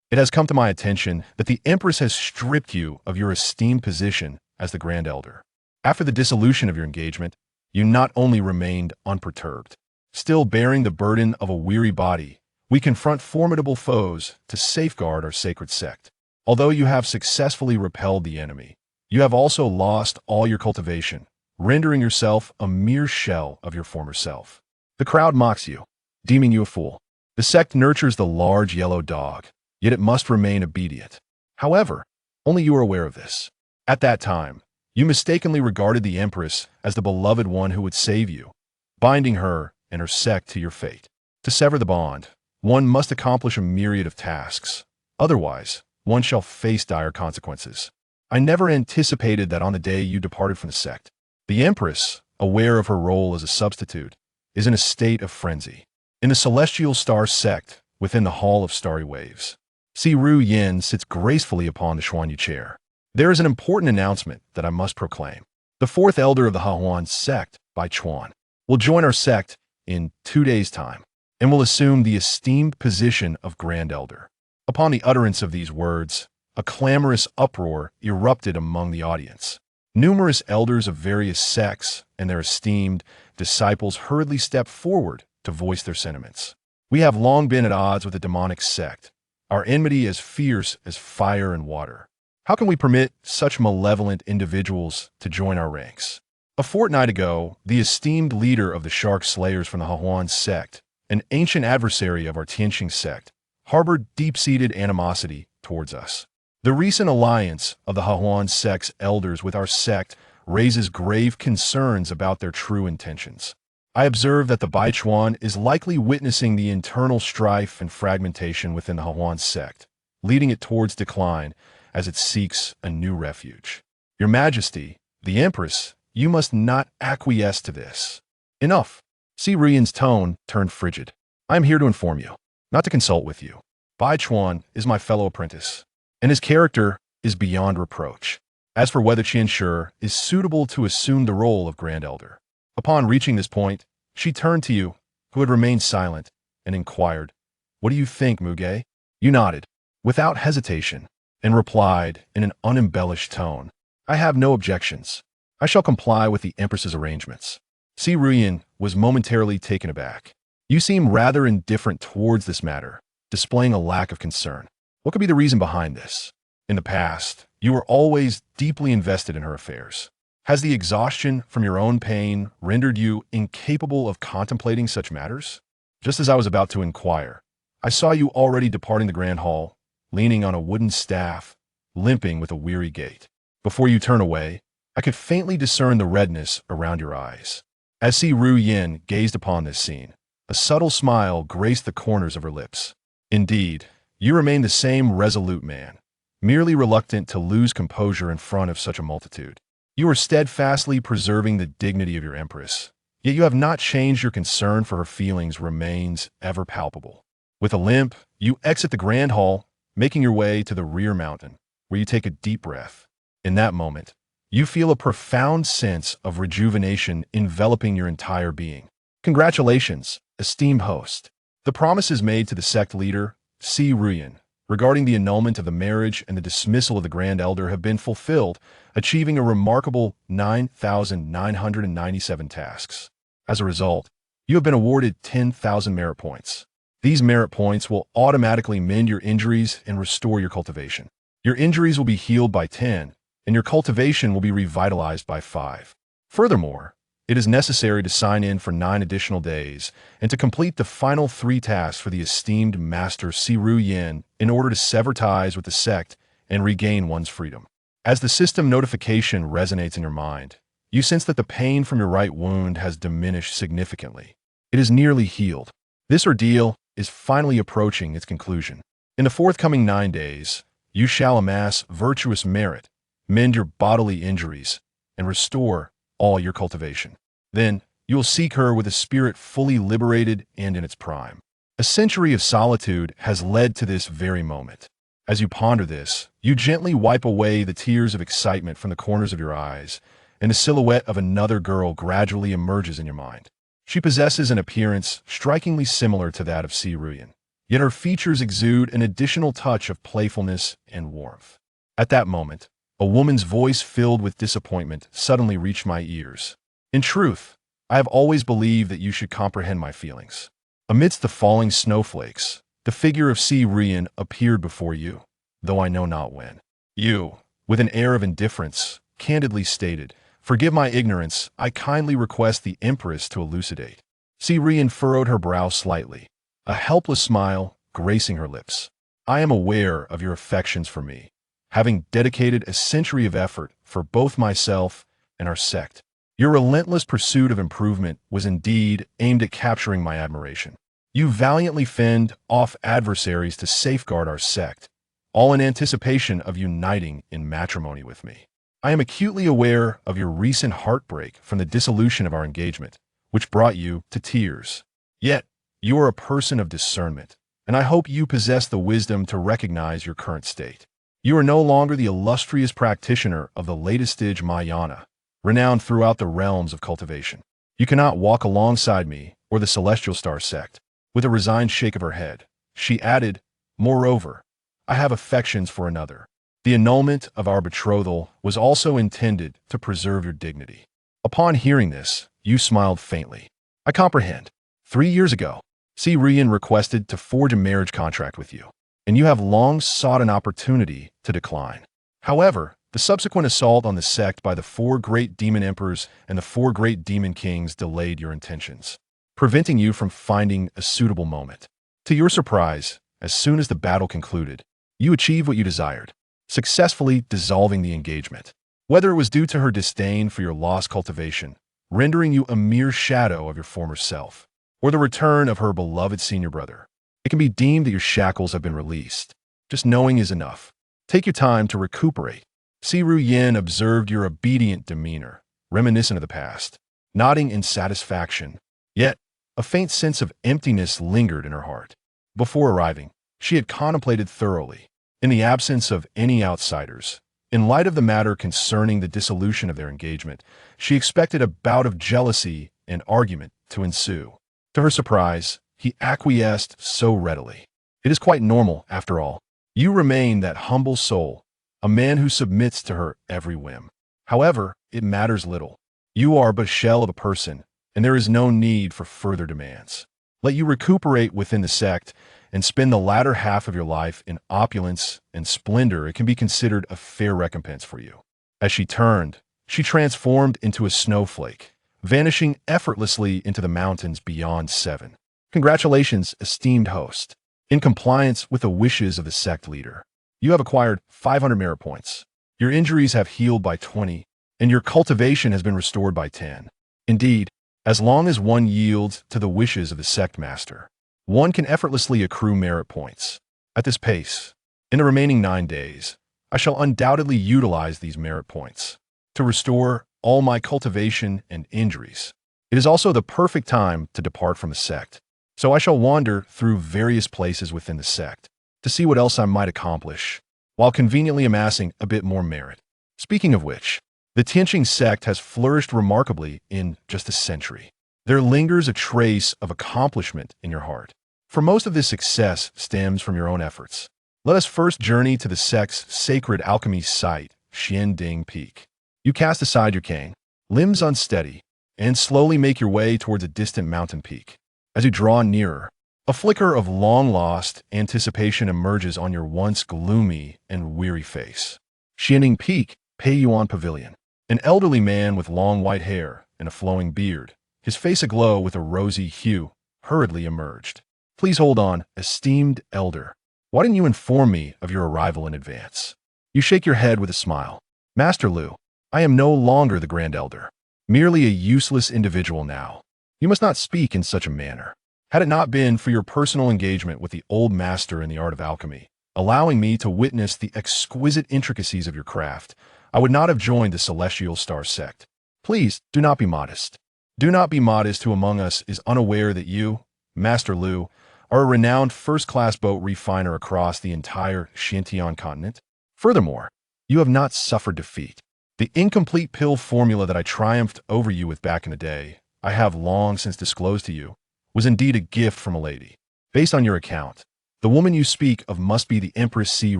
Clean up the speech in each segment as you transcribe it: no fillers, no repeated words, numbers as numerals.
It has come to my attention that the Empress has stripped you of your esteemed position as the Grand Elder. After the dissolution of your engagement, you not only remained unperturbed, still bearing the burden of a weary body, we confront formidable foes to safeguard our sacred sect. Although you have successfully repelled the enemy, you have also lost all your cultivation, rendering yourself a mere shell of your former self. The crowd mocks you, deeming you a fool. The sect nurtures the large yellow dog, yet it must remain obedient. However, only you are aware of this. At that time, you mistakenly regarded the Empress as the beloved one who would save you, binding her and her sect to your fate. To sever the bond, one must accomplish a myriad of tasks. Otherwise, one shall face dire consequences. I never anticipated that on the day you departed from the sect, the Empress, aware of her role as a substitute, is in a state of frenzy. In the Celestial Star Sect, within the Hall of Starry Waves, Si Ru Yin sits gracefully upon the Xuanyu chair. There is an important announcement that I must proclaim. The fourth elder of the Yaoxian Sect, Bai Yueguang, will join our sect in 2 days' time and will assume the esteemed position of Grand Elder. Upon the utterance of these words, a clamorous uproar erupted among the audience. Numerous elders of various sects and their esteemed disciples hurriedly stepped forward to voice their sentiments. We have long been at odds with the demonic sect, our enmity as fierce as fire and water. How can we permit such malevolent individuals to join our ranks? A fortnight ago, the esteemed leader of the Shark Slayers from the Yaoxian Sect, an ancient adversary of our Tianxing Sect, harbored deep-seated animosity towards us. The recent alliance of the Yaoxian Sect's elders with our sect raises grave concerns about their true intentions. I observe that the Bai Yueguang is likely witnessing the internal strife and fragmentation within the Yaoxian Sect, leading it towards decline as it seeks a new refuge. Your Majesty, the Empress, you must not acquiesce to this. Enough. Si Ruyan's tone turned frigid. I am here to inform you, not to consult with you. Bai Yueguang is my fellow apprentice, and his character is beyond reproach. As for whether Qianshe is suitable to assume the role of Grand Elder. Upon reaching this point, she turned to you, who had remained silent, and inquired, "What do you think, Muge?" You nodded, without hesitation, and replied in an unembellished tone, "I have no objections. I shall comply with the Empress's arrangements." Si Ruyan was momentarily taken aback. You seem rather indifferent towards this matter, displaying a lack of concern. What could be the reason behind this? In the past, you were always deeply invested in her affairs. Has the exhaustion from your own pain rendered you incapable of contemplating such matters? Just as I was about to inquire, I saw you already departing the Grand Hall, leaning on a wooden staff, limping with a weary gait. Before you turn away, I could faintly discern the redness around your eyes. As Si Ruyan gazed upon this scene, a subtle smile graced the corners of her lips. Indeed, you remain the same resolute man, merely reluctant to lose composure in front of such a multitude. You are steadfastly preserving the dignity of your Empress, yet you have not changed. Your concern for her feelings remains ever palpable. With a limp, you exit the Grand Hall, making your way to the rear mountain, where you take a deep breath. In that moment, you feel a profound sense of rejuvenation enveloping your entire being. Congratulations, esteemed host. The promises made to the sect leader, Si Ruyan, regarding the annulment of the marriage and the dismissal of the Grand Elder have been fulfilled, achieving a remarkable 9,997 tasks. As a result, you have been awarded 10,000 merit points. These merit points will automatically mend your injuries and restore your cultivation. Your injuries will be healed by 10, and your cultivation will be revitalized by 5. Furthermore, it is necessary to sign in for 9 additional days and to complete the final 3 tasks for the esteemed Master Si Ruyan in order to sever ties with the sect and regain one's freedom. As the system notification resonates in your mind, you sense that the pain from your right wound has diminished significantly. It is nearly healed. This ordeal is finally approaching its conclusion. In the forthcoming 9 days, you shall amass virtuous merit, mend your bodily injuries, and restore all your cultivation. Then, you will seek her with a spirit fully liberated and in its prime. A century of solitude has led to this very moment. As you ponder this, you gently wipe away the tears of excitement from the corners of your eyes, and the silhouette of another girl gradually emerges in your mind. She possesses an appearance strikingly similar to that of Si Ruyan. yet her features exude an additional touch of playfulness and warmth. At that moment, a woman's voice filled with disappointment suddenly reached my ears. In truth, I have always believed that you should comprehend my feelings. Amidst the falling snowflakes, the figure of Si Rian appeared before you, though I know not when. You, with an air of indifference, candidly stated, "Forgive my ignorance, I kindly request the Empress to elucidate." Si Rian furrowed her brow slightly, a helpless smile gracing her lips. "I am aware of your affections for me, having dedicated a century of effort for both myself and our sect. Your relentless pursuit of improvement was indeed aimed at capturing my admiration. You valiantly fend off adversaries to safeguard our sect, all in anticipation of uniting in matrimony with me. I am acutely aware of your recent heartbreak from the dissolution of our engagement, which brought you to tears. Yet, you are a person of discernment, and I hope you possess the wisdom to recognize your current state. You are no longer the illustrious practitioner of the latest stage Mahayana, renowned throughout the realms of cultivation. You cannot walk alongside me or the Celestial Star Sect." With a resigned shake of her head, she added, "Moreover, I have affections for another. The annulment of our betrothal was also intended to preserve your dignity." Upon hearing this, you smiled faintly. "I comprehend. 3 years ago, Si Rian requested to forge a marriage contract with you, and you have long sought an opportunity to decline. However, the subsequent assault on the sect by the 4 great demon emperors and the 4 great demon kings delayed your intentions, preventing you from finding a suitable moment. To your surprise, as soon as the battle concluded, you achieved what you desired, successfully dissolving the engagement. Whether it was due to her disdain for your lost cultivation, rendering you a mere shadow of your former self, or the return of her beloved senior brother, it can be deemed that your shackles have been released. Just knowing is enough. Take your time to recuperate." Si Rian observed your obedient demeanor, reminiscent of the past, nodding in satisfaction. Yet, a faint sense of emptiness lingered in her heart. Before arriving, she had contemplated thoroughly, in the absence of any outsiders. In light of the matter concerning the dissolution of their engagement, she expected a bout of jealousy and argument to ensue. To her surprise, he acquiesced so readily. "It is quite normal, after all. You remain that humble soul, a man who submits to her every whim. However, it matters little. You are but a shell of a person, and there is no need for further demands. Let you recuperate within the sect and spend the latter half of your life in opulence and splendor. It can be considered a fair recompense for you." As she turned, she transformed into a snowflake, vanishing effortlessly into the mountains beyond 7. "Congratulations, esteemed host. In compliance with the wishes of the sect leader, you have acquired 500 merit points. Your injuries have healed by 20, and your cultivation has been restored by 10. Indeed, as long as one yields to the wishes of the sect master, one can effortlessly accrue merit points. At this pace, in the remaining 9 days, I shall undoubtedly utilize these merit points to restore all my cultivation and injuries. It is also the perfect time to depart from the sect, so I shall wander through various places within the sect to see what else I might accomplish, while conveniently amassing a bit more merit. Speaking of which, the Tianxing Sect has flourished remarkably in just a century. There lingers a trace of accomplishment in your heart, for most of this success stems from your own efforts. Let us first journey to the sect's sacred alchemy site, Xianding Peak. You cast aside your cane, limbs unsteady, and slowly make your way towards a distant mountain peak. As you draw nearer, a flicker of long-lost anticipation emerges on your once gloomy and weary face. Xianding Peak, Pei Yuan Pavilion. An elderly man with long white hair and a flowing beard, his face aglow with a rosy hue, hurriedly emerged. "Please hold on, esteemed elder. Why didn't you inform me of your arrival in advance?" You shake your head with a smile. "Master Lu, I am no longer the Grand Elder, merely a useless individual now. You must not speak in such a manner. Had it not been for your personal engagement with the old master in the art of alchemy, allowing me to witness the exquisite intricacies of your craft, I would not have joined the Celestial Star Sect. Please, do not be modest. Do not be modest who among us is unaware that you, Master Lu, are a renowned first-class boat refiner across the entire Xuantian Continent. Furthermore, you have not suffered defeat. The incomplete pill formula that I triumphed over you with back in the day, I have long since disclosed to you, was indeed a gift from a lady. Based on your account, The woman you speak of must be the Empress Yue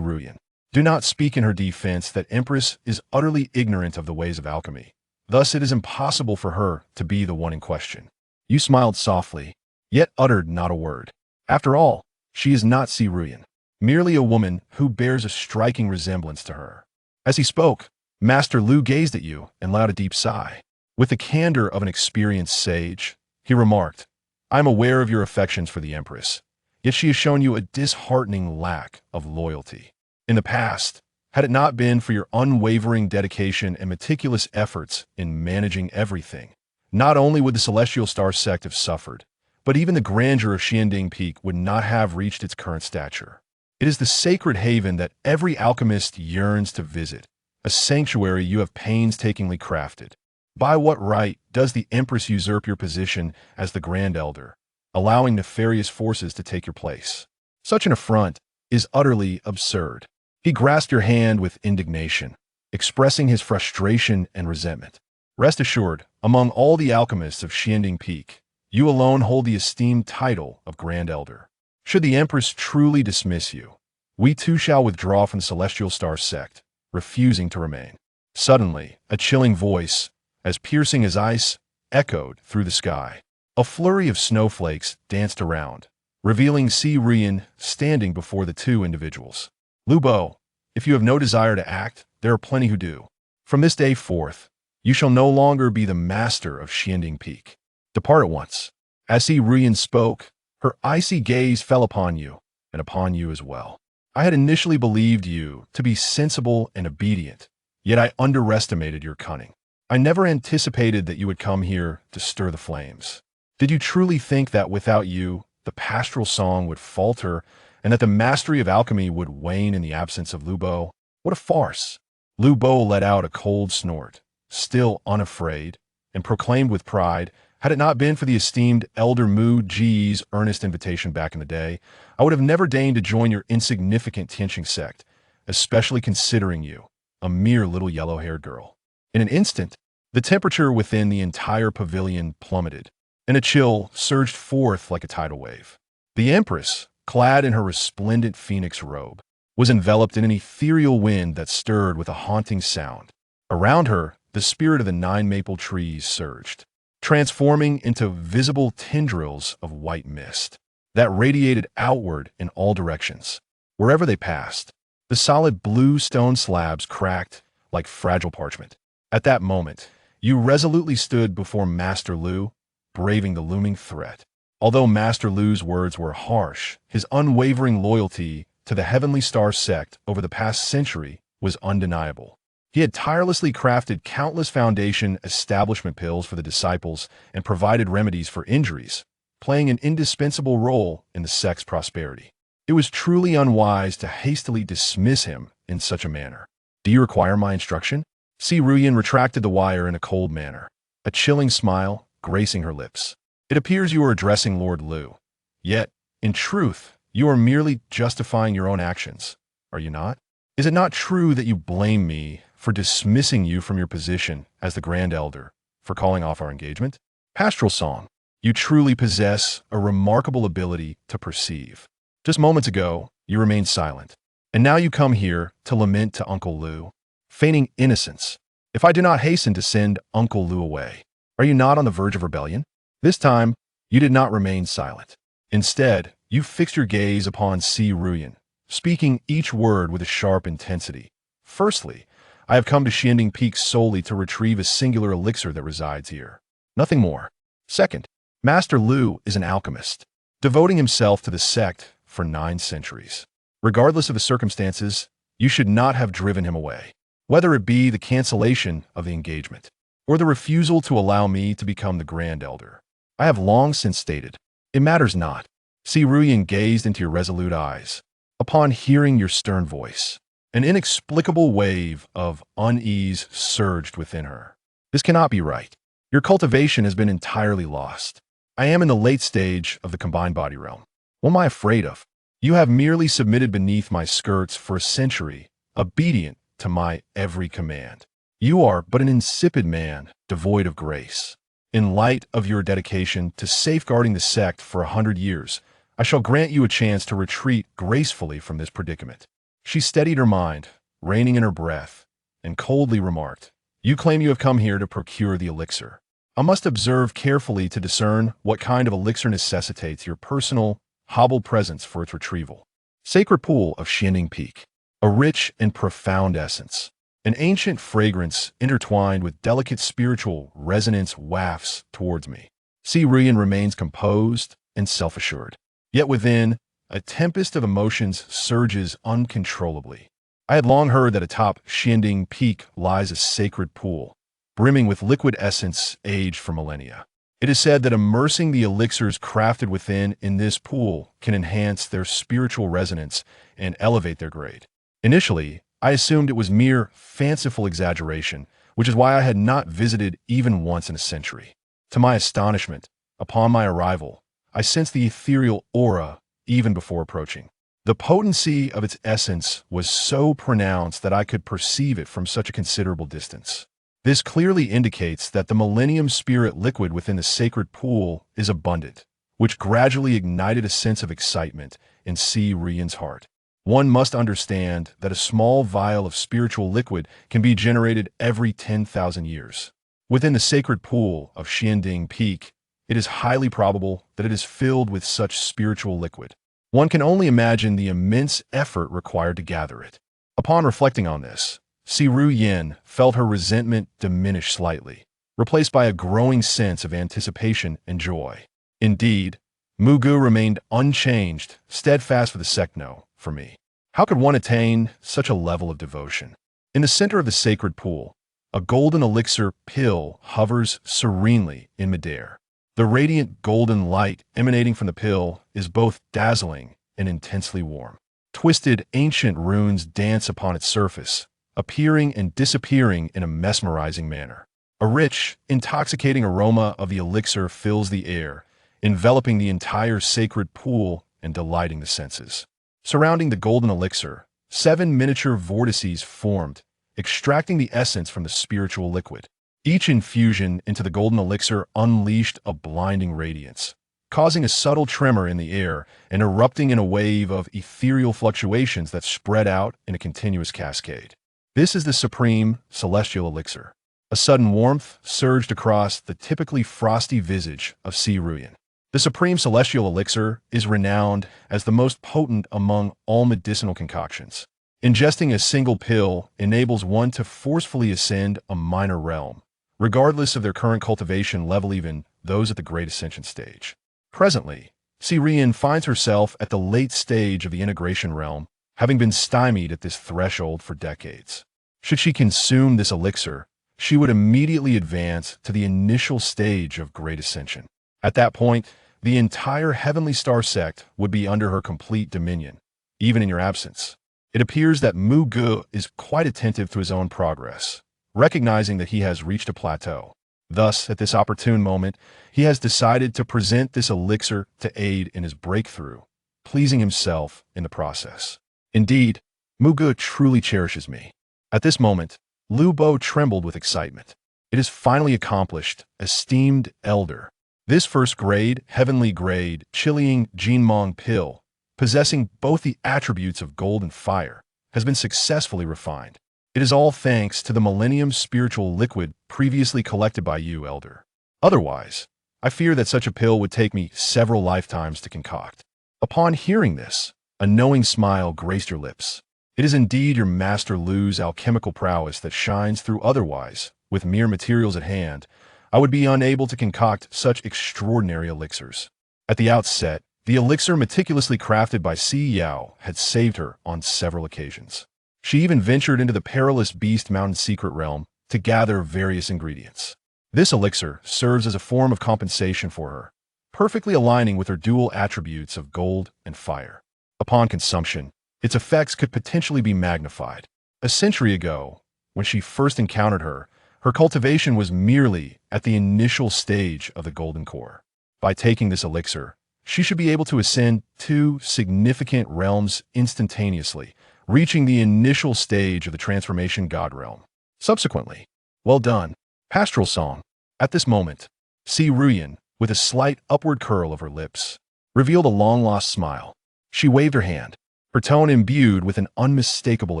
Lishuang. Do not speak in her defense that Empress is utterly ignorant of the ways of alchemy. Thus it is impossible for her to be the one in question. You smiled softly, yet uttered not a word. After all, she is not Yue Lishuang, merely a woman who bears a striking resemblance to her. As he spoke, Master Lu gazed at you and let out a deep sigh. With the candor of an experienced sage, he remarked, I am aware of your affections for the Empress, yet she has shown you a disheartening lack of loyalty. In the past, had it not been for your unwavering dedication and meticulous efforts in managing everything, not only would the Celestial Star Sect have suffered, but even the grandeur of Xianding Peak would not have reached its current stature. It is the sacred haven that every alchemist yearns to visit, a sanctuary you have painstakingly crafted. By what right does the Empress usurp your position as the Grand Elder, allowing nefarious forces to take your place? Such an affront is utterly absurd. He grasped your hand with indignation, expressing his frustration and resentment. Rest assured, among all the alchemists of Xianding Peak, you alone hold the esteemed title of Grand Elder. Should the Empress truly dismiss you, we too shall withdraw from the Celestial Star Sect, refusing to remain. Suddenly, a chilling voice, as piercing as ice, echoed through the sky. A flurry of snowflakes danced around, revealing Yue Lishuang standing before the two individuals. Lu Bo, if you have no desire to act, there are plenty who do. From this day forth, you shall no longer be the master of Xianding Peak. Depart at once. As Yue Lishuang spoke, her icy gaze fell upon you, and upon you as well. I had initially believed you to be sensible and obedient, yet I underestimated your cunning. I never anticipated that you would come here to stir the flames. Did you truly think that without you, the pastoral song would falter and that the mastery of alchemy would wane in the absence of Lu Bo? What a farce! Lu Bo let out a cold snort, still unafraid, and proclaimed with pride, had it not been for the esteemed Elder Mu Ji's earnest invitation back in the day, I would have never deigned to join your insignificant Tianxing Sect, especially considering you, a mere little yellow-haired girl. In an instant, the temperature within the entire pavilion plummeted, and a chill surged forth like a tidal wave. The Empress, clad in her resplendent phoenix robe, was enveloped in an ethereal wind that stirred with a haunting sound. Around her, the spirit of the 9 maple trees surged, transforming into visible tendrils of white mist that radiated outward in all directions. Wherever they passed, the solid blue stone slabs cracked like fragile parchment. At that moment, you resolutely stood before Master Lu, braving the looming threat. Although Master Lu's words were harsh, his unwavering loyalty to the Heavenly Star Sect over the past century was undeniable. He had tirelessly crafted countless Foundation establishment pills for the disciples and provided remedies for injuries, playing an indispensable role in the sect's prosperity. It was truly unwise to hastily dismiss him in such a manner. Do you require my instruction? Yue Lishuang retracted the wire in a cold manner, a chilling smile gracing her lips. It appears you are addressing Lord Lu. Yet, in truth, you are merely justifying your own actions, are you not? Is it not true that you blame me for dismissing you from your position as the Grand Elder, for calling off our engagement? Pastoral Song, you truly possess a remarkable ability to perceive. Just moments ago, you remained silent, and now you come here to lament to Uncle Lu, feigning innocence. If I do not hasten to send Uncle Lu away, are you not on the verge of rebellion? This time, you did not remain silent. Instead, you fixed your gaze upon Yue Lishuang, speaking each word with a sharp intensity. Firstly, I have come to Xianding Peak solely to retrieve a singular elixir that resides here. Nothing more. Second, Master Lu is an alchemist, devoting himself to the sect for 9 centuries. Regardless of the circumstances, you should not have driven him away, whether it be the cancellation of the engagement or the refusal to allow me to become the Grand Elder. I have long since stated, it matters not. Yue Lishuang gazed into your resolute eyes. Upon hearing your stern voice, an inexplicable wave of unease surged within her. This cannot be right. Your cultivation has been entirely lost. I am in the late stage of the combined body realm. What am I afraid of? You have merely submitted beneath my skirts for a century, obedient to my every command. You are but an insipid man, devoid of grace. In light of your dedication to safeguarding the sect for 100 years, I shall grant you a chance to retreat gracefully from this predicament." She steadied her mind, reining in her breath, and coldly remarked, "You claim you have come here to procure the elixir. I must observe carefully to discern what kind of elixir necessitates your personal, hobbled presence for its retrieval." Sacred Pool of Xianding Peak. A rich and profound essence. An ancient fragrance intertwined with delicate spiritual resonance wafts towards me. Si Ruyan remains composed and self-assured. Yet within, a tempest of emotions surges uncontrollably. I had long heard that atop Xianding Peak lies a sacred pool, brimming with liquid essence aged for millennia. It is said that immersing the elixirs crafted within in this pool can enhance their spiritual resonance and elevate their grade. Initially, I assumed it was mere fanciful exaggeration, which is why I had not visited even once in a century. To my astonishment, upon my arrival, I sensed the ethereal aura even before approaching. The potency of its essence was so pronounced that I could perceive it from such a considerable distance. This clearly indicates that the Millennium Spirit liquid within the sacred pool is abundant, which gradually ignited a sense of excitement in Si Ruyan's heart. One must understand that a small vial of spiritual liquid can be generated every 10,000 years. Within the sacred pool of Xianding Peak, it is highly probable that it is filled with such spiritual liquid. One can only imagine the immense effort required to gather it. Upon reflecting on this, Si Ruyan felt her resentment diminish slightly, replaced by a growing sense of anticipation and joy. Indeed, Mugu remained unchanged, steadfast for the sect no, for me. How could one attain such a level of devotion? In the center of the sacred pool, a golden elixir pill hovers serenely in midair. The radiant golden light emanating from the pill is both dazzling and intensely warm. Twisted ancient runes dance upon its surface, appearing and disappearing in a mesmerizing manner. A rich, intoxicating aroma of the elixir fills the air, enveloping the entire sacred pool and delighting the senses. Surrounding the golden elixir, 7 miniature vortices formed, extracting the essence from the spiritual liquid. Each infusion into the golden elixir unleashed a blinding radiance, causing a subtle tremor in the air and erupting in a wave of ethereal fluctuations that spread out in a continuous cascade. This is the supreme celestial elixir. A sudden warmth surged across the typically frosty visage of Si Ruyan. The supreme celestial elixir is renowned as the most potent among all medicinal concoctions. Ingesting a single pill enables one to forcefully ascend a minor realm, regardless of their current cultivation level, even those at the Great Ascension stage. Presently, Si Ruyan finds herself at the late stage of the integration realm, having been stymied at this threshold for decades. Should she consume this elixir, she would immediately advance to the initial stage of Great Ascension. At that point, the entire Heavenly Star Sect would be under her complete dominion, even in your absence. It appears that Mu Gu is quite attentive to his own progress, recognizing that he has reached a plateau. Thus, at this opportune moment, he has decided to present this elixir to aid in his breakthrough, pleasing himself in the process. Indeed, Mu Gu truly cherishes me. At this moment, Lu Bo trembled with excitement. It is finally accomplished, esteemed elder. This first grade, heavenly grade, Chilean Jinmong pill, possessing both the attributes of gold and fire, has been successfully refined. It is all thanks to the Millennium spiritual liquid previously collected by you, Elder. Otherwise, I fear that such a pill would take me several lifetimes to concoct. Upon hearing this, a knowing smile graced your lips. It is indeed your Master Lu's alchemical prowess that shines through. Otherwise, with mere materials at hand, I would be unable to concoct such extraordinary elixirs. At the outset, the elixir meticulously crafted by Si Yao had saved her on several occasions. She even ventured into the perilous Beast Mountain secret realm to gather various ingredients. This elixir serves as a form of compensation for her, perfectly aligning with her dual attributes of gold and fire. Upon consumption, its effects could potentially be magnified. A century ago, when she first encountered her cultivation was merely at the initial stage of the golden core. By taking this elixir, she should be able to ascend 2 significant realms instantaneously, reaching the initial stage of the transformation god realm. Subsequently, well done, pastoral song. At this moment, Si Ruyan, with a slight upward curl of her lips, revealed a long-lost smile. She waved her hand, her tone imbued with an unmistakable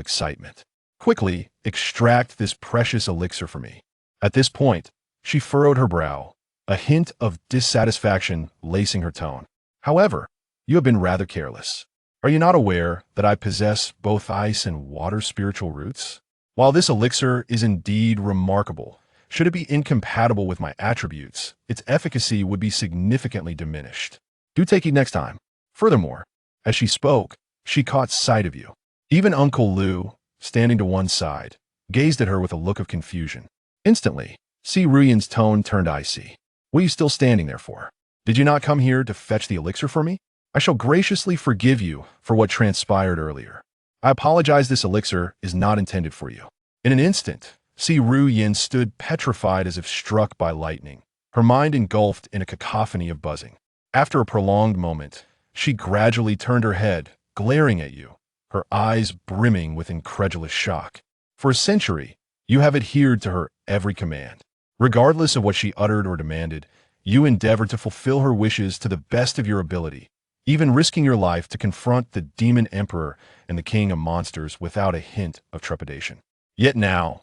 excitement. Quickly, extract this precious elixir for me. At this point, she furrowed her brow, a hint of dissatisfaction lacing her tone. However, you have been rather careless. Are you not aware that I possess both ice and water spiritual roots? While this elixir is indeed remarkable, should it be incompatible with my attributes, its efficacy would be significantly diminished. Do take heed next time. Furthermore, as she spoke, she caught sight of you. Even Uncle Lu, standing to one side, gazed at her with a look of confusion. Instantly, Si Ruyan's tone turned icy. What are you still standing there for? Did you not come here to fetch the elixir for me? I shall graciously forgive you for what transpired earlier. I apologize, this elixir is not intended for you. In an instant, Si Ruyan stood petrified as if struck by lightning, her mind engulfed in a cacophony of buzzing. After a prolonged moment, she gradually turned her head, glaring at you, her eyes brimming with incredulous shock. For a century, you have adhered to her every command. Regardless of what she uttered or demanded, you endeavored to fulfill her wishes to the best of your ability, even risking your life to confront the demon emperor and the king of monsters without a hint of trepidation. Yet now,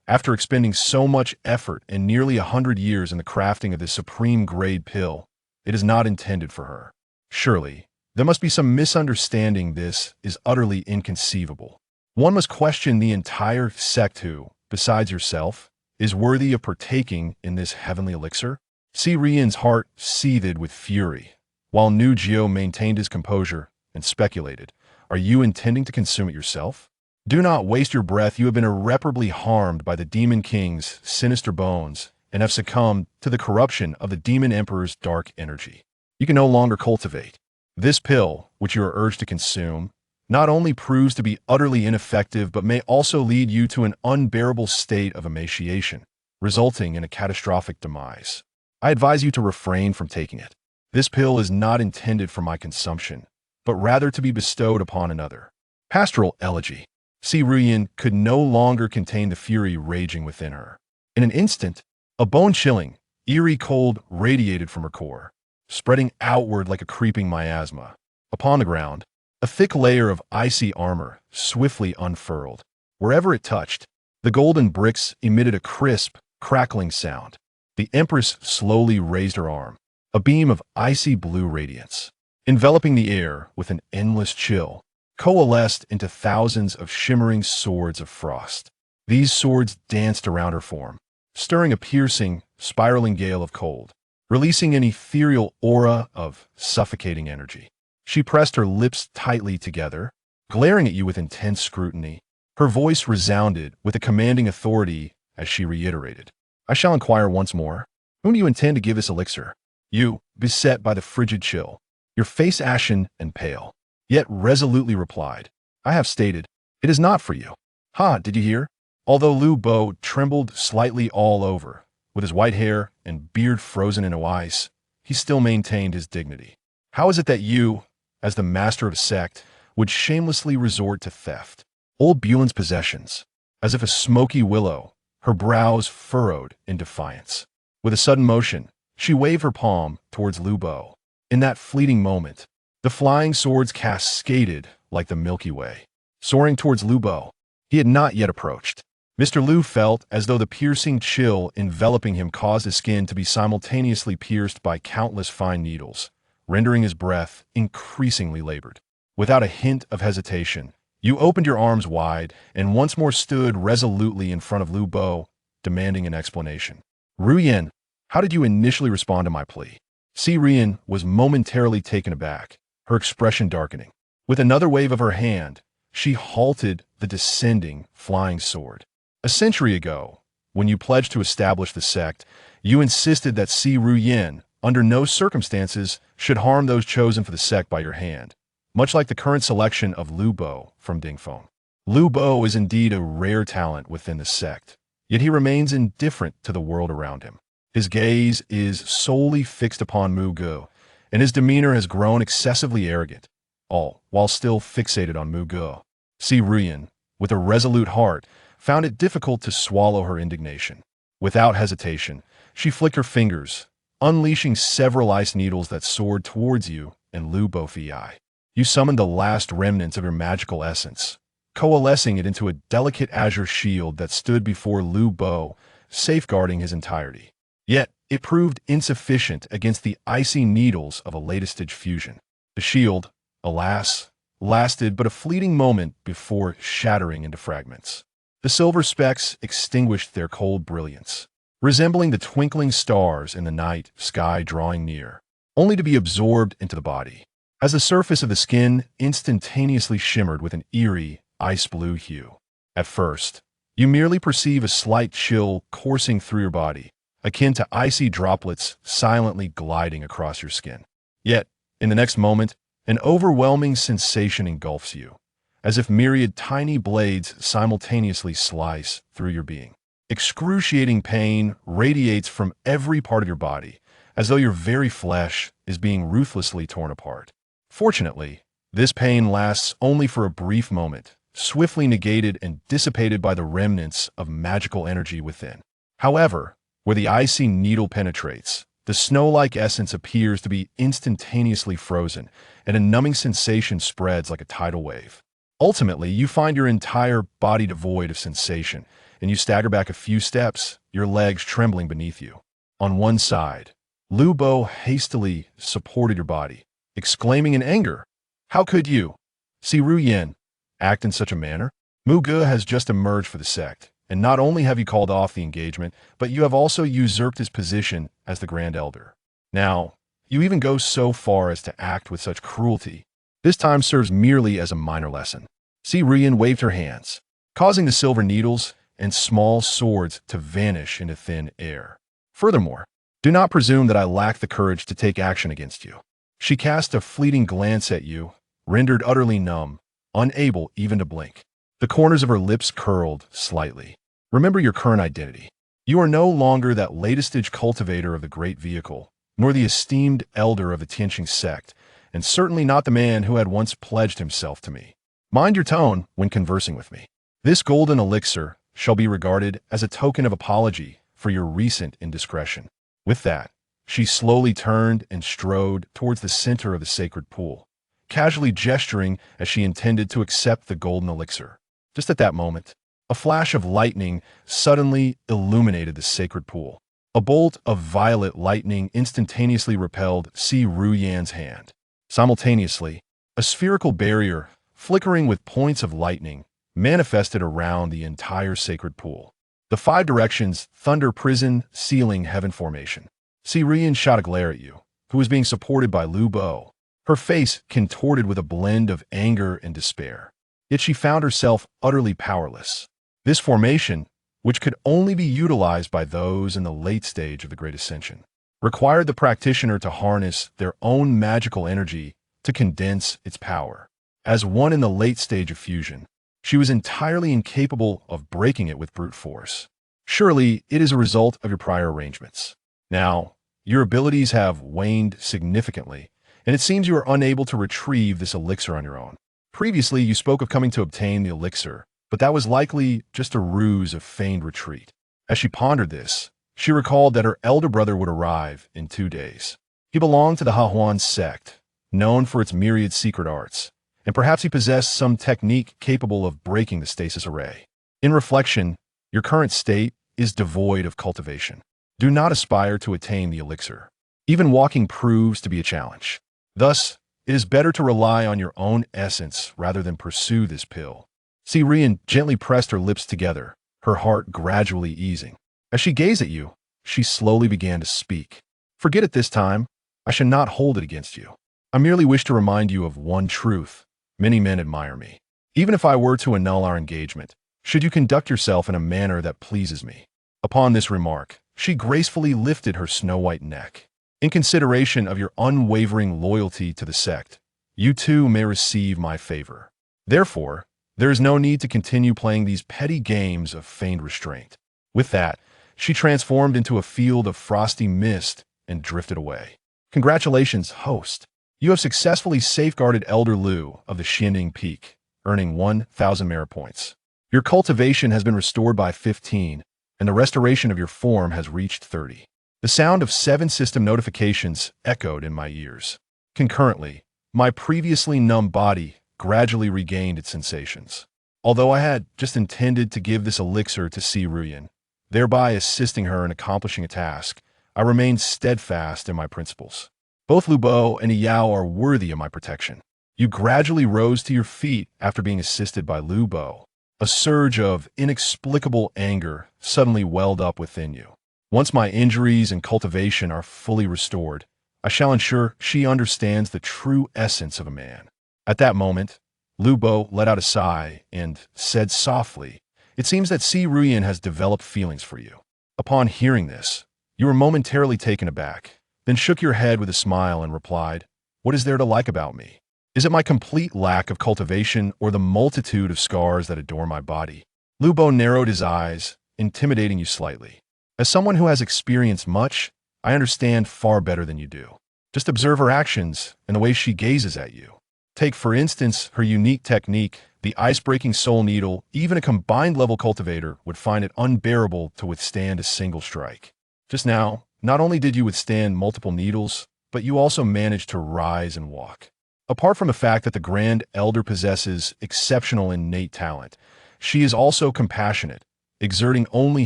after expending so much effort and nearly 100 years in the crafting of this supreme-grade pill, it is not intended for her. Surely, there must be some misunderstanding. This is utterly inconceivable. One must question the entire sect who, besides yourself, is worthy of partaking in this heavenly elixir. Si Ruyan's heart seethed with fury, while Nu Jiao maintained his composure and speculated, are you intending to consume it yourself? Do not waste your breath. You have been irreparably harmed by the Demon King's sinister bones and have succumbed to the corruption of the Demon Emperor's dark energy. You can no longer cultivate. This pill, which you are urged to consume, not only proves to be utterly ineffective but may also lead you to an unbearable state of emaciation, resulting in a catastrophic demise. I advise you to refrain from taking it. This pill is not intended for my consumption, but rather to be bestowed upon another. Pastoral Elegy. Si Ruyan could no longer contain the fury raging within her. In an instant, a bone-chilling, eerie cold radiated from her core, spreading outward like a creeping miasma. Upon the ground, a thick layer of icy armor swiftly unfurled. Wherever it touched, the golden bricks emitted a crisp, crackling sound. The Empress slowly raised her arm, a beam of icy blue radiance, enveloping the air with an endless chill, coalesced into thousands of shimmering swords of frost. These swords danced around her form, stirring a piercing, spiraling gale of cold, releasing an ethereal aura of suffocating energy. She pressed her lips tightly together, glaring at you with intense scrutiny. Her voice resounded with a commanding authority as she reiterated, I shall inquire once more. Whom do you intend to give this elixir? You, beset by the frigid chill, your face ashen and pale, yet resolutely replied, I have stated, it is not for you. Ha, did you hear? Although Lu Bo trembled slightly all over, with his white hair and beard frozen into ice, he still maintained his dignity. How is it that you, as the master of a sect, would shamelessly resort to theft? Old Bulin's possessions, as if a smoky willow, her brows furrowed in defiance. With a sudden motion, she waved her palm towards Lu Bo. In that fleeting moment, the flying swords cascaded like the Milky Way, soaring towards Lu Bo. He had not yet approached. Mr. Lu felt as though the piercing chill enveloping him caused his skin to be simultaneously pierced by countless fine needles, rendering his breath increasingly labored. Without a hint of hesitation, you opened your arms wide and once more stood resolutely in front of Lu Bo, demanding an explanation. Ruyan, how did you initially respond to my plea? Si Ruyan was momentarily taken aback, her expression darkening. With another wave of her hand, she halted the descending, flying sword. A century ago, when you pledged to establish the sect, you insisted that Si Ruyan, under no circumstances, should harm those chosen for the sect by your hand, much like the current selection of Lu Bo from Dingfeng. Lu Bo is indeed a rare talent within the sect, yet he remains indifferent to the world around him. His gaze is solely fixed upon Mu Ge, and his demeanor has grown excessively arrogant, all while still fixated on Mu Ge. Si Ruyan, with a resolute heart, found it difficult to swallow her indignation. Without hesitation, she flicked her fingers, unleashing several ice needles that soared towards you and Lu Bo Fi. You summoned the last remnants of your magical essence, coalescing it into a delicate azure shield that stood before Lu Bo, safeguarding his entirety. Yet, it proved insufficient against the icy needles of a late-stage fusion. The shield, alas, lasted but a fleeting moment before shattering into fragments. The silver specks extinguished their cold brilliance, resembling the twinkling stars in the night sky drawing near, only to be absorbed into the body, as the surface of the skin instantaneously shimmered with an eerie, ice-blue hue. At first, you merely perceive a slight chill coursing through your body, akin to icy droplets silently gliding across your skin. Yet, in the next moment, an overwhelming sensation engulfs you, as if myriad tiny blades simultaneously slice through your being. Excruciating pain radiates from every part of your body, as though your very flesh is being ruthlessly torn apart. Fortunately, this pain lasts only for a brief moment, swiftly negated and dissipated by the remnants of magical energy within. However, where the icy needle penetrates, the snow-like essence appears to be instantaneously frozen, and a numbing sensation spreads like a tidal wave. Ultimately, you find your entire body devoid of sensation, and you stagger back a few steps, your legs trembling beneath you. On one side, Lu Bo hastily supported your body, exclaiming in anger, "How could you, Si Ru Yen, act in such a manner? Mu Ge has just emerged for the sect, and not only have you called off the engagement, but you have also usurped his position as the Grand Elder. Now, you even go so far as to act with such cruelty. This time serves merely as a minor lesson." Si Ruyan waved her hands, causing the silver needles and small swords to vanish into thin air. "Furthermore, do not presume that I lack the courage to take action against you." She cast a fleeting glance at you, rendered utterly numb, unable even to blink. The corners of her lips curled slightly. "Remember your current identity. You are no longer that latest-stage cultivator of the Great Vehicle, nor the esteemed elder of the Tianxing Sect, and certainly not the man who had once pledged himself to me. Mind your tone when conversing with me. This golden elixir shall be regarded as a token of apology for your recent indiscretion." With that, she slowly turned and strode towards the center of the sacred pool, casually gesturing as she intended to accept the golden elixir. Just at that moment, a flash of lightning suddenly illuminated the sacred pool. A bolt of violet lightning instantaneously repelled Si Ruyan's hand. Simultaneously, a spherical barrier, flickering with points of lightning, manifested around the entire sacred pool. The five directions, thunder prison, ceiling, heaven formation. Si Ruyan shot a glare at you, who was being supported by Lu Bo, her face contorted with a blend of anger and despair. Yet she found herself utterly powerless. This formation, which could only be utilized by those in the late stage of the Great Ascension, required the practitioner to harness their own magical energy to condense its power. As one in the late stage of fusion, she was entirely incapable of breaking it with brute force. Surely it is a result of your prior arrangements. Now, your abilities have waned significantly, and it seems you are unable to retrieve this elixir on your own. Previously, you spoke of coming to obtain the elixir, but that was likely just a ruse of feigned retreat. As she pondered this, she recalled that her elder brother would arrive in 2 days. He belonged to the Yaoxian Sect, known for its myriad secret arts, and perhaps he possessed some technique capable of breaking the stasis array. In reflection, your current state is devoid of cultivation. Do not aspire to attain the elixir. Even walking proves to be a challenge. Thus, it is better to rely on your own essence rather than pursue this pill. Si Rian gently pressed her lips together, her heart gradually easing. As she gazed at you, she slowly began to speak. "Forget it this time. I shall not hold it against you. I merely wish to remind you of one truth. Many men admire me. Even if I were to annul our engagement, should you conduct yourself in a manner that pleases me." Upon this remark, she gracefully lifted her snow-white neck. "In consideration of your unwavering loyalty to the sect, you too may receive my favor. Therefore, there is no need to continue playing these petty games of feigned restraint." With that, she transformed into a field of frosty mist and drifted away. "Congratulations, host. You have successfully safeguarded Elder Lu of the Xianding Peak, earning 1,000 merit points. Your cultivation has been restored by 15, and the restoration of your form has reached 30. The sound of 7 system notifications echoed in my ears. Concurrently, my previously numb body gradually regained its sensations. Although I had just intended to give this elixir to Si Ruyan, thereby assisting her in accomplishing a task, I remained steadfast in my principles. Both Lu Bo and Yao are worthy of my protection. You gradually rose to your feet after being assisted by Lu Bo. A surge of inexplicable anger suddenly welled up within you. Once my injuries and cultivation are fully restored, I shall ensure she understands the true essence of a man. At that moment, Lu Bo let out a sigh and said softly, "It seems that Si Ruyan has developed feelings for you." Upon hearing this, you were momentarily taken aback, then shook your head with a smile and replied, "What is there to like about me? Is it my complete lack of cultivation or the multitude of scars that adorn my body?" Lu Bo narrowed his eyes, intimidating you slightly. As someone who has experienced much, I understand far better than you do. Just observe her actions and the way she gazes at you. Take, for instance, her unique technique, the ice-breaking soul needle. Even a combined-level cultivator would find it unbearable to withstand a single strike. Just now, not only did you withstand multiple needles, but you also managed to rise and walk. Apart from the fact that the Grand Elder possesses exceptional innate talent, she is also compassionate, exerting only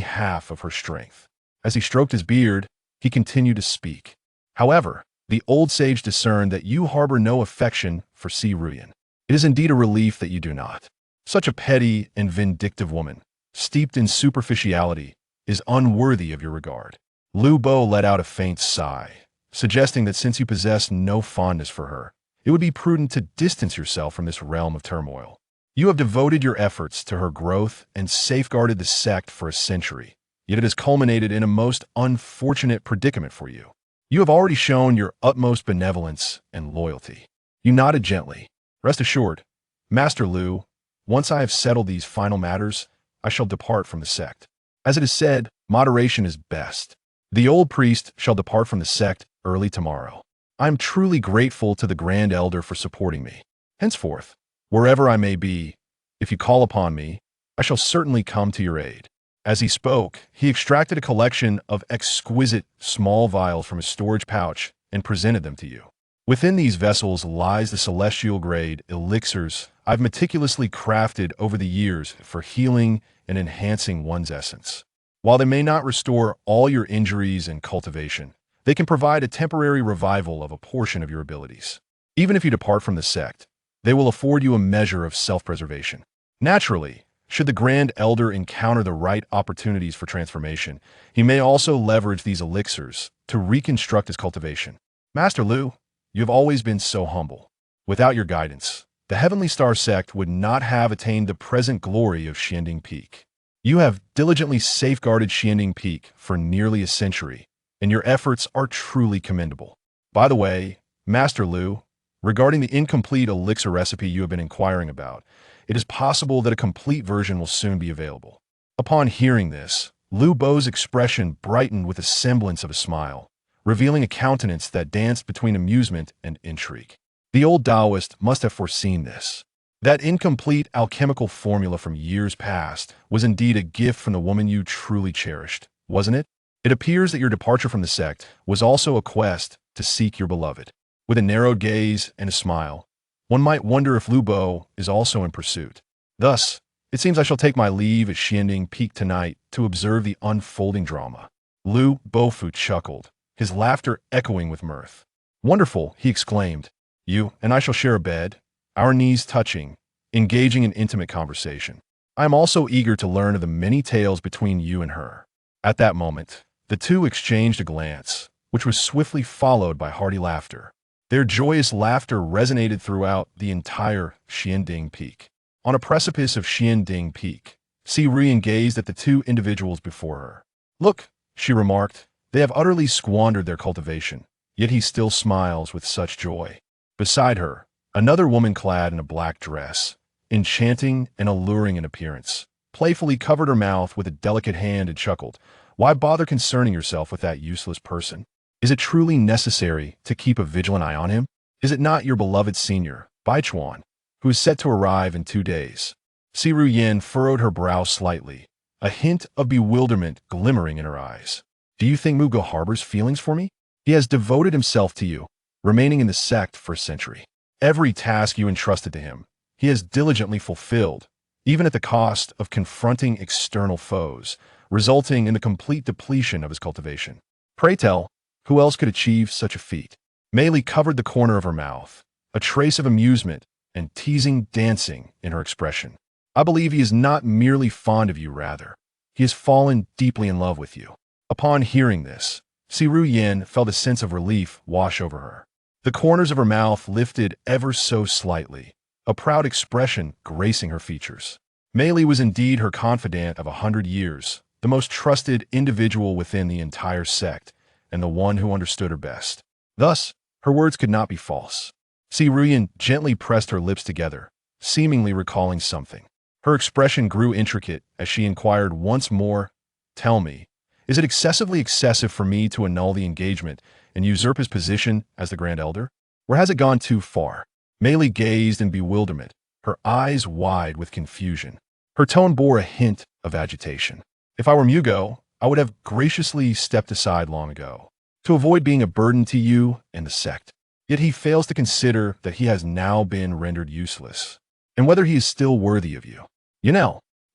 half of her strength. As he stroked his beard, he continued to speak. However, the old sage discerned that you harbor no affection for Si Ruyan. It is indeed a relief that you do not. Such a petty and vindictive woman, steeped in superficiality, is unworthy of your regard. Lu Bo let out a faint sigh, suggesting that since you possess no fondness for her, it would be prudent to distance yourself from this realm of turmoil. You have devoted your efforts to her growth and safeguarded the sect for a century, yet it has culminated in a most unfortunate predicament for you. You have already shown your utmost benevolence and loyalty. You nodded gently. Rest assured, Master Lu, once I have settled these final matters, I shall depart from the sect. As it is said, moderation is best. The old priest shall depart from the sect early tomorrow. I am truly grateful to the Grand Elder for supporting me. Henceforth, wherever I may be, if you call upon me, I shall certainly come to your aid." As he spoke, he extracted a collection of exquisite small vials from his storage pouch and presented them to you. Within these vessels lies the celestial-grade elixirs I've meticulously crafted over the years for healing and enhancing one's essence. While they may not restore all your injuries and cultivation, they can provide a temporary revival of a portion of your abilities. Even if you depart from the sect, they will afford you a measure of self-preservation. Naturally, should the Grand Elder encounter the right opportunities for transformation, he may also leverage these elixirs to reconstruct his cultivation. Master Lu, you have always been so humble. Without your guidance, the Heavenly Star Sect would not have attained the present glory of Xianding Peak. You have diligently safeguarded Xianding Peak for nearly a century, and your efforts are truly commendable. By the way, Master Lu, regarding the incomplete elixir recipe you have been inquiring about, it is possible that a complete version will soon be available. Upon hearing this, Lu Bo's expression brightened with a semblance of a smile, revealing a countenance that danced between amusement and intrigue. The old Taoist must have foreseen this. That incomplete alchemical formula from years past was indeed a gift from the woman you truly cherished, wasn't it? It appears that your departure from the sect was also a quest to seek your beloved. With a narrowed gaze and a smile, one might wonder if Lu Bo is also in pursuit. Thus, it seems I shall take my leave at Xianding Peak tonight to observe the unfolding drama. Lu Bofu chuckled, his laughter echoing with mirth. "Wonderful," he exclaimed. "You and I shall share a bed, our knees touching, engaging in intimate conversation. I am also eager to learn of the many tales between you and her." At that moment, the two exchanged a glance, which was swiftly followed by hearty laughter. Their joyous laughter resonated throughout the entire Xianding Peak. On a precipice of Xianding Peak, Si Ruyan gazed at the two individuals before her. "Look," she remarked, "they have utterly squandered their cultivation, yet he still smiles with such joy." Beside her, another woman clad in a black dress, enchanting and alluring in appearance, playfully covered her mouth with a delicate hand and chuckled. "Why bother concerning yourself with that useless person? Is it truly necessary to keep a vigilant eye on him? Is it not your beloved senior, Bai Chuan, who is set to arrive in 2 days?" Si Ruyan furrowed her brow slightly, a hint of bewilderment glimmering in her eyes. "Do you think Mugo harbors feelings for me? He has devoted himself to you, remaining in the sect for a century. Every task you entrusted to him, he has diligently fulfilled, even at the cost of confronting external foes, resulting in the complete depletion of his cultivation. Pray tell, who else could achieve such a feat? Mei Li covered the corner of her mouth, a trace of amusement and teasing dancing in her expression. I believe he is not merely fond of you, rather. He has fallen deeply in love with you. Upon hearing this, Siru Yan felt a sense of relief wash over her. The corners of her mouth lifted ever so slightly, a proud expression gracing her features. Mei Li was indeed her confidant of 100 years, the most trusted individual within the entire sect, and the one who understood her best. Thus, her words could not be false. Siru Yan gently pressed her lips together, seemingly recalling something. Her expression grew intricate as she inquired once more, "Tell me, is it excessive for me to annul the engagement and usurp his position as the Grand Elder? Or has it gone too far?" Mei Li gazed in bewilderment, her eyes wide with confusion. Her tone bore a hint of agitation. "If I were Mugo, I would have graciously stepped aside long ago, to avoid being a burden to you and the sect. Yet he fails to consider that he has now been rendered useless, and whether he is still worthy of you. You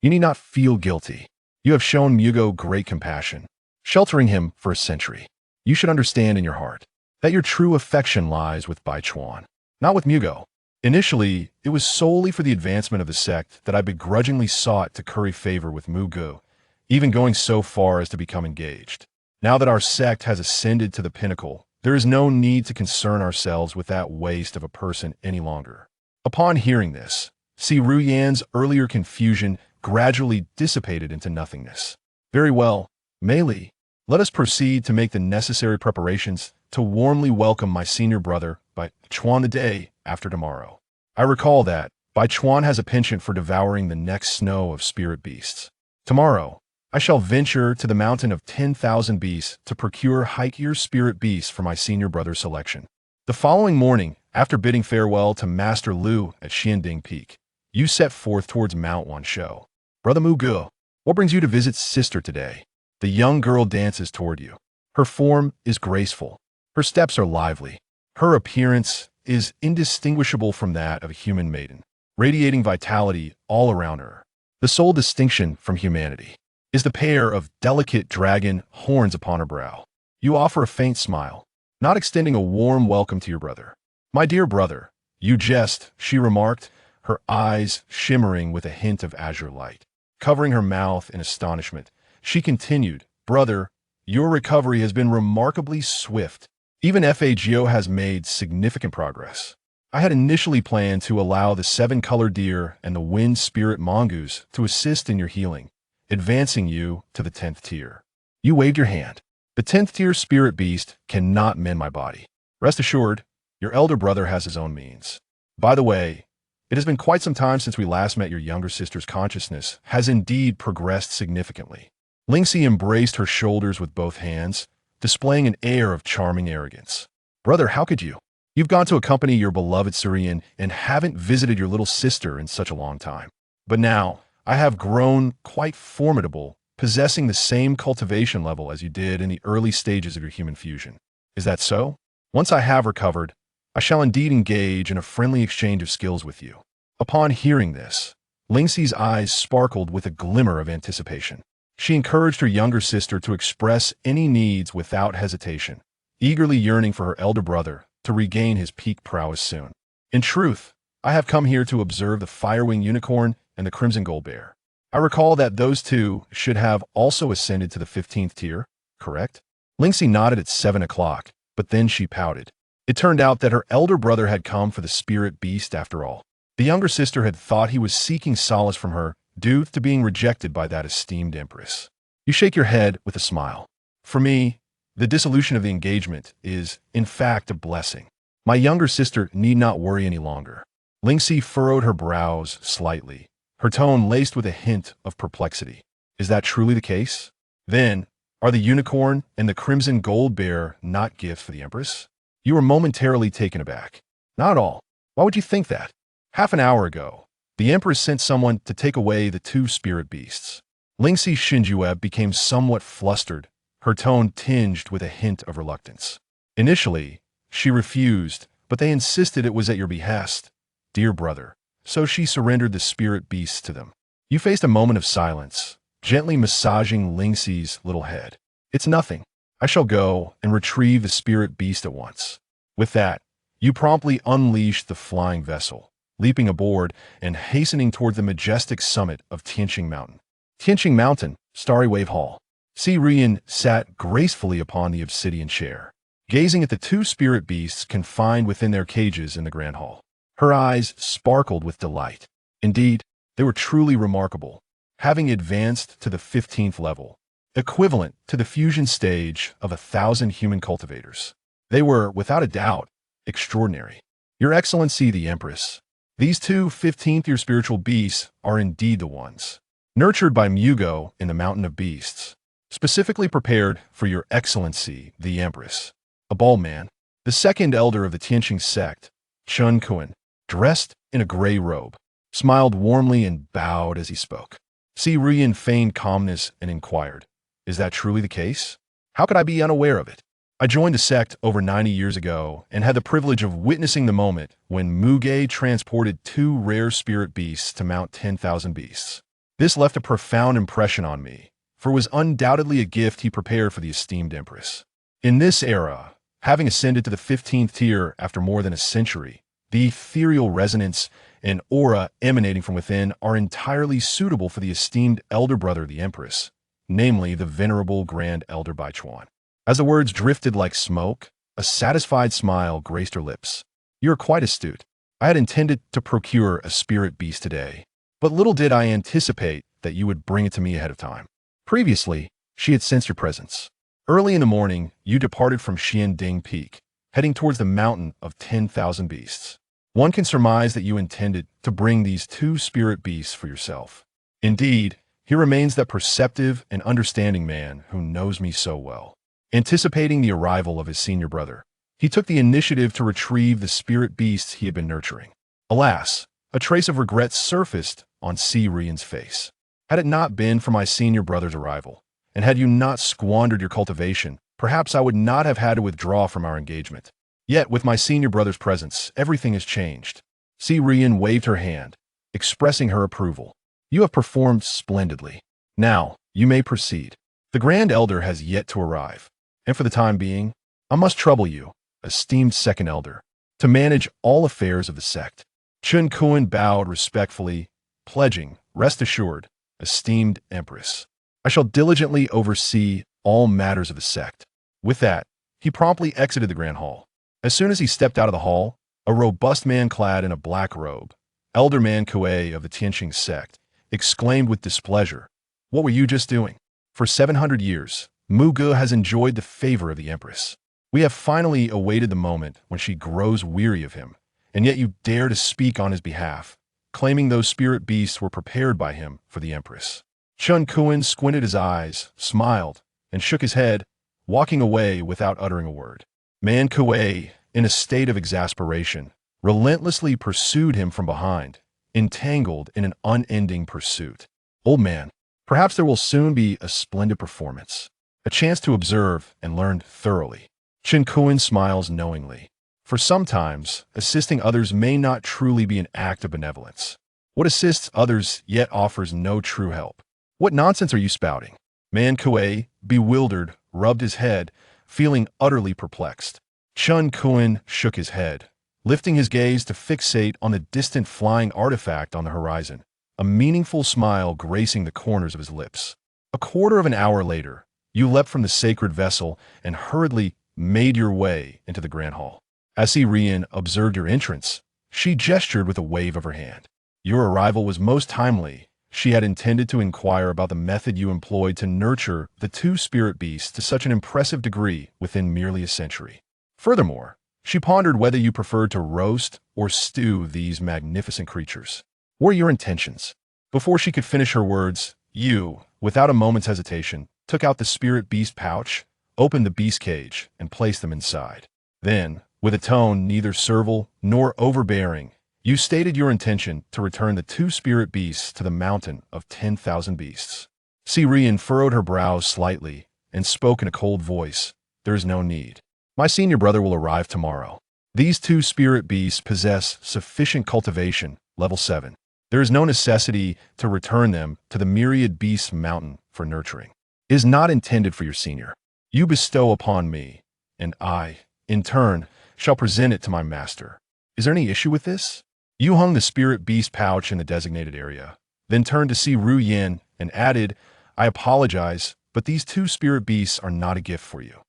need not feel guilty. You have shown Mugo great compassion, sheltering him for a century. You should understand in your heart that your true affection lies with Bai Chuan, not with Mugo. Initially, it was solely for the advancement of the sect that I begrudgingly sought to curry favor with Mugo, even going so far as to become engaged. Now that our sect has ascended to the pinnacle, there is no need to concern ourselves with that waste of a person any longer." Upon hearing this, Siru Yan's earlier confusion gradually dissipated into nothingness. "Very well, Mei Li, let us proceed to make the necessary preparations to warmly welcome my senior brother Bai Chuan the day after tomorrow. I recall that Bai Chuan has a penchant for devouring the next snow of spirit beasts. Tomorrow, I shall venture to the mountain of 10,000 beasts to procure high-ear spirit beasts for my senior brother's selection. The following morning, after bidding farewell to Master Lu at Xianding Peak, you set forth towards Mount Wanshou. Brother Mugu, what brings you to visit sister today?" The young girl dances toward you. Her form is graceful. Her steps are lively. Her appearance is indistinguishable from that of a human maiden, radiating vitality all around her. The sole distinction from humanity is the pair of delicate dragon horns upon her brow. You offer a faint smile, not extending a warm welcome to your brother. "My dear brother, you jest," she remarked, her eyes shimmering with a hint of azure light. Covering her mouth in astonishment, she continued, "Brother, your recovery has been remarkably swift. Even FAGO has made significant progress. I had initially planned to allow the 7-colored deer and the wind spirit mongoose to assist in your healing, advancing you to the 10th tier." You waved your hand. "The 10th tier spirit beast cannot mend my body. Rest assured, your elder brother has his own means. By the way, it has been quite some time since we last met. Your younger sister's consciousness has indeed progressed significantly." Lingxi embraced her shoulders with both hands, displaying an air of charming arrogance. "Brother, how could you? You've gone to accompany your beloved Surian and haven't visited your little sister in such a long time. But now, I have grown quite formidable, possessing the same cultivation level as you did in the early stages of your human fusion. Is that so? Once I have recovered, I shall indeed engage in a friendly exchange of skills with you." Upon hearing this, Lingxi's eyes sparkled with a glimmer of anticipation. She encouraged her younger sister to express any needs without hesitation, eagerly yearning for her elder brother to regain his peak prowess soon. "In truth, I have come here to observe the Firewing Unicorn and the Crimson Gold Bear. I recall that those two should have also ascended to the 15th tier, correct?" Lingxi nodded at 7 o'clock, but then she pouted. It turned out that her elder brother had come for the spirit beast after all. The younger sister had thought he was seeking solace from her due to being rejected by that esteemed empress. You shake your head with a smile. "For me, the dissolution of the engagement is, in fact, a blessing. My younger sister need not worry any longer." Lingxi furrowed her brows slightly, her tone laced with a hint of perplexity. "Is that truly the case? Then, are the unicorn and the crimson gold bear not gifts for the empress?" You were momentarily taken aback. "Not at all. Why would you think that? Half an hour ago, the empress sent someone to take away the 2 spirit beasts." Lingxi Xinjue became somewhat flustered, her tone tinged with a hint of reluctance. Initially, She refused, but they insisted it was at your behest, dear brother, so she surrendered the spirit beasts to them. You faced a moment of silence, gently massaging Lingxi's little head. It's nothing. I shall go and retrieve the spirit beast at once. With that, you promptly unleashed the flying vessel, leaping aboard and hastening toward the majestic summit of Tianxing Mountain. Tianxing Mountain, Starry Wave Hall. Si Rian sat gracefully upon the obsidian chair, gazing at the two spirit beasts confined within their cages in the Grand Hall. Her eyes sparkled with delight. Indeed, they were truly remarkable, having advanced to the 15th level, equivalent to the fusion stage of 1,000 human cultivators. They were, without a doubt, extraordinary. Your Excellency the Empress, these two 15th-year spiritual beasts are indeed the ones, nurtured by Mugo in the Mountain of Beasts, specifically prepared for Your Excellency the Empress. A bald man, the second elder of the Tianxing Sect, Chen Kuan, dressed in a gray robe, smiled warmly and bowed as he spoke. Si Rian feigned calmness and inquired, "Is that truly the case? How could I be unaware of it? I joined the sect over 90 years ago and had the privilege of witnessing the moment when Muge transported two rare spirit beasts to Mount 10,000 Beasts. This left a profound impression on me, for it was undoubtedly a gift he prepared for the esteemed Empress. In this era, having ascended to the 15th tier after more than a century, the ethereal resonance and aura emanating from within are entirely suitable for the esteemed elder brother of the Empress, namely the venerable Grand Elder Bai Yueguang." As the words drifted like smoke, a satisfied smile graced her lips. "You are quite astute. I had intended to procure a spirit beast today, but little did I anticipate that you would bring it to me ahead of time." Previously, she had sensed your presence. Early in the morning, you departed from Xianding Peak, heading towards the mountain of 10,000 beasts. One can surmise that you intended to bring these two spirit beasts for yourself. Indeed, here remains that perceptive and understanding man who knows me so well. Anticipating the arrival of his senior brother, he took the initiative to retrieve the spirit beasts he had been nurturing. Alas, a trace of regret surfaced on Si Rian's face. Had it not been for my senior brother's arrival, and had you not squandered your cultivation, perhaps I would not have had to withdraw from our engagement. Yet, with my senior brother's presence, everything has changed. Si Rian waved her hand, expressing her approval. "You have performed splendidly. Now, you may proceed. The Grand Elder has yet to arrive, and for the time being, I must trouble you, esteemed Second Elder, to manage all affairs of the sect." Chen Kuan bowed respectfully, pledging, "Rest assured, esteemed Empress, I shall diligently oversee all matters of the sect." With that, he promptly exited the Grand Hall. As soon as he stepped out of the hall, a robust man clad in a black robe, Elder Man Kue of the Tianxing Sect, exclaimed with displeasure, "What were you just doing? For 700 years, Muge has enjoyed the favor of the Empress. We have finally awaited the moment when she grows weary of him, and yet you dare to speak on his behalf, claiming those spirit beasts were prepared by him for the Empress." Chen Kuan squinted his eyes, smiled, and shook his head, walking away without uttering a word. Man Kue, in a state of exasperation, relentlessly pursued him from behind, entangled in an unending pursuit. "Old man, perhaps there will soon be a splendid performance, a chance to observe and learn thoroughly." Chen Kuan smiles knowingly. For sometimes, assisting others may not truly be an act of benevolence. What assists others yet offers no true help. "What nonsense are you spouting?" Man Kue, bewildered, rubbed his head, feeling utterly perplexed. Chen Kuan shook his head, lifting his gaze to fixate on the distant flying artifact on the horizon, a meaningful smile gracing the corners of his lips. A quarter of an hour later, you leapt from the sacred vessel and hurriedly made your way into the Grand Hall. As Si Rian observed your entrance, she gestured with a wave of her hand. Your arrival was most timely. She had intended to inquire about the method you employed to nurture the two spirit beasts to such an impressive degree within merely a century. Furthermore, she pondered whether you preferred to roast or stew these magnificent creatures. What were your intentions? Before she could finish her words, you, without a moment's hesitation, took out the spirit beast pouch, opened the beast cage, and placed them inside. Then, with a tone neither servile nor overbearing, you stated your intention to return the two spirit beasts to the mountain of 10,000 beasts. Si Rian furrowed her brows slightly and spoke in a cold voice. "There is no need. My senior brother will arrive tomorrow. These two spirit beasts possess sufficient cultivation, level 7. There is no necessity to return them to the myriad beasts mountain for nurturing. It is not intended for your senior. You bestow upon me, and I, in turn, shall present it to my master. Is there any issue with this? You hung the spirit beast pouch in the designated area, then turned to see Ru Yin and added, I apologize, but these two spirit beasts are not a gift for you.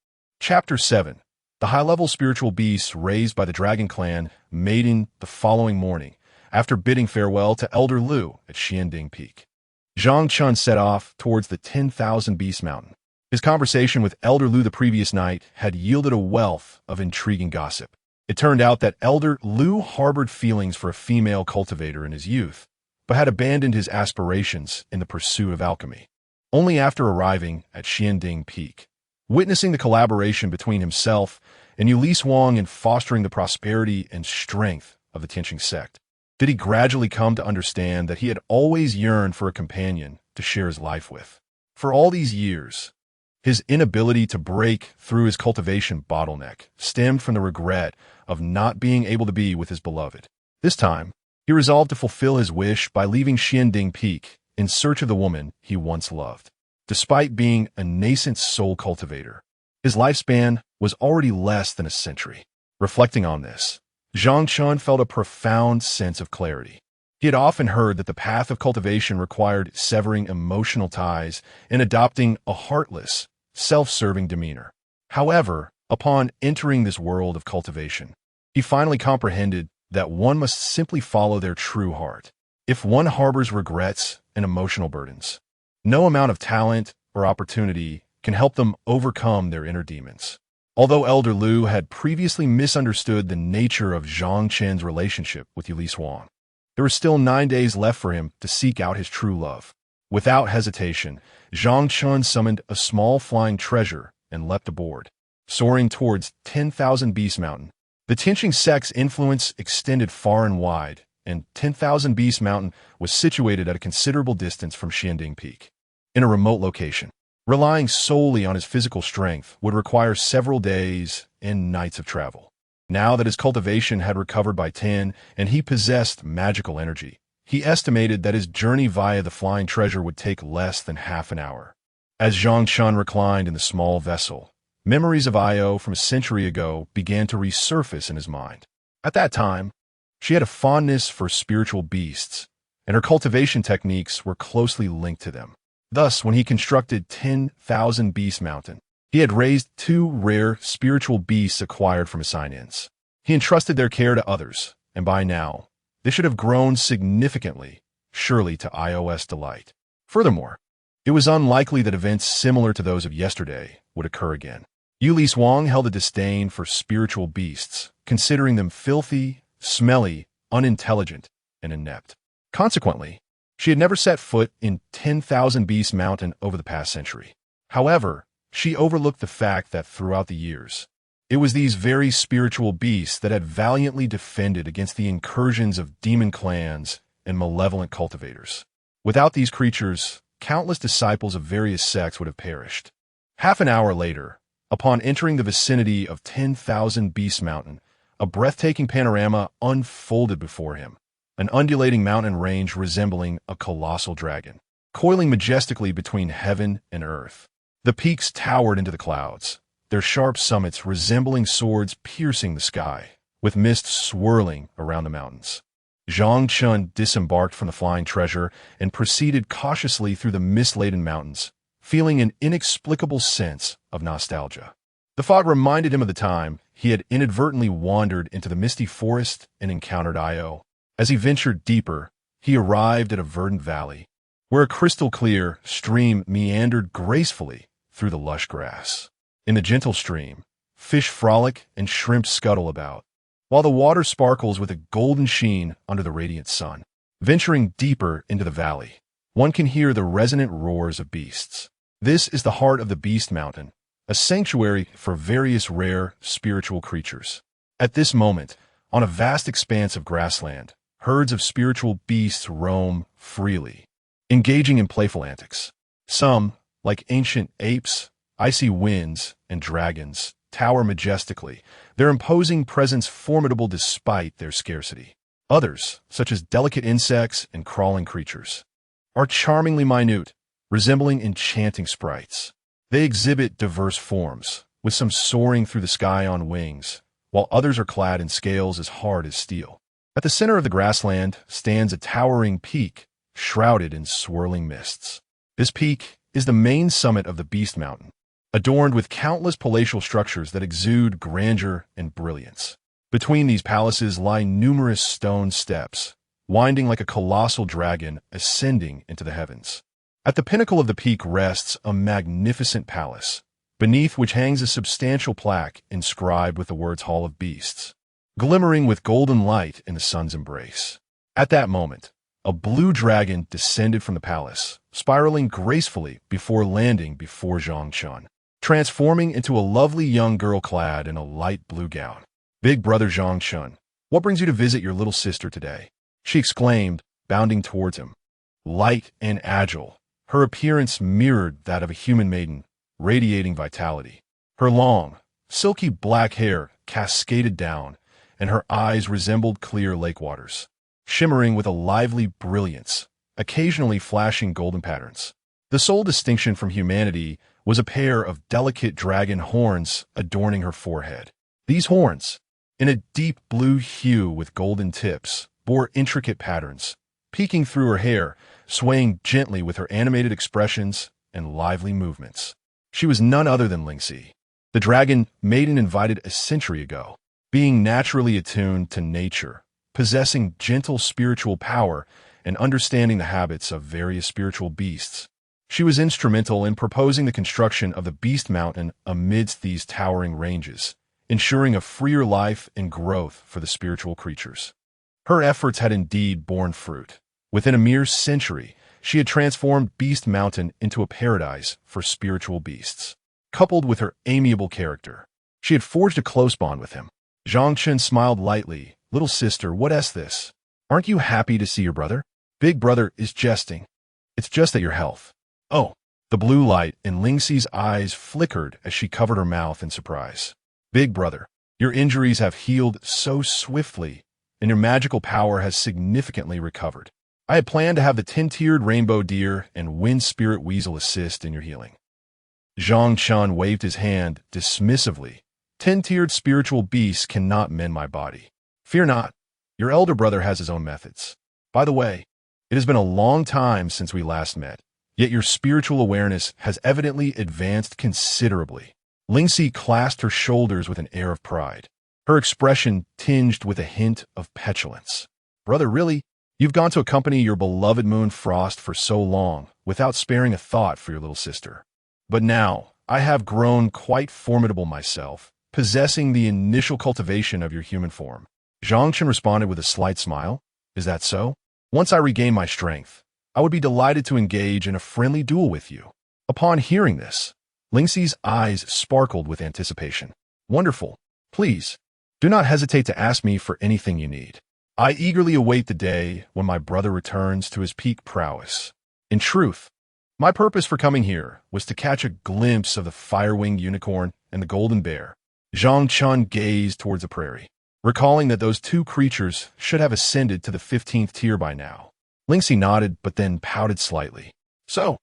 Chapter 7. The high-level spiritual beasts raised by the Dragon Clan mating the following morning, after bidding farewell to Elder Lu at Xianding Peak. Zhang Chen set off towards the 10,000 Beast Mountain. His conversation with Elder Lu the previous night had yielded a wealth of intriguing gossip. It turned out that Elder Lu harbored feelings for a female cultivator in his youth, but had abandoned his aspirations in the pursuit of alchemy. Only after arriving at Xianding Peak, witnessing the collaboration between himself and Yue Lishuang in fostering the prosperity and strength of the Tianxing Sect, did he gradually come to understand that he had always yearned for a companion to share his life with. For all these years, his inability to break through his cultivation bottleneck stemmed from the regret of not being able to be with his beloved. This time, he resolved to fulfill his wish by leaving Xianding Peak in search of the woman he once loved. Despite being a nascent soul cultivator, his lifespan was already less than a century. Reflecting on this, Zhang Chen felt a profound sense of clarity. He had often heard that the path of cultivation required severing emotional ties and adopting a heartless, self-serving demeanor. However, upon entering this world of cultivation, he finally comprehended that one must simply follow their true heart. If one harbors regrets and emotional burdens, no amount of talent or opportunity can help them overcome their inner demons. Although Elder Lu had previously misunderstood the nature of Zhang Chen's relationship with Yue Lishuang, there were still 9 days left for him to seek out his true love. Without hesitation, Zhang Chen summoned a small flying treasure and leapt aboard, soaring towards 10,000 Beast Mountain. The Tianxing Sect's influence extended far and wide, and 10,000 Beast Mountain was situated at a considerable distance from Xianding Peak. In a remote location, relying solely on his physical strength would require several days and nights of travel. Now that his cultivation had recovered by 10 and he possessed magical energy, he estimated that his journey via the flying treasure would take less than half an hour. As Zhang Chen reclined in the small vessel, memories of Io from a century ago began to resurface in his mind. At that time, she had a fondness for spiritual beasts, and her cultivation techniques were closely linked to them. Thus, when he constructed 10,000 Beast Mountain, he had raised 2 rare spiritual beasts acquired from his sign-ins. He entrusted their care to others, and by now, they should have grown significantly, surely to iOS delight. Furthermore, it was unlikely that events similar to those of yesterday would occur again. Yue Lishuang held a disdain for spiritual beasts, considering them filthy, smelly, unintelligent, and inept. Consequently, she had never set foot in 10,000 Beast Mountain over the past century. However, she overlooked the fact that throughout the years, it was these very spiritual beasts that had valiantly defended against the incursions of demon clans and malevolent cultivators. Without these creatures, countless disciples of various sects would have perished. Half an hour later, upon entering the vicinity of 10,000 Beast Mountain, a breathtaking panorama unfolded before him. An undulating mountain range resembling a colossal dragon, coiling majestically between heaven and earth. The peaks towered into the clouds, their sharp summits resembling swords piercing the sky, with mist swirling around the mountains. Zhang Chen disembarked from the flying treasure and proceeded cautiously through the mist-laden mountains, feeling an inexplicable sense of nostalgia. The fog reminded him of the time he had inadvertently wandered into the misty forest and encountered Io. As he ventured deeper, he arrived at a verdant valley, where a crystal-clear stream meandered gracefully through the lush grass. In the gentle stream, fish frolic and shrimp scuttle about, while the water sparkles with a golden sheen under the radiant sun. Venturing deeper into the valley, one can hear the resonant roars of beasts. This is the heart of the Beast Mountain, a sanctuary for various rare spiritual creatures. At this moment, on a vast expanse of grassland, herds of spiritual beasts roam freely, engaging in playful antics. Some, like ancient apes, icy winds, and dragons, tower majestically, their imposing presence formidable despite their scarcity. Others, such as delicate insects and crawling creatures, are charmingly minute, resembling enchanting sprites. They exhibit diverse forms, with some soaring through the sky on wings, while others are clad in scales as hard as steel. At the center of the grassland stands a towering peak, shrouded in swirling mists. This peak is the main summit of the Beast Mountain, adorned with countless palatial structures that exude grandeur and brilliance. Between these palaces lie numerous stone steps, winding like a colossal dragon ascending into the heavens. At the pinnacle of the peak rests a magnificent palace, beneath which hangs a substantial plaque inscribed with the words Hall of Beasts, glimmering with golden light in the sun's embrace. At that moment, a blue dragon descended from the palace, spiraling gracefully before landing before Zhang Chen, transforming into a lovely young girl clad in a light blue gown. "Big brother Zhang Chen, what brings you to visit your little sister today?" she exclaimed, bounding towards him. Light and agile, her appearance mirrored that of a human maiden, radiating vitality. Her long, silky black hair cascaded down, and her eyes resembled clear lake waters, shimmering with a lively brilliance, occasionally flashing golden patterns. The sole distinction from humanity was a pair of delicate dragon horns adorning her forehead. These horns, in a deep blue hue with golden tips, bore intricate patterns, peeking through her hair, swaying gently with her animated expressions and lively movements. She was none other than Lingxi, the dragon maiden invited a century ago, being naturally attuned to nature, possessing gentle spiritual power and understanding the habits of various spiritual beasts. She was instrumental in proposing the construction of the Beast Mountain amidst these towering ranges, ensuring a freer life and growth for the spiritual creatures. Her efforts had indeed borne fruit. Within a mere century, she had transformed Beast Mountain into a paradise for spiritual beasts. Coupled with her amiable character, she had forged a close bond with him. Zhang Chen smiled lightly. "Little sister, what's this? Aren't you happy to see your brother?" "Big brother is jesting. It's just at your health." "Oh." The blue light in Lingxi's eyes flickered as she covered her mouth in surprise. "Big brother, your injuries have healed so swiftly, and your magical power has significantly recovered. I had planned to have the 10-tiered rainbow deer and wind spirit weasel assist in your healing." Zhang Chen waved his hand dismissively. 10-tiered spiritual beasts cannot mend my body. "Fear not. Your elder brother has his own methods. By the way, it has been a long time since we last met, yet your spiritual awareness has evidently advanced considerably." Lingxi clasped her shoulders with an air of pride, her expression tinged with a hint of petulance. "Brother, really? You've gone to accompany your beloved Moon Frost for so long, without sparing a thought for your little sister. But now, I have grown quite formidable myself, possessing the initial cultivation of your human form." Zhang Chen responded with a slight smile. "Is that so? Once I regain my strength, I would be delighted to engage in a friendly duel with you." Upon hearing this, Lingxi's eyes sparkled with anticipation. "Wonderful. Please, do not hesitate to ask me for anything you need. I eagerly await the day when my brother returns to his peak prowess. In truth, my purpose for coming here was to catch a glimpse of the fire-winged unicorn and the golden bear." Zhang Chen gazed towards the prairie, recalling that those two creatures should have ascended to the 15th tier by now. Lingxi nodded, but then pouted slightly. "So,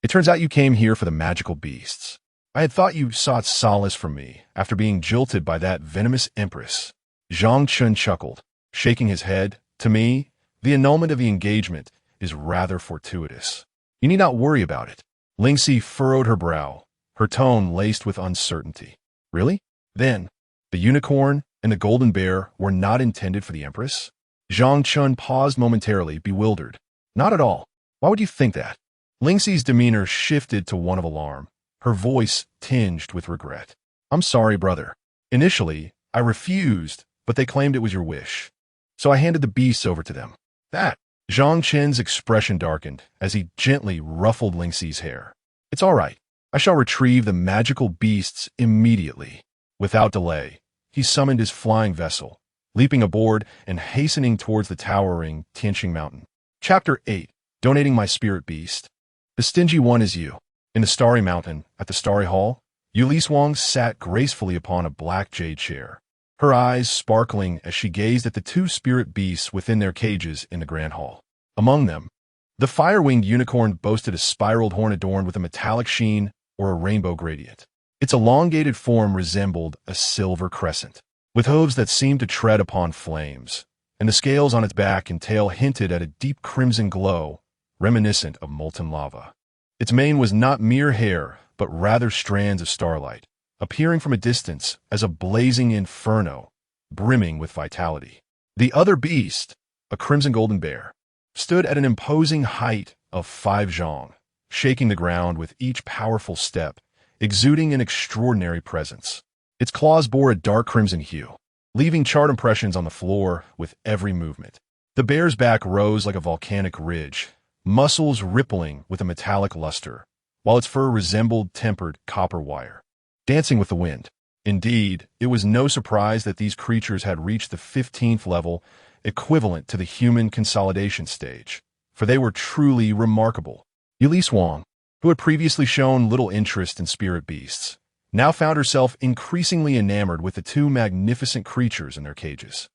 it turns out you came here for the magical beasts. I had thought you sought solace from me after being jilted by that venomous empress." Zhang Chen chuckled, shaking his head. "To me, the annulment of the engagement is rather fortuitous. You need not worry about it." Lingxi furrowed her brow, her tone laced with uncertainty. "Really? Then, the unicorn and the golden bear were not intended for the empress?" Zhang Chen paused momentarily, bewildered. "Not at all. Why would you think that?" Lingxi's demeanor shifted to one of alarm, her voice tinged with regret. "I'm sorry, brother. Initially, I refused, but they claimed it was your wish. So I handed the beasts over to them." "That." Zhang Chen's expression darkened as he gently ruffled Lingxi's hair. "It's all right. I shall retrieve the magical beasts immediately." Without delay, he summoned his flying vessel, leaping aboard and hastening towards the towering Tianxing Mountain. Chapter 8. Donating my spirit beast. The stingy one is you. In the Starry Mountain, at the Starry Hall, Yue Lishuang sat gracefully upon a black jade chair, her eyes sparkling as she gazed at the two spirit beasts within their cages in the grand hall. Among them, the fire-winged unicorn boasted a spiraled horn adorned with a metallic sheen or a rainbow gradient. Its elongated form resembled a silver crescent, with hooves that seemed to tread upon flames, and the scales on its back and tail hinted at a deep crimson glow, reminiscent of molten lava. Its mane was not mere hair, but rather strands of starlight, appearing from a distance as a blazing inferno, brimming with vitality. The other beast, a crimson golden bear, stood at an imposing height of 5 zhang, shaking the ground with each powerful step, exuding an extraordinary presence. Its claws bore a dark crimson hue, leaving charred impressions on the floor with every movement. The bear's back rose like a volcanic ridge, muscles rippling with a metallic luster, while its fur resembled tempered copper wire, dancing with the wind. Indeed, it was no surprise that these creatures had reached the 15th level, equivalent to the human consolidation stage, for they were truly remarkable. Yue Lishuang, who had previously shown little interest in spirit beasts, now found herself increasingly enamored with the two magnificent creatures in their cages.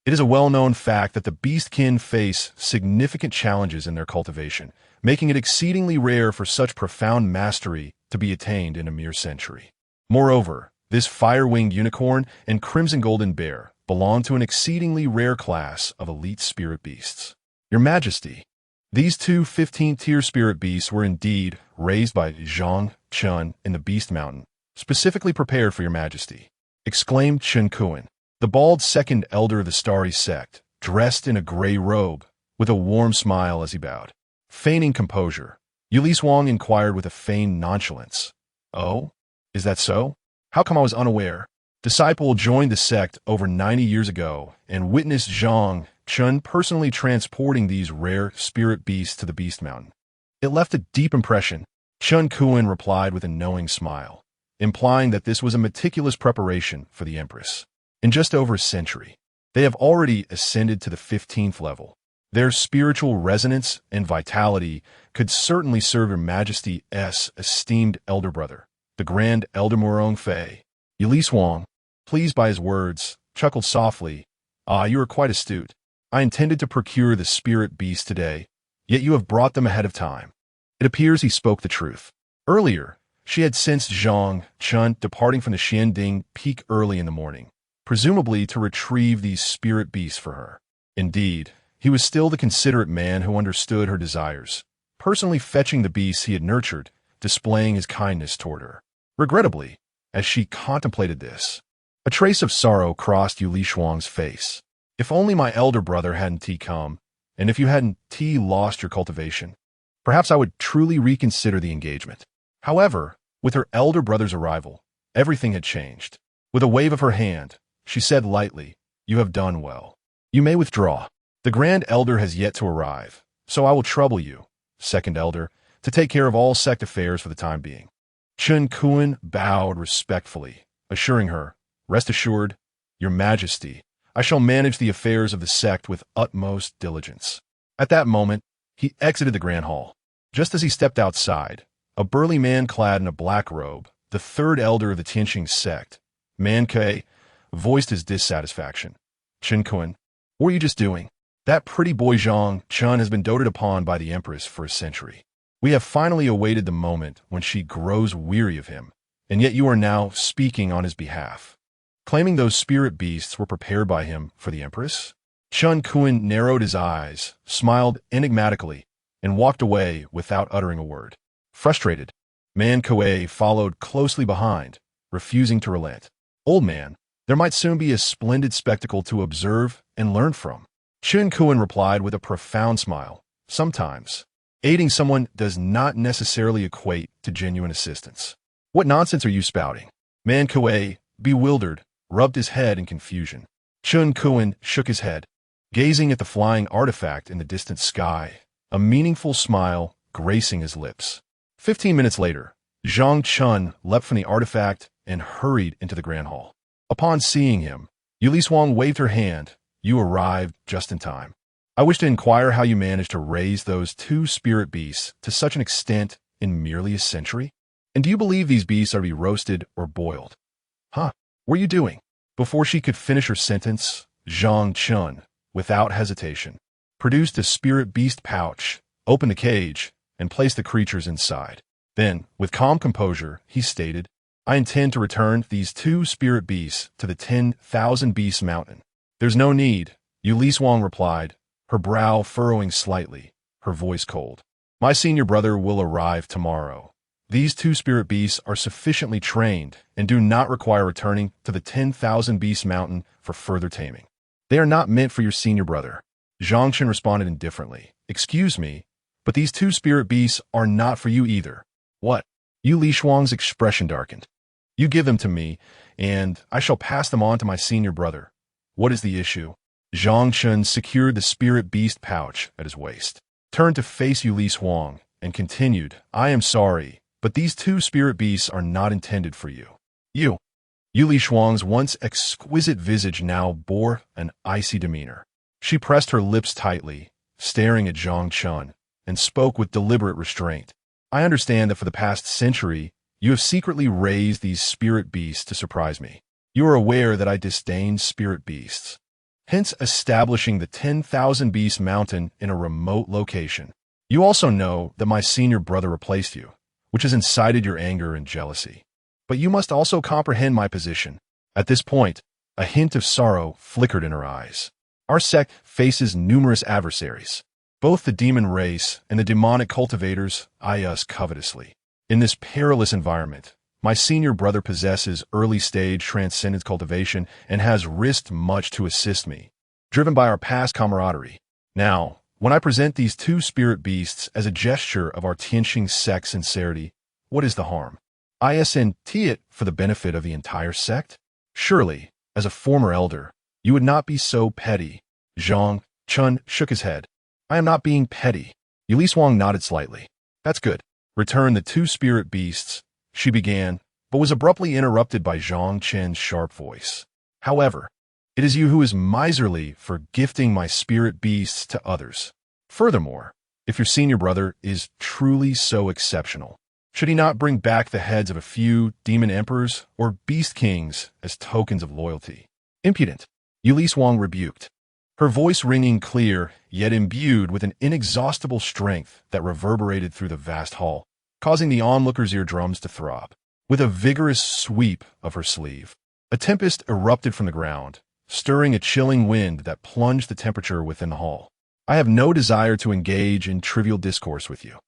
It is a well-known fact that the beastkin face significant challenges in their cultivation, making it exceedingly rare for such profound mastery to be attained in a mere century. Moreover, this fire-winged unicorn and crimson golden bear belong to an exceedingly rare class of elite spirit beasts. Your Majesty, these two 15th-tier spirit beasts were indeed raised by Zhang Chen in the Beast Mountain, specifically prepared for your Majesty, exclaimed Chen Kuan, the bald second elder of the Starry Sect, dressed in a gray robe, with a warm smile as he bowed. Feigning composure, Yue Lishuang inquired with a feigned nonchalance. Oh, is that so? How come I was unaware? Disciple joined the sect over 90 years ago and witnessed Zhang Chen personally transporting these rare spirit beasts to the Beast Mountain. It left a deep impression, Chen Kuan replied with a knowing smile, implying that this was a meticulous preparation for the Empress. In just over a century, they have already ascended to the 15th level. Their spiritual resonance and vitality could certainly serve Her Majesty's esteemed elder brother, the Grand Elder Morong Fei. Yue Lishuang, pleased by his words, chuckled softly. Ah, you are quite astute. I intended to procure the spirit beasts today, yet you have brought them ahead of time. It appears he spoke the truth. Earlier, she had sensed Zhang Chen departing from the Xianding Peak early in the morning, presumably to retrieve these spirit beasts for her. Indeed, he was still the considerate man who understood her desires, personally fetching the beasts he had nurtured, displaying his kindness toward her. Regrettably, as she contemplated this, a trace of sorrow crossed Yue Lishuang's face. If only my elder brother hadn't come, and if you hadn't lost your cultivation, perhaps I would truly reconsider the engagement. However, with her elder brother's arrival, everything had changed. With a wave of her hand, she said lightly, "You have done well. You may withdraw. The Grand Elder has yet to arrive, so I will trouble you, Second Elder, to take care of all sect affairs for the time being." Chen Kuan bowed respectfully, assuring her, "Rest assured, Your Majesty, I shall manage the affairs of the sect with utmost diligence." At that moment, he exited the Grand Hall. Just as he stepped outside, a burly man clad in a black robe, the third elder of the Tianxing Sect, Man Ke, voiced his dissatisfaction. "Chen Kuan, what are you just doing? That pretty boy Zhang Chen has been doted upon by the Empress for a century. We have finally awaited the moment when she grows weary of him, and yet you are now speaking on his behalf, claiming those spirit beasts were prepared by him for the Empress?" Chen Kuan narrowed his eyes, smiled enigmatically, and walked away without uttering a word. Frustrated, Man Ke followed closely behind, refusing to relent. "Old man, there might soon be a splendid spectacle to observe and learn from." Chen Kuan replied with a profound smile. "Sometimes, aiding someone does not necessarily equate to genuine assistance." "What nonsense are you spouting?" Man Ke, bewildered, rubbed his head in confusion. Chen Kuan shook his head, gazing at the flying artifact in the distant sky, a meaningful smile gracing his lips. 15 minutes later, Zhang Chen leapt from the artifact and hurried into the Grand Hall. Upon seeing him, Yue Lishuang waved her hand. "You arrived just in time. I wish to inquire how you managed to raise those two spirit beasts to such an extent in merely a century." And do you believe these beasts are to be roasted or boiled? Huh? What are you doing? Before she could finish her sentence, Zhang Chen, without hesitation, produced a spirit beast pouch, opened the cage, and placed the creatures inside. Then, with calm composure, he stated, I intend to return these 2 spirit beasts to the 10,000 Beasts Mountain. There's no need, Yue Lishuang replied, her brow furrowing slightly, her voice cold. My senior brother will arrive tomorrow. These 2 spirit beasts are sufficiently trained and do not require returning to the 10,000 Beast Mountain for further taming. They are not meant for your senior brother. Zhang Chen responded indifferently. Excuse me, but these 2 spirit beasts are not for you either. What? Yue Lishuang's expression darkened. You give them to me, and I shall pass them on to my senior brother. What is the issue? Zhang Chen secured the spirit beast pouch at his waist, turned to face Yue Lishuang, and continued, I am sorry, but these 2 spirit beasts are not intended for you. Yue Lishuang's once exquisite visage now bore an icy demeanor. She pressed her lips tightly, staring at Zhang Chen, and spoke with deliberate restraint. I understand that for the past century, you have secretly raised these spirit beasts to surprise me. You are aware that I disdain spirit beasts, hence establishing the 10,000 Beast Mountain in a remote location. You also know that my senior brother replaced you, which has incited your anger and jealousy. But you must also comprehend my position. At this point, a hint of sorrow flickered in her eyes. Our sect faces numerous adversaries. Both the demon race and the demonic cultivators eye us covetously. In this perilous environment, my senior brother possesses early-stage transcendence cultivation and has risked much to assist me, driven by our past camaraderie. Now, when I present these 2 spirit beasts as a gesture of our Tianxing Sect's sincerity, what is the harm? ISNT it for the benefit of the entire sect? Surely, as a former elder, you would not be so petty. Zhang Chen shook his head. I am not being petty. Yue Lishuang nodded slightly. That's good. Return the 2 spirit beasts, she began, but was abruptly interrupted by Zhang Chen's sharp voice. However, it is you who is miserly for gifting my spirit beasts to others. Furthermore, if your senior brother is truly so exceptional, should he not bring back the heads of a few demon emperors or beast kings as tokens of loyalty? Impudent, Yue Lishuang rebuked, her voice ringing clear, yet imbued with an inexhaustible strength that reverberated through the vast hall, causing the onlookers' eardrums to throb. With a vigorous sweep of her sleeve, a tempest erupted from the ground, stirring a chilling wind that plunged the temperature within the hall. I have no desire to engage in trivial discourse with you.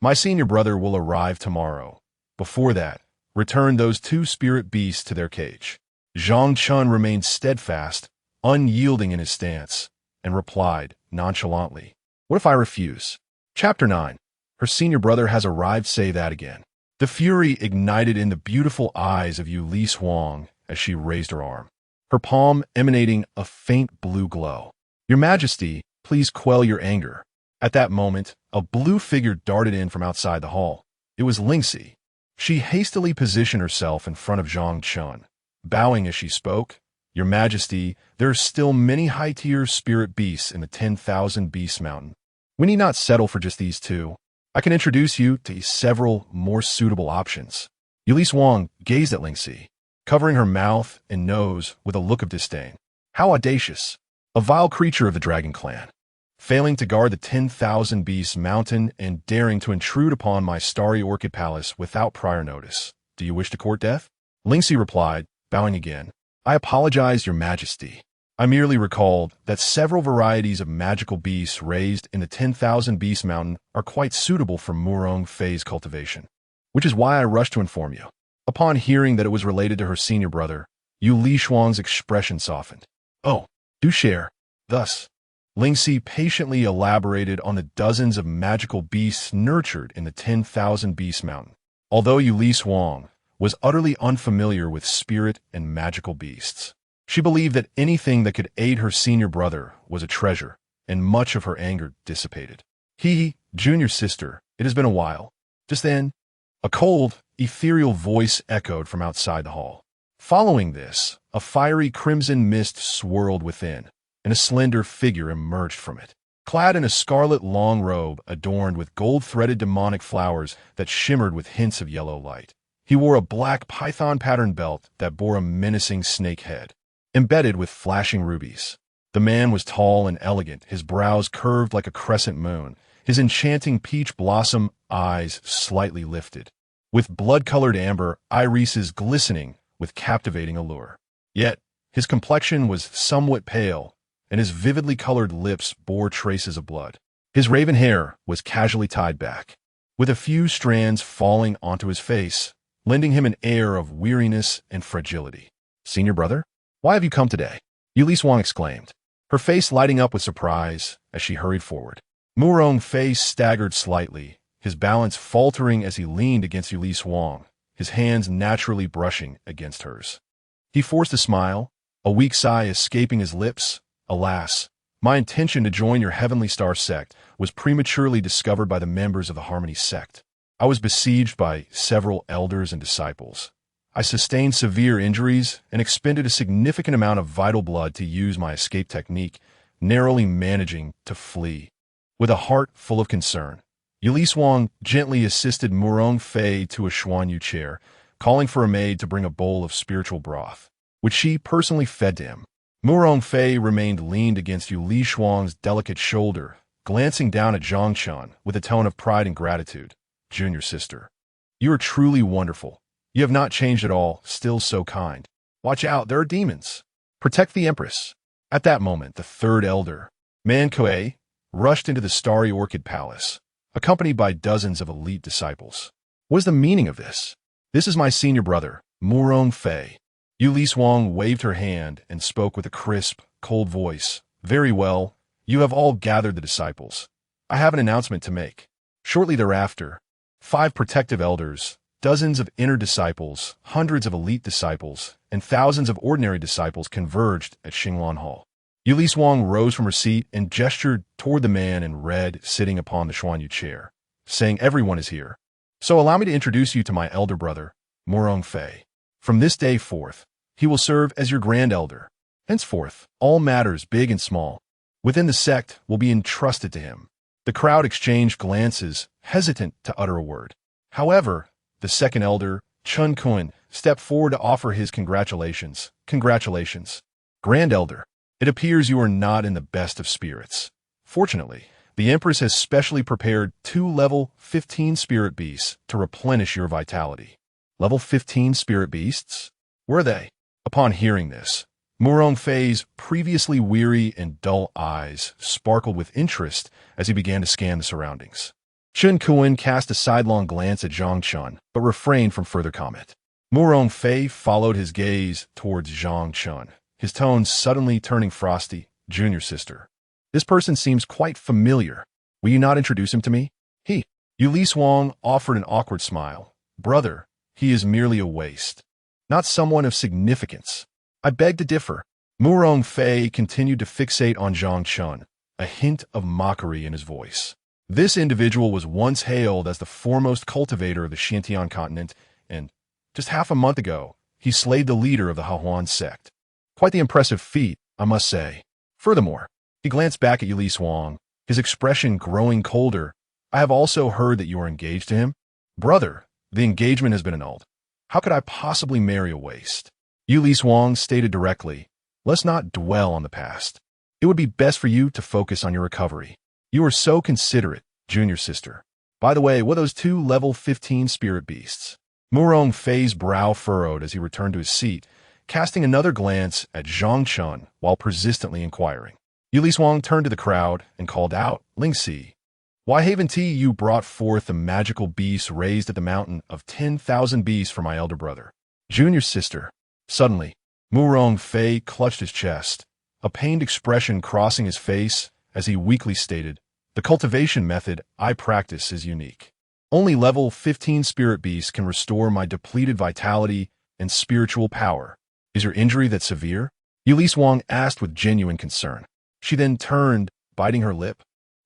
My senior brother will arrive tomorrow. Before that, return those 2 spirit beasts to their cage. Zhang Chen remained steadfast, unyielding in his stance, and replied nonchalantly, What if I refuse? Chapter 9. Her senior brother has arrived. Say that again. The fury ignited in the beautiful eyes of Yue Lishuang as she raised her arm, her palm emanating a faint blue glow. Your Majesty, please quell your anger. At that moment, a blue figure darted in from outside the hall. It was Lingxi. She hastily positioned herself in front of Zhang Chen, bowing as she spoke. Your Majesty, there are still many high-tier spirit beasts in the 10,000 Beast Mountain. We need not settle for just these 2. I can introduce you to several more suitable options. Yue Lishuang gazed at Lingxi, covering her mouth and nose with a look of disdain. How audacious! A vile creature of the Dragon Clan, failing to guard the 10,000 Beast Mountain and daring to intrude upon my starry orchid palace without prior notice. Do you wish to court death? Lingxi replied, bowing again. I apologize, Your Majesty. I merely recalled that several varieties of magical beasts raised in the 10,000 Beast Mountain are quite suitable for Murong phase cultivation, which is why I rushed to inform you. Upon hearing that it was related to her senior brother, Yue Lishuang's expression softened. Oh, do share. Thus, Lingxi patiently elaborated on the dozens of magical beasts nurtured in the 10,000 Beast Mountain. Although Yue Lishuang was utterly unfamiliar with spirit and magical beasts, she believed that anything that could aid her senior brother was a treasure, and much of her anger dissipated. Junior sister, it has been a while. Just then, a cold, ethereal voice echoed from outside the hall. Following this, a fiery crimson mist swirled within, and a slender figure emerged from it, clad in a scarlet long robe adorned with gold-threaded demonic flowers that shimmered with hints of yellow light. He wore a black python-patterned belt that bore a menacing snake head, embedded with flashing rubies. The man was tall and elegant, his brows curved like a crescent moon, his enchanting peach blossom eyes slightly lifted, with blood-colored amber irises glistening with captivating allure. Yet, his complexion was somewhat pale, and his vividly colored lips bore traces of blood. His raven hair was casually tied back, with a few strands falling onto his face, lending him an air of weariness and fragility. "Senior brother, why have you come today?" Yue Lishuang exclaimed, her face lighting up with surprise as she hurried forward. Murong Fei staggered slightly, his balance faltering as he leaned against Yue Lishuang, his hands naturally brushing against hers. He forced a smile, a weak sigh escaping his lips. "Alas, my intention to join your Heavenly Star Sect was prematurely discovered by the members of the Harmony Sect. I was besieged by several elders and disciples. I sustained severe injuries and expended a significant amount of vital blood to use my escape technique, narrowly managing to flee." With a heart full of concern, Yue Lishuang gently assisted Murong Fei to a Xuanyu chair, calling for a maid to bring a bowl of spiritual broth, which she personally fed to him. Murong Fei remained leaned against Yue Lishuang's delicate shoulder, glancing down at Zhang Chen with a tone of pride and gratitude. "Junior sister, you are truly wonderful. You have not changed at all, still so kind. Watch out, there are demons. Protect the Empress." At that moment, the third elder, Man Kuei, rushed into the Starry Orchid Palace, accompanied by dozens of elite disciples. "What is the meaning of this?" "This is my senior brother, Murong Fei." Yue Lishuang waved her hand and spoke with a crisp, cold voice. "Very well, you have all gathered the disciples. I have an announcement to make." Shortly thereafter, 5 protective elders, dozens of inner disciples, hundreds of elite disciples, and thousands of ordinary disciples converged at Xinglan Hall. Yue Lishuang rose from her seat and gestured toward the man in red sitting upon the Xuanyu chair, saying, "Everyone is here. So allow me to introduce you to my elder brother, Murong Fei. From this day forth, he will serve as your grand elder. Henceforth, all matters, big and small, within the sect will be entrusted to him." The crowd exchanged glances, hesitant to utter a word. However, the second elder, Chun Kun, stepped forward to offer his congratulations. "Congratulations, Grand Elder. It appears you are not in the best of spirits. Fortunately, the Empress has specially prepared 2 level 15 spirit beasts to replenish your vitality." "Level 15 spirit beasts? Where are they?" Upon hearing this, Murong Fei's previously weary and dull eyes sparkled with interest as he began to scan the surroundings. Chun Kun cast a sidelong glance at Zhang Chen, but refrained from further comment. Murong Fei followed his gaze towards Zhang Chen, his tones suddenly turning frosty. "Junior sister, this person seems quite familiar. Will you not introduce him to me?" Yue Lishuang offered an awkward smile. "Brother, he is merely a waste, not someone of significance." "I beg to differ." Murong Fei continued to fixate on Zhang Chen, a hint of mockery in his voice. This individual was once hailed as the foremost cultivator of the Xuantian Continent, and just half a month ago, he slayed the leader of the Yaoxian Sect. Quite the impressive feat, I must say. Furthermore, he glanced back at Yue Lishuang, his expression growing colder. "I have also heard that you are engaged to him." "Brother, the engagement has been annulled. How could I possibly marry a waste?" Yue Lishuang stated directly, "Let's not dwell on the past. It would be best for you to focus on your recovery. You are so considerate, junior sister. By the way, what are those 2 level 15 spirit beasts?" Murong Fei's brow furrowed as he returned to his seat, casting another glance at Zhang Chen while persistently inquiring. Yue Lishuang turned to the crowd and called out, "Lingxi, why haven't you brought forth the magical beasts raised at the mountain of 10,000 beasts for my elder brother?" "Junior sister." Suddenly, Murong Fei clutched his chest, a pained expression crossing his face as he weakly stated, "The cultivation method I practice is unique. Only level 15 spirit beasts can restore my depleted vitality and spiritual power. Is your injury that severe?" Yue Lishuang asked with genuine concern. She then turned, biting her lip,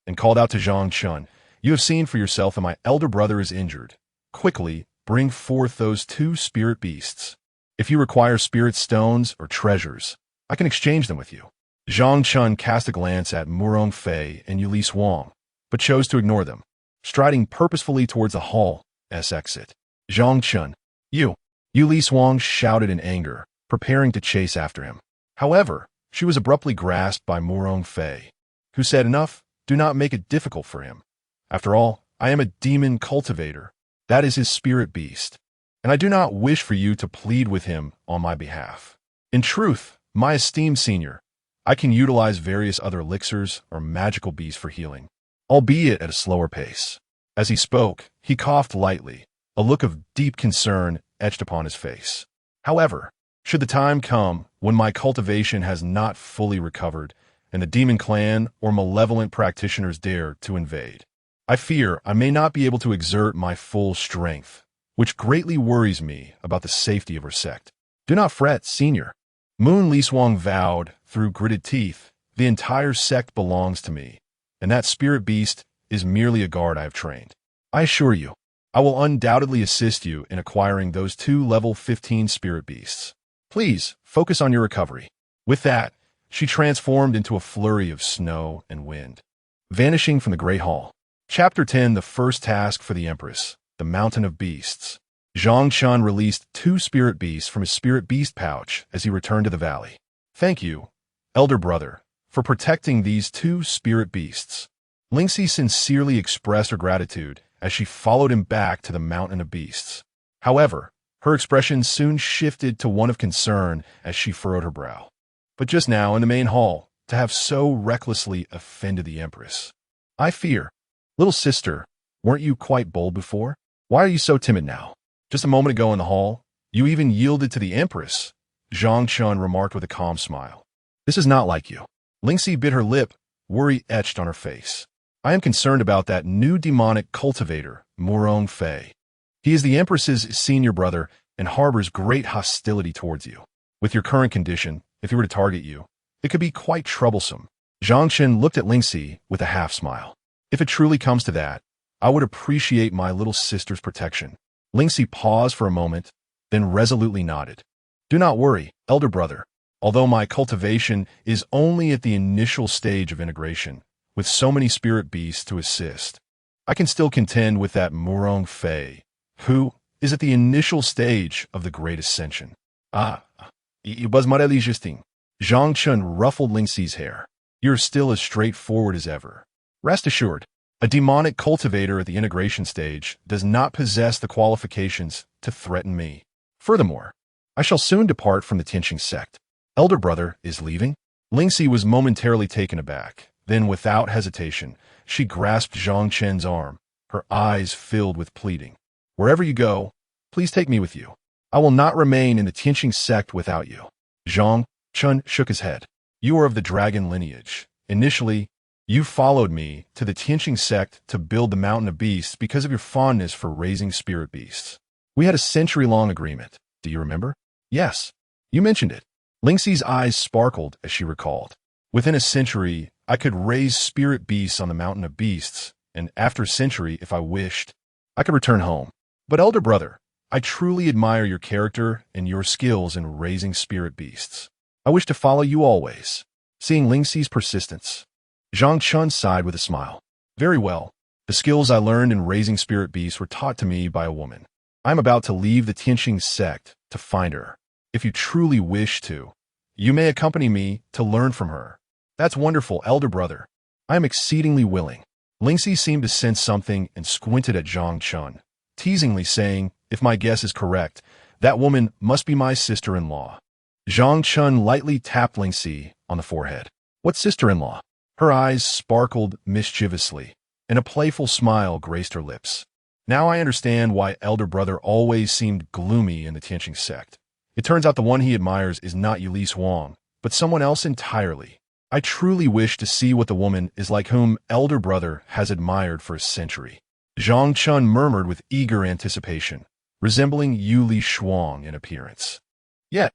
and called out to Zhang Chen, "You have seen for yourself that my elder brother is injured. Quickly, bring forth those 2 spirit beasts. If you require spirit stones or treasures, I can exchange them with you." Zhang Chen cast a glance at Murong Fei and Yue Lishuang, but chose to ignore them, striding purposefully towards the hall's exit. "Zhang Chen, You! Yue Lishuang shouted in anger, preparing to chase after him. However, she was abruptly grasped by Murong Fei, who said, "Enough, do not make it difficult for him. After all, I am a demon cultivator. That is his spirit beast. And I do not wish for you to plead with him on my behalf. In truth, my esteemed senior, I can utilize various other elixirs or magical beasts for healing, albeit at a slower pace." As he spoke, he coughed lightly, a look of deep concern etched upon his face. "However, should the time come when my cultivation has not fully recovered and the demon clan or malevolent practitioners dare to invade, I fear I may not be able to exert my full strength, which greatly worries me about the safety of our sect." "Do not fret, senior." Moon Lishuang vowed through gritted teeth, "The entire sect belongs to me, and that spirit beast is merely a guard I have trained. I assure you, I will undoubtedly assist you in acquiring those 2 level 15 spirit beasts. Please focus on your recovery." With that, she transformed into a flurry of snow and wind, vanishing from the Great Hall. Chapter 10: The First Task for the Empress, the Mountain of Beasts. Zhang Chen released 2 spirit beasts from his spirit beast pouch as he returned to the valley. "Thank you, elder brother, for protecting these 2 spirit beasts." Lingxi sincerely expressed her gratitude as she followed him back to the Mountain of Beasts. However, her expression soon shifted to one of concern as she furrowed her brow. But just now, in the main hall, to have so recklessly offended the Empress. "I fear. Little sister, weren't you quite bold before? Why are you so timid now? Just a moment ago in the hall, you even yielded to the Empress," Zhang Chen remarked with a calm smile. "This is not like you." Lingxi bit her lip, worry etched on her face. "I am concerned about that new demonic cultivator, Murong Fei. He is the Empress's senior brother and harbors great hostility towards you. With your current condition, if he were to target you, it could be quite troublesome." Zhang Chen looked at Lingxi with a half-smile. "If it truly comes to that, I would appreciate my little sister's protection." Lingxi paused for a moment, then resolutely nodded. "Do not worry, elder brother. Although my cultivation is only at the initial stage of integration, with so many spirit beasts to assist, I can still contend with that Murong Fei, who is at the initial stage of the Great Ascension." "Ah, it was not interesting." Zhang Chen ruffled Lingxi's hair. "You're still as straightforward as ever. Rest assured, a demonic cultivator at the integration stage does not possess the qualifications to threaten me. Furthermore, I shall soon depart from the Tianxing Sect." "Elder brother is leaving?" Lingxi was momentarily taken aback. Then, without hesitation, she grasped Zhang Chen's arm, her eyes filled with pleading. "Wherever you go, please take me with you. I will not remain in the Tianxing Sect without you." Zhang Chen shook his head. "You are of the dragon lineage. Initially, you followed me to the Tianxing Sect to build the Mountain of Beasts because of your fondness for raising spirit beasts. We had a century-long agreement. Do you remember?" "Yes, you mentioned it." Lingxi's eyes sparkled as she recalled. "Within a century, I could raise spirit beasts on the Mountain of Beasts, and after a century, if I wished, I could return home. But elder brother, I truly admire your character and your skills in raising spirit beasts. I wish to follow you always." Seeing Lingxi's persistence, Zhang Chen sighed with a smile. "Very well. The skills I learned in raising spirit beasts were taught to me by a woman. I am about to leave the Tianxing Sect to find her. If you truly wish to, you may accompany me to learn from her." "That's wonderful, elder brother. I am exceedingly willing." Lingxi seemed to sense something and squinted at Zhang Chen, teasingly saying, "If my guess is correct, that woman must be my sister-in-law." Zhang Chen lightly tapped Lingxi on the forehead. "What sister-in-law?" Her eyes sparkled mischievously, and a playful smile graced her lips. "Now I understand why elder brother always seemed gloomy in the Tianxing Sect. It turns out the one he admires is not Yue Lishuang, but someone else entirely. I truly wish to see what the woman is like whom elder brother has admired for a century." Zhang Chen murmured with eager anticipation, resembling Yue Lishuang in appearance. Yet,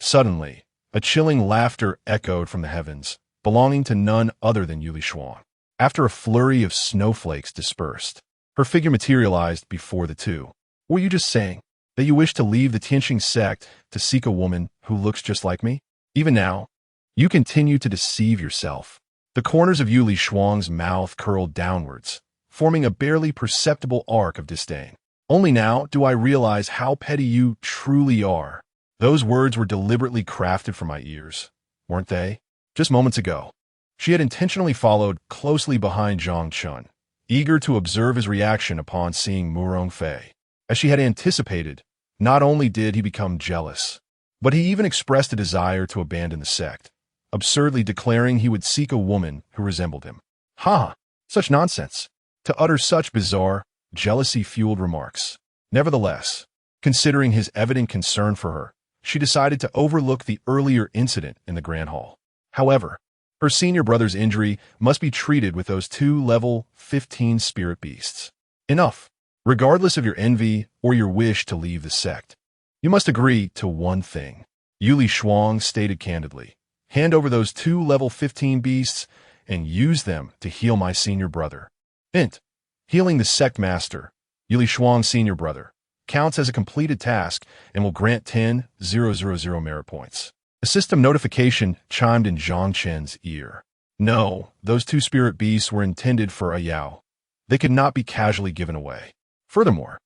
Suddenly, a chilling laughter echoed from the heavens, belonging to none other than Yue Lishuang. After a flurry of snowflakes dispersed, her figure materialized before the two. "Were you just saying that you wish to leave the Tianxing Sect to seek a woman who looks just like me? Even now, you continue to deceive yourself." The corners of Yue Lishuang's mouth curled downwards, forming a barely perceptible arc of disdain. Only now do I realize how petty you truly are. Those words were deliberately crafted for my ears, weren't they? Just moments ago, she had intentionally followed closely behind Zhang Chen, eager to observe his reaction upon seeing Murong Fei. As she had anticipated, not only did he become jealous, but he even expressed a desire to abandon the sect, absurdly declaring he would seek a woman who resembled him. Ha! Such nonsense! To utter such bizarre, jealousy-fueled remarks. Nevertheless, considering his evident concern for her, she decided to overlook the earlier incident in the Grand Hall. However, her senior brother's injury must be treated with those 2 level 15 spirit beasts. Enough. Regardless of your envy or your wish to leave the sect, you must agree to one thing. Yue Lishuang stated candidly. Hand over those 2 level 15 beasts and use them to heal my senior brother. Hint. Healing the sect master, Yue Lishuang's senior brother, counts as a completed task and will grant 10,000 merit points. A system notification chimed in Zhang Chen's ear. No, those 2 spirit beasts were intended for a Yao. They could not be casually given away. Furthermore,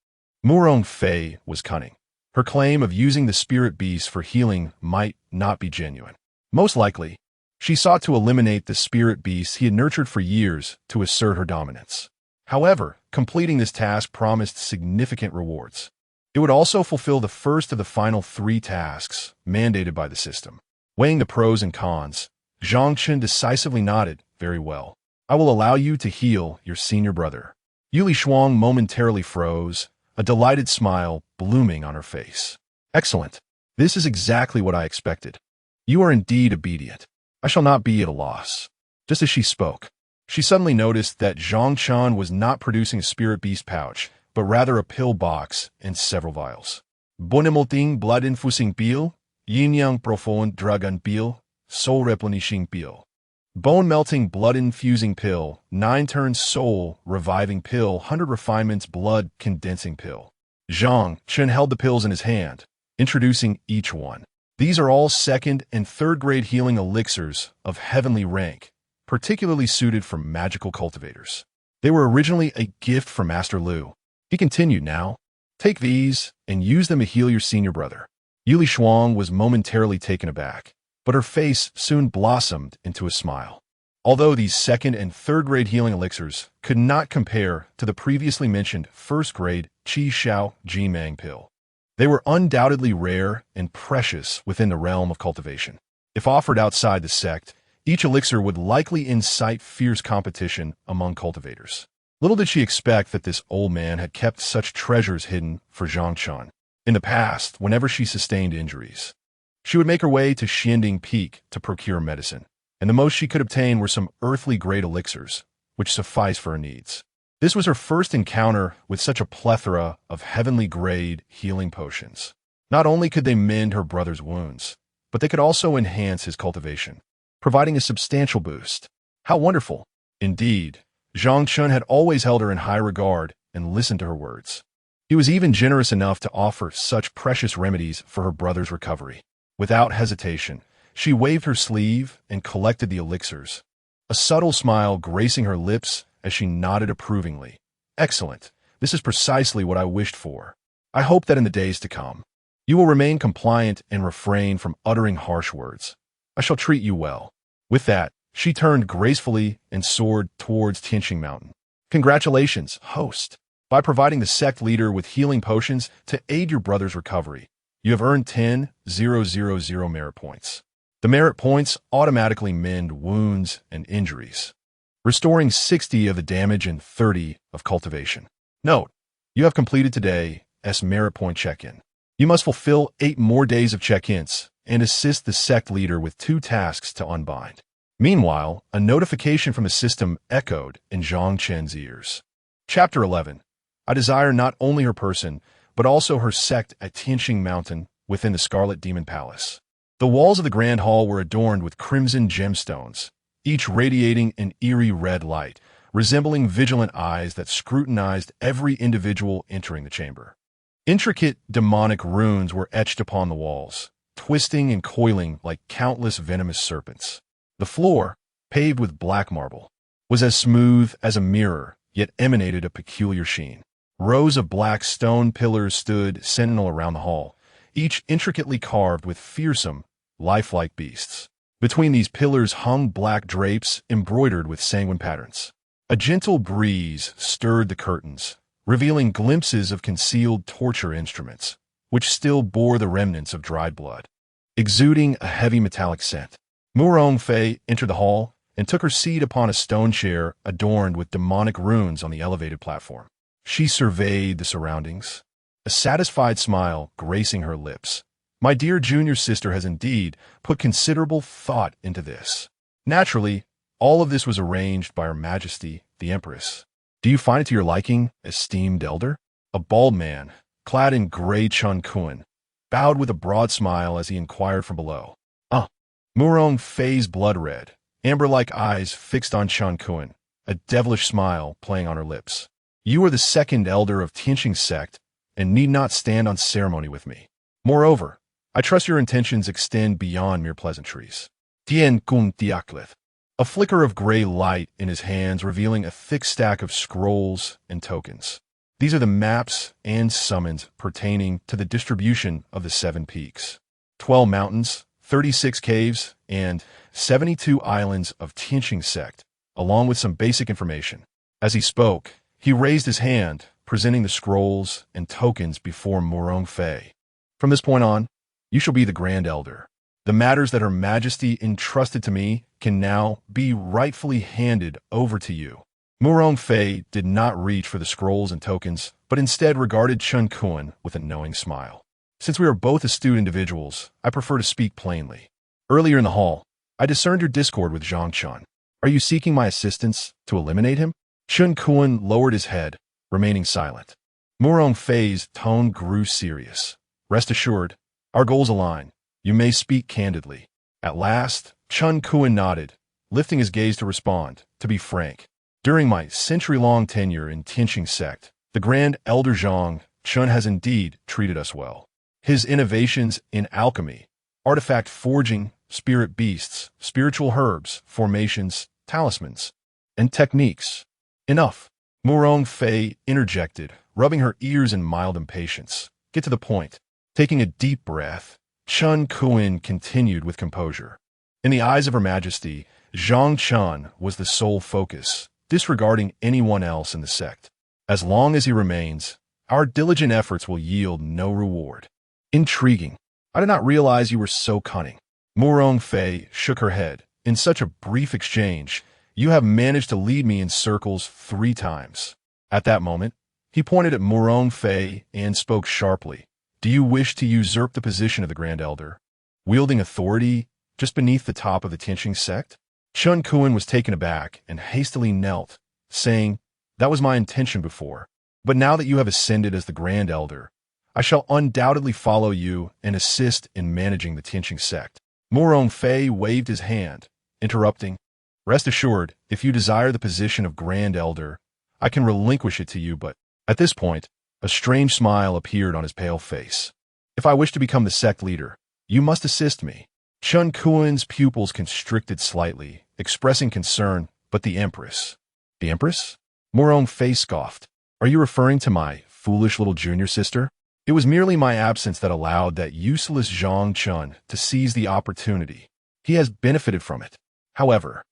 Murong Fei was cunning. Her claim of using the spirit beasts for healing might not be genuine. Most likely, she sought to eliminate the spirit beasts he had nurtured for years to assert her dominance. However, completing this task promised significant rewards. It would also fulfill the first of the final 3 tasks mandated by the system. Weighing the pros and cons, Zhang Chen decisively nodded. Very well. I will allow you to heal your senior brother. Yue Lishuang momentarily froze, a delighted smile blooming on her face. Excellent. This is exactly what I expected. You are indeed obedient. I shall not be at a loss. Just as she spoke, she suddenly noticed that Zhang Chen was not producing a spirit beast pouch, but rather a pill box and several vials. Bonimulting blood infusing pill, yin yang profond dragon pill, soul replenishing pill. Bone-melting blood-infusing pill, 9 turns soul reviving pill, 100 refinements blood condensing pill. Zhang Chen held the pills in his hand, introducing each one. These are all 2nd and 3rd grade healing elixirs of heavenly rank, particularly suited for magical cultivators. They were originally a gift from Master Lu. He continued now. Take these and use them to heal your senior brother. Yue Lishuang was momentarily taken aback, but her face soon blossomed into a smile. Although these 2nd and 3rd grade healing elixirs could not compare to the previously mentioned 1st grade Qi Xiao Jimang pill, they were undoubtedly rare and precious within the realm of cultivation. If offered outside the sect, each elixir would likely incite fierce competition among cultivators. Little did she expect that this old man had kept such treasures hidden for Zhang Chen. In the past, whenever she sustained injuries, she would make her way to Xianding Peak to procure medicine, and the most she could obtain were some earthly-grade elixirs, which sufficed for her needs. This was her first encounter with such a plethora of heavenly-grade healing potions. Not only could they mend her brother's wounds, but they could also enhance his cultivation, providing a substantial boost. How wonderful! Indeed, Zhang Chen had always held her in high regard and listened to her words. He was even generous enough to offer such precious remedies for her brother's recovery. Without hesitation, she waved her sleeve and collected the elixirs, a subtle smile gracing her lips as she nodded approvingly. Excellent. This is precisely what I wished for. I hope that in the days to come, you will remain compliant and refrain from uttering harsh words. I shall treat you well. With that, she turned gracefully and soared towards Tianxing Mountain. Congratulations, host. By providing the sect leader with healing potions to aid your brother's recovery, you have earned 10,000 merit points. The merit points automatically mend wounds and injuries, restoring 60 of the damage and 30 of cultivation. Note, you have completed today's merit point check-in. You must fulfill 8 more days of check-ins and assist the sect leader with 2 tasks to unbind. Meanwhile, a notification from the system echoed in Zhang Chen's ears. Chapter 11. I desire not only her person, but also her sect at Tianxing Mountain within the Scarlet Demon Palace. The walls of the Grand Hall were adorned with crimson gemstones, each radiating an eerie red light, resembling vigilant eyes that scrutinized every individual entering the chamber. Intricate demonic runes were etched upon the walls, twisting and coiling like countless venomous serpents. The floor, paved with black marble, was as smooth as a mirror, yet emanated a peculiar sheen. Rows of black stone pillars stood sentinel around the hall, each intricately carved with fearsome, lifelike beasts. Between these pillars hung black drapes embroidered with sanguine patterns. A gentle breeze stirred the curtains, revealing glimpses of concealed torture instruments, which still bore the remnants of dried blood. Exuding a heavy metallic scent, Murong Fei entered the hall and took her seat upon a stone chair adorned with demonic runes on the elevated platform. She surveyed the surroundings, a satisfied smile gracing her lips. My dear junior sister has indeed put considerable thought into this. Naturally, all of this was arranged by Her Majesty, the Empress. Do you find it to your liking, esteemed elder? A bald man, clad in gray Chun Kun, bowed with a broad smile as he inquired from below. Murong Fei's blood-red, amber-like eyes fixed on Chun Kun, a devilish smile playing on her lips. You are the second elder of Tianxing Sect and need not stand on ceremony with me. Moreover, I trust your intentions extend beyond mere pleasantries. Tien Kun Tiaklith. A flicker of gray light in his hands revealing a thick stack of scrolls and tokens. These are the maps and summons pertaining to the distribution of the 7 peaks, 12 mountains, 36 caves, and 72 islands of Tianxing Sect, along with some basic information. As he spoke, he raised his hand, presenting the scrolls and tokens before Murong Fei. From this point on, you shall be the Grand Elder. The matters that Her Majesty entrusted to me can now be rightfully handed over to you. Murong Fei did not reach for the scrolls and tokens, but instead regarded Chun Kun with a knowing smile. Since we are both astute individuals, I prefer to speak plainly. Earlier in the hall, I discerned your discord with Zhang Chen. Are you seeking my assistance to eliminate him? Chun Kun lowered his head, remaining silent. Murong Fei's tone grew serious. Rest assured, our goals align. You may speak candidly. At last, Chun Kun nodded, lifting his gaze to respond. To be frank, during my century-long tenure in Tianxing Sect, the Grand Elder Zhang Chen has indeed treated us well. His innovations in alchemy, artifact forging, spirit beasts, spiritual herbs, formations, talismans, and techniques. Enough. Murong Fei interjected, rubbing her ears in mild impatience. Get to the point. Taking a deep breath, Chun Kun continued with composure. In the eyes of Her Majesty, Zhang Chen was the sole focus, disregarding anyone else in the sect. As long as he remains, our diligent efforts will yield no reward. Intriguing. I did not realize you were so cunning. Murong Fei shook her head. In such a brief exchange, you have managed to lead me in circles 3 times. At that moment, he pointed at Murong Fei and spoke sharply. Do you wish to usurp the position of the Grand Elder, wielding authority just beneath the top of the Tianxing Sect? Chun Kun was taken aback and hastily knelt, saying, That was my intention before, but now that you have ascended as the Grand Elder, I shall undoubtedly follow you and assist in managing the Tianxing Sect. Murong Fei waved his hand, interrupting, Rest assured, if you desire the position of Grand Elder, I can relinquish it to you, but at this point, a strange smile appeared on his pale face. If I wish to become the sect leader, you must assist me. Chun Kun's pupils constricted slightly, expressing concern, but the Empress. The Empress? Murong Fei scoffed. Are you referring to my foolish little junior sister? It was merely my absence that allowed that useless Zhang Chen to seize the opportunity. He has benefited from it. However,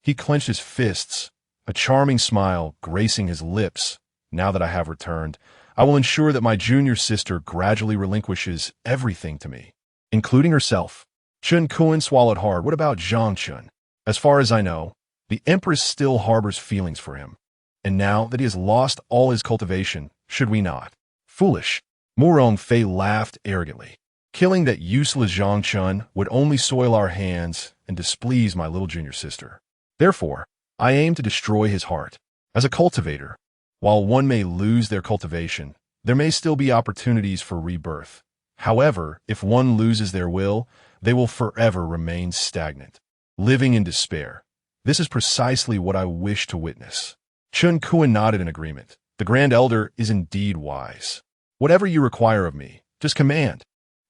he clenched his fists, a charming smile gracing his lips. Now that I have returned, I will ensure that my junior sister gradually relinquishes everything to me, including herself. Chun Kun swallowed hard. What about Zhang Chen? As far as I know, the Empress still harbors feelings for him. And now that he has lost all his cultivation, should we not? Foolish. Murong Fei laughed arrogantly. Killing that useless Zhang Chen would only soil our hands and displease my little junior sister. Therefore, I aim to destroy his heart. As a cultivator, while one may lose their cultivation, there may still be opportunities for rebirth. However, if one loses their will, they will forever remain stagnant, living in despair. This is precisely what I wish to witness. Chun Kun nodded in agreement. The Grand Elder is indeed wise. Whatever you require of me, just command.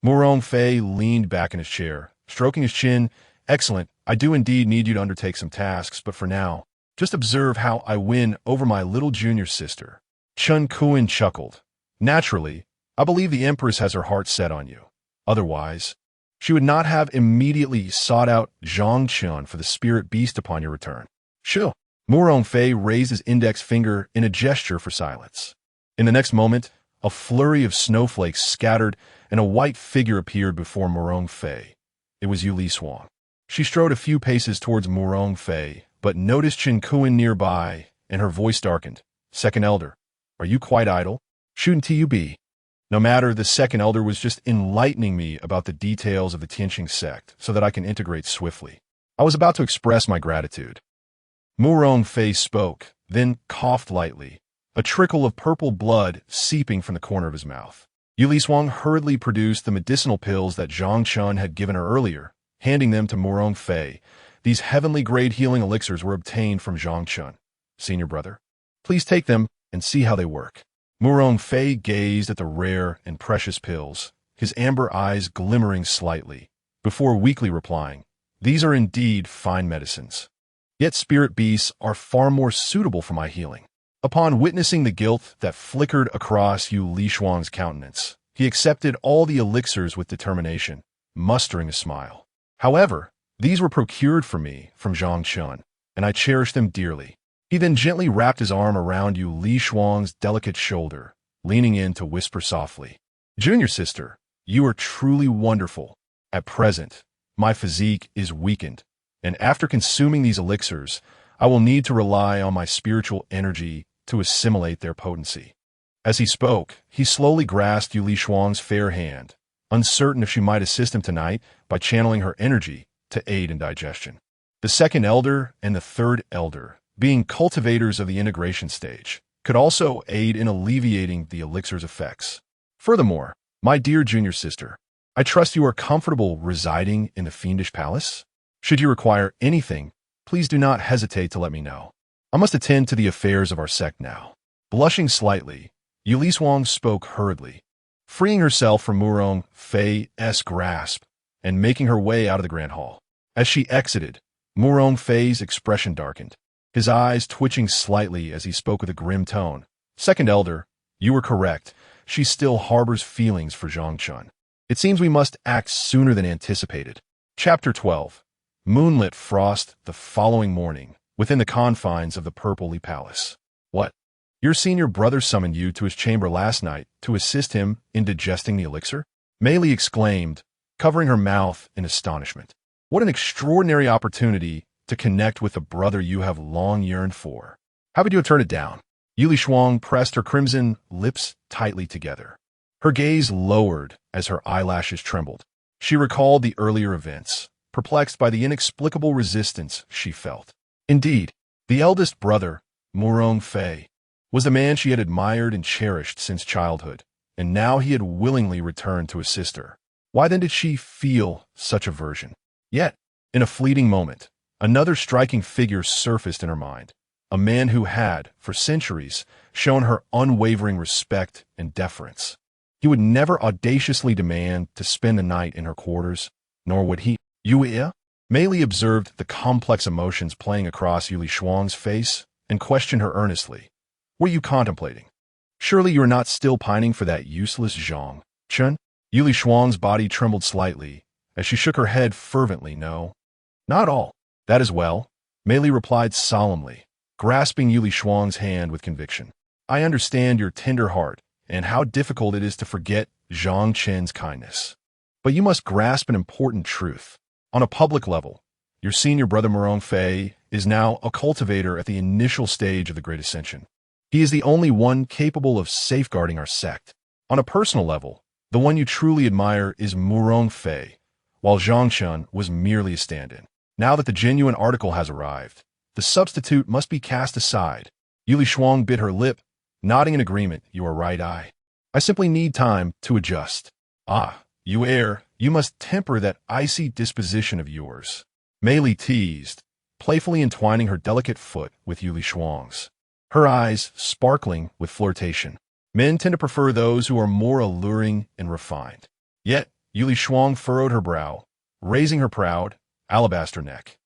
Murong Fei leaned back in his chair, stroking his chin. Excellent. I do indeed need you to undertake some tasks, but for now, just observe how I win over my little junior sister. Chen Kuan chuckled. Naturally, I believe the Empress has her heart set on you. Otherwise, she would not have immediately sought out Zhang Chen for the spirit beast upon your return. Sure. Murong Fei raised his index finger in a gesture for silence. In the next moment, a flurry of snowflakes scattered and a white figure appeared before Murong Fei. It was Yue Lishuang. She strode a few paces towards Murong Fei, but noticed Chen Kuan nearby, and her voice darkened. Second Elder, are you quite idle? Shouldn't you be? No matter, the Second Elder was just enlightening me about the details of the Tianxing Sect so that I can integrate swiftly. I was about to express my gratitude. Murong Fei spoke, then coughed lightly, a trickle of purple blood seeping from the corner of his mouth. Yue Lishuang hurriedly produced the medicinal pills that Zhang Chen had given her earlier, handing them to Murong Fei. These heavenly-grade healing elixirs were obtained from Zhang Chen. Senior brother, please take them and see how they work. Murong Fei gazed at the rare and precious pills, his amber eyes glimmering slightly, before weakly replying, these are indeed fine medicines. Yet spirit beasts are far more suitable for my healing. Upon witnessing the guilt that flickered across Yue Lishuang's countenance, he accepted all the elixirs with determination, mustering a smile. However, these were procured for me from Zhang Chen, and I cherished them dearly. He then gently wrapped his arm around Yue Lishuang's delicate shoulder, leaning in to whisper softly, Junior sister, you are truly wonderful. At present, my physique is weakened, and after consuming these elixirs, I will need to rely on my spiritual energy to assimilate their potency. As he spoke, he slowly grasped Yue Lishuang's fair hand, uncertain if she might assist him tonight by channeling her energy to aid in digestion. The Second Elder and the Third Elder, being cultivators of the integration stage, could also aid in alleviating the elixir's effects. Furthermore, my dear junior sister, I trust you are comfortable residing in the Fiendish Palace? Should you require anything, please do not hesitate to let me know. I must attend to the affairs of our sect now. Blushing slightly, Yue Lishuang spoke hurriedly, freeing herself from Murong Fei's grasp and making her way out of the grand hall. As she exited, Murong Fei's expression darkened, his eyes twitching slightly as he spoke with a grim tone. Second Elder, you were correct. She still harbors feelings for Zhang Chen. It seems we must act sooner than anticipated. Chapter 12. Moonlit frost the following morning, within the confines of the Purpley Palace. What? Your senior brother summoned you to his chamber last night to assist him in digesting the elixir? Mei Li exclaimed, covering her mouth in astonishment. What an extraordinary opportunity to connect with the brother you have long yearned for. How would you turn it down? Yue Lishuang pressed her crimson lips tightly together. Her gaze lowered as her eyelashes trembled. She recalled the earlier events, perplexed by the inexplicable resistance she felt. Indeed, the eldest brother, Murong Fei, was the man she had admired and cherished since childhood, and now he had willingly returned to assist her. Why then did she feel such aversion? Yet, in a fleeting moment, another striking figure surfaced in her mind, a man who had, for centuries, shown her unwavering respect and deference. He would never audaciously demand to spend the night in her quarters, nor would he. Yue? Mei Li observed the complex emotions playing across Yue Lishuang's face and questioned her earnestly. What are you contemplating? Surely you are not still pining for that useless Zhang Chen? Yue Lishuang's body trembled slightly as she shook her head fervently. No, not all. That is well, Mei Li replied solemnly, grasping Yue Lishuang's hand with conviction. I understand your tender heart and how difficult it is to forget Zhang Chen's kindness. But you must grasp an important truth. On a public level, your senior brother Murong Fei is now a cultivator at the initial stage of the Great Ascension. He is the only one capable of safeguarding our sect. On a personal level, the one you truly admire is Murong Fei, while Zhang Chen was merely a stand-in. Now that the genuine article has arrived, the substitute must be cast aside. Yue Lishuang bit her lip, nodding in agreement. You are right, I simply need time to adjust. Ah, you must temper that icy disposition of yours. Mei Li teased, playfully entwining her delicate foot with Yue Lishuang's, her eyes sparkling with flirtation. Men tend to prefer those who are more alluring and refined. Yet, Yue Lishuang furrowed her brow, raising her proud, alabaster neck,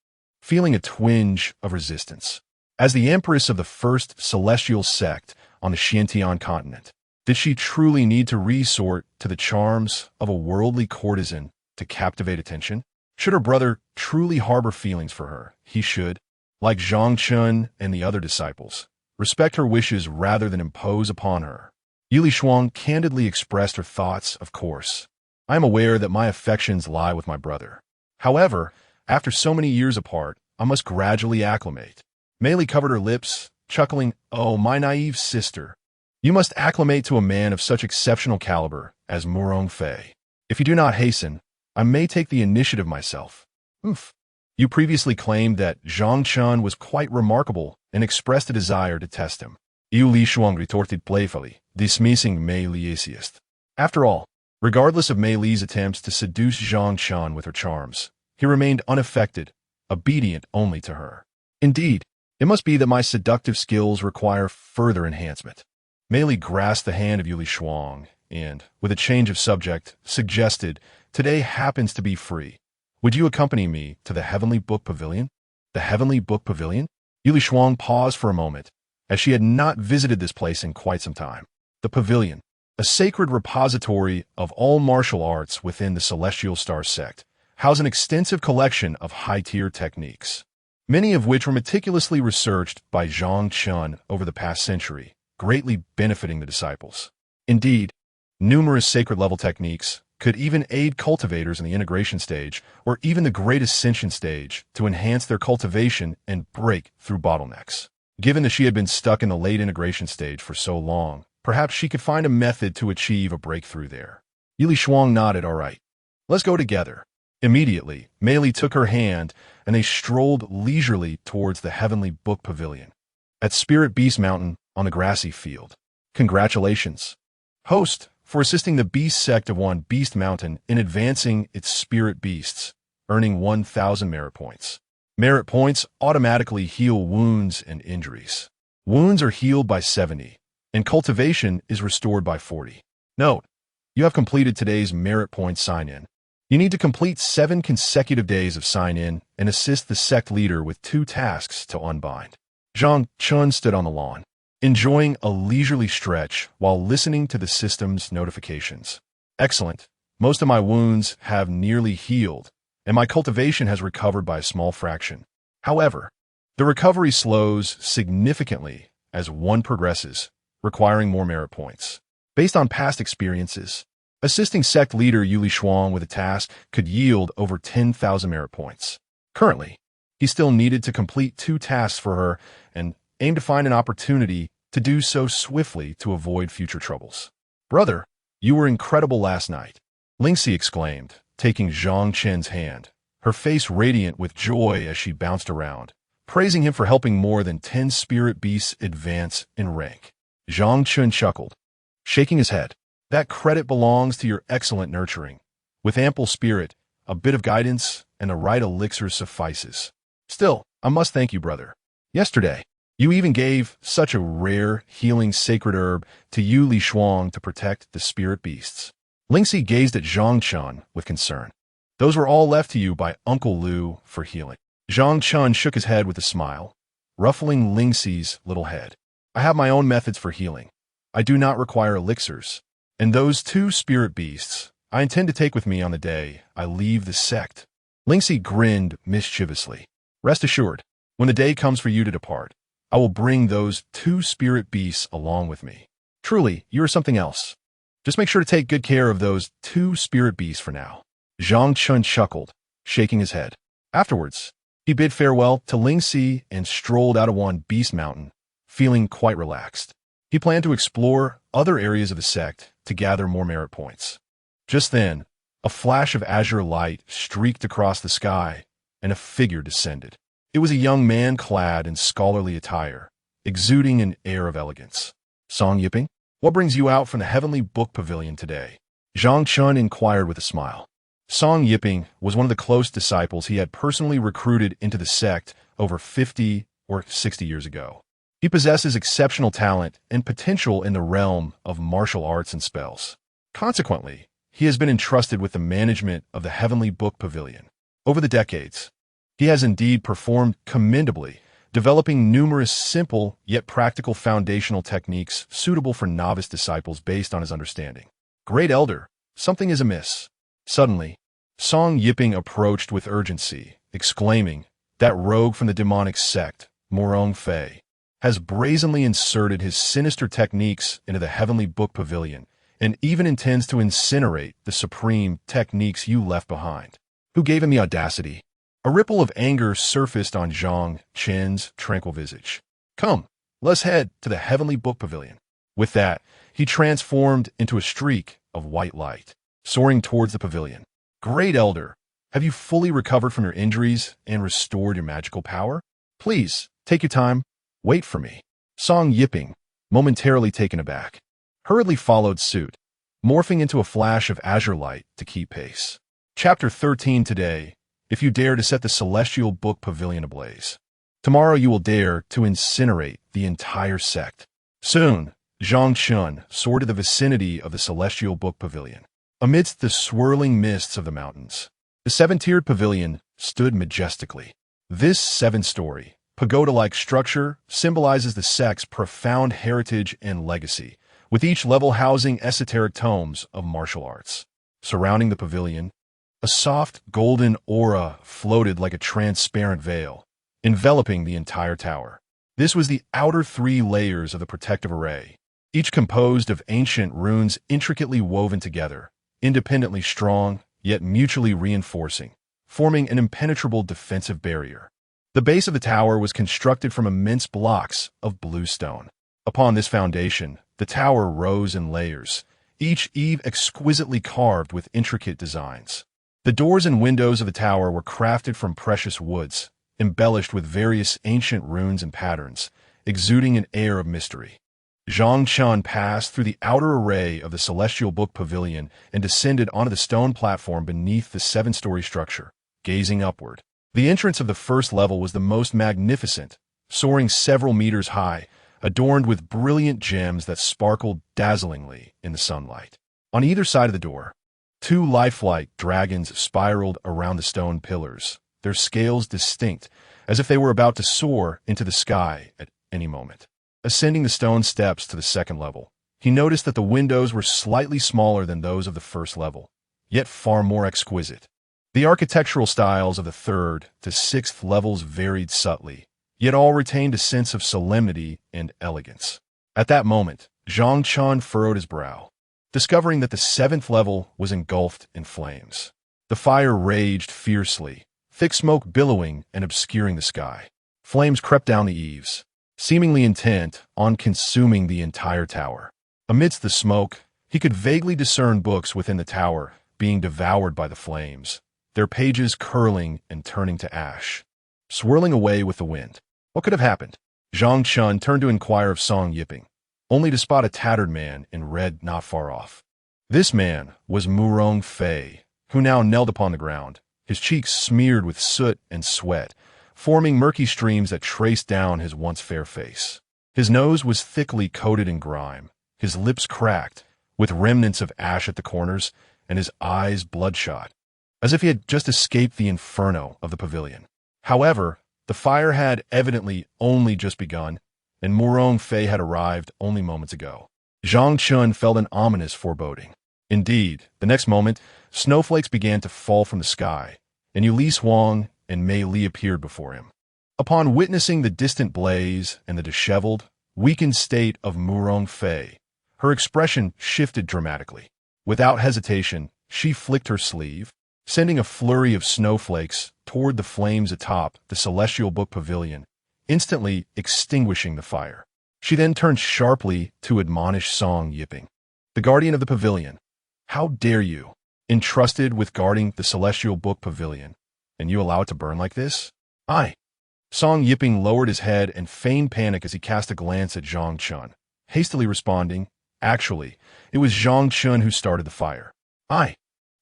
feeling a twinge of resistance. As the Empress of the First Celestial Sect on the Xuantian Continent. Did she truly need to resort to the charms of a worldly courtesan to captivate attention? Should her brother truly harbor feelings for her, he should, like Zhang Chen and the other disciples, respect her wishes rather than impose upon her. Yue Lishuang candidly expressed her thoughts, of course. I am aware that my affections lie with my brother. However, after so many years apart, I must gradually acclimate. Mei Li covered her lips, chuckling, "Oh, my naive sister. You must acclimate to a man of such exceptional caliber as Murong Fei. If you do not hasten, I may take the initiative myself." Oof. You previously claimed that Zhang Chen was quite remarkable and expressed a desire to test him. Yue Lishuang retorted playfully, dismissing Mei Li's. After all, regardless of Mei Li's attempts to seduce Zhang Chen with her charms, he remained unaffected, obedient only to her. Indeed, it must be that my seductive skills require further enhancement. Mei Li grasped the hand of Yue Lishuang and, with a change of subject, suggested, "Today happens to be free. Would you accompany me to the Heavenly Book Pavilion?" The Heavenly Book Pavilion? Yue Lishuang paused for a moment, as she had not visited this place in quite some time. The pavilion, a sacred repository of all martial arts within the Celestial Star Sect, housed an extensive collection of high-tier techniques, many of which were meticulously researched by Zhang Chen over the past century, greatly benefiting the disciples. Indeed, numerous sacred-level techniques could even aid cultivators in the integration stage or even the great ascension stage to enhance their cultivation and break through bottlenecks. Given that she had been stuck in the late integration stage for so long, perhaps she could find a method to achieve a breakthrough there. Yue Lishuang nodded, "All right. Let's go together." Immediately, Mei Li took her hand, and they strolled leisurely towards the Heavenly Book Pavilion. At Spirit Beast Mountain, on the grassy field. Congratulations, host, for assisting the Beast Sect of One Beast Mountain in advancing its spirit beasts, earning 1,000 merit points. Merit points automatically heal wounds and injuries. Wounds are healed by 70, and cultivation is restored by 40. Note, you have completed today's merit point sign-in. You need to complete 7 consecutive days of sign-in and assist the sect leader with 2 tasks to unbind. Zhang Chen stood on the lawn, enjoying a leisurely stretch while listening to the system's notifications. Excellent. Most of my wounds have nearly healed, and my cultivation has recovered by a small fraction. However, the recovery slows significantly as one progresses, requiring more merit points. Based on past experiences, assisting sect leader Yue Lishuang with a task could yield over 10,000 merit points. Currently, he still needed to complete 2 tasks for her and aimed to find an opportunity to do so swiftly to avoid future troubles. "Brother, you were incredible last night," Lingxi exclaimed, taking Zhang Chen's hand, her face radiant with joy as she bounced around, praising him for helping more than 10 spirit beasts advance in rank. Zhang Chen chuckled, shaking his head. "That credit belongs to your excellent nurturing. With ample spirit, a bit of guidance, and the right elixir suffices. Still, I must thank you, brother. Yesterday, you even gave such a rare, healing sacred herb to Yue Lishuang to protect the spirit beasts." Lingxi gazed at Zhang Chen with concern. "Those were all left to you by Uncle Lu for healing." Zhang Chen shook his head with a smile, ruffling Lingxi's little head. "I have my own methods for healing. I do not require elixirs. And those 2 spirit beasts, I intend to take with me on the day I leave the sect." Lingxi grinned mischievously. "Rest assured, when the day comes for you to depart, I will bring those 2 spirit beasts along with me. Truly, you are something else. Just make sure to take good care of those 2 spirit beasts for now." Zhang Chen chuckled, shaking his head. Afterwards, he bid farewell to Lingxi and strolled out of One Beast Mountain, feeling quite relaxed. He planned to explore other areas of the sect to gather more merit points. Just then, a flash of azure light streaked across the sky, and a figure descended. It was a young man clad in scholarly attire, exuding an air of elegance. "Song Yiping, what brings you out from the Heavenly Book Pavilion today?" Zhang Chen inquired with a smile. Song Yiping was one of the close disciples he had personally recruited into the sect over 50 or 60 years ago. He possesses exceptional talent and potential in the realm of martial arts and spells. Consequently, he has been entrusted with the management of the Heavenly Book Pavilion. Over the decades, he has indeed performed commendably, developing numerous simple yet practical foundational techniques suitable for novice disciples based on his understanding. Great Elder, something is amiss. Suddenly, Song Yiping approached with urgency, exclaiming, "That rogue from the demonic sect, Morong Fei, has brazenly inserted his sinister techniques into the Heavenly Book Pavilion, and even intends to incinerate the supreme techniques you left behind. Who gave him the audacity?" A ripple of anger surfaced on Zhang Chen's tranquil visage. "Come, let's head to the Heavenly Book Pavilion." With that, he transformed into a streak of white light, soaring towards the pavilion. "Great Elder, have you fully recovered from your injuries and restored your magical power? Please, take your time. Wait for me." Song Yiping, momentarily taken aback, hurriedly followed suit, morphing into a flash of azure light to keep pace. Chapter 13 today. If you dare to set the Celestial Book Pavilion ablaze, tomorrow you will dare to incinerate the entire sect. Soon, Zhang Chen soared to the vicinity of the Celestial Book Pavilion. Amidst the swirling mists of the mountains, the seven-tiered pavilion stood majestically. This seven-story, pagoda-like structure symbolizes the sect's profound heritage and legacy, with each level housing esoteric tomes of martial arts. Surrounding the pavilion, a soft golden aura floated like a transparent veil, enveloping the entire tower. This was the outer three layers of the protective array, each composed of ancient runes intricately woven together, independently strong, yet mutually reinforcing, forming an impenetrable defensive barrier. The base of the tower was constructed from immense blocks of blue stone. Upon this foundation, the tower rose in layers, each eave exquisitely carved with intricate designs. The doors and windows of the tower were crafted from precious woods, embellished with various ancient runes and patterns, exuding an air of mystery. Zhang Chen passed through the outer array of the Celestial Book Pavilion and descended onto the stone platform beneath the seven-story structure, gazing upward. The entrance of the first level was the most magnificent, soaring several meters high, adorned with brilliant gems that sparkled dazzlingly in the sunlight. On either side of the door, two lifelike dragons spiraled around the stone pillars, their scales distinct, as if they were about to soar into the sky at any moment. Ascending the stone steps to the second level, he noticed that the windows were slightly smaller than those of the first level, yet far more exquisite. The architectural styles of the third to sixth levels varied subtly, yet all retained a sense of solemnity and elegance. At that moment, Zhang Chen furrowed his brow, discovering that the seventh level was engulfed in flames. The fire raged fiercely, thick smoke billowing and obscuring the sky. Flames crept down the eaves, seemingly intent on consuming the entire tower. Amidst the smoke, he could vaguely discern books within the tower being devoured by the flames, their pages curling and turning to ash, swirling away with the wind. What could have happened? Zhang Chen turned to inquire of Song Yiping, only to spot a tattered man in red not far off. This man was Morong Fei, who now knelt upon the ground, his cheeks smeared with soot and sweat, forming murky streams that traced down his once fair face. His nose was thickly coated in grime, his lips cracked, with remnants of ash at the corners, and his eyes bloodshot, as if he had just escaped the inferno of the pavilion. However, the fire had evidently only just begun, and Morong Fei had arrived only moments ago. Zhang Chen felt an ominous foreboding. Indeed, the next moment, snowflakes began to fall from the sky, and Yue Lishuang and Mei Li appeared before him. Upon witnessing the distant blaze and the disheveled, weakened state of Morong Fei, her expression shifted dramatically. Without hesitation, she flicked her sleeve, sending a flurry of snowflakes toward the flames atop the Celestial Book Pavilion, instantly extinguishing the fire. She then turned sharply to admonish Song Yiping, the guardian of the pavilion. "How dare you, entrusted with guarding the Celestial Book Pavilion, and you allow it to burn like this?" "I." Song Yiping lowered his head and feigned panic as he cast a glance at Zhang Chen, hastily responding, "Actually, it was Zhang Chen who started the fire." "I."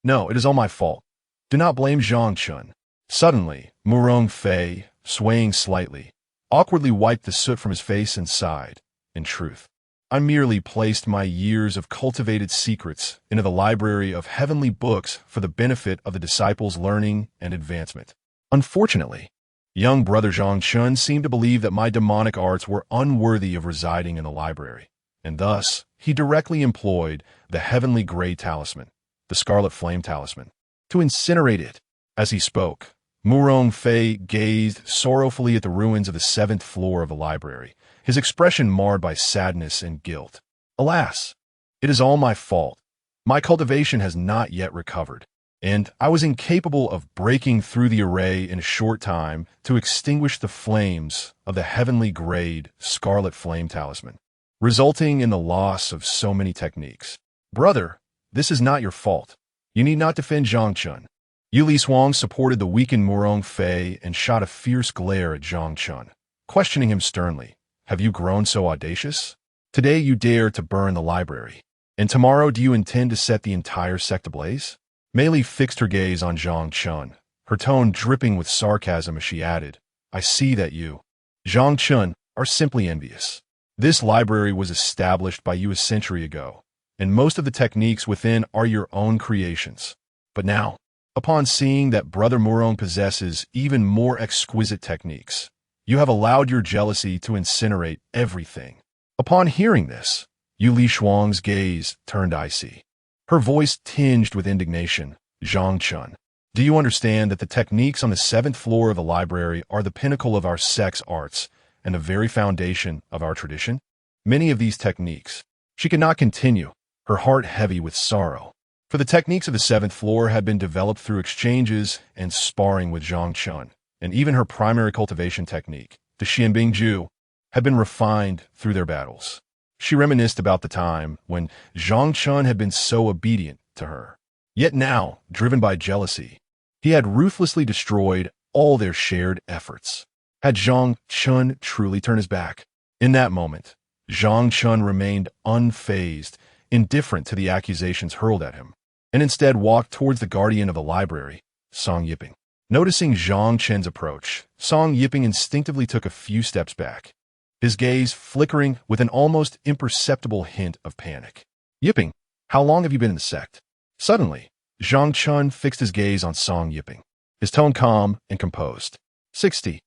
"No, it is all my fault. Do not blame Zhang Chen." Suddenly, Morong Fei, swaying slightly, awkwardly wiped the soot from his face and sighed. "In truth, I merely placed my years of cultivated secrets into the library of heavenly books for the benefit of the disciples' learning and advancement. Unfortunately, Young brother Zhang Chen seemed to believe that my demonic arts were unworthy of residing in the library, and thus he directly employed the heavenly gray talisman, the scarlet flame talisman, to incinerate it. As he spoke, Murong Fei gazed sorrowfully at the ruins of the 7th floor of the library, his expression marred by sadness and guilt. Alas, it is all my fault. My cultivation has not yet recovered, and I was incapable of breaking through the array in a short time to extinguish the flames of the heavenly grade scarlet flame talisman, resulting in the loss of so many techniques. Brother, this is not your fault. You need not defend Zhang Chen. Yue Lishuang supported the weakened Murong Fei and shot a fierce glare at Zhang Chen, questioning him sternly. Have you grown so audacious? Today you dare to burn the library, and tomorrow do you intend to set the entire sect ablaze? Mei Li fixed her gaze on Zhang Chen, her tone dripping with sarcasm as she added, I see that you, Zhang Chen, are simply envious. This library was established by you a century ago, and most of the techniques within are your own creations. But now, upon seeing that Brother Murong possesses even more exquisite techniques, you have allowed your jealousy to incinerate everything. Upon hearing this, Yue Lishuang's gaze turned icy. Her voice tinged with indignation. Zhang Chen, do you understand that the techniques on the 7th floor of the library are the pinnacle of our sect's arts and the very foundation of our tradition? Many of these techniques. She could not continue, her heart heavy with sorrow. For the techniques of the 7th floor had been developed through exchanges and sparring with Zhang Chen, and even her primary cultivation technique, the Xianbing Ju, had been refined through their battles. She reminisced about the time when Zhang Chen had been so obedient to her. Yet now, driven by jealousy, he had ruthlessly destroyed all their shared efforts. Had Zhang Chen truly turned his back? In that moment, Zhang Chen remained unfazed, indifferent to the accusations hurled at him, and instead walked towards the guardian of the library, Song Yiping. Noticing Zhang Chen's approach, Song Yiping instinctively took a few steps back, his gaze flickering with an almost imperceptible hint of panic. Yiping, how long have you been in the sect? Suddenly, Zhang Chen fixed his gaze on Song Yiping, his tone calm and composed. 60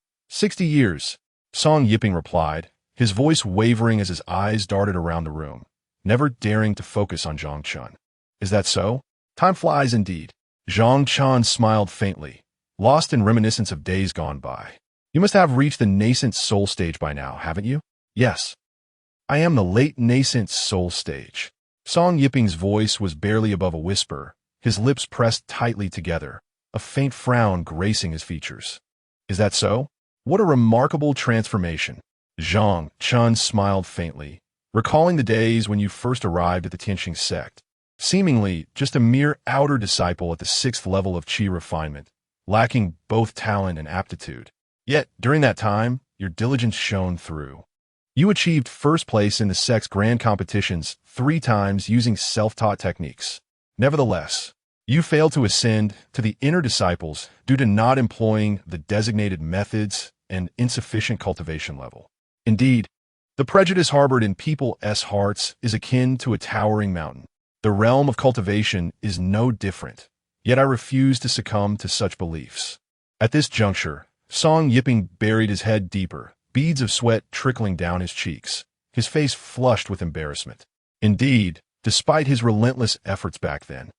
years, Song Yiping replied, his voice wavering as his eyes darted around the room, never daring to focus on Zhang Chen. Is that so? Time flies indeed. Zhang Chen smiled faintly, lost in reminiscence of days gone by. You must have reached the nascent soul stage by now, haven't you? Yes. I am the late nascent soul stage. Song Yiping's voice was barely above a whisper, his lips pressed tightly together, a faint frown gracing his features. Is that so? What a remarkable transformation. Zhang Chen smiled faintly, recalling the days when you first arrived at the Tianxing Sect, seemingly just a mere outer disciple at the 6th level of qi refinement, lacking both talent and aptitude. Yet, during that time, your diligence shone through. You achieved first place in the sect's grand competitions 3 times using self-taught techniques. Nevertheless, you failed to ascend to the inner disciples due to not employing the designated methods and insufficient cultivation level. Indeed, the prejudice harbored in people's hearts is akin to a towering mountain. The realm of cultivation is no different, yet I refuse to succumb to such beliefs. At this juncture, Song Yiping buried his head deeper, beads of sweat trickling down his cheeks, his face flushed with embarrassment. Indeed, despite his relentless efforts back then,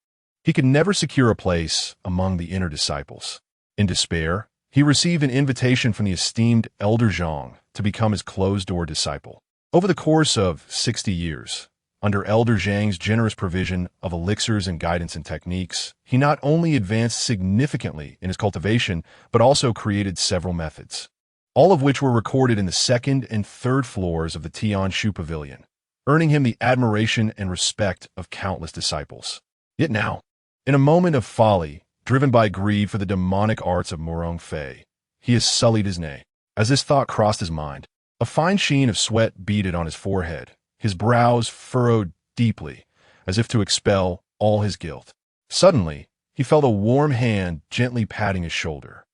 he could never secure a place among the inner disciples. In despair, he received an invitation from the esteemed Elder Zhang to become his closed-door disciple. Over the course of 60 years, under Elder Zhang's generous provision of elixirs and guidance and techniques, he not only advanced significantly in his cultivation, but also created several methods, all of which were recorded in the 2nd and 3rd floors of the Tianshu Pavilion, earning him the admiration and respect of countless disciples. Yet now, in a moment of folly, driven by greed for the demonic arts of Murong Fei, he has sullied his name. As this thought crossed his mind, a fine sheen of sweat beaded on his forehead, his brows furrowed deeply, as if to expel all his guilt. Suddenly, he felt a warm hand gently patting his shoulder.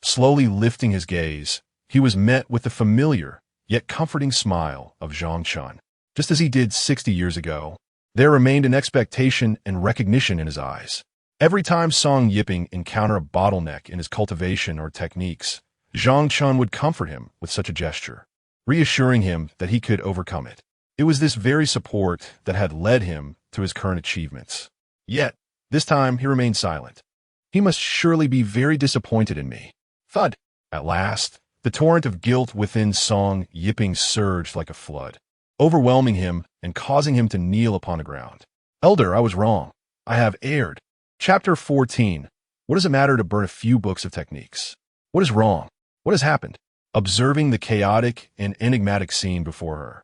Slowly lifting his gaze, he was met with the familiar, yet comforting smile of Zhang Chen. Just as he did 60 years ago, there remained an expectation and recognition in his eyes. Every time Song Yiping encountered a bottleneck in his cultivation or techniques, Zhang Chen would comfort him with such a gesture, reassuring him that he could overcome it. It was this very support that had led him to his current achievements. Yet, this time he remained silent. He must surely be very disappointed in me. Thud! At last, the torrent of guilt within Song Yiping surged like a flood, overwhelming him and causing him to kneel upon the ground. Elder, I was wrong. I have erred. Chapter 14. What does it matter to burn a few books of techniques? What is wrong? What has happened? Observing the chaotic and enigmatic scene before her,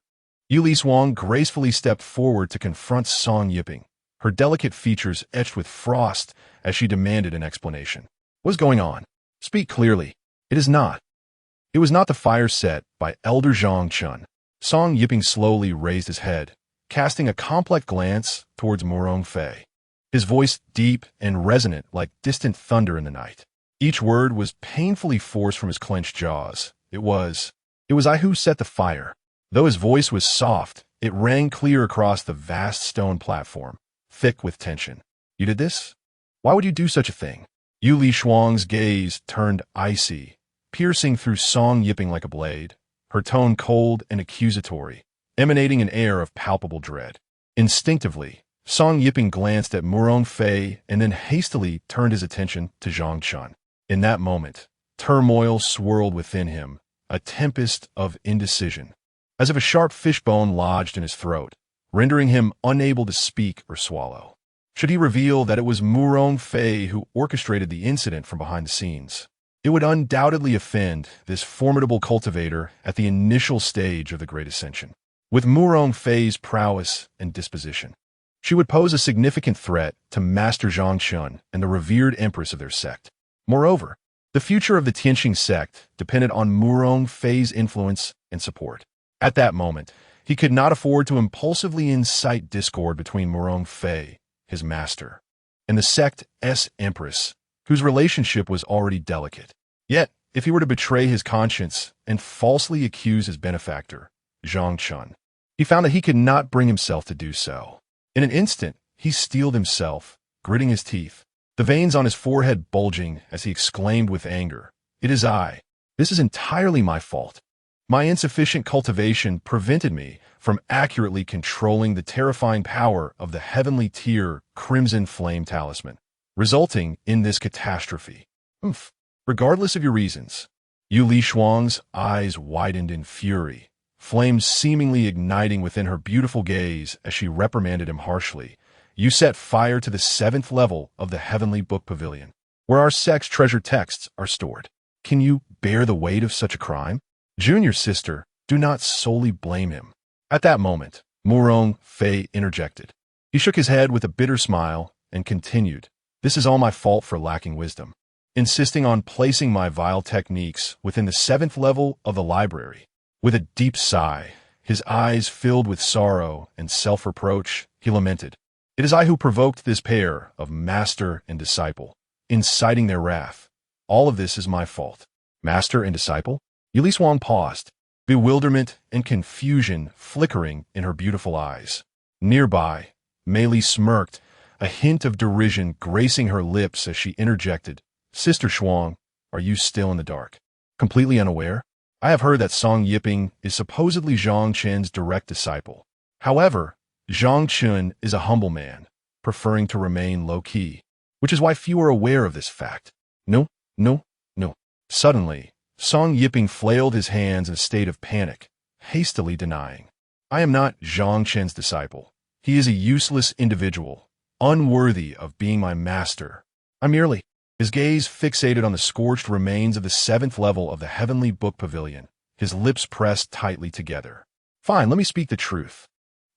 Yue Lishuang gracefully stepped forward to confront Song Yiping, her delicate features etched with frost as she demanded an explanation. What is going on? Speak clearly. It is not. It was not the fire set by Elder Zhang Chen. Song Yiping slowly raised his head, casting a complex glance towards Murong Fei. His voice deep and resonant like distant thunder in the night. Each word was painfully forced from his clenched jaws. It was I who set the fire. Though his voice was soft, it rang clear across the vast stone platform, thick with tension. You did this? Why would you do such a thing? Yue Lishuang's gaze turned icy, piercing through Song Yiping like a blade, her tone cold and accusatory, emanating an air of palpable dread. Instinctively, Song Yiping glanced at Murong Fei and then hastily turned his attention to Zhang Chen. In that moment, turmoil swirled within him, a tempest of indecision, as if a sharp fishbone lodged in his throat, rendering him unable to speak or swallow. Should he reveal that it was Murong Fei who orchestrated the incident from behind the scenes? It would undoubtedly offend this formidable cultivator at the initial stage of the Great Ascension. With Murong Fei's prowess and disposition, she would pose a significant threat to Master Zhang Chen and the revered empress of their sect. Moreover, the future of the Tianxing Sect depended on Murong Fei's influence and support. At that moment, he could not afford to impulsively incite discord between Murong Fei, his master, and the sect's empress, whose relationship was already delicate. Yet, if he were to betray his conscience and falsely accuse his benefactor, Zhang Chen, he found that he could not bring himself to do so. In an instant, he steeled himself, gritting his teeth, the veins on his forehead bulging as he exclaimed with anger, "It is I. This is entirely my fault. My insufficient cultivation prevented me from accurately controlling the terrifying power of the heavenly tier Crimson Flame Talisman, resulting in this catastrophe. Regardless of your reasons." Yue Lishuang's eyes widened in fury, flames seemingly igniting within her beautiful gaze as she reprimanded him harshly. "You set fire to the 7th level of the Heavenly Book Pavilion, where our sect's treasured texts are stored. Can you bear the weight of such a crime? Junior sister, do not solely blame him." At that moment, Murong Fei interjected. He shook his head with a bitter smile and continued, "This is all my fault for lacking wisdom, insisting on placing my vile techniques within the 7th level of the library." With a deep sigh, his eyes filled with sorrow and self-reproach, he lamented, "It is I who provoked this pair of master and disciple, inciting their wrath. All of this is my fault." Master and disciple? Yue Lishuang paused, bewilderment and confusion flickering in her beautiful eyes. Nearby, Mei Li smirked, a hint of derision gracing her lips as she interjected, "Sister Shuang, are you still in the dark? Completely unaware? I have heard that Song Yiping is supposedly Zhang Chen's direct disciple. However, Zhang Chen is a humble man, preferring to remain low-key, which is why few are aware of this fact." No. Suddenly, Song Yiping flailed his hands in a state of panic, hastily denying, "I am not Zhang Chen's disciple. He is a useless individual, unworthy of being my master. I merely..." His gaze fixated on the scorched remains of the 7th level of the Heavenly Book Pavilion, his lips pressed tightly together. "Fine, let me speak the truth.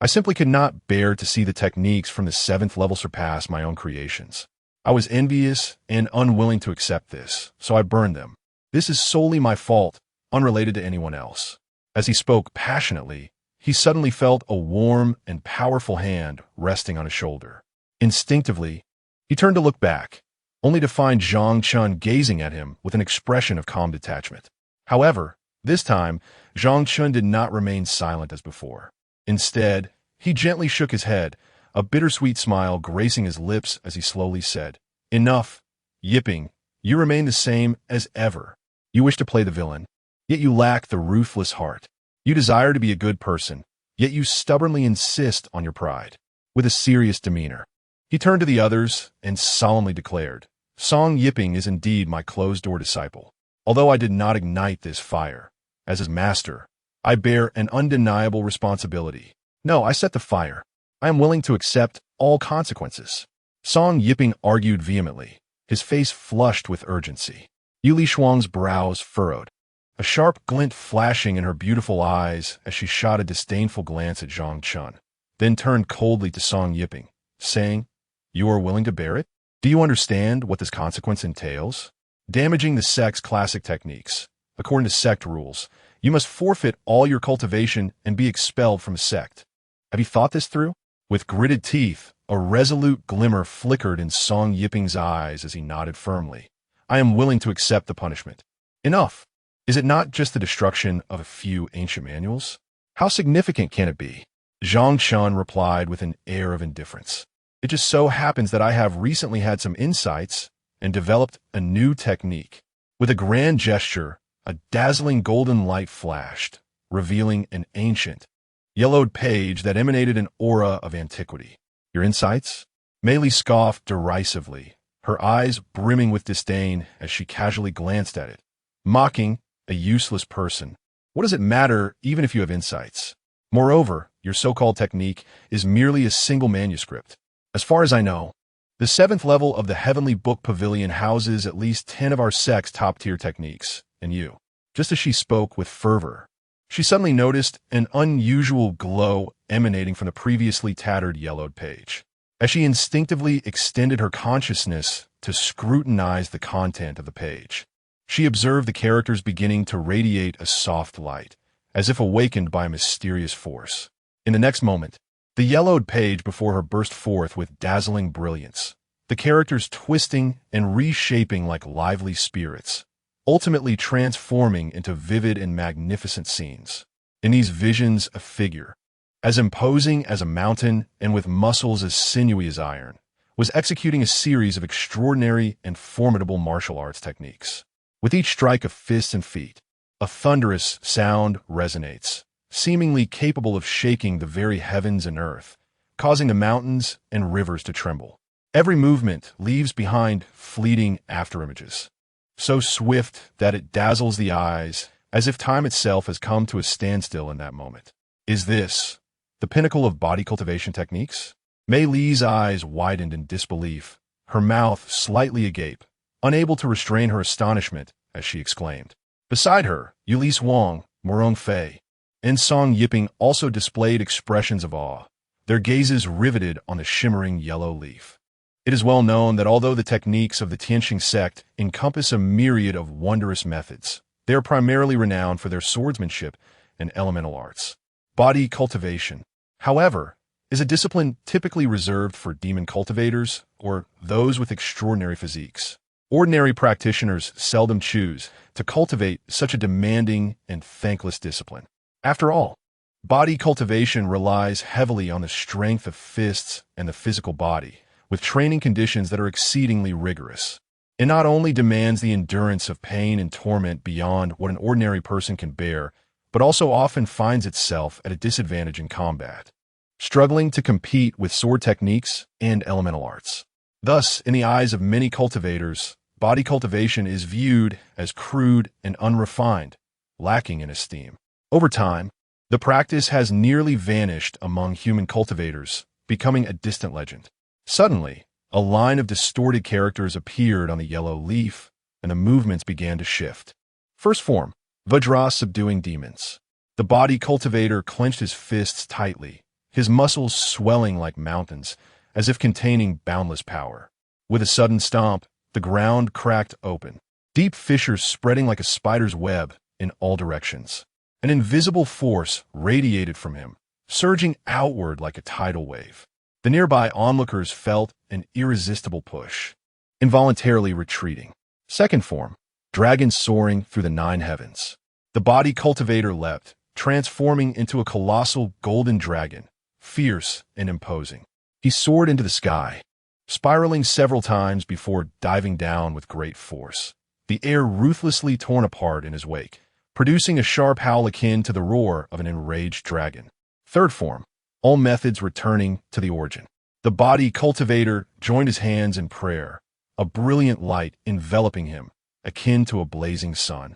I simply could not bear to see the techniques from the 7th level surpass my own creations. I was envious and unwilling to accept this, so I burned them. This is solely my fault, unrelated to anyone else." As he spoke passionately, he suddenly felt a warm and powerful hand resting on his shoulder. Instinctively, he turned to look back, only to find Zhang Chen gazing at him with an expression of calm detachment. However, this time, Zhang Chen did not remain silent as before. Instead, he gently shook his head, a bittersweet smile gracing his lips as he slowly said, "Enough, Yiping, you remain the same as ever. You wish to play the villain, yet you lack the ruthless heart. You desire to be a good person, yet you stubbornly insist on your pride. With a serious demeanor, he turned to the others and solemnly declared, Song Yiping is indeed my closed-door disciple. Although I did not ignite this fire, as his master, I bear an undeniable responsibility. No, I set the fire. I am willing to accept all consequences. Song Yiping argued vehemently, his face flushed with urgency. Yue Lishuang's brows furrowed, a sharp glint flashing in her beautiful eyes as she shot a disdainful glance at Zhang Chen, then turned coldly to Song Yiping, saying, You are willing to bear it? Do you understand what this consequence entails? Damaging the sect's classic techniques. According to sect rules, you must forfeit all your cultivation and be expelled from the sect. Have you thought this through? With gritted teeth, a resolute glimmer flickered in Song Yiping's eyes as he nodded firmly. I am willing to accept the punishment. Enough. Is it not just the destruction of a few ancient manuals? How significant can it be? Zhang Chen replied with an air of indifference. It just so happens that I have recently had some insights and developed a new technique. With a grand gesture, a dazzling golden light flashed, revealing an ancient, yellowed page that emanated an aura of antiquity. Your insights? Mei Li scoffed derisively, her eyes brimming with disdain as she casually glanced at it, mocking a useless person. What does it matter even if you have insights? Moreover, your so-called technique is merely a single manuscript. As far as I know, the 7th level of the Heavenly Book Pavilion houses at least 10 of our sect's top-tier techniques, and you. Just as she spoke with fervor, she suddenly noticed an unusual glow emanating from the previously tattered yellowed page. As she instinctively extended her consciousness to scrutinize the content of the page, she observed the characters beginning to radiate a soft light, as if awakened by a mysterious force. In the next moment, the yellowed page before her burst forth with dazzling brilliance, the characters twisting and reshaping like lively spirits, ultimately transforming into vivid and magnificent scenes. In these visions, a figure, as imposing as a mountain and with muscles as sinewy as iron, was executing a series of extraordinary and formidable martial arts techniques. With each strike of fists and feet, a thunderous sound resonates, seemingly capable of shaking the very heavens and earth, causing the mountains and rivers to tremble. Every movement leaves behind fleeting afterimages, so swift that it dazzles the eyes, as if time itself has come to a standstill in that moment. Is this the pinnacle of body cultivation techniques? Mei Li's eyes widened in disbelief, her mouth slightly agape, unable to restrain her astonishment as she exclaimed. Beside her, Yue Lishuang, Morong Fei, and Song Yiping also displayed expressions of awe, their gazes riveted on the shimmering yellow leaf. It is well known that although the techniques of the Tianxing Sect encompass a myriad of wondrous methods, they are primarily renowned for their swordsmanship and elemental arts. Body cultivation, however, is a discipline typically reserved for demon cultivators or those with extraordinary physiques. Ordinary practitioners seldom choose to cultivate such a demanding and thankless discipline. After all, body cultivation relies heavily on the strength of fists and the physical body, with training conditions that are exceedingly rigorous. It not only demands the endurance of pain and torment beyond what an ordinary person can bear, but also often finds itself at a disadvantage in combat, struggling to compete with sword techniques and elemental arts. Thus, in the eyes of many cultivators, body cultivation is viewed as crude and unrefined, lacking in esteem. Over time, the practice has nearly vanished among human cultivators, becoming a distant legend. Suddenly, a line of distorted characters appeared on the yellow leaf, and the movements began to shift. First form, Vajra subduing demons. The body cultivator clenched his fists tightly, his muscles swelling like mountains, as if containing boundless power. With a sudden stomp, the ground cracked open, deep fissures spreading like a spider's web in all directions. An invisible force radiated from him, surging outward like a tidal wave. The nearby onlookers felt an irresistible push, involuntarily retreating. Second form, dragon soaring through the 9 heavens. The body cultivator leapt, transforming into a colossal golden dragon, fierce and imposing. He soared into the sky, spiraling several times before diving down with great force. the air ruthlessly torn apart in his wake, producing a sharp howl akin to the roar of an enraged dragon. Third form, all methods returning to the origin. The body cultivator joined his hands in prayer, a brilliant light enveloping him, akin to a blazing sun,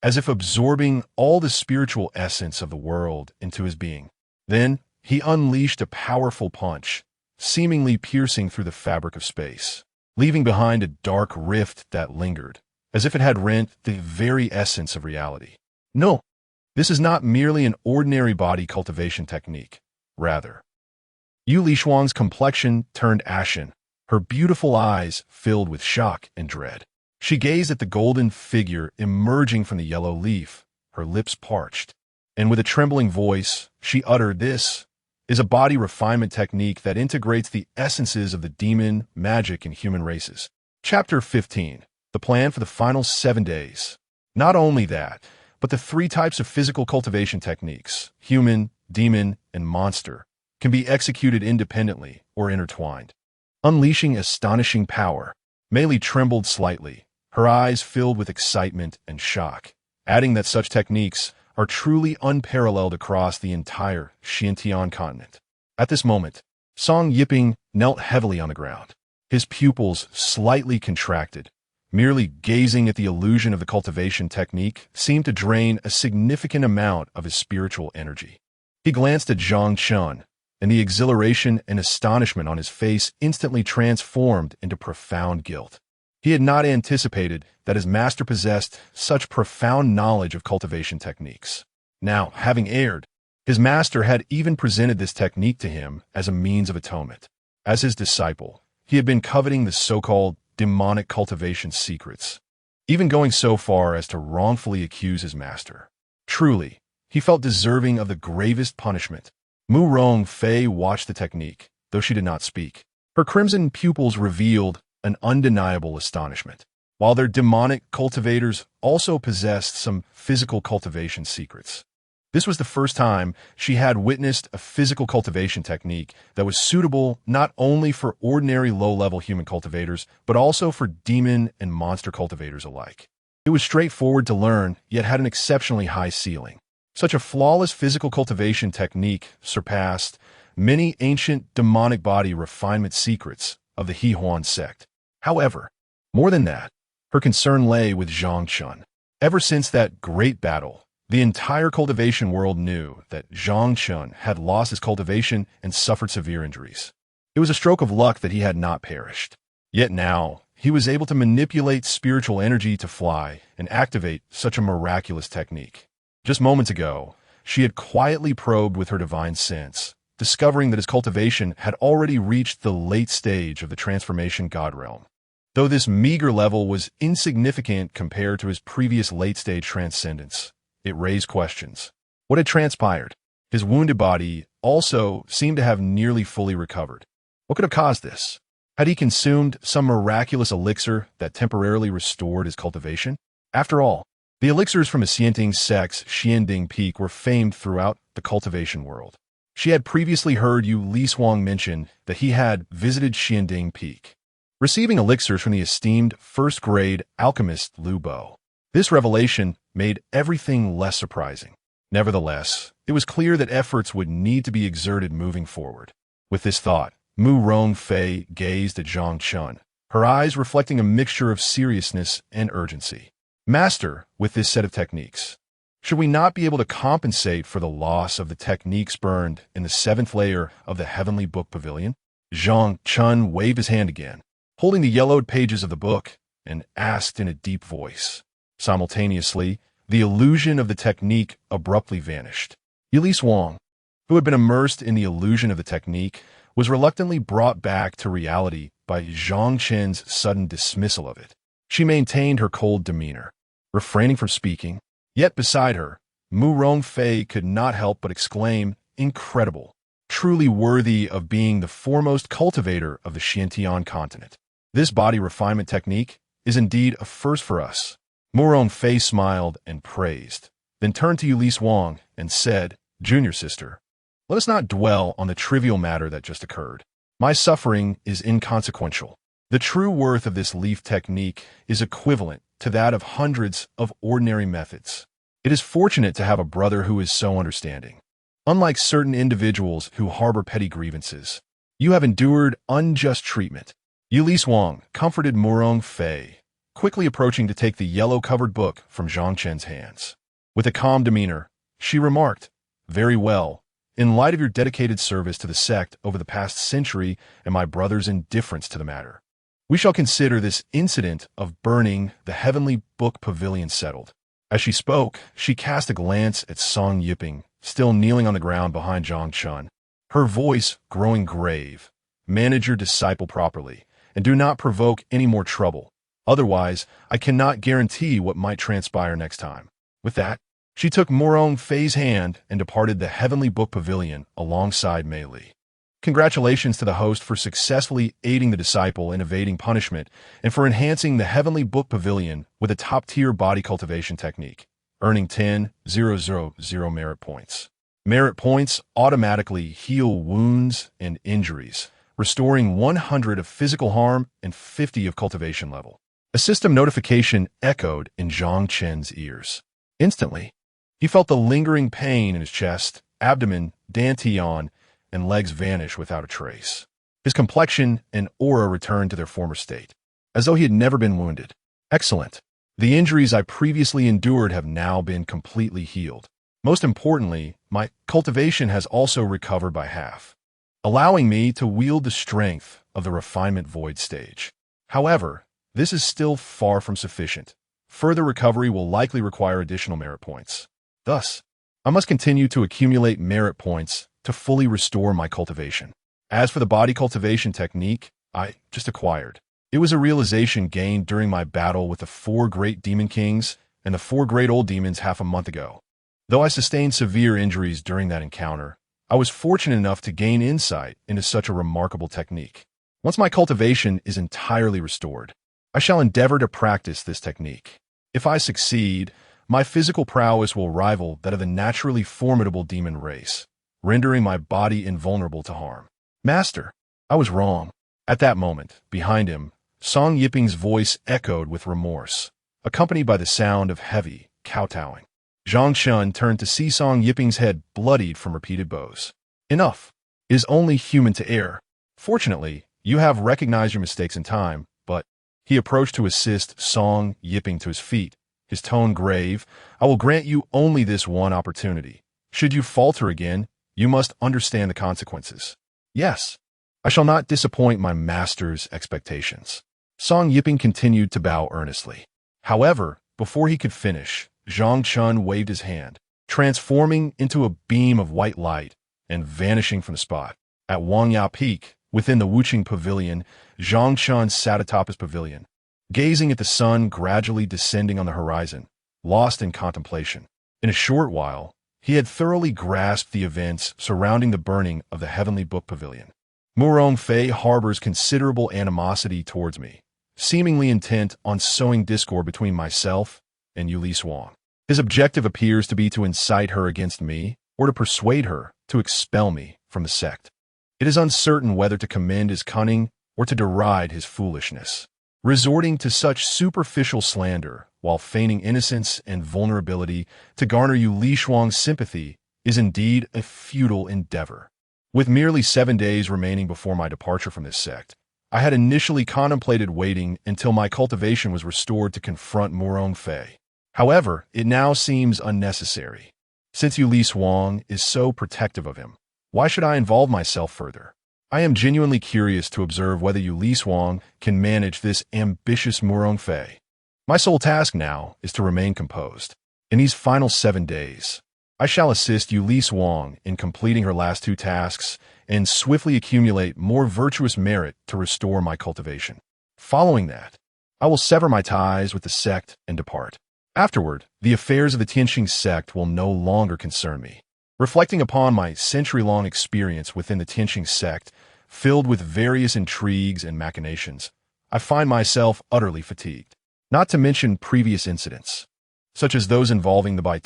as if absorbing all the spiritual essence of the world into his being. Then he unleashed a powerful punch, seemingly piercing through the fabric of space, leaving behind a dark rift that lingered, as if it had rent the very essence of reality. No, this is not merely an ordinary body cultivation technique. Rather, Yue Lishuang's complexion turned ashen, her beautiful eyes filled with shock and dread. She gazed at the golden figure emerging from the yellow leaf, her lips parched, and with a trembling voice, she uttered, "This is a body refinement technique that integrates the essences of the demon, magic, and human races." Chapter 15. The plan for the final 7 days. Not only that, but the 3 types of physical cultivation techniques, human, demon, and monster, can be executed independently or intertwined, unleashing astonishing power. Mei Li trembled slightly, her eyes filled with excitement and shock, adding that such techniques are truly unparalleled across the entire Xuantian Continent. At this moment, Song Yiping knelt heavily on the ground, his pupils slightly contracted. Merely gazing at the illusion of the cultivation technique seemed to drain a significant amount of his spiritual energy. He glanced at Zhang Chen, and the exhilaration and astonishment on his face instantly transformed into profound guilt. He had not anticipated that his master possessed such profound knowledge of cultivation techniques. Now, having erred, his master had even presented this technique to him as a means of atonement. As his disciple, he had been coveting the so-called demonic cultivation secrets, even going so far as to wrongfully accuse his master. Truly, he felt deserving of the gravest punishment. Mu Rongfei watched the technique, though she did not speak. Her crimson pupils revealed an undeniable astonishment. While their demonic cultivators also possessed some physical cultivation secrets. This was the first time she had witnessed a physical cultivation technique that was suitable not only for ordinary low-level human cultivators, but also for demon and monster cultivators alike. It was straightforward to learn, yet had an exceptionally high ceiling. Such a flawless physical cultivation technique surpassed many ancient demonic body refinement secrets of the Yaoxian Sect. However, more than that, her concern lay with Zhang Chen. Ever since that great battle, the entire cultivation world knew that Zhang Chen had lost his cultivation and suffered severe injuries. It was a stroke of luck that he had not perished. Yet now, he was able to manipulate spiritual energy to fly and activate such a miraculous technique. Just moments ago, she had quietly probed with her divine sense, discovering that his cultivation had already reached the late stage of the transformation god realm. Though this meager level was insignificant compared to his previous late-stage transcendence, it raised questions. What had transpired? His wounded body also seemed to have nearly fully recovered. What could have caused this? Had he consumed some miraculous elixir that temporarily restored his cultivation? After all, the elixirs from Xiantian Sect's Xianding Peak were famed throughout the cultivation world. She had previously heard Yue Lishuang mention that he had visited Xianding Peak, receiving elixirs from the esteemed first-grade alchemist Lu Bo. This revelation made everything less surprising. Nevertheless, it was clear that efforts would need to be exerted moving forward. With this thought, Mu Rongfei gazed at Zhang Chen, her eyes reflecting a mixture of seriousness and urgency. Master, with this set of techniques, should we not be able to compensate for the loss of the techniques burned in the 7th layer of the Heavenly Book Pavilion? Zhang Chen waved his hand again, holding the yellowed pages of the book, and asked in a deep voice. Simultaneously, the illusion of the technique abruptly vanished. Yue Lishuang, who had been immersed in the illusion of the technique, was reluctantly brought back to reality by Zhang Chen's sudden dismissal of it. She maintained her cold demeanor, refraining from speaking, yet beside her, Mu Rongfei could not help but exclaim, "Incredible! Truly worthy of being the foremost cultivator of the Xuantian Continent. This body refinement technique is indeed a first for us." Mu Rongfei smiled and praised, then turned to Yue Lishuang and said, "Junior sister, let us not dwell on the trivial matter that just occurred. My suffering is inconsequential. The true worth of this leaf technique is equivalent to that of hundreds of ordinary methods. It is fortunate to have a brother who is so understanding. Unlike certain individuals who harbor petty grievances, you have endured unjust treatment. Yue Lishuang comforted Murong Fei, quickly approaching to take the yellow-covered book from Zhang Chen's hands. With a calm demeanor, she remarked, "Very well. In light of your dedicated service to the sect over the past century and my brother's indifference to the matter, we shall consider this incident of burning the heavenly book pavilion settled." As she spoke, she cast a glance at Song Yiping, still kneeling on the ground behind Zhang Chen, her voice growing grave. "Manage your disciple properly, and do not provoke any more trouble. Otherwise, I cannot guarantee what might transpire next time." With that, she took Murong Fei's hand and departed the Heavenly Book Pavilion alongside Mei Li. Congratulations to the host for successfully aiding the disciple in evading punishment and for enhancing the Heavenly Book Pavilion with a top-tier body cultivation technique, earning 10,000 merit points. Merit points automatically heal wounds and injuries, restoring 100 of physical harm and 50 of cultivation level. A system notification echoed in Zhang Chen's ears. Instantly, he felt the lingering pain in his chest, abdomen, dantian, and legs vanish without a trace. His complexion and aura returned to their former state, as though he had never been wounded. Excellent. The injuries I previously endured have now been completely healed. Most importantly, my cultivation has also recovered by half, allowing me to wield the strength of the refinement void stage. However, this is still far from sufficient. Further recovery will likely require additional merit points. Thus, I must continue to accumulate merit points to fully restore my cultivation. As for the body cultivation technique I just acquired, it was a realization gained during my battle with the 4 great demon kings and the 4 great old demons half a month ago. Though I sustained severe injuries during that encounter, I was fortunate enough to gain insight into such a remarkable technique. Once my cultivation is entirely restored, I shall endeavor to practice this technique. If I succeed, my physical prowess will rival that of the naturally formidable demon race, rendering my body invulnerable to harm. "Master, I was wrong." At that moment, behind him, Song Yiping's voice echoed with remorse, accompanied by the sound of heavy kowtowing. Zhang Chen turned to see Song Yiping's head bloodied from repeated blows. "Enough. It is only human to err. Fortunately, you have recognized your mistakes in time," but he approached to assist Song Yiping to his feet, his tone grave. "I will grant you only this one opportunity. Should you falter again, you must understand the consequences." "Yes, I shall not disappoint my master's expectations." Song Yiping continued to bow earnestly. However, before he could finish, Zhang Chen waved his hand, transforming into a beam of white light and vanishing from the spot. At Wangyao Peak, within the Wuqing Pavilion, Zhang Chen sat atop his pavilion, gazing at the sun gradually descending on the horizon, lost in contemplation. In a short while, he had thoroughly grasped the events surrounding the burning of the Heavenly Book Pavilion. Murong Fei harbors considerable animosity towards me, seemingly intent on sowing discord between myself and Yue Lishuang. His objective appears to be to incite her against me or to persuade her to expel me from the sect. It is uncertain whether to commend his cunning or to deride his foolishness. Resorting to such superficial slander while feigning innocence and vulnerability to garner Yue Lishuang's sympathy is indeed a futile endeavor. With merely 7 days remaining before my departure from this sect, I had initially contemplated waiting until my cultivation was restored to confront Murong Fei. However, it now seems unnecessary. Since Yue Lishuang is so protective of him, why should I involve myself further? I am genuinely curious to observe whether Yue Lishuang can manage this ambitious Murong Fei. My sole task now is to remain composed. In these final 7 days, I shall assist Yue Lishuang in completing her last 2 tasks and swiftly accumulate more virtuous merit to restore my cultivation. Following that, I will sever my ties with the sect and depart. Afterward, the affairs of the Tianxing Sect will no longer concern me. Reflecting upon my century-long experience within the Tianxing Sect, filled with various intrigues and machinations, I find myself utterly fatigued. Not to mention previous incidents, such as those involving the Bai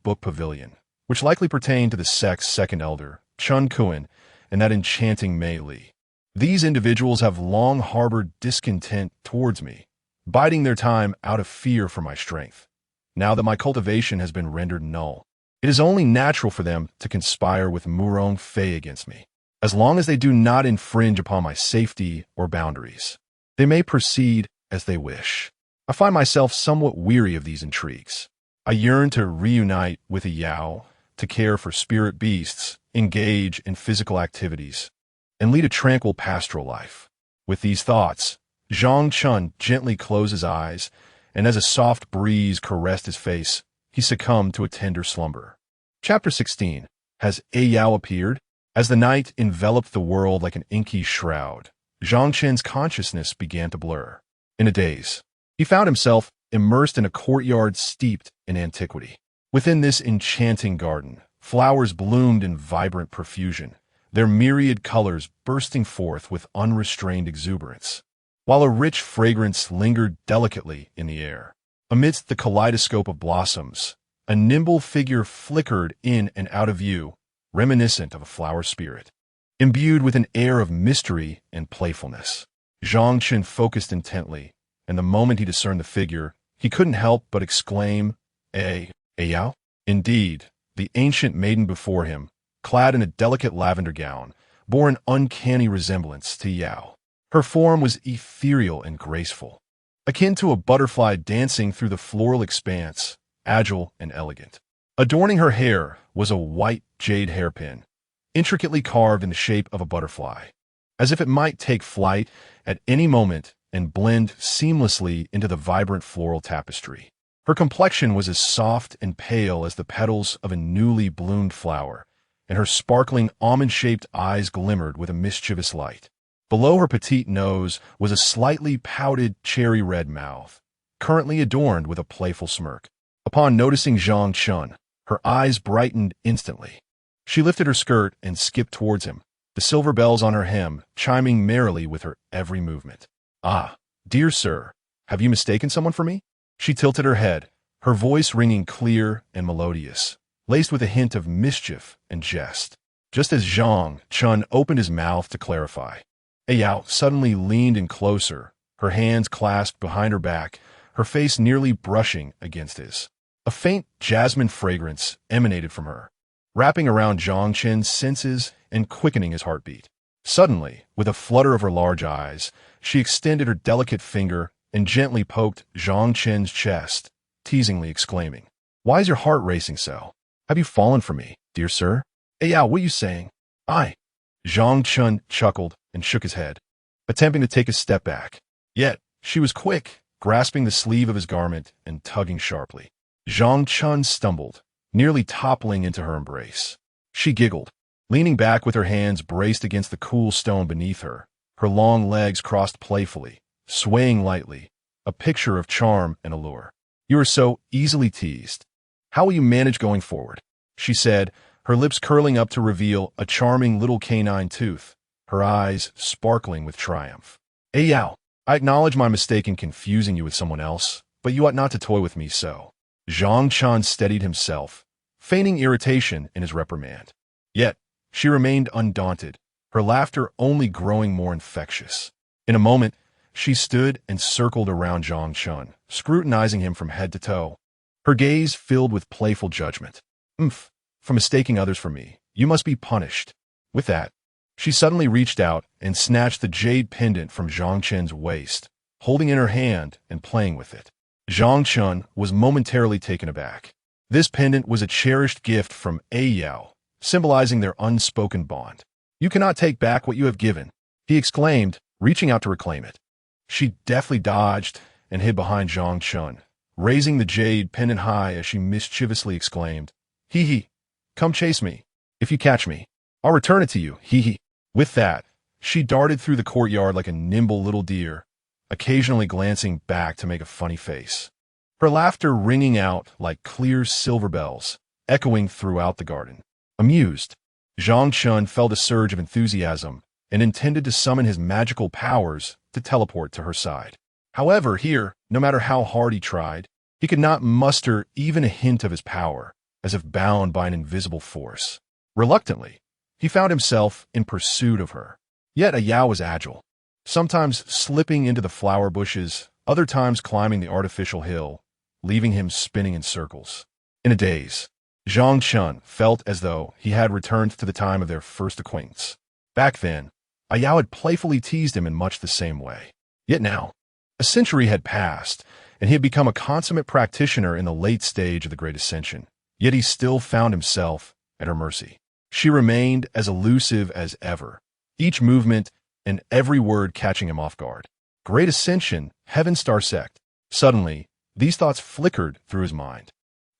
Book Pavilion, which likely pertain to the sect's second elder, Chun Kuan, and that enchanting Mei Li. These individuals have long harbored discontent towards me, biding their time out of fear for my strength. Now that my cultivation has been rendered null, it is only natural for them to conspire with Murong Fei against me. As long as they do not infringe upon my safety or boundaries, they may proceed as they wish. I find myself somewhat weary of these intrigues. I yearn to reunite with a Yao, to care for spirit beasts, engage in physical activities, and lead a tranquil pastoral life. With these thoughts, Zhang Chen gently closed his eyes, and as a soft breeze caressed his face, he succumbed to a tender slumber. Chapter 16. Has A Yao appeared? As the night enveloped the world like an inky shroud, Zhang Chen's consciousness began to blur. In a daze, he found himself immersed in a courtyard steeped in antiquity. Within this enchanting garden, flowers bloomed in vibrant profusion, their myriad colors bursting forth with unrestrained exuberance, while a rich fragrance lingered delicately in the air. Amidst the kaleidoscope of blossoms, a nimble figure flickered in and out of view, reminiscent of a flower spirit. Imbued with an air of mystery and playfulness, Zhang Chen focused intently, and the moment he discerned the figure, he couldn't help but exclaim, A Yao? Indeed, the ancient maiden before him, clad in a delicate lavender gown, bore an uncanny resemblance to Yao. Her form was ethereal and graceful, akin to a butterfly dancing through the floral expanse, agile and elegant. Adorning her hair was a white jade hairpin, intricately carved in the shape of a butterfly, as if it might take flight at any moment and blend seamlessly into the vibrant floral tapestry. Her complexion was as soft and pale as the petals of a newly bloomed flower, and her sparkling almond-shaped eyes glimmered with a mischievous light. Below her petite nose was a slightly pouted cherry-red mouth, currently adorned with a playful smirk. Upon noticing Zhang Chen, her eyes brightened instantly. She lifted her skirt and skipped towards him, the silver bells on her hem chiming merrily with her every movement. "Ah, dear sir, have you mistaken someone for me?" She tilted her head, her voice ringing clear and melodious, laced with a hint of mischief and jest. Just as Zhang Chen opened his mouth to clarify, A Yao suddenly leaned in closer, her hands clasped behind her back, her face nearly brushing against his. A faint jasmine fragrance emanated from her, wrapping around Zhang Chen's senses and quickening his heartbeat. Suddenly, with a flutter of her large eyes, she extended her delicate finger and gently poked Zhang Chen's chest, teasingly exclaiming, "Why is your heart racing so? Have you fallen for me, dear sir?" "Hey, Yao, what are you saying?" "I." Zhang Chen chuckled and shook his head, attempting to take a step back. Yet, she was quick, grasping the sleeve of his garment and tugging sharply. Zhang Chen stumbled, nearly toppling into her embrace. She giggled, leaning back with her hands braced against the cool stone beneath her, her long legs crossed playfully, swaying lightly, a picture of charm and allure. "You are so easily teased. How will you manage going forward?" she said, her lips curling up to reveal a charming little canine tooth, her eyes sparkling with triumph. "Hey Yao, I acknowledge my mistake in confusing you with someone else, but you ought not to toy with me so." Zhang Chen steadied himself, feigning irritation in his reprimand. Yet, she remained undaunted, her laughter only growing more infectious. In a moment, she stood and circled around Zhang Chen, scrutinizing him from head to toe, her gaze filled with playful judgment. For mistaking others for me, you must be punished." With that, she suddenly reached out and snatched the jade pendant from Zhang Chen's waist, holding in her hand and playing with it. Zhang Chen was momentarily taken aback. This pendant was a cherished gift from A Yao, symbolizing their unspoken bond. "You cannot take back what you have given," he exclaimed, reaching out to reclaim it. She deftly dodged and hid behind Zhang Chen, raising the jade pendant high as she mischievously exclaimed, "Hee hee, come chase me. If you catch me, I'll return it to you, hee hee." With that, she darted through the courtyard like a nimble little deer, occasionally glancing back to make a funny face. Her laughter ringing out like clear silver bells, echoing throughout the garden. Amused, Zhang Chen felt a surge of enthusiasm and intended to summon his magical powers to teleport to her side. However, here, no matter how hard he tried, he could not muster even a hint of his power, as if bound by an invisible force. Reluctantly, he found himself in pursuit of her. Yet A Yao was agile, sometimes slipping into the flower bushes, other times climbing the artificial hill, leaving him spinning in circles. In a daze, Zhang Chen felt as though he had returned to the time of their first acquaintance. Back then, Yao had playfully teased him in much the same way. Yet now, a century had passed, and he had become a consummate practitioner in the late stage of the Great Ascension. Yet he still found himself at her mercy. She remained as elusive as ever, each movement and every word catching him off guard. Great Ascension, Heaven Star Sect. Suddenly, these thoughts flickered through his mind.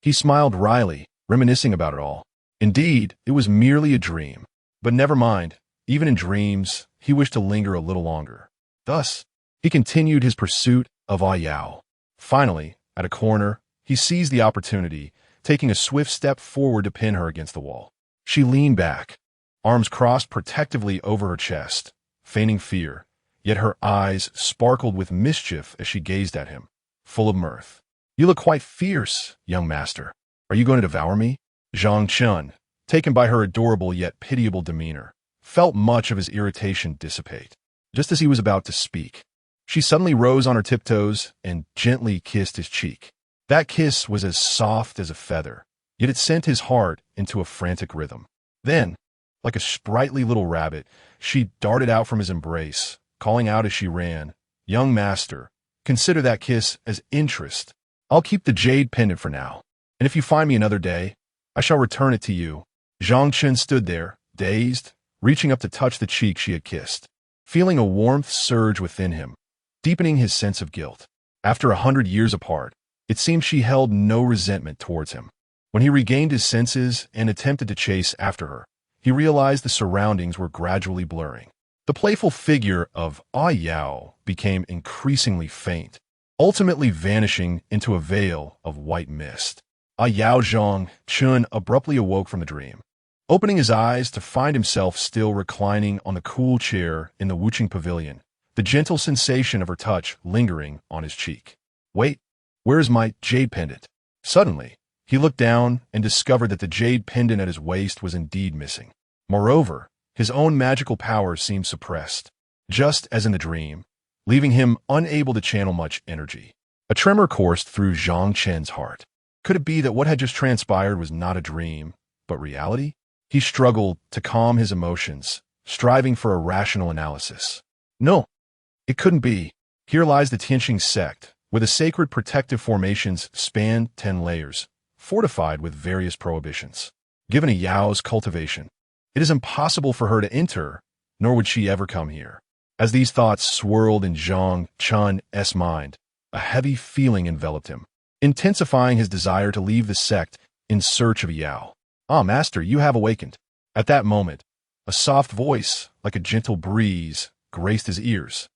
He smiled wryly, reminiscing about it all. Indeed, it was merely a dream. But never mind, even in dreams, he wished to linger a little longer. Thus, he continued his pursuit of Yao. Finally, at a corner, he seized the opportunity, taking a swift step forward to pin her against the wall. She leaned back, arms crossed protectively over her chest, feigning fear, yet her eyes sparkled with mischief as she gazed at him, full of mirth. "You look quite fierce, young master. Are you going to devour me?" Zhang Chen, taken by her adorable yet pitiable demeanor, felt much of his irritation dissipate. Just as he was about to speak, she suddenly rose on her tiptoes and gently kissed his cheek. That kiss was as soft as a feather, yet it sent his heart into a frantic rhythm. Then, like a sprightly little rabbit, she darted out from his embrace, calling out as she ran, "Young master, consider that kiss as interest. I'll keep the jade pendant for now, and if you find me another day, I shall return it to you." Zhang Chen stood there, dazed, reaching up to touch the cheek she had kissed, feeling a warmth surge within him, deepening his sense of guilt. After 100 years apart, it seemed she held no resentment towards him. When he regained his senses and attempted to chase after her, he realized the surroundings were gradually blurring. The playful figure of Yao became increasingly faint, ultimately vanishing into a veil of white mist. Zhang Chen abruptly awoke from the dream, opening his eyes to find himself still reclining on the cool chair in the Wuqing Pavilion, the gentle sensation of her touch lingering on his cheek. "Wait, where is my jade pendant?" Suddenly, he looked down and discovered that the jade pendant at his waist was indeed missing. Moreover, his own magical power seemed suppressed, just as in the dream, leaving him unable to channel much energy. A tremor coursed through Zhang Chen's heart. Could it be that what had just transpired was not a dream, but reality? He struggled to calm his emotions, striving for a rational analysis. No, it couldn't be. Here lies the Tianxing Sect, where the sacred protective formations span 10 layers, fortified with various prohibitions. Given Yao's cultivation, it is impossible for her to enter, nor would she ever come here. As these thoughts swirled in Zhang Chen's mind, a heavy feeling enveloped him, intensifying his desire to leave the sect in search of Yao. "Ah, master, you have awakened." At that moment, a soft voice, like a gentle breeze, graced his ears.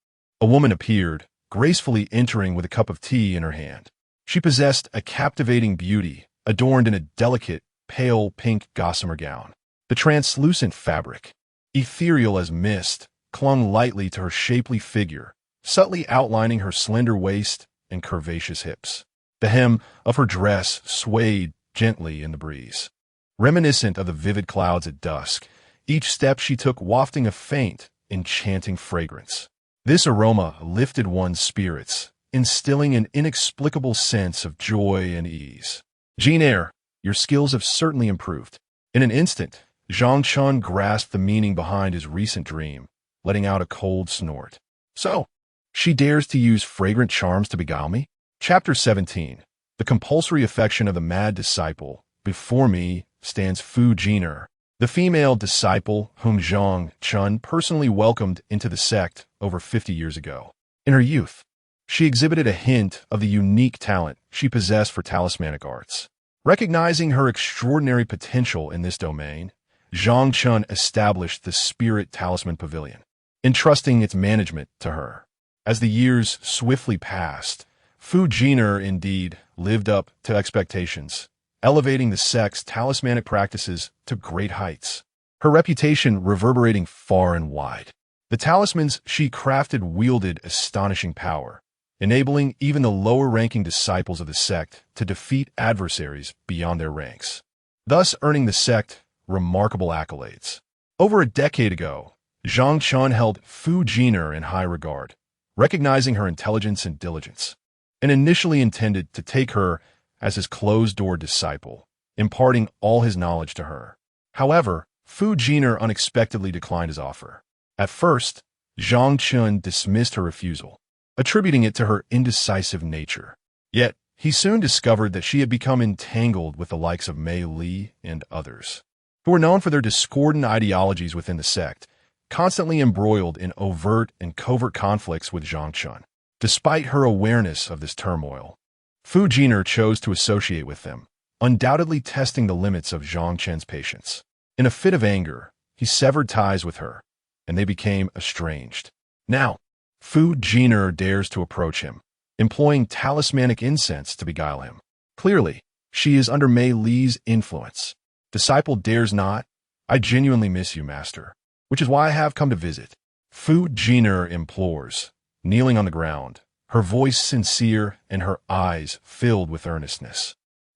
A woman appeared, gracefully entering with a cup of tea in her hand. She possessed a captivating beauty, adorned in a delicate, pale pink gossamer gown. The translucent fabric, ethereal as mist, clung lightly to her shapely figure, subtly outlining her slender waist and curvaceous hips. The hem of her dress swayed gently in the breeze, reminiscent of the vivid clouds at dusk, each step she took wafting a faint, enchanting fragrance. This aroma lifted one's spirits, instilling an inexplicable sense of joy and ease. "Jean Eyre, your skills have certainly improved." In an instant, Zhang Chen grasped the meaning behind his recent dream, letting out a cold snort. "So, she dares to use fragrant charms to beguile me?" Chapter 17. The compulsory affection of the mad disciple. Before me stands Fu Jin'er, the female disciple whom Zhang Chen personally welcomed into the sect over 50 years ago. In her youth, she exhibited a hint of the unique talent she possessed for talismanic arts. Recognizing her extraordinary potential in this domain, Zhang Chen established the Spirit Talisman Pavilion, entrusting its management to her. As the years swiftly passed, Fu Jin'er indeed lived up to expectations, elevating the sect's talismanic practices to great heights, her reputation reverberating far and wide. The talismans she crafted wielded astonishing power, enabling even the lower-ranking disciples of the sect to defeat adversaries beyond their ranks, thus earning the sect remarkable accolades. Over a decade ago, Zhang Chen held Fu Jin'er in high regard, recognizing her intelligence and diligence, and initially intended to take her as his closed-door disciple, imparting all his knowledge to her. However, Fu Jiner unexpectedly declined his offer. At first, Zhang Chen dismissed her refusal, attributing it to her indecisive nature. Yet, he soon discovered that she had become entangled with the likes of Mei Li and others, who were known for their discordant ideologies within the sect, constantly embroiled in overt and covert conflicts with Zhang Chen. Despite her awareness of this turmoil, Fu Jiner chose to associate with them, undoubtedly testing the limits of Zhang Chen's patience. In a fit of anger, he severed ties with her, and they became estranged. Now, Fu Jiner dares to approach him, employing talismanic incense to beguile him. Clearly, she is under Mei Li's influence. Disciple dares not. I genuinely miss you, master, which is why I have come to visit. Fu Jiner implores, kneeling on the ground, her voice sincere and her eyes filled with earnestness.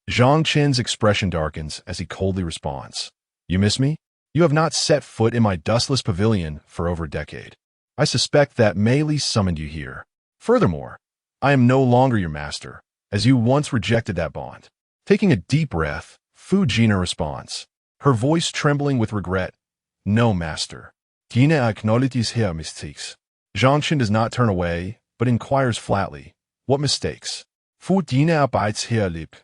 Zhang Chen's expression darkens as he coldly responds, "You miss me? You have not set foot in my dustless pavilion for over a decade. I suspect that Mei Li summoned you here. Furthermore, I am no longer your master, as you once rejected that bond." Taking a deep breath, Fu Jiner responds, her voice trembling with regret, "No, master. Dina acknowledges her mistakes." Zhang Chen does not turn away, but inquires flatly, "What mistakes?" Fu Dina bites her lip,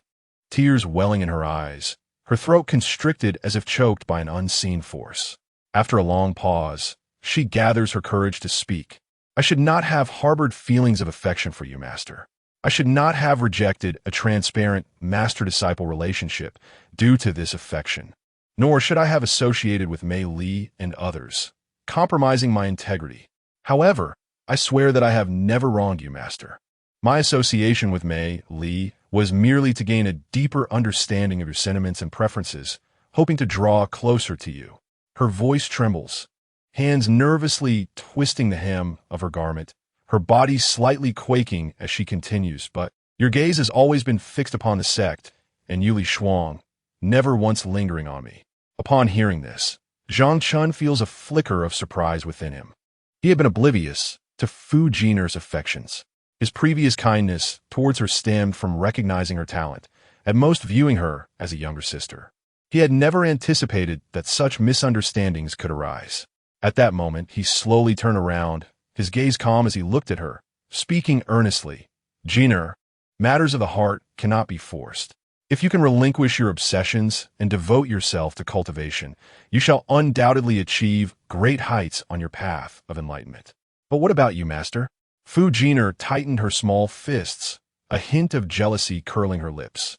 tears welling in her eyes, her throat constricted as if choked by an unseen force. After a long pause, she gathers her courage to speak. "I should not have harbored feelings of affection for you, master. I should not have rejected a transparent master-disciple relationship due to this affection. Nor should I have associated with Mei Li and others, compromising my integrity. However, I swear that I have never wronged you, master. My association with Mei Li was merely to gain a deeper understanding of your sentiments and preferences, hoping to draw closer to you." Her voice trembles, hands nervously twisting the hem of her garment, her body slightly quaking as she continues, "But your gaze has always been fixed upon the sect, and Yue Lishuang, never once lingering on me." Upon hearing this, Zhang Chen feels a flicker of surprise within him. He had been oblivious to Fu Jiner's affections. His previous kindness towards her stemmed from recognizing her talent, at most viewing her as a younger sister. He had never anticipated that such misunderstandings could arise. At that moment, he slowly turned around, his gaze calm as he looked at her, speaking earnestly, "Jiner, matters of the heart cannot be forced. If you can relinquish your obsessions and devote yourself to cultivation, you shall undoubtedly achieve great heights on your path of enlightenment. But what about you, master?" Fu Jiner tightened her small fists, a hint of jealousy curling her lips.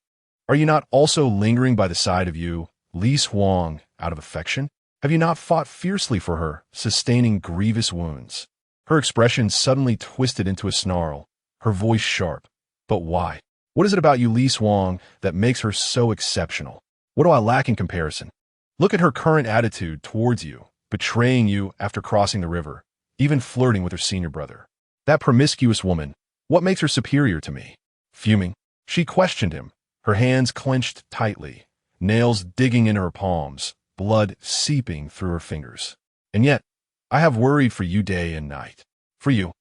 "Are you not also lingering by the side of Yue Lishuang out of affection? Have you not fought fiercely for her, sustaining grievous wounds?" Her expression suddenly twisted into a snarl, her voice sharp. "But why? What is it about Yue Lishuang that makes her so exceptional? What do I lack in comparison? Look at her current attitude towards you, betraying you after crossing the river, even flirting with her senior brother. That promiscuous woman, what makes her superior to me?" Fuming, she questioned him, her hands clenched tightly, nails digging into her palms, blood seeping through her fingers. "And yet, I have worried for you day and night. For you,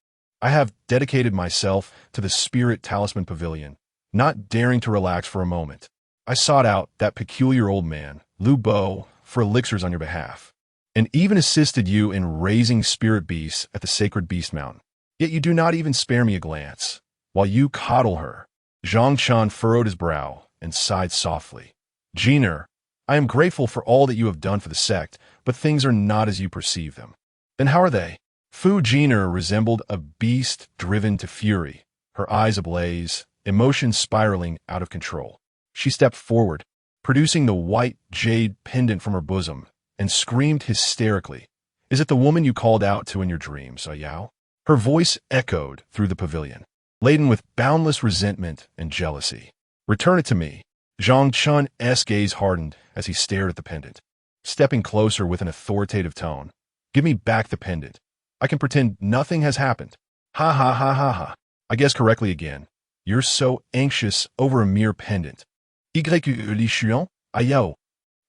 I have dedicated myself to the Spirit Talisman Pavilion, not daring to relax for a moment. I sought out that peculiar old man, Lu Bo, for elixirs on your behalf, and even assisted you in raising spirit beasts at the Sacred Beast Mountain. Yet you do not even spare me a glance, while you coddle her." Zhang Chen furrowed his brow and sighed softly. "Jiner, I am grateful for all that you have done for the sect, but things are not as you perceive them." "Then how are they?" Fu Jiner resembled a beast driven to fury, her eyes ablaze, emotions spiraling out of control. She stepped forward, producing the white jade pendant from her bosom, and screamed hysterically, "Is it the woman you called out to in your dreams, Yao?" Her voice echoed through the pavilion, laden with boundless resentment and jealousy. "Return it to me." Zhang Chen's gaze hardened as he stared at the pendant, stepping closer with an authoritative tone. "Give me back the pendant. I can pretend nothing has happened." "Ha ha ha ha ha. I guess correctly again. You're so anxious over a mere pendant. Yue Lishuang, Ayo."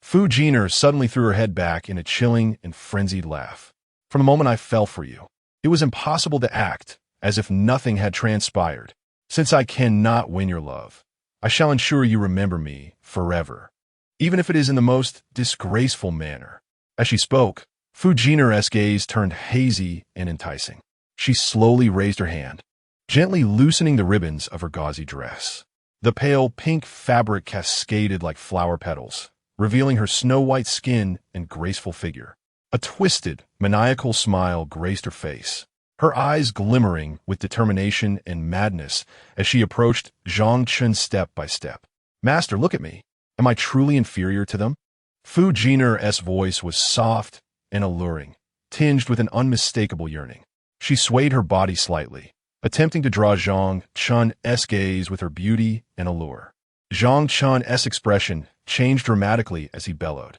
Fu Jiner suddenly threw her head back in a chilling and frenzied laugh. "From the moment I fell for you, it was impossible to act as if nothing had transpired. Since I cannot win your love, I shall ensure you remember me forever, even if it is in the most disgraceful manner. As she spoke, Fu Jiner's gaze turned hazy and enticing. She slowly raised her hand, gently loosening the ribbons of her gauzy dress. The pale pink fabric cascaded like flower petals, revealing her snow-white skin and graceful figure. A twisted, maniacal smile graced her face, her eyes glimmering with determination and madness as she approached Zhang Chen step by step. "Master, look at me. Am I truly inferior to them?" Fu Jiner's voice was soft and alluring, tinged with an unmistakable yearning. She swayed her body slightly, attempting to draw Zhang Chen's gaze with her beauty and allure. Zhang Chen's expression changed dramatically as he bellowed,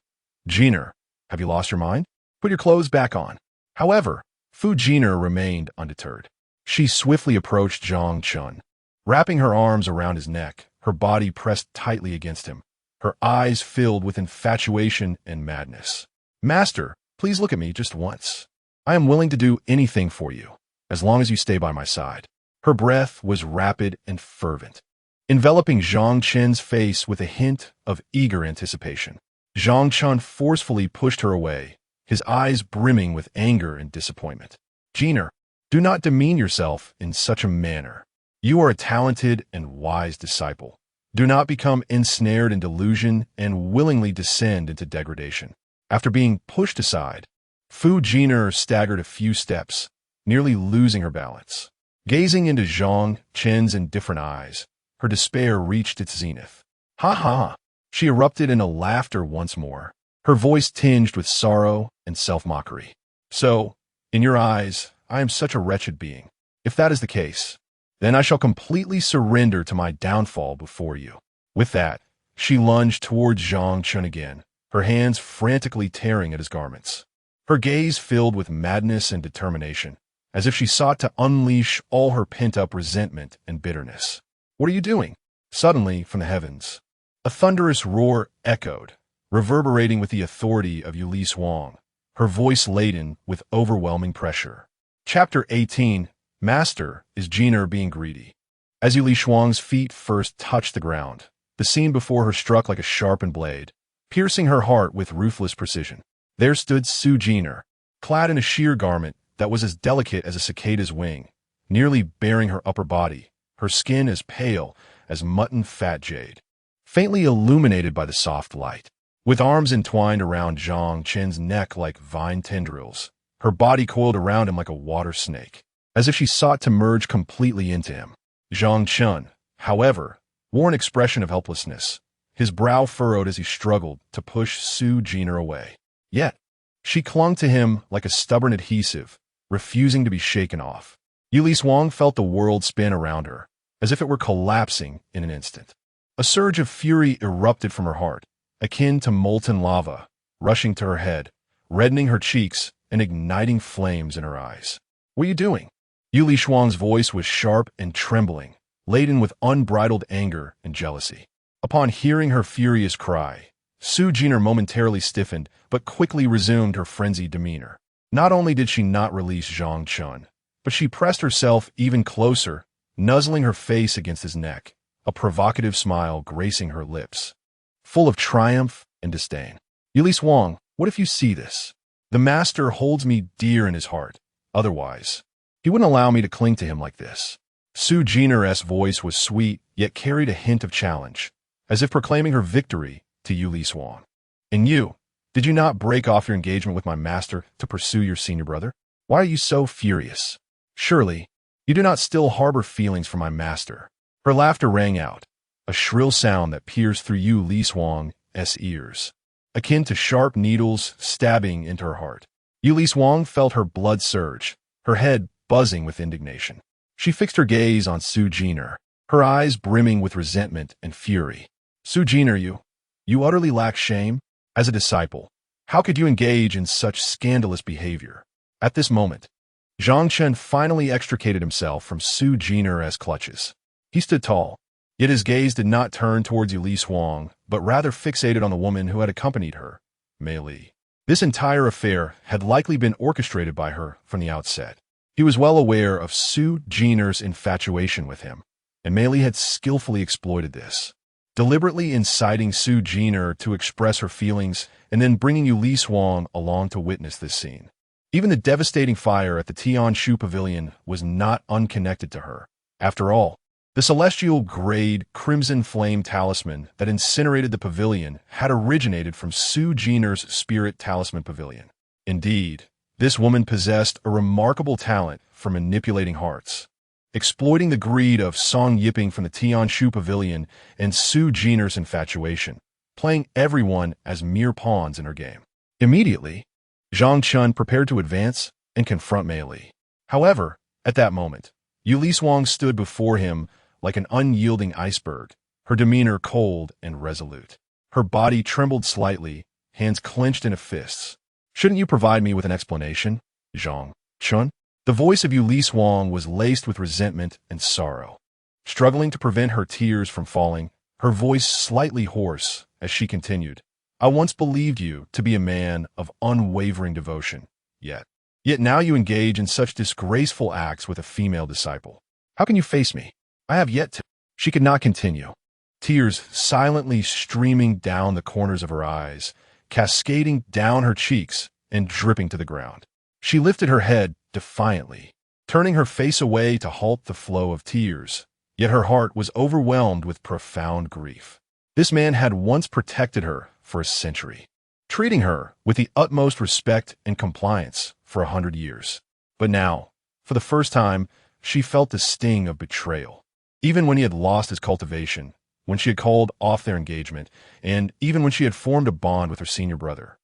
"Jiner, have you lost your mind? Put your clothes back on." However, Fu Jiner remained undeterred. She swiftly approached Zhang Chen, wrapping her arms around his neck, her body pressed tightly against him, her eyes filled with infatuation and madness. "Master, please look at me just once. I am willing to do anything for you, as long as you stay by my side." Her breath was rapid and fervent, enveloping Zhang Chen's face with a hint of eager anticipation. Zhang Chen forcefully pushed her away, his eyes brimming with anger and disappointment. "Jiner, do not demean yourself in such a manner. You are a talented and wise disciple. Do not become ensnared in delusion and willingly descend into degradation." After being pushed aside, Fu Jiner staggered a few steps, nearly losing her balance. Gazing into Zhang Chen's indifferent eyes, her despair reached its zenith. "Ha ha!" She erupted into laughter once more, her voice tinged with sorrow and self-mockery. "So, in your eyes, I am such a wretched being. If that is the case, then I shall completely surrender to my downfall before you." With that, she lunged towards Zhang Chen again, her hands frantically tearing at his garments. Her gaze filled with madness and determination, as if she sought to unleash all her pent-up resentment and bitterness. "What are you doing?" Suddenly, from the heavens, a thunderous roar echoed, reverberating with the authority of Yue Lishuang, her voice laden with overwhelming pressure. Chapter 18, Master, is Jiner being greedy? As Yue Lishuang's feet first touched the ground, the scene before her struck like a sharpened blade, piercing her heart with ruthless precision. There stood Su Jiner, clad in a sheer garment that was as delicate as a cicada's wing, nearly bearing her upper body, her skin as pale as mutton fat jade, faintly illuminated by the soft light. With arms entwined around Zhang Chen's neck like vine tendrils, her body coiled around him like a water snake, as if she sought to merge completely into him. Zhang Chen, however, wore an expression of helplessness, his brow furrowed as he struggled to push Su Jiner away. Yet, she clung to him like a stubborn adhesive, refusing to be shaken off. Yue Lishuang felt the world spin around her, as if it were collapsing in an instant. A surge of fury erupted from her heart, akin to molten lava, rushing to her head, reddening her cheeks and igniting flames in her eyes. "What are you doing?" Yue Lishuang's voice was sharp and trembling, laden with unbridled anger and jealousy. Upon hearing her furious cry, Su Jiner momentarily stiffened, but quickly resumed her frenzied demeanor. Not only did she not release Zhang Chen, but she pressed herself even closer, nuzzling her face against his neck, a provocative smile gracing her lips, full of triumph and disdain. "Yue Lishuang, what if you see this? The master holds me dear in his heart. Otherwise, he wouldn't allow me to cling to him like this." Su Jiner's voice was sweet, yet carried a hint of challenge, as if proclaiming her victory to Yue Lishuang. "And you, did you not break off your engagement with my master to pursue your senior brother? Why are you so furious? Surely, you do not still harbor feelings for my master." Her laughter rang out, a shrill sound that pierced through Yue Lishuang's ears, akin to sharp needles stabbing into her heart. Yue Lishuang felt her blood surge, her head buzzing with indignation. She fixed her gaze on Su Jiner, her eyes brimming with resentment and fury. "Su Jiner, you utterly lack shame? As a disciple, how could you engage in such scandalous behavior?" At this moment, Zhang Chen finally extricated himself from Su Jiner's clutches. He stood tall, yet his gaze did not turn towards Yue Lishuang, but rather fixated on the woman who had accompanied her, Mei Li. This entire affair had likely been orchestrated by her from the outset. He was well aware of Su Jiner's infatuation with him, and Mei Li had skillfully exploited this, deliberately inciting Su Jiner to express her feelings and then bringing Yue Lishuang along to witness this scene. Even the devastating fire at the Tianxing Pavilion was not unconnected to her. After all, the celestial grade crimson flame talisman that incinerated the pavilion had originated from Su Jiner's spirit talisman pavilion. Indeed, this woman possessed a remarkable talent for manipulating hearts, exploiting the greed of Song Yiping from the Tianxing Pavilion and Su Jiner's infatuation, playing everyone as mere pawns in her game. Immediately, Zhang Chen prepared to advance and confront Mei Li. However, at that moment, Yue Lishuang stood before him like an unyielding iceberg, her demeanor cold and resolute. Her body trembled slightly, hands clenched into fists. "Shouldn't you provide me with an explanation, Zhang Chen?" The voice of Yue Lishuang was laced with resentment and sorrow. Struggling to prevent her tears from falling, her voice slightly hoarse as she continued, "I once believed you to be a man of unwavering devotion, yet now you engage in such disgraceful acts with a female disciple. How can you face me? I have yet to—" She could not continue. Tears silently streaming down the corners of her eyes, cascading down her cheeks and dripping to the ground. She lifted her head defiantly, turning her face away to halt the flow of tears, yet her heart was overwhelmed with profound grief. This man had once protected her for a century, treating her with the utmost respect and compliance for 100 years. But now, for the first time, she felt the sting of betrayal. Even when he had lost his cultivation, when she had called off their engagement, and even when she had formed a bond with her senior brother,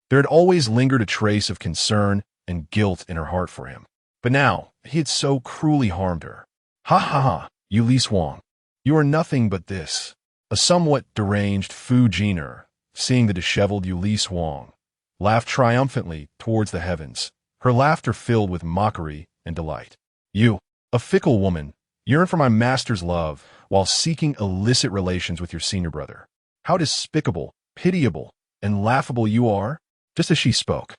there had always lingered a trace of concern and guilt in her heart for him. But now, he had so cruelly harmed her. "Ha ha ha, Yue Lishuang, you are nothing but this." A somewhat deranged Fu Jiner, seeing the disheveled Yue Lishuang, laughed triumphantly towards the heavens, her laughter filled with mockery and delight. "You, a fickle woman, yearn for my master's love while seeking illicit relations with your senior brother. How despicable, pitiable, and laughable you are." Just as she spoke,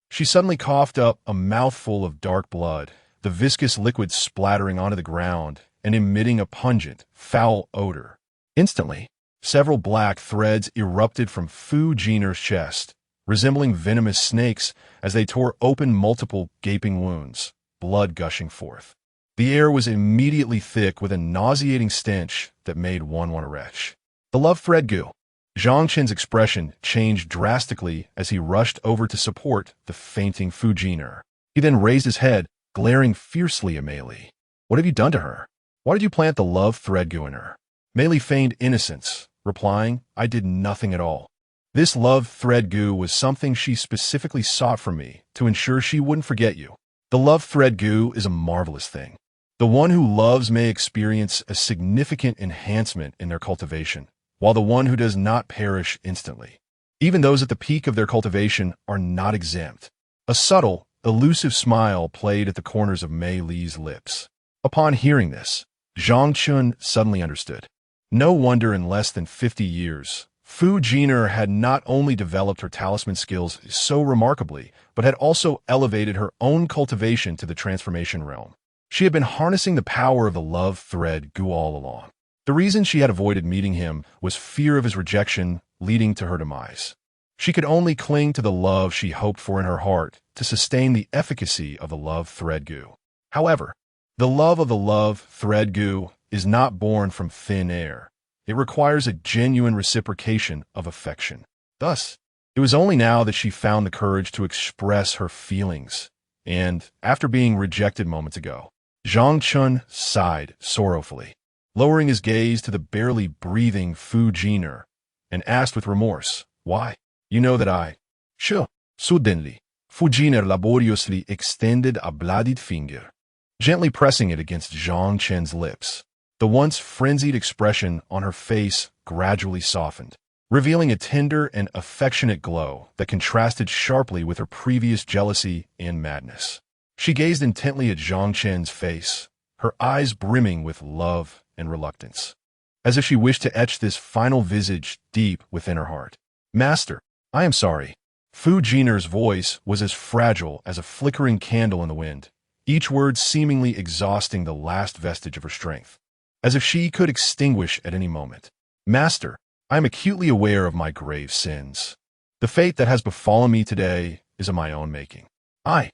she suddenly coughed up a mouthful of dark blood, the viscous liquid splattering onto the ground and emitting a pungent, foul odor. Instantly, several black threads erupted from Fu Jiner's chest, resembling venomous snakes as they tore open multiple gaping wounds, blood gushing forth. The air was immediately thick with a nauseating stench that made one want to retch. "The love thread goo." Zhang Chen's expression changed drastically as he rushed over to support the fainting Fu Jiner. He then raised his head, glaring fiercely at Mei Li. "What have you done to her? Why did you plant the love thread goo in her?" Mei Li feigned innocence, replying, "I did nothing at all. This love thread goo was something she specifically sought from me to ensure she wouldn't forget you. The love thread goo is a marvelous thing. The one who loves may experience a significant enhancement in their cultivation, while the one who does not perish instantly. Even those at the peak of their cultivation are not exempt." A subtle, elusive smile played at the corners of Mei Li's lips. Upon hearing this, Zhang Chen suddenly understood. No wonder in less than 50 years, Fu Jiner had not only developed her talisman skills so remarkably, but had also elevated her own cultivation to the transformation realm. She had been harnessing the power of the love thread goo all along. The reason she had avoided meeting him was fear of his rejection, leading to her demise. She could only cling to the love she hoped for in her heart to sustain the efficacy of the love thread goo. However, the love of the love thread goo is not born from thin air. It requires a genuine reciprocation of affection. Thus, it was only now that she found the courage to express her feelings. And, after being rejected moments ago, Zhang Chen sighed sorrowfully, lowering his gaze to the barely breathing Fu Jiner, and asked with remorse, "Why? You know that I—" "Sure." Suddenly, Fu Jiner laboriously extended a bloodied finger, gently pressing it against Zhang Chen's lips. The once frenzied expression on her face gradually softened, revealing a tender and affectionate glow that contrasted sharply with her previous jealousy and madness. She gazed intently at Zhang Chen's face, her eyes brimming with love and reluctance, as if she wished to etch this final visage deep within her heart. "Master, I am sorry." Fu Jiner's voice was as fragile as a flickering candle in the wind, each word seemingly exhausting the last vestige of her strength, as if she could extinguish at any moment. Master, I am acutely aware of my grave sins. The fate that has befallen me today is of my own making. I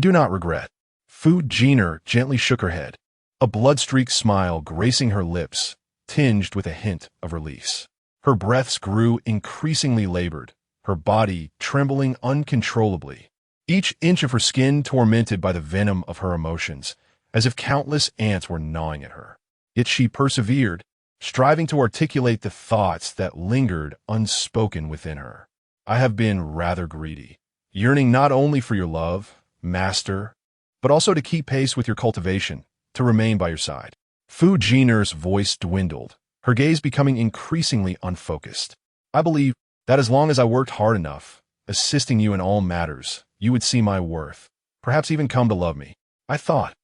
do not regret. Fu Jiner gently shook her head, a blood-streaked smile gracing her lips, tinged with a hint of release. Her breaths grew increasingly labored, her body trembling uncontrollably, each inch of her skin tormented by the venom of her emotions, as if countless ants were gnawing at her. Yet she persevered, striving to articulate the thoughts that lingered unspoken within her. I have been rather greedy, yearning not only for your love, Master, but also to keep pace with your cultivation, to remain by your side. Fu Jiner's voice dwindled, her gaze becoming increasingly unfocused. I believe that as long as I worked hard enough, assisting you in all matters, you would see my worth, perhaps even come to love me. I thought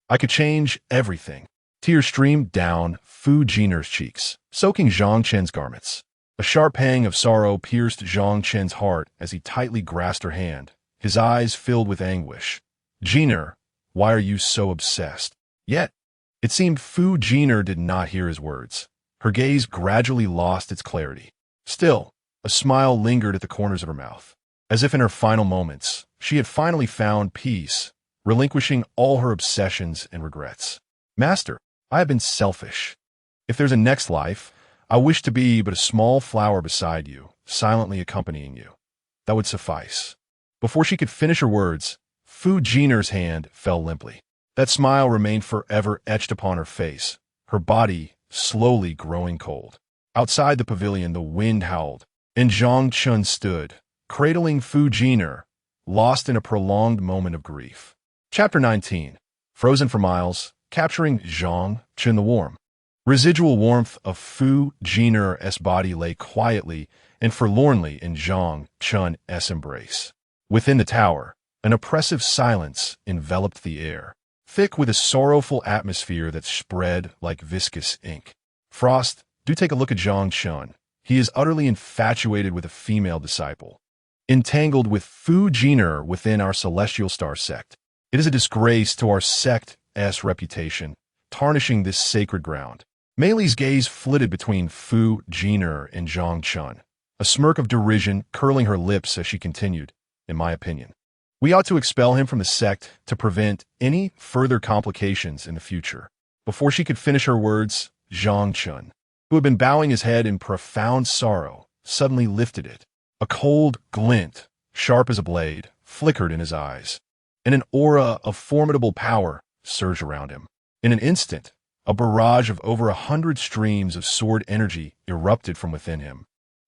I could change everything. Tears streamed down Fu Jiner's cheeks, soaking Zhang Chen's garments. A sharp pang of sorrow pierced Zhang Chen's heart as he tightly grasped her hand, his eyes filled with anguish. Jiner, why are you so obsessed? Yet, it seemed Fu Jiner did not hear his words. Her gaze gradually lost its clarity. Still, a smile lingered at the corners of her mouth, as if in her final moments, she had finally found peace, relinquishing all her obsessions and regrets. Master, I have been selfish. If there's a next life, I wish to be but a small flower beside you, silently accompanying you. That would suffice. Before she could finish her words, Fu Jiner's hand fell limply. That smile remained forever etched upon her face, her body slowly growing cold. Outside the pavilion, the wind howled, and Zhang Chen stood, cradling Fu Jiner, lost in a prolonged moment of grief. Chapter 19. Frozen for miles, capturing Zhang Chen. The residual warmth of Fu Jiner's body lay quietly and forlornly in Zhang Chen's embrace. Within the tower, an oppressive silence enveloped the air, thick with a sorrowful atmosphere that spread like viscous ink. Frost, do take a look at Zhang Chen. He is utterly infatuated with a female disciple, entangled with Fu Jiner within our Celestial Star Sect. It is a disgrace to our sect's reputation, tarnishing this sacred ground. Mei Li's gaze flitted between Fu Jiner and Zhang Chen, a smirk of derision curling her lips as she continued, in my opinion, we ought to expel him from the sect to prevent any further complications in the future. Before she could finish her words, Zhang Chen, who had been bowing his head in profound sorrow, suddenly lifted it. A cold glint, sharp as a blade, flickered in his eyes, and an aura of formidable power surged around him. In an instant, a barrage of over 100 streams of sword energy erupted from within him,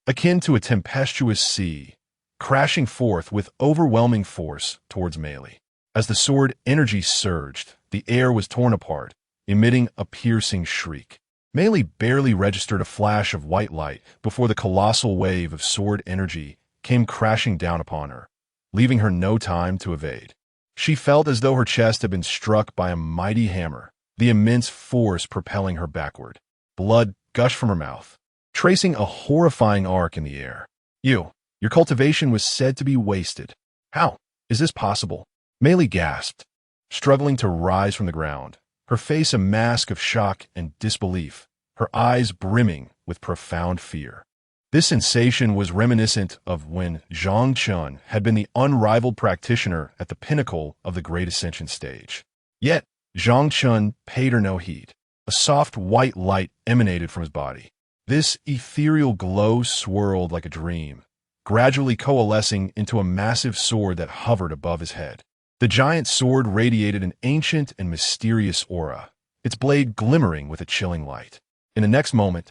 akin to a tempestuous sea, crashing forth with overwhelming force towards Mei Li. As the sword energy surged, the air was torn apart, emitting a piercing shriek. Mei Li barely registered a flash of white light before the colossal wave of sword energy came crashing down upon her, leaving her no time to evade. She felt as though her chest had been struck by a mighty hammer, the immense force propelling her backward. Blood gushed from her mouth, tracing a horrifying arc in the air. Your cultivation was said to be wasted. How is this possible? Mei Li gasped, struggling to rise from the ground, her face a mask of shock and disbelief, her eyes brimming with profound fear. This sensation was reminiscent of when Zhang Chen had been the unrivaled practitioner at the pinnacle of the Great Ascension stage. Yet, Zhang Chen paid her no heed. A soft white light emanated from his body. This ethereal glow swirled like a dream, gradually coalescing into a massive sword that hovered above his head. The giant sword radiated an ancient and mysterious aura, its blade glimmering with a chilling light. In the next moment,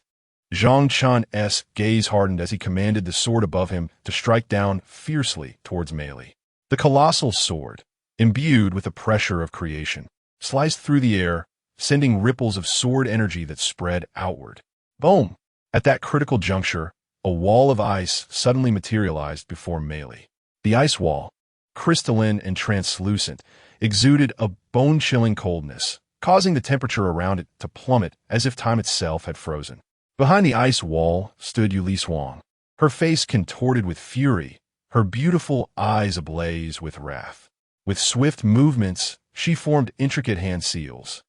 Zhang Chen's gaze hardened as he commanded the sword above him to strike down fiercely towards Mei Li. The colossal sword, imbued with the pressure of creation, sliced through the air, sending ripples of sword energy that spread outward. Boom! At that critical juncture, a wall of ice suddenly materialized before Mei Li. The ice wall, crystalline and translucent, exuded a bone-chilling coldness, causing the temperature around it to plummet as if time itself had frozen. Behind the ice wall stood Yue Lishuang, her face contorted with fury, her beautiful eyes ablaze with wrath. With swift movements, she formed intricate hand seals,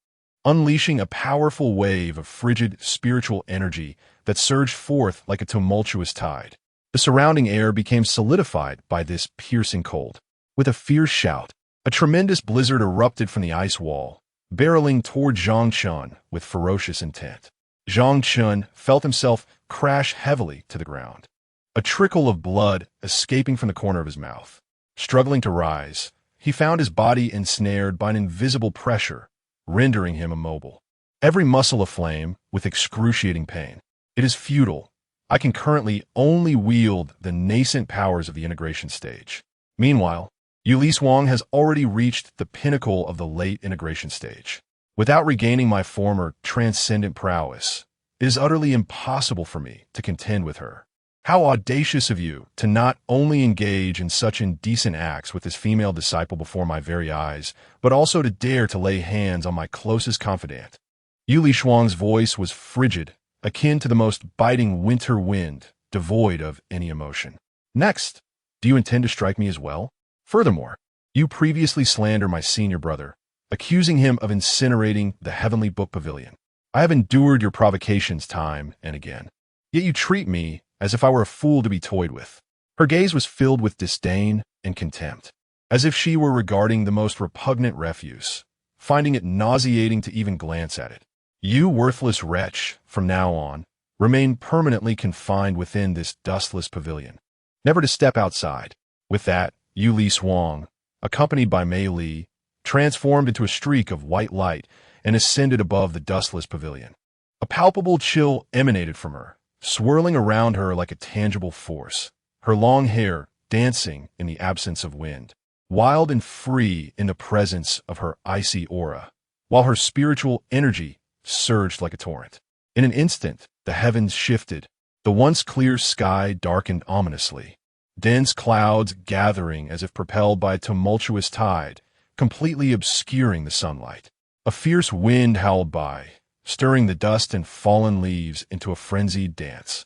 unleashing a powerful wave of frigid spiritual energy that surged forth like a tumultuous tide. The surrounding air became solidified by this piercing cold. With a fierce shout, a tremendous blizzard erupted from the ice wall, barreling toward Zhang Chen with ferocious intent. Zhang Chen felt himself crash heavily to the ground, a trickle of blood escaping from the corner of his mouth. Struggling to rise, he found his body ensnared by an invisible pressure, rendering him immobile. Every muscle aflame with excruciating pain. It is futile. I can currently only wield the nascent powers of the integration stage. Meanwhile, Yue Lishuang has already reached the pinnacle of the late integration stage. Without regaining my former transcendent prowess, it is utterly impossible for me to contend with her. How audacious of you to not only engage in such indecent acts with this female disciple before my very eyes, but also to dare to lay hands on my closest confidant. Yue Lishuang's voice was frigid, akin to the most biting winter wind, devoid of any emotion. Next, do you intend to strike me as well? Furthermore, you previously slandered my senior brother, accusing him of incinerating the heavenly book pavilion. I have endured your provocations time and again, yet you treat me as if I were a fool to be toyed with. Her gaze was filled with disdain and contempt, as if she were regarding the most repugnant refuse, finding it nauseating to even glance at it. You worthless wretch, from now on, remain permanently confined within this dustless pavilion, never to step outside. With that, Yue Lishuang, accompanied by Mei Li, transformed into a streak of white light and ascended above the dustless pavilion. A palpable chill emanated from her, swirling around her like a tangible force, her long hair dancing in the absence of wind, wild and free in the presence of her icy aura, while her spiritual energy surged like a torrent. In an instant, the heavens shifted, the once clear sky darkened ominously, dense clouds gathering as if propelled by a tumultuous tide, completely obscuring the sunlight. A fierce wind howled by, stirring the dust and fallen leaves into a frenzied dance,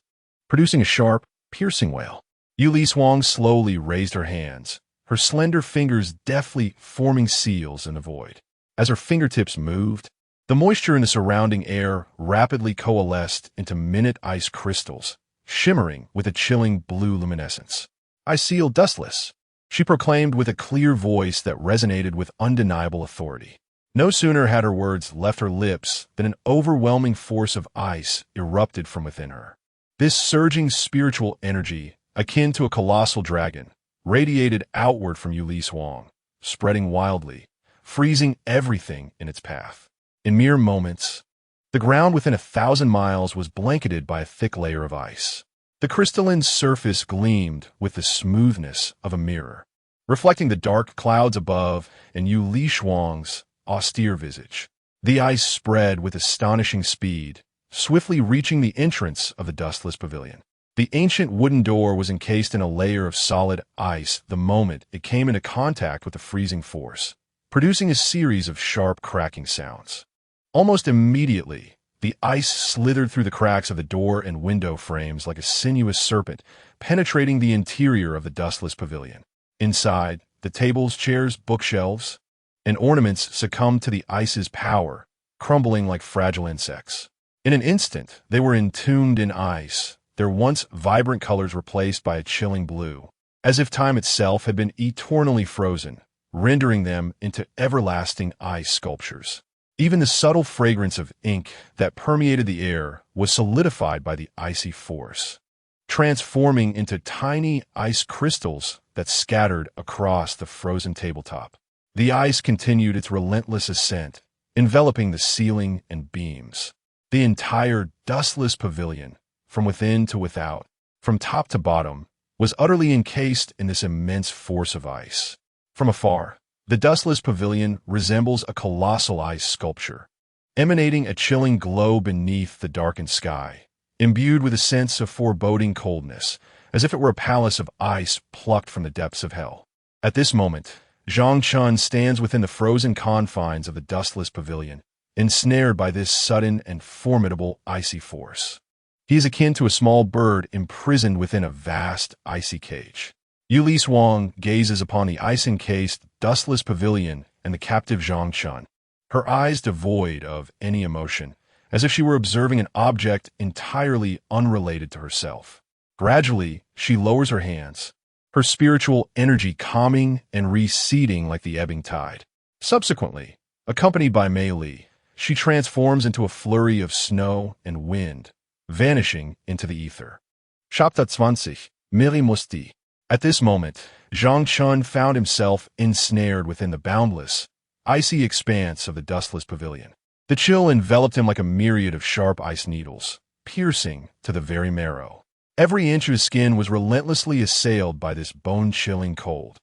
producing a sharp, piercing wail. Yue Lishuang slowly raised her hands, her slender fingers deftly forming seals in the void. As her fingertips moved, the moisture in the surrounding air rapidly coalesced into minute ice crystals, shimmering with a chilling blue luminescence. I seal dustless, she proclaimed with a clear voice that resonated with undeniable authority. No sooner had her words left her lips than an overwhelming force of ice erupted from within her. This surging spiritual energy, akin to a colossal dragon, radiated outward from Yue Lishuang, spreading wildly, freezing everything in its path. In mere moments, the ground within 1,000 miles was blanketed by a thick layer of ice. The crystalline surface gleamed with the smoothness of a mirror, reflecting the dark clouds above and Yue Lishuang's austere visage. The ice spread with astonishing speed, swiftly reaching the entrance of the dustless pavilion. The ancient wooden door was encased in a layer of solid ice the moment it came into contact with the freezing force, producing a series of sharp cracking sounds. Almost immediately, the ice slithered through the cracks of the door and window frames like a sinuous serpent, penetrating the interior of the dustless pavilion. Inside, the tables, chairs, bookshelves, and ornaments succumbed to the ice's power, crumbling like fragile insects. In an instant, they were entombed in ice, their once vibrant colors replaced by a chilling blue, as if time itself had been eternally frozen, rendering them into everlasting ice sculptures. Even the subtle fragrance of ink that permeated the air was solidified by the icy force, transforming into tiny ice crystals that scattered across the frozen tabletop. The ice continued its relentless ascent, enveloping the ceiling and beams. The entire dustless pavilion, from within to without, from top to bottom, was utterly encased in this immense force of ice. From afar, the dustless pavilion resembles a colossal ice sculpture, emanating a chilling glow beneath the darkened sky, imbued with a sense of foreboding coldness, as if it were a palace of ice plucked from the depths of hell. At this moment, Zhang Chen stands within the frozen confines of the dustless pavilion, ensnared by this sudden and formidable icy force. He is akin to a small bird imprisoned within a vast icy cage. Yue Lishuang gazes upon the ice-encased, dustless pavilion and the captive Zhang Chen, her eyes devoid of any emotion, as if she were observing an object entirely unrelated to herself. Gradually, she lowers her hands, her spiritual energy calming and receding like the ebbing tide. Subsequently, accompanied by Mei Li, she transforms into a flurry of snow and wind, vanishing into the ether. Chapter 20, Miri Musti. At this moment, Zhang Chen found himself ensnared within the boundless, icy expanse of the dustless pavilion. The chill enveloped him like a myriad of sharp ice needles, piercing to the very marrow. Every inch of his skin was relentlessly assailed by this bone-chilling cold,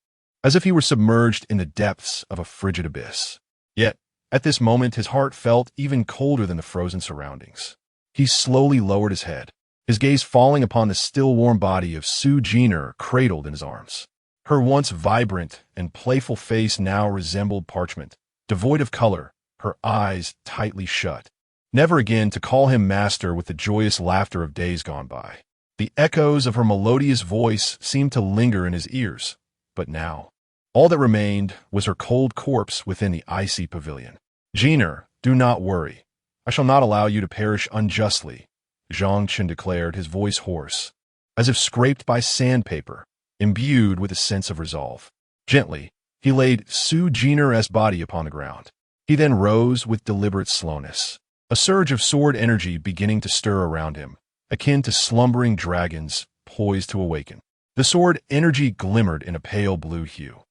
as if he were submerged in the depths of a frigid abyss. Yet, at this moment, his heart felt even colder than the frozen surroundings. He slowly lowered his head, his gaze falling upon the still-warm body of Su Jiner cradled in his arms. Her once vibrant and playful face now resembled parchment, devoid of color, her eyes tightly shut, never again to call him master with the joyous laughter of days gone by. The echoes of her melodious voice seemed to linger in his ears, but now, all that remained was her cold corpse within the icy pavilion. Jiner, do not worry. I shall not allow you to perish unjustly, Zhang Chen declared, his voice hoarse, as if scraped by sandpaper, imbued with a sense of resolve. Gently, he laid Su Jiner's body upon the ground. He then rose with deliberate slowness, a surge of sword energy beginning to stir around him, akin to slumbering dragons poised to awaken. The sword energy glimmered in a pale blue hue,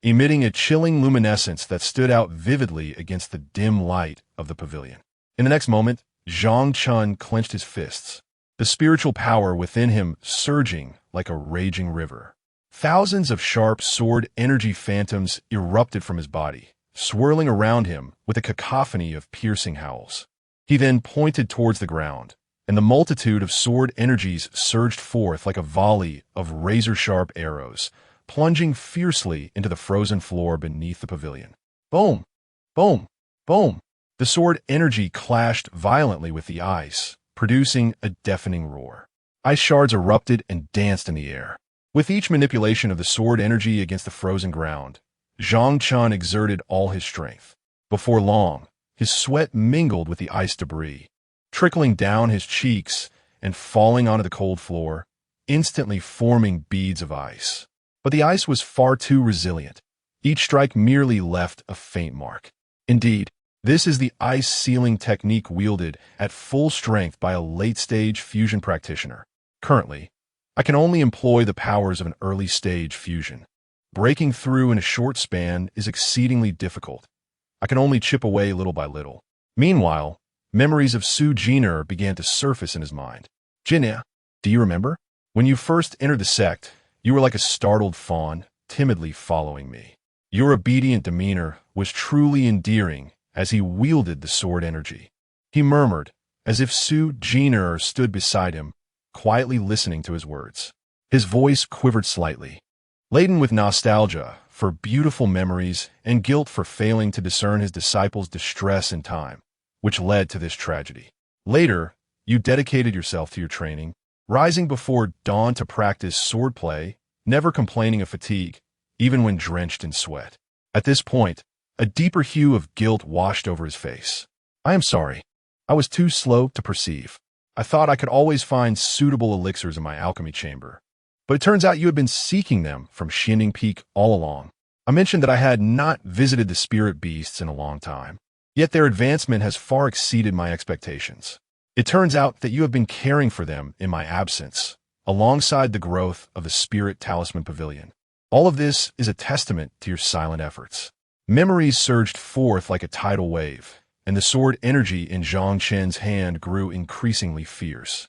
emitting a chilling luminescence that stood out vividly against the dim light of the pavilion. In the next moment, Zhang Chen clenched his fists, the spiritual power within him surging like a raging river. Thousands of sharp sword energy phantoms erupted from his body, swirling around him with a cacophony of piercing howls. He then pointed towards the ground, and the multitude of sword energies surged forth like a volley of razor-sharp arrows, plunging fiercely into the frozen floor beneath the pavilion. Boom! Boom! Boom! The sword energy clashed violently with the ice, producing a deafening roar. Ice shards erupted and danced in the air. With each manipulation of the sword energy against the frozen ground, Zhang Chen exerted all his strength. Before long, his sweat mingled with the ice debris, trickling down his cheeks and falling onto the cold floor, instantly forming beads of ice. But the ice was far too resilient. Each strike merely left a faint mark. Indeed, this is the ice sealing technique wielded at full strength by a late-stage fusion practitioner. Currently, I can only employ the powers of an early-stage fusion. Breaking through in a short span is exceedingly difficult. I can only chip away little by little. Meanwhile, memories of Su Jiner began to surface in his mind. Jiner, do you remember? When you first entered the sect, you were like a startled fawn, timidly following me. Your obedient demeanor was truly endearing as he wielded the sword energy. He murmured, as if Su Jiner stood beside him, quietly listening to his words. His voice quivered slightly, laden with nostalgia for beautiful memories and guilt for failing to discern his disciples' distress in time, which led to this tragedy. Later, you dedicated yourself to your training, rising before dawn to practice swordplay, never complaining of fatigue, even when drenched in sweat. At this point, a deeper hue of guilt washed over his face. I am sorry. I was too slow to perceive. I thought I could always find suitable elixirs in my alchemy chamber. But it turns out you had been seeking them from Xianing Peak all along. I mentioned that I had not visited the spirit beasts in a long time, yet their advancement has far exceeded my expectations. It turns out that you have been caring for them in my absence, alongside the growth of the Spirit Talisman Pavilion. All of this is a testament to your silent efforts. Memories surged forth like a tidal wave, and the sword energy in Zhang Chen's hand grew increasingly fierce.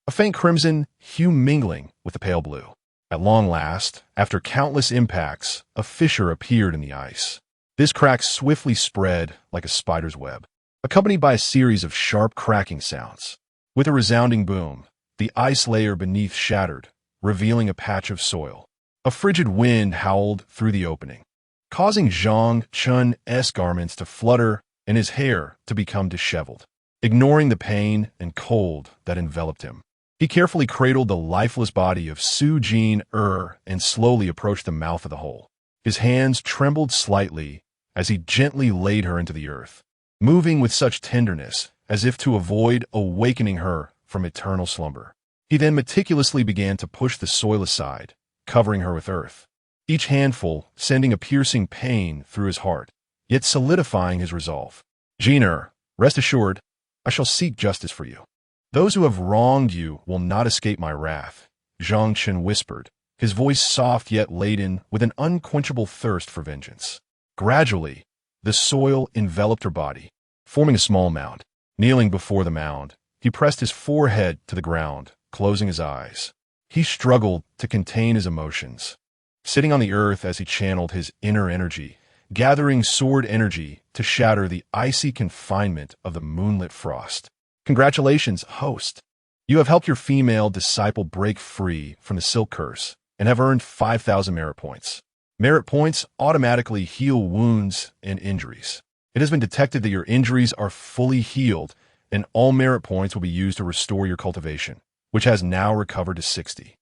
A faint crimson hue mingling with the pale blue. At long last, after countless impacts, a fissure appeared in the ice. This crack swiftly spread like a spider's web, accompanied by a series of sharp cracking sounds. With a resounding boom, the ice layer beneath shattered, revealing a patch of soil. A frigid wind howled through the opening, causing Zhang Chen's garments to flutter and his hair to become disheveled. Ignoring the pain and cold that enveloped him, he carefully cradled the lifeless body of Su Jiner and slowly approached the mouth of the hole. His hands trembled slightly as he gently laid her into the earth, moving with such tenderness as if to avoid awakening her from eternal slumber. He then meticulously began to push the soil aside, covering her with earth, each handful sending a piercing pain through his heart, yet solidifying his resolve. Jiner, rest assured, I shall seek justice for you. Those who have wronged you will not escape my wrath, Zhang Chen whispered, his voice soft yet laden with an unquenchable thirst for vengeance. Gradually, the soil enveloped her body, forming a small mound. Kneeling before the mound, he pressed his forehead to the ground, closing his eyes. He struggled to contain his emotions, sitting on the earth as he channeled his inner energy, gathering sword energy to shatter the icy confinement of the moonlit frost. Congratulations, host. You have helped your female disciple break free from the silk curse and have earned 5,000 merit points. Merit points automatically heal wounds and injuries. It has been detected that your injuries are fully healed, and all merit points will be used to restore your cultivation, which has now recovered to 60.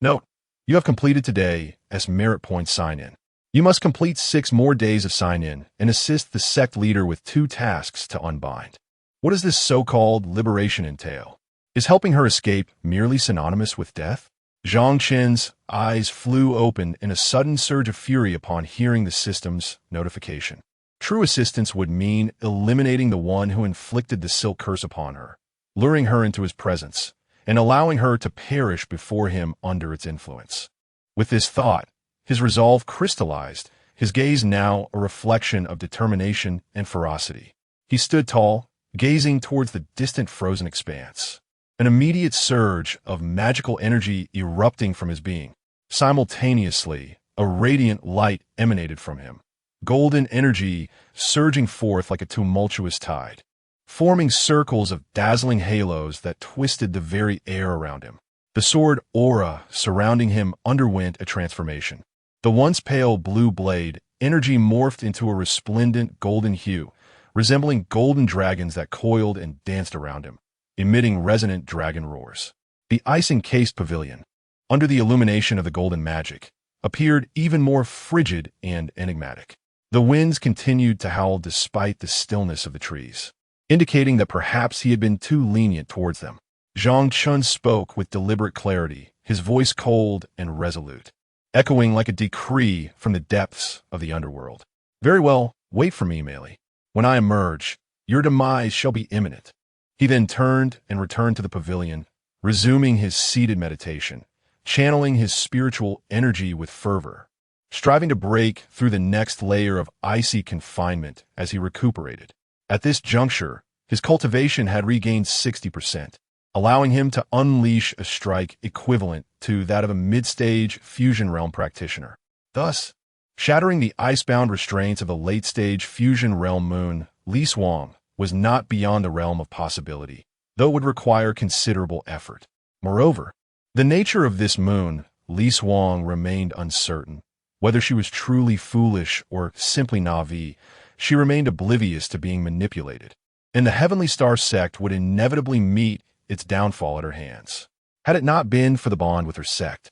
Note, you have completed today as merit point sign-in. You must complete 6 more days of sign-in and assist the sect leader with 2 tasks to unbind. What does this so-called liberation entail? Is helping her escape merely synonymous with death? Zhang Chen's eyes flew open in a sudden surge of fury upon hearing the system's notification. True assistance would mean eliminating the one who inflicted the silk curse upon her, luring her into his presence, and allowing her to perish before him under its influence. With this thought, his resolve crystallized, his gaze now a reflection of determination and ferocity. He stood tall, gazing towards the distant frozen expanse, an immediate surge of magical energy erupting from his being. Simultaneously, a radiant light emanated from him, golden energy surging forth like a tumultuous tide, forming circles of dazzling halos that twisted the very air around him. The sword aura surrounding him underwent a transformation. The once pale blue blade energy morphed into a resplendent golden hue, resembling golden dragons that coiled and danced around him, emitting resonant dragon roars. The ice-encased pavilion, under the illumination of the golden magic, appeared even more frigid and enigmatic. The winds continued to howl despite the stillness of the trees, indicating that perhaps he had been too lenient towards them. Zhang Chen spoke with deliberate clarity, his voice cold and resolute, echoing like a decree from the depths of the underworld. Very well, wait for me, Meili. When I emerge, your demise shall be imminent. He then turned and returned to the pavilion, resuming his seated meditation, channeling his spiritual energy with fervor, striving to break through the next layer of icy confinement as he recuperated. At this juncture, his cultivation had regained 60%, allowing him to unleash a strike equivalent to that of a mid-stage fusion realm practitioner. Thus, shattering the icebound restraints of a late-stage fusion realm moon, Lishuang was not beyond the realm of possibility, though it would require considerable effort. Moreover, the nature of this moon, Lishuang, remained uncertain. Whether she was truly foolish or simply naive, she remained oblivious to being manipulated, and the Heavenly Star Sect would inevitably meet its downfall at her hands. Had it not been for the bond with her sect,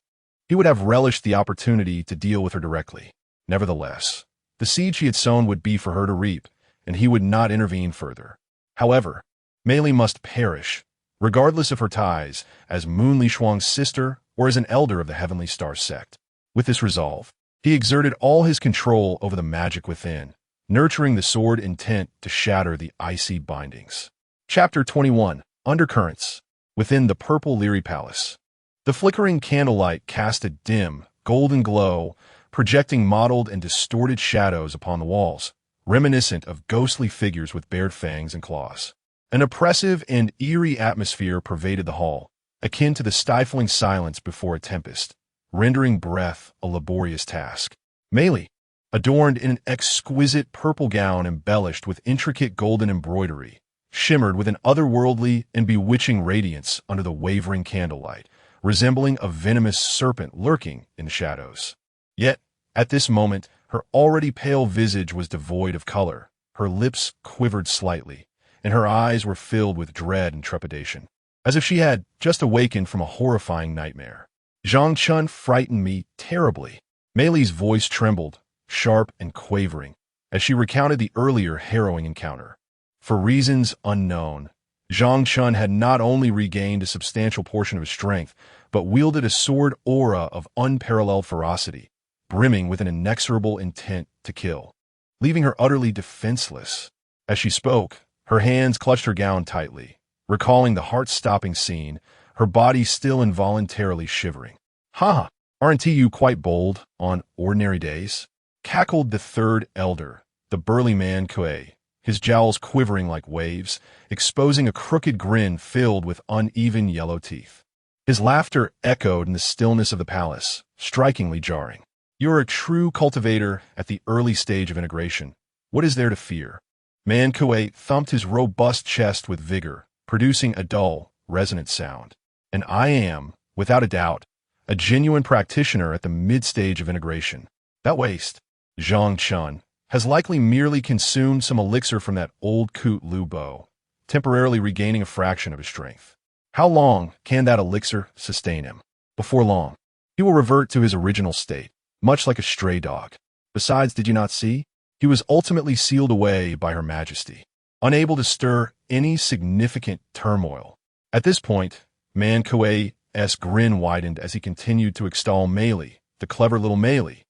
he would have relished the opportunity to deal with her directly. Nevertheless, the seed she had sown would be for her to reap, and he would not intervene further. However, Meili must perish, regardless of her ties, as Moon Lishuang's sister or as an elder of the Heavenly Star Sect. With this resolve, he exerted all his control over the magic within, nurturing the sword intent to shatter the icy bindings. Chapter 21. Undercurrents. Within the Purple Leary Palace, the flickering candlelight cast a dim, golden glow, projecting mottled and distorted shadows upon the walls, reminiscent of ghostly figures with bared fangs and claws. An oppressive and eerie atmosphere pervaded the hall, akin to the stifling silence before a tempest, rendering breath a laborious task. Meili, adorned in an exquisite purple gown embellished with intricate golden embroidery, shimmered with an otherworldly and bewitching radiance under the wavering candlelight, resembling a venomous serpent lurking in the shadows. Yet, at this moment, her already pale visage was devoid of color, her lips quivered slightly, and her eyes were filled with dread and trepidation, as if she had just awakened from a horrifying nightmare. Zhang Chen frightened me terribly. Meili's voice trembled, sharp and quavering, as she recounted the earlier harrowing encounter. For reasons unknown, Zhang Chen had not only regained a substantial portion of his strength, but wielded a sword aura of unparalleled ferocity, brimming with an inexorable intent to kill, leaving her utterly defenseless. As she spoke, her hands clutched her gown tightly, recalling the heart-stopping scene, her body still involuntarily shivering. "Ha! Aren't you quite bold on ordinary days?" cackled the third elder, the burly man Kuei, his jowls quivering like waves, exposing a crooked grin filled with uneven yellow teeth. His laughter echoed in the stillness of the palace, strikingly jarring. "You're a true cultivator at the early stage of integration. What is there to fear?" Man Kuei thumped his robust chest with vigor, producing a dull, resonant sound. "And I am, without a doubt, a genuine practitioner at the mid-stage of integration. That waste, Zhang Chen, has likely merely consumed some elixir from that old coot Lu Bo, temporarily regaining a fraction of his strength. How long can that elixir sustain him? Before long, he will revert to his original state, much like a stray dog. Besides, did you not see? He was ultimately sealed away by Her Majesty, unable to stir any significant turmoil." At this point, Man Kuei's grin widened as he continued to extol Meili, the clever little Meili,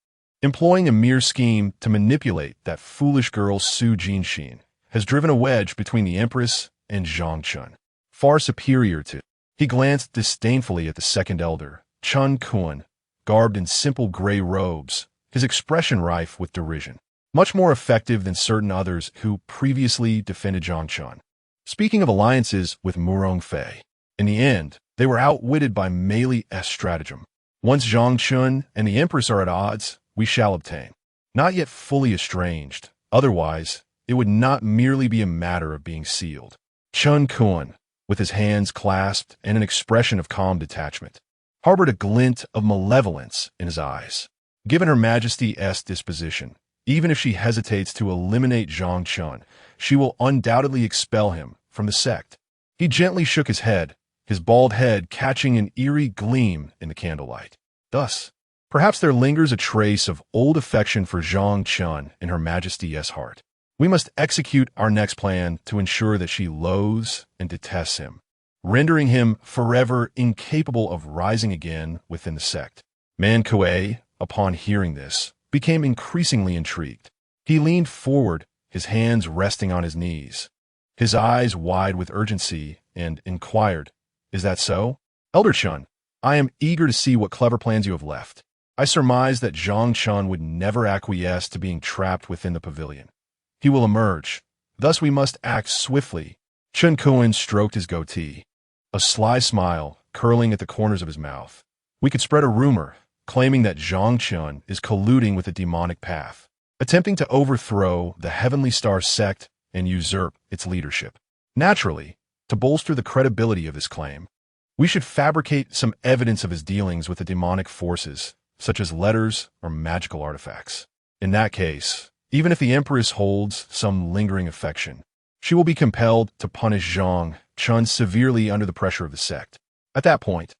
employing a mere scheme to manipulate that foolish girl Su Jinxin, has driven a wedge between the Empress and Zhang Chen, far superior to. He glanced disdainfully at the second elder, Chen Kun, garbed in simple gray robes, his expression rife with derision. Much more effective than certain others who previously defended Zhang Chen. Speaking of alliances with Murong Fei, in the end, they were outwitted by Meili's stratagem. Once Zhang Chen and the Empress are at odds, we shall obtain. Not yet fully estranged, otherwise, it would not merely be a matter of being sealed. Chen Kun, with his hands clasped and an expression of calm detachment, harbored a glint of malevolence in his eyes. Given Her Majesty's disposition, even if she hesitates to eliminate Zhang Chen, she will undoubtedly expel him from the sect. He gently shook his head, his bald head catching an eerie gleam in the candlelight. Thus, perhaps there lingers a trace of old affection for Zhang Chen in Her Majesty's heart. We must execute our next plan to ensure that she loathes and detests him, rendering him forever incapable of rising again within the sect. Man Kuei, upon hearing this, became increasingly intrigued. He leaned forward, his hands resting on his knees, his eyes wide with urgency, and inquired, "Is that so? Elder Chen, I am eager to see what clever plans you have left. I surmise that Zhang Chen would never acquiesce to being trapped within the pavilion. He will emerge. Thus we must act swiftly." Chen Kun stroked his goatee, a sly smile curling at the corners of his mouth. "We could spread a rumor, claiming that Zhang Chen is colluding with the demonic path, attempting to overthrow the Heavenly Star Sect and usurp its leadership. Naturally, to bolster the credibility of this claim, we should fabricate some evidence of his dealings with the demonic forces, such as letters or magical artifacts. In that case, even if the Empress holds some lingering affection, she will be compelled to punish Zhang Chen severely under the pressure of the sect. At that point,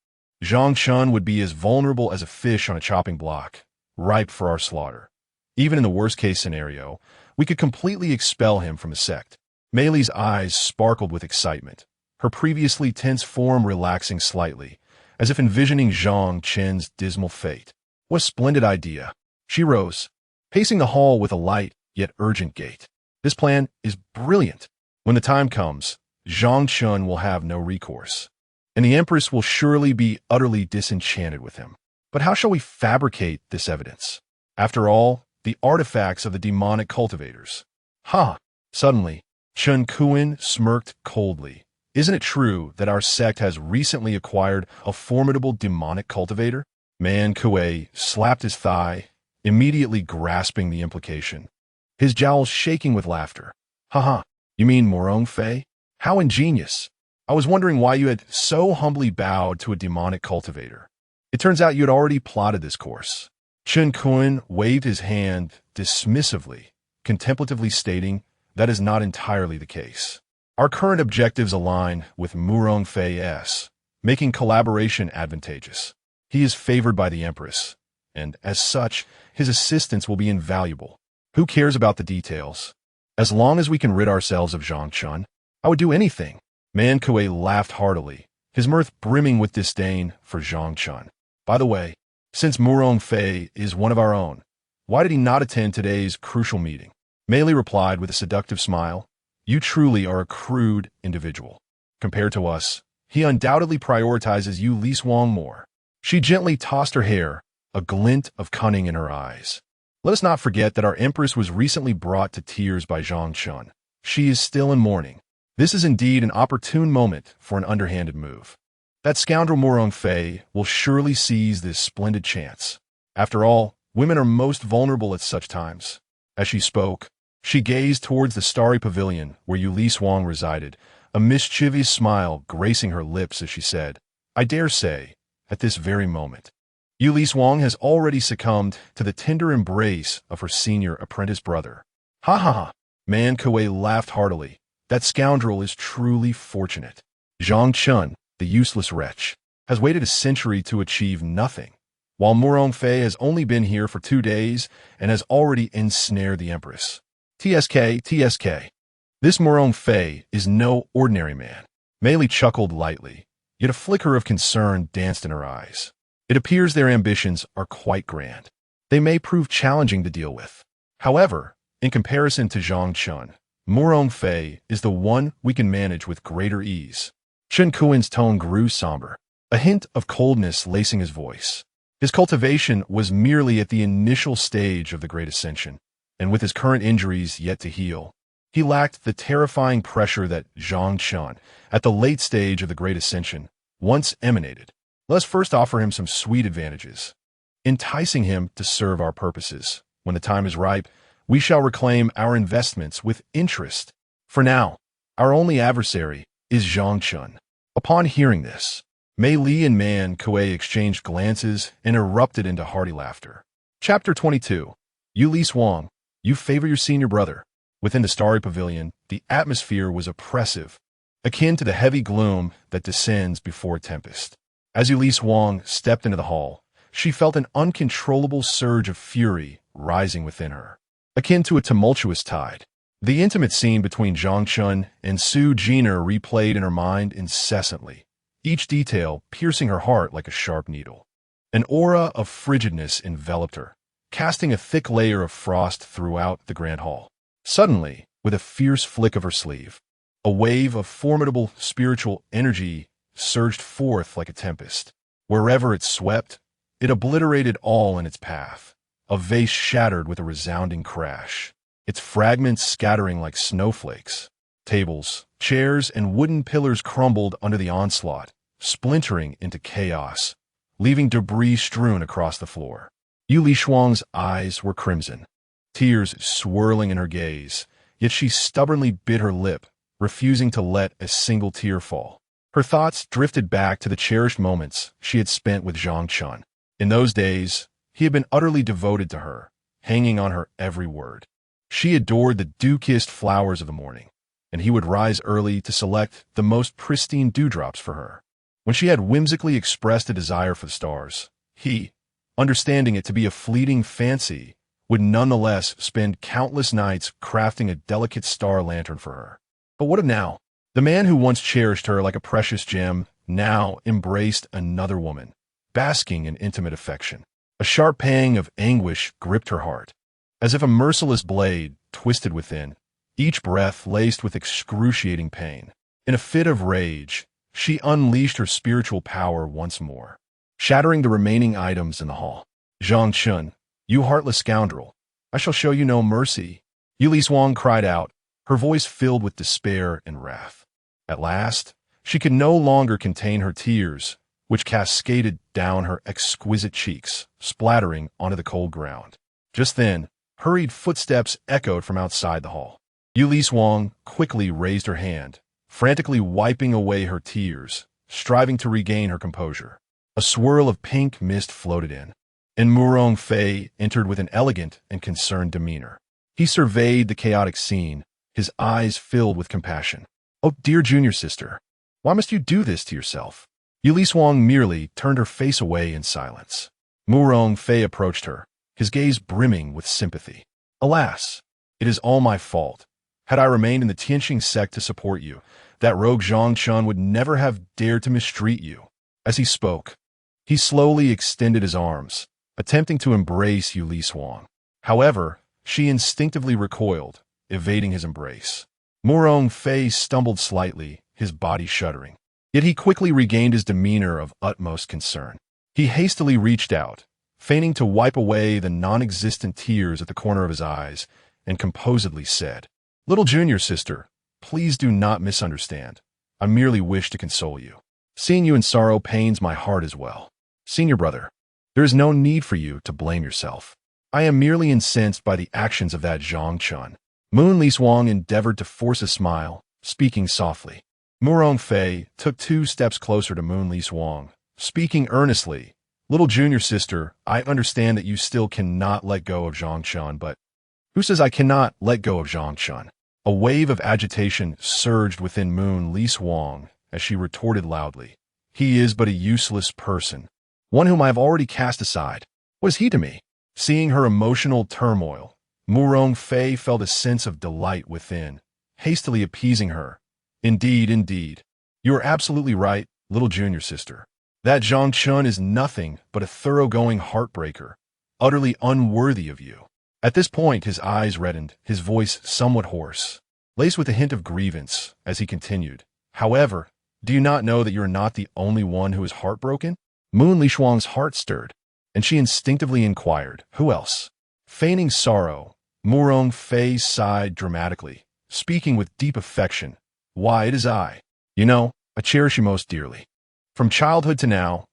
Zhang Chen would be as vulnerable as a fish on a chopping block, ripe for our slaughter. Even in the worst-case scenario, we could completely expel him from the sect." Meili's eyes sparkled with excitement, her previously tense form relaxing slightly, as if envisioning Zhang Chen's dismal fate. "What a splendid idea." She rose, pacing the hall with a light yet urgent gait. "This plan is brilliant. When the time comes, Zhang Chen will have no recourse, and the Empress will surely be utterly disenchanted with him. But how shall we fabricate this evidence? After all, the artifacts of the demonic cultivators." "Ha!" Suddenly, Chen Kun smirked coldly. "Isn't it true that our sect has recently acquired a formidable demonic cultivator?" Man Kuei slapped his thigh, immediately grasping the implication, his jowls shaking with laughter. "Ha! You mean Murong Fei? How ingenious! I was wondering why you had so humbly bowed to a demonic cultivator. It turns out you had already plotted this course." Chen Kun waved his hand dismissively, contemplatively stating, "That is not entirely the case. Our current objectives align with Murong Fei's, making collaboration advantageous. He is favored by the Empress, and as such, his assistance will be invaluable. Who cares about the details? As long as we can rid ourselves of Zhang Chen, I would do anything. Man Kuei laughed heartily, his mirth brimming with disdain for Zhang Chen. By the way, since Murong Fei is one of our own, why did he not attend today's crucial meeting? Mei Li replied with a seductive smile. You truly are a crude individual. Compared to us, he undoubtedly prioritizes Yue Lishuang more. She gently tossed her hair, a glint of cunning in her eyes. Let us not forget that our Empress was recently brought to tears by Zhang Chen. She is still in mourning. This is indeed an opportune moment for an underhanded move. That scoundrel Murong Fei will surely seize this splendid chance. After all, women are most vulnerable at such times. As she spoke, she gazed towards the starry pavilion where Yue Lishuang resided, a mischievous smile gracing her lips as she said, I dare say, at this very moment, Yue Lishuang has already succumbed to the tender embrace of her senior apprentice brother. Ha ha ha! Man Kuei laughed heartily. That scoundrel is truly fortunate. Zhang Chen, the useless wretch, has waited a century to achieve nothing, while Murong Fei has only been here for 2 days and has already ensnared the Empress. TSK. This Murong Fei is no ordinary man. Mei Li chuckled lightly, yet a flicker of concern danced in her eyes. It appears their ambitions are quite grand. They may prove challenging to deal with. However, in comparison to Zhang Chen, Murong Fei is the one we can manage with greater ease. Chen Kuin's tone grew somber, a hint of coldness lacing his voice. His cultivation was merely at the initial stage of the Great Ascension, and with his current injuries yet to heal, he lacked the terrifying pressure that Zhang Chen, at the late stage of the Great Ascension, once emanated. Let us first offer him some sweet advantages, enticing him to serve our purposes. When the time is ripe, we shall reclaim our investments with interest. For now, our only adversary is Zhang Chen. Upon hearing this, Mei Li and Man Kuei exchanged glances and erupted into hearty laughter. Chapter 22. Yue Lishuang, you favor your senior brother. Within the starry pavilion, the atmosphere was oppressive, akin to the heavy gloom that descends before a tempest. As Yue Lishuang stepped into the hall, she felt an uncontrollable surge of fury rising within her, akin to a tumultuous tide. The intimate scene between Zhang Chen and Su Jiner replayed in her mind incessantly, each detail piercing her heart like a sharp needle. An aura of frigidness enveloped her, casting a thick layer of frost throughout the grand hall. Suddenly, with a fierce flick of her sleeve, a wave of formidable spiritual energy surged forth like a tempest. Wherever it swept, it obliterated all in its path. A vase shattered with a resounding crash, its fragments scattering like snowflakes. Tables, chairs, and wooden pillars crumbled under the onslaught, splintering into chaos, leaving debris strewn across the floor. Yue Lishuang's eyes were crimson, tears swirling in her gaze, yet she stubbornly bit her lip, refusing to let a single tear fall. Her thoughts drifted back to the cherished moments she had spent with Zhang Chen. In those days, he had been utterly devoted to her, hanging on her every word. She adored the dew-kissed flowers of the morning, and he would rise early to select the most pristine dewdrops for her. When she had whimsically expressed a desire for the stars, he, understanding it to be a fleeting fancy, would nonetheless spend countless nights crafting a delicate star lantern for her. But what of now? The man who once cherished her like a precious gem now embraced another woman, basking in intimate affection. A sharp pang of anguish gripped her heart, as if a merciless blade twisted within, each breath laced with excruciating pain. In a fit of rage, she unleashed her spiritual power once more, shattering the remaining items in the hall. Zhang Chen, you heartless scoundrel, I shall show you no mercy. Yue Lishuang cried out, her voice filled with despair and wrath. At last, she could no longer contain her tears, which cascaded down her exquisite cheeks, splattering onto the cold ground. Just then, hurried footsteps echoed from outside the hall. Yue Lishuang quickly raised her hand, frantically wiping away her tears, striving to regain her composure. A swirl of pink mist floated in, and Murong Fei entered with an elegant and concerned demeanor. He surveyed the chaotic scene, his eyes filled with compassion. Oh, dear junior sister, why must you do this to yourself? Yue Lishuang merely turned her face away in silence. Murong Fei approached her, his gaze brimming with sympathy. Alas, it is all my fault. Had I remained in the Tianxing Sect to support you, that rogue Zhang Chen would never have dared to mistreat you." As he spoke, he slowly extended his arms, attempting to embrace Yue Lishuang. However, she instinctively recoiled, evading his embrace. Murong Fei stumbled slightly, his body shuddering. Yet he quickly regained his demeanor of utmost concern. He hastily reached out, feigning to wipe away the non-existent tears at the corner of his eyes, and composedly said, "Little junior sister, please do not misunderstand. I merely wish to console you. Seeing you in sorrow pains my heart as well. Senior brother, there is no need for you to blame yourself. I am merely incensed by the actions of that Zhang Chen." Moon Lishuang endeavored to force a smile, speaking softly. Murong Fei took 2 steps closer to Moon Lishuang, speaking earnestly. "Little junior sister, I understand that you still cannot let go of Zhang Chen, but who says I cannot let go of Zhang Chen?" A wave of agitation surged within Moon Lishuang as she retorted loudly, "He is but a useless person, one whom I have already cast aside. What is he to me?" Seeing her emotional turmoil, Murong Fei felt a sense of delight within, hastily appeasing her. Indeed, you are absolutely right, little junior sister. That Zhang Chen is nothing but a thoroughgoing heartbreaker, utterly unworthy of you." At this point, his eyes reddened, his voice somewhat hoarse, laced with a hint of grievance, as he continued, "However, do you not know that you are not the only one who is heartbroken?" Moon Lishuang's heart stirred, and she instinctively inquired, "Who else?" Feigning sorrow, Murong Fei sighed dramatically, speaking with deep affection. "Why, it is I. You know, I cherish you most dearly. From childhood to now,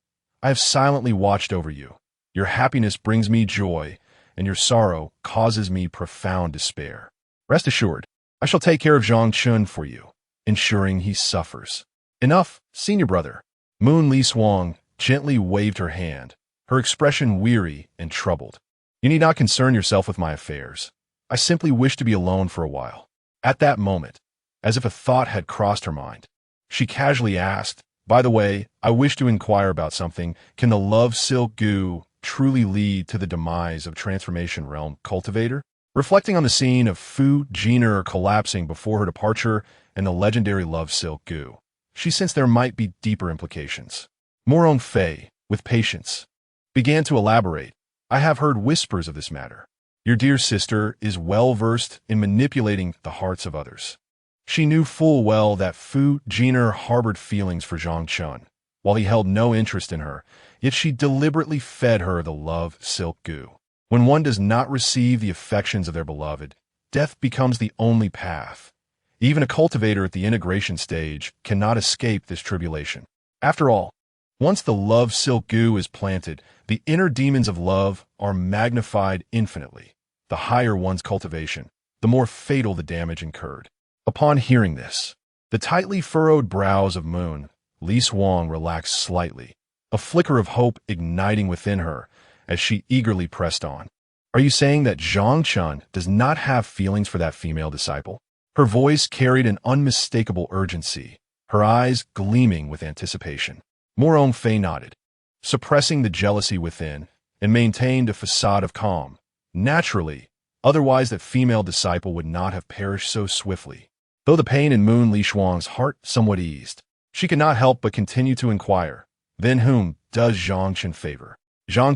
I have silently watched over you. Your happiness brings me joy, and your sorrow causes me profound despair. Rest assured, I shall take care of Zhang Chen for you, ensuring he suffers." "Enough, senior brother." Moon Lishuang gently waved her hand, her expression weary and troubled. "You need not concern yourself with my affairs. I simply wish to be alone for a while." At that moment, as if a thought had crossed her mind, she casually asked, "By the way, I wish to inquire about something. Can the love silk goo truly lead to the demise of Transformation Realm Cultivator?" Reflecting on the scene of Fu Jiner collapsing before her departure and the legendary love silk goo, she sensed there might be deeper implications. Murong Fei, with patience, began to elaborate. "I have heard whispers of this matter. Your dear sister is well versed in manipulating the hearts of others." She knew full well that Fu Jiner harbored feelings for Zhang Chen, while he held no interest in her, yet she deliberately fed her the love silk goo. When one does not receive the affections of their beloved, death becomes the only path. Even a cultivator at the integration stage cannot escape this tribulation. After all, once the love silk goo is planted, the inner demons of love are magnified infinitely. The higher one's cultivation, the more fatal the damage incurred. Upon hearing this, the tightly furrowed brows of Moon Lishuang relaxed slightly, a flicker of hope igniting within her as she eagerly pressed on. "Are you saying that Zhang Chen does not have feelings for that female disciple?" Her voice carried an unmistakable urgency, her eyes gleaming with anticipation. Murong Fei nodded, suppressing the jealousy within, and maintained a facade of calm. Naturally, otherwise that female disciple would not have perished so swiftly. Though the pain in Moon Lishuang's heart somewhat eased, she could not help but continue to inquire, "Then whom does Zhang Chen favor?" Zhang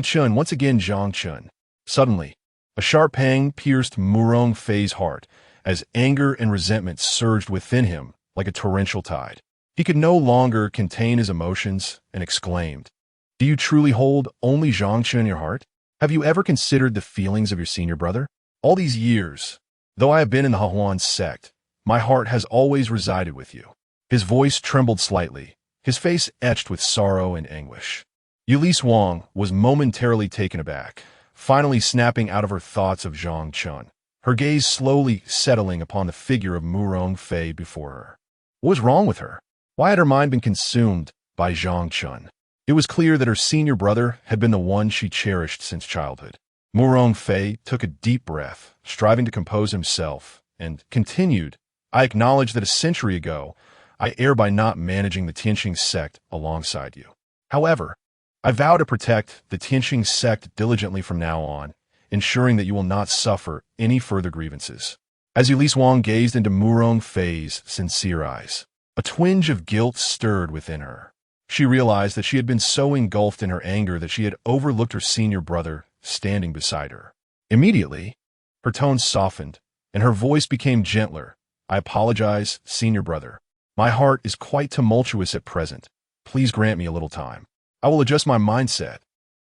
Chen, once again Zhang Chen. Suddenly, a sharp pang pierced Murong Fei's heart as anger and resentment surged within him like a torrential tide. He could no longer contain his emotions and exclaimed, "Do you truly hold only Zhang Chen in your heart? Have you ever considered the feelings of your senior brother? All these years, though I have been in the Yaoxian Sect, my heart has always resided with you." His voice trembled slightly, his face etched with sorrow and anguish. Yue Lishuang was momentarily taken aback, finally snapping out of her thoughts of Zhang Chen, her gaze slowly settling upon the figure of Murong Fei before her. What was wrong with her? Why had her mind been consumed by Zhang Chen? It was clear that her senior brother had been the one she cherished since childhood. Murong Fei took a deep breath, striving to compose himself, and continued, "I acknowledge that a century ago, I erred by not managing the Tianxing Sect alongside you. However, I vow to protect the Tianxing Sect diligently from now on, ensuring that you will not suffer any further grievances. As Yue Lishuang gazed into Murong Fei's sincere eyes, a twinge of guilt stirred within her. She realized that she had been so engulfed in her anger that she had overlooked her senior brother standing beside her. Immediately, her tone softened, and her voice became gentler. "I apologize, senior brother. My heart is quite tumultuous at present. Please grant me a little time. I will adjust my mindset,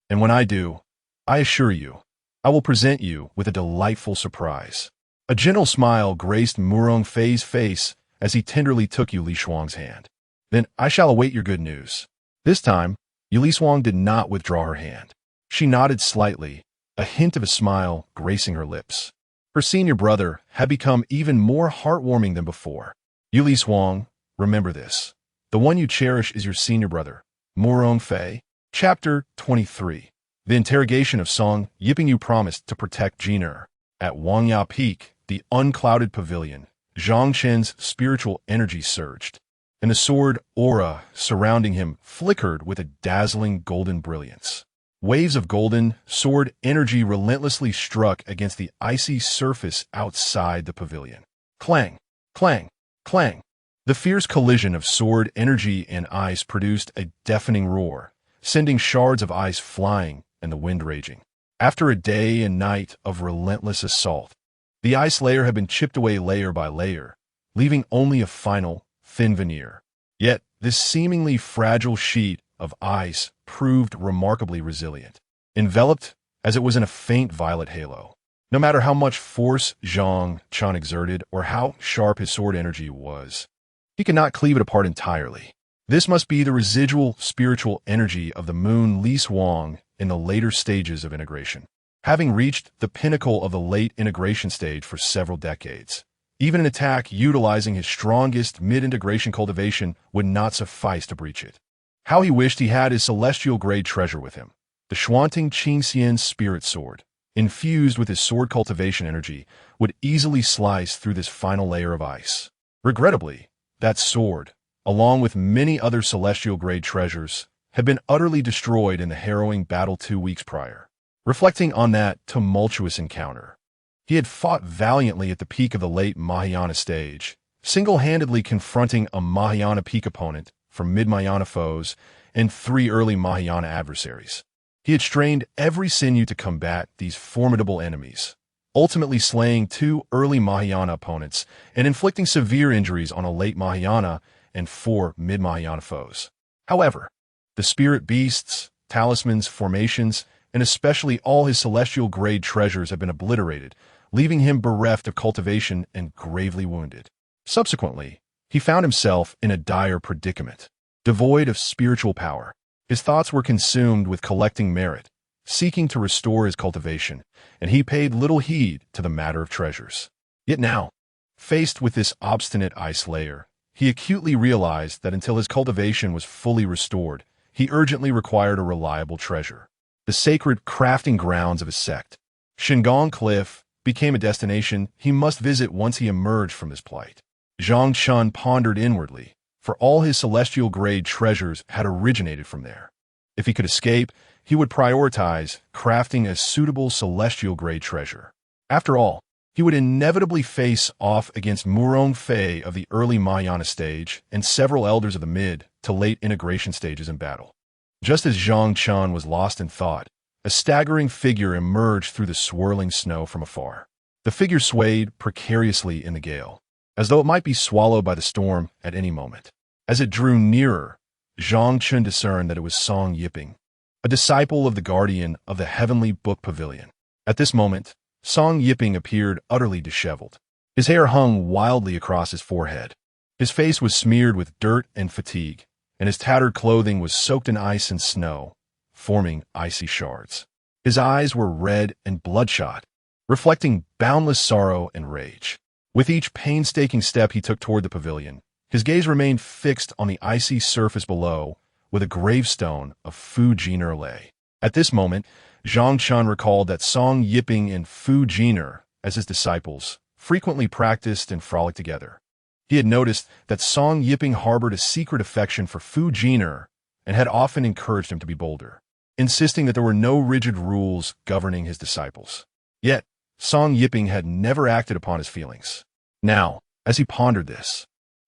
and when I do, I assure you, I will present you with a delightful surprise." A gentle smile graced Murong Fei's face as he tenderly took Yue Lishuang's hand. "Then I shall await your good news." This time, Yue Lishuang did not withdraw her hand. She nodded slightly, a hint of a smile gracing her lips. Her senior brother had become even more heartwarming than before. "Yue Lishuang, remember this. The one you cherish is your senior brother, Murong Fei." Chapter 23. The interrogation of Song Yiping. You promised to protect Jiner. At Wangyao Peak, the unclouded pavilion, Zhang Chen's spiritual energy surged, and the sword aura surrounding him flickered with a dazzling golden brilliance. Waves of golden sword energy relentlessly struck against the icy surface outside the pavilion. Clang, clang, clang. The fierce collision of sword energy and ice produced a deafening roar, sending shards of ice flying and the wind raging. After a day and night of relentless assault, the ice layer had been chipped away layer by layer, leaving only a final, thin veneer. Yet, this seemingly fragile sheet of ice proved remarkably resilient, enveloped as it was in a faint violet halo. No matter how much force Zhang Chen exerted or how sharp his sword energy was, he could not cleave it apart entirely. This must be the residual spiritual energy of the moon Lishuang in the later stages of integration. Having reached the pinnacle of the late integration stage for several decades, even an attack utilizing his strongest mid-integration cultivation would not suffice to breach it. How he wished he had his celestial-grade treasure with him, the Xuantian Qingxian spirit sword, infused with his sword cultivation energy, would easily slice through this final layer of ice. Regrettably, that sword, along with many other celestial-grade treasures, had been utterly destroyed in the harrowing battle 2 weeks prior. Reflecting on that tumultuous encounter, he had fought valiantly at the peak of the late Mahayana stage, single-handedly confronting a Mahayana peak opponent from mid-Mahayana foes and 3 early Mahayana adversaries. He had strained every sinew to combat these formidable enemies, ultimately slaying 2 early Mahayana opponents and inflicting severe injuries on a late Mahayana and 4 mid-Mahayana foes. However, the spirit beasts, talismans, formations, and especially all his celestial-grade treasures have been obliterated, leaving him bereft of cultivation and gravely wounded. Subsequently, he found himself in a dire predicament. Devoid of spiritual power, his thoughts were consumed with collecting merit, seeking to restore his cultivation, and he paid little heed to the matter of treasures. Yet now, faced with this obstinate ice layer, he acutely realized that until his cultivation was fully restored, he urgently required a reliable treasure. The sacred crafting grounds of his sect, Shingong Cliff, became a destination he must visit once he emerged from this plight. Zhang Chen pondered inwardly, for all his celestial-grade treasures had originated from there. If he could escape, he would prioritize crafting a suitable celestial-grade treasure. After all, he would inevitably face off against Murong Fei of the early Mahayana stage and several elders of the mid to late integration stages in battle. Just as Zhang Chen was lost in thought, a staggering figure emerged through the swirling snow from afar. The figure swayed precariously in the gale, as though it might be swallowed by the storm at any moment. As it drew nearer, Zhang Chen discerned that it was Song Yiping, a disciple of the guardian of the heavenly book pavilion. At this moment, Song Yiping appeared utterly disheveled. His hair hung wildly across his forehead. His face was smeared with dirt and fatigue, and his tattered clothing was soaked in ice and snow, forming icy shards. His eyes were red and bloodshot, reflecting boundless sorrow and rage. With each painstaking step he took toward the pavilion, his gaze remained fixed on the icy surface below, with a gravestone of Fu Jiner lay. At this moment, Zhang Chen recalled that Song Yiping and Fu Jiner, as his disciples, frequently practiced and frolicked together. He had noticed that Song Yiping harbored a secret affection for Fu Jiner and had often encouraged him to be bolder, insisting that there were no rigid rules governing his disciples. Yet, Song Yiping had never acted upon his feelings. Now, as he pondered this,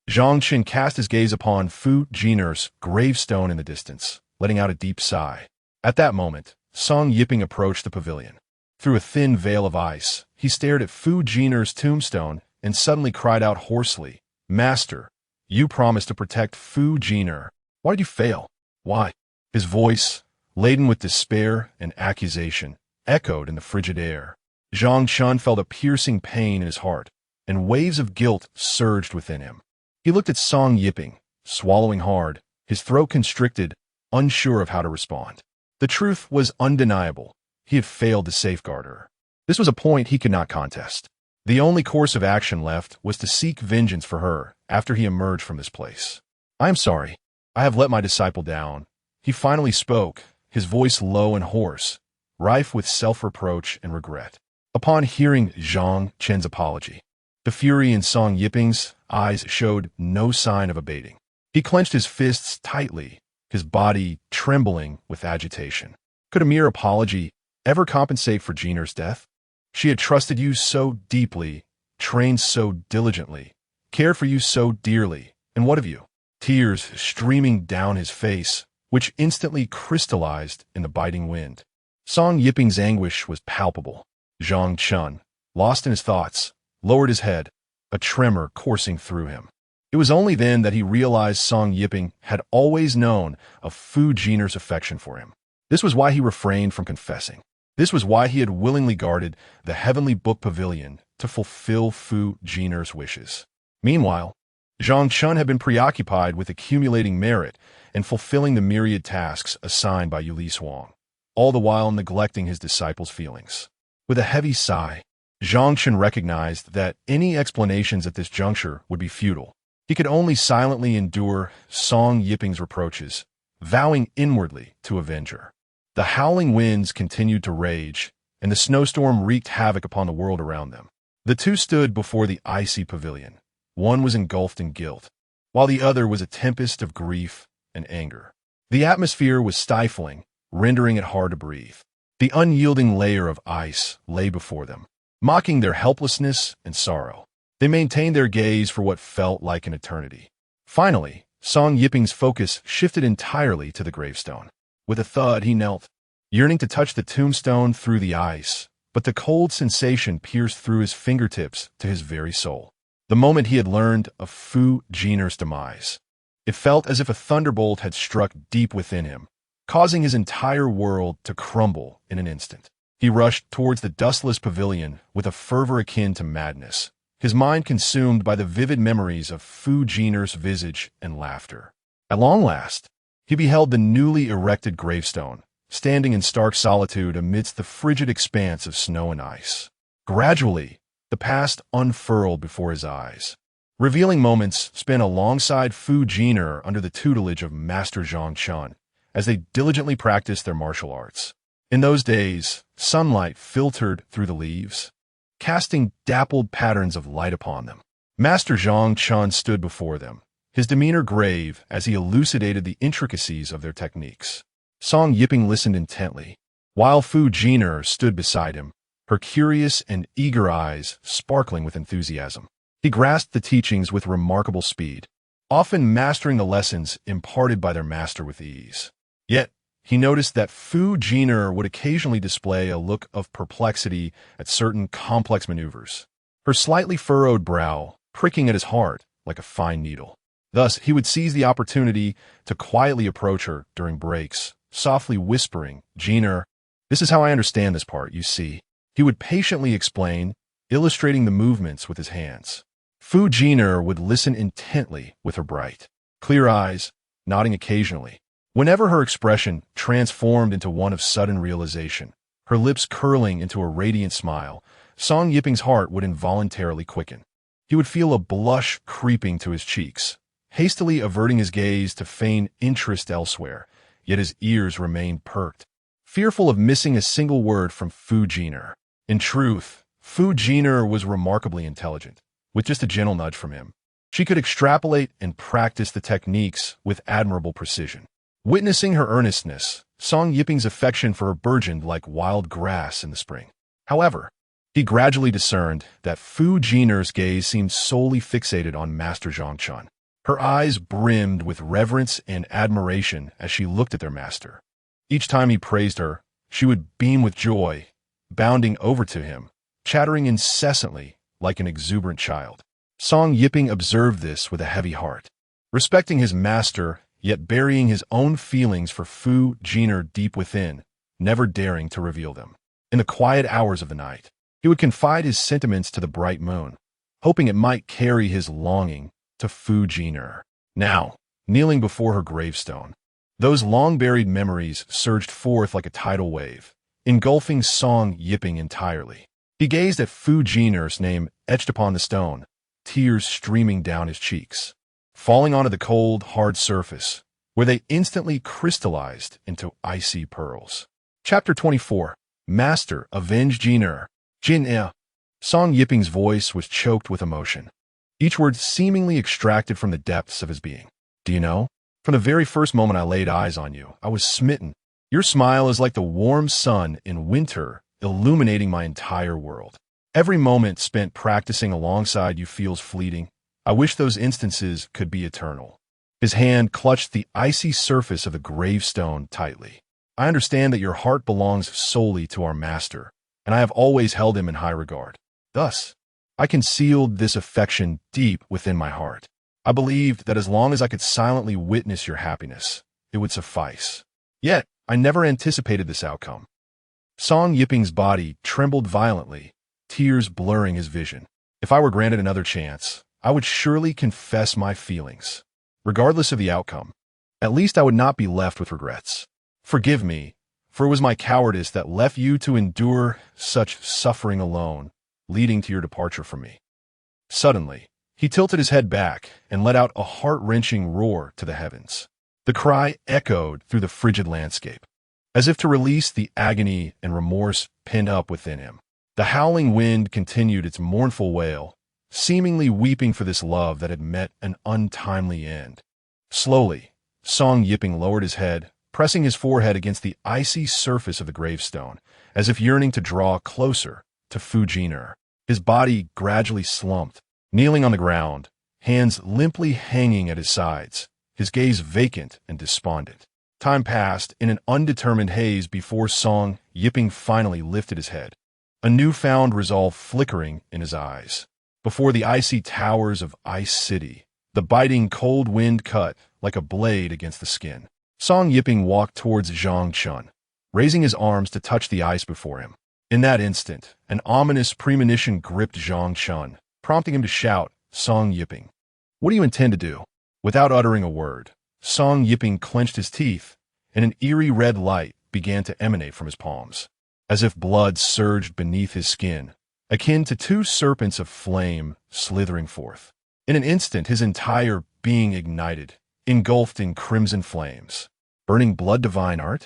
Zhang Chen cast his gaze upon Fu Jiner's gravestone in the distance, letting out a deep sigh. At that moment, Song Yiping approached the pavilion. Through a thin veil of ice, he stared at Fu Jiner's tombstone and suddenly cried out hoarsely, "Master, you promised to protect Fu Jiner. Why did you fail? Why?" His voice, laden with despair and accusation, echoed in the frigid air. Zhang Chen felt a piercing pain in his heart, and waves of guilt surged within him. He looked at Song Yiping, swallowing hard, his throat constricted, unsure of how to respond. The truth was undeniable. He had failed to safeguard her. This was a point he could not contest. The only course of action left was to seek vengeance for her after he emerged from this place. "I am sorry. I have let my disciple down." He finally spoke, his voice low and hoarse, rife with self-reproach and regret. Upon hearing Zhang Chen's apology, the fury in Song Yiping's eyes showed no sign of abating. He clenched his fists tightly, his body trembling with agitation. Could a mere apology ever compensate for Jiner's death? She had trusted you so deeply, trained so diligently, cared for you so dearly, and what of you? Tears streaming down his face, which instantly crystallized in the biting wind. Song Yiping's anguish was palpable. Zhang Chen, lost in his thoughts, lowered his head, a tremor coursing through him. It was only then that he realized Song Yiping had always known of Fu Jiner's affection for him. This was why he refrained from confessing. This was why he had willingly guarded the Heavenly Book Pavilion to fulfill Fu Jiner's wishes. Meanwhile, Zhang Chen had been preoccupied with accumulating merit and fulfilling the myriad tasks assigned by Yue Lishuang, all the while neglecting his disciple's feelings. With a heavy sigh, Zhang Chen recognized that any explanations at this juncture would be futile. He could only silently endure Song Yiping's reproaches, vowing inwardly to avenge her. The howling winds continued to rage, and the snowstorm wreaked havoc upon the world around them. The two stood before the icy pavilion. One was engulfed in guilt, while the other was a tempest of grief and anger. The atmosphere was stifling, rendering it hard to breathe. The unyielding layer of ice lay before them, mocking their helplessness and sorrow. They maintained their gaze for what felt like an eternity. Finally, Song Yiping's focus shifted entirely to the gravestone. With a thud, he knelt, yearning to touch the tombstone through the ice, but the cold sensation pierced through his fingertips to his very soul. The moment he had learned of Fu Jiner's demise, it felt as if a thunderbolt had struck deep within him, causing his entire world to crumble in an instant. He rushed towards the dustless pavilion with a fervor akin to madness, his mind consumed by the vivid memories of Fu Jiner's visage and laughter. At long last, he beheld the newly erected gravestone, standing in stark solitude amidst the frigid expanse of snow and ice. Gradually, the past unfurled before his eyes, revealing moments spent alongside Fu Jiner under the tutelage of Master Zhang Chen, as they diligently practiced their martial arts. In those days, sunlight filtered through the leaves, casting dappled patterns of light upon them. Master Zhang Chen stood before them, his demeanor grave as he elucidated the intricacies of their techniques. Song Yiping listened intently, while Fu Jiner stood beside him, her curious and eager eyes sparkling with enthusiasm. He grasped the teachings with remarkable speed, often mastering the lessons imparted by their master with ease. Yet, he noticed that Fu Jiner would occasionally display a look of perplexity at certain complex maneuvers, her slightly furrowed brow pricking at his heart like a fine needle. Thus, he would seize the opportunity to quietly approach her during breaks, softly whispering, "Jiner, this is how I understand this part, you see." He would patiently explain, illustrating the movements with his hands. Fu Jiner would listen intently with her bright, clear eyes, nodding occasionally. Whenever her expression transformed into one of sudden realization, her lips curling into a radiant smile, Song Yiping's heart would involuntarily quicken. He would feel a blush creeping to his cheeks, hastily averting his gaze to feign interest elsewhere, yet his ears remained perked, fearful of missing a single word from Fu Jiner. In truth, Fu Jiner was remarkably intelligent. With just a gentle nudge from him, she could extrapolate and practice the techniques with admirable precision. Witnessing her earnestness, Song Yiping's affection for her burgeoned like wild grass in the spring. However, He gradually discerned that Fu Jiner's gaze seemed solely fixated on Master Zhang Chen. Her eyes brimmed with reverence and admiration as she looked at their master. Each time he praised her, she would beam with joy, bounding over to him, chattering incessantly like an exuberant child. Song Yiping observed this with a heavy heart. Respecting his master, yet burying his own feelings for Fu Jiner deep within, never daring to reveal them. In the quiet hours of the night, he would confide his sentiments to the bright moon, hoping it might carry his longing to Fu Jiner. Now, kneeling before her gravestone, those long-buried memories surged forth like a tidal wave, engulfing Song Yiping entirely. He gazed at Fu Jiner's name etched upon the stone, tears streaming down his cheeks, falling onto the cold, hard surface, where they instantly crystallized into icy pearls. Chapter 24. Master, avenge Jiner. Jin. Song Yiping's voice was choked with emotion, each word seemingly extracted from the depths of his being. Do you know? From the very first moment I laid eyes on you, I was smitten. Your smile is like the warm sun in winter, illuminating my entire world. Every moment spent practicing alongside you feels fleeting. I wish those instances could be eternal. His hand clutched the icy surface of the gravestone tightly. I understand that your heart belongs solely to our master, and I have always held him in high regard. Thus, I concealed this affection deep within my heart. I believed that as long as I could silently witness your happiness, it would suffice. Yet, I never anticipated this outcome. Song Yiping's body trembled violently, tears blurring his vision. If I were granted another chance, I would surely confess my feelings. Regardless of the outcome, at least I would not be left with regrets. Forgive me, for it was my cowardice that left you to endure such suffering alone, leading to your departure from me. Suddenly, he tilted his head back and let out a heart-wrenching roar to the heavens. The cry echoed through the frigid landscape, as if to release the agony and remorse pent up within him. The howling wind continued its mournful wail, seemingly weeping for this love that had met an untimely end. Slowly, Song Yiping lowered his head, pressing his forehead against the icy surface of the gravestone, as if yearning to draw closer to Fu Jiner. His body gradually slumped, kneeling on the ground, hands limply hanging at his sides, his gaze vacant and despondent. Time passed in an undetermined haze before Song Yiping finally lifted his head, a newfound resolve flickering in his eyes. Before the icy towers of Ice City, the biting cold wind cut like a blade against the skin. Song Yiping walked towards Zhang Chen, raising his arms to touch the ice before him. In that instant, an ominous premonition gripped Zhang Chen, prompting him to shout, "Song Yiping, what do you intend to do?" Without uttering a word, Song Yiping clenched his teeth, and an eerie red light began to emanate from his palms, as if blood surged beneath his skin, akin to two serpents of flame slithering forth. In an instant, his entire being ignited, engulfed in crimson flames. Burning blood divine art?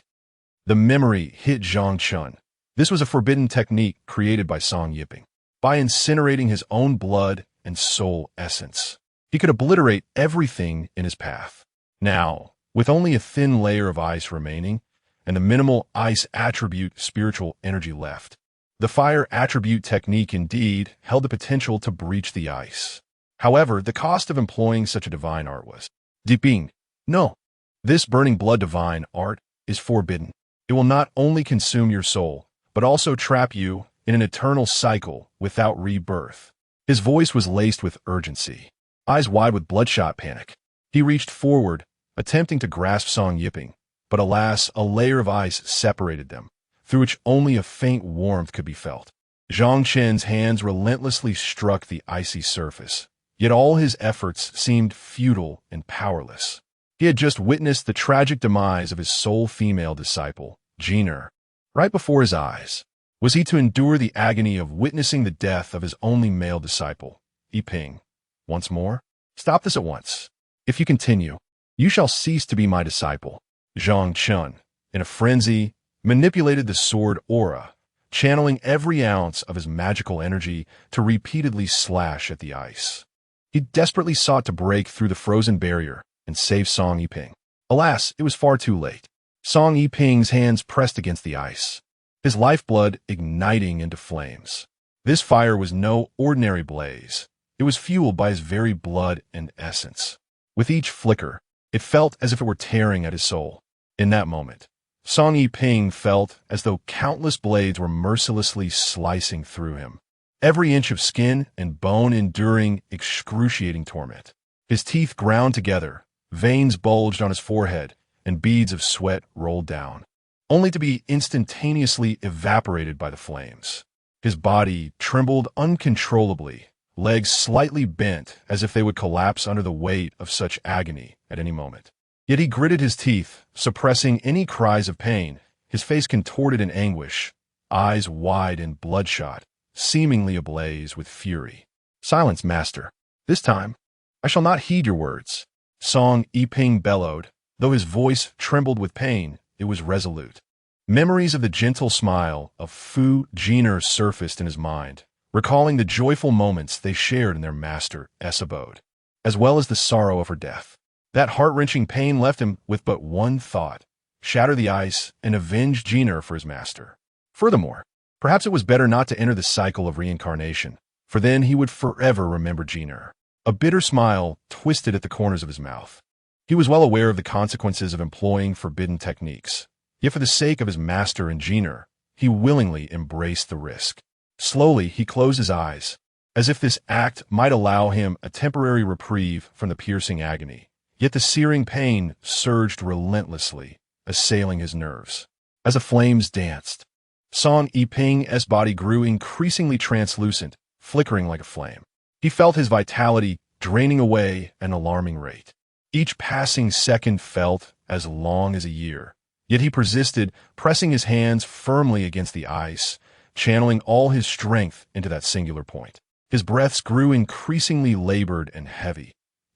The memory hit Zhang Chen. This was a forbidden technique created by Song Yiping. By incinerating his own blood and soul essence, he could obliterate everything in his path. Now, with only a thin layer of ice remaining, and the minimal ice attribute spiritual energy left, the fire attribute technique indeed held the potential to breach the ice. However, the cost of employing such a divine art was Diping. No, this burning blood divine art is forbidden. It will not only consume your soul, but also trap you in an eternal cycle without rebirth. His voice was laced with urgency, eyes wide with bloodshot panic. He reached forward, attempting to grasp Song Yiping, but alas, a layer of ice separated them, through which only a faint warmth could be felt. Zhang Chen's hands relentlessly struck the icy surface, yet all his efforts seemed futile and powerless. He had just witnessed the tragic demise of his sole female disciple, Jiner, right before his eyes. Was he to endure the agony of witnessing the death of his only male disciple, Yiping, once more? Stop this at once. If you continue, you shall cease to be my disciple. Zhang Chen, in a frenzy, manipulated the sword aura, channeling every ounce of his magical energy to repeatedly slash at the ice. He desperately sought to break through the frozen barrier and save Song Yiping. Alas, it was far too late. Song Yiping's hands pressed against the ice, his lifeblood igniting into flames. This fire was no ordinary blaze. It was fueled by his very blood and essence. With each flicker, it felt as if it were tearing at his soul. In that moment, Song Yiping felt as though countless blades were mercilessly slicing through him, every inch of skin and bone enduring excruciating torment. His teeth ground together, veins bulged on his forehead, and beads of sweat rolled down, only to be instantaneously evaporated by the flames. His body trembled uncontrollably, legs slightly bent as if they would collapse under the weight of such agony at any moment. Yet he gritted his teeth, suppressing any cries of pain, his face contorted in anguish, eyes wide and bloodshot, seemingly ablaze with fury. "Silence, master. This time, I shall not heed your words." Song Yiping bellowed. Though his voice trembled with pain, it was resolute. Memories of the gentle smile of Fu Jiner surfaced in his mind, recalling the joyful moments they shared in their master's abode, as well as the sorrow of her death. That heart-wrenching pain left him with but one thought: shatter the ice and avenge Jiner for his master. Furthermore, perhaps it was better not to enter the cycle of reincarnation, for then he would forever remember Jiner. A bitter smile twisted at the corners of his mouth. He was well aware of the consequences of employing forbidden techniques, yet for the sake of his master and Jiner, he willingly embraced the risk. Slowly, he closed his eyes, as if this act might allow him a temporary reprieve from the piercing agony. Yet the searing pain surged relentlessly, assailing his nerves. As the flames danced, Song Yiping's body grew increasingly translucent, flickering like a flame. He felt his vitality draining away at an alarming rate. Each passing second felt as long as a year. Yet he persisted, pressing his hands firmly against the ice, channeling all his strength into that singular point. His breaths grew increasingly labored and heavy.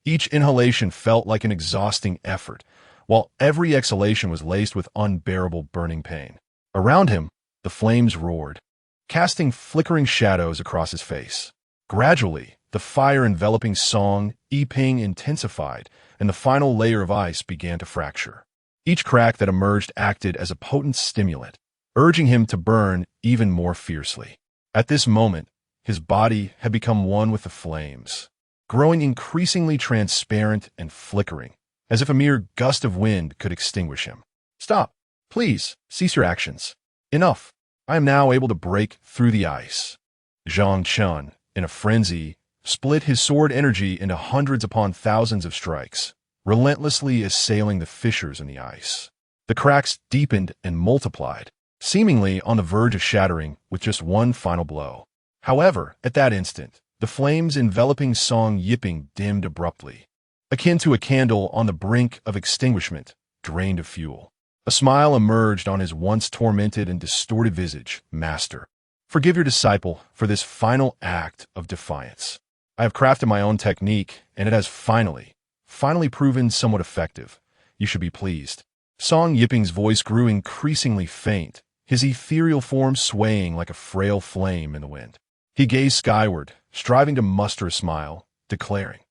Each inhalation felt like an exhausting effort, while every exhalation was laced with unbearable burning pain. Around him, the flames roared, casting flickering shadows across his face. Gradually, the fire enveloping Song Yiping intensified, and the final layer of ice began to fracture. Each crack that emerged acted as a potent stimulant, urging him to burn even more fiercely. At this moment, his body had become one with the flames, growing increasingly transparent and flickering, as if a mere gust of wind could extinguish him. "Stop! Please, cease your actions. Enough. I am now able to break through the ice." Zhang Chen, in a frenzy, split his sword energy into hundreds upon thousands of strikes, relentlessly assailing the fissures in the ice. The cracks deepened and multiplied, seemingly on the verge of shattering with just one final blow. However, at that instant, the flames enveloping Song Yiping dimmed abruptly, akin to a candle on the brink of extinguishment, drained of fuel. A smile emerged on his once tormented and distorted visage. "Master, forgive your disciple for this final act of defiance. I have crafted my own technique, and it has finally proven somewhat effective. You should be pleased." Song Yiping's voice grew increasingly faint, his ethereal form swaying like a frail flame in the wind. He gazed skyward, striving to muster a smile, declaring,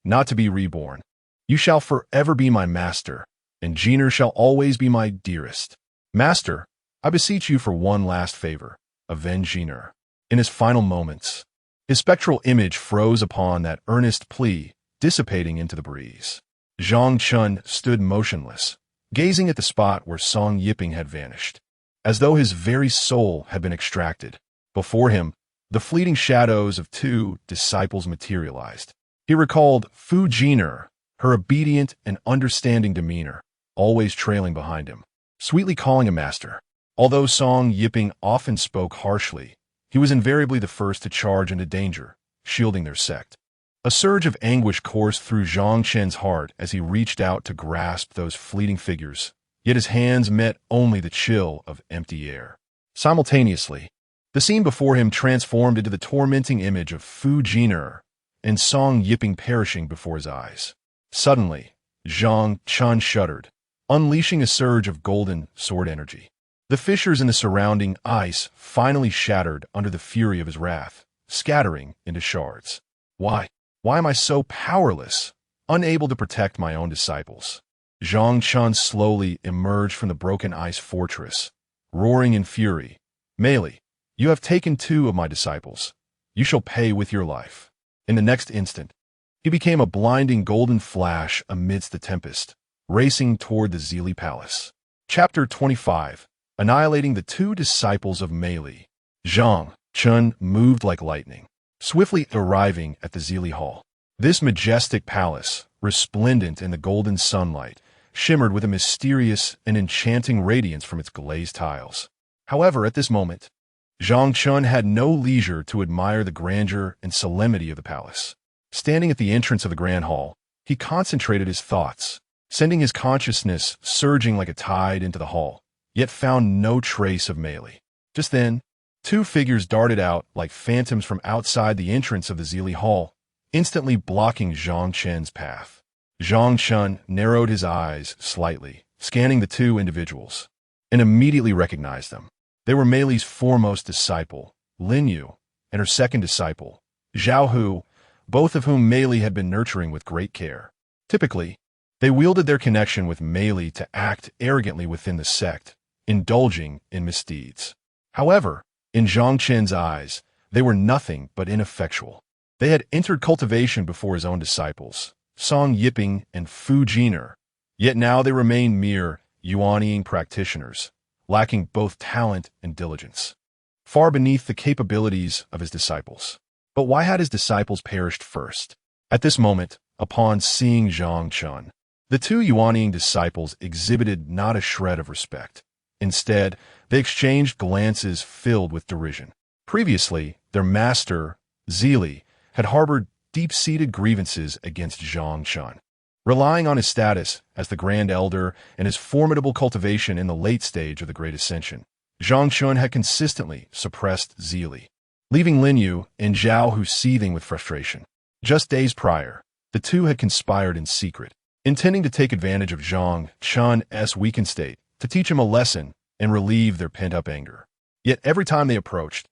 "Not to be reborn. You shall forever be my master, and Jiner shall always be my dearest. Master, I beseech you for one last favor. Avenge Jiner." In his final moments, his spectral image froze upon that earnest plea, dissipating into the breeze. Zhang Chen stood motionless, gazing at the spot where Song Yiping had vanished, as though his very soul had been extracted. Before him, the fleeting shadows of two disciples materialized. He recalled Fu Jiner, her obedient and understanding demeanor, always trailing behind him, sweetly calling him master. Although Song Yiping often spoke harshly, he was invariably the first to charge into danger, shielding their sect. A surge of anguish coursed through Zhang Chen's heart as he reached out to grasp those fleeting figures, yet his hands met only the chill of empty air. Simultaneously, the scene before him transformed into the tormenting image of Fu Jiner and Song Yiping perishing before his eyes. Suddenly, Zhang Chen shuddered, unleashing a surge of golden sword energy. The fissures in the surrounding ice finally shattered under the fury of his wrath, scattering into shards. Why am I so powerless, unable to protect my own disciples? Zhang Chen slowly emerged from the broken ice fortress, roaring in fury. "Melee, You have taken 2 of my disciples. You shall pay with your life." In the next instant, he became a blinding golden flash amidst the tempest, racing toward the Zili Palace. Chapter 25. Annihilating the 2 disciples of Mei. Zhang Chen moved like lightning, swiftly arriving at the Zili Hall. This majestic palace, resplendent in the golden sunlight, shimmered with a mysterious and enchanting radiance from its glazed tiles. However, at this moment, Zhang Chen had no leisure to admire the grandeur and solemnity of the palace. Standing at the entrance of the grand hall, he concentrated his thoughts, sending his consciousness surging like a tide into the hall, yet found no trace of Mei. Just then, 2 figures darted out like phantoms from outside the entrance of the Zili Hall, instantly blocking Zhang Chen's path. Zhang Chen narrowed his eyes slightly, scanning the 2 individuals, and immediately recognized them. They were Mei's foremost disciple, Lin Yu, and her second disciple, Zhao Hu, both of whom Mei had been nurturing with great care. Typically, they wielded their connection with Mei to act arrogantly within the sect, indulging in misdeeds. However, in Zhang Chen's eyes, they were nothing but ineffectual. They had entered cultivation before his own disciples, Song Yiping and Fu Jiner, yet now they remained mere Yuanying practitioners, lacking both talent and diligence, far beneath the capabilities of his disciples. But why had his disciples perished first? At this moment, upon seeing Zhang Chen, the 2 Yuanying disciples exhibited not a shred of respect. Instead, they exchanged glances filled with derision. Previously, their master, Zili, had harbored deep-seated grievances against Zhang Chen. Relying on his status as the Grand Elder and his formidable cultivation in the late stage of the Great Ascension, Zhang Chen had consistently suppressed Zili, leaving Lin Yu and Zhao Hu seething with frustration. Just days prior, the 2 had conspired in secret, intending to take advantage of Zhang Chen's weakened state to teach him a lesson and relieve their pent-up anger. Yet every time they approached,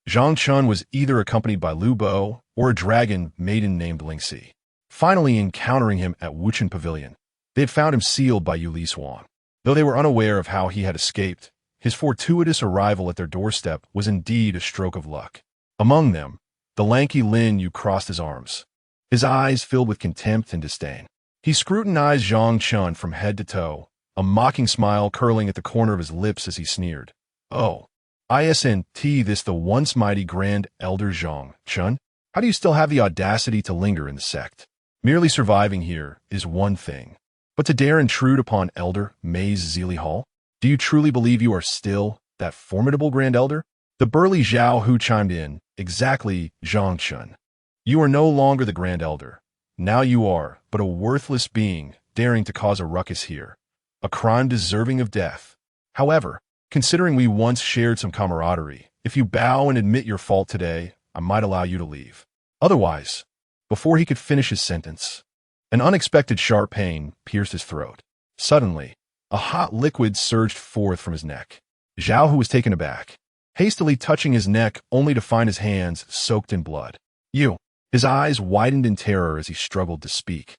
Zhang Chen was either accompanied by Lu Bo or a dragon maiden named Lingxi. Finally encountering him at Wuchen Pavilion, they had found him sealed by Yue Lishuang. Though they were unaware of how he had escaped, his fortuitous arrival at their doorstep was indeed a stroke of luck. Among them, the lanky Lin Yu crossed his arms, his eyes filled with contempt and disdain. He scrutinized Zhang Chen from head to toe, a mocking smile curling at the corner of his lips as he sneered. "Oh, isn't this the once mighty Grand Elder Zhang Chen? How do you still have the audacity to linger in the sect? Merely surviving here is one thing, but to dare intrude upon Elder Mei's Zili Hall? Do you truly believe you are still that formidable Grand Elder?" The burly Zhao Hu chimed in. "Exactly, Zhang Chen. You are no longer the Grand Elder. Now you are but a worthless being daring to cause a ruckus here, a crime deserving of death. However, considering we once shared some camaraderie, if you bow and admit your fault today, I might allow you to leave. Otherwise," before he could finish his sentence, an unexpected sharp pain pierced his throat. Suddenly, a hot liquid surged forth from his neck. Zhao Hu was taken aback, hastily touching his neck only to find his hands soaked in blood. "You." His eyes widened in terror as he struggled to speak.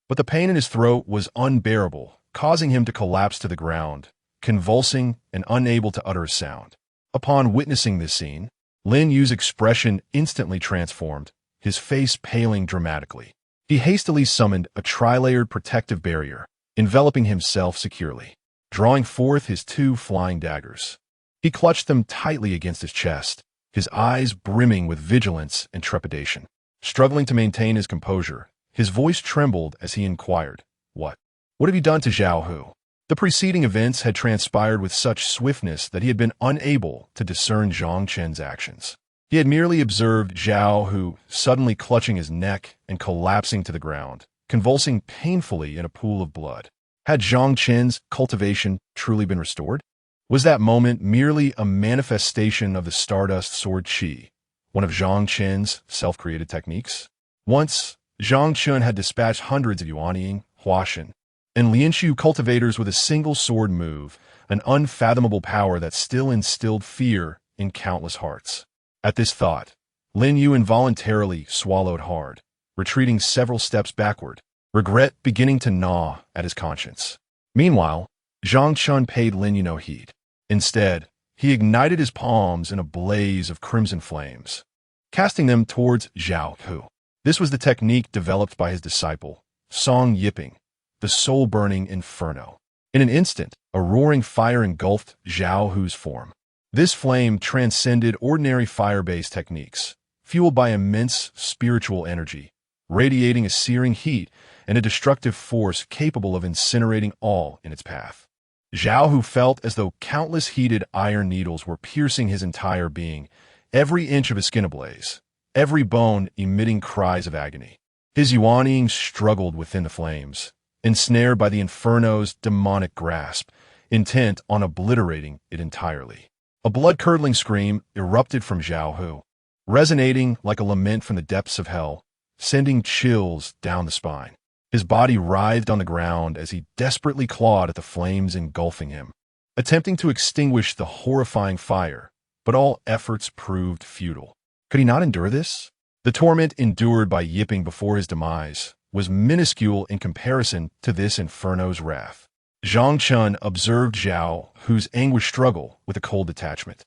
But the pain in his throat was unbearable, causing him to collapse to the ground, convulsing and unable to utter a sound. Upon witnessing this scene, Lin Yu's expression instantly transformed, his face paling dramatically. He hastily summoned a tri-layered protective barrier, enveloping himself securely. Drawing forth his 2 flying daggers, he clutched them tightly against his chest, his eyes brimming with vigilance and trepidation. Struggling to maintain his composure, his voice trembled as he inquired, What have you done to Zhao Hu?" The preceding events had transpired with such swiftness that he had been unable to discern Zhang Chen's actions. He had merely observed Zhao Hu suddenly clutching his neck and collapsing to the ground, convulsing painfully in a pool of blood. Had Zhang Chen's cultivation truly been restored? Was that moment merely a manifestation of the Stardust Sword Qi, one of Zhang Chen's self-created techniques? Once, Zhang Chen had dispatched hundreds of Yuanying, Huashan, and Lianshu cultivators with a single sword move, an unfathomable power that still instilled fear in countless hearts. At this thought, Lin Yu involuntarily swallowed hard, retreating several steps backward, regret beginning to gnaw at his conscience. Meanwhile, Zhang Chen paid Lin Yu no heed. Instead, he ignited his palms in a blaze of crimson flames, casting them towards Zhao Hu. This was the technique developed by his disciple, Song Yiping, the soul-burning inferno. In an instant, a roaring fire engulfed Zhao Hu's form. This flame transcended ordinary fire-based techniques, fueled by immense spiritual energy, radiating a searing heat and a destructive force capable of incinerating all in its path. Zhao Hu felt as though countless heated iron needles were piercing his entire being, every inch of his skin ablaze, every bone emitting cries of agony. His Yuanying struggled within the flames, ensnared by the inferno's demonic grasp, intent on obliterating it entirely. A blood-curdling scream erupted from Zhao Hu, resonating like a lament from the depths of hell, sending chills down the spine. His body writhed on the ground as he desperately clawed at the flames engulfing him, attempting to extinguish the horrifying fire, but all efforts proved futile. Could he not endure this? The torment endured by Yiping before his demise was minuscule in comparison to this inferno's wrath. Zhang Chen observed Zhao Hu's anguished struggle with a cold detachment,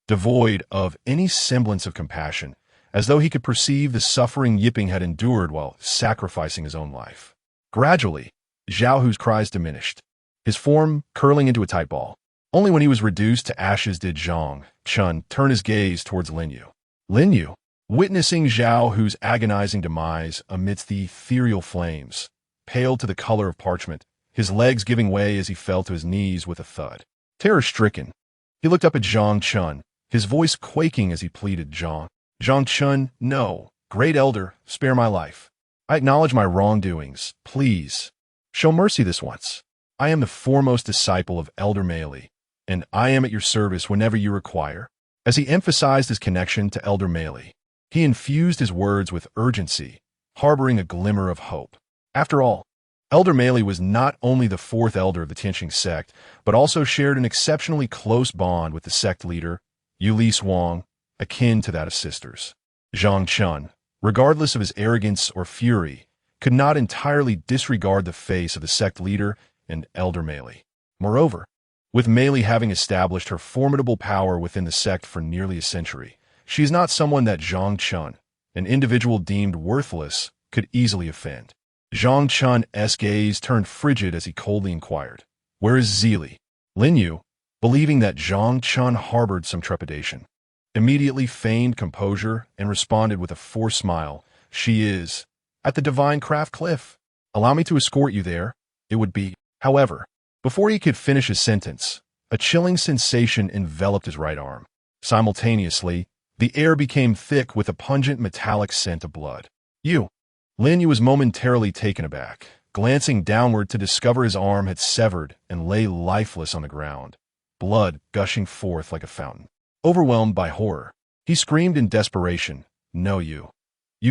devoid of any semblance of compassion, as though he could perceive the suffering Yiping had endured while sacrificing his own life. Gradually, Zhao Hu's cries diminished, his form curling into a tight ball. Only when he was reduced to ashes did Zhang Chen turn his gaze towards Lin Yu. Lin Yu, witnessing Zhao Hu's agonizing demise amidst the ethereal flames, paled to the color of parchment, his legs giving way as he fell to his knees with a thud. Terror-stricken, he looked up at Zhang Chen, his voice quaking as he pleaded, Zhang Chen, no, great elder, spare my life. I acknowledge my wrongdoings. Please, show mercy this once. I am the foremost disciple of Elder Meili, and I am at your service whenever you require. As he emphasized his connection to Elder Meili, he infused his words with urgency, harboring a glimmer of hope. After all, Elder Meili was not only the fourth elder of the Tianxing Sect, but also shared an exceptionally close bond with the sect leader, Yue Lishuang, akin to that of sisters. Zhang Chen, regardless of his arrogance or fury, could not entirely disregard the face of the sect leader and Elder Meili. Moreover, with Meili having established her formidable power within the sect for nearly a century, she is not someone that Zhang Chen, an individual deemed worthless, could easily offend. Zhang Chen's gaze turned frigid as he coldly inquired, "Where is Zili?" Lin Yu, believing that Zhang Chen harbored some trepidation, immediately feigned composure and responded with a forced smile, "She is at the Divine Craft Cliff. Allow me to escort you there. It would be..." However, before he could finish his sentence, a chilling sensation enveloped his right arm. Simultaneously, the air became thick with a pungent metallic scent of blood. Lin Yu was momentarily taken aback, glancing downward to discover his arm had severed and lay lifeless on the ground, blood gushing forth like a fountain. Overwhelmed by horror, he screamed in desperation, "No, you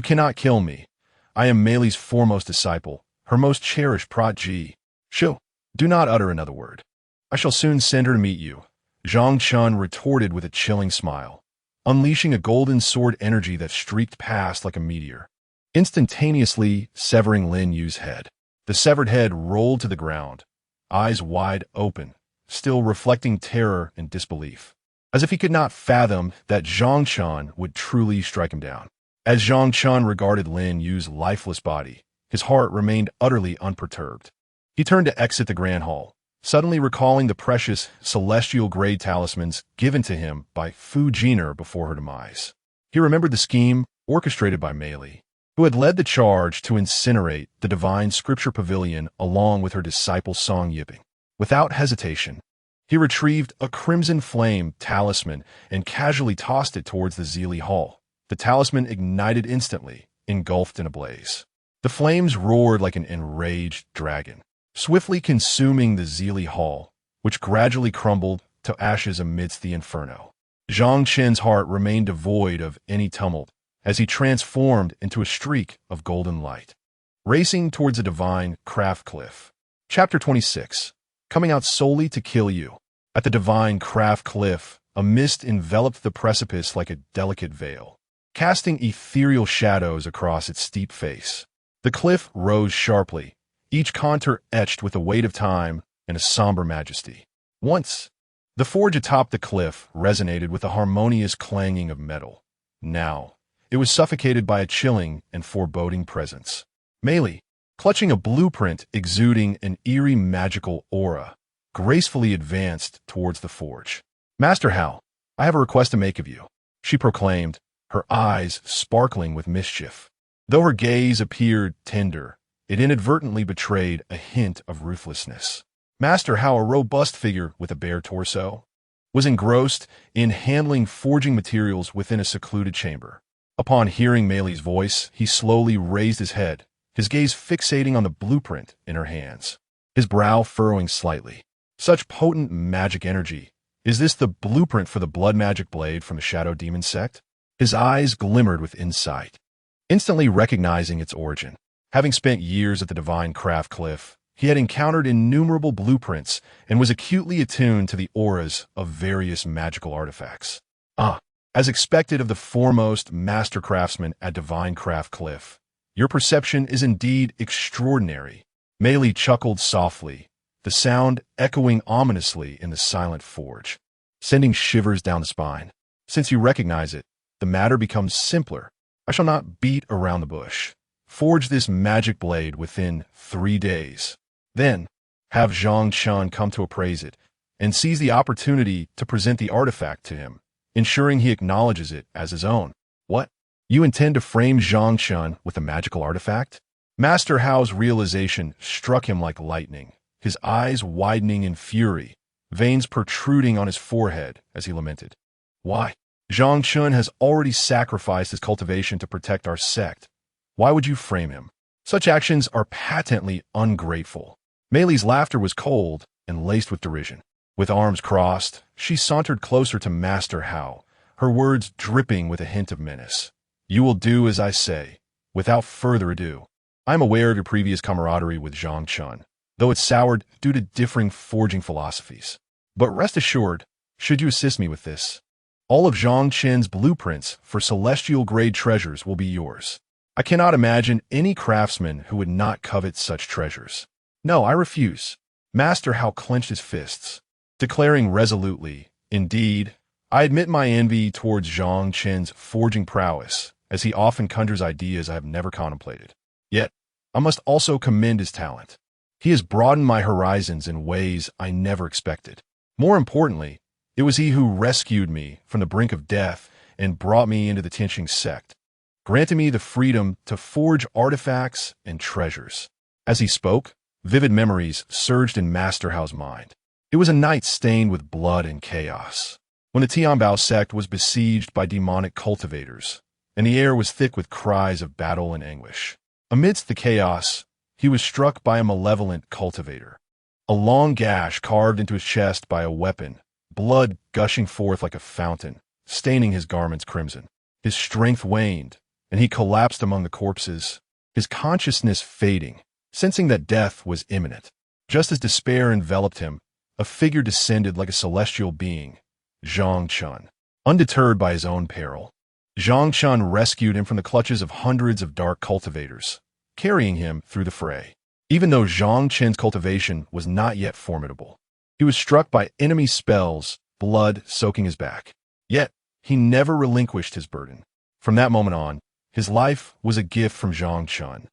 cannot kill me. I am Meili's foremost disciple, her most cherished protege. Shoo, do not utter another word. I shall soon send her to meet you." Zhang Chen retorted with a chilling smile, unleashing a golden sword energy that streaked past like a meteor, instantaneously severing Lin Yu's head. The severed head rolled to the ground, eyes wide open, still reflecting terror and disbelief, as if he could not fathom that Zhang Chen would truly strike him down. As Zhang Chen regarded Lin Yu's lifeless body, his heart remained utterly unperturbed. He turned to exit the Grand Hall, suddenly recalling the precious celestial-grade talismans given to him by Fu Jiner before her demise. He remembered the scheme orchestrated by Meili, who had led the charge to incinerate the Divine Scripture Pavilion along with her disciple Song Yiping. Without hesitation, he retrieved a crimson flame talisman and casually tossed it towards the Zili Hall. The talisman ignited instantly, engulfed in a blaze. The flames roared like an enraged dragon, swiftly consuming the Zili Hall, which gradually crumbled to ashes amidst the inferno. Zhang Chen's heart remained devoid of any tumult as he transformed into a streak of golden light, racing towards a divine craft cliff. Chapter 26. Coming out solely to kill you. At the divine craft cliff, a mist enveloped the precipice like a delicate veil, casting ethereal shadows across its steep face. The cliff rose sharply, each contour etched with the weight of time and a somber majesty. Once, The forge atop the cliff resonated with a harmonious clanging of metal. Now, it was suffocated by a chilling and foreboding presence. Mei Li, clutching a blueprint exuding an eerie magical aura, gracefully advanced towards the forge. "Master Hao, I have a request to make of you," she proclaimed, her eyes sparkling with mischief. Though her gaze appeared tender, it inadvertently betrayed a hint of ruthlessness. Master Hao, a robust figure with a bare torso, was engrossed in handling forging materials within a secluded chamber. Upon hearing Mei Li's voice, he slowly raised his head, his gaze fixating on the blueprint in her hands, his brow furrowing slightly. Such potent magic energy. Is this the blueprint for the blood magic blade from the Shadow Demon Sect? His eyes glimmered with insight, instantly recognizing its origin. Having spent years at the Divine Craft Cliff, he had encountered innumerable blueprints and was acutely attuned to the auras of various magical artifacts. As expected of the foremost master craftsman at Divine Craft Cliff, your perception is indeed extraordinary. Mei Li chuckled softly, the sound echoing ominously in the silent forge, sending shivers down the spine. Since you recognize it, the matter becomes simpler. I shall not beat around the bush. Forge this magic blade within 3 days. Then, have Zhang Chen come to appraise it, and seize the opportunity to present the artifact to him, ensuring he acknowledges it as his own. What? You intend to frame Zhang Chen with a magical artifact? Master Hao's realization struck him like lightning, his eyes widening in fury, veins protruding on his forehead as he lamented. Why? Zhang Chen has already sacrificed his cultivation to protect our sect. Why would you frame him? Such actions are patently ungrateful. Mei Li's laughter was cold and laced with derision. With arms crossed, she sauntered closer to Master Hao, her words dripping with a hint of menace. You will do as I say, without further ado. I am aware of your previous camaraderie with Zhang Chen, though it soured due to differing forging philosophies. But rest assured, should you assist me with this, all of Zhang Chen's blueprints for celestial-grade treasures will be yours. I cannot imagine any craftsman who would not covet such treasures. No, I refuse. Master Hao clenched his fists, declaring resolutely, indeed, I admit my envy towards Zhang Chen's forging prowess, as he often conjures ideas I have never contemplated. Yet, I must also commend his talent. He has broadened my horizons in ways I never expected. More importantly, it was he who rescued me from the brink of death and brought me into the Tianxing Sect, granting me the freedom to forge artifacts and treasures. As he spoke, vivid memories surged in Master Hao's mind. It was a night stained with blood and chaos, when the Tianbao sect was besieged by demonic cultivators, and the air was thick with cries of battle and anguish. Amidst the chaos, he was struck by a malevolent cultivator. A long gash carved into his chest by a weapon, blood gushing forth like a fountain, staining his garments crimson. His strength waned, and he collapsed among the corpses, his consciousness fading. Sensing that death was imminent, just as despair enveloped him, a figure descended like a celestial being, Zhang Chen. Undeterred by his own peril, Zhang Chen rescued him from the clutches of hundreds of dark cultivators, carrying him through the fray. Even though Zhang Chen's cultivation was not yet formidable, he was struck by enemy spells, blood soaking his back. Yet, he never relinquished his burden. From that moment on, his life was a gift from Zhang Chen,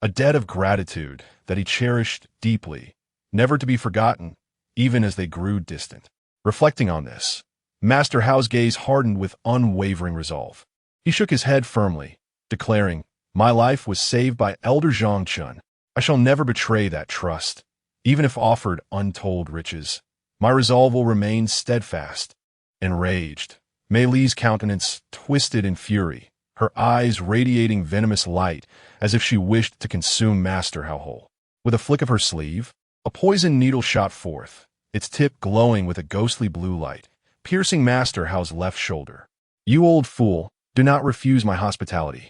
a debt of gratitude that he cherished deeply, never to be forgotten, even as they grew distant. Reflecting on this, Master Hao's gaze hardened with unwavering resolve. He shook his head firmly, declaring, My life was saved by Elder Zhang Chen. I shall never betray that trust, even if offered untold riches. My resolve will remain steadfast. Enraged, Mei Li's countenance twisted in fury, her eyes radiating venomous light as if she wished to consume Master Hao whole. With a flick of her sleeve, a poisoned needle shot forth, its tip glowing with a ghostly blue light, piercing Master Hao's left shoulder. You old fool, do not refuse my hospitality.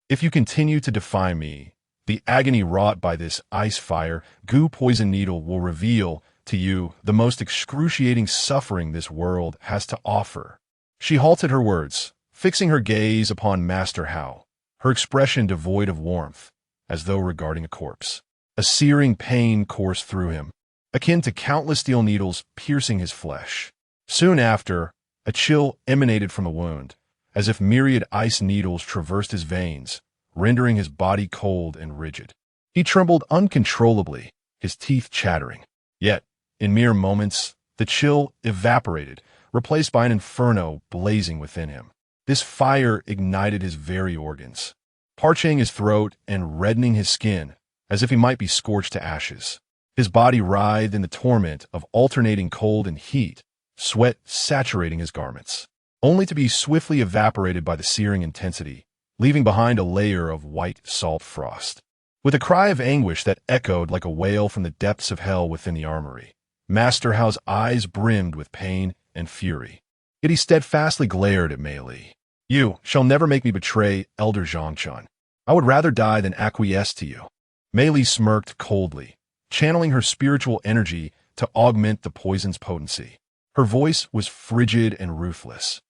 If you continue to defy me, the agony wrought by this ice-fire, goo-poison needle will reveal to you the most excruciating suffering this world has to offer. She halted her words, fixing her gaze upon Master Hao, her expression devoid of warmth, as though regarding a corpse. A searing pain coursed through him, akin to countless steel needles piercing his flesh. Soon after, a chill emanated from the wound, as if myriad ice needles traversed his veins, rendering his body cold and rigid. He trembled uncontrollably, his teeth chattering. Yet, in mere moments, the chill evaporated, replaced by an inferno blazing within him. This fire ignited his very organs, parching his throat and reddening his skin, as if he might be scorched to ashes. His body writhed in the torment of alternating cold and heat, sweat saturating his garments, only to be swiftly evaporated by the searing intensity, leaving behind a layer of white salt frost. With a cry of anguish that echoed like a wail from the depths of hell within the armory, Master Hao's eyes brimmed with pain and fury. Yet he steadfastly glared at Mei Li. "You shall never make me betray Elder Zhang Chen. I would rather die than acquiesce to you." Mei Li smirked coldly, channeling her spiritual energy to augment the poison's potency. Her voice was frigid and ruthless.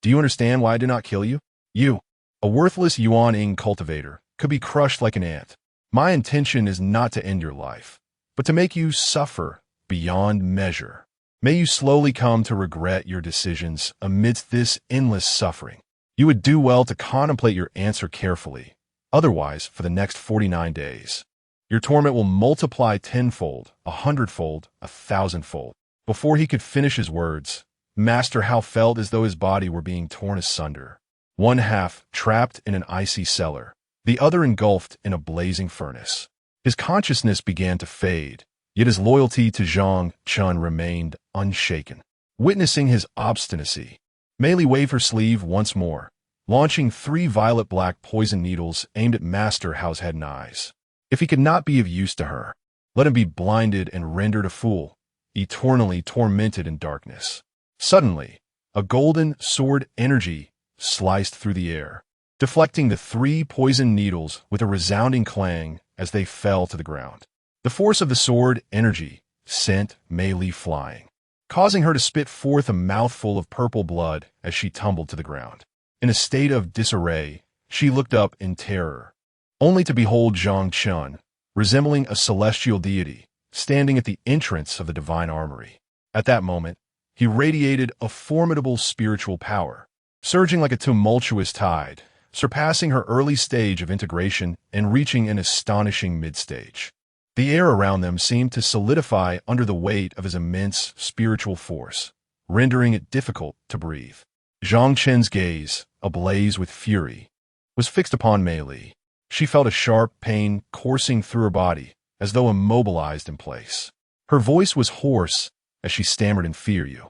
"Do you understand why I did not kill you? You, a worthless Yuan cultivator, could be crushed like an ant. My intention is not to end your life, but to make you suffer beyond measure. May you slowly come to regret your decisions amidst this endless suffering. You would do well to contemplate your answer carefully. Otherwise, for the next 49 days, your torment will multiply tenfold, 100-fold, 1,000-fold." Before he could finish his words, Master Hao felt as though his body were being torn asunder. One half trapped in an icy cellar, the other engulfed in a blazing furnace. His consciousness began to fade, yet his loyalty to Zhang Chen remained unshaken. Witnessing his obstinacy, Mei Li waved her sleeve once more, launching 3 violet-black poison needles aimed at Master Hao's head and eyes. If he could not be of use to her, let him be blinded and rendered a fool, eternally tormented in darkness. Suddenly, a golden sword energy sliced through the air, deflecting the 3 poison needles with a resounding clang as they fell to the ground. The force of the sword energy sent Mei Li flying, causing her to spit forth a mouthful of purple blood as she tumbled to the ground. In a state of disarray, she looked up in terror, only to behold Zhang Chen, resembling a celestial deity, standing at the entrance of the divine armory. At that moment, he radiated a formidable spiritual power, surging like a tumultuous tide, surpassing her early stage of integration and reaching an astonishing mid-stage. The air around them seemed to solidify under the weight of his immense spiritual force, rendering it difficult to breathe. Zhang Chen's gaze, ablaze with fury, was fixed upon Mei Li. She felt a sharp pain coursing through her body, as though immobilized in place. Her voice was hoarse as she stammered in fear. "You.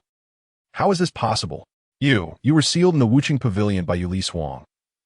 How is this possible? You were sealed in the Wuqing Pavilion by Yue Lishuang.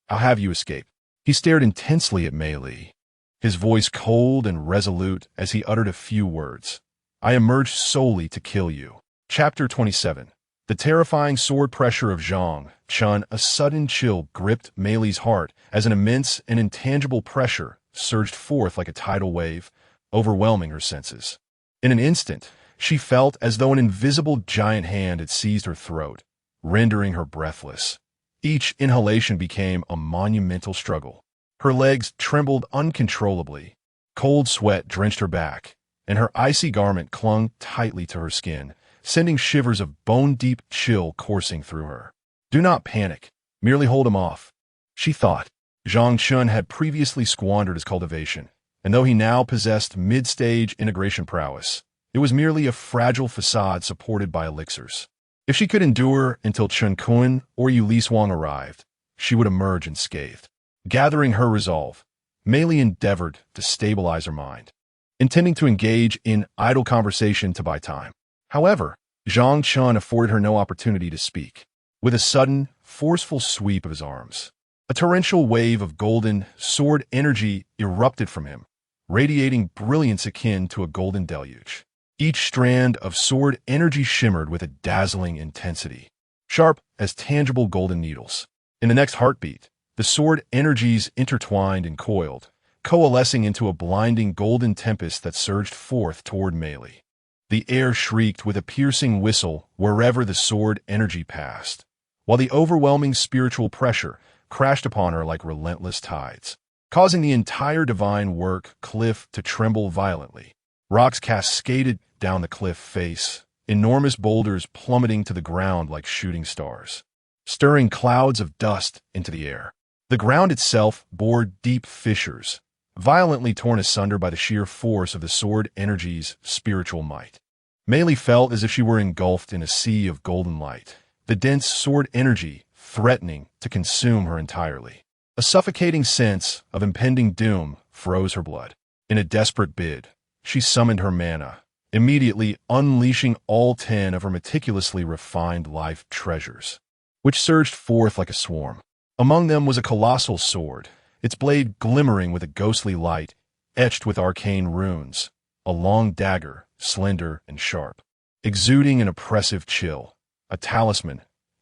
How have you escaped?" He stared intensely at Mei Li, his voice cold and resolute as he uttered a few words. "I emerged solely to kill you." Chapter 27. The terrifying sword pressure of Zhang Chen. A sudden chill gripped Mei Li's heart as an immense and intangible pressure surged forth like a tidal wave, overwhelming her senses. In an instant, she felt as though an invisible giant hand had seized her throat, rendering her breathless. Each inhalation became a monumental struggle. Her legs trembled uncontrollably. Cold sweat drenched her back, and her icy garment clung tightly to her skin, sending shivers of bone-deep chill coursing through her. "Do not panic. Merely hold him off," she thought. Zhang Chen had previously squandered his cultivation, and though he now possessed mid-stage integration prowess, it was merely a fragile facade supported by elixirs. If she could endure until Chen Kun or Yue Lishuang arrived, she would emerge unscathed. Gathering her resolve, Mei Li endeavored to stabilize her mind, intending to engage in idle conversation to buy time. However, Zhang Chen afforded her no opportunity to speak. With a sudden, forceful sweep of his arms, a torrential wave of golden sword energy erupted from him, radiating brilliance akin to a golden deluge. Each strand of sword energy shimmered with a dazzling intensity, sharp as tangible golden needles. In the next heartbeat, the sword energies intertwined and coiled, coalescing into a blinding golden tempest that surged forth toward Mei Li. The air shrieked with a piercing whistle wherever the sword energy passed, while the overwhelming spiritual pressure crashed upon her like relentless tides, causing the entire divine work cliff to tremble violently. Rocks cascaded down the cliff face, enormous boulders plummeting to the ground like shooting stars, stirring clouds of dust into the air. The ground itself bore deep fissures, violently torn asunder by the sheer force of the sword energy's spiritual might. Mei Li felt as if she were engulfed in a sea of golden light, the dense sword energy threatening to consume her entirely. A suffocating sense of impending doom froze her blood. In a desperate bid, she summoned her mana, immediately unleashing all 10 of her meticulously refined life treasures, which surged forth like a swarm. Among them was a colossal sword, its blade glimmering with a ghostly light, etched with arcane runes, a long dagger, slender and sharp, exuding an oppressive chill, a talisman,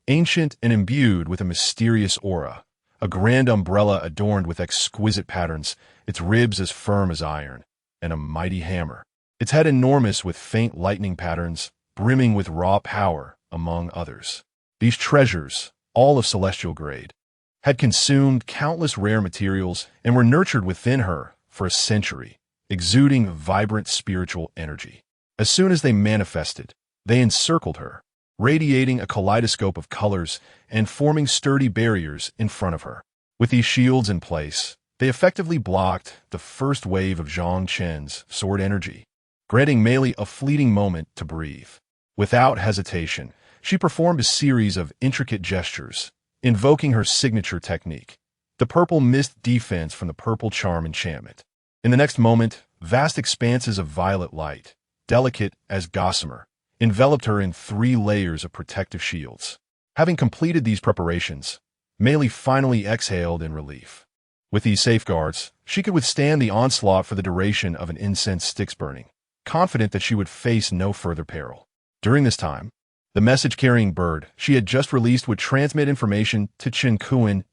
ancient and imbued with a mysterious aura, a grand umbrella adorned with exquisite patterns, its ribs as firm as iron, and a mighty hammer, its head enormous with faint lightning patterns, brimming with raw power, among others. These treasures, all of celestial grade, had consumed countless rare materials and were nurtured within her for a century, exuding vibrant spiritual energy. As soon as they manifested, they encircled her, radiating a kaleidoscope of colors and forming sturdy barriers in front of her. With these shields in place, they effectively blocked the first wave of Zhang Chen's sword energy, granting Mei Li a fleeting moment to breathe. Without hesitation, she performed a series of intricate gestures, invoking her signature technique, the purple mist defense from the purple charm enchantment. In the next moment, vast expanses of violet light, delicate as gossamer, enveloped her in 3 layers of protective shields. Having completed these preparations, Mei Li finally exhaled in relief. With these safeguards, she could withstand the onslaught for the duration of an incense stick's burning, confident that she would face no further peril. During this time, the message-carrying bird she had just released would transmit information to Chen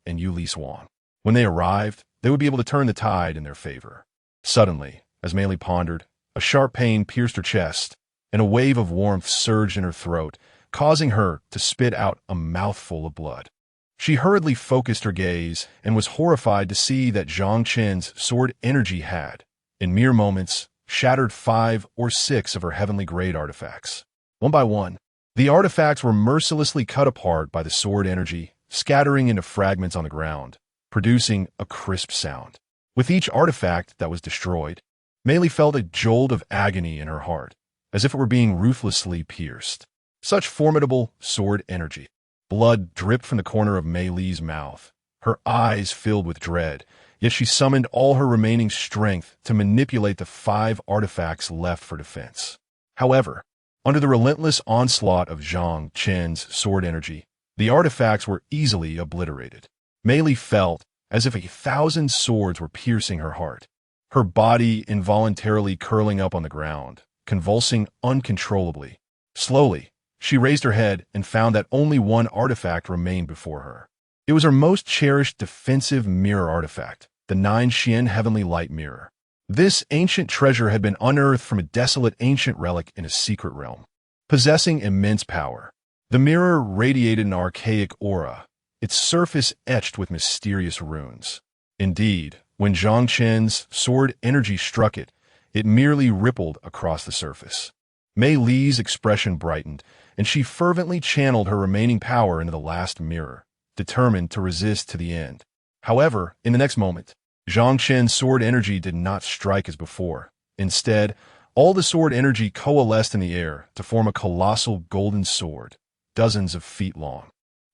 and Yue Lishuang. When they arrived, they would be able to turn the tide in their favor. Suddenly, as Mei Li pondered, a sharp pain pierced her chest, and a wave of warmth surged in her throat, causing her to spit out a mouthful of blood. She hurriedly focused her gaze and was horrified to see that Zhang Chen's sword energy had, in mere moments, shattered 5 or 6 of her heavenly grade artifacts. One by one, the artifacts were mercilessly cut apart by the sword energy, scattering into fragments on the ground, producing a crisp sound. With each artifact that was destroyed, Mei Li felt a jolt of agony in her heart, as if it were being ruthlessly pierced. Such formidable sword energy. Blood dripped from the corner of Mei Li's mouth, her eyes filled with dread, yet she summoned all her remaining strength to manipulate the 5 artifacts left for defense. However, under the relentless onslaught of Zhang Chen's sword energy, the artifacts were easily obliterated. Mei Li felt as if 1,000 swords were piercing her heart, her body involuntarily curling up on the ground, convulsing uncontrollably. Slowly, she raised her head and found that only one artifact remained before her. It was her most cherished defensive mirror artifact, the 9 Xian Heavenly Light Mirror. This ancient treasure had been unearthed from a desolate ancient relic in a secret realm, possessing immense power. The mirror radiated an archaic aura, its surface etched with mysterious runes. Indeed, when Zhang Chen's sword energy struck it, it merely rippled across the surface. Mei Li's expression brightened, and she fervently channeled her remaining power into the last mirror, determined to resist to the end. However, in the next moment, Zhang Chen's sword energy did not strike as before. Instead, all the sword energy coalesced in the air to form a colossal golden sword, dozens of feet long.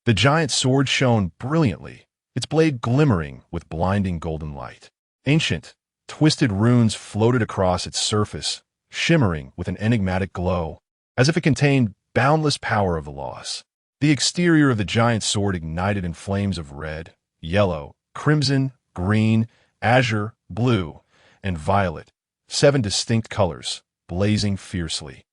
The giant sword shone brilliantly, its blade glimmering with blinding golden light. Ancient, twisted runes floated across its surface, shimmering with an enigmatic glow, as if it contained boundless power of the loss. The exterior of the giant sword ignited in flames of red, yellow, crimson, green, azure, blue, and violet, 7 distinct colors, blazing fiercely.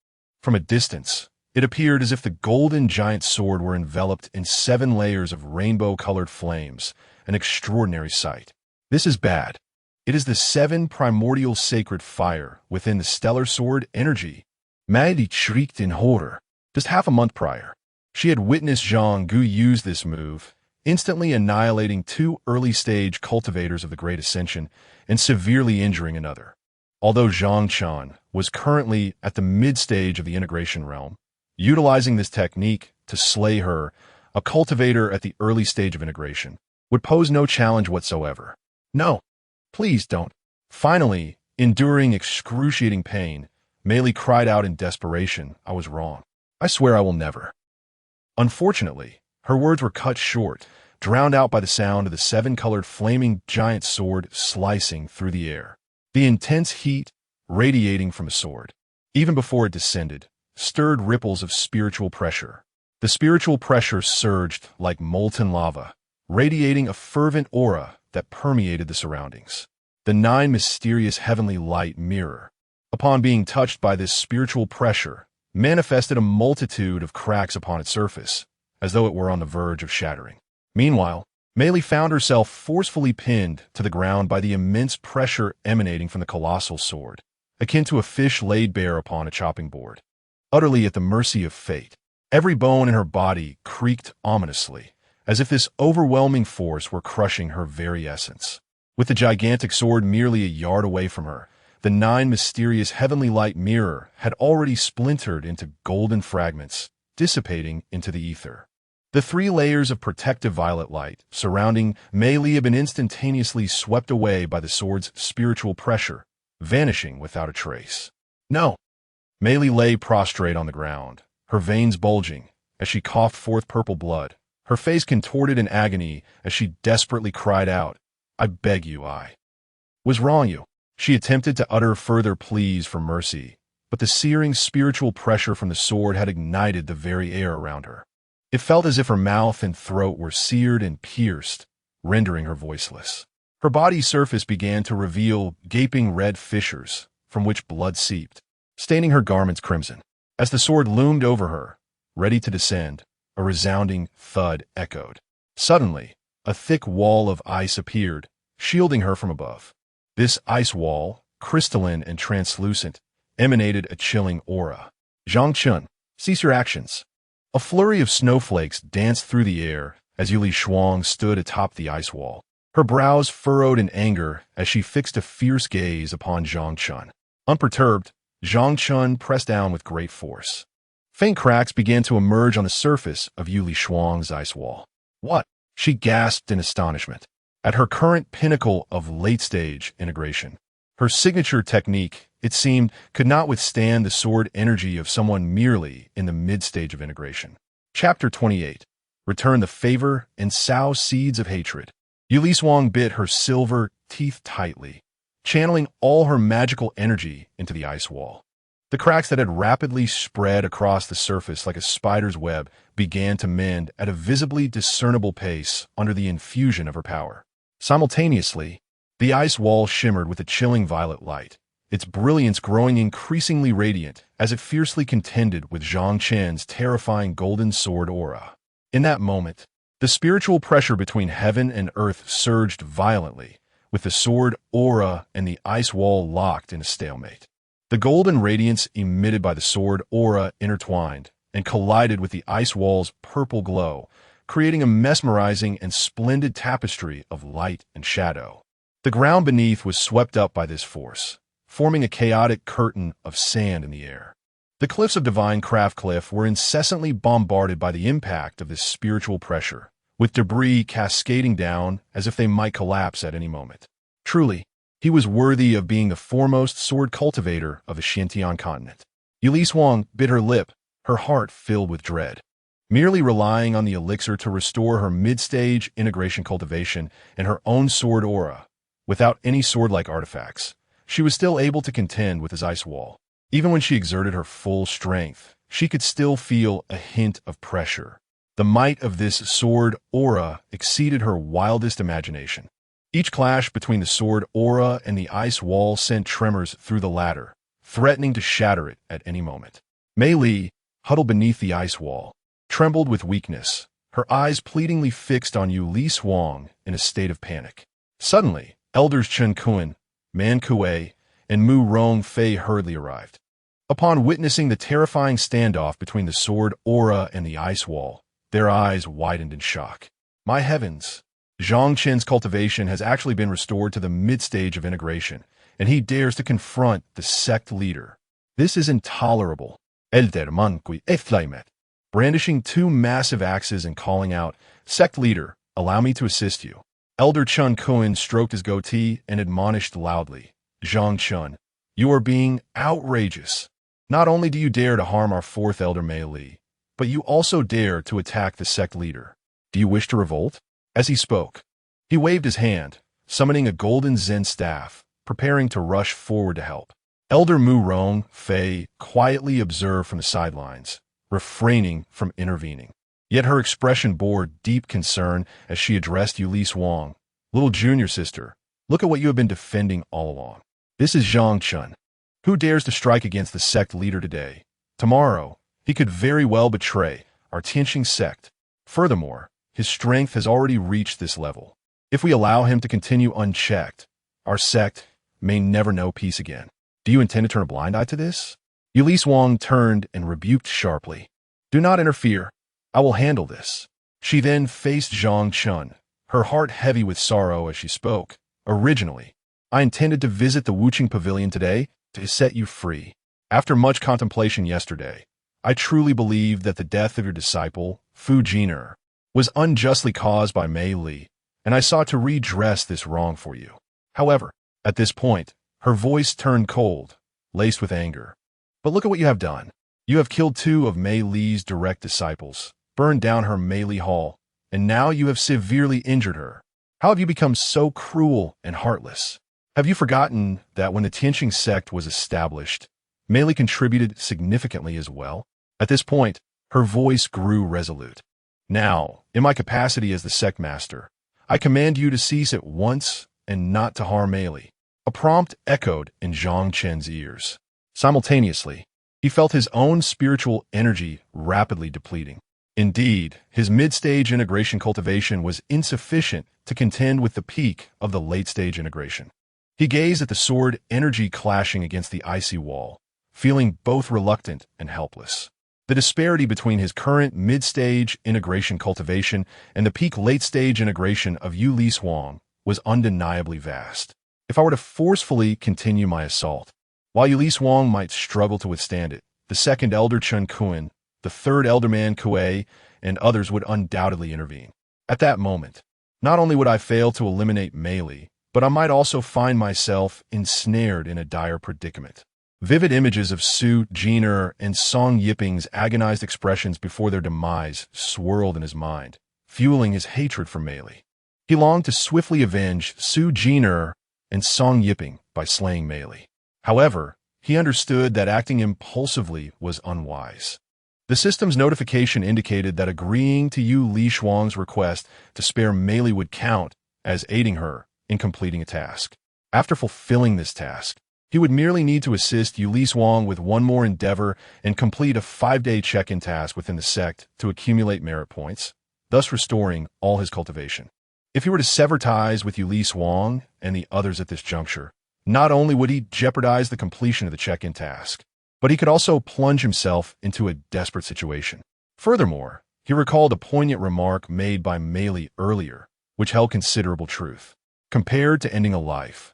From a distance, it appeared as if the golden giant sword were enveloped in 7 layers of rainbow-colored flames, an extraordinary sight. This is bad. It is the 7 primordial sacred fire within the stellar sword energy. Mei Li shrieked in horror. Just half a month prior, she had witnessed Zhang Gu use this move, instantly annihilating 2 early-stage cultivators of the Great Ascension and severely injuring another. Although Zhang Chen was currently at the mid-stage of the integration realm, Utilizing this technique to slay her, a cultivator at the early stage of integration, would pose no challenge whatsoever. No, please don't. Finally, enduring excruciating pain, Mei Li cried out in desperation, I was wrong. I swear I will never. Unfortunately, her words were cut short, drowned out by the sound of the seven-colored flaming giant sword slicing through the air. The intense heat, radiating from the sword, even before it descended, stirred ripples of spiritual pressure. The spiritual pressure surged like molten lava, radiating a fervent aura that permeated the surroundings. The nine mysterious heavenly light mirror, upon being touched by this spiritual pressure, manifested a multitude of cracks upon its surface, as though it were on the verge of shattering. Meanwhile, Mei Li found herself forcefully pinned to the ground by the immense pressure emanating from the colossal sword, akin to a fish laid bare upon a chopping board. Utterly at the mercy of fate, every bone in her body creaked ominously, as if this overwhelming force were crushing her very essence. With the gigantic sword merely a yard away from her, the nine mysterious heavenly light mirror had already splintered into golden fragments, dissipating into the ether. The 3 layers of protective violet light surrounding Mei Li had been instantaneously swept away by the sword's spiritual pressure, vanishing without a trace. No! Mei Li lay prostrate on the ground, her veins bulging as she coughed forth purple blood, her face contorted in agony as she desperately cried out, I beg you, I was wrong you. She attempted to utter further pleas for mercy, but the searing spiritual pressure from the sword had ignited the very air around her. It felt as if her mouth and throat were seared and pierced, rendering her voiceless. Her body's surface began to reveal gaping red fissures from which blood seeped, staining her garments crimson. As the sword loomed over her, ready to descend, a resounding thud echoed. Suddenly, a thick wall of ice appeared, shielding her from above. This ice wall, crystalline and translucent, emanated a chilling aura. Zhang Chen, cease your actions. A flurry of snowflakes danced through the air as Yue Lishuang stood atop the ice wall, her brows furrowed in anger as she fixed a fierce gaze upon Zhang Chen. Unperturbed, Zhang Chen pressed down with great force. Faint cracks began to emerge on the surface of Yue Lishuang's ice wall. What? She gasped in astonishment. At her current pinnacle of late-stage integration, her signature technique, it seemed, could not withstand the sword energy of someone merely in the mid-stage of integration. Chapter 28. Return the favor and sow seeds of hatred. Yue Lishuang bit her silver teeth tightly, channeling all her magical energy into the ice wall. The cracks that had rapidly spread across the surface like a spider's web began to mend at a visibly discernible pace under the infusion of her power. Simultaneously, the ice wall shimmered with a chilling violet light, its brilliance growing increasingly radiant as it fiercely contended with Zhang Chen's terrifying golden sword aura. In that moment, the spiritual pressure between heaven and earth surged violently, with the sword aura and the ice wall locked in a stalemate. The golden radiance emitted by the sword aura intertwined and collided with the ice wall's purple glow, creating a mesmerizing and splendid tapestry of light and shadow. The ground beneath was swept up by this force, forming a chaotic curtain of sand in the air. The cliffs of Divine Craft Cliff were incessantly bombarded by the impact of this spiritual pressure, with debris cascading down as if they might collapse at any moment. Truly, he was worthy of being the foremost sword cultivator of the Xuantian Continent. Yue Lishuang bit her lip, her heart filled with dread. Merely relying on the elixir to restore her mid-stage integration cultivation and her own sword aura, without any sword-like artifacts, she was still able to contend with his ice wall. Even when she exerted her full strength, she could still feel a hint of pressure. The might of this sword aura exceeded her wildest imagination. Each clash between the sword aura and the ice wall sent tremors through the latter, threatening to shatter it at any moment. Mei Li, huddled beneath the ice wall, trembled with weakness, her eyes pleadingly fixed on Yue Lishuang in a state of panic. Suddenly, Elders Chen Kun, Man Kuei, and Mu Rong Fei hurriedly arrived. Upon witnessing the terrifying standoff between the sword aura and the ice wall, their eyes widened in shock. My heavens! Zhang Chen's cultivation has actually been restored to the mid-stage of integration, and he dares to confront the sect leader. This is intolerable. Elder Zhang brandishing two massive axes and calling out, "Sect leader, allow me to assist you." Elder Zhang Chen stroked his goatee and admonished loudly, "Zhang Chen, you are being outrageous. Not only do you dare to harm our fourth elder Mei Li, but you also dare to attack the sect leader. Do you wish to revolt?" As he spoke, he waved his hand, summoning a golden Zen staff, preparing to rush forward to help. Elder Mu Rong Fei quietly observed from the sidelines, refraining from intervening. Yet her expression bore deep concern as she addressed Yue Lishuang. "Little junior sister, look at what you have been defending all along. This is Zhang Chen. Who dares to strike against the sect leader today? Tomorrow, he could very well betray our Tianxing Sect. Furthermore, his strength has already reached this level. If we allow him to continue unchecked, our sect may never know peace again. Do you intend to turn a blind eye to this?" Yue Lishuang turned and rebuked sharply. "Do not interfere. I will handle this." She then faced Zhang Chen, her heart heavy with sorrow as she spoke. "Originally, I intended to visit the Wuqing Pavilion today to set you free. After much contemplation yesterday, I truly believed that the death of your disciple, Fu Jiner, was unjustly caused by Mei Li, and I sought to redress this wrong for you. However, at this point, her voice turned cold, laced with anger. But look at what you have done. You have killed two of Mei Li's direct disciples, burned down her Mei Li Hall, and now you have severely injured her. How have you become so cruel and heartless? Have you forgotten that when the Tianxing Sect was established, Mei Li contributed significantly as well?" At this point, her voice grew resolute. "Now, in my capacity as the sect master, I command you to cease at once and not to harm Mei Li." A prompt echoed in Zhang Chen's ears. Simultaneously, he felt his own spiritual energy rapidly depleting. Indeed, his mid-stage integration cultivation was insufficient to contend with the peak of the late-stage integration. He gazed at the sword energy clashing against the icy wall, feeling both reluctant and helpless. The disparity between his current mid-stage integration cultivation and the peak late-stage integration of Yue Lishuang was undeniably vast. If I were to forcefully continue my assault, while Yue Lishuang might struggle to withstand it, the second Elder Chen Kun, the third Elderman Kuei, and others would undoubtedly intervene. At that moment, not only would I fail to eliminate Mei Li, but I might also find myself ensnared in a dire predicament. Vivid images of Su Jiner and Song Yiping's agonized expressions before their demise swirled in his mind, fueling his hatred for Mei Li. He longed to swiftly avenge Su Jiner and Song Yiping by slaying Mei Li. However, he understood that acting impulsively was unwise. The system's notification indicated that agreeing to Yue Lishuang's request to spare Mei Li would count as aiding her in completing a task. After fulfilling this task, he would merely need to assist Yue Lishuang with one more endeavor and complete a 5-day check-in task within the sect to accumulate merit points, thus restoring all his cultivation. If he were to sever ties with Yue Lishuang and the others at this juncture, not only would he jeopardize the completion of the check-in task, but he could also plunge himself into a desperate situation. Furthermore, he recalled a poignant remark made by Mei Li earlier, which held considerable truth. Compared to ending a life,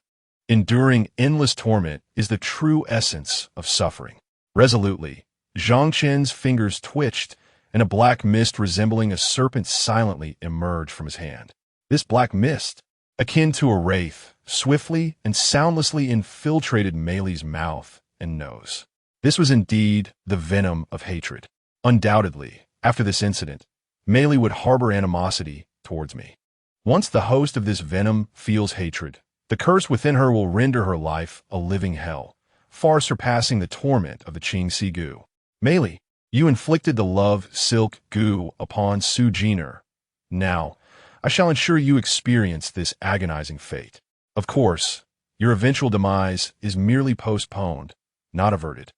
enduring endless torment is the true essence of suffering. Resolutely, Zhang Chen's fingers twitched, and a black mist resembling a serpent silently emerged from his hand. This black mist, akin to a wraith, swiftly and soundlessly infiltrated Mei Li's mouth and nose. This was indeed the venom of hatred. Undoubtedly, after this incident, Mei Li would harbor animosity towards me. Once the host of this venom feels hatred, the curse within her will render her life a living hell, far surpassing the torment of the Qing Si Gu. Mei Li, you inflicted the love silk gu upon Su Jiner. Now, I shall ensure you experience this agonizing fate. Of course, your eventual demise is merely postponed, not averted.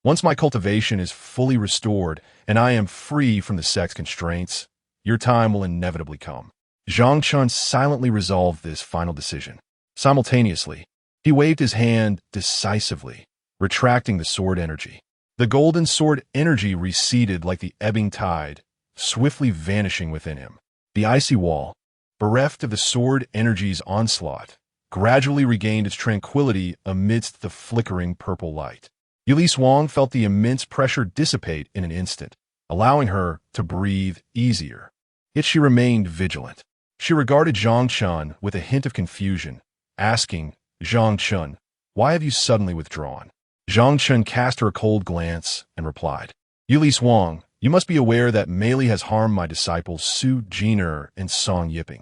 Once my cultivation is fully restored and I am free from the sect's constraints, your time will inevitably come. Zhang Chen silently resolved this final decision. Simultaneously, he waved his hand decisively, retracting the sword energy. The golden sword energy receded like the ebbing tide, swiftly vanishing within him. The icy wall, bereft of the sword energy's onslaught, gradually regained its tranquility amidst the flickering purple light. Yue Lishuang felt the immense pressure dissipate in an instant, allowing her to breathe easier. Yet she remained vigilant. She regarded Zhang Chen with a hint of confusion, asking, "Zhang Chen, why have you suddenly withdrawn?" Zhang Chen cast her a cold glance and replied, "Yue Lishuang, you must be aware that Mei Li has harmed my disciples Su Jiner and Song Yiping.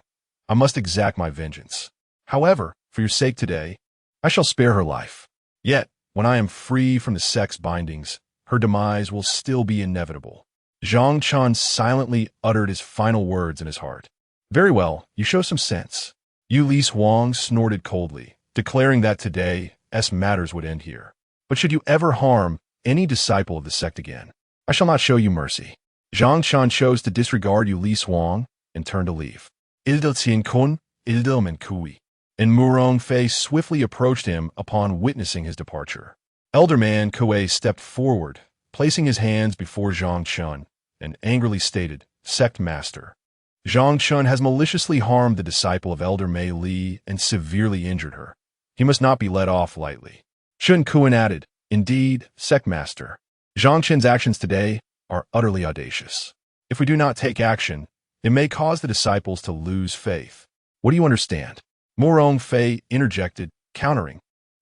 I must exact my vengeance. However, for your sake today, I shall spare her life. Yet, when I am free from the sect's bindings, her demise will still be inevitable." Zhang Chen silently uttered his final words in his heart. "Very well, you show some sense." Yue Lishuang snorted coldly, declaring that today's matters would end here. "But should you ever harm any disciple of the sect again, I shall not show you mercy." Zhang Chen chose to disregard Yue Lishuang and turned to leave. Elder Zhang Chen, and Murong Fei swiftly approached him upon witnessing his departure. Elder Man Kui stepped forward, placing his hands before Zhang Chen, and angrily stated, "Sect Master, Zhang Chen has maliciously harmed the disciple of Elder Mei Li and severely injured her. He must not be let off lightly." Shun Kuan added, "Indeed, Sect Master, Zhang Chen's actions today are utterly audacious. If we do not take action, it may cause the disciples to lose faith. What do you understand?" Murong Fei interjected, countering,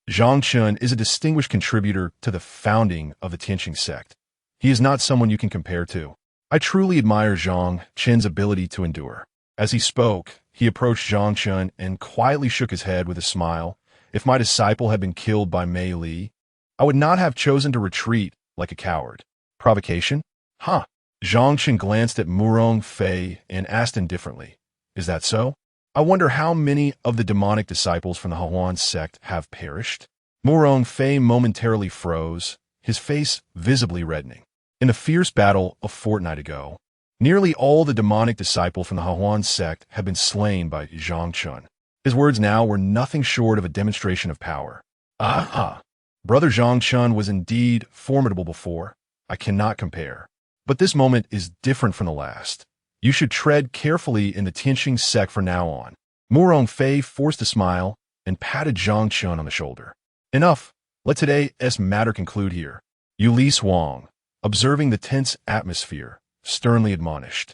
"Zhang Chen is a distinguished contributor to the founding of the Tianxing Sect. He is not someone you can compare to. I truly admire Zhang Chen's ability to endure." As he spoke, he approached Zhang Chen and quietly shook his head with a smile. "If my disciple had been killed by Mei Li, I would not have chosen to retreat like a coward." "Provocation? Huh." Zhang Chen glanced at Murong Fei and asked indifferently, "Is that so? I wonder how many of the demonic disciples from the Yaoxian Sect have perished?" Murong Fei momentarily froze, his face visibly reddening. In a fierce battle a fortnight ago, nearly all the demonic disciples from the Yaoxian Sect had been slain by Zhang Chen. His words now were nothing short of a demonstration of power. Brother Zhang Chen was indeed formidable before. I cannot compare. But this moment is different from the last. You should tread carefully in the Tianxing Sect from now on." Murong Fei forced a smile and patted Zhang Chen on the shoulder. "Enough. Let today's matter conclude here." Yue Lishuang, observing the tense atmosphere, sternly admonished,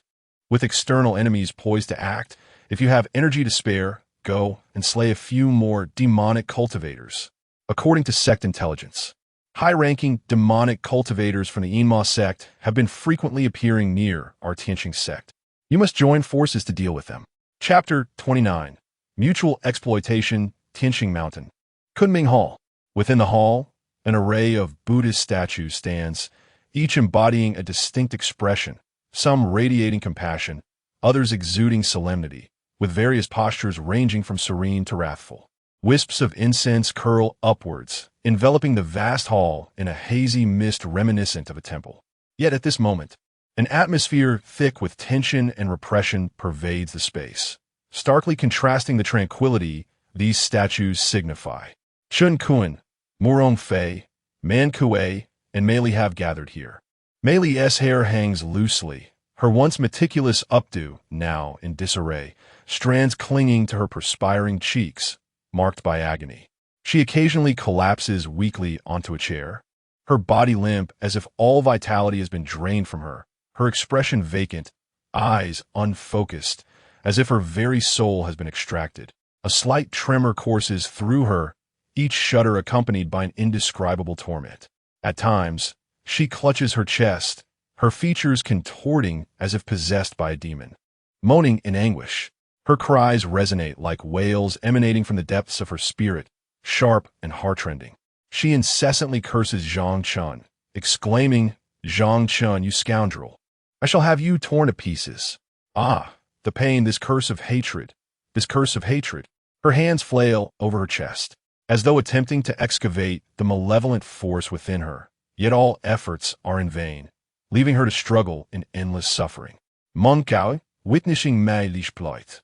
"With external enemies poised to act, if you have energy to spare, go and slay a few more demonic cultivators." According to sect intelligence, high-ranking demonic cultivators from the Yinma sect have been frequently appearing near our Tianxing sect. You must join forces to deal with them. Chapter 29. Mutual Exploitation, Tianxing Mountain. Kunming Hall. Within the hall, an array of Buddhist statues stands, each embodying a distinct expression, some radiating compassion, others exuding solemnity, with various postures ranging from serene to wrathful. Wisps of incense curl upwards, enveloping the vast hall in a hazy mist reminiscent of a temple. Yet at this moment, an atmosphere thick with tension and repression pervades the space, starkly contrasting the tranquility these statues signify. Chun Kuan, Murong Fei, Man Kue, and Mei Li have gathered here. Mei Li's hair hangs loosely, her once meticulous updo now in disarray, strands clinging to her perspiring cheeks, marked by agony. She occasionally collapses weakly onto a chair, her body limp as if all vitality has been drained from her, her expression vacant, eyes unfocused, as if her very soul has been extracted. A slight tremor courses through her, each shudder accompanied by an indescribable torment. At times, she clutches her chest, her features contorting as if possessed by a demon. Moaning in anguish, her cries resonate like wails emanating from the depths of her spirit, sharp and heartrending. She incessantly curses Zhang Chen, exclaiming, "Zhang Chen, you scoundrel! I shall have you torn to pieces." The pain, this curse of hatred, this curse of hatred. Her hands flail over her chest, as though attempting to excavate the malevolent force within her, yet all efforts are in vain, leaving her to struggle in endless suffering. Mon Kao, witnessing Mei Li's plight,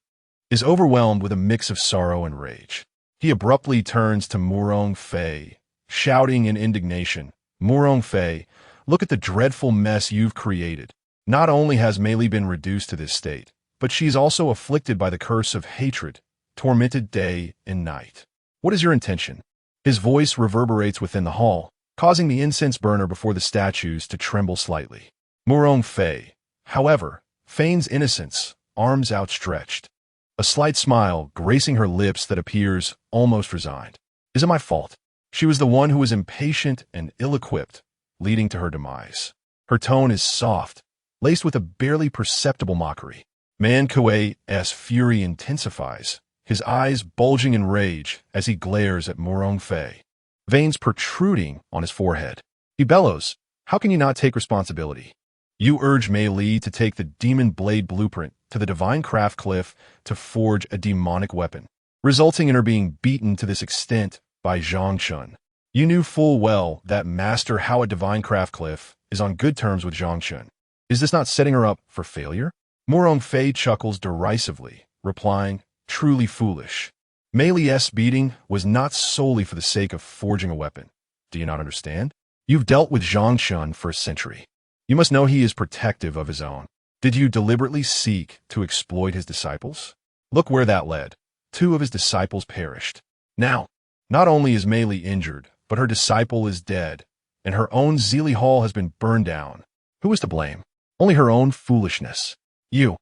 is overwhelmed with a mix of sorrow and rage. He abruptly turns to Murong Fei, shouting in indignation, "Murong Fei, look at the dreadful mess you've created. Not only has Mei Li been reduced to this state, but she's also afflicted by the curse of hatred, tormented day and night. What is your intention?" His voice reverberates within the hall, causing the incense burner before the statues to tremble slightly. Murong Fei, however, feigns innocence, arms outstretched. A slight smile gracing her lips that appears almost resigned. Is it my fault? She was the one who was impatient and ill-equipped, leading to her demise. Her tone is soft, laced with a barely perceptible mockery. Man Kuei's fury intensifies, his eyes bulging in rage as he glares at Murong Fei, veins protruding on his forehead. He bellows, "How can you not take responsibility? You urge Mei Li to take the demon blade blueprint to the divine craft cliff to forge a demonic weapon, resulting in her being beaten to this extent by Zhang Chen. You knew full well that Master Hao at Divine Craft Cliff is on good terms with Zhang Chen. Is this not setting her up for failure?" Murong Fei chuckles derisively, replying, "Truly foolish. Mei Li's beating was not solely for the sake of forging a weapon. Do you not understand? You've dealt with Zhang Chen for a century. You must know he is protective of his own. Did you deliberately seek to exploit his disciples? Look where that led. 2 of his disciples perished. Now, not only is Mei Li injured, but her disciple is dead, and her own Zili Hall has been burned down. Who is to blame? Only her own foolishness. You."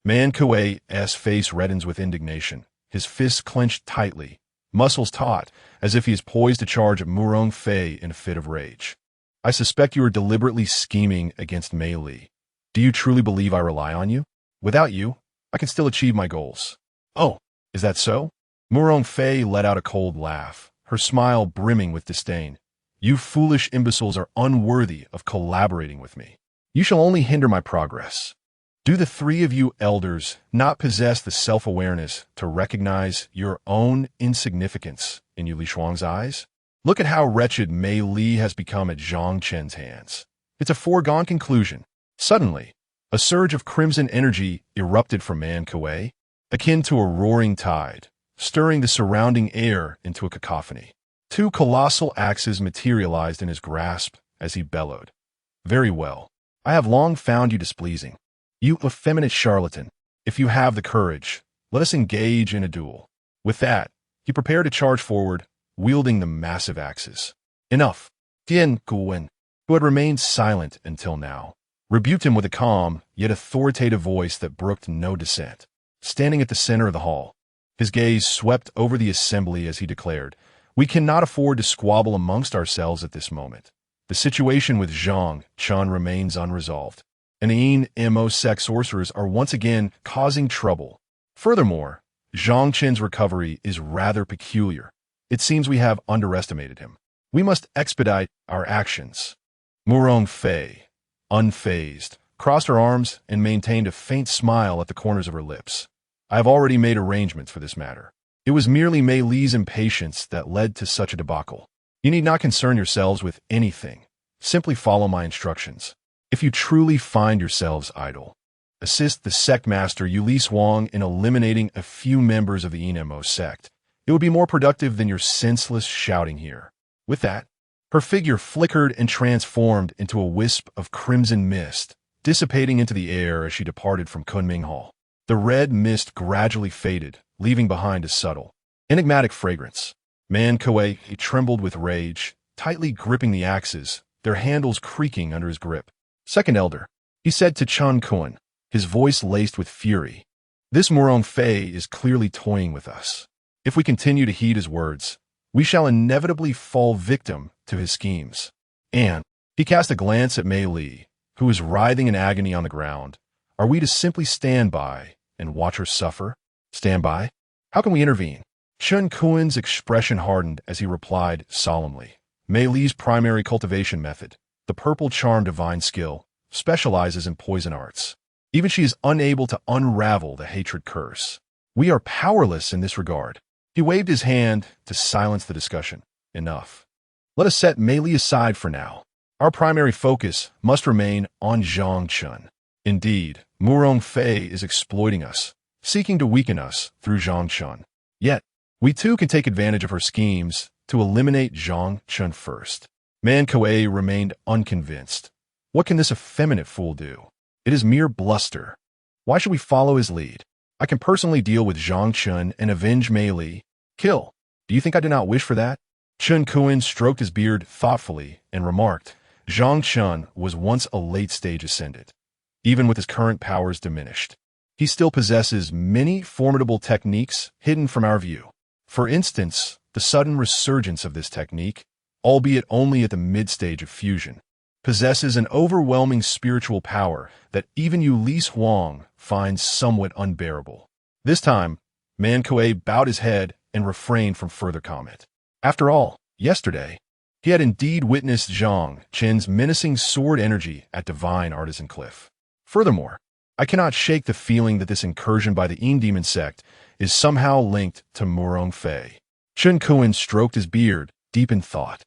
Man Kuei's face reddens with indignation, his fists clenched tightly, muscles taut, as if he is poised to charge at Murong Fei in a fit of rage. "I suspect you are deliberately scheming against Mei Li. Do you truly believe I rely on you? Without you, I can still achieve my goals." "Oh, is that so?" Murong Fei let out a cold laugh, her smile brimming with disdain. "You foolish imbeciles are unworthy of collaborating with me. You shall only hinder my progress. Do the 3 of you elders not possess the self-awareness to recognize your own insignificance in Yue Lishuang's eyes? Look at how wretched Mei Li has become at Zhang Chen's hands. It's a foregone conclusion." Suddenly, a surge of crimson energy erupted from Man Kuei, akin to a roaring tide, stirring the surrounding air into a cacophony. 2 colossal axes materialized in his grasp as he bellowed, "Very well. I have long found you displeasing. You effeminate charlatan, if you have the courage, let us engage in a duel." With that, he prepared to charge forward, wielding the massive axes. Enough. Tian Guwen, who had remained silent until now, rebuked him with a calm, yet authoritative voice that brooked no dissent. Standing at the center of the hall, his gaze swept over the assembly as he declared, "We cannot afford to squabble amongst ourselves at this moment. The situation with Zhang Chen remains unresolved, and the IMO sect sorcerers are once again causing trouble. Furthermore, Zhang Chen's recovery is rather peculiar. It seems we have underestimated him. We must expedite our actions." Murong Fei, unfazed, crossed her arms and maintained a faint smile at the corners of her lips. "I have already made arrangements for this matter. It was merely Mei Li's impatience that led to such a debacle. You need not concern yourselves with anything. Simply follow my instructions. If you truly find yourselves idle, assist the sect master Yue Lishuang in eliminating a few members of the IMO sect. It would be more productive than your senseless shouting here." With that, her figure flickered and transformed into a wisp of crimson mist, dissipating into the air as she departed from Kunming Hall. The red mist gradually faded, leaving behind a subtle, enigmatic fragrance. Man Kuei trembled with rage, tightly gripping the axes, their handles creaking under his grip. "Second Elder," he said to Chen Kun, his voice laced with fury. "This Murong Fei is clearly toying with us. If we continue to heed his words, we shall inevitably fall victim to his schemes." And he cast a glance at Mei Li, who was writhing in agony on the ground. "Are we to simply stand by and watch her suffer? Stand by? How can we intervene?" Chen Kun's expression hardened as he replied solemnly, "Mei Li's primary cultivation method, the purple charm divine skill, specializes in poison arts. Even she is unable to unravel the hatred curse. We are powerless in this regard." He waved his hand to silence the discussion. "Enough. Let us set Mei Li aside for now. Our primary focus must remain on Zhang Chen. Indeed, Murong Fei is exploiting us, seeking to weaken us through Zhang Chen. Yet, we too can take advantage of her schemes to eliminate Zhang Chen first." Man Kuei remained unconvinced. What can this effeminate fool do? It is mere bluster. Why should we follow his lead? I can personally deal with Zhang Chen and avenge Mei Li. Kill. Do you think I do not wish for that? Chen Kuan stroked his beard thoughtfully and remarked, Zhang Chen was once a late-stage ascendant. Even with his current powers diminished, he still possesses many formidable techniques hidden from our view. For instance, the sudden resurgence of this technique, albeit only at the mid-stage of fusion, possesses an overwhelming spiritual power that even Yue Lishuang finds somewhat unbearable. This time, Man Kuei bowed his head and refrained from further comment. After all, yesterday, he had indeed witnessed Zhang Chen's menacing sword energy at Divine Artisan Cliff. Furthermore, I cannot shake the feeling that this incursion by the Demon Sect is somehow linked to Murong Fei. Chen Kuan stroked his beard, deep in thought.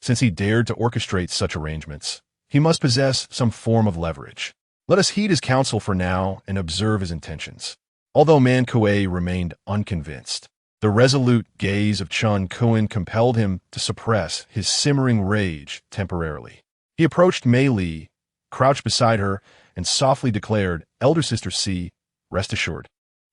Since he dared to orchestrate such arrangements, he must possess some form of leverage. Let us heed his counsel for now and observe his intentions. Although Man Kuei remained unconvinced, the resolute gaze of Chen Kuan compelled him to suppress his simmering rage temporarily. He approached Mei Li, crouched beside her, and softly declared, Elder Sister C, rest assured,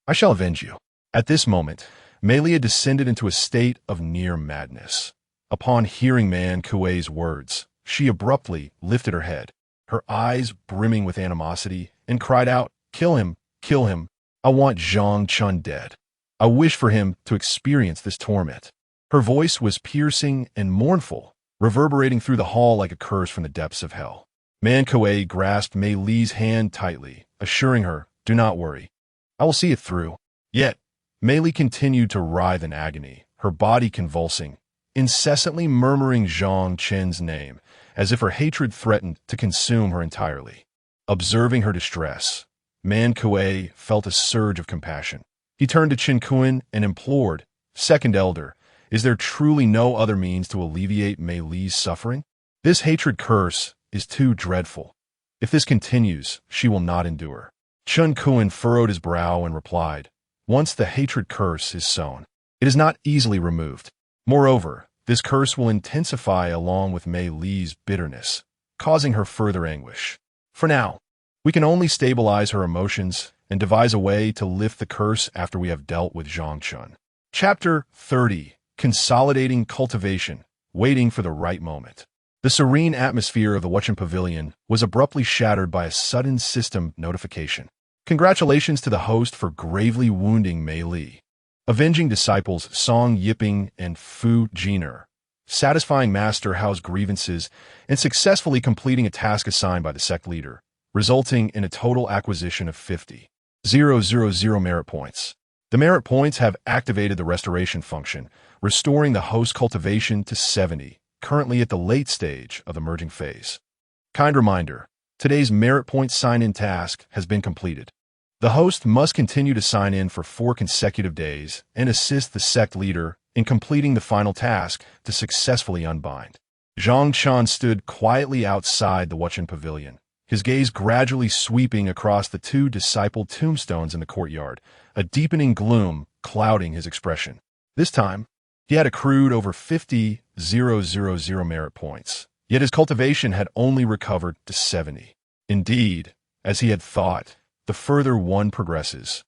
I shall avenge you. At this moment, Mei Li had descended into a state of near madness. Upon hearing Man Kuei's words, she abruptly lifted her head, her eyes brimming with animosity, and cried out, Kill him, kill him. I want Zhang Chen dead. I wish for him to experience this torment. Her voice was piercing and mournful, reverberating through the hall like a curse from the depths of hell. Man Kuei grasped Mei Li's hand tightly, assuring her, Do not worry. I will see it through. Yet, Mei Li continued to writhe in agony, her body convulsing, incessantly murmuring Zhang Chen's name, as if her hatred threatened to consume her entirely. Observing her distress, Man Kuei felt a surge of compassion. He turned to Chen Kuan and implored, Second Elder, is there truly no other means to alleviate Mei Li's suffering? This hatred curse is too dreadful. If this continues, she will not endure. Chen Kuan furrowed his brow and replied, Once the hatred curse is sown, it is not easily removed. Moreover, this curse will intensify along with Mei Li's bitterness, causing her further anguish. For now, we can only stabilize her emotions and devise a way to lift the curse after we have dealt with Zhang Chen. Chapter 30. Consolidating Cultivation, Waiting for the Right Moment. The serene atmosphere of the Wuchen Pavilion was abruptly shattered by a sudden system notification. Congratulations to the host for gravely wounding Mei Li, avenging disciples Song Yiping and Fu Jiner, satisfying Master Hao's grievances, and successfully completing a task assigned by the sect leader, resulting in a total acquisition of 50,000 merit points. The merit points have activated the restoration function, restoring the host cultivation to 70, currently at the late stage of the merging phase. Kind reminder, today's merit point sign-in task has been completed. The host must continue to sign in for 4 consecutive days and assist the sect leader in completing the final task to successfully unbind. Zhang Chen stood quietly outside the Wuchen Pavilion, his gaze gradually sweeping across the 2 disciple tombstones in the courtyard, a deepening gloom clouding his expression. This time, he had accrued over 50,000 merit points, yet his cultivation had only recovered to 70. Indeed, as he had thought, the further one progresses,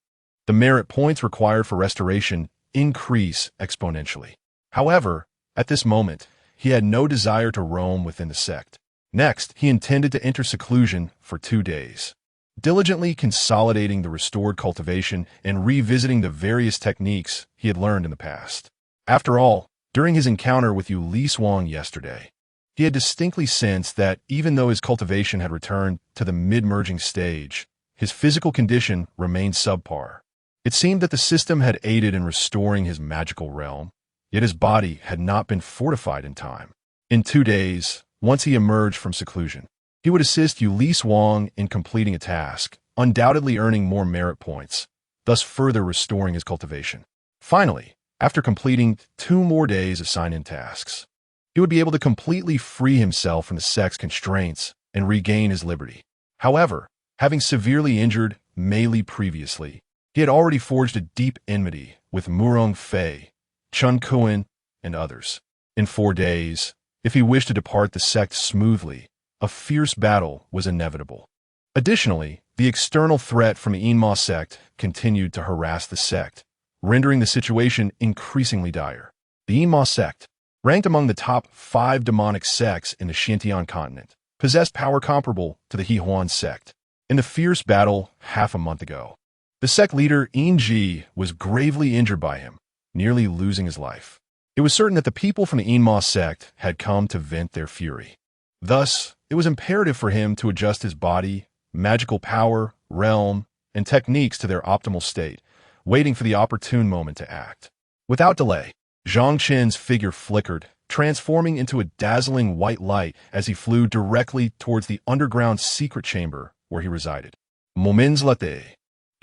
the merit points required for restoration increase exponentially. However, at this moment, he had no desire to roam within the sect. Next, he intended to enter seclusion for 2 days, diligently consolidating the restored cultivation and revisiting the various techniques he had learned in the past. After all, during his encounter with Yue Lishuang yesterday, he had distinctly sensed that even though his cultivation had returned to the mid-merging stage, his physical condition remained subpar. It seemed that the system had aided in restoring his magical realm, yet his body had not been fortified in time. In 2 days, once he emerged from seclusion, he would assist Yue Lishuang in completing a task, undoubtedly earning more merit points, thus further restoring his cultivation. Finally, after completing 2 more days of sign-in tasks, he would be able to completely free himself from the sect's constraints and regain his liberty. However, having severely injured Mei Li previously, he had already forged a deep enmity with Murong Fei, Chen Kuan, and others. In 4 days, if he wished to depart the sect smoothly, a fierce battle was inevitable. Additionally, the external threat from the Empress Sect continued to harass the sect, rendering the situation increasingly dire. The Empress Sect, ranked among the top 5 demonic sects in the Xuantian Continent, possessed power comparable to the Yaoxian Sect. In the fierce battle half a month ago, the sect leader Ji was gravely injured by him, nearly losing his life. It was certain that the people from the Yaoxian Sect had come to vent their fury. Thus, it was imperative for him to adjust his body, magical power, realm, and techniques to their optimal state, waiting for the opportune moment to act. Without delay, Zhang Chen's figure flickered, transforming into a dazzling white light as he flew directly towards the underground secret chamber where he resided. Moments later,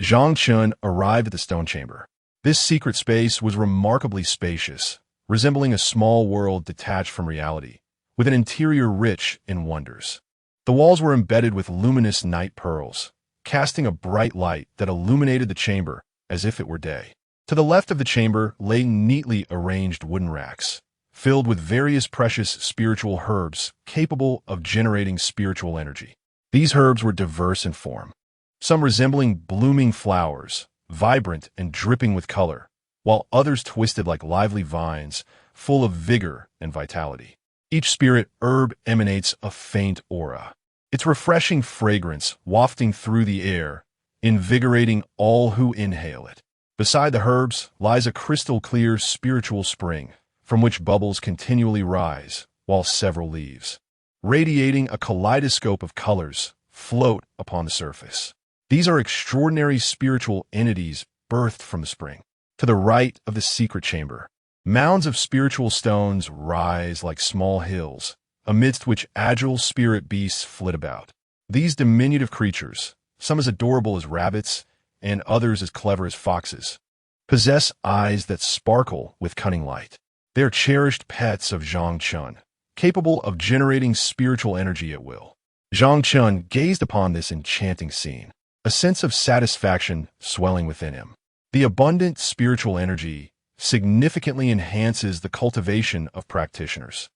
Zhang Chen arrived at the stone chamber. This secret space was remarkably spacious, resembling a small world detached from reality, with an interior rich in wonders. The walls were embedded with luminous night pearls, casting a bright light that illuminated the chamber as if it were day. To the left of the chamber lay neatly arranged wooden racks, filled with various precious spiritual herbs capable of generating spiritual energy. These herbs were diverse in form, some resembling blooming flowers, vibrant and dripping with color, while others twisted like lively vines, full of vigor and vitality. Each spirit herb emanates a faint aura, its refreshing fragrance wafting through the air, invigorating all who inhale it. Beside the herbs lies a crystal-clear spiritual spring, from which bubbles continually rise, while several leaves, radiating a kaleidoscope of colors, float upon the surface. These are extraordinary spiritual entities birthed from the spring. To the right of the secret chamber, mounds of spiritual stones rise like small hills, amidst which agile spirit beasts flit about. These diminutive creatures, some as adorable as rabbits and others as clever as foxes, possess eyes that sparkle with cunning light. They are cherished pets of Zhang Chen, capable of generating spiritual energy at will. Zhang Chen gazed upon this enchanting scene, a sense of satisfaction swelling within him. The abundant spiritual energy significantly enhances the cultivation of practitioners.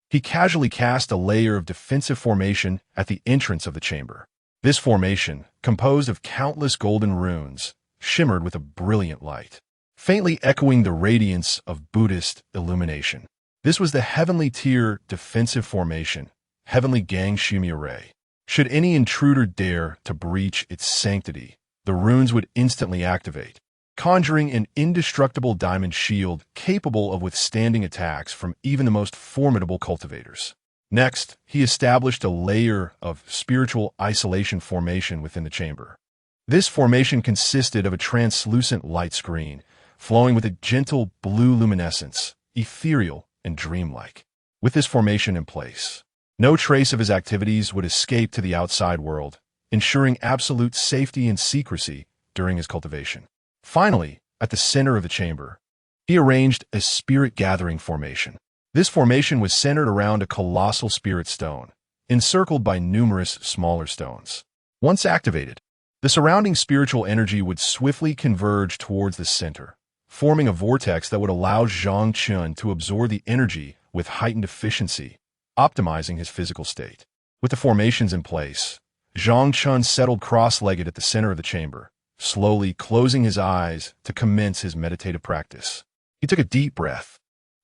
He casually cast a layer of defensive formation at the entrance of the chamber. This formation, composed of countless golden runes, shimmered with a brilliant light, faintly echoing the radiance of Buddhist illumination. This was the heavenly tier defensive formation, Heavenly Gang Shumire. Should any intruder dare to breach its sanctity, the runes would instantly activate, conjuring an indestructible diamond shield capable of withstanding attacks from even the most formidable cultivators. Next, he established a layer of spiritual isolation formation within the chamber. This formation consisted of a translucent light screen, flowing with a gentle blue luminescence, ethereal and dreamlike. With this formation in place, no trace of his activities would escape to the outside world, ensuring absolute safety and secrecy during his cultivation. Finally, at the center of the chamber, he arranged a spirit-gathering formation. This formation was centered around a colossal spirit stone, encircled by numerous smaller stones. Once activated, the surrounding spiritual energy would swiftly converge towards the center, forming a vortex that would allow Zhang Chen to absorb the energy with heightened efficiency, optimizing his physical state. With the formations in place, Zhang Chen settled cross-legged at the center of the chamber, slowly closing his eyes to commence his meditative practice. He took a deep breath,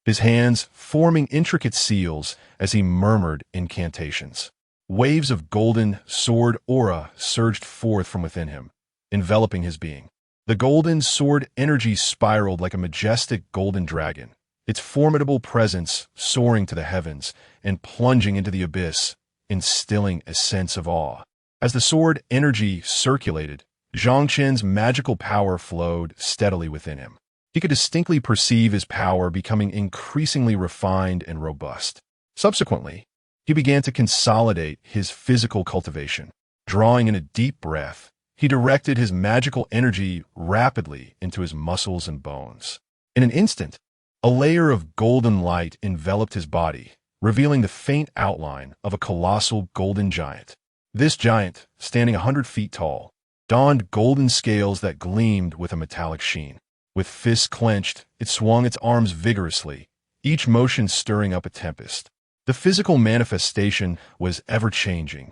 his hands forming intricate seals as he murmured incantations. Waves of golden sword aura surged forth from within him, enveloping his being. The golden sword energy spiraled like a majestic golden dragon, its formidable presence soaring to the heavens and plunging into the abyss, instilling a sense of awe. As the sword energy circulated, Zhang Chen's magical power flowed steadily within him. He could distinctly perceive his power becoming increasingly refined and robust. Subsequently, he began to consolidate his physical cultivation. Drawing in a deep breath, he directed his magical energy rapidly into his muscles and bones. In an instant, a layer of golden light enveloped his body, revealing the faint outline of a colossal golden giant. This giant, standing 100 feet tall, donned golden scales that gleamed with a metallic sheen. With fists clenched, it swung its arms vigorously, each motion stirring up a tempest. The physical manifestation was ever-changing,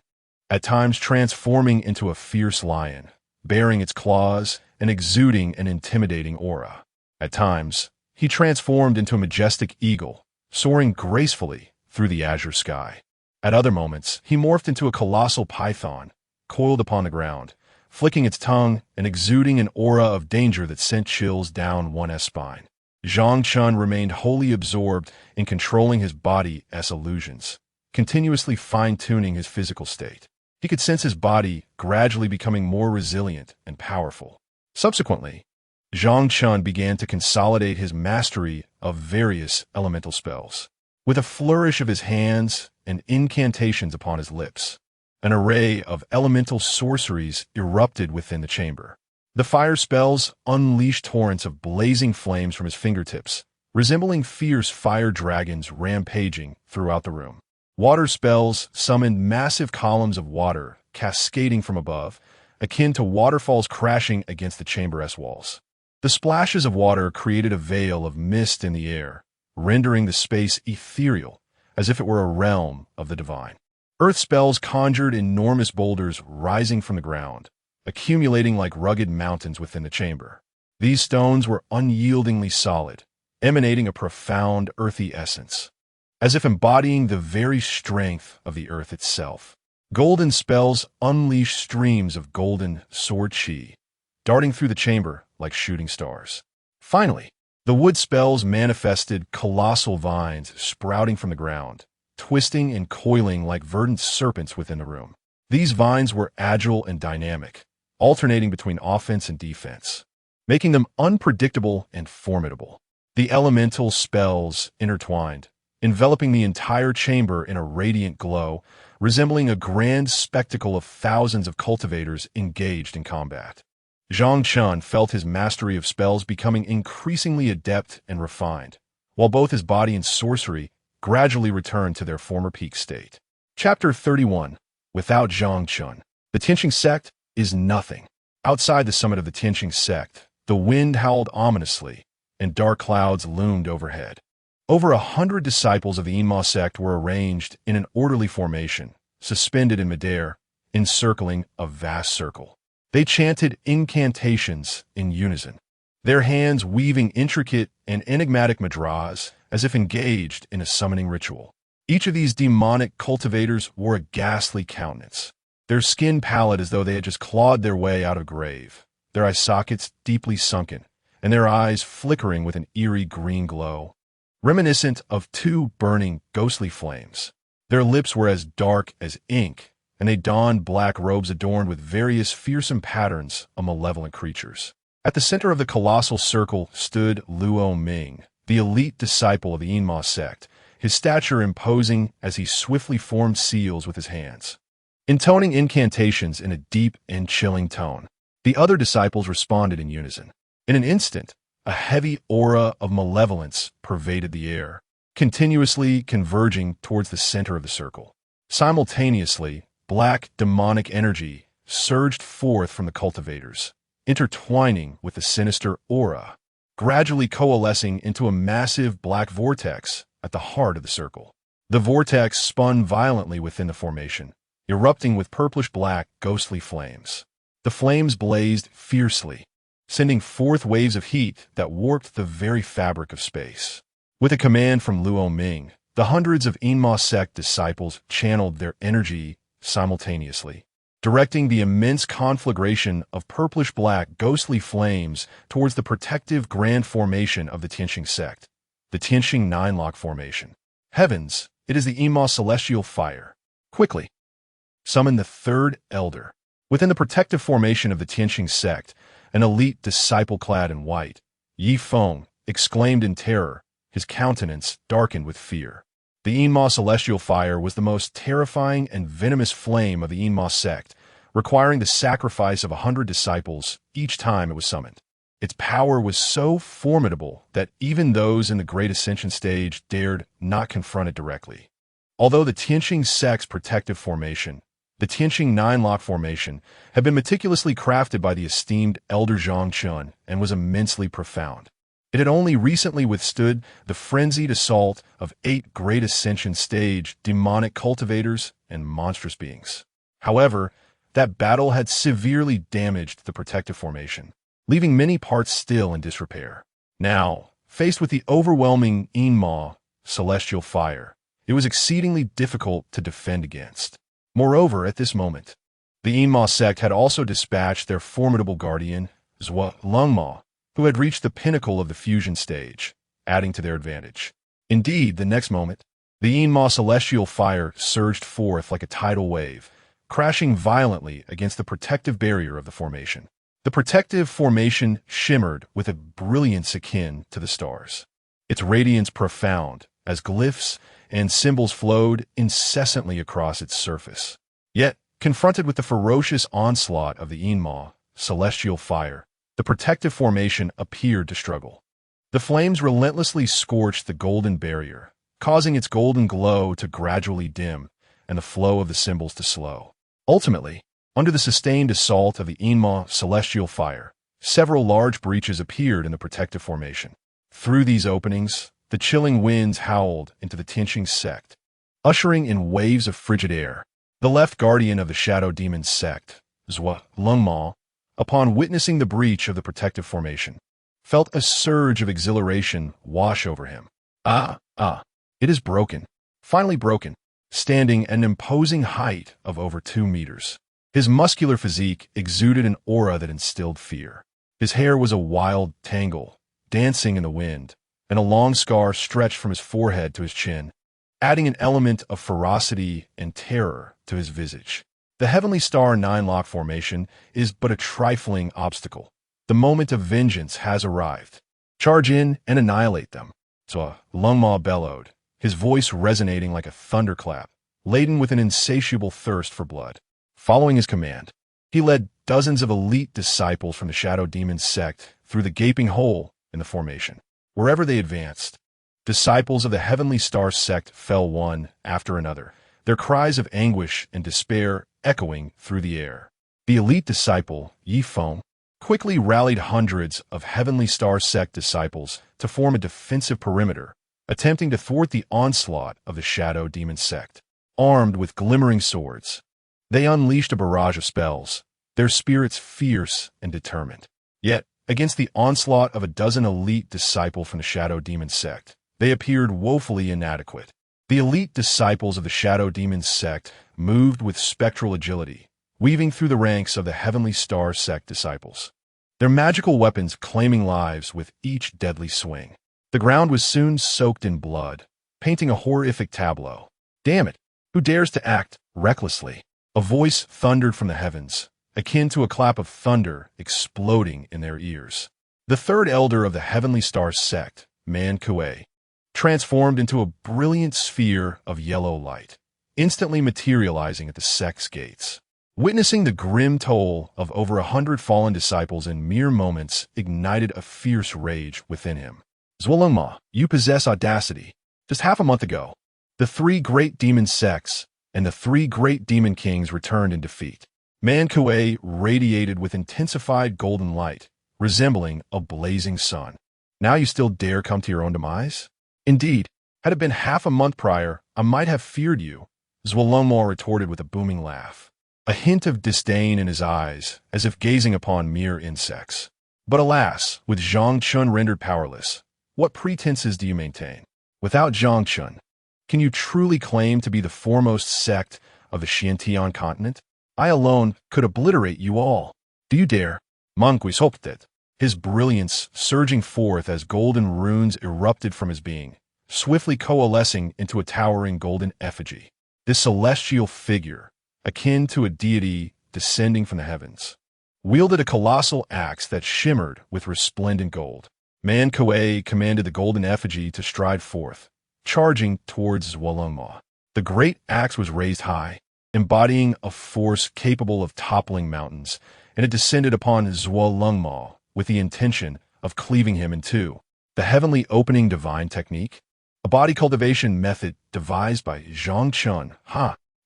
at times transforming into a fierce lion, baring its claws and exuding an intimidating aura. At times, he transformed into a majestic eagle, soaring gracefully through the azure sky. At other moments, he morphed into a colossal python, coiled upon the ground, flicking its tongue and exuding an aura of danger that sent chills down one's spine. Zhang Chen remained wholly absorbed in controlling his body as illusions, continuously fine-tuning his physical state. He could sense his body gradually becoming more resilient and powerful. Subsequently, Zhang Chen began to consolidate his mastery of various elemental spells. With a flourish of his hands and incantations upon his lips, an array of elemental sorceries erupted within the chamber. The fire spells unleashed torrents of blazing flames from his fingertips, resembling fierce fire dragons rampaging throughout the room. Water spells summoned massive columns of water cascading from above, akin to waterfalls crashing against the chamber's walls. The splashes of water created a veil of mist in the air, rendering the space ethereal, as if it were a realm of the divine. Earth spells conjured enormous boulders rising from the ground, accumulating like rugged mountains within the chamber. These stones were unyieldingly solid, emanating a profound earthy essence, as if embodying the very strength of the earth itself. Golden spells unleashed streams of golden sword chi, darting through the chamber like shooting stars. Finally, the wood spells manifested colossal vines sprouting from the ground, twisting and coiling like verdant serpents within the room. These vines were agile and dynamic, alternating between offense and defense, making them unpredictable and formidable. The elemental spells intertwined, enveloping the entire chamber in a radiant glow, resembling a grand spectacle of thousands of cultivators engaged in combat. Zhang Chen felt his mastery of spells becoming increasingly adept and refined, while both his body and sorcery gradually returned to their former peak state. Chapter 31. Without Zhang Chen, the Tianxing Sect is nothing. Outside the summit of the Tianxing Sect, the wind howled ominously, and dark clouds loomed overhead. Over 100 disciples of the Yinma sect were arranged in an orderly formation, suspended in midair, encircling a vast circle. They chanted incantations in unison, their hands weaving intricate and enigmatic mudras as if engaged in a summoning ritual. Each of these demonic cultivators wore a ghastly countenance, their skin pallid as though they had just clawed their way out of a grave, their eye sockets deeply sunken, and their eyes flickering with an eerie green glow, reminiscent of two burning, ghostly flames. Their lips were as dark as ink, and they donned black robes adorned with various fearsome patterns of malevolent creatures. At the center of the colossal circle stood Luo Ming, the elite disciple of the Yinma sect, his stature imposing as he swiftly formed seals with his hands, intoning incantations in a deep and chilling tone. The other disciples responded in unison. In an instant, a heavy aura of malevolence pervaded the air, continuously converging towards the center of the circle. Simultaneously, black demonic energy surged forth from the cultivators, intertwining with the sinister aura, gradually coalescing into a massive black vortex at the heart of the circle. The vortex spun violently within the formation, erupting with purplish-black ghostly flames. The flames blazed fiercely, sending forth waves of heat that warped the very fabric of space. With a command from Luo Ming, the hundreds of Yinma sect disciples channeled their energy simultaneously, directing the immense conflagration of purplish-black ghostly flames towards the protective grand formation of the Tianxing Sect, the Tianxing Nine-Lock Formation. Heavens, it is the Yinma celestial fire. Quickly, summon the third elder. Within the protective formation of the Tianxing Sect, an elite disciple clad in white, Yi Feng, exclaimed in terror, his countenance darkened with fear. The Yinma celestial fire was the most terrifying and venomous flame of the Yinma sect, requiring the sacrifice of 100 disciples each time it was summoned. Its power was so formidable that even those in the Great Ascension stage dared not confront it directly. Although the Tianxing Sect's protective formation, the Tianxing Nine-Lock Formation, had been meticulously crafted by the esteemed Elder Zhang Chen and was immensely profound. It had only recently withstood the frenzied assault of 8 Great Ascension stage demonic cultivators and monstrous beings. However, that battle had severely damaged the protective formation, leaving many parts still in disrepair. Now, faced with the overwhelming Yinma celestial fire. It was exceedingly difficult to defend against. Moreover, at this moment, the Yinma sect had also dispatched their formidable guardian, Zhuo, who had reached the pinnacle of the fusion stage, adding to their advantage. Indeed, the next moment, the Yinma celestial fire surged forth like a tidal wave, crashing violently against the protective barrier of the formation. The protective formation shimmered with a brilliance akin to the stars. Its radiance profound, as glyphs and symbols flowed incessantly across its surface. Yet, confronted with the ferocious onslaught of the Yinma celestial fire, the protective formation appeared to struggle. The flames relentlessly scorched the golden barrier, causing its golden glow to gradually dim and the flow of the symbols to slow. Ultimately, under the sustained assault of the Yinma celestial fire, several large breaches appeared in the protective formation. Through these openings, the chilling winds howled into the Tianxing Sect, ushering in waves of frigid air. The left guardian of the Shadow Demon Sect, Zhuo, upon witnessing the breach of the protective formation, felt a surge of exhilaration wash over him. It is broken, finally broken, standing at an imposing height of over 2 meters. His muscular physique exuded an aura that instilled fear. His hair was a wild tangle, dancing in the wind, and a long scar stretched from his forehead to his chin, adding an element of ferocity and terror to his visage. The Heavenly Star 9-lock formation is but a trifling obstacle. The moment of vengeance has arrived. Charge in and annihilate them. Zhuo bellowed, his voice resonating like a thunderclap, laden with an insatiable thirst for blood. Following his command, he led dozens of elite disciples from the Shadow Demon Sect through the gaping hole in the formation. Wherever they advanced, disciples of the Heavenly Star Sect fell one after another, their cries of anguish and despair echoing through the air. The elite disciple, Yi Feng, quickly rallied hundreds of Heavenly Star Sect disciples to form a defensive perimeter, attempting to thwart the onslaught of the Shadow Demon Sect. Armed with glimmering swords, they unleashed a barrage of spells, their spirits fierce and determined. Yet, against the onslaught of a dozen elite disciples from the Shadow Demon Sect, they appeared woefully inadequate. The elite disciples of the Shadow Demon Sect moved with spectral agility, weaving through the ranks of the Heavenly Star Sect disciples, their magical weapons claiming lives with each deadly swing. The ground was soon soaked in blood, painting a horrific tableau. Damn it! Who dares to act recklessly? A voice thundered from the heavens, akin to a clap of thunder exploding in their ears. The third elder of the Heavenly Star Sect, Man Kuei, transformed into a brilliant sphere of yellow light, instantly materializing at the sect's gates. Witnessing the grim toll of over 100 fallen disciples in mere moments ignited a fierce rage within him. Zhuo, you possess audacity. Just half a month ago, the 3 great demon sects and the 3 great demon kings returned in defeat. Man Kuei radiated with intensified golden light, resembling a blazing sun. Now you still dare come to your own demise? Indeed, had it been half a month prior, I might have feared you, Zhuo retorted with a booming laugh, a hint of disdain in his eyes, as if gazing upon mere insects. But alas, with Zhang Chen rendered powerless, what pretenses do you maintain? Without Zhang Chen, can you truly claim to be the foremost sect of the Xuantian Continent? I alone could obliterate you all. Do you dare? Manquisoptet, his brilliance surging forth as golden runes erupted from his being, swiftly coalescing into a towering golden effigy. This celestial figure, akin to a deity descending from the heavens, wielded a colossal axe that shimmered with resplendent gold. Man Kuei commanded the golden effigy to stride forth, charging towards Zhuo. The great axe was raised high, embodying a force capable of toppling mountains, and it descended upon Zhuo with the intention of cleaving him in two. The heavenly opening divine technique, a body cultivation method devised by Zhang Chen.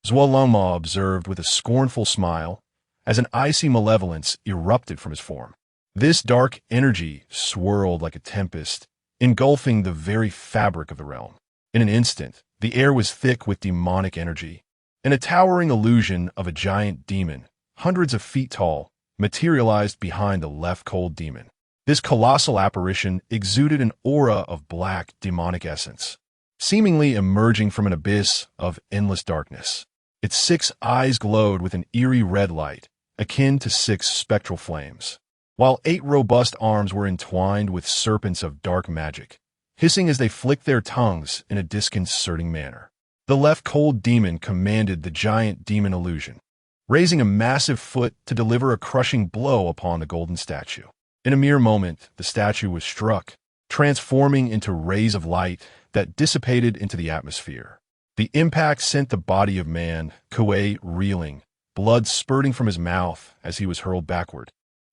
Zhuo observed with a scornful smile as an icy malevolence erupted from his form. This dark energy swirled like a tempest, engulfing the very fabric of the realm. In an instant, the air was thick with demonic energy, and a towering illusion of a giant demon, hundreds of feet tall, materialized behind the left cold demon. This colossal apparition exuded an aura of black demonic essence, seemingly emerging from an abyss of endless darkness. Its 6 eyes glowed with an eerie red light, akin to 6 spectral flames, while 8 robust arms were entwined with serpents of dark magic, hissing as they flicked their tongues in a disconcerting manner. The left cold demon commanded the giant demon illusion, raising a massive foot to deliver a crushing blow upon the golden statue. In a mere moment, the statue was struck, transforming into rays of light that dissipated into the atmosphere. The impact sent the body of man, Kuei, reeling, blood spurting from his mouth as he was hurled backward,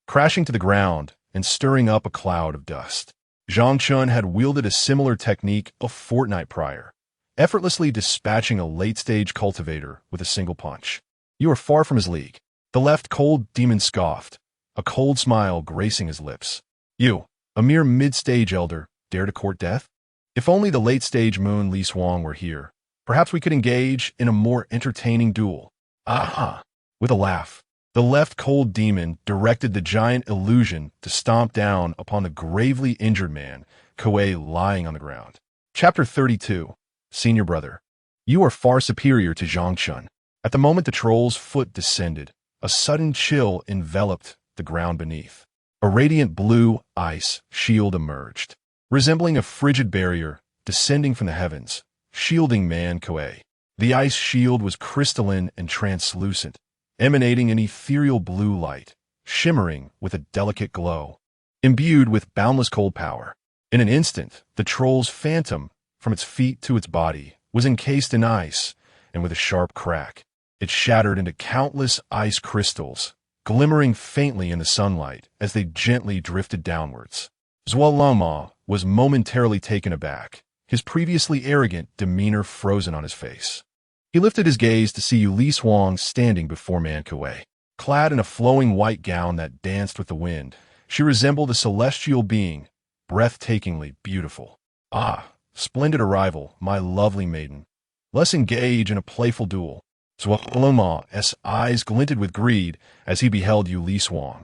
crashing to the ground and stirring up a cloud of dust. Zhang Chen had wielded a similar technique a fortnight prior, effortlessly dispatching a late-stage cultivator with a single punch. You are far from his league. The left cold demon scoffed, a cold smile gracing his lips. You, a mere mid-stage elder, dare to court death? If only the late-stage moon Li Lishuang were here, perhaps we could engage in a more entertaining duel. Aha! With a laugh, the left cold demon directed the giant illusion to stomp down upon the gravely injured man, Kuei, lying on the ground. Chapter 32. Senior Brother. You are far superior to Zhang Chen. At the moment the troll's foot descended, a sudden chill enveloped the ground beneath. A radiant blue ice shield emerged, resembling a frigid barrier descending from the heavens, shielding man Kuei. The ice shield was crystalline and translucent, emanating an ethereal blue light, shimmering with a delicate glow, imbued with boundless cold power. In an instant, the troll's phantom, from its feet to its body, was encased in ice, and with a sharp crack, it shattered into countless ice crystals, glimmering faintly in the sunlight as they gently drifted downwards. Xuantian was momentarily taken aback, his previously arrogant demeanor frozen on his face. He lifted his gaze to see Yue Lishuang standing before man Kuei. Clad in a flowing white gown that danced with the wind, she resembled a celestial being, breathtakingly beautiful. Ah, splendid arrival, my lovely maiden. Let's engage in a playful duel. Xuantian's eyes glinted with greed as he beheld Yue Lishuang,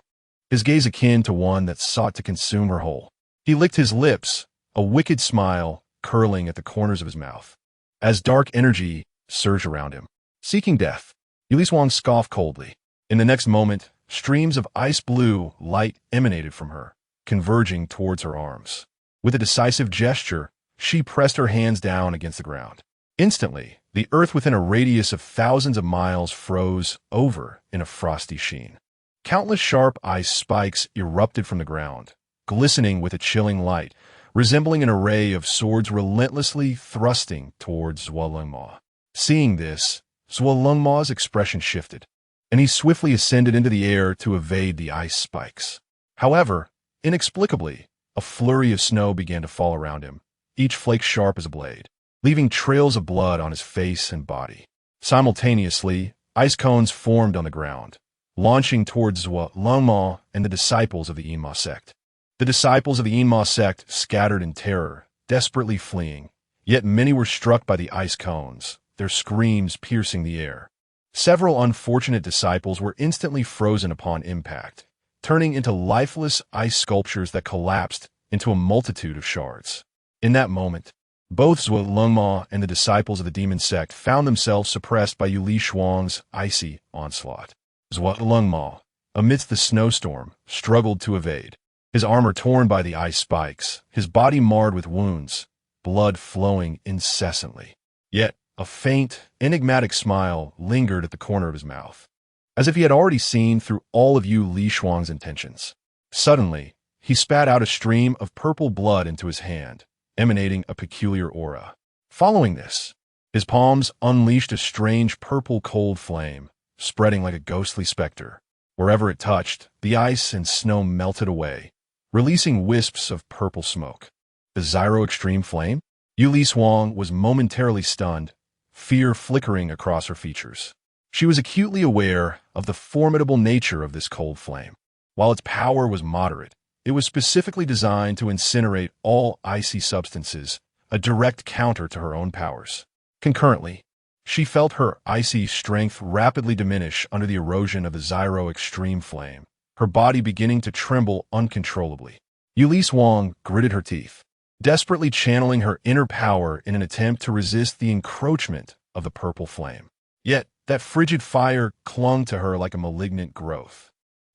his gaze akin to one that sought to consume her whole. He licked his lips, a wicked smile curling at the corners of his mouth, as dark energy surged around him, seeking death. Yue Lishuang scoffed coldly. In the next moment, streams of ice blue light emanated from her, converging towards her arms. With a decisive gesture, she pressed her hands down against the ground. Instantly, the earth within a radius of thousands of miles froze over in a frosty sheen. Countless sharp ice spikes erupted from the ground, glistening with a chilling light, resembling an array of swords relentlessly thrusting towards Xuantian. Seeing this, Xuantian's expression shifted, and he swiftly ascended into the air to evade the ice spikes. However, inexplicably, a flurry of snow began to fall around him, each flake sharp as a blade, leaving trails of blood on his face and body. Simultaneously, ice cones formed on the ground, launching towards Xuantian and the disciples of the Empress Sect. The disciples of the Empress Sect scattered in terror, desperately fleeing, yet many were struck by the ice cones, their screams piercing the air. Several unfortunate disciples were instantly frozen upon impact, turning into lifeless ice sculptures that collapsed into a multitude of shards. In that moment, both Xuantian and the disciples of the demon sect found themselves suppressed by Yue Lishuang's icy onslaught. Xuantian, amidst the snowstorm, struggled to evade, his armor torn by the ice spikes, his body marred with wounds, blood flowing incessantly. Yet, a faint, enigmatic smile lingered at the corner of his mouth, as if he had already seen through all of Yue Lishuang's intentions. Suddenly, he spat out a stream of purple blood into his hand, emanating a peculiar aura. Following this, his palms unleashed a strange purple cold flame, spreading like a ghostly specter. Wherever it touched, the ice and snow melted away, releasing wisps of purple smoke. The Zyro Extreme Flame? Yue Lishuang was momentarily stunned, fear flickering across her features. She was acutely aware of the formidable nature of this cold flame. While its power was moderate, it was specifically designed to incinerate all icy substances, a direct counter to her own powers. Concurrently, she felt her icy strength rapidly diminish under the erosion of the Zyro Extreme Flame, her body beginning to tremble uncontrollably. Yue Lishuang gritted her teeth. desperately channeling her inner power in an attempt to resist the encroachment of the purple flame. Yet, that frigid fire clung to her like a malignant growth,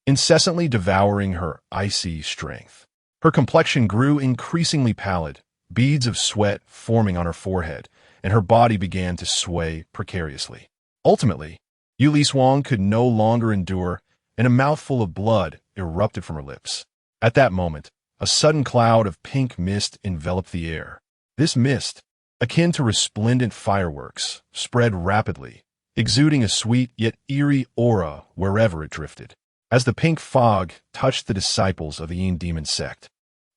incessantly devouring her icy strength. Her complexion grew increasingly pallid, beads of sweat forming on her forehead, and her body began to sway precariously. Ultimately, Yue Lishuang could no longer endure, and a mouthful of blood erupted from her lips. At that moment, a sudden cloud of pink mist enveloped the air. This mist, akin to resplendent fireworks, spread rapidly, exuding a sweet yet eerie aura wherever it drifted. As the pink fog touched the disciples of the Yin Demon Sect,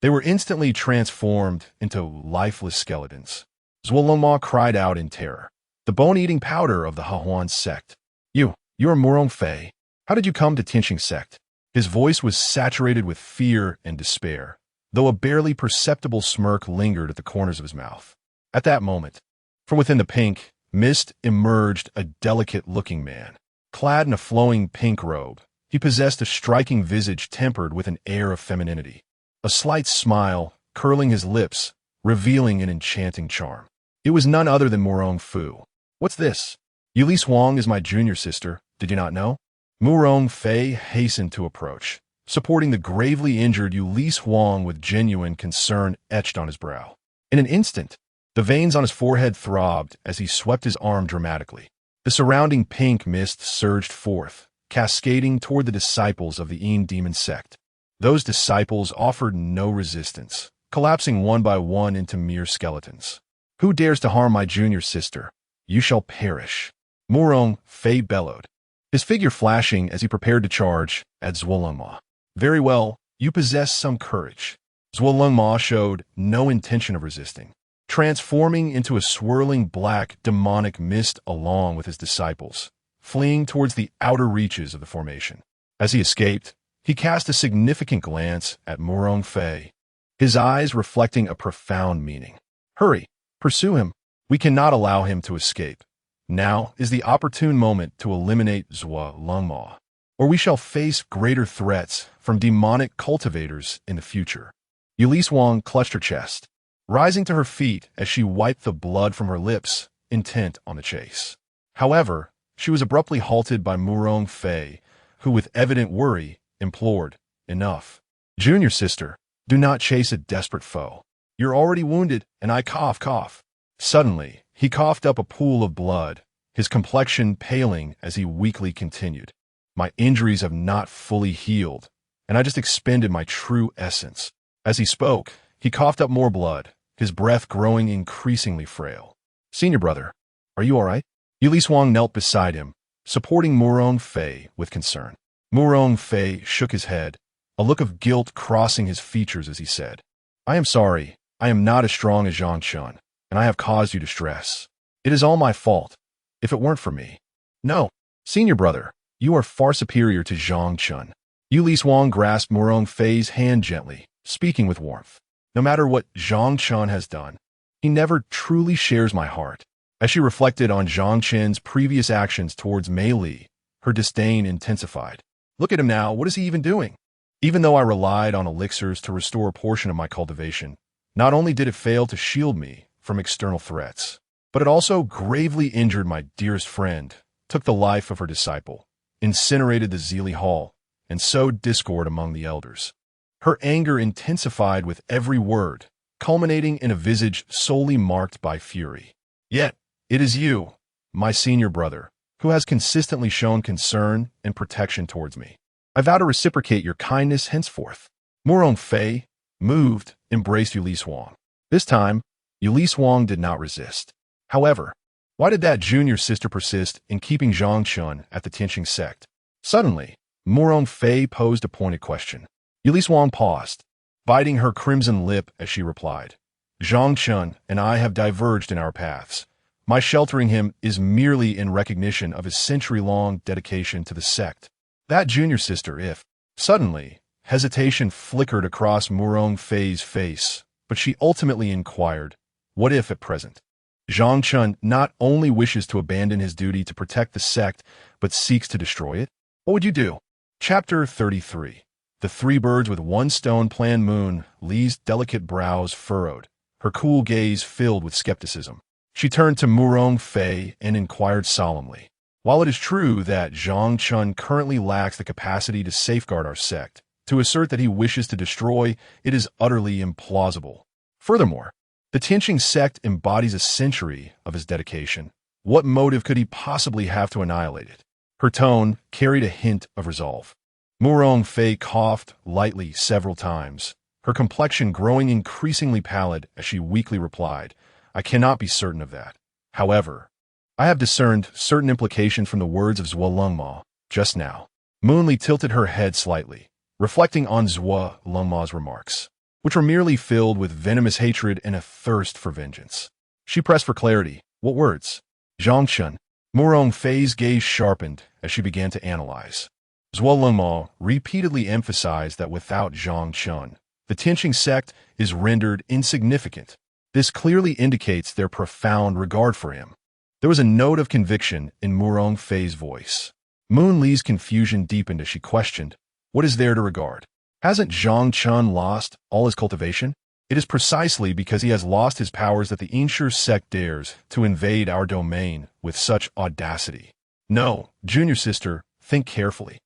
they were instantly transformed into lifeless skeletons. Zhuolongma cried out in terror. The bone-eating powder of the Yaoxian Sect. You are Murong Fei. How did you come to Tianxing Sect? His voice was saturated with fear and despair, though a barely perceptible smirk lingered at the corners of his mouth. At that moment, from within the pink mist emerged a delicate-looking man. Clad in a flowing pink robe, he possessed a striking visage tempered with an air of femininity. A slight smile, curling his lips, revealing an enchanting charm. It was none other than Murong Fu. What's this? Yue Lishuang is my junior sister, did you not know? Murong Fei hastened to approach, supporting the gravely injured Yue Lishuang with genuine concern etched on his brow. In an instant, the veins on his forehead throbbed as he swept his arm dramatically. The surrounding pink mist surged forth, cascading toward the disciples of the Yin Demon Sect. Those disciples offered no resistance, collapsing one by one into mere skeletons. Who dares to harm my junior sister? You shall perish. Murong Fei bellowed, his figure flashing as he prepared to charge at Zhuolongma. Very well, you possess some courage. Zhuolongma showed no intention of resisting, transforming into a swirling black demonic mist along with his disciples, fleeing towards the outer reaches of the formation. As he escaped, he cast a significant glance at Murong Fei, his eyes reflecting a profound meaning. Hurry, pursue him. We cannot allow him to escape. Now is the opportune moment to eliminate Zhuolongma, or we shall face greater threats from demonic cultivators in the future. Yue Lishuang clutched her chest, rising to her feet as she wiped the blood from her lips, intent on the chase. However, she was abruptly halted by Murong Fei, who with evident worry implored, enough. Junior sister, do not chase a desperate foe. You're already wounded, and I cough. Suddenly, he coughed up a pool of blood, his complexion paling as he weakly continued. My injuries have not fully healed, and I just expended my true essence. As he spoke, he coughed up more blood, his breath growing increasingly frail. Senior brother, are you all right? Yue Lishuang knelt beside him, supporting Murong Fei with concern. Murong Fei shook his head, a look of guilt crossing his features as he said, I am sorry, I am not as strong as Zhang Chen, and I have caused you distress. It is all my fault, if it weren't for me. No, senior brother, you are far superior to Zhang Chen. Yue Lishuang grasped Murong Fei's hand gently, speaking with warmth. No matter what Zhang Chen has done, he never truly shares my heart. As she reflected on Zhang Chen's previous actions towards Mei Li, her disdain intensified. Look at him now, what is he even doing? Even though I relied on elixirs to restore a portion of my cultivation, not only did it fail to shield me from external threats, but it also gravely injured my dearest friend, took the life of her disciple, incinerated the Zili Hall, and sowed discord among the elders. Her anger intensified with every word, culminating in a visage solely marked by fury. Yet, it is you, my senior brother, who has consistently shown concern and protection towards me. I vow to reciprocate your kindness henceforth. Murong Fei, moved, embraced Yue Lishuang. This time, Yue Lishuang did not resist. However, why did that junior sister persist in keeping Zhang Chen at the Tianxing Sect? Suddenly, Murong Fei posed a pointed question. Yue Lishuang paused, biting her crimson lip as she replied. Zhang Chen and I have diverged in our paths. My sheltering him is merely in recognition of his century-long dedication to the sect. That junior sister, if... Suddenly, hesitation flickered across Murong Fei's face, but she ultimately inquired, what if at present? Zhang Chen not only wishes to abandon his duty to protect the sect, but seeks to destroy it? What would you do? Chapter 33. The Three Birds with One Stone Plan Moon. Li's delicate brows furrowed, her cool gaze filled with skepticism. She turned to Murong Fei and inquired solemnly. While it is true that Zhang Chen currently lacks the capacity to safeguard our sect, to assert that he wishes to destroy it is utterly implausible. Furthermore, the Tianxing Sect embodies a century of his dedication. What motive could he possibly have to annihilate it? Her tone carried a hint of resolve. Murong Fei coughed lightly several times, her complexion growing increasingly pallid as she weakly replied, I cannot be certain of that. However, I have discerned certain implications from the words of Zhuo Lengma just now. Moonli tilted her head slightly, reflecting on Zhuo Lengma's remarks, which were merely filled with venomous hatred and a thirst for vengeance. She pressed for clarity. What words? Zhang Chen. Murong Fei's gaze sharpened as she began to analyze. Zhuo Lengma repeatedly emphasized that without Zhang Chen, the Tianxing Sect is rendered insignificant. This clearly indicates their profound regard for him. There was a note of conviction in Murong Fei's voice. Moon Li's confusion deepened as she questioned, what is there to regard? Hasn't Zhang Chen lost all his cultivation? It is precisely because he has lost his powers that the Yaoxian Sect dares to invade our domain with such audacity. No, junior sister, think carefully.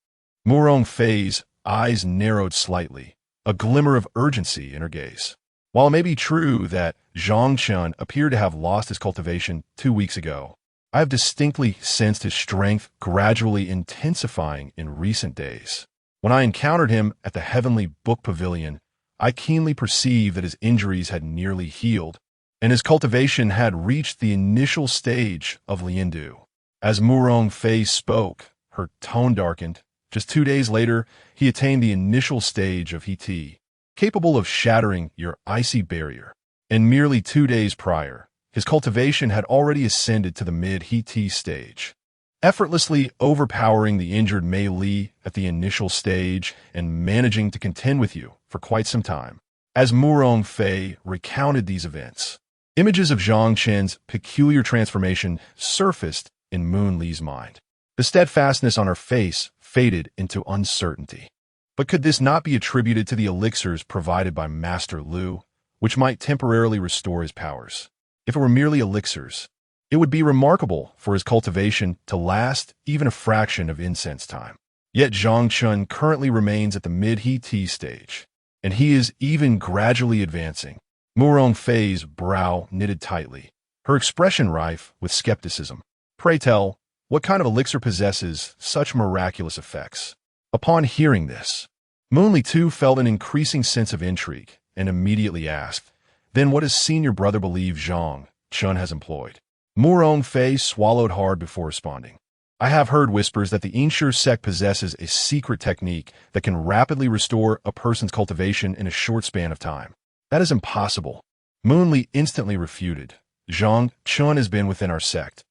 Murong Fei's eyes narrowed slightly, a glimmer of urgency in her gaze. While it may be true that Zhang Chen appeared to have lost his cultivation 2 weeks ago, I have distinctly sensed his strength gradually intensifying in recent days. When I encountered him at the Heavenly Book Pavilion, I keenly perceived that his injuries had nearly healed, and his cultivation had reached the initial stage of Liandu. As Murong Fei spoke, her tone darkened. Just 2 days later, he attained the initial stage of He, capable of shattering your icy barrier. And merely 2 days prior, his cultivation had already ascended to the mid-He stage, effortlessly overpowering the injured Mei Li at the initial stage and managing to contend with you for quite some time. As Murong Fei recounted these events, images of Zhang Chen's peculiar transformation surfaced in Moon Li's mind. The steadfastness on her face faded into uncertainty. But could this not be attributed to the elixirs provided by Master Lu, which might temporarily restore his powers? If it were merely elixirs, it would be remarkable for his cultivation to last even a fraction of incense time. Yet Zhang Chen currently remains at the mid-He stage, and he is even gradually advancing. Murong Fei's brow knitted tightly, her expression rife with skepticism. Pray tell, what kind of elixir possesses such miraculous effects? Upon hearing this, Moonli too felt an increasing sense of intrigue and immediately asked, then what does senior brother believe Zhang Chen has employed? Murong Fei swallowed hard before responding. I have heard whispers that the Yaoxian Sect possesses a secret technique that can rapidly restore a person's cultivation in a short span of time. That is impossible. Moonli instantly refuted. Zhang Chen has been within our sect.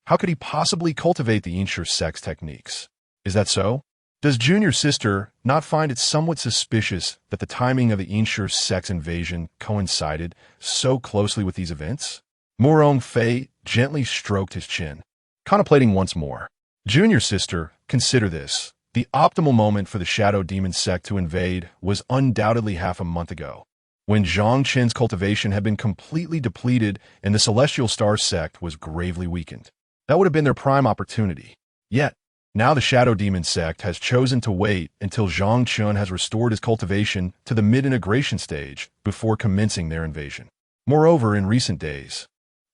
How could he possibly cultivate the Yaoxian Sect's techniques? Is that so? Does junior sister not find it somewhat suspicious that the timing of the Yaoxian Sect's invasion coincided so closely with these events? Murong Fei gently stroked his chin, contemplating once more. Junior sister, consider this. The optimal moment for the Shadow Demon Sect to invade was undoubtedly half a month ago, when Zhang Chen's cultivation had been completely depleted and the Celestial Star Sect was gravely weakened. That would have been their prime opportunity. Yet, now the Shadow Demon Sect has chosen to wait until Zhang Chen has restored his cultivation to the mid-integration stage before commencing their invasion. Moreover, in recent days,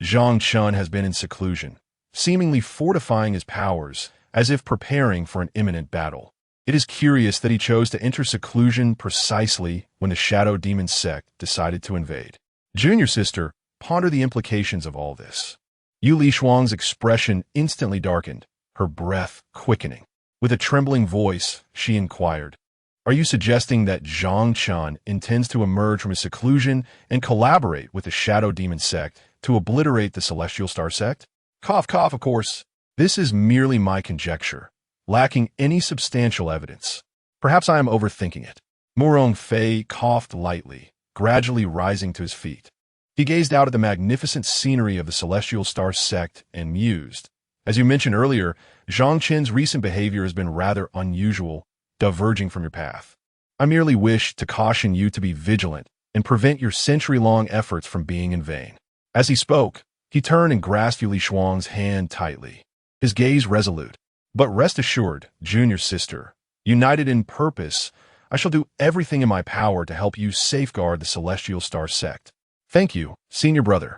Zhang Chen has been in seclusion, seemingly fortifying his powers as if preparing for an imminent battle. It is curious that he chose to enter seclusion precisely when the Shadow Demon Sect decided to invade. Junior sister, ponder the implications of all this. Yue Lishuang's expression instantly darkened, her breath quickening. With a trembling voice, she inquired, are you suggesting that Zhang Chen intends to emerge from his seclusion and collaborate with the Shadow Demon Sect to obliterate the Celestial Star Sect? Cough, cough, of course. This is merely my conjecture, lacking any substantial evidence. Perhaps I am overthinking it. Murong Fei coughed lightly, gradually rising to his feet. He gazed out at the magnificent scenery of the Celestial Star Sect and mused. As you mentioned earlier, Zhang Chen's recent behavior has been rather unusual, diverging from your path. I merely wish to caution you to be vigilant and prevent your century-long efforts from being in vain. As he spoke, he turned and grasped Yue Lishuang's hand tightly, his gaze resolute. But rest assured, junior sister, united in purpose, I shall do everything in my power to help you safeguard the Celestial Star Sect. Thank you, senior brother.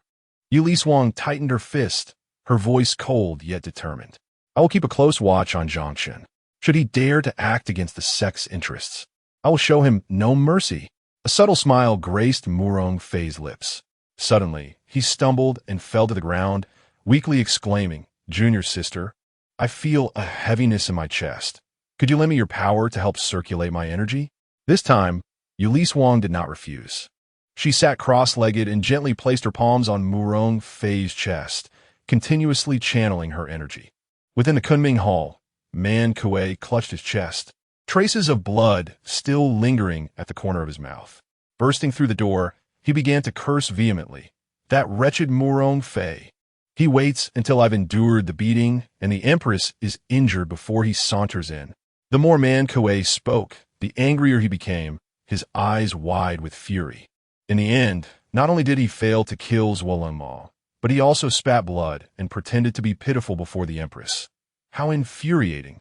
Yue Lishuang tightened her fist, her voice cold yet determined. I will keep a close watch on Zhang Chen. Should he dare to act against the sect's interests, I will show him no mercy. A subtle smile graced Murong Fei's lips. Suddenly, he stumbled and fell to the ground, weakly exclaiming, "Junior sister, I feel a heaviness in my chest. Could you lend me your power to help circulate my energy?" This time, Yue Lishuang did not refuse. She sat cross-legged and gently placed her palms on Murong Fei's chest, continuously channeling her energy. Within the Kunming Hall, Man Kuei clutched his chest, traces of blood still lingering at the corner of his mouth. Bursting through the door, he began to curse vehemently. That wretched Murong Fei. He waits until I've endured the beating and the Empress is injured before he saunters in. The more Man Kuei spoke, the angrier he became, his eyes wide with fury. In the end, not only did he fail to kill Zhuolengmao, but he also spat blood and pretended to be pitiful before the Empress. How infuriating.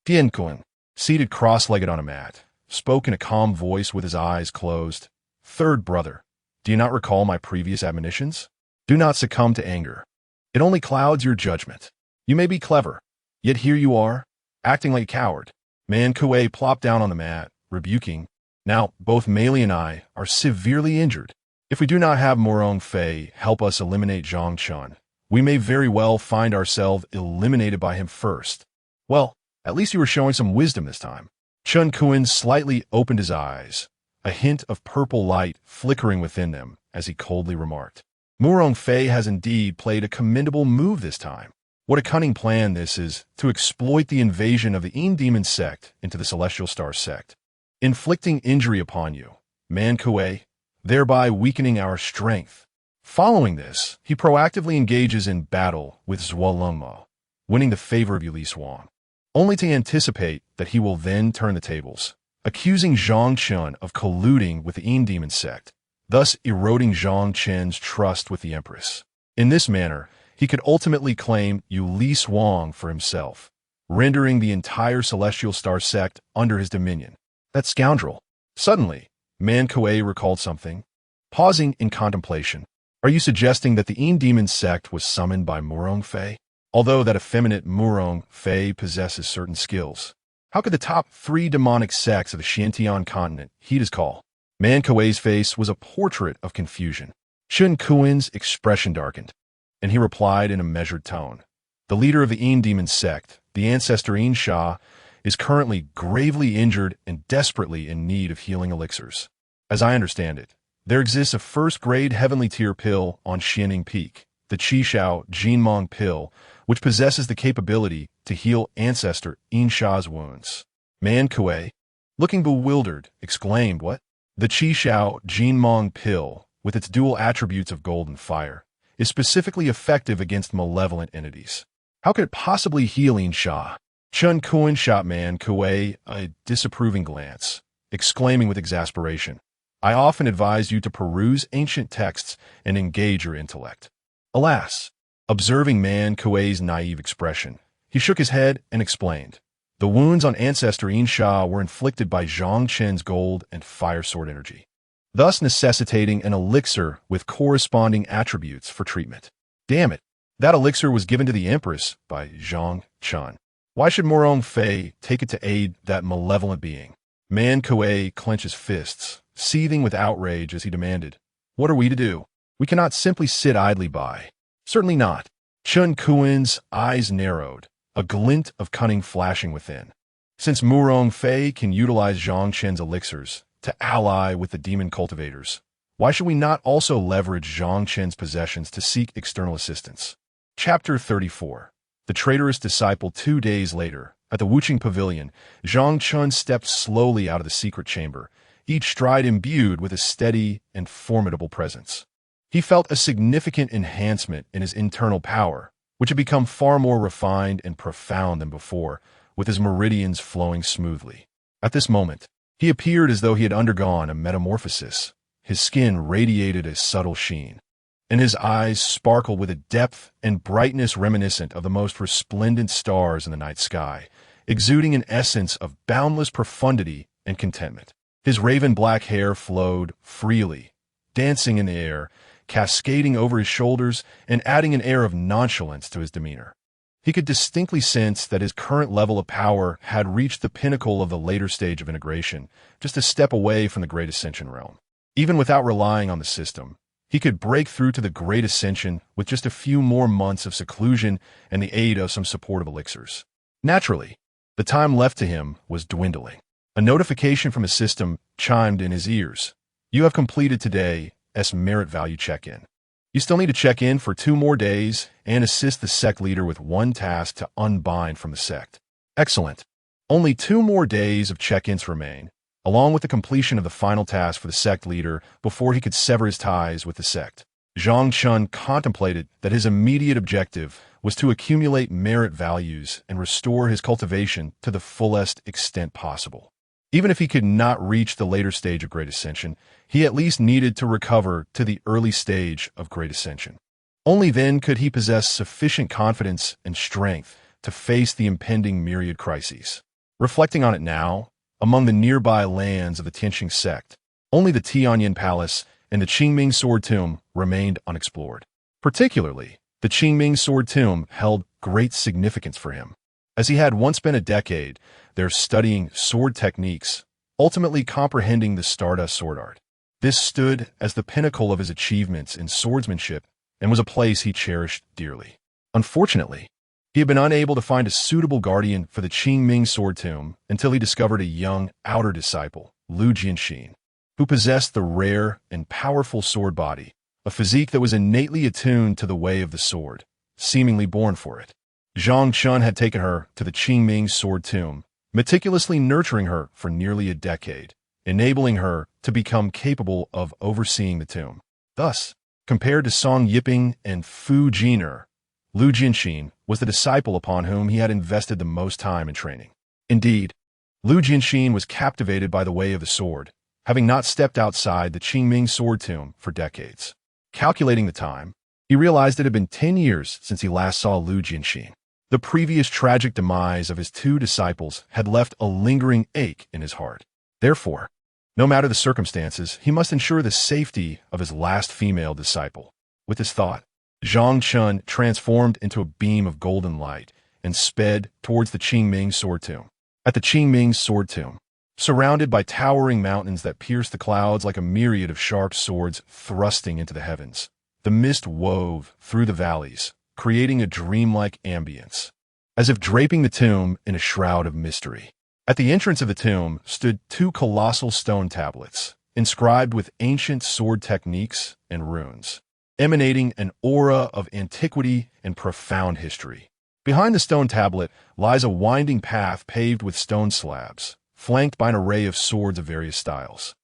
Tianxing, seated cross-legged on a mat, spoke in a calm voice with his eyes closed. Third brother, do you not recall my previous admonitions? Do not succumb to anger. It only clouds your judgment. You may be clever, yet here you are, acting like a coward. Man Kuei plopped down on the mat, rebuking. Now, both Meili and I are severely injured. If we do not have Murong Fei help us eliminate Zhang Chen, we may very well find ourselves eliminated by him first. Well, at least you were showing some wisdom this time. Chen Kuan slightly opened his eyes, a hint of purple light flickering within them as he coldly remarked. Murong Fei has indeed played a commendable move this time. What a cunning plan this is to exploit the invasion of the Demon Sect into the Celestial Star Sect, inflicting injury upon you, Man Kuei, thereby weakening our strength. Following this, he proactively engages in battle with Zhuolengmao, winning the favor of Yue Lishuang, only to anticipate that he will then turn the tables, accusing Zhang Chen of colluding with the Demon Sect, thus eroding Zhang Chen's trust with the Empress. In this manner, he could ultimately claim Yue Lishuang for himself, rendering the entire Celestial Star Sect under his dominion. That scoundrel. Suddenly, Man Kuei recalled something. Pausing in contemplation, are you suggesting that the Demon Sect was summoned by Murong Fei? Although that effeminate Murong Fei possesses certain skills, how could the top 3 demonic sects of the Xuantian Continent heed his call? Man Kuei's face was a portrait of confusion. Chen Kuan's expression darkened, and he replied in a measured tone. The leader of the Demon Sect, the ancestor Sha, is currently gravely injured and desperately in need of healing elixirs. As I understand it, there exists a first-grade heavenly tier pill on Xianing Peak, the Qishao Jinmong pill, which possesses the capability to heal ancestor Sha's wounds. Man Kuei, looking bewildered, exclaimed, "What?" The Qishao Jinmong pill, with its dual attributes of gold and fire, is specifically effective against malevolent entities. How could it possibly heal Sha? Chen Kuan shot Man Kuei a disapproving glance, exclaiming with exasperation, "I often advise you to peruse ancient texts and engage your intellect." Alas, observing Man Kuei's naive expression, he shook his head and explained, "The wounds on ancestor Sha were inflicted by Zhang Chen's gold and fire sword energy, thus necessitating an elixir with corresponding attributes for treatment. Damn it, that elixir was given to the Empress by Zhang Chen. Why should Murong Fei take it to aid that malevolent being?" Man Kuei clenched his fists, seething with outrage as he demanded, "What are we to do? We cannot simply sit idly by." "Certainly not." Chen Kuan's eyes narrowed, a glint of cunning flashing within. "Since Murong Fei can utilize Zhang Chen's elixirs to ally with the demon cultivators, why should we not also leverage Zhang Chen's possessions to seek external assistance?" Chapter 34. The traitorous disciple. 2 days later, at the Wuqing Pavilion, Zhang Chen stepped slowly out of the secret chamber, each stride imbued with a steady and formidable presence. He felt a significant enhancement in his internal power, which had become far more refined and profound than before, with his meridians flowing smoothly. At this moment, he appeared as though he had undergone a metamorphosis, his skin radiated a subtle sheen, and his eyes sparkled with a depth and brightness reminiscent of the most resplendent stars in the night sky, exuding an essence of boundless profundity and contentment. His raven-black hair flowed freely, dancing in the air, cascading over his shoulders and adding an air of nonchalance to his demeanor. He could distinctly sense that his current level of power had reached the pinnacle of the later stage of integration, just a step away from the Great Ascension realm. Even without relying on the system, he could break through to the Great Ascension with just a few more months of seclusion and the aid of some supportive elixirs. Naturally, the time left to him was dwindling. A notification from his system chimed in his ears. You have completed today's merit value check-in. You still need to check in for 2 more days and assist the sect leader with 1 task to unbind from the sect. Excellent. Only 2 more days of check-ins remain, along with the completion of the final task for the sect leader before he could sever his ties with the sect. Zhang Chen contemplated that his immediate objective was to accumulate merit values and restore his cultivation to the fullest extent possible. Even if he could not reach the later stage of Great Ascension, he at least needed to recover to the early stage of Great Ascension. Only then could he possess sufficient confidence and strength to face the impending myriad crises. Reflecting on it now, among the nearby lands of the Tianxing Sect, only the Tianyan Palace and the Qingming Sword Tomb remained unexplored. Particularly, the Qingming Sword Tomb held great significance for him, as he had once spent a decade there studying sword techniques, ultimately comprehending the Stardust sword art. This stood as the pinnacle of his achievements in swordsmanship and was a place he cherished dearly. Unfortunately, he had been unable to find a suitable guardian for the Qingming Sword Tomb until he discovered a young outer disciple, Lu Jianxin, who possessed the rare and powerful sword body, a physique that was innately attuned to the way of the sword, seemingly born for it. Zhang Chen had taken her to the Qingming Sword Tomb, meticulously nurturing her for nearly a decade, enabling her to become capable of overseeing the tomb. Thus, compared to Song Yiping and Fu Jiner, Lu Jianxin was the disciple upon whom he had invested the most time in training. Indeed, Lu Jianxin was captivated by the way of the sword, having not stepped outside the Qingming Sword Tomb for decades. Calculating the time, he realized it had been 10 years since he last saw Lu Jianxin. The previous tragic demise of his 2 disciples had left a lingering ache in his heart. Therefore, no matter the circumstances, he must ensure the safety of his last female disciple. With this thought, Zhang Chen transformed into a beam of golden light and sped towards the Qingming Sword Tomb. At the Qingming Sword Tomb, surrounded by towering mountains that pierced the clouds like a myriad of sharp swords thrusting into the heavens, the mist wove through the valleys, creating a dreamlike ambience, as if draping the tomb in a shroud of mystery. At the entrance of the tomb stood 2 colossal stone tablets, inscribed with ancient sword techniques and runes, emanating an aura of antiquity and profound history. Behind the stone tablet lies a winding path paved with stone slabs, flanked by an array of swords of various styles.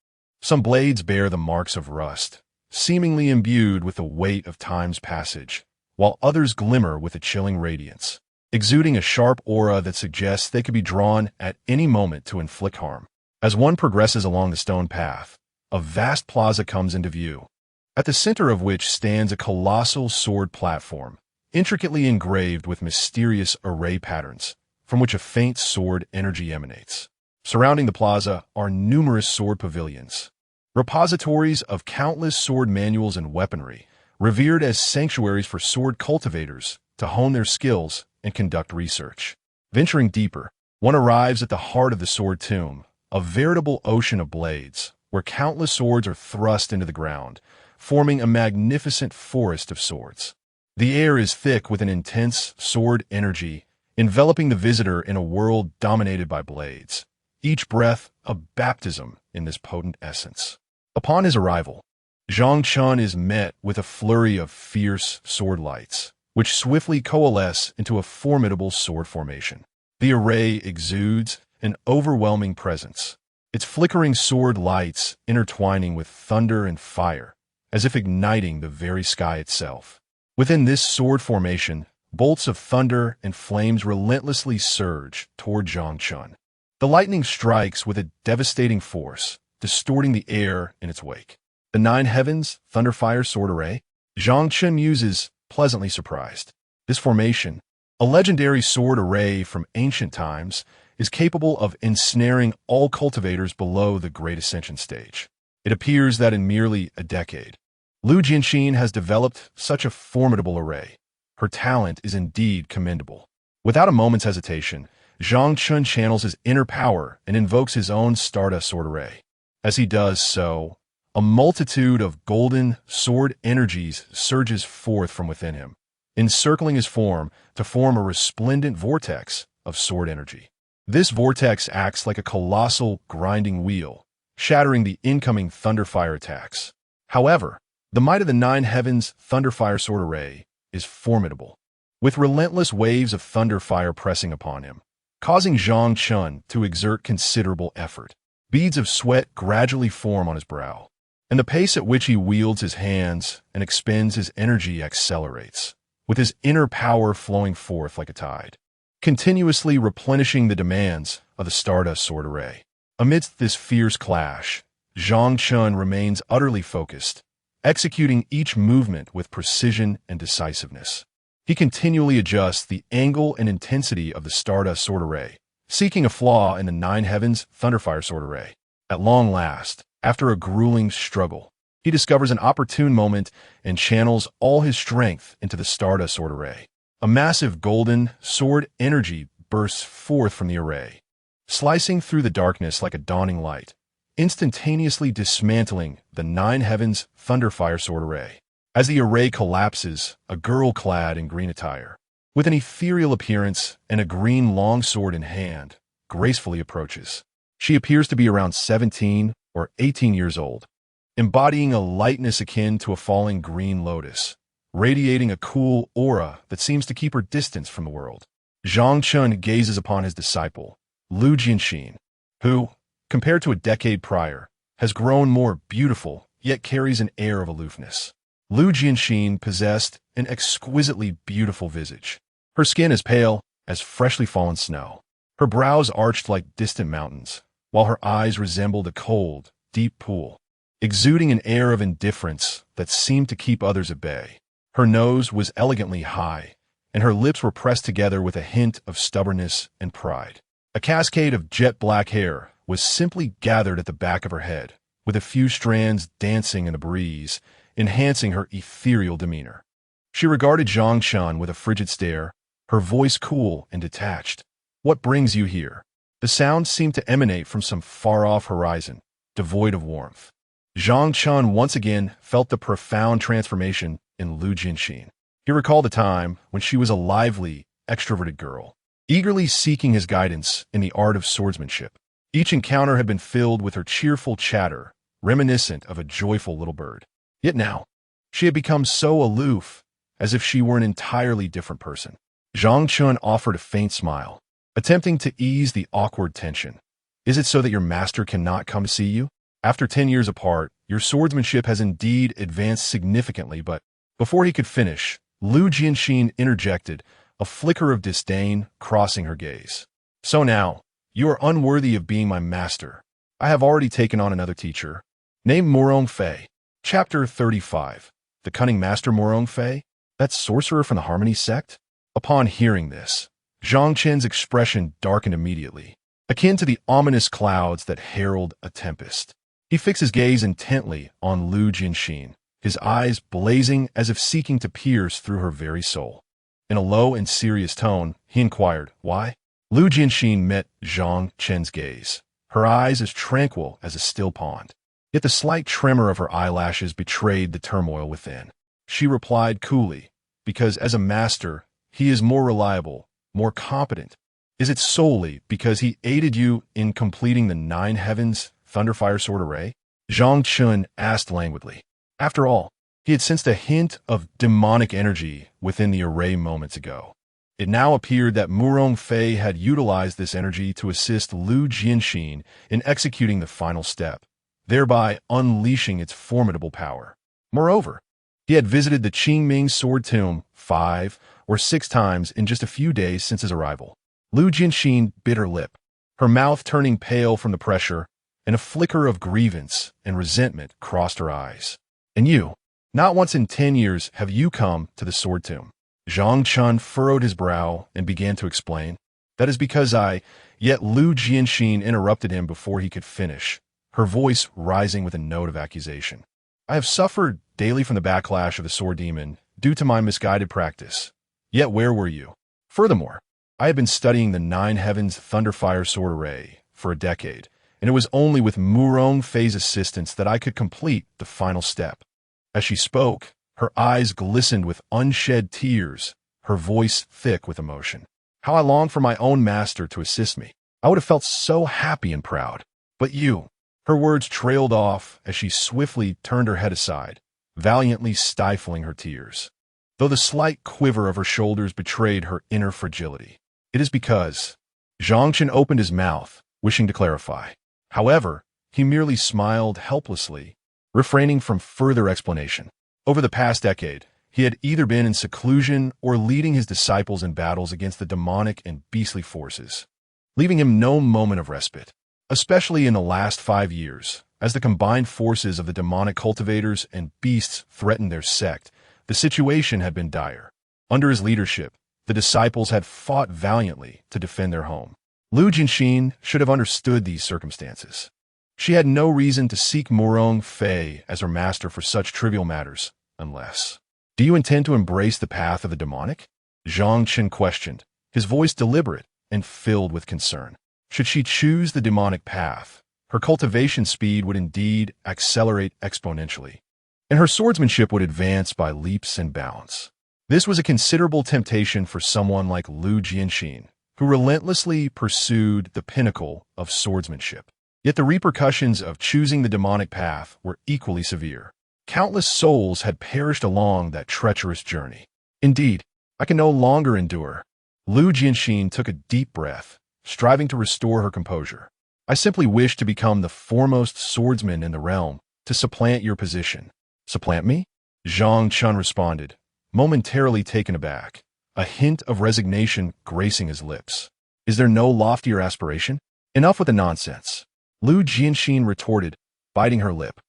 Some blades bear the marks of rust, seemingly imbued with the weight of time's passage, while others glimmer with a chilling radiance, exuding a sharp aura that suggests they could be drawn at any moment to inflict harm. As one progresses along the stone path, a vast plaza comes into view, at the center of which stands a colossal sword platform, intricately engraved with mysterious array patterns, from which a faint sword energy emanates. Surrounding the plaza are numerous sword pavilions, repositories of countless sword manuals and weaponry, revered as sanctuaries for sword cultivators to hone their skills and conduct research. Venturing deeper, one arrives at the heart of the sword tomb, a veritable ocean of blades, where countless swords are thrust into the ground, forming a magnificent forest of swords. The air is thick with an intense sword energy, enveloping the visitor in a world dominated by blades, each breath a baptism in this potent essence. Upon his arrival, Zhang Chen is met with a flurry of fierce sword lights, which swiftly coalesce into a formidable sword formation. The array exudes an overwhelming presence, its flickering sword lights intertwining with thunder and fire, as if igniting the very sky itself. Within this sword formation, bolts of thunder and flames relentlessly surge toward Zhang Chen. The lightning strikes with a devastating force, distorting the air in its wake. The Nine Heavens Thunderfire Sword Array? Zhang Chen muses, pleasantly surprised. This formation, a legendary sword array from ancient times, is capable of ensnaring all cultivators below the Great Ascension stage. It appears that in merely a decade, Lu Jianxin has developed such a formidable array. Her talent is indeed commendable. Without a moment's hesitation, Zhang Chen channels his inner power and invokes his own Stardust Sword Array. As he does so, a multitude of golden sword energies surges forth from within him, encircling his form to form a resplendent vortex of sword energy. This vortex acts like a colossal grinding wheel, shattering the incoming thunderfire attacks. However, the might of the Nine Heavens Thunderfire Sword Array is formidable, with relentless waves of thunderfire pressing upon him, causing Zhang Chen to exert considerable effort. Beads of sweat gradually form on his brow, and the pace at which he wields his hands and expends his energy accelerates, with his inner power flowing forth like a tide, continuously replenishing the demands of the Stardust Sword Array. Amidst this fierce clash, Zhang Chen remains utterly focused, executing each movement with precision and decisiveness. He continually adjusts the angle and intensity of the Stardust Sword Array, seeking a flaw in the Nine Heavens Thunderfire Sword Array. At long last, after a grueling struggle, he discovers an opportune moment and channels all his strength into the Stardust Sword Array. A massive golden sword energy bursts forth from the array, slicing through the darkness like a dawning light, instantaneously dismantling the Nine Heavens Thunderfire Sword Array. As the array collapses, a girl clad in green attire, with an ethereal appearance and a green longsword in hand, gracefully approaches. She appears to be around 17 or 18 years old, embodying a lightness akin to a falling green lotus, radiating a cool aura that seems to keep her distance from the world. Zhang Chen gazes upon his disciple, Lu Jianxin, who, compared to a decade prior, has grown more beautiful, yet carries an air of aloofness. Lu Jianxin possessed an exquisitely beautiful visage. Her skin is pale as freshly fallen snow, her brows arched like distant mountains, while her eyes resembled a cold, deep pool, exuding an air of indifference that seemed to keep others at bay. Her nose was elegantly high, and her lips were pressed together with a hint of stubbornness and pride. A cascade of jet-black hair was simply gathered at the back of her head, with a few strands dancing in a breeze, enhancing her ethereal demeanor. She regarded Zhang Chen with a frigid stare, her voice cool and detached. "What brings you here?" The sound seemed to emanate from some far-off horizon, devoid of warmth. Zhang Chen once again felt the profound transformation in Lu Jianxin. He recalled a time when she was a lively, extroverted girl, eagerly seeking his guidance in the art of swordsmanship. Each encounter had been filled with her cheerful chatter, reminiscent of a joyful little bird. Yet now, she had become so aloof, as if she were an entirely different person. Zhang Chen offered a faint smile, attempting to ease the awkward tension. "Is it so that your master cannot come to see you? After 10 years apart, your swordsmanship has indeed advanced significantly," but before he could finish, Lu Jianxin interjected, a flicker of disdain crossing her gaze. "So now, you are unworthy of being my master. I have already taken on another teacher, named Morong Fei." Chapter 35. The Cunning Master Morong Fei? That sorcerer from the Harmony Sect? Upon hearing this, Zhang Chen's expression darkened immediately, akin to the ominous clouds that herald a tempest. He fixed his gaze intently on Lu Jianxin, his eyes blazing as if seeking to pierce through her very soul. In a low and serious tone, he inquired, "Why?" Lu Jianxin met Zhang Chen's gaze, her eyes as tranquil as a still pond. Yet the slight tremor of her eyelashes betrayed the turmoil within. She replied coolly, "Because as a master, he is more reliable, more competent. Is it solely because he aided you in completing the Nine Heavens Thunderfire Sword Array?" Zhang Chen asked languidly. After all, he had sensed a hint of demonic energy within the array moments ago. It now appeared that Morong Fei had utilized this energy to assist Lu Jianxin in executing the final step, thereby unleashing its formidable power. Moreover, he had visited the Qingming Sword Tomb 5 or 6 times in just a few days since his arrival. Lu Jianxin bit her lip, her mouth turning pale from the pressure, and a flicker of grievance and resentment crossed her eyes. And you, not once in 10 years have you come to the sword tomb. Zhang Chen furrowed his brow and began to explain. That is because Yet Lu Jianxin interrupted him before he could finish, her voice rising with a note of accusation. I have suffered daily from the backlash of the sword demon due to my misguided practice. Yet where were you? Furthermore, I had been studying the Nine Heavens Thunderfire Sword Array for a decade, and it was only with Murong Fei's assistance that I could complete the final step. As she spoke, her eyes glistened with unshed tears, her voice thick with emotion. How I longed for my own master to assist me. I would have felt so happy and proud. But you... Her words trailed off as she swiftly turned her head aside, valiantly stifling her tears, though the slight quiver of her shoulders betrayed her inner fragility. It is because... Zhang Chen opened his mouth, wishing to clarify. However, he merely smiled helplessly, refraining from further explanation. Over the past decade, he had either been in seclusion or leading his disciples in battles against the demonic and beastly forces, leaving him no moment of respite. Especially in the last 5 years, as the combined forces of the demonic cultivators and beasts threatened their sect, the situation had been dire. Under his leadership, the disciples had fought valiantly to defend their home. Lu Jianxin should have understood these circumstances. She had no reason to seek Murong Fei as her master for such trivial matters, unless... Do you intend to embrace the path of the demonic? Zhang Chen questioned, his voice deliberate and filled with concern. Should she choose the demonic path, her cultivation speed would indeed accelerate exponentially, and her swordsmanship would advance by leaps and bounds. This was a considerable temptation for someone like Lu Jianxin, who relentlessly pursued the pinnacle of swordsmanship. Yet the repercussions of choosing the demonic path were equally severe. Countless souls had perished along that treacherous journey. Indeed, I can no longer endure. Lu Jianxin took a deep breath, striving to restore her composure. I simply wish to become the foremost swordsman in the realm, to supplant your position. Supplant me? Zhang Chen responded, momentarily taken aback, a hint of resignation gracing his lips. Is there no loftier aspiration? Enough with the nonsense. Lu Jianxin retorted, biting her lip,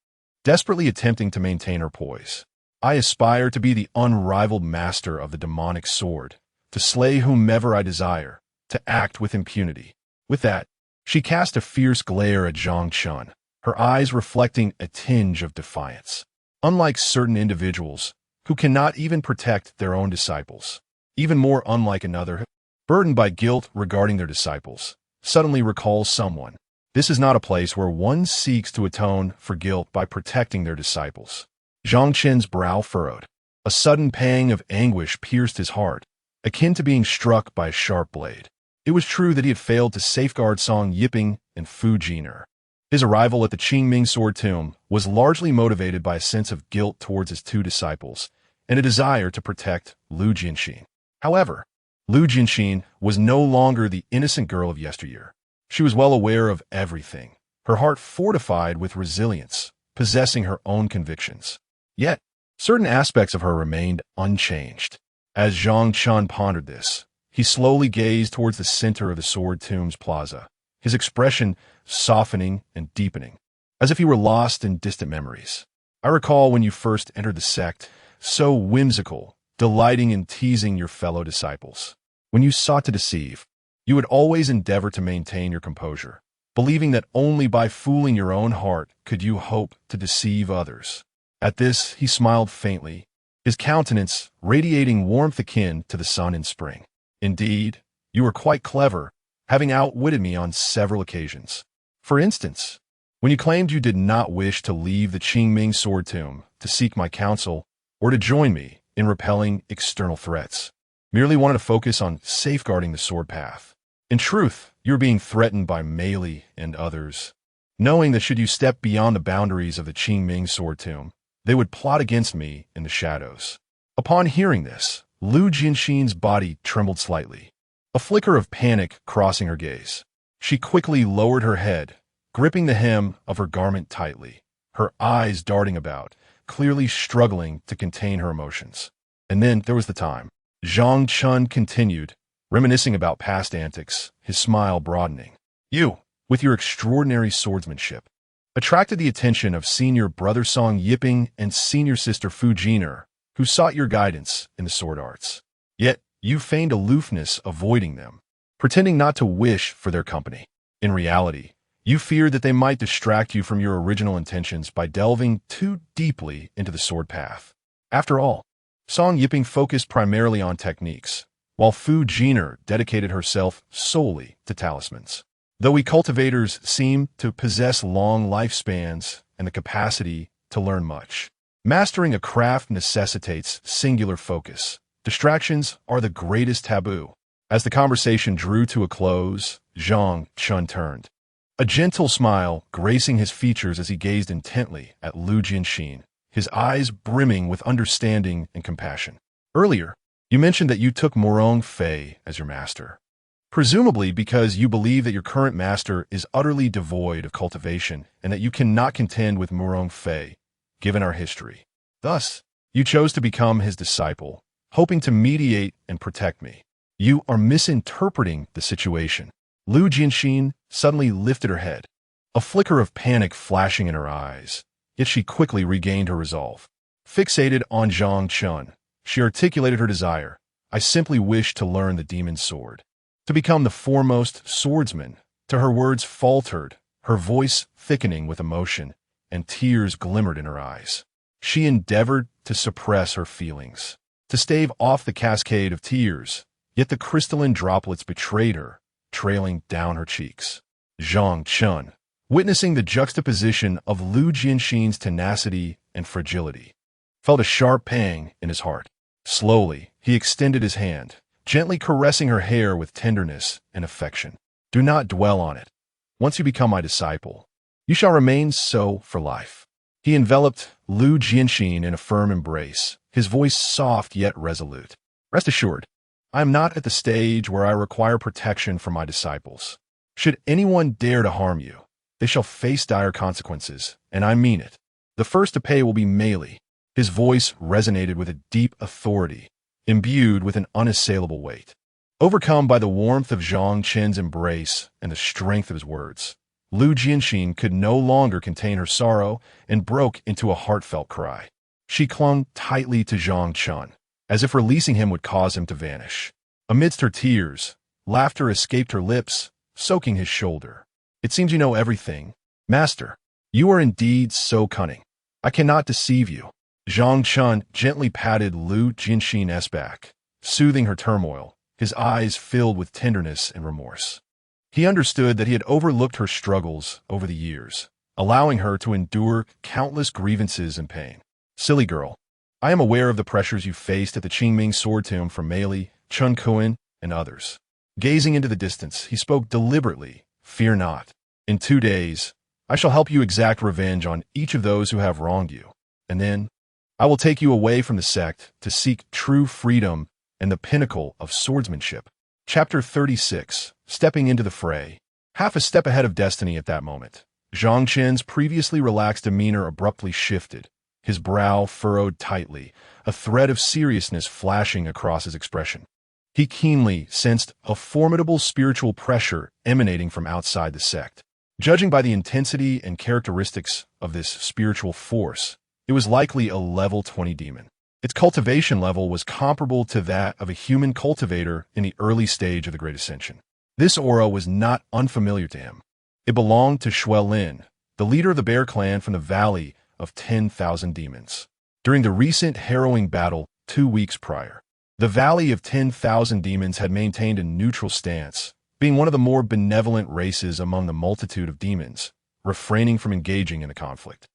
desperately attempting to maintain her poise. I aspire to be the unrivaled master of the demonic sword, to slay whomever I desire, to act with impunity. With that, she cast a fierce glare at Zhang Chen, her eyes reflecting a tinge of defiance. Unlike certain individuals, who cannot even protect their own disciples, even more unlike another, burdened by guilt regarding their disciples, suddenly recalls someone. This is not a place where one seeks to atone for guilt by protecting their disciples. Zhang Chen's brow furrowed. A sudden pang of anguish pierced his heart, akin to being struck by a sharp blade. It was true that he had failed to safeguard Song Yiping and Fu Jiner. His arrival at the Qingming Sword Tomb was largely motivated by a sense of guilt towards his two disciples and a desire to protect Lu Jianxin. However, Lu Jianxin was no longer the innocent girl of yesteryear. She was well aware of everything, her heart fortified with resilience, possessing her own convictions. Yet, certain aspects of her remained unchanged. As Zhang Chen pondered this, he slowly gazed towards the center of the Sword Tomb's plaza, his expression softening and deepening, as if he were lost in distant memories. I recall when you first entered the sect, so whimsical, delighting in teasing your fellow disciples. When you sought to deceive, you would always endeavor to maintain your composure, believing that only by fooling your own heart could you hope to deceive others. At this, he smiled faintly, his countenance radiating warmth akin to the sun in spring. Indeed, you were quite clever, having outwitted me on several occasions. For instance, when you claimed you did not wish to leave the Qingming Sword Tomb to seek my counsel or to join me in repelling external threats, merely wanted to focus on safeguarding the sword path. In truth, you were being threatened by Meili and others, knowing that should you step beyond the boundaries of the Qingming Sword Tomb, they would plot against me in the shadows. Upon hearing this, Lu Jianxin's body trembled slightly, a flicker of panic crossing her gaze. She quickly lowered her head, gripping the hem of her garment tightly, her eyes darting about, clearly struggling to contain her emotions. And then there was the time. Zhang Chen continued, reminiscing about past antics, his smile broadening. You, with your extraordinary swordsmanship, attracted the attention of senior brother Song Yiping and senior sister Fu Jiner, who sought your guidance in the sword arts. Yet, you feigned aloofness, avoiding them, pretending not to wish for their company. In reality, you feared that they might distract you from your original intentions by delving too deeply into the sword path. After all, Song Yiping focused primarily on techniques, while Fu Jiner dedicated herself solely to talismans. Though we cultivators seem to possess long lifespans and the capacity to learn much, mastering a craft necessitates singular focus. Distractions are the greatest taboo. As the conversation drew to a close, Zhang Chen turned, a gentle smile gracing his features as he gazed intently at Lu Jianxin, his eyes brimming with understanding and compassion. Earlier, you mentioned that you took Morong Fei as your master, presumably because you believe that your current master is utterly devoid of cultivation and that you cannot contend with Morong Fei, given our history. Thus, you chose to become his disciple, hoping to mediate and protect me. You are misinterpreting the situation. Lu Jianxin suddenly lifted her head, a flicker of panic flashing in her eyes, yet she quickly regained her resolve. Fixated on Zhang Chen, she articulated her desire. I simply wish to learn the demon's sword, to become the foremost swordsman. To her words faltered, her voice thickening with emotion, and tears glimmered in her eyes. She endeavored to suppress her feelings, to stave off the cascade of tears, yet the crystalline droplets betrayed her, trailing down her cheeks. Zhang Chen, witnessing the juxtaposition of Lu Jianxin's tenacity and fragility, felt a sharp pang in his heart. Slowly, he extended his hand, gently caressing her hair with tenderness and affection. Do not dwell on it. Once you become my disciple, you shall remain so for life. He enveloped Lu Jianxin in a firm embrace, his voice soft yet resolute. Rest assured, I am not at the stage where I require protection from my disciples. Should anyone dare to harm you, they shall face dire consequences, and I mean it. The first to pay will be Meili. His voice resonated with a deep authority, imbued with an unassailable weight. Overcome by the warmth of Zhang Chen's embrace and the strength of his words, Lu Jianxin could no longer contain her sorrow and broke into a heartfelt cry. She clung tightly to Zhang Chen, as if releasing him would cause him to vanish. Amidst her tears, laughter escaped her lips, soaking his shoulder. It seems you know everything. Master, you are indeed so cunning. I cannot deceive you. Zhang Chen gently patted Lu Jianxin's back, soothing her turmoil, his eyes filled with tenderness and remorse. He understood that he had overlooked her struggles over the years, allowing her to endure countless grievances and pain. Silly girl, I am aware of the pressures you faced at the Qingming sword tomb from Meili, Chun Kuan, and others. Gazing into the distance, he spoke deliberately. Fear not. In 2 days, I shall help you exact revenge on each of those who have wronged you, and then I will take you away from the sect to seek true freedom and the pinnacle of swordsmanship. Chapter 36, Stepping into the Fray. Half a step ahead of destiny at that moment, Zhang Chen's previously relaxed demeanor abruptly shifted, his brow furrowed tightly, a thread of seriousness flashing across his expression. He keenly sensed a formidable spiritual pressure emanating from outside the sect. Judging by the intensity and characteristics of this spiritual force, it was likely a level 20 demon. Its cultivation level was comparable to that of a human cultivator in the early stage of the Great Ascension. This aura was not unfamiliar to him. It belonged to Xue Lin, the leader of the Bear Clan from the Valley of 10,000 Demons. During the recent harrowing battle 2 weeks prior, the Valley of 10,000 Demons had maintained a neutral stance, being one of the more benevolent races among the multitude of demons, refraining from engaging in the conflict.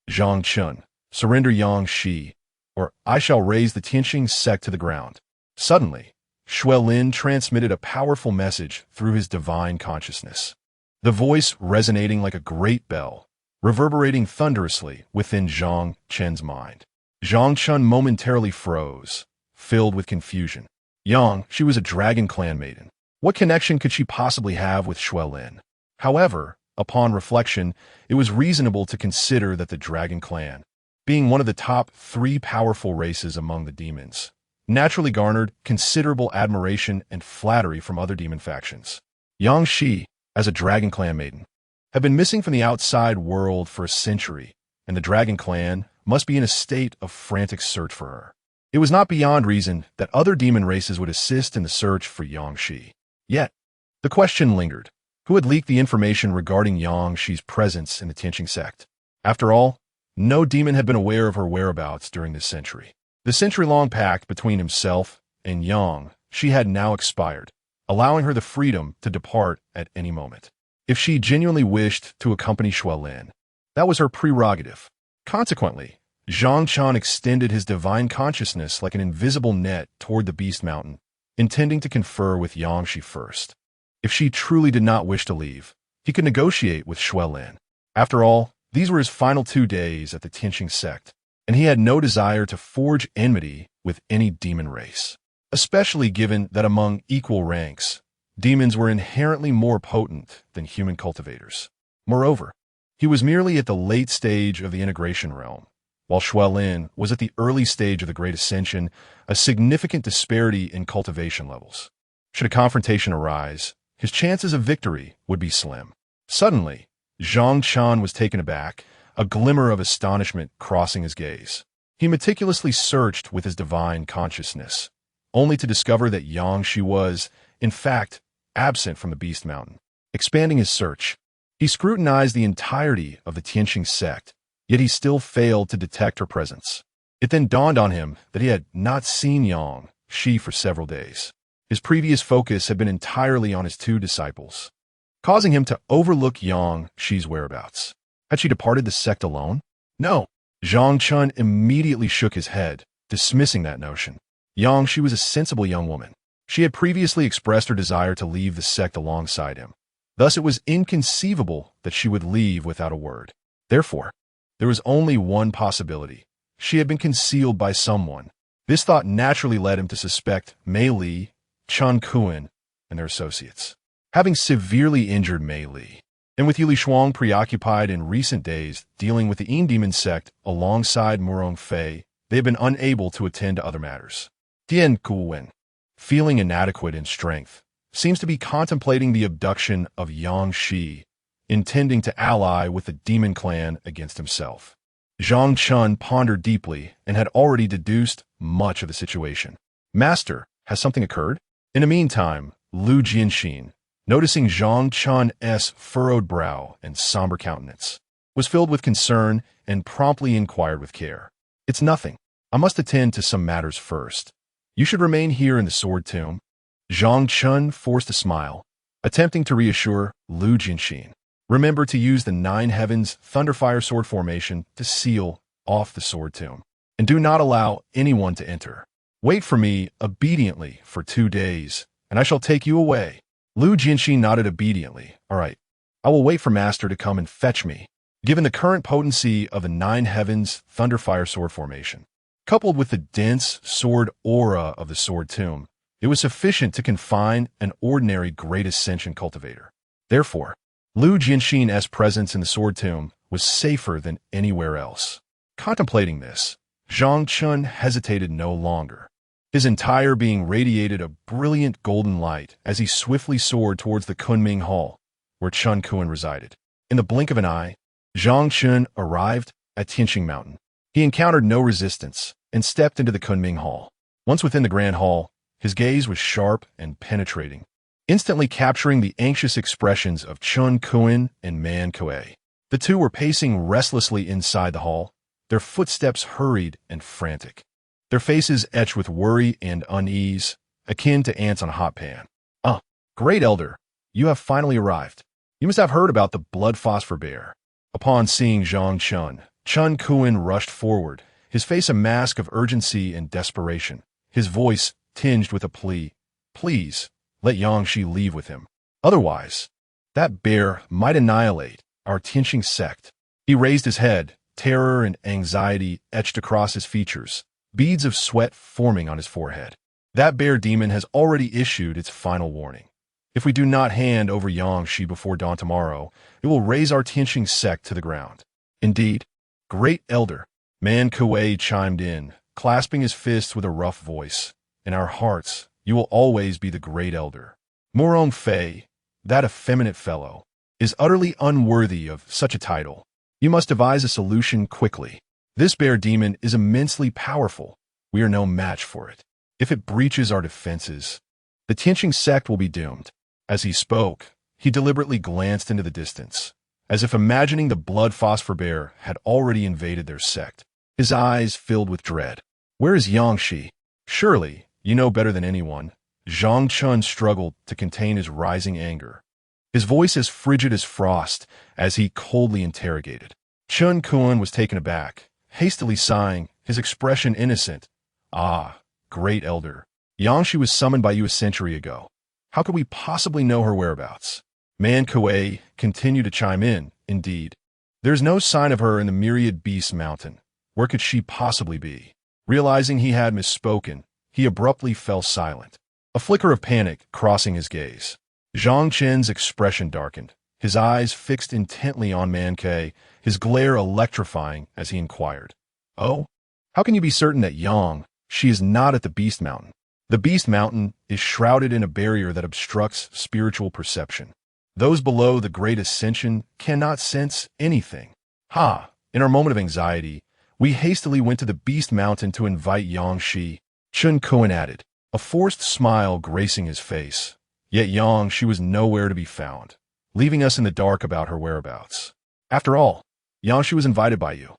Zhang Chen, surrender Yang Shi, or I shall raise the Tianxing Sect to the ground. Suddenly, Xue Lin transmitted a powerful message through his divine consciousness, the voice resonating like a great bell, reverberating thunderously within Zhang Chen's mind. Zhang Chen momentarily froze, filled with confusion. Yang, she was a Dragon Clan maiden. What connection could she possibly have with Xue Lin? However, upon reflection, it was reasonable to consider that the Dragon Clan, being one of the top 3 powerful races among the demons, naturally garnered considerable admiration and flattery from other demon factions. Yang Shi, as a Dragon Clan maiden, have been missing from the outside world for a century, and the Dragon Clan must be in a state of frantic search for her. It was not beyond reason that other demon races would assist in the search for Yangshi. Yet, the question lingered. Who had leaked the information regarding Yangshi's presence in the Tianxing Sect? After all, no demon had been aware of her whereabouts during this century. The century-long pact between himself and Yang she had now expired, allowing her the freedom to depart at any moment. If she genuinely wished to accompany Xuelin, that was her prerogative. Consequently, Zhang Chen extended his divine consciousness like an invisible net toward the Beast Mountain, intending to confer with Yangshi first. If she truly did not wish to leave, he could negotiate with Xuelin. After all, these were his final 2 days at the Tianxing Sect, and he had no desire to forge enmity with any demon race, especially given that among equal ranks, demons were inherently more potent than human cultivators. Moreover, he was merely at the late stage of the integration realm, while Xuelin was at the early stage of the Great Ascension, a significant disparity in cultivation levels. Should a confrontation arise, his chances of victory would be slim. Suddenly, Zhang Chen was taken aback, a glimmer of astonishment crossing his gaze. He meticulously searched with his divine consciousness, only to discover that Yangshi was, in fact, absent from the Beast Mountain. Expanding his search, he scrutinized the entirety of the Tianxing Sect, yet he still failed to detect her presence. It then dawned on him that he had not seen Yangshi for several days. His previous focus had been entirely on his 2 disciples, causing him to overlook Yangshi's whereabouts. Had she departed the sect alone? No. Zhang Chen immediately shook his head, dismissing that notion. Yangshi was a sensible young woman. She had previously expressed her desire to leave the sect alongside him. Thus it was inconceivable that she would leave without a word. Therefore, there was only one possibility. She had been concealed by someone. This thought naturally led him to suspect Mei Li, Chen Kuan, and their associates. Having severely injured Mei Li, and with Yue Lishuang preoccupied in recent days dealing with the Demon Sect alongside Murong Fei, they had been unable to attend to other matters. Tian Kuan, feeling inadequate in strength, seems to be contemplating the abduction of Yangshi, intending to ally with the demon clan against himself. Zhang Chen pondered deeply and had already deduced much of the situation. Master, has something occurred? In the meantime, Lu Jianxin, noticing Zhang Chen's furrowed brow and somber countenance, was filled with concern and promptly inquired with care. It's nothing. I must attend to some matters first. You should remain here in the Sword Tomb. Zhang Chen forced a smile, attempting to reassure Lu Jianxin. Remember to use the 9 Heavens Thunderfire Sword formation to seal off the Sword Tomb, and do not allow anyone to enter. Wait for me obediently for 2 days, and I shall take you away. Lu Jianxin nodded obediently. All right, I will wait for Master to come and fetch me. Given the current potency of the 9 Heavens Thunderfire Sword formation, coupled with the dense sword aura of the Sword Tomb, it was sufficient to confine an ordinary Great Ascension cultivator. Therefore, Lu Jianxin's presence in the Sword Tomb was safer than anywhere else. Contemplating this, Zhang Chen hesitated no longer. His entire being radiated a brilliant golden light as he swiftly soared towards the Kunming Hall, where Chen Kuan resided. In the blink of an eye, Zhang Chen arrived at Tianxing Mountain. He encountered no resistance and stepped into the Kunming Hall. Once within the Grand Hall, his gaze was sharp and penetrating, instantly capturing the anxious expressions of Chen Kuan and Man Kuei. The two were pacing restlessly inside the hall, their footsteps hurried and frantic, their faces etched with worry and unease, akin to ants on a hot pan. Ah, great Elder, you have finally arrived. You must have heard about the blood phosphor bear. Upon seeing Zhang Chen, Chen Kuan rushed forward, his face a mask of urgency and desperation, his voice tinged with a plea. Please, let Yangshi leave with him. Otherwise, that bear might annihilate our Tianxing Sect. He raised his head, terror and anxiety etched across his features, beads of sweat forming on his forehead. That bear demon has already issued its final warning. If we do not hand over Yangshi before dawn tomorrow, it will raise our Tianxing Sect to the ground. Indeed, great Elder, Man Kuei chimed in, clasping his fists with a rough voice. In our hearts, you will always be the great Elder. Murong Fei, that effeminate fellow, is utterly unworthy of such a title. You must devise a solution quickly. This bear demon is immensely powerful. We are no match for it. If it breaches our defenses, the Tianxing Sect will be doomed. As he spoke, he deliberately glanced into the distance, as if imagining the blood phosphor bear had already invaded their sect. His eyes filled with dread. Where is Yangshi? Surely, you know better than anyone. Zhang Chen struggled to contain his rising anger. His voice as frigid as frost as he coldly interrogated. Chen Kuan was taken aback, hastily sighing, his expression innocent. Ah, great elder. Yangshi was summoned by you a century ago. How could we possibly know her whereabouts? Man Kuei continued to chime in. Indeed, there's no sign of her in the myriad beast mountain. Where could she possibly be? Realizing he had misspoken, he abruptly fell silent, a flicker of panic crossing his gaze. Zhang Chen's expression darkened, his eyes fixed intently on Man Kuei, his glare electrifying as he inquired. Oh? How can you be certain that she is not at the Beast Mountain? The Beast Mountain is shrouded in a barrier that obstructs spiritual perception. Those below the Great Ascension cannot sense anything. In our moment of anxiety, we hastily went to the Beast Mountain to invite Yangshi, Chen Kuan added, a forced smile gracing his face. Yet she was nowhere to be found, leaving us in the dark about her whereabouts. After all, she was invited by you.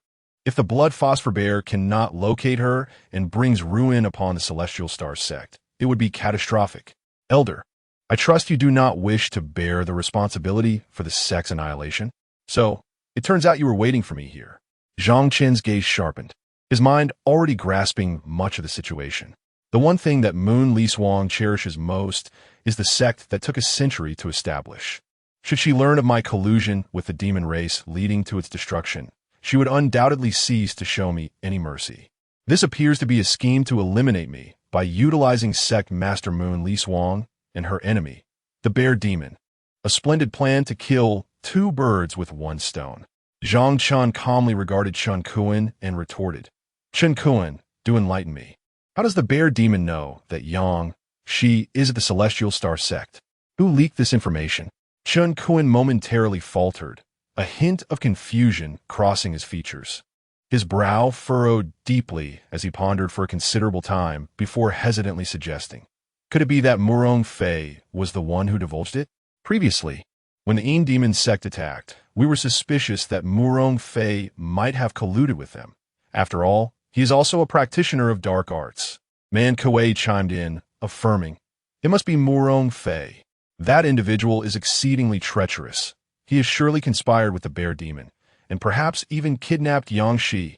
If the blood phosphor bear cannot locate her and brings ruin upon the Celestial Star Sect, it would be catastrophic. Elder, I trust you do not wish to bear the responsibility for the sect's annihilation. So, it turns out you were waiting for me here. Zhang Chen's gaze sharpened, his mind already grasping much of the situation. The one thing that Moon Lishuang cherishes most is the sect that took a century to establish. Should she learn of my collusion with the demon race leading to its destruction, she would undoubtedly cease to show me any mercy. This appears to be a scheme to eliminate me by utilizing Sect Master Moon Lishuang and her enemy, the bear demon. A splendid plan to kill two birds with one stone. Zhang Chen calmly regarded Chen Kuan and retorted, Chen Kuan, do enlighten me. How does the bear demon know that she is at the Celestial Star Sect? Who leaked this information? Chen Kuan momentarily faltered, a hint of confusion crossing his features. His brow furrowed deeply as he pondered for a considerable time before hesitantly suggesting, could it be that Murong Fei was the one who divulged it? Previously, when the Yin Demon Sect attacked, we were suspicious that Murong Fei might have colluded with them. After all, he is also a practitioner of dark arts. Man Kuei chimed in, affirming, it must be Murong Fei. That individual is exceedingly treacherous. He has surely conspired with the bear demon, and perhaps even kidnapped Yangshi.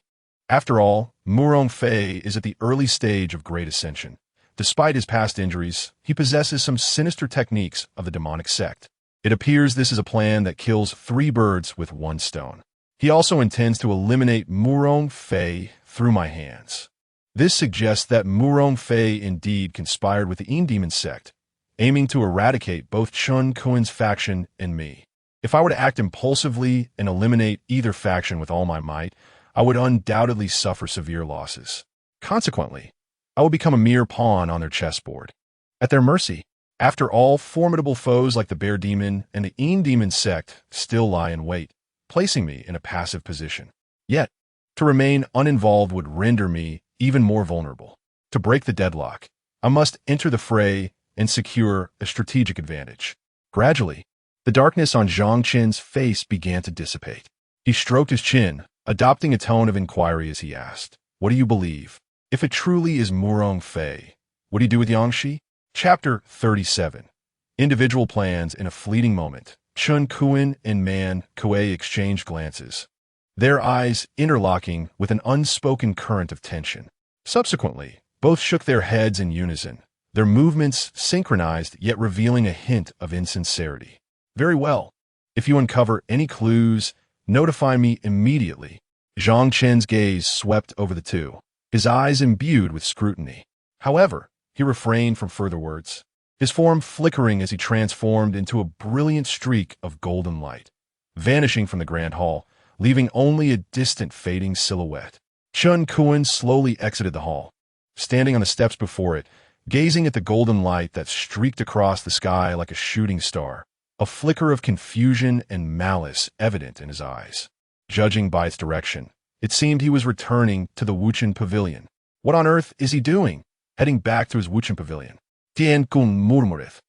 After all, Murong Fei is at the early stage of Great Ascension. Despite his past injuries, he possesses some sinister techniques of the demonic sect. It appears this is a plan that kills 3 birds with 1 stone. He also intends to eliminate Murong Fei through my hands. This suggests that Murong Fei indeed conspired with the Yin Demon Sect, aiming to eradicate both Chen Kuan's faction and me. If I were to act impulsively and eliminate either faction with all my might, I would undoubtedly suffer severe losses. Consequently, I would become a mere pawn on their chessboard, at their mercy. After all, formidable foes like the bear demon and the Yin Demon Sect still lie in wait, placing me in a passive position. Yet, to remain uninvolved would render me even more vulnerable. To break the deadlock, I must enter the fray and secure a strategic advantage. Gradually, the darkness on Zhang Chen's face began to dissipate. He stroked his chin, adopting a tone of inquiry as he asked, what do you believe? If it truly is Murong Fei, what do you do with Yangshi? Chapter 37. Individual plans in a fleeting moment. Chen Kuan and Man Kuei exchanged glances, their eyes interlocking with an unspoken current of tension. Subsequently, both shook their heads in unison, their movements synchronized yet revealing a hint of insincerity. Very well. If you uncover any clues, notify me immediately. Zhang Chen's gaze swept over the two, his eyes imbued with scrutiny. However, he refrained from further words, his form flickering as he transformed into a brilliant streak of golden light, vanishing from the grand hall, leaving only a distant fading silhouette. Chen Kuan slowly exited the hall, standing on the steps before it, gazing at the golden light that streaked across the sky like a shooting star. a flicker of confusion and malice evident in his eyes. Judging by its direction, it seemed he was returning to the Wuchen Pavilion. What on earth is he doing, heading back to his Wuchen Pavilion? Tian murmureth,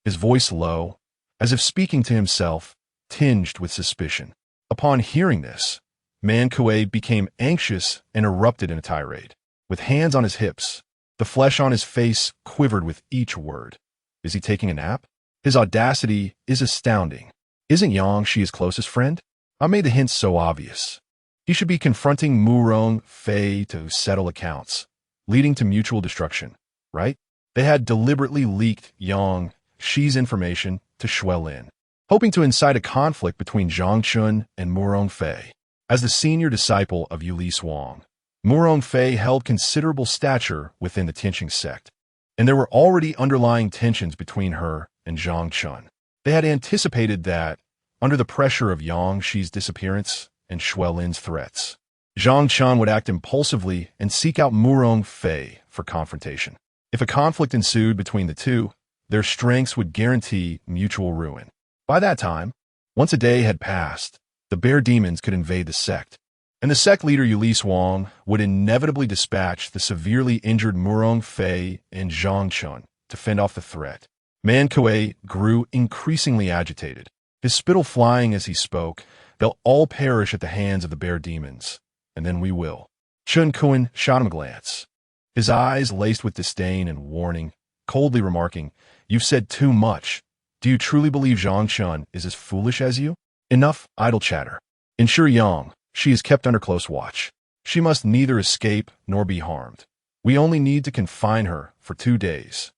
his voice low, as if speaking to himself, tinged with suspicion. Upon hearing this, Man Kuei became anxious and erupted in a tirade. With hands on his hips, the flesh on his face quivered with each word. Is he taking a nap? His audacity is astounding. Isn't Yang Shi's closest friend? I made the hints so obvious. He should be confronting Murong Fei to settle accounts, leading to mutual destruction, right? They had deliberately leaked Yang Shi's information to Xuelin, hoping to incite a conflict between Zhang Chen and Murong Fei. As the senior disciple of Yue Lishuang, Murong Fei held considerable stature within the Tianxing Sect, and there were already underlying tensions between her and Zhang Chen. They had anticipated that, under the pressure of Yang Shi's disappearance and Xuelin's threats, Zhang Chen would act impulsively and seek out Murong Fei for confrontation. If a conflict ensued between the two, their strengths would guarantee mutual ruin. By that time, once a day had passed, the bear demons could invade the sect, and the sect leader Yue Lishuang would inevitably dispatch the severely injured Murong Fei and Zhang Chen to fend off the threat. Man Kuei grew increasingly agitated, his spittle flying as he spoke. They'll all perish at the hands of the bear demons, and then we will. Chen Kuan shot him a glance, his eyes laced with disdain and warning, coldly remarking, "You've said too much. Do you truly believe Zhang Chen is as foolish as you? Enough idle chatter. Ensure Yang Shi is kept under close watch. She must neither escape nor be harmed. We only need to confine her for 2 days."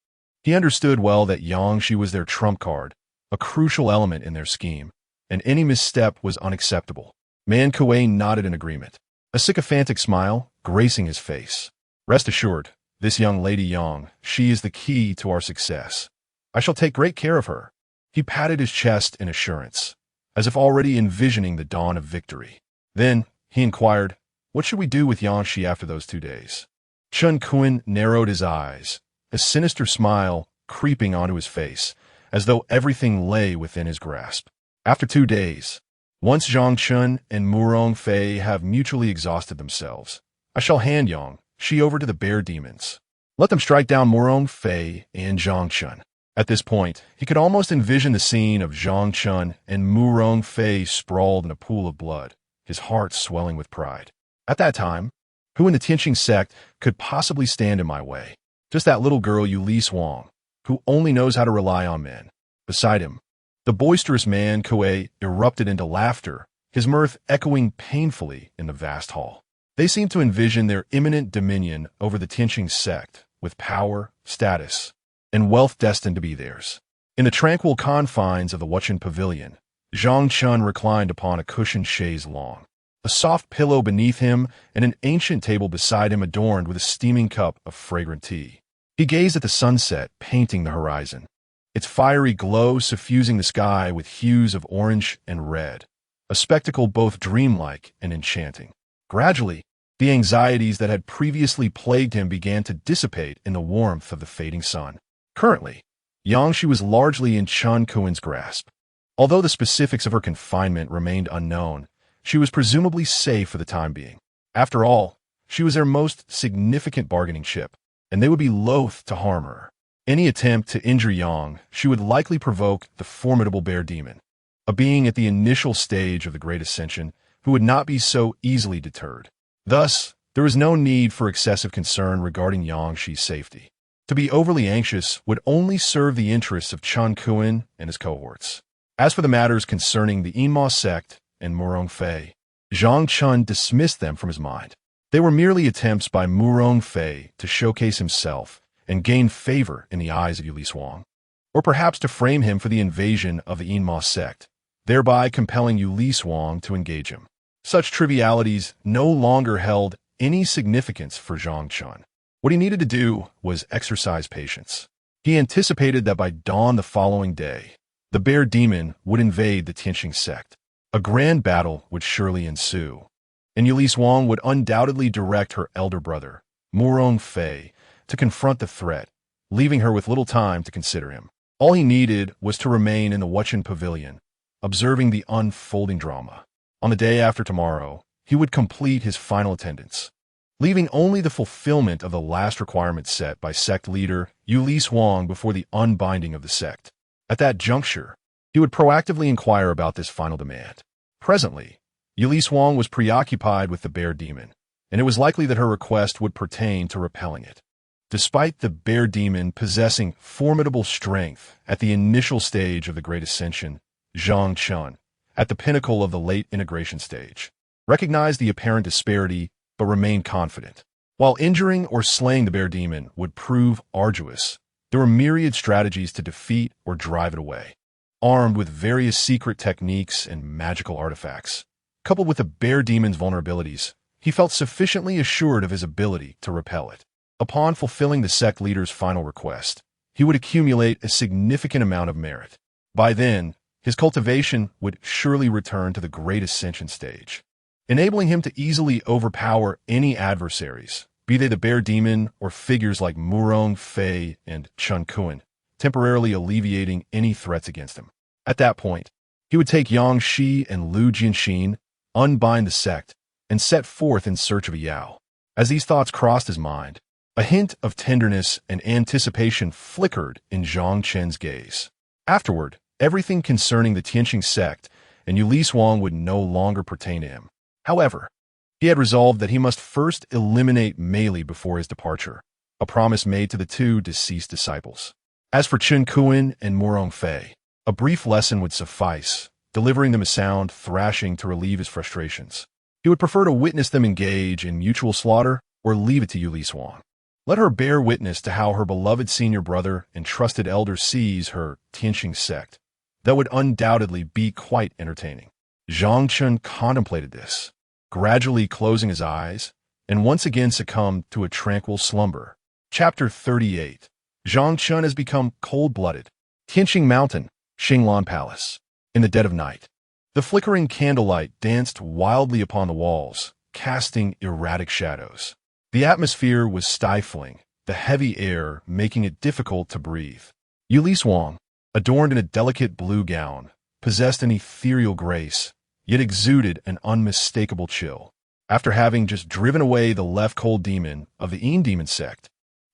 He understood well that Yang Shi was their trump card, a crucial element in their scheme, and any misstep was unacceptable. Man Kuei nodded in agreement, a sycophantic smile gracing his face. "Rest assured, this young lady Yang Shi is the key to our success. I shall take great care of her." He patted his chest in assurance, as if already envisioning the dawn of victory. Then, he inquired, "What should we do with Yang Shi after those 2 days?" Chen Kuan narrowed his eyes, a sinister smile creeping onto his face, as though everything lay within his grasp. "After 2 days, once Zhang Chen and Murong Fei have mutually exhausted themselves, I shall hand Yang Shi over to the bear demons. Let them strike down Murong Fei and Zhang Chen." At this point, he could almost envision the scene of Zhang Chen and Murong Fei sprawled in a pool of blood, his heart swelling with pride. At that time, who in the Tianxing Sect could possibly stand in my way? Just that little girl Yue Lishuang, who only knows how to rely on men. Beside him, the boisterous Man Kuei erupted into laughter, his mirth echoing painfully in the vast hall. They seemed to envision their imminent dominion over the Tianxing Sect, with power, status, and wealth destined to be theirs. In the tranquil confines of the Wuchen Pavilion, Zhang Chen reclined upon a cushioned chaise longue, a soft pillow beneath him and an ancient table beside him adorned with a steaming cup of fragrant tea. He gazed at the sunset painting the horizon, its fiery glow suffusing the sky with hues of orange and red, a spectacle both dreamlike and enchanting. Gradually, the anxieties that had previously plagued him began to dissipate in the warmth of the fading sun. Currently, Yang Shi was largely in Chen Kuan's grasp. Although the specifics of her confinement remained unknown, she was presumably safe for the time being. After all, she was their most significant bargaining chip, and they would be loath to harm her. Any attempt to injure Yang Shi would likely provoke the formidable bear demon, a being at the initial stage of the Great Ascension who would not be so easily deterred. Thus, there was no need for excessive concern regarding Yang Shi's safety. To be overly anxious would only serve the interests of Chen Kuan and his cohorts. As for the matters concerning the Yinma Sect and Murong Fei, Zhang Chen dismissed them from his mind. They were merely attempts by Murong Fei to showcase himself and gain favor in the eyes of Yue Lishuang, or perhaps to frame him for the invasion of the Yinma Sect, thereby compelling Yue Lishuang to engage him. Such trivialities no longer held any significance for Zhang Chen. What he needed to do was exercise patience. He anticipated that by dawn the following day, the bear demon would invade the Tianxing Sect. A grand battle would surely ensue, and Yue Lishuang would undoubtedly direct her elder brother, Murong Fei, to confront the threat, leaving her with little time to consider him. All he needed was to remain in the Wuchen Pavilion, observing the unfolding drama. On the day after tomorrow, he would complete his final attendance, leaving only the fulfillment of the last requirement set by sect leader Yue Lishuang before the unbinding of the sect. At that juncture, he would proactively inquire about this final demand. Presently, Yue Lishuang was preoccupied with the bear demon, and it was likely that her request would pertain to repelling it. Despite the bear demon possessing formidable strength at the initial stage of the Great Ascension, Zhang Chen, at the pinnacle of the late integration stage, recognized the apparent disparity but remained confident. While injuring or slaying the bear demon would prove arduous, there were myriad strategies to defeat or drive it away. Armed with various secret techniques and magical artifacts, coupled with the bear demon's vulnerabilities, he felt sufficiently assured of his ability to repel it. Upon fulfilling the sect leader's final request, he would accumulate a significant amount of merit. By then, his cultivation would surely return to the Great Ascension stage, enabling him to easily overpower any adversaries, be they the bear demon or figures like Murong Fei and Chun Kun, temporarily alleviating any threats against him. At that point, he would take Yang Shi and Lu Jianxin, unbind the sect, and set forth in search of a Yao. As these thoughts crossed his mind, a hint of tenderness and anticipation flickered in Zhang Chen's gaze. Afterward, everything concerning the Tianxing Sect and Yue Lishuang would no longer pertain to him. However, he had resolved that he must first eliminate Meili before his departure, a promise made to the two deceased disciples. As for Chun Kun and Murong Fei, a brief lesson would suffice, delivering them a sound thrashing to relieve his frustrations. He would prefer to witness them engage in mutual slaughter or leave it to Yue Lishuang. Let her bear witness to how her beloved senior brother and trusted elder sees her Tianxing Sect. That would undoubtedly be quite entertaining. Zhang Chen contemplated this, gradually closing his eyes, and once again succumbed to a tranquil slumber. Chapter 38. Zhang Chen has become cold-blooded. Tianxing Mountain, Xinglan Palace. In the dead of night, the flickering candlelight danced wildly upon the walls, casting erratic shadows. The atmosphere was stifling, the heavy air making it difficult to breathe. Yue Lishuang, adorned in a delicate blue gown, possessed an ethereal grace, yet exuded an unmistakable chill. After having just driven away the left-cold demon of the Yin Demon Sect,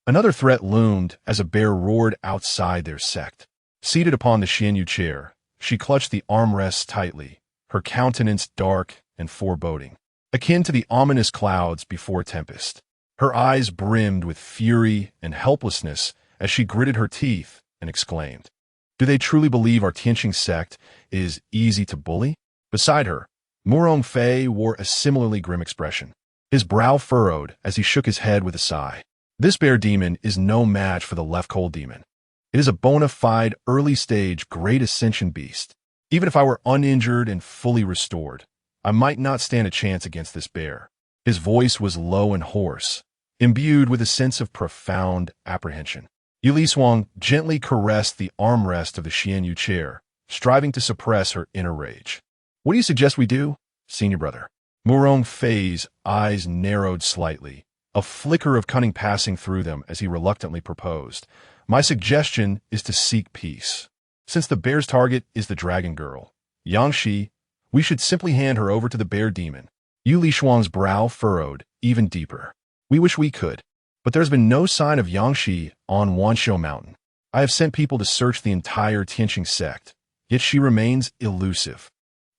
another threat loomed as a bear roared outside their sect. Seated upon the Xianyu chair, she clutched the armrests tightly, her countenance dark and foreboding, akin to the ominous clouds before tempest. Her eyes brimmed with fury and helplessness as she gritted her teeth and exclaimed, "Do they truly believe our Tianxing sect is easy to bully?" Beside her, Murong Fei wore a similarly grim expression, his brow furrowed as he shook his head with a sigh. This bear demon is no match for the left-cold demon. It is a bona fide early-stage Great Ascension beast. Even if I were uninjured and fully restored, I might not stand a chance against this bear. His voice was low and hoarse, imbued with a sense of profound apprehension. Yue Lishuang gently caressed the armrest of the Xianyu chair, striving to suppress her inner rage. "What do you suggest we do, senior brother?" Murong Fei's eyes narrowed slightly, a flicker of cunning passing through them as he reluctantly proposed. "My suggestion is to seek peace. Since the bear's target is the dragon girl, Yang Shi, we should simply hand her over to the bear demon." Yue Lishuang's brow furrowed even deeper. "We wish we could, but there's been no sign of Yang Shi on Wanshou Mountain. I have sent people to search the entire Tianxing sect, yet she remains elusive."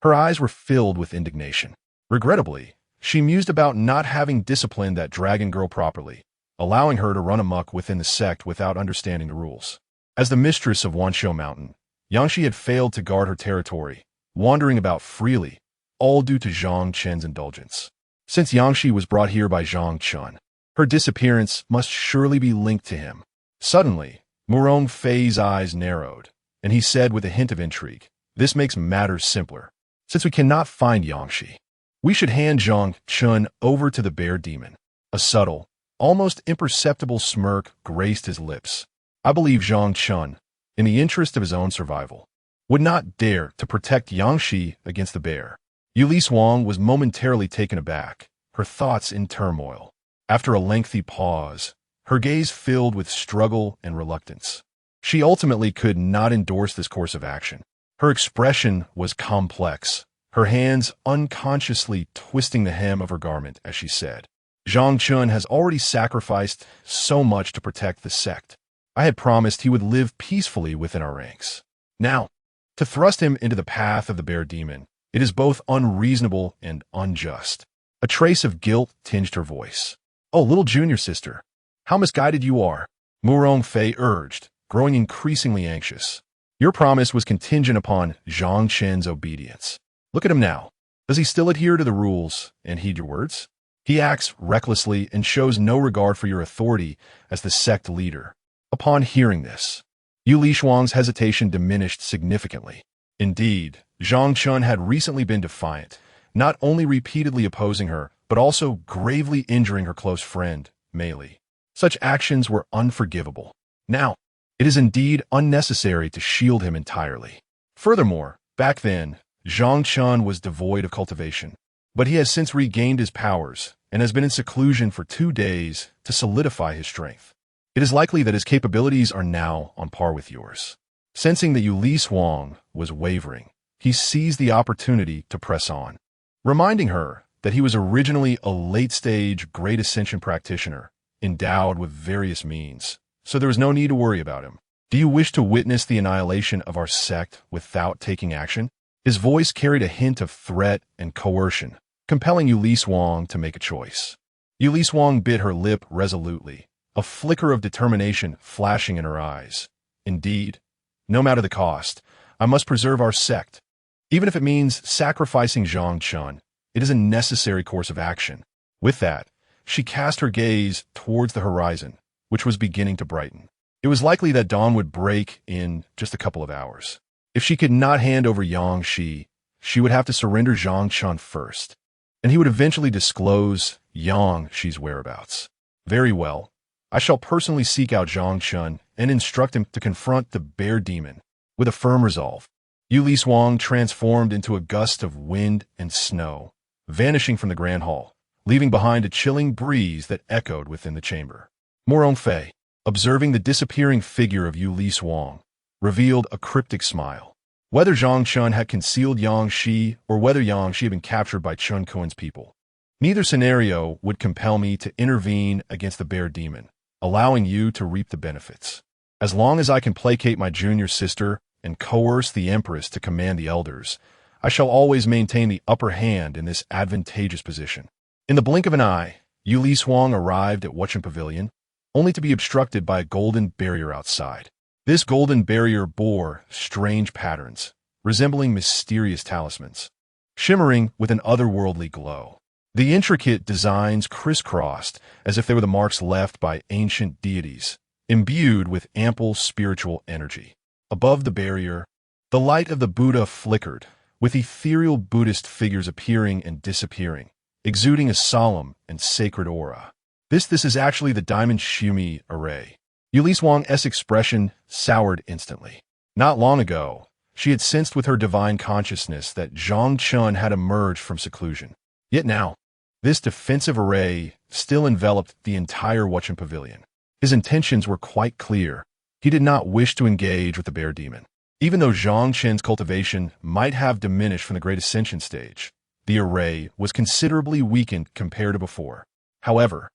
Her eyes were filled with indignation. Regrettably, she mused about not having disciplined that dragon girl properly, allowing her to run amok within the sect without understanding the rules. As the mistress of Wanshou Mountain, Yang Shi had failed to guard her territory, wandering about freely, all due to Zhang Chen's indulgence. Since Yang Shi was brought here by Zhang Chen, her disappearance must surely be linked to him. Suddenly, Murong Fei's eyes narrowed, and he said with a hint of intrigue, "This makes matters simpler. Since we cannot find Yang Shi, we should hand Zhang Chen over to the bear demon." A subtle, almost imperceptible smirk graced his lips. "I believe Zhang Chen, in the interest of his own survival, would not dare to protect Yang Shi against the bear." Yue Lishuang was momentarily taken aback, her thoughts in turmoil. After a lengthy pause, her gaze filled with struggle and reluctance. She ultimately could not endorse this course of action. Her expression was complex, her hands unconsciously twisting the hem of her garment as she said, Zhang Chen has already sacrificed so much to protect the sect. I had promised he would live peacefully within our ranks. Now, to thrust him into the path of the bear demon, it is both unreasonable and unjust. A trace of guilt tinged her voice. Oh, little junior sister, how misguided you are, Murong Fei urged, growing increasingly anxious. Your promise was contingent upon Zhang Chen's obedience. Look at him now. Does he still adhere to the rules and heed your words? He acts recklessly and shows no regard for your authority as the sect leader. Upon hearing this, Yue Lishuang's hesitation diminished significantly. Indeed, Zhang Chen had recently been defiant, not only repeatedly opposing her, but also gravely injuring her close friend, Mei Li. Such actions were unforgivable. Now, it is indeed unnecessary to shield him entirely. Furthermore, back then, Zhang Chen was devoid of cultivation, but he has since regained his powers and has been in seclusion for 2 days to solidify his strength. It is likely that his capabilities are now on par with yours. Sensing that Yue Lishuang was wavering, he seized the opportunity to press on, reminding her that he was originally a late-stage Great Ascension practitioner, endowed with various means, so there was no need to worry about him. Do you wish to witness the annihilation of our sect without taking action? His voice carried a hint of threat and coercion, compelling Yue Lishuang to make a choice. Yue Lishuang bit her lip resolutely, a flicker of determination flashing in her eyes. Indeed, no matter the cost, I must preserve our sect. Even if it means sacrificing Zhang Chen, it is a necessary course of action. With that, she cast her gaze towards the horizon, which was beginning to brighten. It was likely that dawn would break in just a couple of hours. If she could not hand over Yang Shi, she would have to surrender Zhang Chen first, and he would eventually disclose Yang Shi's whereabouts. Very well. I shall personally seek out Zhang Chen and instruct him to confront the bear demon. With a firm resolve, Yue Lishuang transformed into a gust of wind and snow, vanishing from the grand hall, leaving behind a chilling breeze that echoed within the chamber. Murong Fei, observing the disappearing figure of Yue Lishuang, revealed a cryptic smile. Whether Zhang Chen had concealed Yang Shi or whether Yang Shi had been captured by Chen Kuan's people, neither scenario would compel me to intervene against the bear demon, allowing you to reap the benefits. As long as I can placate my junior sister and coerce the Empress to command the elders, I shall always maintain the upper hand in this advantageous position. In the blink of an eye, Yue Lishuang arrived at Yaoxian Pavilion, only to be obstructed by a golden barrier outside. This golden barrier bore strange patterns, resembling mysterious talismans, shimmering with an otherworldly glow. The intricate designs crisscrossed as if they were the marks left by ancient deities, imbued with ample spiritual energy. Above the barrier, the light of the Buddha flickered, with ethereal Buddhist figures appearing and disappearing, exuding a solemn and sacred aura. This is actually the Diamond Shumi array. Yue Lishuang's expression soured instantly. Not long ago, she had sensed with her divine consciousness that Zhang Chen had emerged from seclusion. Yet now, this defensive array still enveloped the entire Yaoxian Pavilion. His intentions were quite clear. He did not wish to engage with the bear demon. Even though Zhang Chen's cultivation might have diminished from the Great Ascension stage, the array was considerably weakened compared to before. However,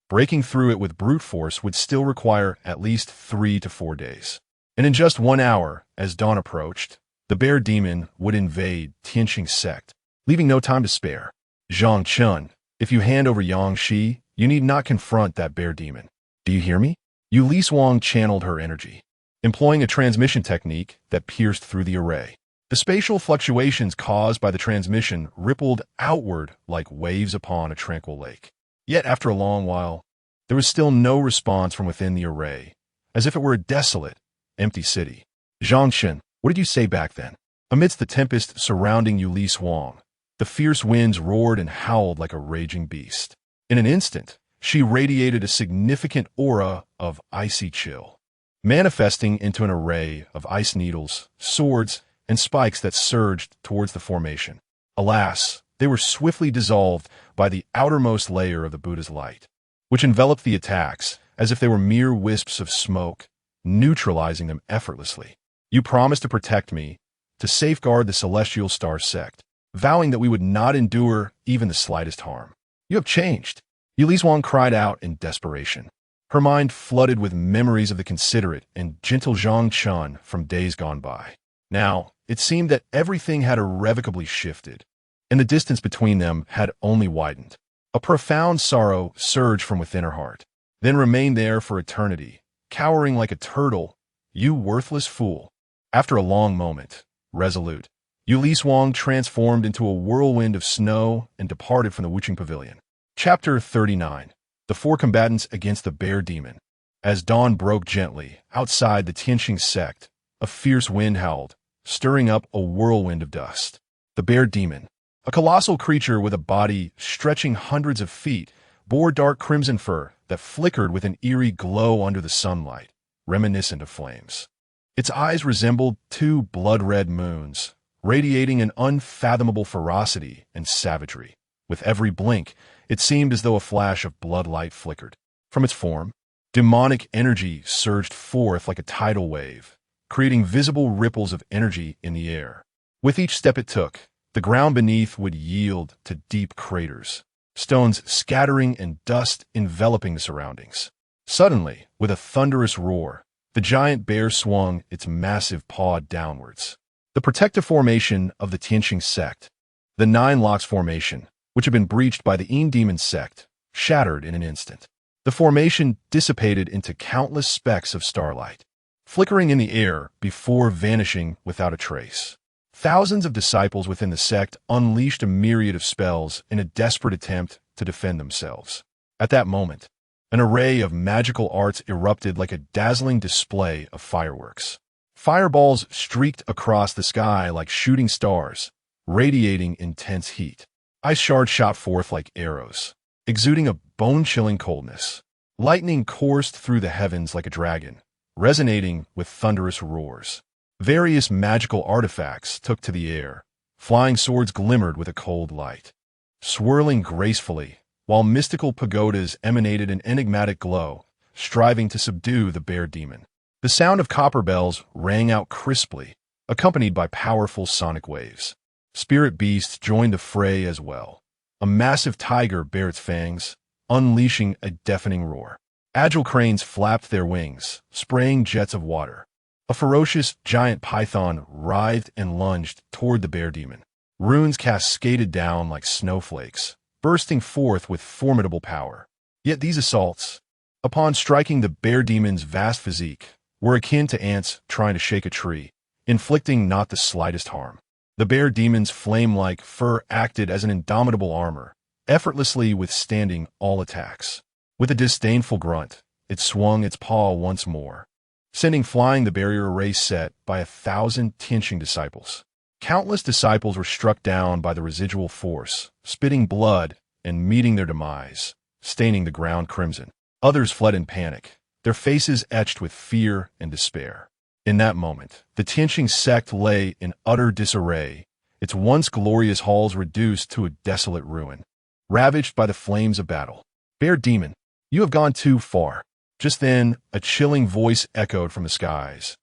breaking through it with brute force would still require at least 3 to 4 days. And in just 1 hour, as dawn approached, the bear demon would invade Tianxing Sect, leaving no time to spare. Zhang Chen, if you hand over Yang Shi, you need not confront that bear demon. Do you hear me? Yue Lishuang channeled her energy, employing a transmission technique that pierced through the array. The spatial fluctuations caused by the transmission rippled outward like waves upon a tranquil lake. Yet after a long while, there was still no response from within the array, as if it were a desolate, empty city. Zhang Chen, what did you say back then? Amidst the tempest surrounding Yue Lishuang, the fierce winds roared and howled like a raging beast. In an instant, she radiated a significant aura of icy chill, manifesting into an array of ice needles, swords, and spikes that surged towards the formation. Alas, they were swiftly dissolved by the outermost layer of the Buddha's light, which enveloped the attacks as if they were mere wisps of smoke, neutralizing them effortlessly. You promised to protect me, to safeguard the Celestial Star Sect, vowing that we would not endure even the slightest harm. You have changed. Yue Lishuang cried out in desperation. Her mind flooded with memories of the considerate and gentle Zhang Chen from days gone by. Now, it seemed that everything had irrevocably shifted, and the distance between them had only widened. A profound sorrow surged from within her heart, then remained there for eternity, cowering like a turtle. You worthless fool. After a long moment, resolute, Yue Lishuang transformed into a whirlwind of snow and departed from the Wuching Pavilion. Chapter 39. The Four Combatants Against the Bear Demon. As dawn broke gently, outside the Tianxing Sect, a fierce wind howled, stirring up a whirlwind of dust. The Bear Demon, a colossal creature with a body stretching hundreds of feet, bore dark crimson fur that flickered with an eerie glow under the sunlight, reminiscent of flames. Its eyes resembled two blood-red moons, radiating an unfathomable ferocity and savagery. With every blink, it seemed as though a flash of bloodlight flickered. From its form, demonic energy surged forth like a tidal wave, creating visible ripples of energy in the air. With each step it took, the ground beneath would yield to deep craters, stones scattering and dust enveloping the surroundings. Suddenly, with a thunderous roar, the giant bear swung its massive paw downwards. The protective formation of the Tianxing Sect, the Nine Locks formation, which had been breached by the Demon Sect, shattered in an instant. The formation dissipated into countless specks of starlight, flickering in the air before vanishing without a trace. Thousands of disciples within the sect unleashed a myriad of spells in a desperate attempt to defend themselves. At that moment, an array of magical arts erupted like a dazzling display of fireworks. Fireballs streaked across the sky like shooting stars, radiating intense heat. Ice shards shot forth like arrows, exuding a bone-chilling coldness. Lightning coursed through the heavens like a dragon, resonating with thunderous roars. Various magical artifacts took to the air. Flying swords glimmered with a cold light, swirling gracefully, while mystical pagodas emanated an enigmatic glow, striving to subdue the bear demon. The sound of copper bells rang out crisply, accompanied by powerful sonic waves. Spirit beasts joined the fray as well. A massive tiger bared its fangs, unleashing a deafening roar. Agile cranes flapped their wings, spraying jets of water. A ferocious giant python writhed and lunged toward the bear demon. Runes cascaded down like snowflakes, bursting forth with formidable power. Yet these assaults, upon striking the bear demon's vast physique, were akin to ants trying to shake a tree, inflicting not the slightest harm. The bear demon's flame-like fur acted as an indomitable armor, effortlessly withstanding all attacks. With a disdainful grunt, it swung its paw once more, sending flying the barrier array set by 1,000 Tianxing disciples. Countless disciples were struck down by the residual force, spitting blood and meeting their demise, staining the ground crimson. Others fled in panic, their faces etched with fear and despair. In that moment, the Tianxing Sect lay in utter disarray, its once glorious halls reduced to a desolate ruin, ravaged by the flames of battle. Bear demon, you have gone too far. Just then, a chilling voice echoed from the skies.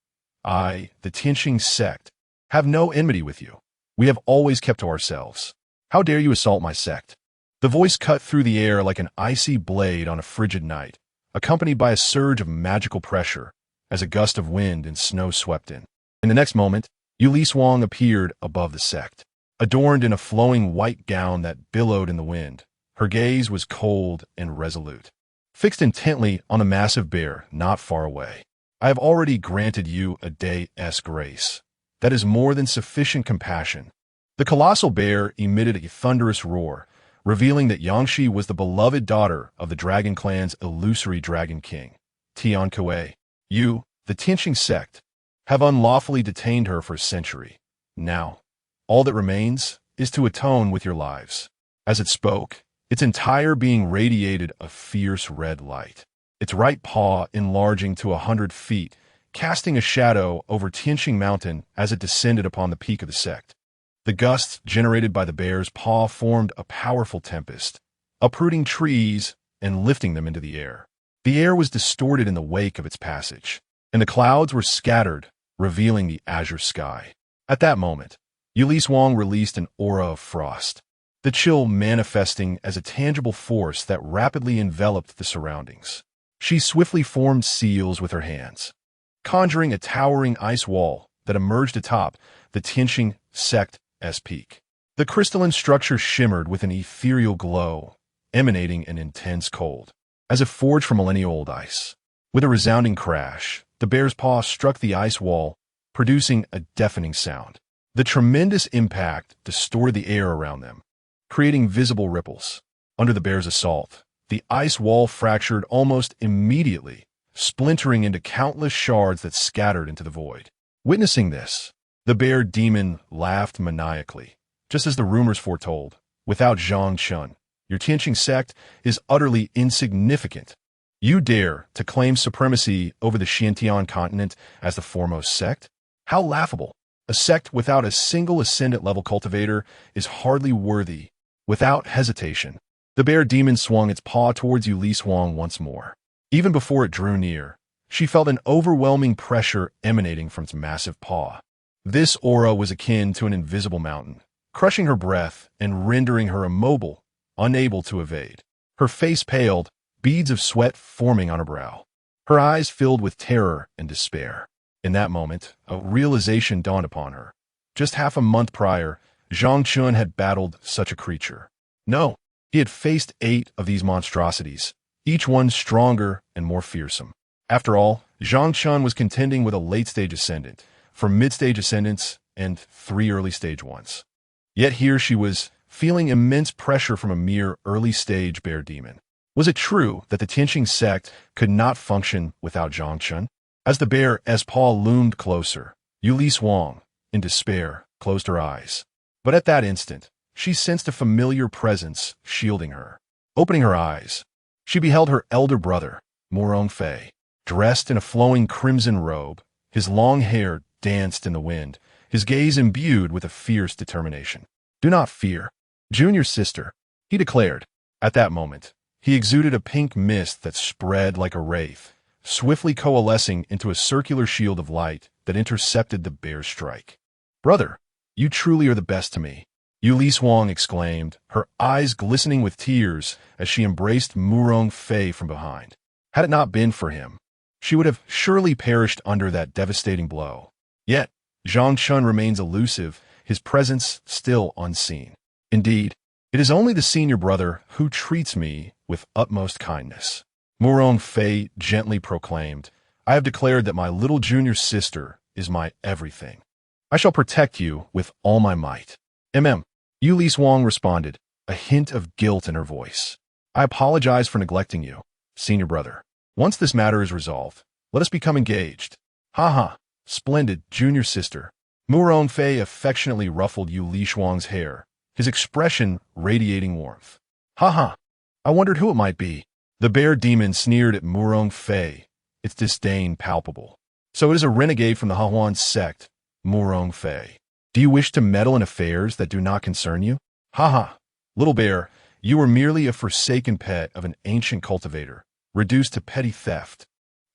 I, the Tianxing Sect, have no enmity with you. We have always kept to ourselves. How dare you assault my sect? The voice cut through the air like an icy blade on a frigid night, accompanied by a surge of magical pressure, as a gust of wind and snow swept in. In the next moment, Yue Lishuang appeared above the sect, adorned in a flowing white gown that billowed in the wind. Her gaze was cold and resolute, fixed intently on the massive bear not far away. I have already granted you a day's grace. That is more than sufficient compassion. The colossal bear emitted a thunderous roar, revealing that Yangshi was the beloved daughter of the Dragon Clan's illusory Dragon King, Tianxing. You, the Tianxing Sect, have unlawfully detained her for a century. Now, all that remains is to atone with your lives. As it spoke, its entire being radiated a fierce red light, its right paw enlarging to 100 feet, casting a shadow over Tianxing Mountain as it descended upon the peak of the sect. The gusts generated by the bear's paw formed a powerful tempest, uprooting trees and lifting them into the air. The air was distorted in the wake of its passage, and the clouds were scattered, revealing the azure sky. At that moment, Yue Lishuang released an aura of frost, the chill manifesting as a tangible force that rapidly enveloped the surroundings. She swiftly formed seals with her hands, conjuring a towering ice wall that emerged atop the Tianxing Sect's peak. The crystalline structure shimmered with an ethereal glow, emanating an intense cold, as if forged from millennia-old ice. With a resounding crash, the bear's paw struck the ice wall, producing a deafening sound. The tremendous impact distorted the air around them, creating visible ripples. Under the bear's assault, the ice wall fractured almost immediately, splintering into countless shards that scattered into the void. Witnessing this, the bear demon laughed maniacally, just as the rumors foretold. Without Zhang Chen, your Tianxing sect is utterly insignificant. You dare to claim supremacy over the Xuantian Continent as the foremost sect? How laughable! A sect without a single ascendant-level cultivator is hardly worthy. Without hesitation, the bear demon swung its paw towards Yue Lishuang once more. Even before it drew near, she felt an overwhelming pressure emanating from its massive paw. This aura was akin to an invisible mountain, crushing her breath and rendering her immobile, unable to evade. Her face paled, beads of sweat forming on her brow. Her eyes filled with terror and despair. In that moment, a realization dawned upon her. Just half a month prior, Zhang Chen had battled such a creature. No, he had faced 8 of these monstrosities, each one stronger and more fearsome. After all, Zhang Chen was contending with a late-stage ascendant, 4 mid-stage ascendants, and 3 early-stage ones. Yet here she was, feeling immense pressure from a mere early-stage bear demon. Was it true that the Tianxing sect could not function without Zhang Chen? As the bear's paw loomed closer, Yue Lishuang, in despair, closed her eyes. But at that instant, she sensed a familiar presence shielding her. Opening her eyes, she beheld her elder brother, Murong Fei, dressed in a flowing crimson robe. His long hair danced in the wind, his gaze imbued with a fierce determination. "Do not fear, junior sister," he declared. At that moment, he exuded a pink mist that spread like a wraith, swiftly coalescing into a circular shield of light that intercepted the bear's strike. "Brother, you truly are the best to me," Yue Lishuang exclaimed, her eyes glistening with tears as she embraced Murong Fei from behind. Had it not been for him, she would have surely perished under that devastating blow. Yet, Zhang Chen remains elusive, his presence still unseen. Indeed, it is only the senior brother who treats me with utmost kindness. Murong Fei gently proclaimed, "I have declared that my little junior sister is my everything. I shall protect you with all my might." Yue Lishuang responded, a hint of guilt in her voice. "I apologize for neglecting you, senior brother. Once this matter is resolved, let us become engaged." "Ha! Splendid, junior sister." Murong Fei affectionately ruffled Yue Lishuang's hair, his expression radiating warmth. "Ha! I wondered who it might be." The bear demon sneered at Murong Fei, its disdain palpable. "So it is a renegade from the Yaoxian Sect, Murong Fei. Do you wish to meddle in affairs that do not concern you? Ha! Little bear, you are merely a forsaken pet of an ancient cultivator, reduced to petty theft."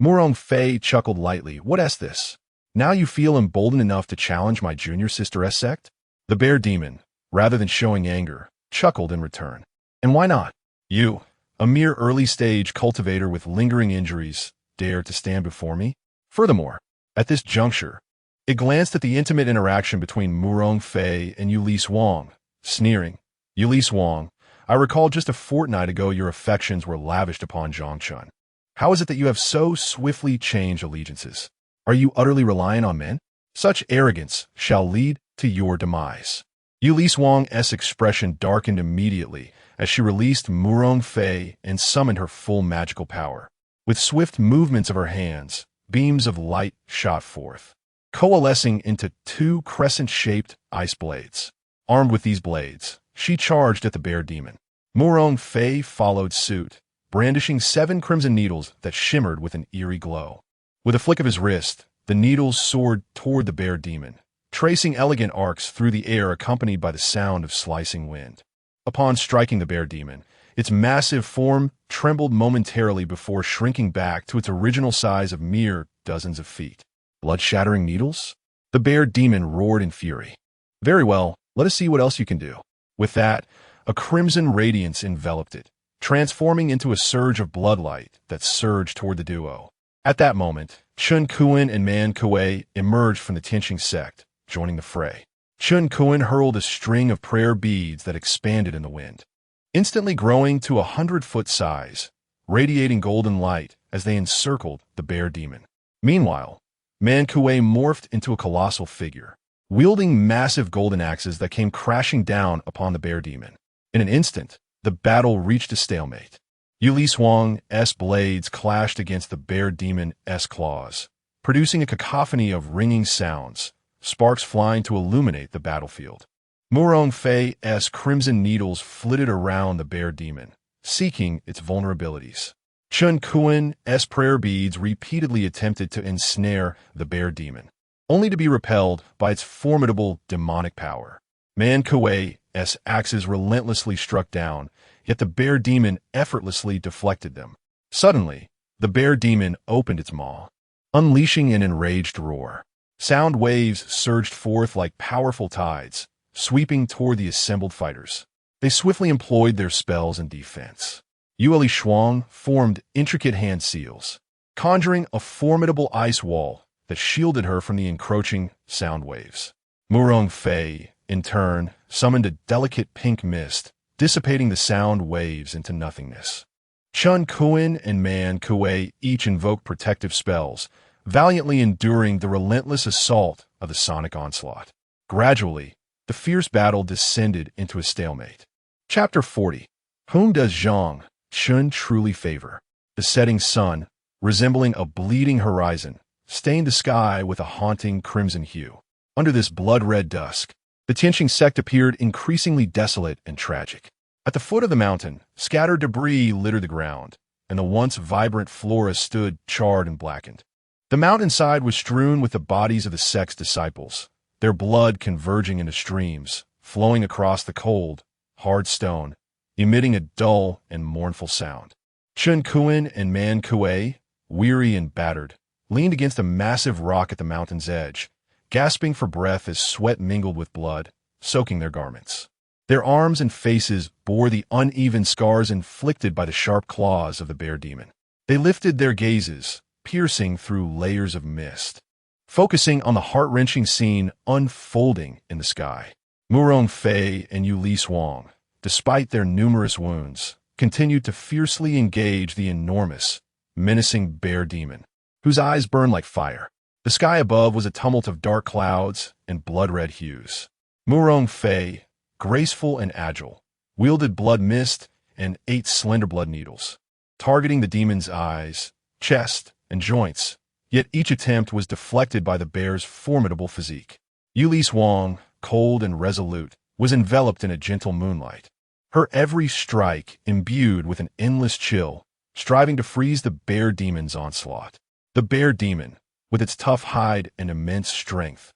Murong Fei chuckled lightly. "What is this? Now you feel emboldened enough to challenge my junior sister's sect?" The bear demon, rather than showing anger, chuckled in return. "And why not? You, a mere early-stage cultivator with lingering injuries, dare to stand before me? Furthermore, at this juncture, it glanced at the intimate interaction between Murong Fei and Yue Lishuang, sneering. "Yue Lishuang, I recall just a fortnight ago your affections were lavished upon Zhang Chen. How is it that you have so swiftly changed allegiances? Are you utterly reliant on men? Such arrogance shall lead to your demise." Yue Lishuang's expression darkened immediately as she released Murong Fei and summoned her full magical power. With swift movements of her hands, beams of light shot forth, coalescing into 2 crescent-shaped ice blades. Armed with these blades, she charged at the bear demon. Murong Fei followed suit, brandishing 7 crimson needles that shimmered with an eerie glow. With a flick of his wrist, the needles soared toward the bear demon, tracing elegant arcs through the air accompanied by the sound of slicing wind. Upon striking the bear demon, Its massive form trembled momentarily before shrinking back to its original size of mere dozens of feet. Blood-shattering needles? The bear demon roared in fury. Very well, let us see what else you can do. With that, a crimson radiance enveloped it, transforming into a surge of bloodlight that surged toward the duo. At that moment, Chun Kuan and Man Kuei emerged from the Tianxing Sect, joining the fray. Chun Kuan hurled a string of prayer beads that expanded in the wind, instantly growing to 100-foot size, radiating golden light as they encircled the bear demon. Meanwhile, Man Kuei morphed into a colossal figure, wielding massive golden axes that came crashing down upon the bear demon. In an instant, the battle reached a stalemate. Yue Lishuang's blades clashed against the bear demon's claws, producing a cacophony of ringing sounds, sparks flying to illuminate the battlefield. Murong Fei's crimson needles flitted around the bear demon, seeking its vulnerabilities. Chun Kuan's prayer beads repeatedly attempted to ensnare the bear demon, only to be repelled by its formidable demonic power. Man Kuei's axes relentlessly struck down, yet the bear demon effortlessly deflected them. Suddenly, the bear demon opened its maw, unleashing an enraged roar. Sound waves surged forth like powerful tides, sweeping toward the assembled fighters. They swiftly employed their spells in defense. Yue Lishuang formed intricate hand seals, conjuring a formidable ice wall that shielded her from the encroaching sound waves. Murong Fei, in turn, summoned a delicate pink mist, dissipating the sound waves into nothingness. Chun Kuan and Man Kuei each invoked protective spells, valiantly enduring the relentless assault of the sonic onslaught. Gradually, the fierce battle descended into a stalemate. Chapter 40. Whom does Zhang Chen truly favor? The setting sun, resembling a bleeding horizon, stained the sky with a haunting crimson hue. Under this blood-red dusk, the Tianxing Sect appeared increasingly desolate and tragic. At the foot of the mountain, scattered debris littered the ground, and the once vibrant flora stood charred and blackened. The mountainside was strewn with the bodies of the sect's disciples, their blood converging into streams, flowing across the cold, hard stone, emitting a dull and mournful sound. Chun Kuan and Man Kuei, weary and battered, leaned against a massive rock at the mountain's edge, gasping for breath as sweat mingled with blood, soaking their garments. Their arms and faces bore the uneven scars inflicted by the sharp claws of the bear demon. They lifted their gazes, piercing through layers of mist, focusing on the heart-wrenching scene unfolding in the sky. Murong Fei and Yue Lishuang, despite their numerous wounds, continued to fiercely engage the enormous, menacing bear demon, whose eyes burned like fire. The sky above was a tumult of dark clouds and blood-red hues. Murong Fei, graceful and agile, wielded blood mist and 8 slender blood needles, targeting the demon's eyes, chest, and joints, yet each attempt was deflected by the bear's formidable physique. Yue Lishuang, cold and resolute, was enveloped in a gentle moonlight, her every strike imbued with an endless chill, striving to freeze the bear demon's onslaught. The bear demon, with its tough hide and immense strength,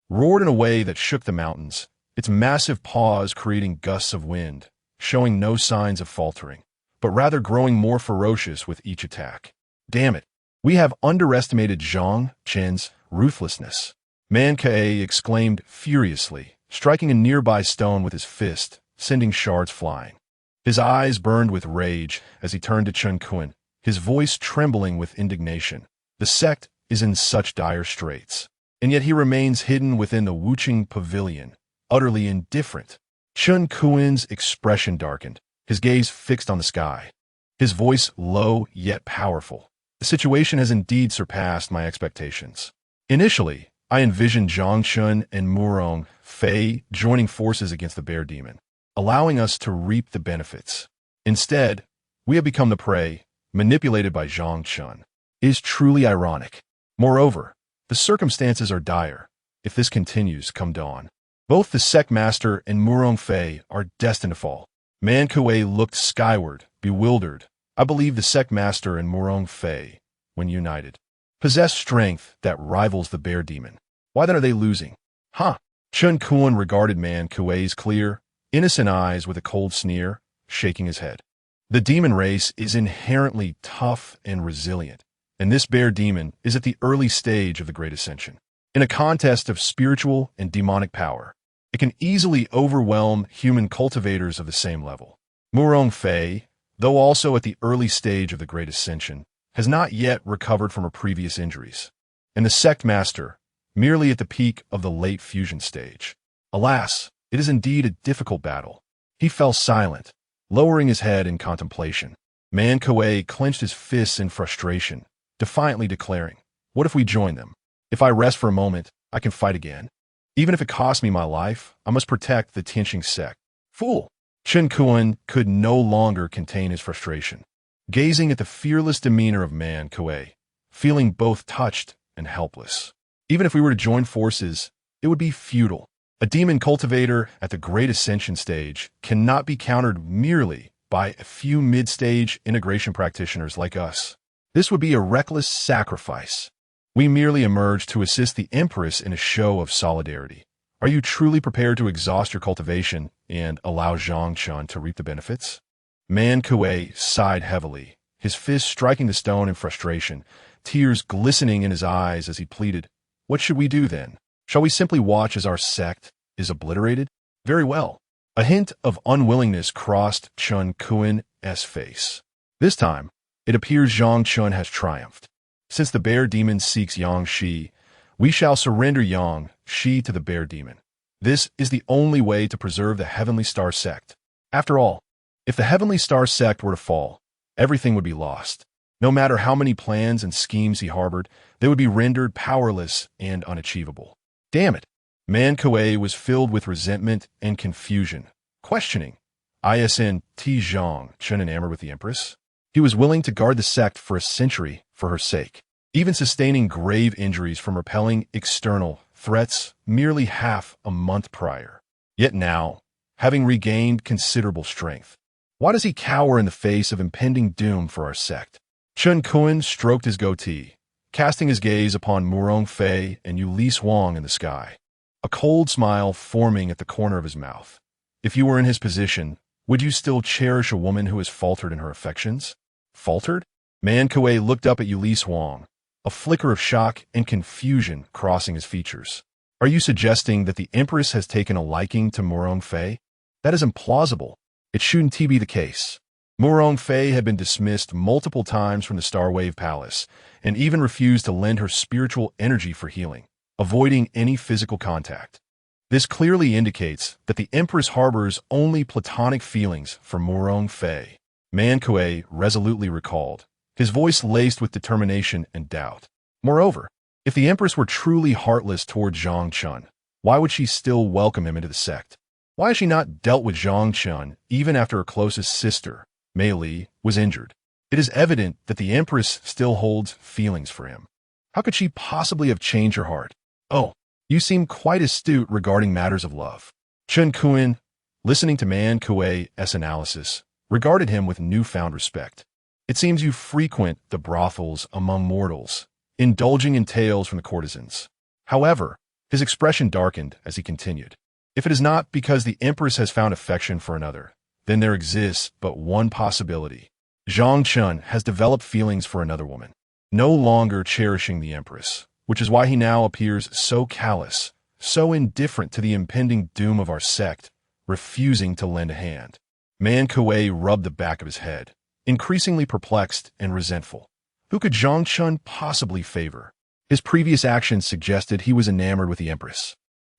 roared in a way that shook the mountains, its massive paws creating gusts of wind, showing no signs of faltering, but rather growing more ferocious with each attack. Damn it, we have underestimated Zhang Chen's ruthlessness. Man Kuei exclaimed furiously, striking a nearby stone with his fist, sending shards flying. His eyes burned with rage as he turned to Chun Kuan, his voice trembling with indignation. The sect is in such dire straits, and yet he remains hidden within the Wuqing pavilion, utterly indifferent. Chun Kuan's expression darkened, his gaze fixed on the sky, his voice low yet powerful. The situation has indeed surpassed my expectations. Initially, I envisioned Zhang Chen and Murong Fei joining forces against the bear demon, allowing us to reap the benefits. Instead, we have become the prey, manipulated by Zhang Chen. It is truly ironic. Moreover, the circumstances are dire, if this continues come dawn. Both the sect master and Murong Fei are destined to fall. Man Kuei looked skyward, bewildered. I believe the sect master and Murong Fei, when united, possess strength that rivals the bear demon. Why then are they losing? Huh? Chun Kuan regarded Man Kuei's clear, innocent eyes with a cold sneer, shaking his head. The demon race is inherently tough and resilient, and this bear demon is at the early stage of the Great Ascension. In a contest of spiritual and demonic power, it can easily overwhelm human cultivators of the same level. Murong Fei, though also at the early stage of the Great Ascension, has not yet recovered from her previous injuries, and the sect master, merely at the peak of the late fusion stage. Alas, it is indeed a difficult battle. He fell silent, lowering his head in contemplation. Man Kuei clenched his fists in frustration, defiantly declaring, "What if we join them? If I rest for a moment, I can fight again. Even if it costs me my life, I must protect the Tianxing Sect." Fool! Chen Kuan could no longer contain his frustration, gazing at the fearless demeanor of Man Kuei, feeling both touched and helpless. Even if we were to join forces, it would be futile. A demon cultivator at the Great Ascension stage cannot be countered merely by a few mid-stage integration practitioners like us. This would be a reckless sacrifice. We merely emerged to assist the Empress in a show of solidarity. Are you truly prepared to exhaust your cultivation and allow Zhang Chen to reap the benefits? Man Kuei sighed heavily, his fist striking the stone in frustration, tears glistening in his eyes as he pleaded, "What should we do then? Shall we simply watch as our sect is obliterated?" Very well. A hint of unwillingness crossed Chen Kuan's face. This time, it appears Zhang Chen has triumphed. Since the bear demon seeks Yang Shi, we shall surrender Yang Shi to the bear demon. This is the only way to preserve the Heavenly Star Sect. After all, if the Heavenly Star Sect were to fall, everything would be lost. No matter how many plans and schemes he harbored, they would be rendered powerless and unachievable. Damn it! Man Kuei was filled with resentment and confusion, questioning, "Isn't Zhang Chen enamored with the Empress?" He was willing to guard the sect for a century for her sake, even sustaining grave injuries from repelling external threats merely half a month prior. Yet now, having regained considerable strength, why does he cower in the face of impending doom for our sect? Chen Kuan stroked his goatee, casting his gaze upon Murong Fei and Yue Lishuang in the sky, a cold smile forming at the corner of his mouth. If you were in his position, would you still cherish a woman who has faltered in her affections? Faltered? Man Kuei looked up at Yue Lishuang, a flicker of shock and confusion crossing his features. Are you suggesting that the Empress has taken a liking to Murong Fei? That is implausible. It shouldn't be the case. Murong Fei had been dismissed multiple times from the Starwave Palace, and even refused to lend her spiritual energy for healing, avoiding any physical contact. This clearly indicates that the Empress harbors only platonic feelings for Murong Fei. Man Kuei resolutely recalled, his voice laced with determination and doubt. Moreover, if the Empress were truly heartless toward Zhang Chen, why would she still welcome him into the sect? Why has she not dealt with Zhang Chen even after her closest sister, Mei Li, was injured? It is evident that the Empress still holds feelings for him. How could she possibly have changed her heart? Oh, you seem quite astute regarding matters of love. Chen Kuan, listening to Man Kuei's analysis, regarded him with newfound respect. It seems you frequent the brothels among mortals, indulging in tales from the courtesans. However, his expression darkened as he continued. If it is not because the Empress has found affection for another, then there exists but one possibility. Zhang Chen has developed feelings for another woman, no longer cherishing the Empress, which is why he now appears so callous, so indifferent to the impending doom of our sect, refusing to lend a hand. Man Kuei rubbed the back of his head, increasingly perplexed and resentful. Who could Zhang Chen possibly favor? His previous actions suggested he was enamored with the Empress.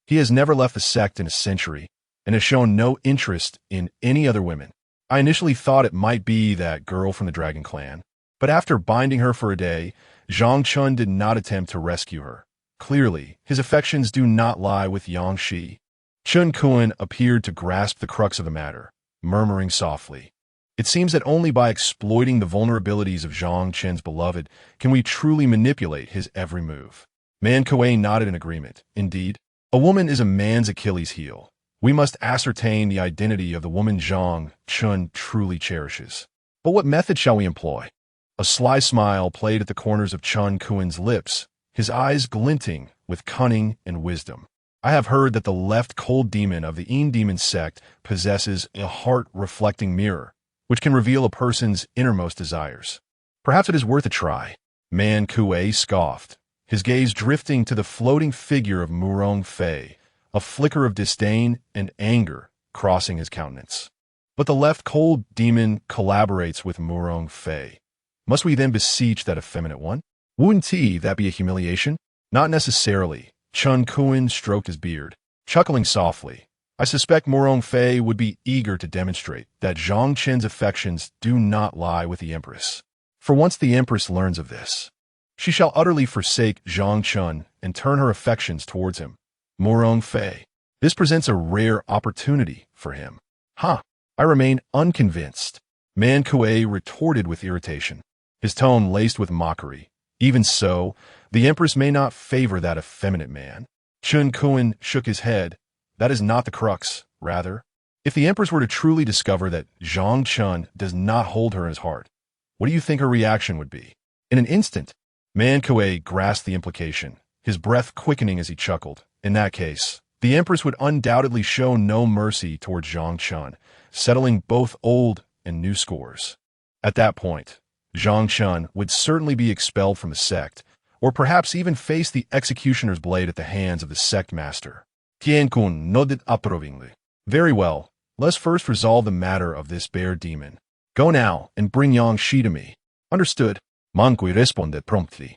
He has never left the sect in a century, and has shown no interest in any other women. I initially thought it might be that girl from the Dragon Clan, but after binding her for a day, Zhang Chen did not attempt to rescue her. Clearly, his affections do not lie with Yang Shi. Chen Kuan appeared to grasp the crux of the matter, murmuring softly, "It seems that only by exploiting the vulnerabilities of Zhang Chen's beloved can we truly manipulate his every move." Man Kuei nodded in agreement. Indeed, a woman is a man's Achilles heel. We must ascertain the identity of the woman Zhang Chen truly cherishes. But what method shall we employ? A sly smile played at the corners of Chen Kuan's lips, his eyes glinting with cunning and wisdom. I have heard that the left cold demon of the Demon Sect possesses a heart-reflecting mirror. which can reveal a person's innermost desires. Perhaps it is worth a try. Man Kuei scoffed, his gaze drifting to the floating figure of Murong Fei, a flicker of disdain and anger crossing his countenance. But the left-cold demon collaborates with Murong Fei. Must we then beseech that effeminate one? Wouldn't that be a humiliation? Not necessarily. Chun Kuan stroked his beard, chuckling softly. I suspect Murong Fei would be eager to demonstrate that Zhang Chen's affections do not lie with the Empress. For once the Empress learns of this, she shall utterly forsake Zhang Chen and turn her affections towards him. Murong Fei. This presents a rare opportunity for him. Huh. I remain unconvinced. Man Kuei retorted with irritation, his tone laced with mockery. Even so, the Empress may not favor that effeminate man. Chun Kuan shook his head. That is not the crux. Rather, if the Empress were to truly discover that Zhang Chen does not hold her in his heart, what do you think her reaction would be? In an instant, Man Kuei grasped the implication, his breath quickening as he chuckled. In that case, the Empress would undoubtedly show no mercy towards Zhang Chen, settling both old and new scores. At that point, Zhang Chen would certainly be expelled from the sect, or perhaps even face the executioner's blade at the hands of the sect master. Tiankun nodded approvingly. Very well, let's first resolve the matter of this bear demon. Go now and bring Yang Shi to me. Understood. Mankui responded promptly,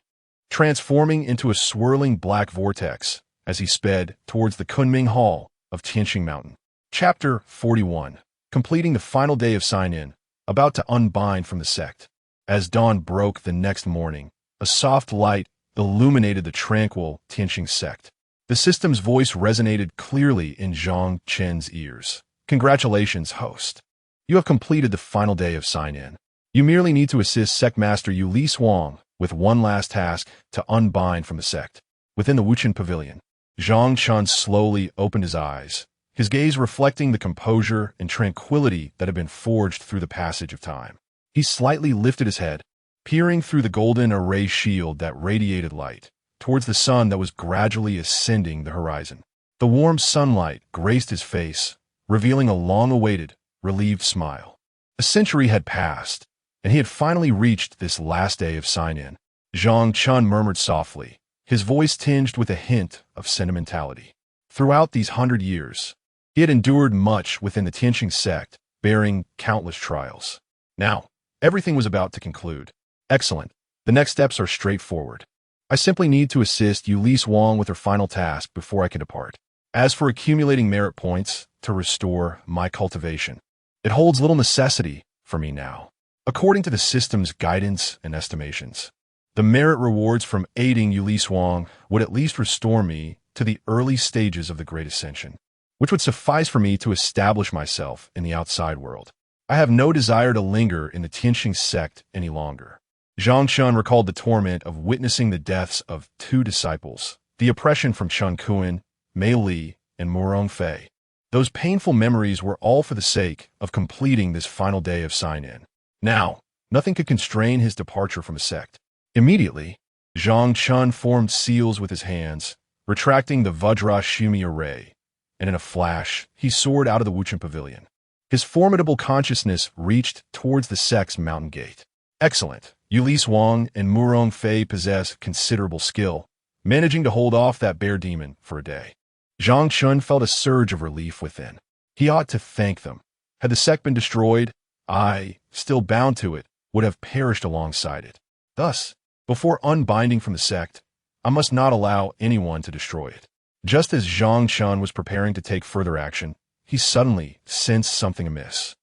transforming into a swirling black vortex as he sped towards the Kunming Hall of Tianxing Mountain. Chapter 41. Completing the final day of sign-in, about to unbind from the sect. As dawn broke the next morning, a soft light illuminated the tranquil Tianxing Sect. The system's voice resonated clearly in Zhang Chen's ears. Congratulations, host. You have completed the final day of sign-in. You merely need to assist Sect Master Yue Lishuang with one last task to unbind from the sect. Within the Wuchen Pavilion, Zhang Chen slowly opened his eyes, his gaze reflecting the composure and tranquility that had been forged through the passage of time. He slightly lifted his head, peering through the golden array shield that radiated light, towards the sun that was gradually ascending the horizon. The warm sunlight graced his face, revealing a long-awaited, relieved smile. A century had passed, and he had finally reached this last day of sign-in. Zhang Chen murmured softly, his voice tinged with a hint of sentimentality. Throughout these 100 years, he had endured much within the Tianxing Sect, bearing countless trials. Now, everything was about to conclude. Excellent. The next steps are straightforward. I simply need to assist Yue Lishuang with her final task before I can depart. As for accumulating merit points to restore my cultivation, it holds little necessity for me now. According to the system's guidance and estimations, the merit rewards from aiding Yue Lishuang would at least restore me to the early stages of the Great Ascension, which would suffice for me to establish myself in the outside world. I have no desire to linger in the Tianxing Sect any longer. Zhang Chen recalled the torment of witnessing the deaths of 2 disciples, the oppression from Chun Kuan, Mei Li, and Murong Fei. Those painful memories were all for the sake of completing this final day of sign-in. Now, nothing could constrain his departure from the sect. Immediately, Zhang Chen formed seals with his hands, retracting the Vajra Shumi array, and in a flash, he soared out of the Wuchen Pavilion. His formidable consciousness reached towards the sect's mountain gate. Excellent. Yue Lishuang and Murong Fei possess considerable skill, managing to hold off that bear demon for a day. Zhang Chen felt a surge of relief within. He ought to thank them. Had the sect been destroyed, I, still bound to it, would have perished alongside it. Thus, before unbinding from the sect, I must not allow anyone to destroy it. Just as Zhang Chen was preparing to take further action, he suddenly sensed something amiss.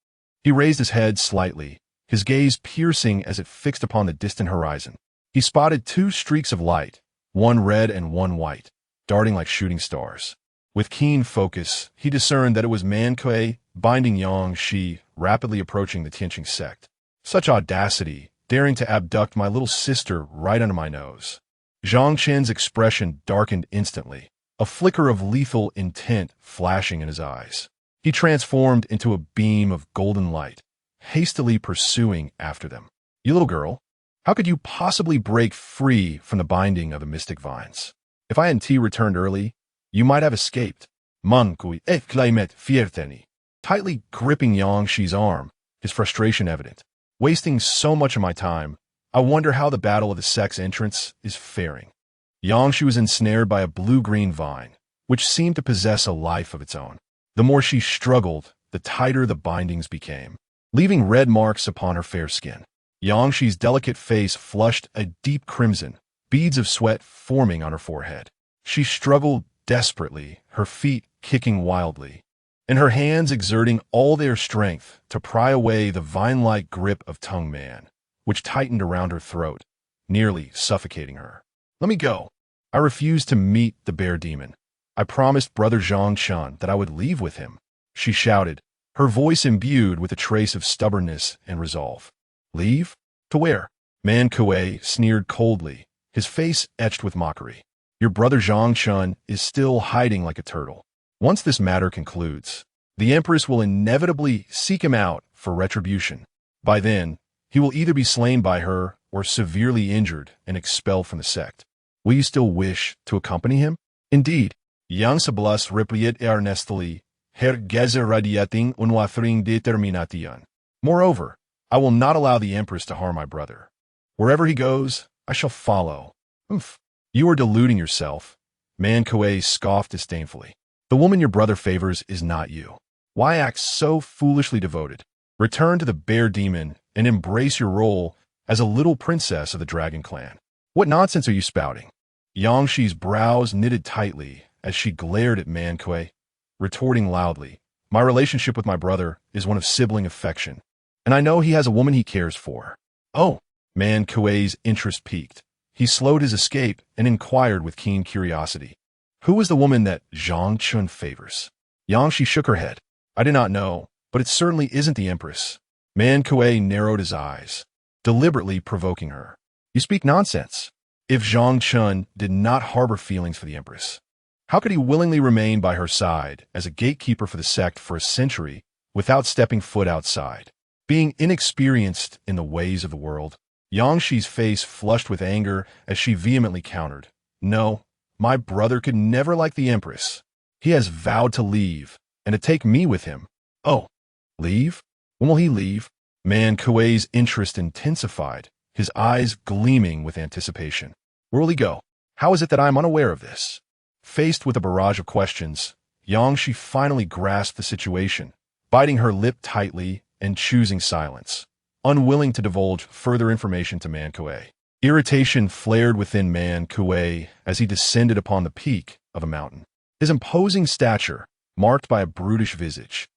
He raised his head slightly, his gaze piercing as it fixed upon the distant horizon. He spotted 2 streaks of light, one red and one white, darting like shooting stars. With keen focus, he discerned that it was Man Kuei binding Yang Shi, rapidly approaching the Tianxing Sect. Such audacity, daring to abduct my little sister right under my nose. Zhang Chen's expression darkened instantly, a flicker of lethal intent flashing in his eyes. He transformed into a beam of golden light, hastily pursuing after them. You little girl, how could you possibly break free from the binding of the mystic vines? If I hadn't returned early, you might have escaped. Mankui exclaimed fierteni, tightly gripping Yang Shi's arm, his frustration evident. Wasting so much of my time, I wonder how the battle of the sect's entrance is faring. Yaoxi was ensnared by a blue-green vine, which seemed to possess a life of its own. The more she struggled, the tighter the bindings became, leaving red marks upon her fair skin. Yaoxi's delicate face flushed a deep crimson, beads of sweat forming on her forehead. She struggled desperately, her feet kicking wildly, and her hands exerting all their strength to pry away the vine-like grip of Tongue Man, which tightened around her throat, nearly suffocating her. Let me go. I refused to meet the bear demon. I promised Brother Zhang Chen that I would leave with him, she shouted, her voice imbued with a trace of stubbornness and resolve. Leave? To where? Man Kuei sneered coldly, his face etched with mockery. Your brother Zhang Chen is still hiding like a turtle. Once this matter concludes, the Empress will inevitably seek him out for retribution. By then, he will either be slain by her or severely injured and expelled from the sect. Will you still wish to accompany him? Indeed. Yang sebelas repliet earnestly, her Geze radiating unwathering determination. Moreover, I will not allow the Empress to harm my brother. Wherever he goes, I shall follow. Oomph. You are deluding yourself. Man Kuei scoffed disdainfully. The woman your brother favors is not you. Why act so foolishly devoted? Return to the bear demon and embrace your role as a little princess of the dragon clan. What nonsense are you spouting? Yaoxi's brows knitted tightly as she glared at Man Kuei, retorting loudly, my relationship with my brother is one of sibling affection, and I know he has a woman he cares for. Oh, Man Kuei's interest piqued. He slowed his escape and inquired with keen curiosity. Who is the woman that Zhang Chen favors? Yaoxi shook her head. I do not know, but it certainly isn't the Empress. Man Kuei narrowed his eyes, deliberately provoking her. You speak nonsense. If Zhang Chen did not harbor feelings for the Empress, how could he willingly remain by her side as a gatekeeper for the sect for a century without stepping foot outside? Being inexperienced in the ways of the world, Yaoxi's face flushed with anger as she vehemently countered. No, my brother could never like the Empress. He has vowed to leave, and to take me with him. Oh, leave? When will he leave? Man Kuei's interest intensified, his eyes gleaming with anticipation. Where will he go? How is it that I am unaware of this? Faced with a barrage of questions, Yaoxi finally grasped the situation, biting her lip tightly and choosing silence, unwilling to divulge further information to Man Kuei. Irritation flared within Man Kuei as he descended upon the peak of a mountain. His imposing stature, marked by a brutish visage,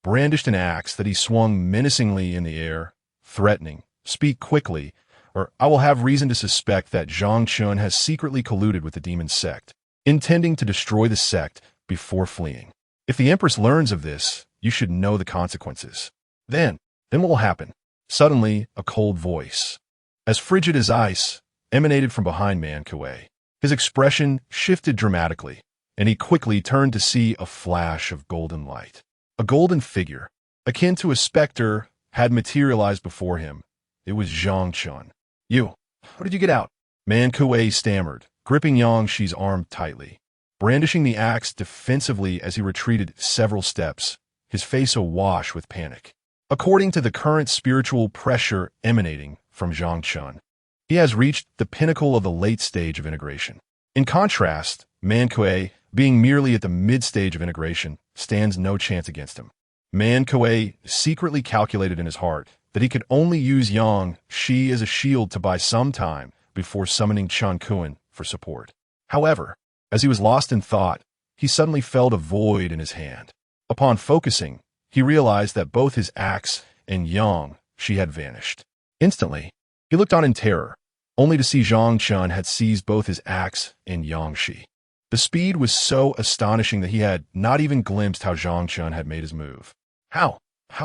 brandished an axe that he swung menacingly in the air, threatening, "Speak quickly, or I will have reason to suspect that Zhang Chen has secretly colluded with the demon sect, intending to destroy the sect before fleeing. If the Empress learns of this, you should know the consequences. Then what will happen?" Suddenly, a cold voice, as frigid as ice, emanated from behind Man Kuei. His expression shifted dramatically, and he quickly turned to see a flash of golden light. A golden figure, akin to a specter, had materialized before him. It was Zhang Chen. You, how did you get out? Man Kuei stammered, gripping Yaoxi's arm tightly, brandishing the axe defensively as he retreated several steps, his face awash with panic. According to the current spiritual pressure emanating from Zhang Chen, he has reached the pinnacle of the late stage of integration. In contrast, Man Kuei, being merely at the mid-stage of integration, stands no chance against him. Man Kuei secretly calculated in his heart that he could only use Yaoxi as a shield to buy some time before summoning Chen Kuan for support. However, as he was lost in thought, he suddenly felt a void in his hand. Upon focusing, he realized that both his axe and Yaoxi had vanished. Instantly, he looked on in terror, only to see Zhang Chen had seized both his axe and Yaoxi. The speed was so astonishing that he had not even glimpsed how Zhang Chen had made his move. How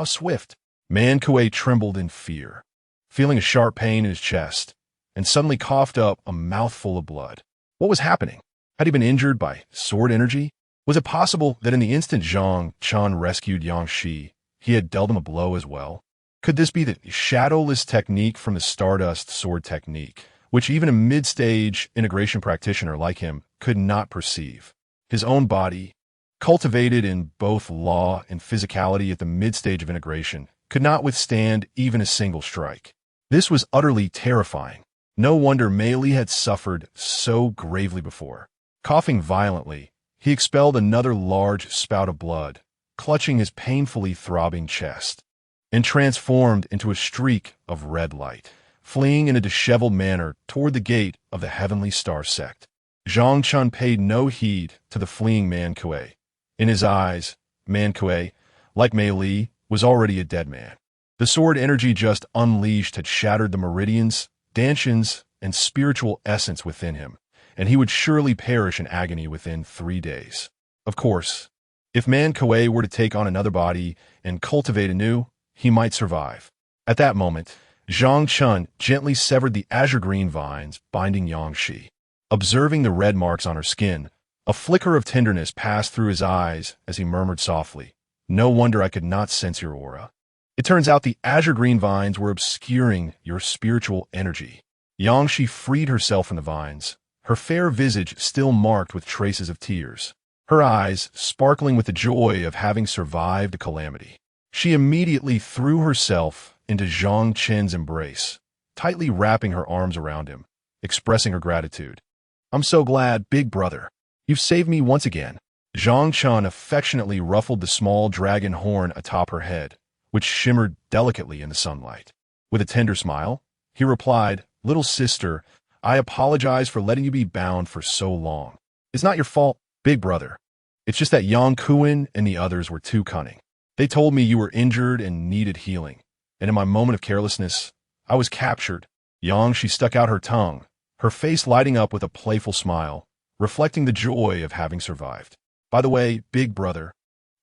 swift! Man Kuei trembled in fear, feeling a sharp pain in his chest, and suddenly coughed up a mouthful of blood. What was happening? Had he been injured by sword energy? Was it possible that in the instant Zhang Chen rescued Yaoxi, he had dealt him a blow as well? Could this be the shadowless technique from the Stardust sword technique, which even a mid-stage integration practitioner like him could not perceive? His own body, cultivated in both law and physicality at the mid-stage of integration, could not withstand even a single strike. This was utterly terrifying. No wonder Mei Li had suffered so gravely before. Coughing violently, he expelled another large spout of blood, clutching his painfully throbbing chest, and transformed into a streak of red light, fleeing in a disheveled manner toward the gate of the Heavenly Star Sect. Zhang Chen paid no heed to the fleeing Man Kuei. In his eyes, Man Kuei, like Mei Li, was already a dead man. The sword energy just unleashed had shattered the meridians, dantians, and spiritual essence within him, and he would surely perish in agony within 3 days. Of course, if Man Kuei were to take on another body and cultivate anew, he might survive. At that moment, Zhang Chen gently severed the azure-green vines binding Yangshi. Observing the red marks on her skin, a flicker of tenderness passed through his eyes as he murmured softly, "No wonder I could not sense your aura. It turns out the azure-green vines were obscuring your spiritual energy." Yangshi freed herself from the vines, her fair visage still marked with traces of tears, her eyes sparkling with the joy of having survived a calamity. She immediately threw herself into Zhang Chen's embrace, tightly wrapping her arms around him, expressing her gratitude. "I'm so glad, big brother. You've saved me once again." Zhang Chen affectionately ruffled the small dragon horn atop her head, which shimmered delicately in the sunlight. With a tender smile, he replied, "Little sister, I apologize for letting you be bound for so long. It's not your fault, big brother. It's just that Yang Kuan and the others were too cunning. They told me you were injured and needed healing, and in my moment of carelessness, I was captured." She stuck out her tongue, her face lighting up with a playful smile, reflecting the joy of having survived. "By the way, big brother,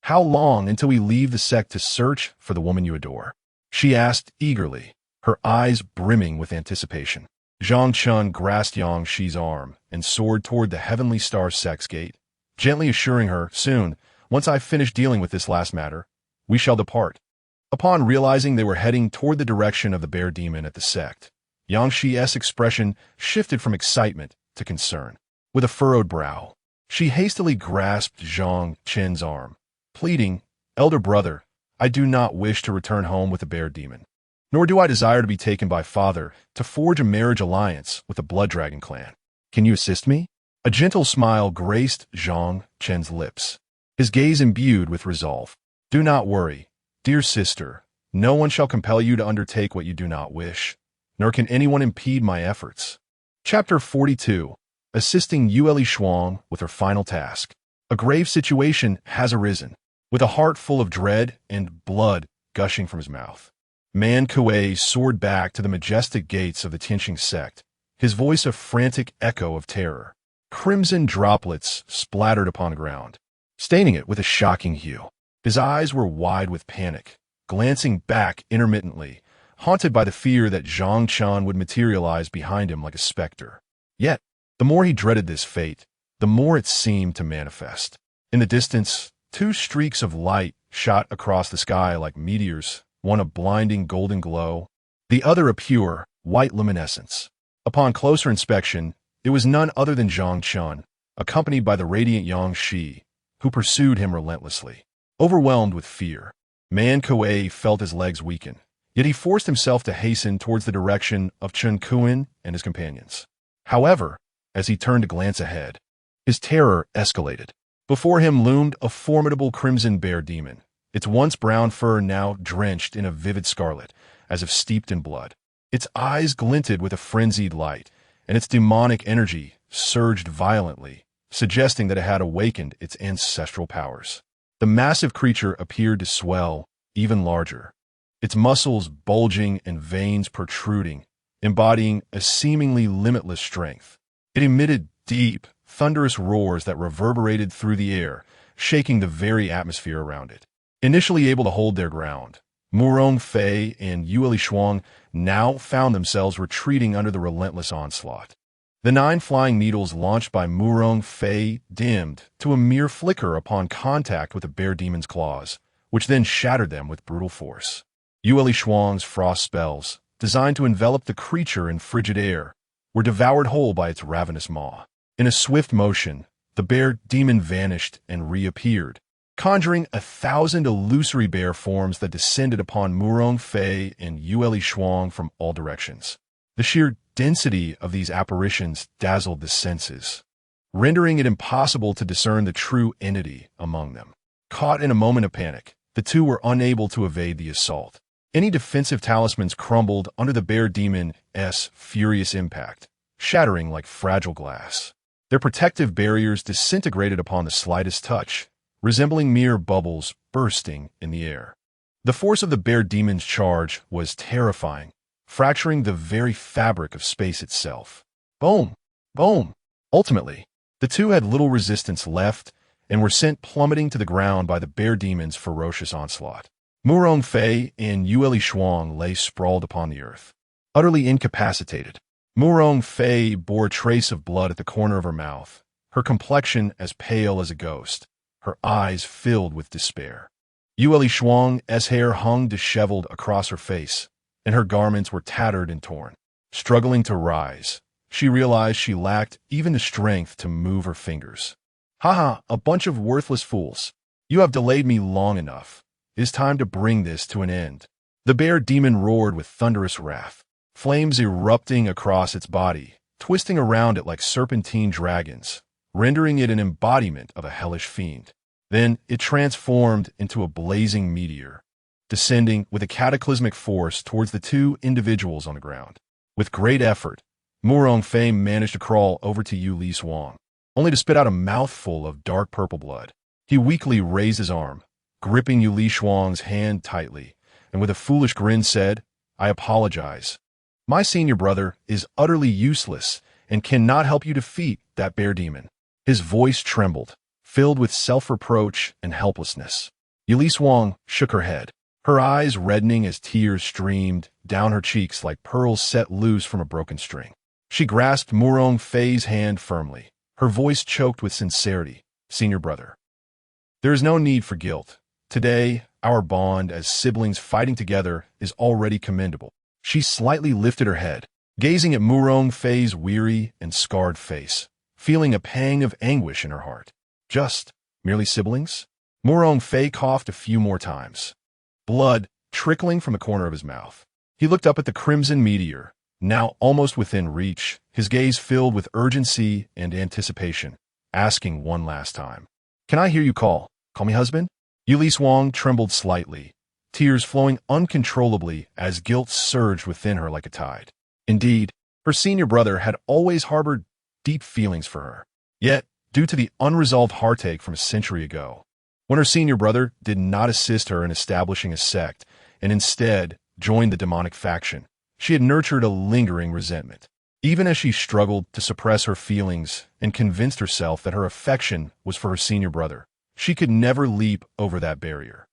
how long until we leave the sect to search for the woman you adore?" she asked eagerly, her eyes brimming with anticipation. Zhang Chen grasped Yangshi's arm and soared toward the Heavenly Star Sect's gate, gently assuring her, "Soon, once I've finished dealing with this last matter, we shall depart." Upon realizing they were heading toward the direction of the bear demon at the sect, Yangshi's expression shifted from excitement to concern. With a furrowed brow, she hastily grasped Zhang Chen's arm, pleading, "Elder brother, I do not wish to return home with the bear demon, nor do I desire to be taken by father to forge a marriage alliance with the Blood Dragon clan. Can you assist me?" A gentle smile graced Zhang Chen's lips, his gaze imbued with resolve. "Do not worry, dear sister. No one shall compel you to undertake what you do not wish, nor can anyone impede my efforts." Chapter 42. Assisting Yue Lishuang with her final task. A grave situation has arisen. With a heart full of dread and blood gushing from his mouth, Man Kuei soared back to the majestic gates of the Tianxing Sect, his voice a frantic echo of terror. Crimson droplets splattered upon the ground, staining it with a shocking hue. His eyes were wide with panic, glancing back intermittently, haunted by the fear that Zhang Chen would materialize behind him like a specter. Yet, the more he dreaded this fate, the more it seemed to manifest. In the distance, 2 streaks of light shot across the sky like meteors, one a blinding golden glow, the other a pure, white luminescence. Upon closer inspection, it was none other than Zhang Chen, accompanied by the radiant Yangshi, who pursued him relentlessly. Overwhelmed with fear, Man Kuei felt his legs weaken, yet he forced himself to hasten towards the direction of Chen Kuan and his companions. However, as he turned to glance ahead, his terror escalated. Before him loomed a formidable crimson bear demon, its once brown fur now drenched in a vivid scarlet, as if steeped in blood. Its eyes glinted with a frenzied light, and its demonic energy surged violently, suggesting that it had awakened its ancestral powers. The massive creature appeared to swell even larger, its muscles bulging and veins protruding, embodying a seemingly limitless strength. It emitted deep, thunderous roars that reverberated through the air, shaking the very atmosphere around it. Initially able to hold their ground, Murong Fei and Yue Lishuang now found themselves retreating under the relentless onslaught. The 9 flying needles launched by Murong Fei dimmed to a mere flicker upon contact with the bear demon's claws, which then shattered them with brutal force. Yue Lishuang's frost spells, designed to envelop the creature in frigid air, were devoured whole by its ravenous maw. In a swift motion, the bear demon vanished and reappeared, conjuring 1,000 illusory bear forms that descended upon Murong Fei and Yue Lishuang from all directions. The sheer density of these apparitions dazzled the senses, rendering it impossible to discern the true entity among them. Caught in a moment of panic, the two were unable to evade the assault. Any defensive talismans crumbled under the bear demon's furious impact, shattering like fragile glass. Their protective barriers disintegrated upon the slightest touch, resembling mere bubbles bursting in the air. The force of the bear demon's charge was terrifying, fracturing the very fabric of space itself. Boom! Boom! Ultimately, the two had little resistance left and were sent plummeting to the ground by the bear demon's ferocious onslaught. Murong Fei and Yue Lishuang lay sprawled upon the earth, utterly incapacitated. Murong Fei bore a trace of blood at the corner of her mouth, her complexion as pale as a ghost, her eyes filled with despair. Yue Lishuang's hair hung disheveled across her face, and her garments were tattered and torn. Struggling to rise, she realized she lacked even the strength to move her fingers. "Haha, a bunch of worthless fools. You have delayed me long enough. It is time to bring this to an end." The bear demon roared with thunderous wrath, flames erupting across its body, twisting around it like serpentine dragons, rendering it an embodiment of a hellish fiend. Then it transformed into a blazing meteor, descending with a cataclysmic force towards the two individuals on the ground. With great effort, Murong Fei managed to crawl over to Yue Lishuang, only to spit out a mouthful of dark purple blood. He weakly raised his arm, gripping Yue Lishuang's hand tightly, and with a foolish grin said, "I apologize. My senior brother is utterly useless and cannot help you defeat that bear demon." His voice trembled, filled with self-reproach and helplessness. Yue Lishuang shook her head, her eyes reddening as tears streamed down her cheeks like pearls set loose from a broken string. She grasped Murong Fei's hand firmly, her voice choked with sincerity. "Senior brother, there is no need for guilt. Today, our bond as siblings fighting together is already commendable." She slightly lifted her head, gazing at Murong Fei's weary and scarred face, feeling a pang of anguish in her heart. "Just merely siblings?" Murong Fei coughed a few more times, blood trickling from the corner of his mouth. He looked up at the crimson meteor, now almost within reach, his gaze filled with urgency and anticipation, asking one last time, "Can I hear you call? Call me husband?" Yue Lishuang trembled slightly, tears flowing uncontrollably as guilt surged within her like a tide. Indeed, her senior brother had always harbored deep feelings for her. Yet, due to the unresolved heartache from a century ago, when her senior brother did not assist her in establishing a sect and instead joined the demonic faction, she had nurtured a lingering resentment. Even as she struggled to suppress her feelings and convinced herself that her affection was for her senior brother, she could never leap over that barrier.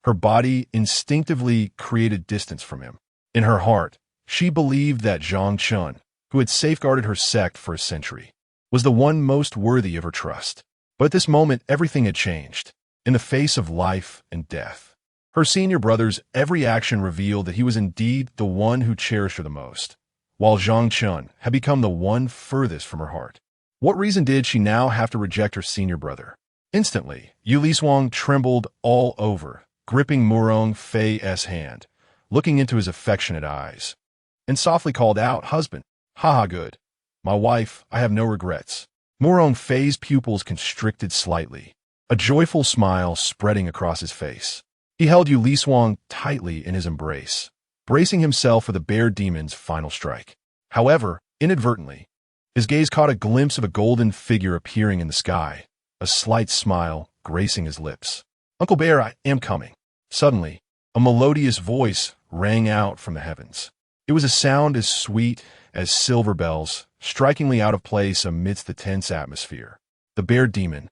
Her body instinctively created distance from him. In her heart, she believed that Zhang Chen, who had safeguarded her sect for a century, was the one most worthy of her trust. But at this moment, everything had changed. In the face of life and death, her senior brother's every action revealed that he was indeed the one who cherished her the most, while Zhang Chen had become the one furthest from her heart. What reason did she now have to reject her senior brother? Instantly, Yue Lishuang trembled all over, gripping Murong Fei's hand, looking into his affectionate eyes, and softly called out, "Husband." "Haha, good. My wife, I have no regrets." Murong Fei's pupils constricted slightly, a joyful smile spreading across his face. He held Yue Lishuang tightly in his embrace, bracing himself for the bear demon's final strike. However, inadvertently, his gaze caught a glimpse of a golden figure appearing in the sky, a slight smile gracing his lips. "Uncle Bear, I am coming." Suddenly, a melodious voice rang out from the heavens. It was a sound as sweet as silver bells, strikingly out of place amidst the tense atmosphere. The bear demon,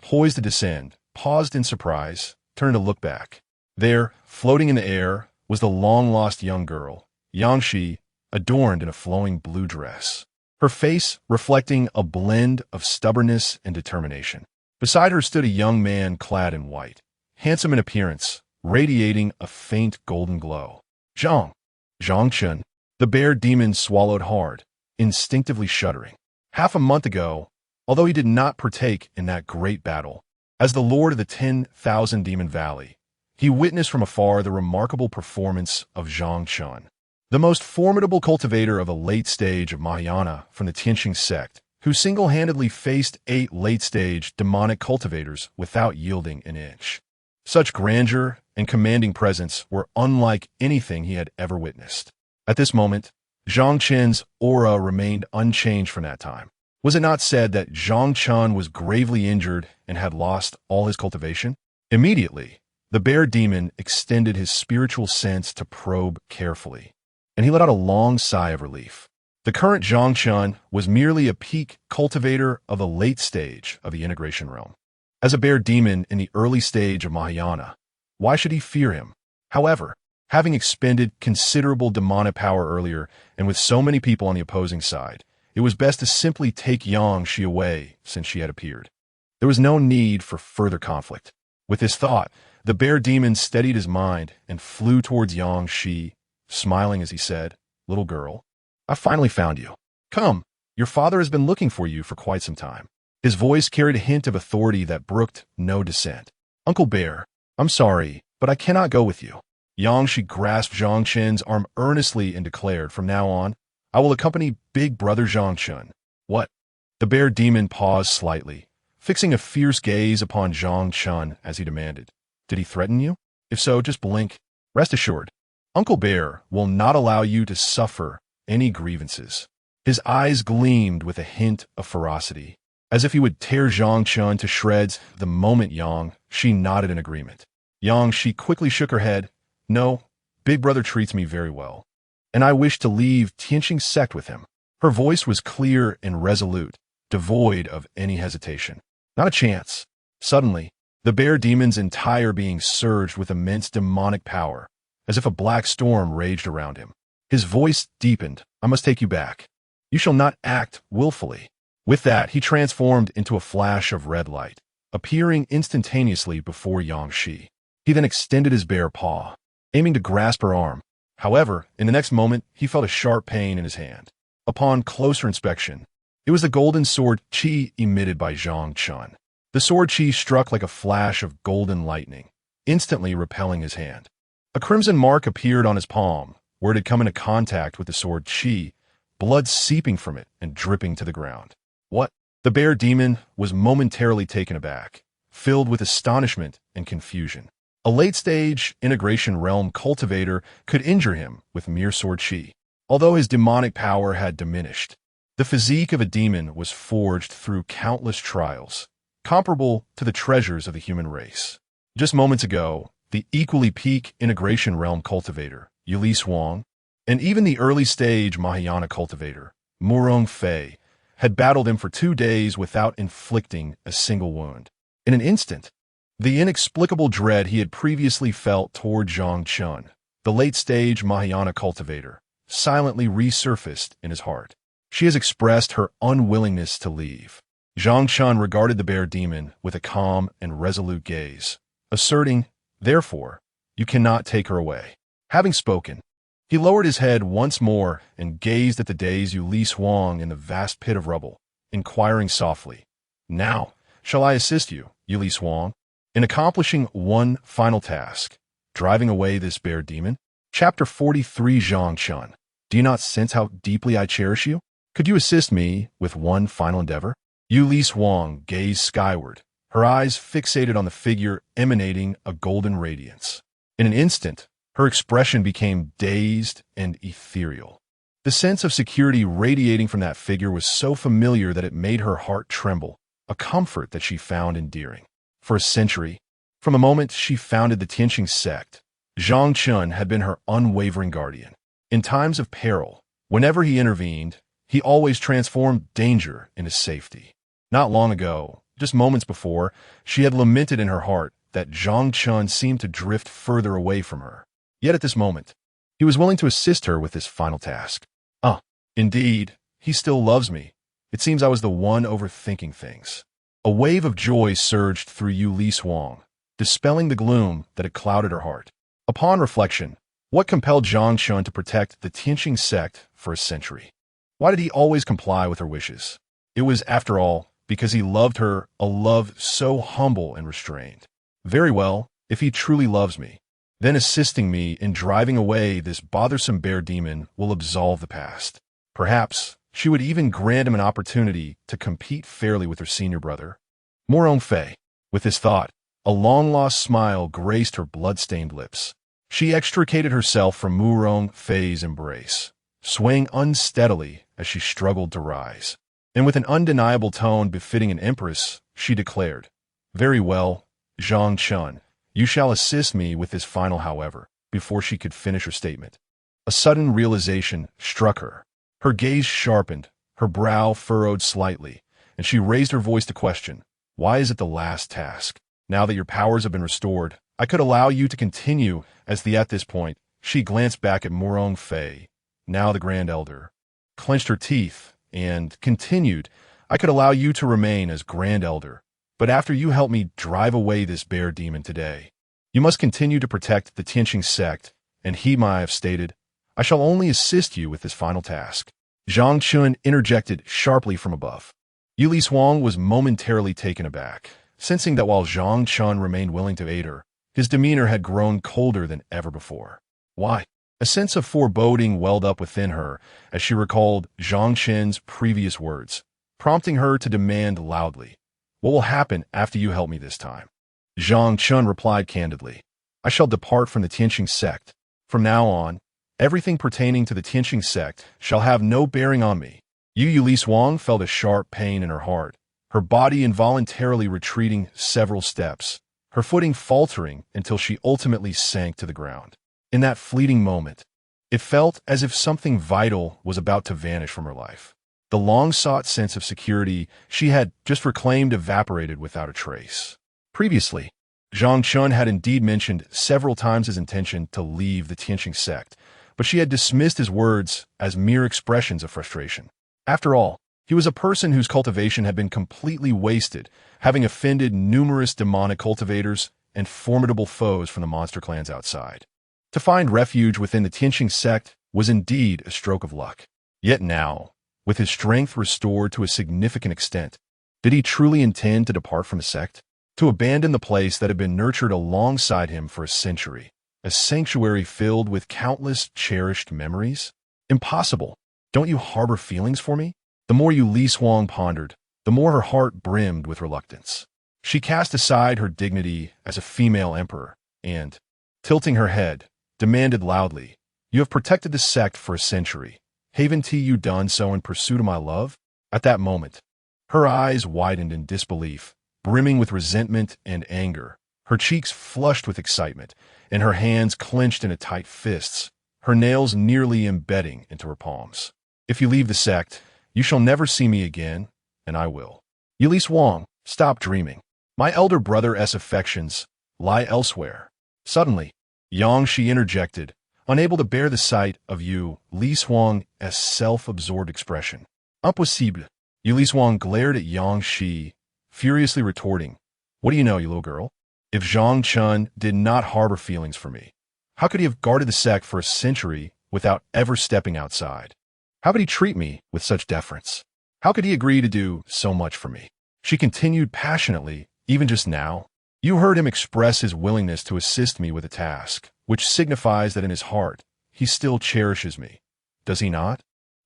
poised to descend, paused in surprise, turned to look back. There, floating in the air, was the long-lost young girl, Yangshi, adorned in a flowing blue dress, her face reflecting a blend of stubbornness and determination. Beside her stood a young man clad in white, handsome in appearance, radiating a faint golden glow. Zhang Chen. The bear demon swallowed hard, instinctively shuddering. Half a month ago, although he did not partake in that great battle, As the lord of the 10,000 Demon Valley, he witnessed from afar the remarkable performance of Zhang Chen, the most formidable cultivator of a late stage of Mahayana from the Tianxing Sect, who single-handedly faced 8 late-stage demonic cultivators without yielding an inch. Such grandeur and commanding presence were unlike anything he had ever witnessed. At this moment, Zhang Chen's aura remained unchanged from that time. Was it not said that Zhang Chen was gravely injured and had lost all his cultivation? Immediately, the bear demon extended his spiritual sense to probe carefully, and he let out a long sigh of relief. The current Zhang Chen was merely a peak cultivator of a late stage of the integration realm. As a bear demon in the early stage of Mahayana, why should he fear him? However, having expended considerable demonic power earlier and with so many people on the opposing side, it was best to simply take Yaoxian away since she had appeared. There was no need for further conflict. With this thought, the bear demon steadied his mind and flew towards Yaoxian, smiling as he said, "Little girl, I finally found you. Come, your father has been looking for you for quite some time." His voice carried a hint of authority that brooked no dissent. "Uncle Bear, I'm sorry, but I cannot go with you." Yaoxian grasped Zhang Chen's arm earnestly and declared, "From now on, I will accompany big brother Zhang Chen." "What?" The bear demon paused slightly, fixing a fierce gaze upon Zhang Chen as he demanded, "Did he threaten you? If so, just blink. Rest assured, Uncle Bear will not allow you to suffer any grievances." His eyes gleamed with a hint of ferocity, as if he would tear Zhang Chen to shreds the moment Yaoxian nodded in agreement. Yaoxian quickly shook her head. "No, big brother treats me very well, and I wish to leave Tianxing Sect with him." Her voice was clear and resolute, devoid of any hesitation. "Not a chance." Suddenly, the bear demon's entire being surged with immense demonic power, as if a black storm raged around him. His voice deepened. "I must take you back. You shall not act willfully." With that, he transformed into a flash of red light, appearing instantaneously before Yaoxian. He then extended his bare paw, aiming to grasp her arm. However, in the next moment, he felt a sharp pain in his hand. Upon closer inspection, it was the golden sword qi emitted by Zhang Chen. The sword qi struck like a flash of golden lightning, instantly repelling his hand. A crimson mark appeared on his palm, where it had come into contact with the sword qi, blood seeping from it and dripping to the ground. "What?" The bear demon was momentarily taken aback, filled with astonishment and confusion. A late-stage integration realm cultivator could injure him with mere sword qi, although his demonic power had diminished. The physique of a demon was forged through countless trials, comparable to the treasures of the human race. Just moments ago, the equally peak integration realm cultivator, Yue Lishuang, and even the early-stage Mahayana cultivator, Murong Fei, had battled him for 2 days without inflicting a single wound. In an instant, the inexplicable dread he had previously felt toward Zhang Chen, the late-stage Mahayana cultivator, silently resurfaced in his heart. She has expressed her unwillingness to leave. Zhang Chen regarded the bear demon with a calm and resolute gaze, asserting, "Therefore, you cannot take her away." Having spoken, he lowered his head once more and gazed at the dazed Yue Lishuang in the vast pit of rubble, inquiring softly, "Now, shall I assist you, Yue Lishuang, in accomplishing one final task, driving away this bear demon?" Chapter 43. Zhang Chen. "Do you not sense how deeply I cherish you? Could you assist me with one final endeavor?" Yue Lishuang gazed skyward, her eyes fixated on the figure emanating a golden radiance. In an instant, her expression became dazed and ethereal. The sense of security radiating from that figure was so familiar that it made her heart tremble, a comfort that she found endearing. For a century, from the moment she founded the Tianxing Sect, Zhang Chen had been her unwavering guardian. In times of peril, whenever he intervened, he always transformed danger into safety. Not long ago, just moments before, she had lamented in her heart that Zhang Chen seemed to drift further away from her. Yet at this moment, he was willing to assist her with this final task. Indeed, he still loves me. It seems I was the one overthinking things. A wave of joy surged through Yue Lishuang, dispelling the gloom that had clouded her heart. Upon reflection, what compelled Zhang Chen to protect the Tianxing Sect for a century? Why did he always comply with her wishes? It was, after all, because he loved her, a love so humble and restrained. Very well, if he truly loves me, then assisting me in driving away this bothersome bear demon will absolve the past. Perhaps she would even grant him an opportunity to compete fairly with her senior brother. Morong Fei. With this thought, a long-lost smile graced her blood-stained lips. She extricated herself from Morong Fei's embrace, swaying unsteadily as she struggled to rise. And with an undeniable tone befitting an empress, she declared, "Very well, Zhang Chen, you shall assist me with this final however." Before she could finish her statement, a sudden realization struck her. Her gaze sharpened, her brow furrowed slightly, and she raised her voice to question, "Why is it the last task? Now that your powers have been restored, I could allow you to continue as the..." At this point, she glanced back at Morong Fei, now the Grand Elder, clenched her teeth, and continued, "I could allow you to remain as Grand Elder, but after you help me drive away this bear demon today, you must continue to protect the Tianxing Sect, and I have stated, I shall only assist you with this final task." Zhang Chen interjected sharply from above. Yue Lishuang was momentarily taken aback, sensing that while Zhang Chen remained willing to aid her, his demeanor had grown colder than ever before. Why? A sense of foreboding welled up within her as she recalled Zhang Chen's previous words, prompting her to demand loudly, "What will happen after you help me this time?" Zhang Chen replied candidly, "I shall depart from the Tianxing Sect. From now on, everything pertaining to the Tianxing Sect shall have no bearing on me." Yue Lishuang felt a sharp pain in her heart, her body involuntarily retreating several steps, her footing faltering until she ultimately sank to the ground. In that fleeting moment, it felt as if something vital was about to vanish from her life. The long-sought sense of security she had just reclaimed evaporated without a trace. Previously, Zhang Chen had indeed mentioned several times his intention to leave the Tianxing Sect, but she had dismissed his words as mere expressions of frustration. After all, he was a person whose cultivation had been completely wasted, having offended numerous demonic cultivators and formidable foes from the monster clans outside. To find refuge within the Tianxing Sect was indeed a stroke of luck. Yet now, with his strength restored to a significant extent, did he truly intend to depart from the sect? To abandon the place that had been nurtured alongside him for a century, a sanctuary filled with countless cherished memories? Impossible. Don't you harbor feelings for me? The more Yue Lishuang pondered, the more her heart brimmed with reluctance. She cast aside her dignity as a female emperor and, tilting her head, demanded loudly, "You have protected the sect for a century. Haven't you done so in pursuit of my love?" At that moment, her eyes widened in disbelief, brimming with resentment and anger, her cheeks flushed with excitement, and her hands clenched into tight fists, her nails nearly embedding into her palms. "If you leave the sect, you shall never see me again, and I will." Yue Lishuang, stop dreaming. My elder brother's affections lie elsewhere. Suddenly, Yang Shi interjected, unable to bear the sight of Yue Lishuang's self-absorbed expression. "Impossible." Yue Lishuang glared at Yang Shi, furiously retorting, "What do you know, you little girl? If Zhang Chen did not harbor feelings for me, how could he have guarded the sect for a century without ever stepping outside? How could he treat me with such deference? How could he agree to do so much for me?" She continued passionately, "Even just now, you heard him express his willingness to assist me with a task, which signifies that in his heart, he still cherishes me. Does he not?"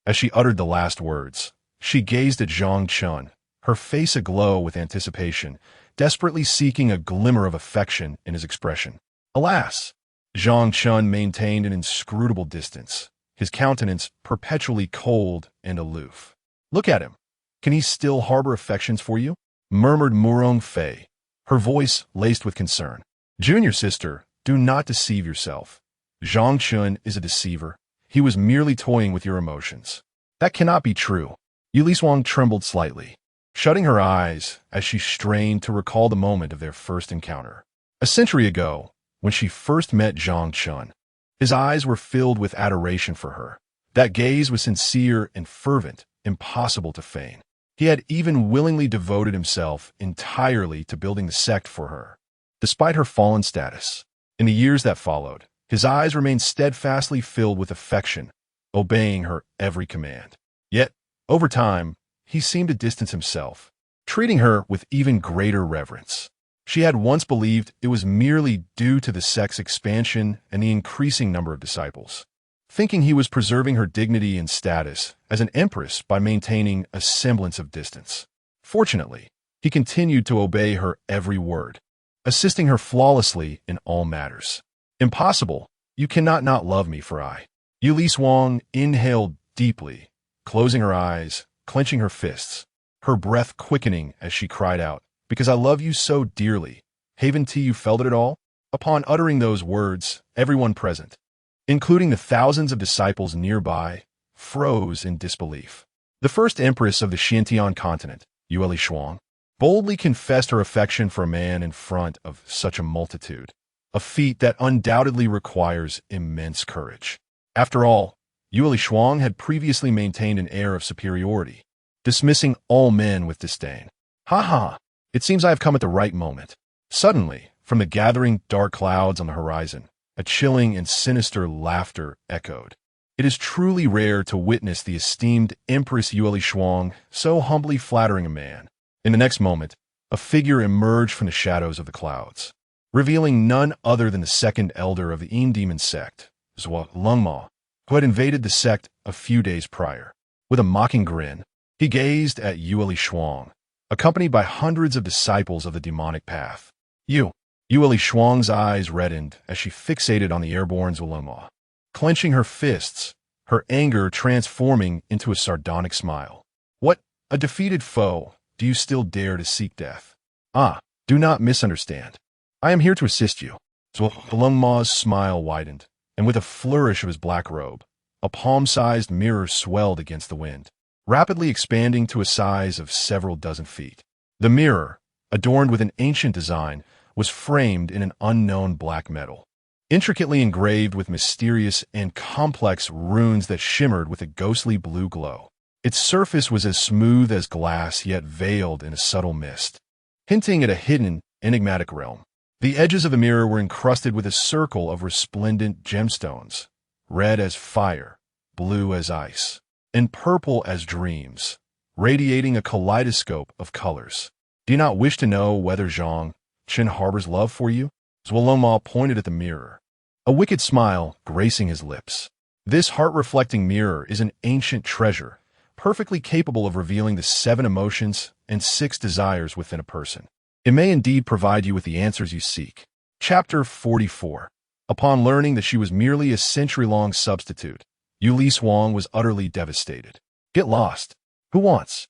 As she uttered the last words, she gazed at Zhang Chen, her face aglow with anticipation, desperately seeking a glimmer of affection in his expression. Alas! Zhang Chen maintained an inscrutable distance, his countenance perpetually cold and aloof. "Look at him. Can he still harbor affections for you?" murmured Morong Fei, her voice laced with concern. "Junior sister, do not deceive yourself. Zhang Chen is a deceiver. He was merely toying with your emotions." "That cannot be true." Yue Lishuang trembled slightly, shutting her eyes as she strained to recall the moment of their first encounter. A century ago, when she first met Zhang Chen, his eyes were filled with adoration for her. That gaze was sincere and fervent, impossible to feign. He had even willingly devoted himself entirely to building the sect for her. Despite her fallen status, in the years that followed, his eyes remained steadfastly filled with affection, obeying her every command. Yet, over time, he seemed to distance himself, treating her with even greater reverence. She had once believed it was merely due to the sect's expansion and the increasing number of disciples, thinking he was preserving her dignity and status as an empress by maintaining a semblance of distance. Fortunately, he continued to obey her every word, assisting her flawlessly in all matters. Impossible. You cannot not love me, for I. Yue Lishuang inhaled deeply, closing her eyes, clenching her fists, her breath quickening as she cried out, "Because I love you so dearly. Haven't you felt it at all?" Upon uttering those words, everyone present, including the thousands of disciples nearby, froze in disbelief. The first empress of the Xuantian Continent, Yue Lishuang, boldly confessed her affection for a man in front of such a multitude, a feat that undoubtedly requires immense courage. After all, Yue Lishuang had previously maintained an air of superiority, dismissing all men with disdain. "Ha ha! It seems I have come at the right moment." Suddenly, from the gathering dark clouds on the horizon, a chilling and sinister laughter echoed. It is truly rare to witness the esteemed Empress Yue Lishuang so humbly flattering a man. In the next moment, a figure emerged from the shadows of the clouds, revealing none other than the second elder of the Yaoxian Sect, Zhuantian, who had invaded the sect a few days prior. With a mocking grin, he gazed at Yue Lishuang, accompanied by hundreds of disciples of the demonic path. Yue Lishuang's eyes reddened as she fixated on the airborne Zhuantian, clenching her fists, her anger transforming into a sardonic smile. "What, a defeated foe, do you still dare to seek death? Ah, do not misunderstand. I am here to assist you." Zhuantian's smile widened, and with a flourish of his black robe, a palm-sized mirror swelled against the wind, rapidly expanding to a size of several dozen feet. The mirror, adorned with an ancient design, was framed in an unknown black metal, intricately engraved with mysterious and complex runes that shimmered with a ghostly blue glow. Its surface was as smooth as glass, yet veiled in a subtle mist, hinting at a hidden, enigmatic realm. The edges of the mirror were encrusted with a circle of resplendent gemstones, red as fire, blue as ice, and purple as dreams, radiating a kaleidoscope of colors. "Do you not wish to know whether Zhang Chen harbors love for you?" Zhuantian pointed at the mirror, a wicked smile gracing his lips. This heart-reflecting mirror is an ancient treasure, perfectly capable of revealing the 7 emotions and 6 desires within a person. It may indeed provide you with the answers you seek. Chapter 44. Upon learning that she was merely a century-long substitute, Yue Lishuang was utterly devastated. "Get lost. Who wants?"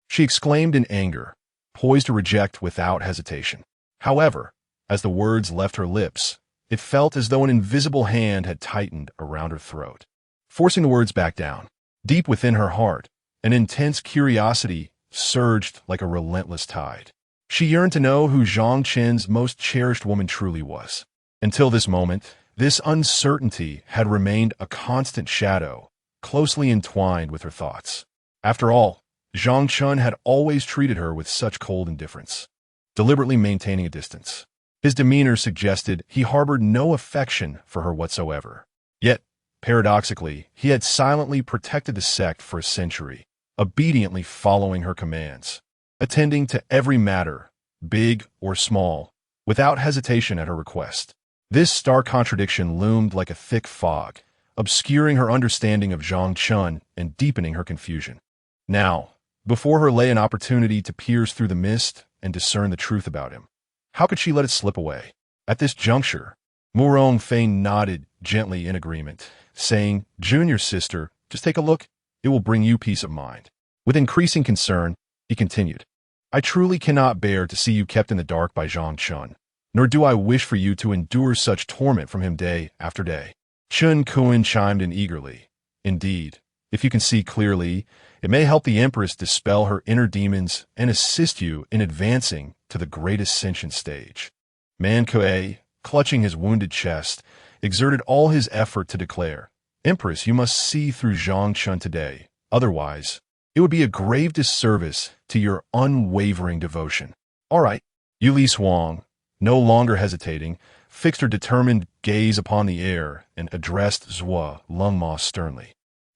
she exclaimed in anger, poised to reject without hesitation. However, as the words left her lips, it felt as though an invisible hand had tightened around her throat, forcing the words back down. Deep within her heart, an intense curiosity surged like a relentless tide. She yearned to know who Zhang Chen's most cherished woman truly was. Until this moment, this uncertainty had remained a constant shadow, closely entwined with her thoughts. After all, Zhang Chen had always treated her with such cold indifference, deliberately maintaining a distance. His demeanor suggested he harbored no affection for her whatsoever. Yet, paradoxically, he had silently protected the sect for a century, obediently following her commands, attending to every matter, big or small, without hesitation at her request. This stark contradiction loomed like a thick fog, obscuring her understanding of Zhang Chen and deepening her confusion. Now, before her lay an opportunity to pierce through the mist and discern the truth about him. How could she let it slip away? At this juncture, Murong Fein nodded gently in agreement, saying, "Junior sister, just take a look. It will bring you peace of mind." With increasing concern, he continued, "I truly cannot bear to see you kept in the dark by Zhang Chen, nor do I wish for you to endure such torment from him day after day." Chun Kuan chimed in eagerly. "Indeed, if you can see clearly, it may help the Empress dispel her inner demons and assist you in advancing to the great ascension stage." Man Kuei, clutching his wounded chest, exerted all his effort to declare, "Empress, you must see through Zhang Chen today. Otherwise, it would be a grave disservice to your unwavering devotion." "All right." Yue Lishuang, no longer hesitating, fixed her determined gaze upon the air and addressed Zhuantian sternly.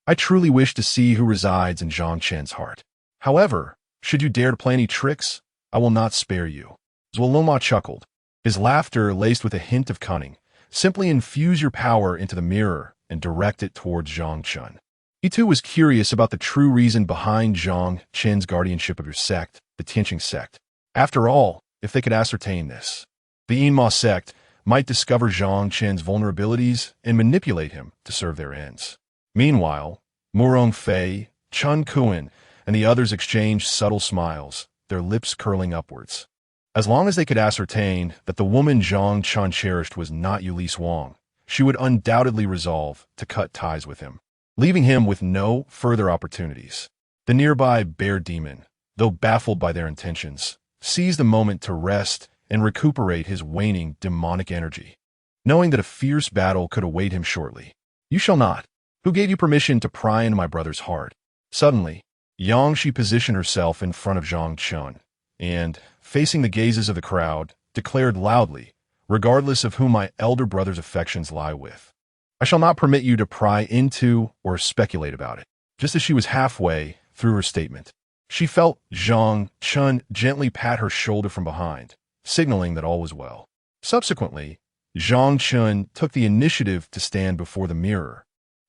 "I truly wish to see who resides in Zhang Chen's heart. However, Should you dare to play any tricks, I will not spare you." Zhuoloma chuckled, his laughter laced with a hint of cunning. "Simply infuse your power into the mirror and direct it towards Zhang Chen." He too was curious about the true reason behind Zhang Chen's guardianship of your sect, the Tianxing Sect. After all, if they could ascertain this, the Yinma sect might discover Zhang Chen's vulnerabilities and manipulate him to serve their ends. Meanwhile, Murong Fei, Chun Kuan, and the others exchanged subtle smiles, their lips curling upwards. As long as they could ascertain that the woman Zhang Chen cherished was not Yue Lishuang, she would undoubtedly resolve to cut ties with him, leaving him with no further opportunities. The nearby bear demon, though baffled by their intentions, seized the moment to rest and recuperate his waning demonic energy, knowing that a fierce battle could await him shortly. "You shall not. Who gave you permission to pry into my brother's heart?" Suddenly, Yangshi positioned herself in front of Zhang Chen, and, facing the gazes of the crowd, declared loudly, "Regardless of whom my elder brother's affections lie with, I shall not permit you to pry into or speculate about it." Just as she was halfway through her statement, she felt Zhang Chen gently pat her shoulder from behind, signaling that all was well. Subsequently, Zhang Chen took the initiative to stand before the mirror,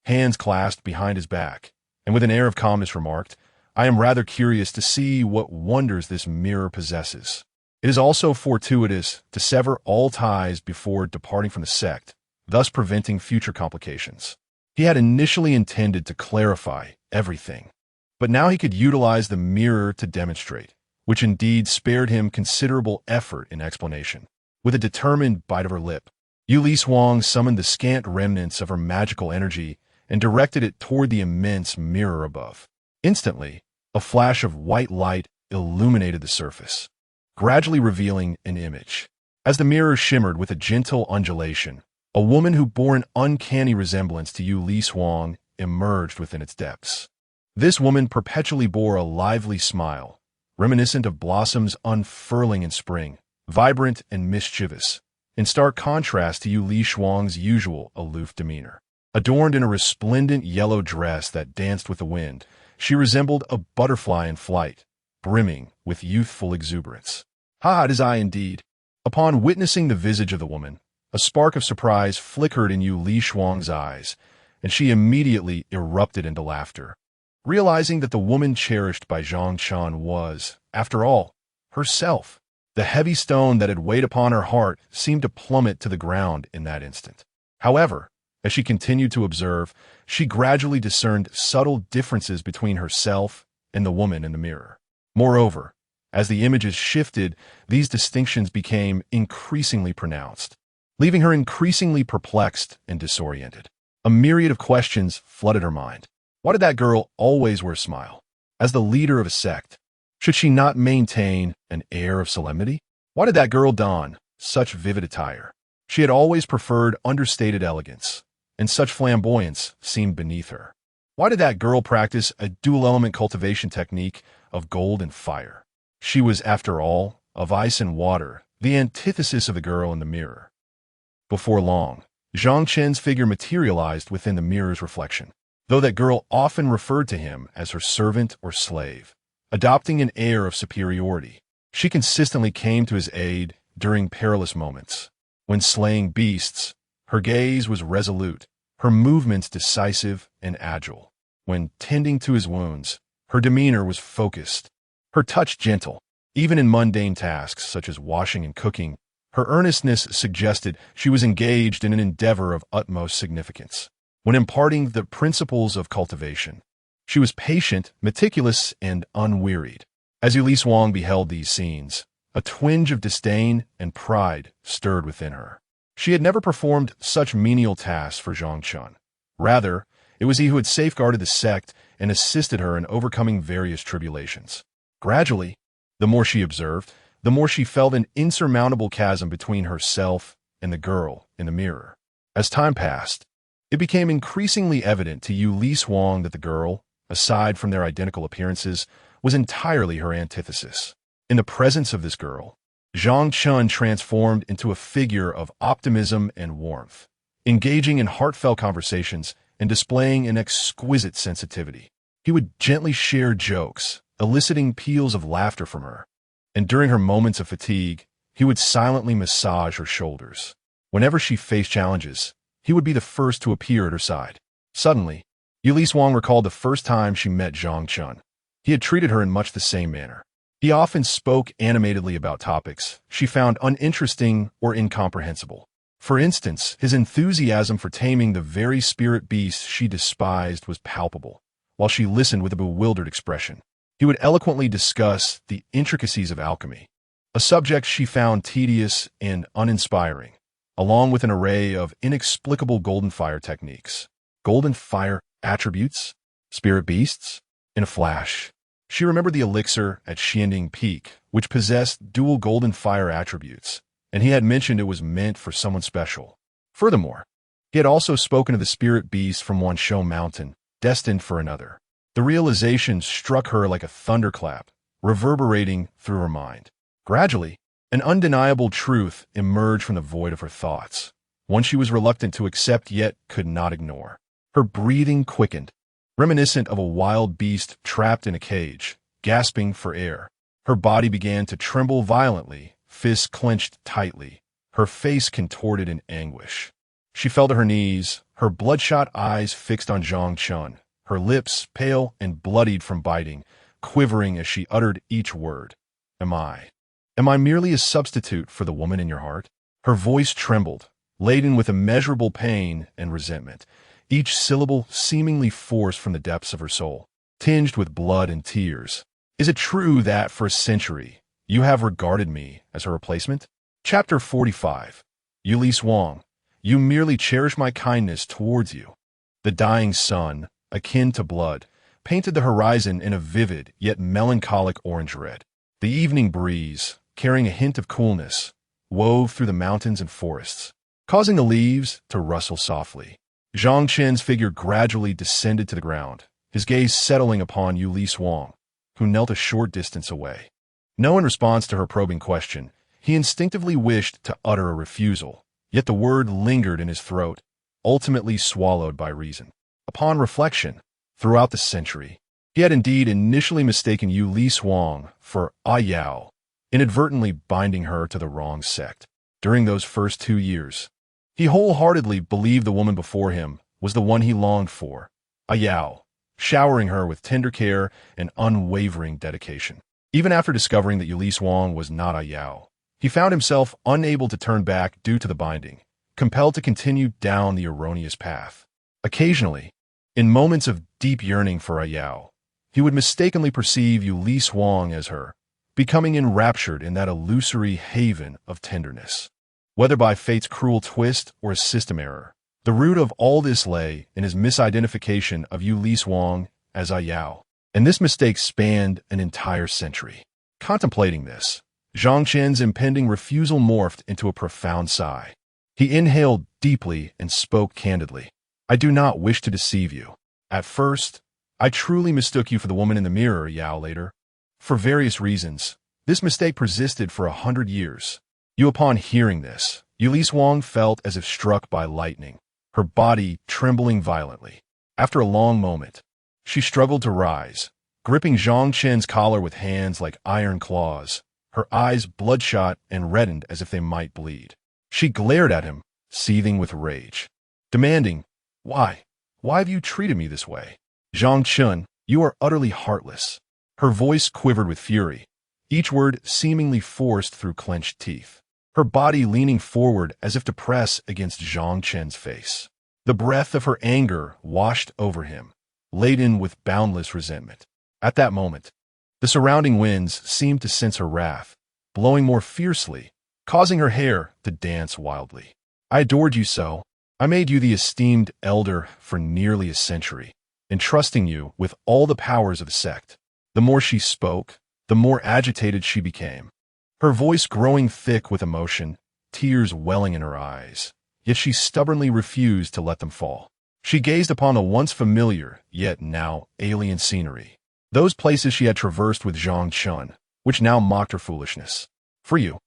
hands clasped behind his back, and with an air of calmness remarked, "I am rather curious to see what wonders this mirror possesses. It is also fortuitous to sever all ties before departing from the sect, thus preventing future complications." He had initially intended to clarify everything, but now he could utilize the mirror to demonstrate, which indeed spared him considerable effort in explanation. With a determined bite of her lip, Yue Lishuang summoned the scant remnants of her magical energy and directed it toward the immense mirror above. Instantly, a flash of white light illuminated the surface, gradually revealing an image. As the mirror shimmered with a gentle undulation, a woman who bore an uncanny resemblance to Yue Lishuang emerged within its depths. This woman perpetually bore a lively smile, reminiscent of blossoms unfurling in spring, vibrant and mischievous, in stark contrast to Yue Lishuang's usual aloof demeanor. Adorned in a resplendent yellow dress that danced with the wind, she resembled a butterfly in flight, brimming with youthful exuberance. "Ah, it is I indeed." Upon witnessing the visage of the woman, a spark of surprise flickered in Yue Lishuang's eyes, and she immediately erupted into laughter, realizing that the woman cherished by Zhang Chen was, after all, herself. The heavy stone that had weighed upon her heart seemed to plummet to the ground in that instant. However, as she continued to observe, she gradually discerned subtle differences between herself and the woman in the mirror. Moreover, as the images shifted, these distinctions became increasingly pronounced, leaving her increasingly perplexed and disoriented. A myriad of questions flooded her mind. Why did that girl always wear a smile? As the leader of a sect, should she not maintain an air of solemnity? Why did that girl don such vivid attire? She had always preferred understated elegance, and such flamboyance seemed beneath her. Why did that girl practice a dual-element cultivation technique of gold and fire? She was, after all, of ice and water, the antithesis of the girl in the mirror. Before long, Zhang Chen's figure materialized within the mirror's reflection, though that girl often referred to him as her servant or slave. Adopting an air of superiority, she consistently came to his aid during perilous moments. When slaying beasts, her gaze was resolute, her movements decisive and agile. When tending to his wounds, her demeanor was focused, her touch gentle. Even in mundane tasks such as washing and cooking, her earnestness suggested she was engaged in an endeavor of utmost significance. When imparting the principles of cultivation, she was patient, meticulous, and unwearied. As Yue Lishuang beheld these scenes, a twinge of disdain and pride stirred within her. She had never performed such menial tasks for Zhang Chen. Rather, it was he who had safeguarded the sect and assisted her in overcoming various tribulations. Gradually, the more she observed, the more she felt an insurmountable chasm between herself and the girl in the mirror. As time passed, it became increasingly evident to Yue Lishuang that the girl, aside from their identical appearances, was entirely her antithesis. In the presence of this girl, Zhang Chen transformed into a figure of optimism and warmth, engaging in heartfelt conversations and displaying an exquisite sensitivity. He would gently share jokes, eliciting peals of laughter from her. And during her moments of fatigue, he would silently massage her shoulders. Whenever she faced challenges, he would be the first to appear at her side. Suddenly, Yue Lishuang recalled the first time she met Zhang Chen. He had treated her in much the same manner. He often spoke animatedly about topics she found uninteresting or incomprehensible. For instance, his enthusiasm for taming the very spirit beasts she despised was palpable, while she listened with a bewildered expression. He would eloquently discuss the intricacies of alchemy, a subject she found tedious and uninspiring, along with an array of inexplicable golden fire techniques. Golden fire attributes? Spirit beasts? In a flash, she remembered the elixir at Xianding Peak, which possessed dual golden fire attributes, and he had mentioned it was meant for someone special. Furthermore, he had also spoken of the spirit beast from Wanshou Mountain, destined for another. The realization struck her like a thunderclap, reverberating through her mind. Gradually, an undeniable truth emerged from the void of her thoughts, one she was reluctant to accept yet could not ignore. Her breathing quickened, reminiscent of a wild beast trapped in a cage, gasping for air. Her body began to tremble violently, fists clenched tightly, her face contorted in anguish. She fell to her knees, her bloodshot eyes fixed on Zhang Chen, her lips, pale and bloodied from biting, quivering as she uttered each word. Am I merely a substitute for the woman in your heart? Her voice trembled, laden with immeasurable pain and resentment, each syllable seemingly forced from the depths of her soul, tinged with blood and tears. Is it true that, for a century, you have regarded me as her replacement? Chapter 45. Yue Lishuang, you merely cherish my kindness towards you. The dying sun, akin to blood, painted the horizon in a vivid yet melancholic orange-red. The evening breeze, carrying a hint of coolness, wove through the mountains and forests, causing the leaves to rustle softly. Zhang Chen's figure gradually descended to the ground, his gaze settling upon Yue Lishuang, who knelt a short distance away. No response to her probing question, he instinctively wished to utter a refusal, yet the word lingered in his throat, ultimately swallowed by reason. Upon reflection, throughout the century, he had indeed initially mistaken Yue Lishuang for Yao, inadvertently binding her to the wrong sect. During those first 2 years, he wholeheartedly believed the woman before him was the one he longed for, Yao, showering her with tender care and unwavering dedication. Even after discovering that Yue Lishuang was not Yao, he found himself unable to turn back due to the binding, compelled to continue down the erroneous path. Occasionally, in moments of deep yearning for Yao, he would mistakenly perceive Yue Lishuang as her, becoming enraptured in that illusory haven of tenderness. Whether by fate's cruel twist or a system error, the root of all this lay in his misidentification of Yue Lishuang as Yao, and this mistake spanned an entire century. Contemplating this, Zhang Chen's impending refusal morphed into a profound sigh. He inhaled deeply and spoke candidly. I do not wish to deceive you. At first, I truly mistook you for the woman in the mirror, Yao later. For various reasons, this mistake persisted for 100 years. Upon hearing this, Yue Lishuang felt as if struck by lightning, her body trembling violently. After a long moment, she struggled to rise, gripping Zhang Chen's collar with hands like iron claws, her eyes bloodshot and reddened as if they might bleed. She glared at him, seething with rage, demanding, Why have you treated me this way? Zhang Chen, you are utterly heartless. Her voice quivered with fury, each word seemingly forced through clenched teeth, her body leaning forward as if to press against Zhang Chen's face. The breath of her anger washed over him, laden with boundless resentment. At that moment, the surrounding winds seemed to sense her wrath, blowing more fiercely, causing her hair to dance wildly. I adored you so. I made you the esteemed elder for nearly a century, entrusting you with all the powers of the sect. The more she spoke, the more agitated she became, her voice growing thick with emotion, tears welling in her eyes, yet she stubbornly refused to let them fall. She gazed upon the once familiar, yet now alien scenery, those places she had traversed with Zhang Chen, which now mocked her foolishness. For you,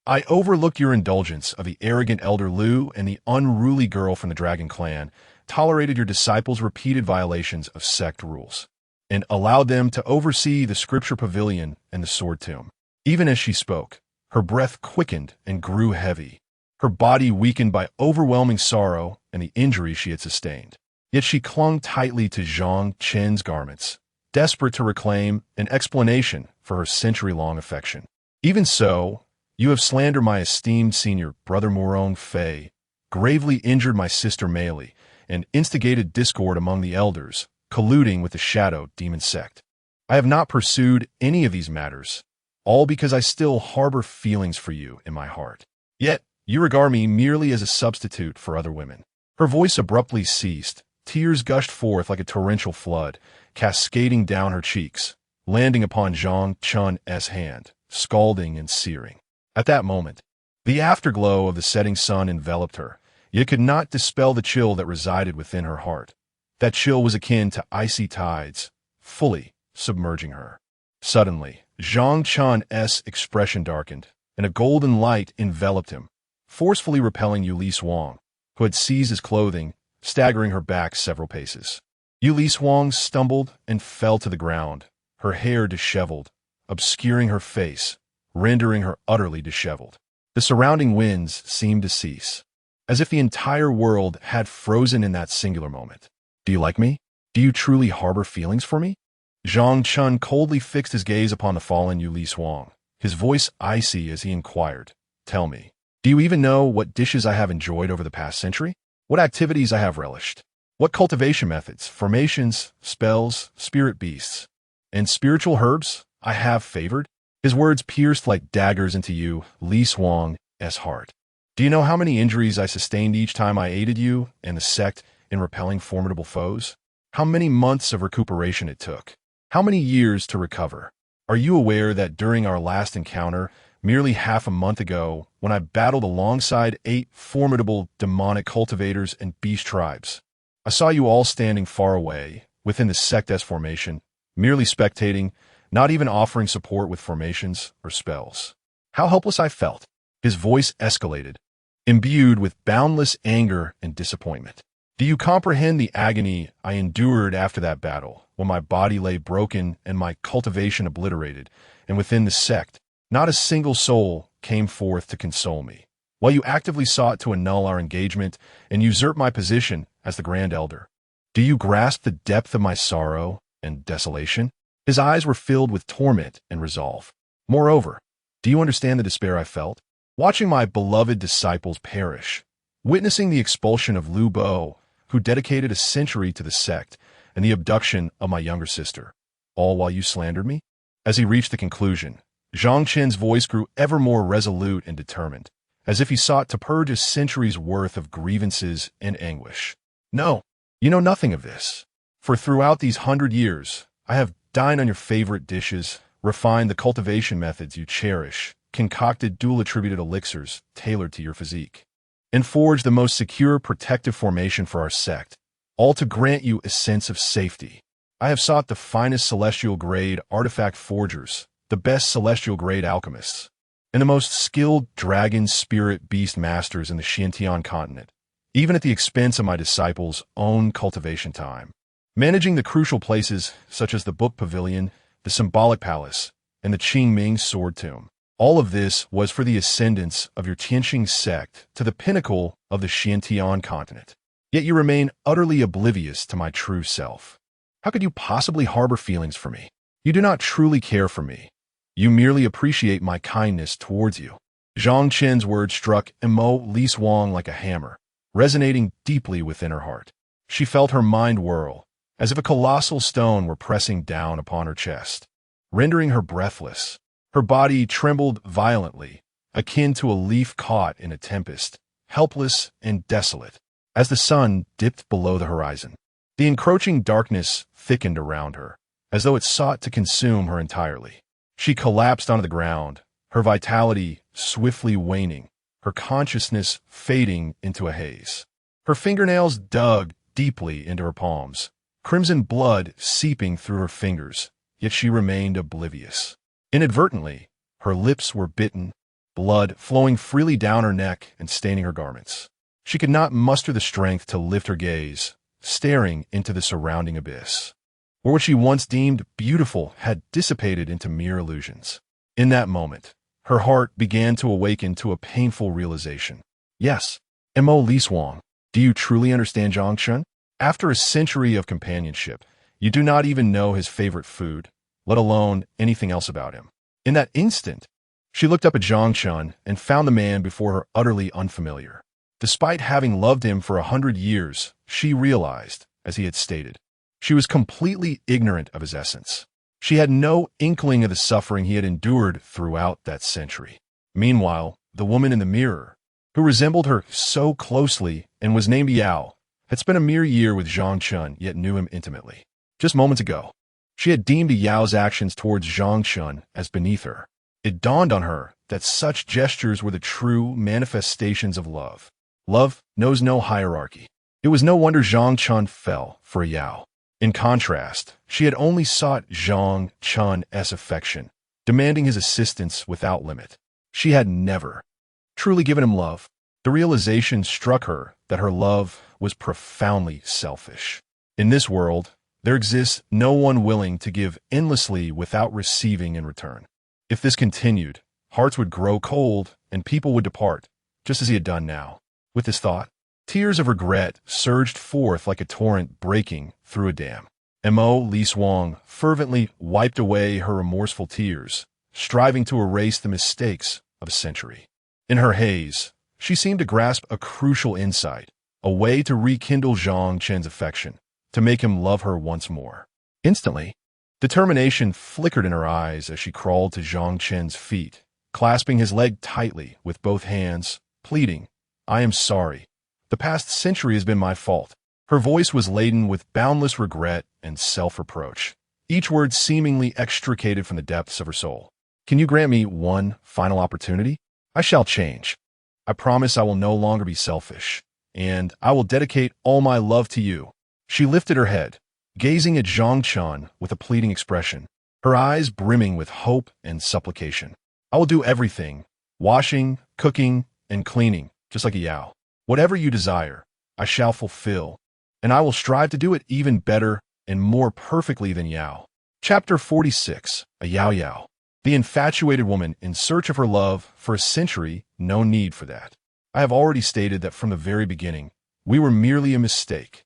I overlook your indulgence of the arrogant Elder Lu and the unruly girl from the Dragon Clan, tolerated your disciples' repeated violations of sect rules. and allowed them to oversee the scripture pavilion and the sword tomb. Even as she spoke, her breath quickened and grew heavy, her body weakened by overwhelming sorrow and the injury she had sustained. Yet she clung tightly to Zhang Chen's garments, desperate to reclaim an explanation for her century-long affection. Even so, you have slandered my esteemed senior brother Morong Fei, gravely injured my sister Mei Li, and instigated discord among the elders, colluding with the Shadow Demon Sect. I have not pursued any of these matters, all because I still harbor feelings for you in my heart. Yet, you regard me merely as a substitute for other women. Her voice abruptly ceased. Tears gushed forth like a torrential flood, cascading down her cheeks, landing upon Zhang Chen's hand, scalding and searing. At that moment, the afterglow of the setting sun enveloped her, yet could not dispel the chill that resided within her heart. That chill was akin to icy tides, fully submerging her. Suddenly, Zhang Chen's expression darkened, and a golden light enveloped him, forcefully repelling Yue Lishuang, who had seized his clothing, staggering her back several paces. Yue Lishuang stumbled and fell to the ground, her hair disheveled, obscuring her face, rendering her utterly disheveled. The surrounding winds seemed to cease, as if the entire world had frozen in that singular moment. Do you like me? Do you truly harbor feelings for me? Zhang Chen coldly fixed his gaze upon the fallen Yue Lishuang, his voice icy as he inquired, "Tell me, do you even know what dishes I have enjoyed over the past century? What activities I have relished? What cultivation methods, formations, spells, spirit beasts, and spiritual herbs I have favored?" His words pierced like daggers into Yue Lishuang's heart. Do you know how many injuries I sustained each time I aided you and the sect in repelling formidable foes? How many months of recuperation it took? How many years to recover? Are you aware that during our last encounter, merely half a month ago, when I battled alongside 8 formidable demonic cultivators and beast tribes, I saw you all standing far away, within the sect's formation, merely spectating, not even offering support with formations or spells? How helpless I felt. His voice escalated, imbued with boundless anger and disappointment. Do you comprehend the agony I endured after that battle, when my body lay broken and my cultivation obliterated, and within the sect, not a single soul came forth to console me, while you actively sought to annul our engagement and usurp my position as the Grand Elder? Do you grasp the depth of my sorrow and desolation? His eyes were filled with torment and resolve. Moreover, do you understand the despair I felt? Watching my beloved disciples perish, witnessing the expulsion of Lu Bo, who dedicated a century to the sect, and the abduction of my younger sister, all while you slandered me? As he reached the conclusion, Zhang Chen's voice grew ever more resolute and determined, as if he sought to purge a century's worth of grievances and anguish. No, you know nothing of this. For throughout these 100 years, I have dined on your favorite dishes, refined the cultivation methods you cherish, concocted dual-attributed elixirs tailored to your physique, and forged the most secure protective formation for our sect, all to grant you a sense of safety. I have sought the finest celestial-grade artifact forgers, the best celestial-grade alchemists, and the most skilled dragon spirit beast masters in the Xuantian Continent, even at the expense of my disciples' own cultivation time. Managing the crucial places such as the Book Pavilion, the Symbolic Palace, and the Qingming Sword Tomb. All of this was for the ascendance of your Tianxing Sect to the pinnacle of the Xuantian Continent. Yet you remain utterly oblivious to my true self. How could you possibly harbor feelings for me? You do not truly care for me. You merely appreciate my kindness towards you. Zhang Chen's words struck Yue Lishuang like a hammer, resonating deeply within her heart. She felt her mind whirl, as if a colossal stone were pressing down upon her chest, rendering her breathless. Her body trembled violently, akin to a leaf caught in a tempest, helpless and desolate. As the sun dipped below the horizon, the encroaching darkness thickened around her, as though it sought to consume her entirely. She collapsed onto the ground, her vitality swiftly waning, her consciousness fading into a haze. Her fingernails dug deeply into her palms, crimson blood seeping through her fingers, yet she remained oblivious. Inadvertently, her lips were bitten, blood flowing freely down her neck and staining her garments. She could not muster the strength to lift her gaze, staring into the surrounding abyss. where what she once deemed beautiful had dissipated into mere illusions. In that moment, her heart began to awaken to a painful realization. Yes, Mo Lishuang, do you truly understand Zhang Chen? After a century of companionship, you do not even know his favorite food, let alone anything else about him. In that instant, she looked up at Zhang Chen and found the man before her utterly unfamiliar. Despite having loved him for 100 years, she realized, as he had stated, she was completely ignorant of his essence. She had no inkling of the suffering he had endured throughout that century. Meanwhile, the woman in the mirror, who resembled her so closely and was named Yao, had spent a mere year with Zhang Chen yet knew him intimately. Just moments ago, she had deemed Yao's actions towards Zhang Chen as beneath her. It dawned on her that such gestures were the true manifestations of love. Love knows no hierarchy. It was no wonder Zhang Chen fell for Yao. In contrast, she had only sought Zhang Chen's affection, demanding his assistance without limit. She had never truly given him love. The realization struck her that her love was profoundly selfish. In this world, there exists no one willing to give endlessly without receiving in return. If this continued, hearts would grow cold and people would depart, just as he had done now. With this thought, tears of regret surged forth like a torrent breaking through a dam. Mo Lishuang fervently wiped away her remorseful tears, striving to erase the mistakes of a century. In her haze, she seemed to grasp a crucial insight, a way to rekindle Zhang Chen's affection, to make him love her once more. Instantly, determination flickered in her eyes as she crawled to Zhang Chen's feet, clasping his leg tightly with both hands, pleading, "I am sorry. The past century has been my fault." Her voice was laden with boundless regret and self-reproach, each word seemingly extricated from the depths of her soul. "Can you grant me one final opportunity? I shall change. I promise I will no longer be selfish, and I will dedicate all my love to you." She lifted her head, gazing at Zhang Chen with a pleading expression, her eyes brimming with hope and supplication. "I will do everything, washing, cooking, and cleaning, just like a Yao. Whatever you desire, I shall fulfill, and I will strive to do it even better and more perfectly than Yao." Chapter 46, A Yao Yao. The infatuated woman in search of her love for a century, no need for that. I have already stated that from the very beginning, we were merely a mistake.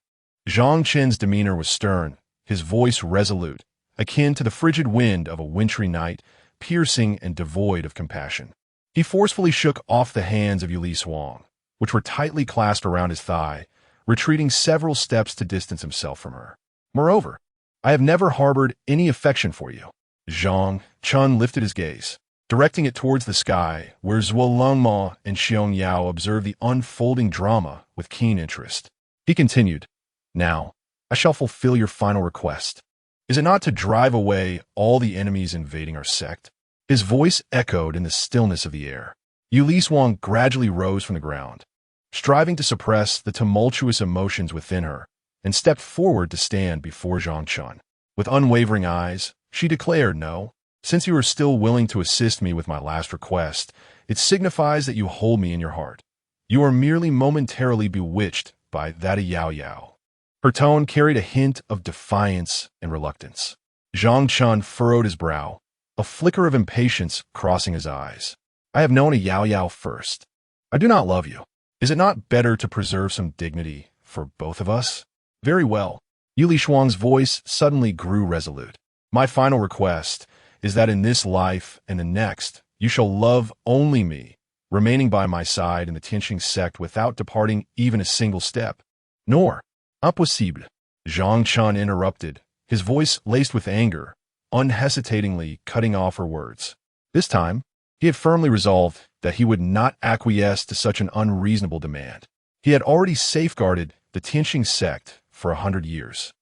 Zhang Chen's demeanor was stern, his voice resolute, akin to the frigid wind of a wintry night, piercing and devoid of compassion. He forcefully shook off the hands of Yue Lishuang, which were tightly clasped around his thigh, retreating several steps to distance himself from her. "Moreover, I have never harbored any affection for you." Zhang Chen lifted his gaze, directing it towards the sky, where Zuolangma and Xiong observed the unfolding drama with keen interest. He continued, "Now, I shall fulfill your final request. Is it not to drive away all the enemies invading our sect?" His voice echoed in the stillness of the air. Yue Lishuang gradually rose from the ground, striving to suppress the tumultuous emotions within her, and stepped forward to stand before Zhang Chen. With unwavering eyes, she declared, "No, since you are still willing to assist me with my last request, it signifies that you hold me in your heart. You are merely momentarily bewitched by that Yao Yao." Her tone carried a hint of defiance and reluctance. Zhang Chen furrowed his brow, a flicker of impatience crossing his eyes. "I have known a Yao Yao first. I do not love you. Is it not better to preserve some dignity for both of us?" "Very well." Yue Lishuang's voice suddenly grew resolute. "My final request is that in this life and the next, you shall love only me, remaining by my side in the Tianxing Sect without departing even a single step." "Nor, impossible," Zhang Chen interrupted, his voice laced with anger, unhesitatingly cutting off her words. This time, he had firmly resolved that he would not acquiesce to such an unreasonable demand. He had already safeguarded the Tianxing Sect for 100 years,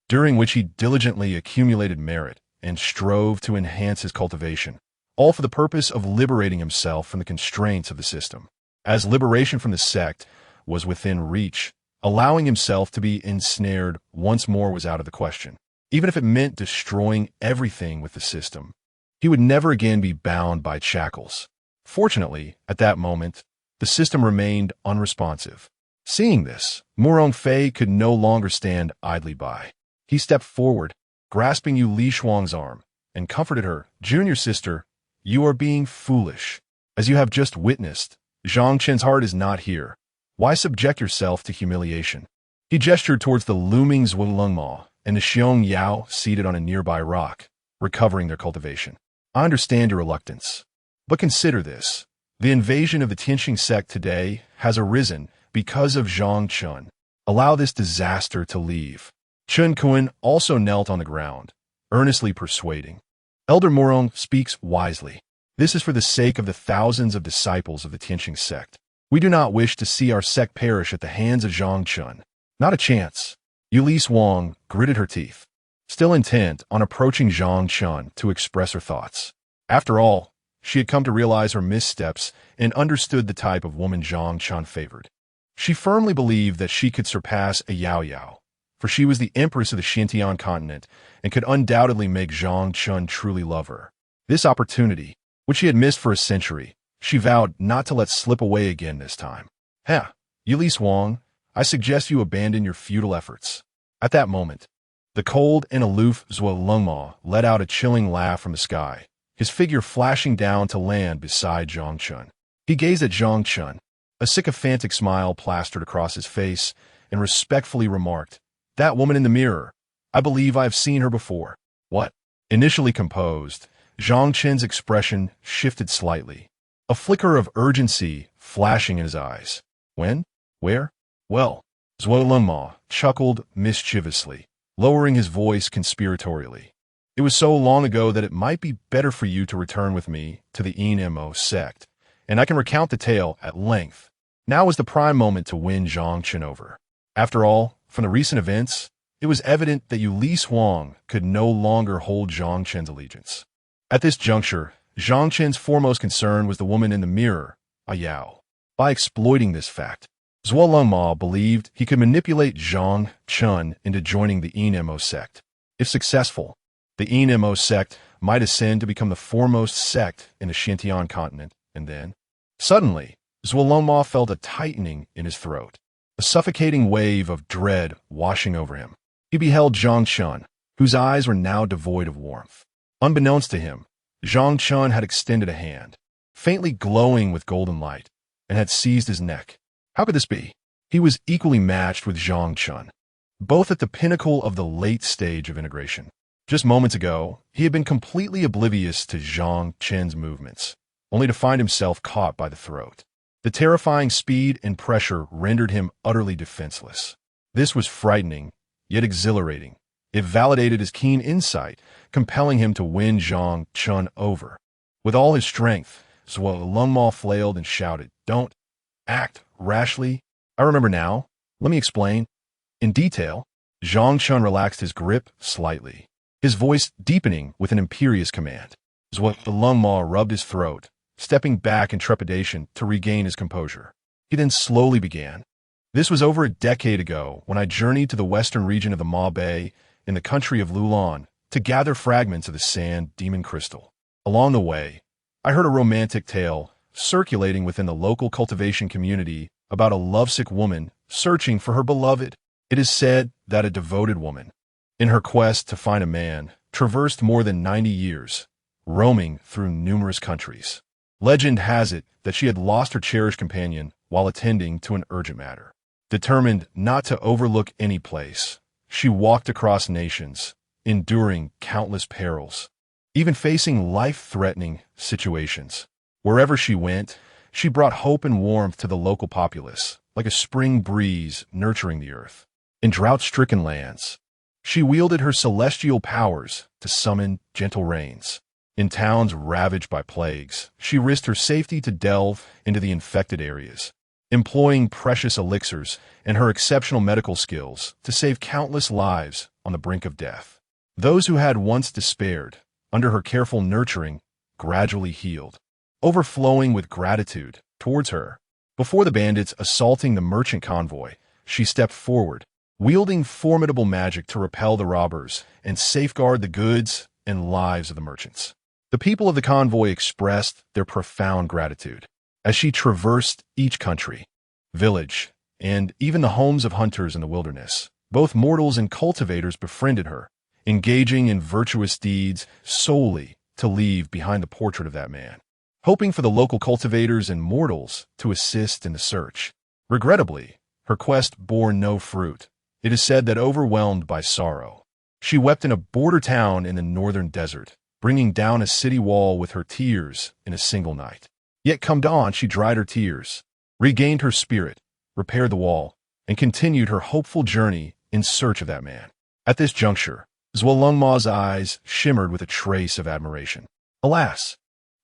during which he diligently accumulated merit and strove to enhance his cultivation, all for the purpose of liberating himself from the constraints of the system. As liberation from the sect was within reach, allowing himself to be ensnared once more was out of the question. Even if it meant destroying everything with the system, he would never again be bound by shackles. Fortunately, at that moment, the system remained unresponsive. Seeing this, Murong Fei could no longer stand idly by. He stepped forward, grasping Yue Lishuang's arm, and comforted her. "Junior sister, you are being foolish. As you have just witnessed, Zhang Chen's heart is not here. Why subject yourself to humiliation?" He gestured towards the looming Zhuolengma and the Xiong Yao seated on a nearby rock, recovering their cultivation. "I understand your reluctance. But consider this. The invasion of the Tianxing Sect today has arisen because of Zhang Chen. Allow this disaster to leave." Chen Kun also knelt on the ground, earnestly persuading. Elder Morong speaks wisely. This is for the sake of the thousands of disciples of the Tianxing Sect. We do not wish to see our sect perish at the hands of Zhang Chen. Not a chance. Yue Lishuang gritted her teeth, still intent on approaching Zhang Chen to express her thoughts. After all, she had come to realize her missteps and understood the type of woman Zhang Chen favored. She firmly believed that she could surpass a Yao Yao, for she was the Empress of the Xuantian Continent and could undoubtedly make Zhang Chen truly love her. This opportunity, which she had missed for a century, she vowed not to let slip away again this time. Yue Lishuang, I suggest you abandon your futile efforts." At that moment, the cold and aloof Zhuolengma let out a chilling laugh from the sky, his figure flashing down to land beside Zhang Chen. He gazed at Zhang Chen, a sycophantic smile plastered across his face, and respectfully remarked, "That woman in the mirror, I believe I have seen her before." "What?" Initially composed, Zhang Chen's expression shifted slightly, a flicker of urgency flashing in his eyes. "When? Where?" "Well," Zhuolengma chuckled mischievously, lowering his voice conspiratorially. "It was so long ago that it might be better for you to return with me to the Empress Sect, and I can recount the tale at length. Now is the prime moment to win Zhang Chen over. After all, from the recent events, it was evident that Yue Lishuang could no longer hold Zhang Chen's allegiance." At this juncture, Zhang Chen's foremost concern was the woman in the mirror, a Yao. By exploiting this fact, Zhuolengma believed he could manipulate Zhang Chen into joining the Empress Sect. If successful, the Empress Sect might ascend to become the foremost sect in the Xuantian Continent, and then, suddenly, Zhuolengma felt a tightening in his throat, a suffocating wave of dread washing over him. He beheld Zhang Chen, whose eyes were now devoid of warmth. Unbeknownst to him, Zhang Chen had extended a hand, faintly glowing with golden light, and had seized his neck. How could this be? He was equally matched with Zhang Chen, both at the pinnacle of the late stage of integration. Just moments ago, he had been completely oblivious to Zhang Chen's movements, only to find himself caught by the throat. The terrifying speed and pressure rendered him utterly defenseless. This was frightening, yet exhilarating. It validated his keen insight, compelling him to win Zhang Chen over. With all his strength, Zhuolengma flailed and shouted, "Don't act rashly. I remember now. Let me explain." In detail, Zhang Chen relaxed his grip slightly, his voice deepening with an imperious command. Zhuolengma rubbed his throat, stepping back in trepidation to regain his composure. He then slowly began. "This was over a decade ago when I journeyed to the western region of the Ma Bay in the country of Lulan to gather fragments of the sand demon crystal. Along the way, I heard a romantic tale circulating within the local cultivation community about a lovesick woman searching for her beloved. It is said that a devoted woman, in her quest to find a man, traversed more than 90 years, roaming through numerous countries. Legend has it that she had lost her cherished companion while attending to an urgent matter. Determined not to overlook any place, she walked across nations, enduring countless perils, even facing life-threatening situations. Wherever she went, she brought hope and warmth to the local populace, like a spring breeze nurturing the earth. In drought-stricken lands, she wielded her celestial powers to summon gentle rains. In towns ravaged by plagues, she risked her safety to delve into the infected areas, employing precious elixirs and her exceptional medical skills to save countless lives on the brink of death. Those who had once despaired, under her careful nurturing, gradually healed, overflowing with gratitude towards her. Before the bandits assaulting the merchant convoy, she stepped forward, wielding formidable magic to repel the robbers and safeguard the goods and lives of the merchants. The people of the convoy expressed their profound gratitude as she traversed each country, village, and even the homes of hunters in the wilderness. Both mortals and cultivators befriended her, engaging in virtuous deeds solely to leave behind the portrait of that man, hoping for the local cultivators and mortals to assist in the search. Regrettably, her quest bore no fruit. It is said that overwhelmed by sorrow, she wept in a border town in the northern desert, bringing down a city wall with her tears in a single night. Yet come dawn, she dried her tears, regained her spirit, repaired the wall, and continued her hopeful journey in search of that man. At this juncture, Zhuolongma's eyes shimmered with a trace of admiration. Alas,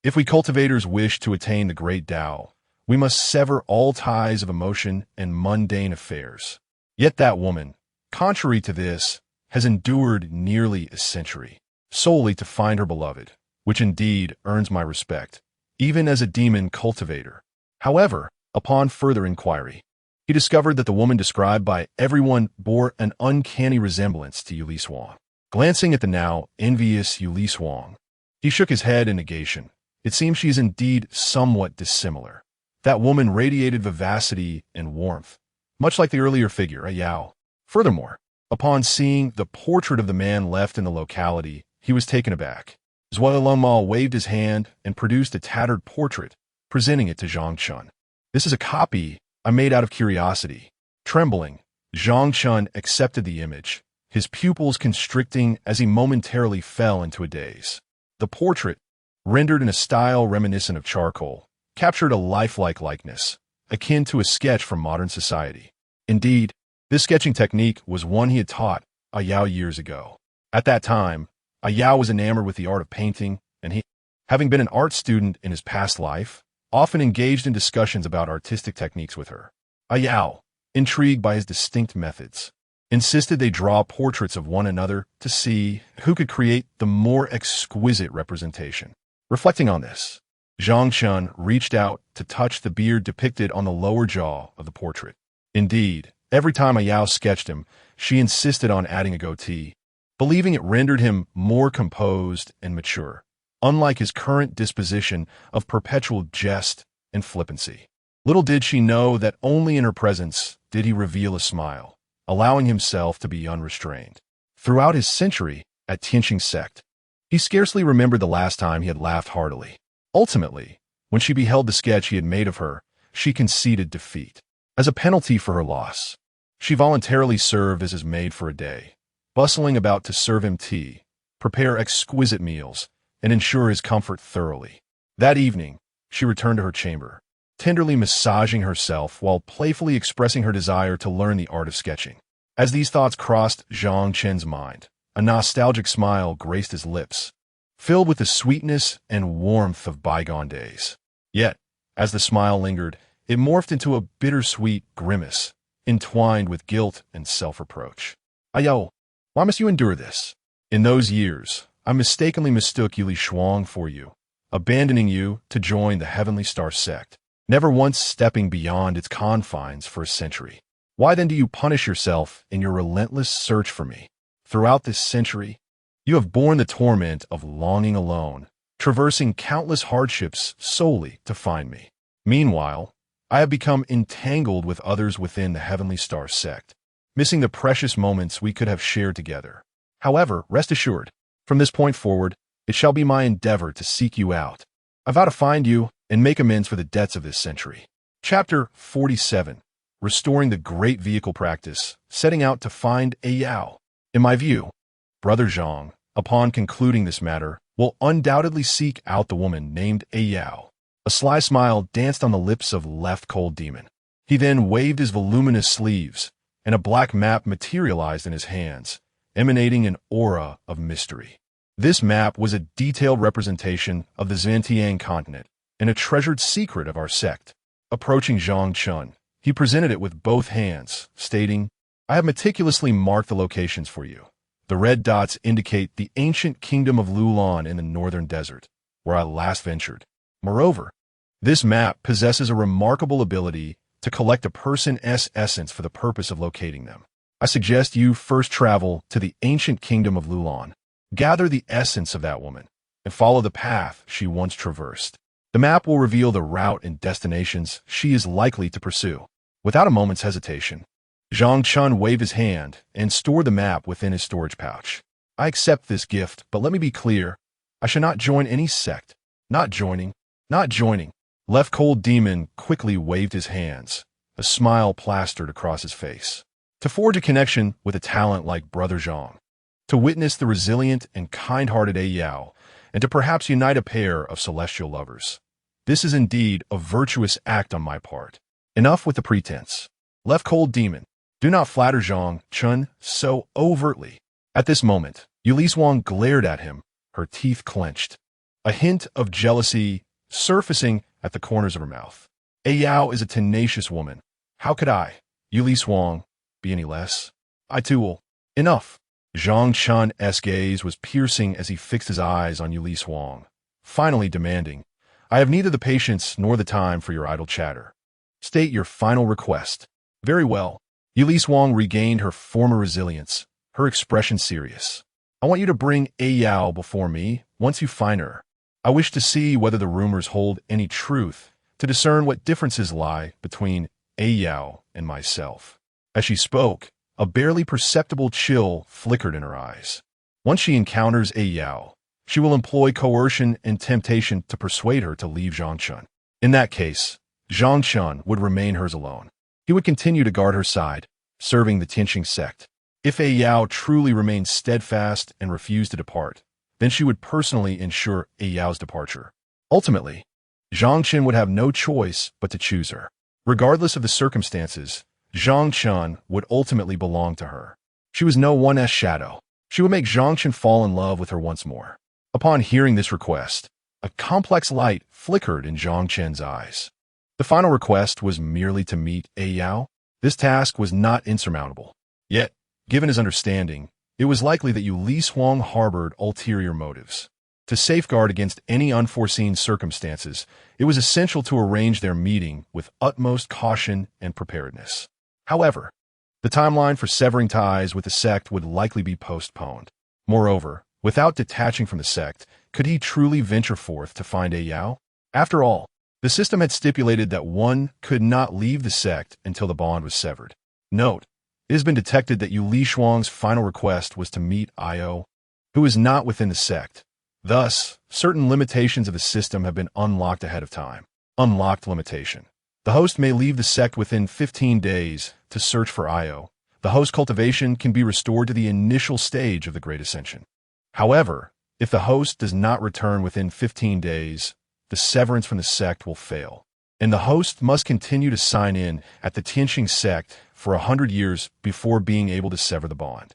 if we cultivators wish to attain the great Tao, we must sever all ties of emotion and mundane affairs. Yet that woman, contrary to this, has endured nearly a century, solely to find her beloved, which indeed earns my respect, even as a demon cultivator. However, upon further inquiry, he discovered that the woman described by everyone bore an uncanny resemblance to Yue Lishuang. Glancing at the now envious Yue Lishuang, he shook his head in negation. It seems she is indeed somewhat dissimilar. That woman radiated vivacity and warmth, much like the earlier figure, a Yao. Furthermore, upon seeing the portrait of the man left in the locality, he was taken aback. Zhuolongma waved his hand and produced a tattered portrait, presenting it to Zhang Chen. This is a copy I made out of curiosity. Trembling, Zhang Chen accepted the image, his pupils constricting as he momentarily fell into a daze. The portrait, rendered in a style reminiscent of charcoal, captured a lifelike likeness, akin to a sketch from modern society. Indeed, this sketching technique was one he had taught a Yao years ago. At that time, a Yao was enamored with the art of painting, and he, having been an art student in his past life, often engaged in discussions about artistic techniques with her. A Yao, intrigued by his distinct methods, insisted they draw portraits of one another to see who could create the more exquisite representation. Reflecting on this, Zhang Chen reached out to touch the beard depicted on the lower jaw of the portrait. Indeed, every time a Yao sketched him, she insisted on adding a goatee, believing it rendered him more composed and mature, unlike his current disposition of perpetual jest and flippancy. Little did she know that only in her presence did he reveal a smile, allowing himself to be unrestrained. Throughout his century at Tianxing Sect, he scarcely remembered the last time he had laughed heartily. Ultimately, when she beheld the sketch he had made of her, she conceded defeat. As a penalty for her loss, she voluntarily served as his maid for a day, bustling about to serve him tea, prepare exquisite meals, and ensure his comfort thoroughly. That evening, she returned to her chamber, tenderly massaging herself while playfully expressing her desire to learn the art of sketching. As these thoughts crossed Zhang Chen's mind, a nostalgic smile graced his lips, filled with the sweetness and warmth of bygone days. Yet, as the smile lingered, it morphed into a bittersweet grimace, entwined with guilt and self-reproach. Ayao, why must you endure this? In those years, I mistakenly mistook Yue Lishuang for you, abandoning you to join the Heavenly Star Sect, never once stepping beyond its confines for a century. Why then do you punish yourself in your relentless search for me? Throughout this century, you have borne the torment of longing alone, traversing countless hardships solely to find me. Meanwhile, I have become entangled with others within the Heavenly Star Sect, missing the precious moments we could have shared together. However, rest assured, from this point forward, it shall be my endeavor to seek you out. I vow to find you and make amends for the debts of this century. Chapter 47. Restoring the Great Vehicle Practice, setting out to find a Yao. In my view, Brother Zhang, upon concluding this matter, will undoubtedly seek out the woman named a Yao. A sly smile danced on the lips of Left Cold Demon. He then waved his voluminous sleeves, and a black map materialized in his hands, emanating an aura of mystery. This map was a detailed representation of the Xuantian Continent, and a treasured secret of our sect. Approaching Zhang Chen, he presented it with both hands, stating, I have meticulously marked the locations for you. The red dots indicate the ancient kingdom of Lulan in the northern desert, where I last ventured. Moreover, this map possesses a remarkable ability to collect a person's essence for the purpose of locating them. I suggest you first travel to the ancient kingdom of Lulan, gather the essence of that woman, and follow the path she once traversed. The map will reveal the route and destinations she is likely to pursue. Without a moment's hesitation, Zhang Chen waved his hand and stored the map within his storage pouch. I accept this gift, but let me be clear. I shall not join any sect. Not joining. Not joining. Left Cold Demon quickly waved his hands, a smile plastered across his face. To forge a connection with a talent like Brother Zhang, to witness the resilient and kind-hearted Yao, and to perhaps unite a pair of celestial lovers. This is indeed a virtuous act on my part. Enough with the pretense. Left Cold Demon, do not flatter Zhang Chen so overtly. At this moment, Yue Lishuang glared at him, her teeth clenched, a hint of jealousy surfacing at the corners of her mouth. Yao is a tenacious woman. How could I, Yue Lishuang, be any less? I too will. Enough. Zhang Chen's gaze was piercing as he fixed his eyes on Yue Lishuang, finally demanding, I have neither the patience nor the time for your idle chatter. State your final request. Very well. Yue Lishuang regained her former resilience, her expression serious. I want you to bring Yao before me once you find her. I wish to see whether the rumors hold any truth, to discern what differences lie between Yao and myself. As she spoke, a barely perceptible chill flickered in her eyes. Once she encounters Yao, she will employ coercion and temptation to persuade her to leave Zhang Chen. In that case, Zhang Chen would remain hers alone. He would continue to guard her side, serving the Tianxing Sect. If Yao truly remained steadfast and refused to depart, then she would personally ensure Yao's departure. Ultimately, Zhang Chen would have no choice but to choose her. Regardless of the circumstances, Zhang Chen would ultimately belong to her. She was no one's shadow. She would make Zhang Chen fall in love with her once more. Upon hearing this request, a complex light flickered in Zhang Chen's eyes. The final request was merely to meet Yao. This task was not insurmountable. Yet, given his understanding, it was likely that Yue Lishuang harbored ulterior motives. To safeguard against any unforeseen circumstances, it was essential to arrange their meeting with utmost caution and preparedness. However, the timeline for severing ties with the sect would likely be postponed. Moreover, without detaching from the sect, could he truly venture forth to find Yao? After all, the system had stipulated that one could not leave the sect until the bond was severed. Note, it has been detected that Yue Lishuang's final request was to meet Io, who is not within the sect. Thus, certain limitations of the system have been unlocked ahead of time. Unlocked limitation. The host may leave the sect within 15 days to search for Io. The host cultivation can be restored to the initial stage of the Great Ascension. However, if the host does not return within 15 days, the severance from the sect will fail, and the host must continue to sign in at the Tianxing Sect for 100 years before being able to sever the bond.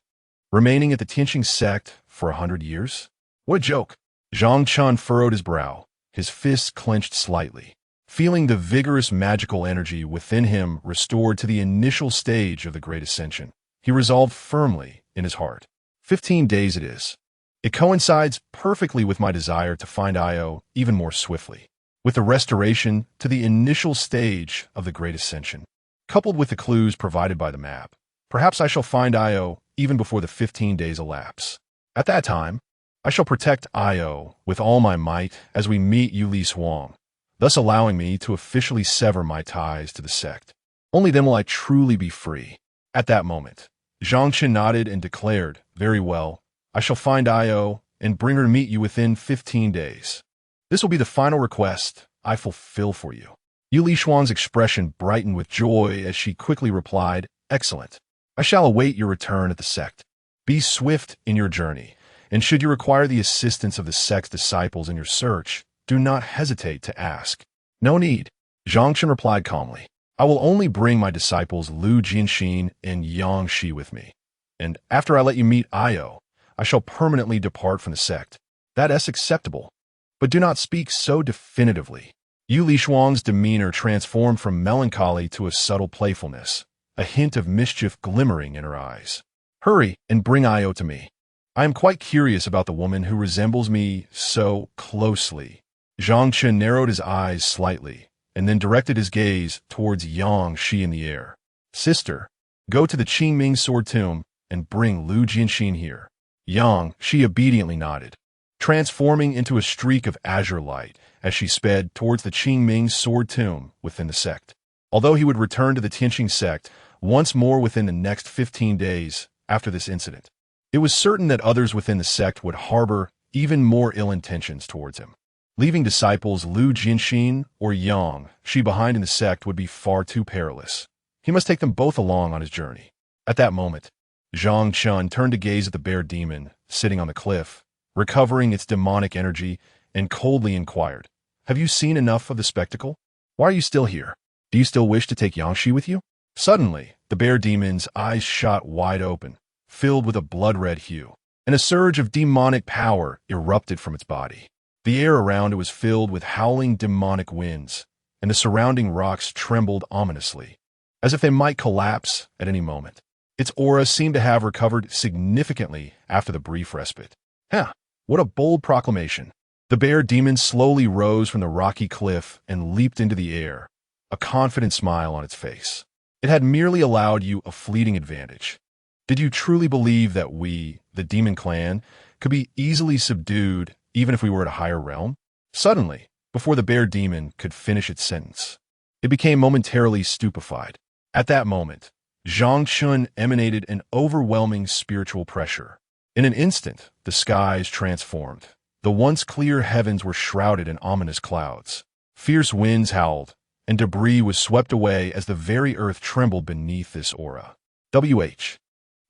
Remaining at the Tianxing Sect for 100 years? What a joke! Zhang Chen furrowed his brow, his fists clenched slightly. Feeling the vigorous magical energy within him restored to the initial stage of the Great Ascension, he resolved firmly in his heart. 15 days it is. It coincides perfectly with my desire to find Io even more swiftly, with the restoration to the initial stage of the Great Ascension. Coupled with the clues provided by the map, perhaps I shall find Io even before the 15 days elapse. At that time, I shall protect Io with all my might as we meet Yue Lishuang, thus allowing me to officially sever my ties to the sect. Only then will I truly be free. At that moment, Zhang Chen nodded and declared, very well, I shall find Io and bring her to meet you within 15 days. This will be the final request I fulfill for you. Yue Lishuang's expression brightened with joy as she quickly replied, excellent. I shall await your return at the sect. Be swift in your journey, and should you require the assistance of the sect's disciples in your search, do not hesitate to ask. No need, Zhang Chen replied calmly. I will only bring my disciples Lu Jinxin and Yang Shi with me. And after I let you meet Io, I shall permanently depart from the sect. That is acceptable. But do not speak so definitively. Yue Lishuang's demeanor transformed from melancholy to a subtle playfulness, a hint of mischief glimmering in her eyes. Hurry and bring Io to me. I am quite curious about the woman who resembles me so closely. Zhang Chen narrowed his eyes slightly, and then directed his gaze towards Yang Shi in the air. Sister, go to the Qingming Sword Tomb and bring Lu Jinxin here. Yang Shi obediently nodded, transforming into a streak of azure light as she sped towards the Qingming Sword Tomb within the sect. Although he would return to the Tianxing Sect once more within the next 15 days after this incident, It was certain that others within the sect would harbor even more ill intentions towards him. Leaving disciples Lu Jinxin or Yang Shi behind in the sect would be far too perilous. He must take them both along on his journey. At that moment, Zhang Chen turned to gaze at the bear demon sitting on the cliff, recovering its demonic energy, and coldly inquired, "Have you seen enough of the spectacle? Why are you still here? Do you still wish to take Yangshi with you?" Suddenly, the bear demon's eyes shot wide open, filled with a blood-red hue, and a surge of demonic power erupted from its body. The air around it was filled with howling demonic winds, and the surrounding rocks trembled ominously, as if they might collapse at any moment. Its aura seemed to have recovered significantly after the brief respite. What a bold proclamation. The bear demon slowly rose from the rocky cliff and leaped into the air, a confident smile on its face. It had merely allowed you a fleeting advantage. Did you truly believe that we, the demon clan, could be easily subdued even if we were at a higher realm? Suddenly, before the bear demon could finish its sentence, it became momentarily stupefied. At that moment, Zhang Chen emanated an overwhelming spiritual pressure. In an instant, the skies transformed. The once clear heavens were shrouded in ominous clouds. Fierce winds howled, and debris was swept away as the very earth trembled beneath this aura.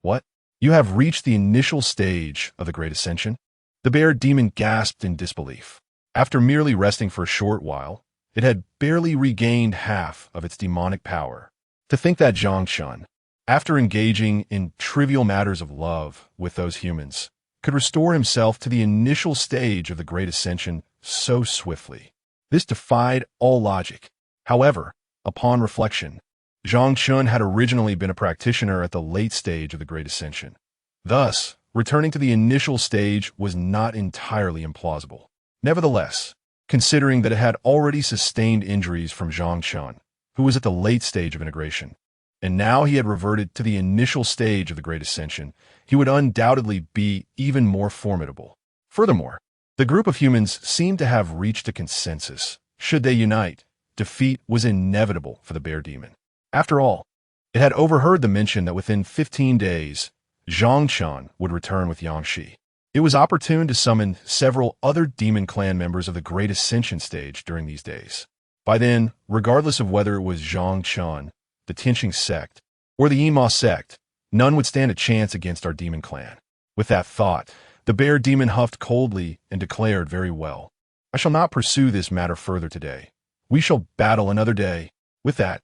What? You have reached the initial stage of the Great Ascension? The bear demon gasped in disbelief. After merely resting for a short while, it had barely regained half of its demonic power. To think that Zhang Chen, after engaging in trivial matters of love with those humans, could restore himself to the initial stage of the Great Ascension so swiftly. This defied all logic. However, upon reflection, Zhang Chen had originally been a practitioner at the late stage of the Great Ascension. Thus, returning to the initial stage was not entirely implausible. Nevertheless, considering that it had already sustained injuries from Zhang Chen, who was at the late stage of integration, and now he had reverted to the initial stage of the Great Ascension, he would undoubtedly be even more formidable. Furthermore, the group of humans seemed to have reached a consensus. Should they unite, defeat was inevitable for the bear demon. After all, it had overheard the mention that within 15 days, Zhang Chen would return with Yangshi. It was opportune to summon several other demon clan members of the Great Ascension stage during these days. By then, regardless of whether it was Zhang Chen, the Tianxing Sect, or the Yaoxian Sect, none would stand a chance against our demon clan. With that thought, the bear demon huffed coldly and declared, "Very well. I shall not pursue this matter further today. We shall battle another day." With that,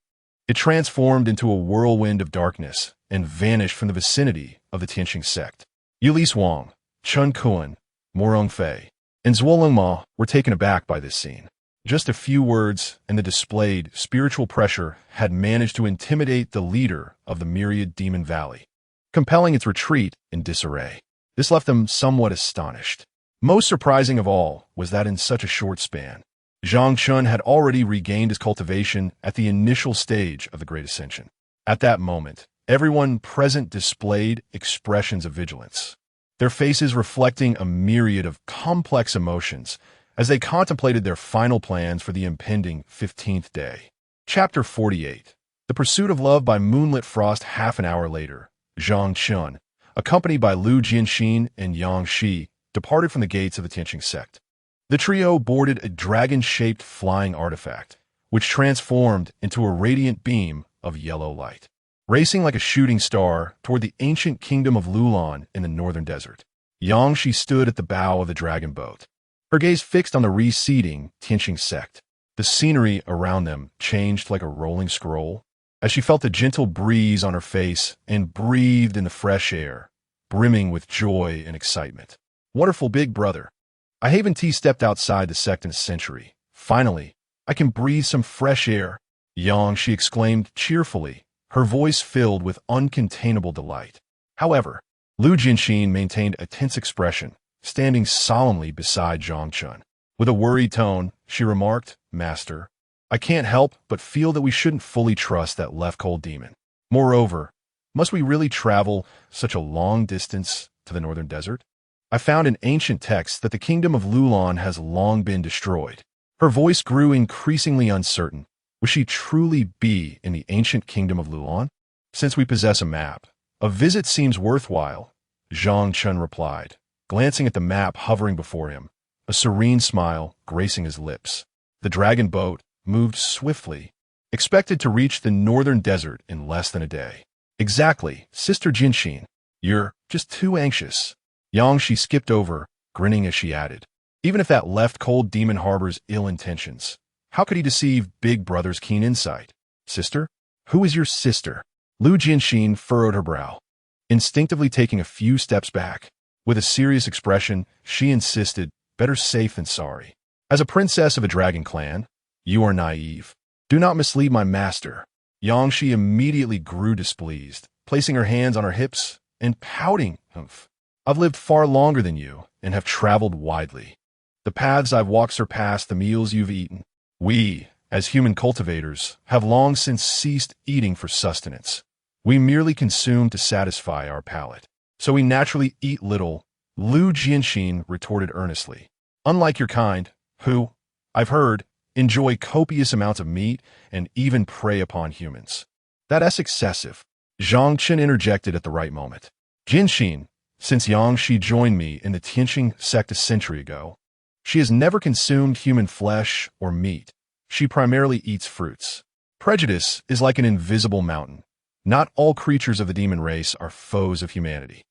it transformed into a whirlwind of darkness and vanished from the vicinity of the Tianxing Sect. Yue Lishuang, Chen Kuan, Morong Fei, and Zuolong Ma were taken aback by this scene. Just a few words and the displayed spiritual pressure had managed to intimidate the leader of the myriad demon valley, compelling its retreat in disarray. This left them somewhat astonished. Most surprising of all was that in such a short span, Zhang Chen had already regained his cultivation at the initial stage of the Great Ascension. At that moment, everyone present displayed expressions of vigilance, their faces reflecting a myriad of complex emotions as they contemplated their final plans for the impending 15th day. Chapter 48. The Pursuit of Love by Moonlit Frost. Half an hour later, Zhang Chen, accompanied by Lu Jinxin and Yang Shi, departed from the gates of the Tianxing Sect. The trio boarded a dragon-shaped flying artifact, which transformed into a radiant beam of yellow light, racing like a shooting star toward the ancient kingdom of Lulan in the northern desert. Yang Shi stood at the bow of the dragon boat, her gaze fixed on the receding Tianxing Sect. The scenery around them changed like a rolling scroll as she felt the gentle breeze on her face and breathed in the fresh air, brimming with joy and excitement. Wonderful big brother. I haven't stepped outside the sect in a century. Finally, I can breathe some fresh air. Yang, she exclaimed cheerfully, her voice filled with uncontainable delight. However, Lu Jinxin maintained a tense expression, standing solemnly beside Zhang Chen. With a worried tone, she remarked, "Master, I can't help but feel that we shouldn't fully trust that left-cold demon. Moreover, must we really travel such a long distance to the northern desert? I found in ancient texts that the kingdom of Lulan has long been destroyed." Her voice grew increasingly uncertain. Would she truly be in the ancient kingdom of Lulan? Since we possess a map, a visit seems worthwhile. Zhang Chen replied, glancing at the map hovering before him, a serene smile gracing his lips. The dragon boat moved swiftly, expected to reach the northern desert in less than a day. Exactly, Sister Jinxin. You're just too anxious. Yangshi skipped over, grinning as she added. Even if that left cold demon harbors ill intentions, how could he deceive Big Brother's keen insight? Sister? Who is your sister? Lu Jinxin furrowed her brow, instinctively taking a few steps back. With a serious expression, she insisted, better safe than sorry. As a princess of a dragon clan, you are naive. Do not mislead my master. Yangshi immediately grew displeased, placing her hands on her hips and pouting. I've lived far longer than you and have traveled widely. The paths I've walked surpass the meals you've eaten. We, as human cultivators, have long since ceased eating for sustenance. We merely consume to satisfy our palate. So we naturally eat little, Lu Jinxin retorted earnestly. Unlike your kind, who, I've heard, enjoy copious amounts of meat and even prey upon humans. That's excessive. Zhang Chen interjected at the right moment. Jinxin, since Yangshi joined me in the Tianxing Sect a century ago, she has never consumed human flesh or meat. She primarily eats fruits. Prejudice is like an invisible mountain. Not all creatures of the demon race are foes of humanity.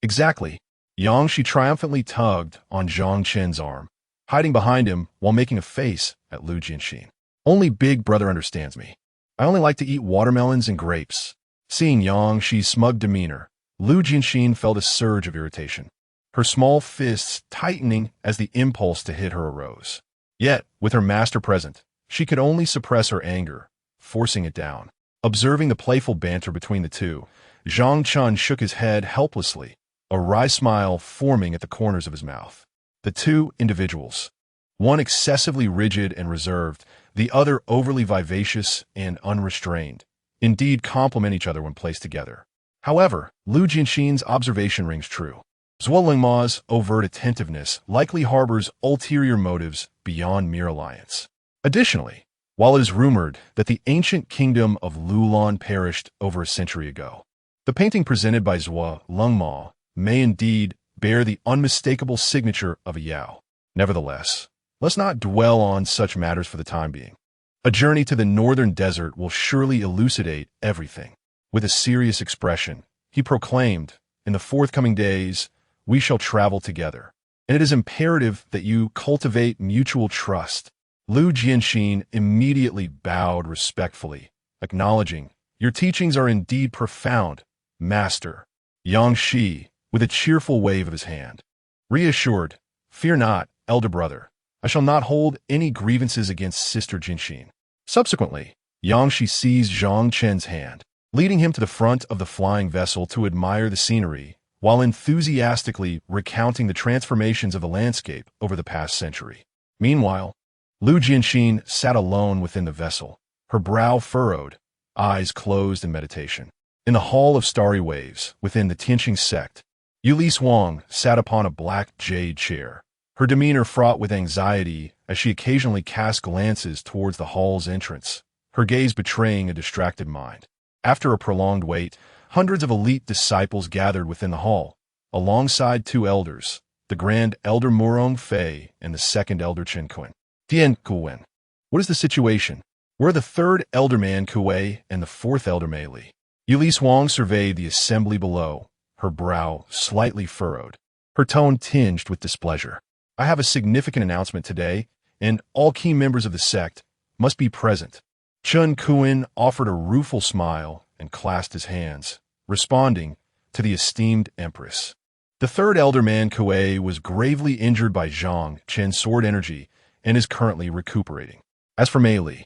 Exactly. Yangshi triumphantly tugged on Zhang Chen's arm, hiding behind him while making a face at Lu Jinxin. Only Big Brother understands me. I only like to eat watermelons and grapes. Seeing Yangshi's smug demeanor, Lu Jinxin felt a surge of irritation, her small fists tightening as the impulse to hit her arose. Yet, with her master present, she could only suppress her anger, forcing it down. Observing the playful banter between the two, Zhang Chen shook his head helplessly, a wry smile forming at the corners of his mouth. The two individuals, one excessively rigid and reserved, the other overly vivacious and unrestrained, indeed complement each other when placed together. However, Lu Jinxin's observation rings true. Zhuolingma's overt attentiveness likely harbors ulterior motives beyond mere alliance. Additionally, while it is rumored that the ancient kingdom of Lulan perished over a century ago, the painting presented by Zhuolingma may indeed bear the unmistakable signature of a Yao. Nevertheless, let's not dwell on such matters for the time being. A journey to the northern desert will surely elucidate everything. With a serious expression, he proclaimed, in the forthcoming days, we shall travel together, and it is imperative that you cultivate mutual trust. Lu Jinxin immediately bowed respectfully, acknowledging, your teachings are indeed profound, Master. Yangshi, with a cheerful wave of his hand, reassured, fear not, elder brother. I shall not hold any grievances against Sister Jinxin. Subsequently, Yangshi seized Zhang Chen's hand, leading him to the front of the flying vessel to admire the scenery, while enthusiastically recounting the transformations of the landscape over the past century. Meanwhile, Lu Jinxin sat alone within the vessel, her brow furrowed, eyes closed in meditation. In the Hall of Starry Waves, within the Tianxing Sect, Yue Lishuang sat upon a black jade chair, her demeanor fraught with anxiety as she occasionally cast glances towards the hall's entrance, her gaze betraying a distracted mind. After a prolonged wait, hundreds of elite disciples gathered within the hall, alongside two elders, the Grand Elder Murong Fei and the Second Elder Chen Kun. Dian Kuwen. What is the situation? Where are the third Elder Man Kuei and the fourth Elder Mei Li? Yue Lishuang surveyed the assembly below, her brow slightly furrowed, her tone tinged with displeasure. I have a significant announcement today, and all key members of the sect must be present. Chen Kun offered a rueful smile and clasped his hands, responding to the esteemed Empress. The third Elder Man Kuei was gravely injured by Zhang Chen's sword energy and is currently recuperating. As for Mei Li,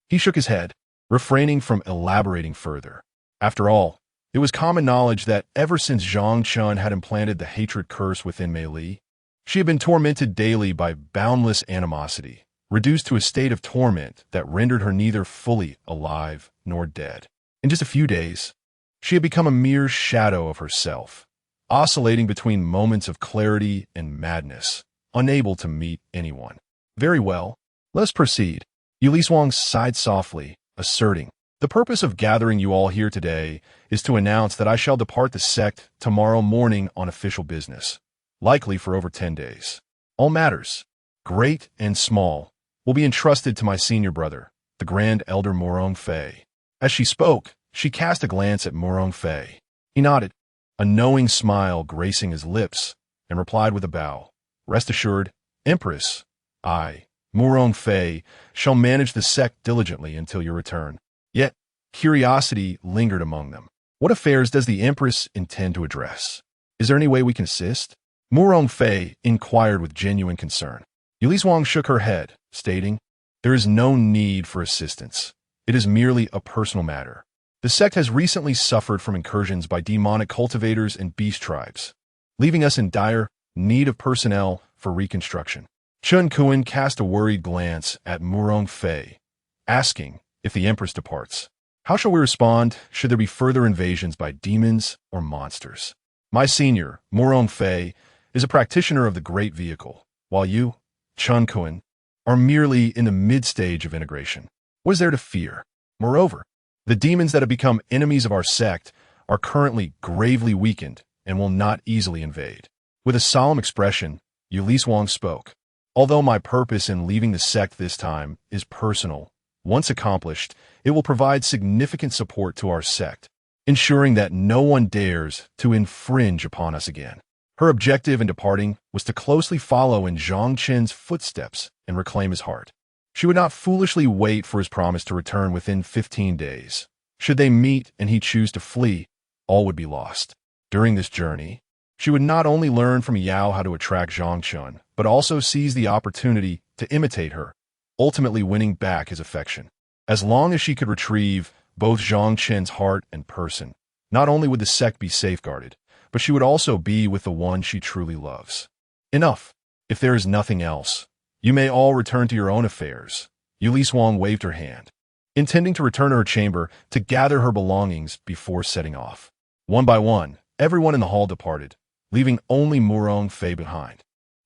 he shook his head, refraining from elaborating further. After all, it was common knowledge that ever since Zhang Chen had implanted the hatred curse within Mei Li, she had been tormented daily by boundless animosity, reduced to a state of torment that rendered her neither fully alive nor dead. In just a few days, she had become a mere shadow of herself, oscillating between moments of clarity and madness, unable to meet anyone. Very well, let us proceed. Yue Lishuang sighed softly, asserting, The purpose of gathering you all here today is to announce that I shall depart the sect tomorrow morning on official business, likely for over 10 days. All matters, great and small, will be entrusted to my senior brother, the Grand Elder Morong Fei. As she spoke, she cast a glance at Morong Fei. He nodded, a knowing smile gracing his lips, and replied with a bow. Rest assured, Empress, I, Morong Fei, shall manage the sect diligently until your return. Yet, curiosity lingered among them. What affairs does the Empress intend to address? Is there any way we can assist? Morong Fei inquired with genuine concern. Yue Lishuang shook her head, stating, There is no need for assistance. It is merely a personal matter. The sect has recently suffered from incursions by demonic cultivators and beast tribes, leaving us in dire need of personnel for reconstruction. Chun Kuan cast a worried glance at Morong Fei, asking if the Empress departs. How shall we respond should there be further invasions by demons or monsters? My senior, Morong Fei, is a practitioner of the Great Vehicle, while you, Chun Kuan, are merely in the mid-stage of integration. What is there to fear? Moreover, the demons that have become enemies of our sect are currently gravely weakened and will not easily invade. With a solemn expression, Yue Lishuang spoke. Although my purpose in leaving the sect this time is personal, once accomplished, it will provide significant support to our sect, ensuring that no one dares to infringe upon us again. Her objective in departing was to closely follow in Zhang Chen's footsteps and reclaim his heart. She would not foolishly wait for his promise to return within 15 days. Should they meet and he choose to flee, all would be lost. During this journey, she would not only learn from Yao how to attract Zhang Chen, but also seize the opportunity to imitate her, ultimately winning back his affection. As long as she could retrieve both Zhang Chen's heart and person, not only would the sect be safeguarded, but she would also be with the one she truly loves. Enough. If there is nothing else, you may all return to your own affairs. Yue Lishuang waved her hand, intending to return to her chamber to gather her belongings before setting off. One by one, everyone in the hall departed, leaving only Morong Fei behind.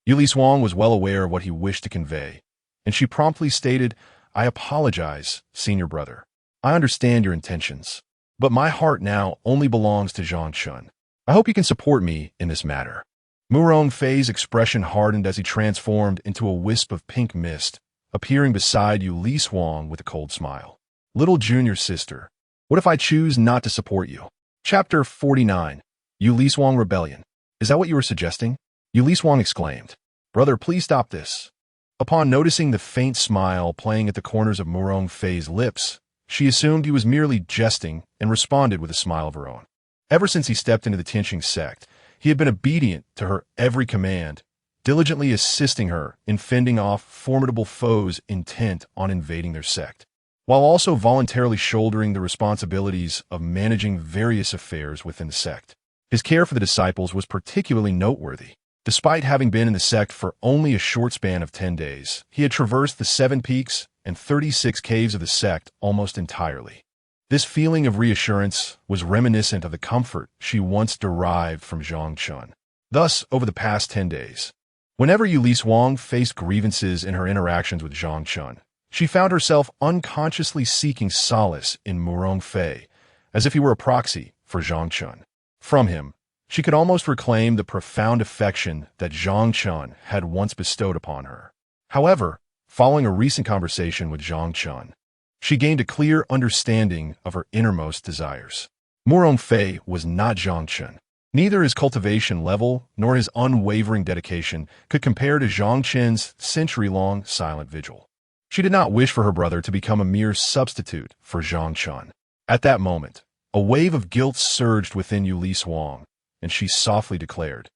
Yue Lishuang was well aware of what he wished to convey, and she promptly stated, I apologize, senior brother. I understand your intentions, but my heart now only belongs to Zhang Chen. I hope you can support me in this matter. Morong Fei's expression hardened as he transformed into a wisp of pink mist, appearing beside Yue Lishuang with a cold smile. Little junior sister, what if I choose not to support you? Chapter 49. Yue Lishuang Rebellion. Is that what you were suggesting? Yue Lishuang exclaimed. Brother, please stop this. Upon noticing the faint smile playing at the corners of Morong Fei's lips, she assumed he was merely jesting and responded with a smile of her own. Ever since he stepped into the Tianxing Sect, he had been obedient to her every command, diligently assisting her in fending off formidable foes intent on invading their sect, while also voluntarily shouldering the responsibilities of managing various affairs within the sect. His care for the disciples was particularly noteworthy. Despite having been in the sect for only a short span of 10 days, he had traversed the 7 peaks and 36 caves of the sect almost entirely. This feeling of reassurance was reminiscent of the comfort she once derived from Zhang Chen. Thus, over the past 10 days, whenever Yue Lishuang faced grievances in her interactions with Zhang Chen, she found herself unconsciously seeking solace in Morong Fei, as if he were a proxy for Zhang Chen. From him, she could almost reclaim the profound affection that Zhang Chen had once bestowed upon her. However, following a recent conversation with Zhang Chen, she gained a clear understanding of her innermost desires. Morong Fei was not Zhang Chen. Neither his cultivation level nor his unwavering dedication could compare to Zhang Chen's century-long silent vigil. She did not wish for her brother to become a mere substitute for Zhang Chen. At that moment, a wave of guilt surged within Yue Lishuang, and she softly declared,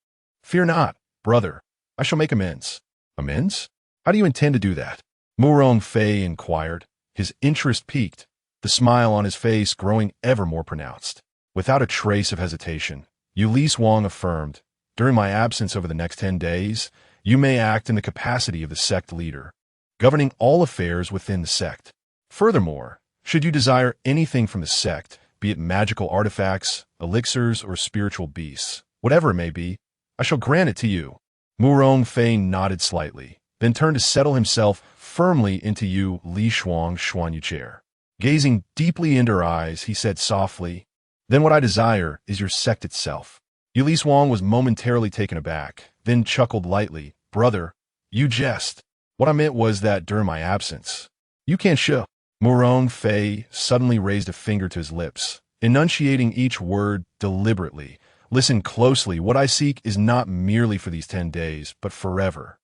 Fear not, brother, I shall make amends. Amends? How do you intend to do that? Morong Fei inquired, his interest piqued, the smile on his face growing ever more pronounced. Without a trace of hesitation, Yue Lishuang affirmed, During my absence over the next 10 days, you may act in the capacity of the sect leader, governing all affairs within the sect. Furthermore, should you desire anything from the sect, be it magical artifacts, elixirs, or spiritual beasts, whatever it may be, I shall grant it to you. Morong Fei nodded slightly, then turned to settle himself firmly into Yue Lishuang's Xuanyu chair. Gazing deeply into her eyes, he said softly, "Then what I desire is your sect itself." Yue Lishuang was momentarily taken aback, then chuckled lightly. "Brother, you jest. What I meant was that during my absence, you can't show." Murong Fei suddenly raised a finger to his lips, enunciating each word deliberately. "Listen closely. What I seek is not merely for these 10 days, but forever.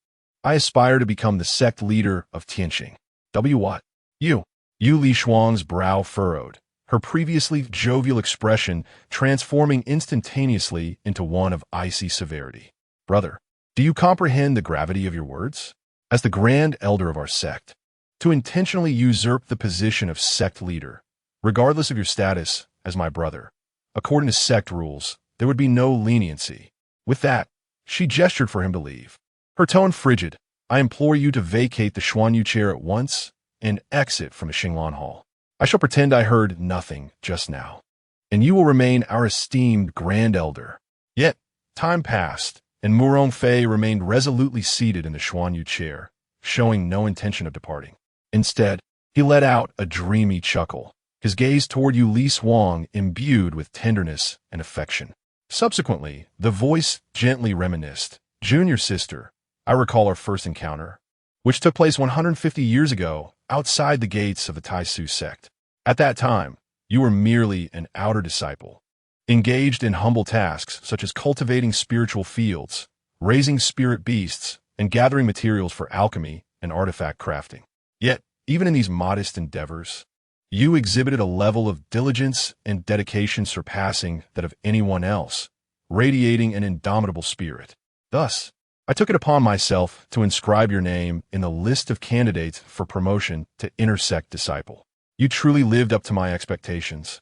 I aspire to become the sect leader of Tianxing. What? You." Yue Lishuang's brow furrowed, her previously jovial expression transforming instantaneously into one of icy severity. "Brother, do you comprehend the gravity of your words? As the grand elder of our sect, to intentionally usurp the position of sect leader, regardless of your status as my brother, according to sect rules, there would be no leniency." With that, she gestured for him to leave. Her tone frigid. "I implore you to vacate the Xuanyu chair at once and exit from the Xinglan Hall. I shall pretend I heard nothing just now, and you will remain our esteemed Grand Elder." Yet, time passed, and Murong Fei remained resolutely seated in the Xuanyu chair, showing no intention of departing. Instead, he let out a dreamy chuckle, his gaze toward Yue Lishuang imbued with tenderness and affection. Subsequently, the voice gently reminisced, "Junior sister, I recall our first encounter, which took place 150 years ago outside the gates of the Tianxing Sect. At that time, you were merely an outer disciple, engaged in humble tasks such as cultivating spiritual fields, raising spirit beasts, and gathering materials for alchemy and artifact crafting. Yet, even in these modest endeavors, you exhibited a level of diligence and dedication surpassing that of anyone else, radiating an indomitable spirit. Thus, I took it upon myself to inscribe your name in the list of candidates for promotion to intersect disciple. You truly lived up to my expectations,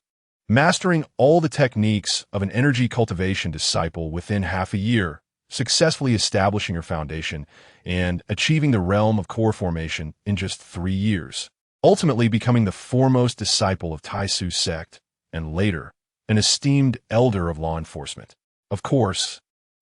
mastering all the techniques of an energy cultivation disciple within half a year, successfully establishing your foundation, and achieving the realm of core formation in just 3 years, ultimately becoming the foremost disciple of Tianxing Sect, and later, an esteemed elder of law enforcement. Of course,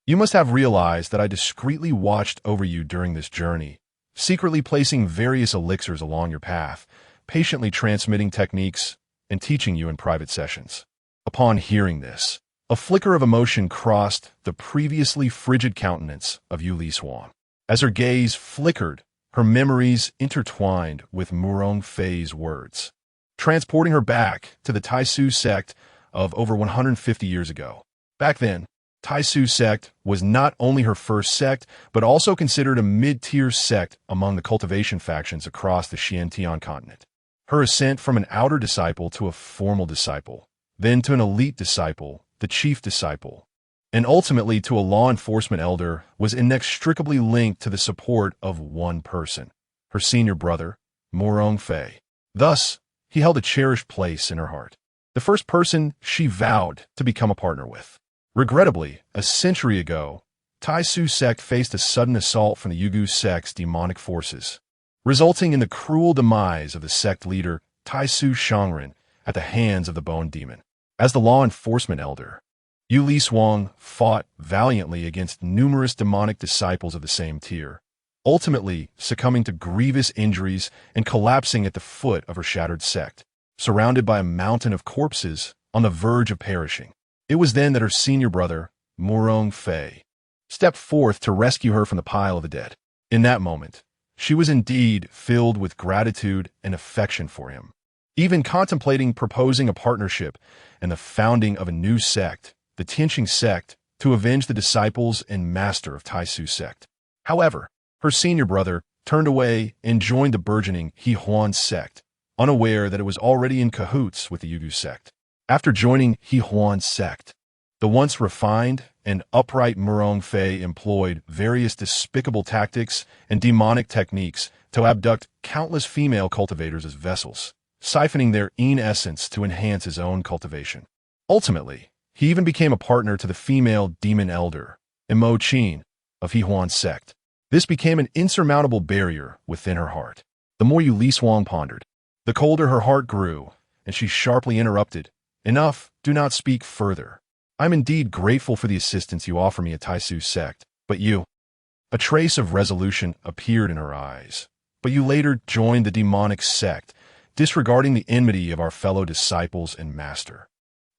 you must have realized that I discreetly watched over you during this journey, secretly placing various elixirs along your path, patiently transmitting techniques, and teaching you in private sessions." Upon hearing this, a flicker of emotion crossed the previously frigid countenance of Yue Lishuang. As her gaze flickered, her memories intertwined with Murong Fei's words, transporting her back to the Tianxing Sect of over 150 years ago. Back then, Tianxing Sect was not only her first sect, but also considered a mid-tier sect among the cultivation factions across the Xuantian Continent. Her ascent from an outer disciple to a formal disciple, then to an elite disciple, the chief disciple, and ultimately to a law enforcement elder was inextricably linked to the support of one person, her senior brother, Murong Fei. Thus, he held a cherished place in her heart, the first person she vowed to become a partner with. Regrettably, a century ago, Tianxing Sect faced a sudden assault from the Yaoxian Sect's demonic forces, resulting in the cruel demise of the sect leader, Tianxing Shangren, at the hands of the Bone Demon. As the law enforcement elder, Yue Lishuang fought valiantly against numerous demonic disciples of the same tier, ultimately succumbing to grievous injuries and collapsing at the foot of her shattered sect, surrounded by a mountain of corpses on the verge of perishing. It was then that her senior brother, Murong Fei, stepped forth to rescue her from the pile of the dead. In that moment, she was indeed filled with gratitude and affection for him, even contemplating proposing a partnership and the founding of a new sect, the Tianxing Sect, to avenge the disciples and master of Tianxing Sect. However, her senior brother turned away and joined the burgeoning Yaoxian Sect, unaware that it was already in cahoots with the Yaoxian Sect. After joining Yaoxian Sect, the once refined and upright Murong Fei employed various despicable tactics and demonic techniques to abduct countless female cultivators as vessels, siphoning their essence to enhance his own cultivation. Ultimately, he even became a partner to the female demon elder, Imo Qin, of Yaoxian Sect. This became an insurmountable barrier within her heart. The more Yue Lishuang pondered, the colder her heart grew, and she sharply interrupted, "Enough, do not speak further. I'm indeed grateful for the assistance you offer me at Tianxing Sect, but you..." A trace of resolution appeared in her eyes. "But you later joined the demonic sect, disregarding the enmity of our fellow disciples and master,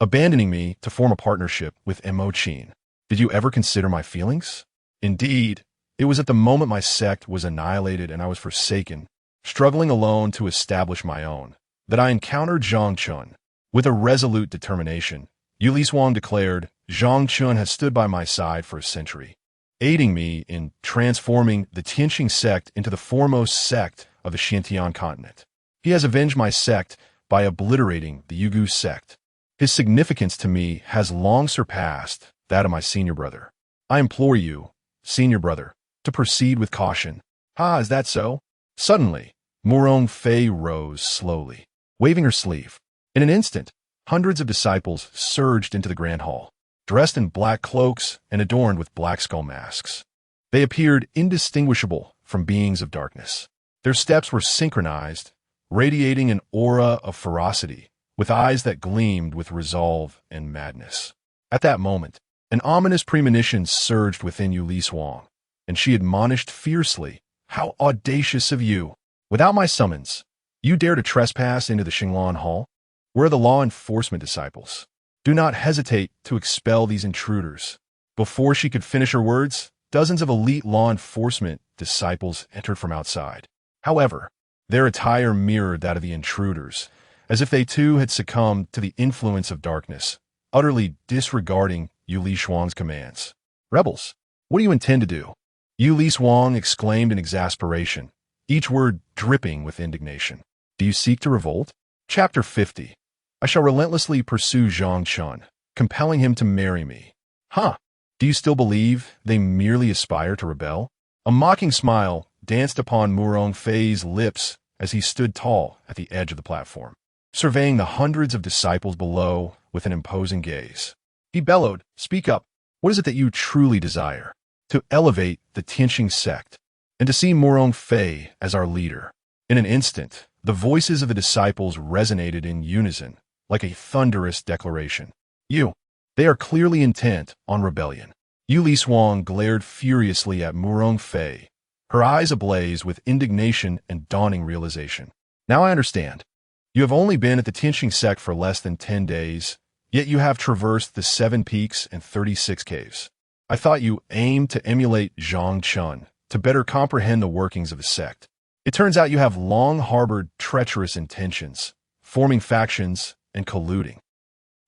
abandoning me to form a partnership with Emochin. Did you ever consider my feelings? Indeed, it was at the moment my sect was annihilated and I was forsaken, struggling alone to establish my own, that I encountered Zhang Chen. With a resolute determination, Yue Lishuang declared, Zhang Chen has stood by my side for a century, aiding me in transforming the Tianxing Sect into the foremost sect of the Xuantian Continent. He has avenged my sect by obliterating the Yaoxian Sect. His significance to me has long surpassed that of my senior brother. I implore you, senior brother, to proceed with caution. Ah, is that so? Suddenly, Murong Fei rose slowly, waving her sleeve. In an instant, hundreds of disciples surged into the grand hall, dressed in black cloaks and adorned with black skull masks. They appeared indistinguishable from beings of darkness. Their steps were synchronized, radiating an aura of ferocity, with eyes that gleamed with resolve and madness. At that moment, an ominous premonition surged within Yue Lishuang, and she admonished fiercely, How audacious of you! Without my summons, you dare to trespass into the Xinglan Hall? Where are the law enforcement disciples? Do not hesitate to expel these intruders. Before she could finish her words, dozens of elite law enforcement disciples entered from outside. However, their attire mirrored that of the intruders, as if they too had succumbed to the influence of darkness, utterly disregarding Yue Lishuang's commands. Rebels, what do you intend to do? Yue Lishuang exclaimed in exasperation, each word dripping with indignation. Do you seek to revolt? Chapter 50. I shall relentlessly pursue Zhang Chen, compelling him to marry me. Huh? Do you still believe they merely aspire to rebel? A mocking smile danced upon Murong Fei's lips as he stood tall at the edge of the platform, surveying the hundreds of disciples below with an imposing gaze. He bellowed, Speak up. What is it that you truly desire? To elevate the Tianxing Sect, and to see Murong Fei as our leader. In an instant, the voices of the disciples resonated in unison, like a thunderous declaration. They are clearly intent on rebellion. Yue Lishuang glared furiously at Murong Fei, her eyes ablaze with indignation and dawning realization. Now I understand. You have only been at the Tianxing Sect for less than 10 days, yet you have traversed the 7 peaks and 36 caves. I thought you aimed to emulate Zhang Chen, to better comprehend the workings of the sect. It turns out you have long harbored treacherous intentions, forming factions and colluding.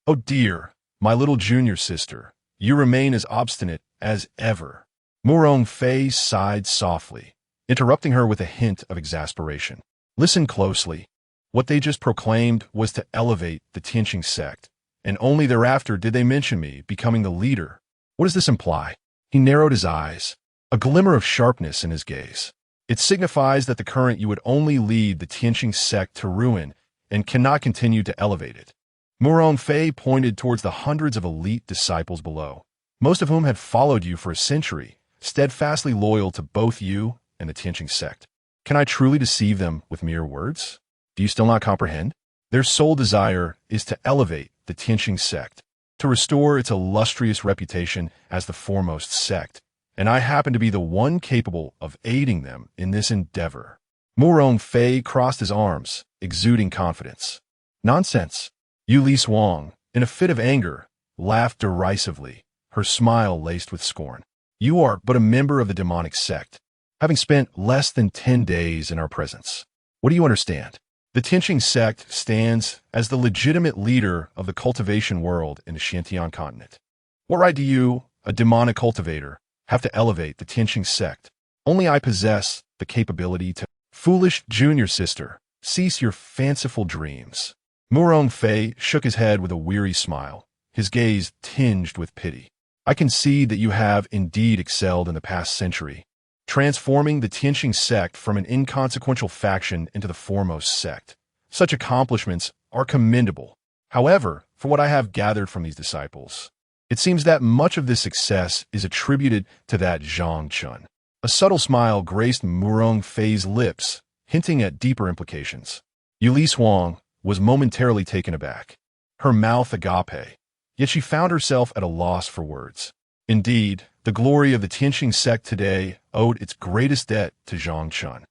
Oh dear, my little junior sister, you remain as obstinate as ever. Murong Fei sighed softly, interrupting her with a hint of exasperation. Listen closely. What they just proclaimed was to elevate the Tianxing Sect, and only thereafter did they mention me becoming the leader. What does this imply? He narrowed his eyes, a glimmer of sharpness in his gaze. It signifies that the current you would only lead the Tianxing Sect to ruin and cannot continue to elevate it. Murong Fei pointed towards the hundreds of elite disciples below, most of whom had followed you for a century, steadfastly loyal to both you and the Tianxing Sect. Can I truly deceive them with mere words? Do you still not comprehend? Their sole desire is to elevate the Tianxing Sect, to restore its illustrious reputation as the foremost sect, and I happen to be the one capable of aiding them in this endeavor. Murong Fei crossed his arms, exuding confidence. Nonsense. Yue Lishuang, in a fit of anger, laughed derisively, her smile laced with scorn. You are but a member of the demonic sect, having spent less than 10 days in our presence. What do you understand? The Tianxing Sect stands as the legitimate leader of the cultivation world in the Xuantian Continent. What right do you, a demonic cultivator, have to elevate the Tianxing Sect? Only I possess the capability to— Foolish junior sister, cease your fanciful dreams. Murong Fei shook his head with a weary smile, his gaze tinged with pity. I concede that you have indeed excelled in the past century, transforming the Tianxing Sect from an inconsequential faction into the foremost sect. Such accomplishments are commendable. However, for what I have gathered from these disciples, it seems that much of this success is attributed to that Zhang Chen. A subtle smile graced Murong Fei's lips, hinting at deeper implications. Yue Lishuang was momentarily taken aback, her mouth agape, yet she found herself at a loss for words. Indeed, the glory of the Tianxing Sect today owed its greatest debt to Zhang Chen.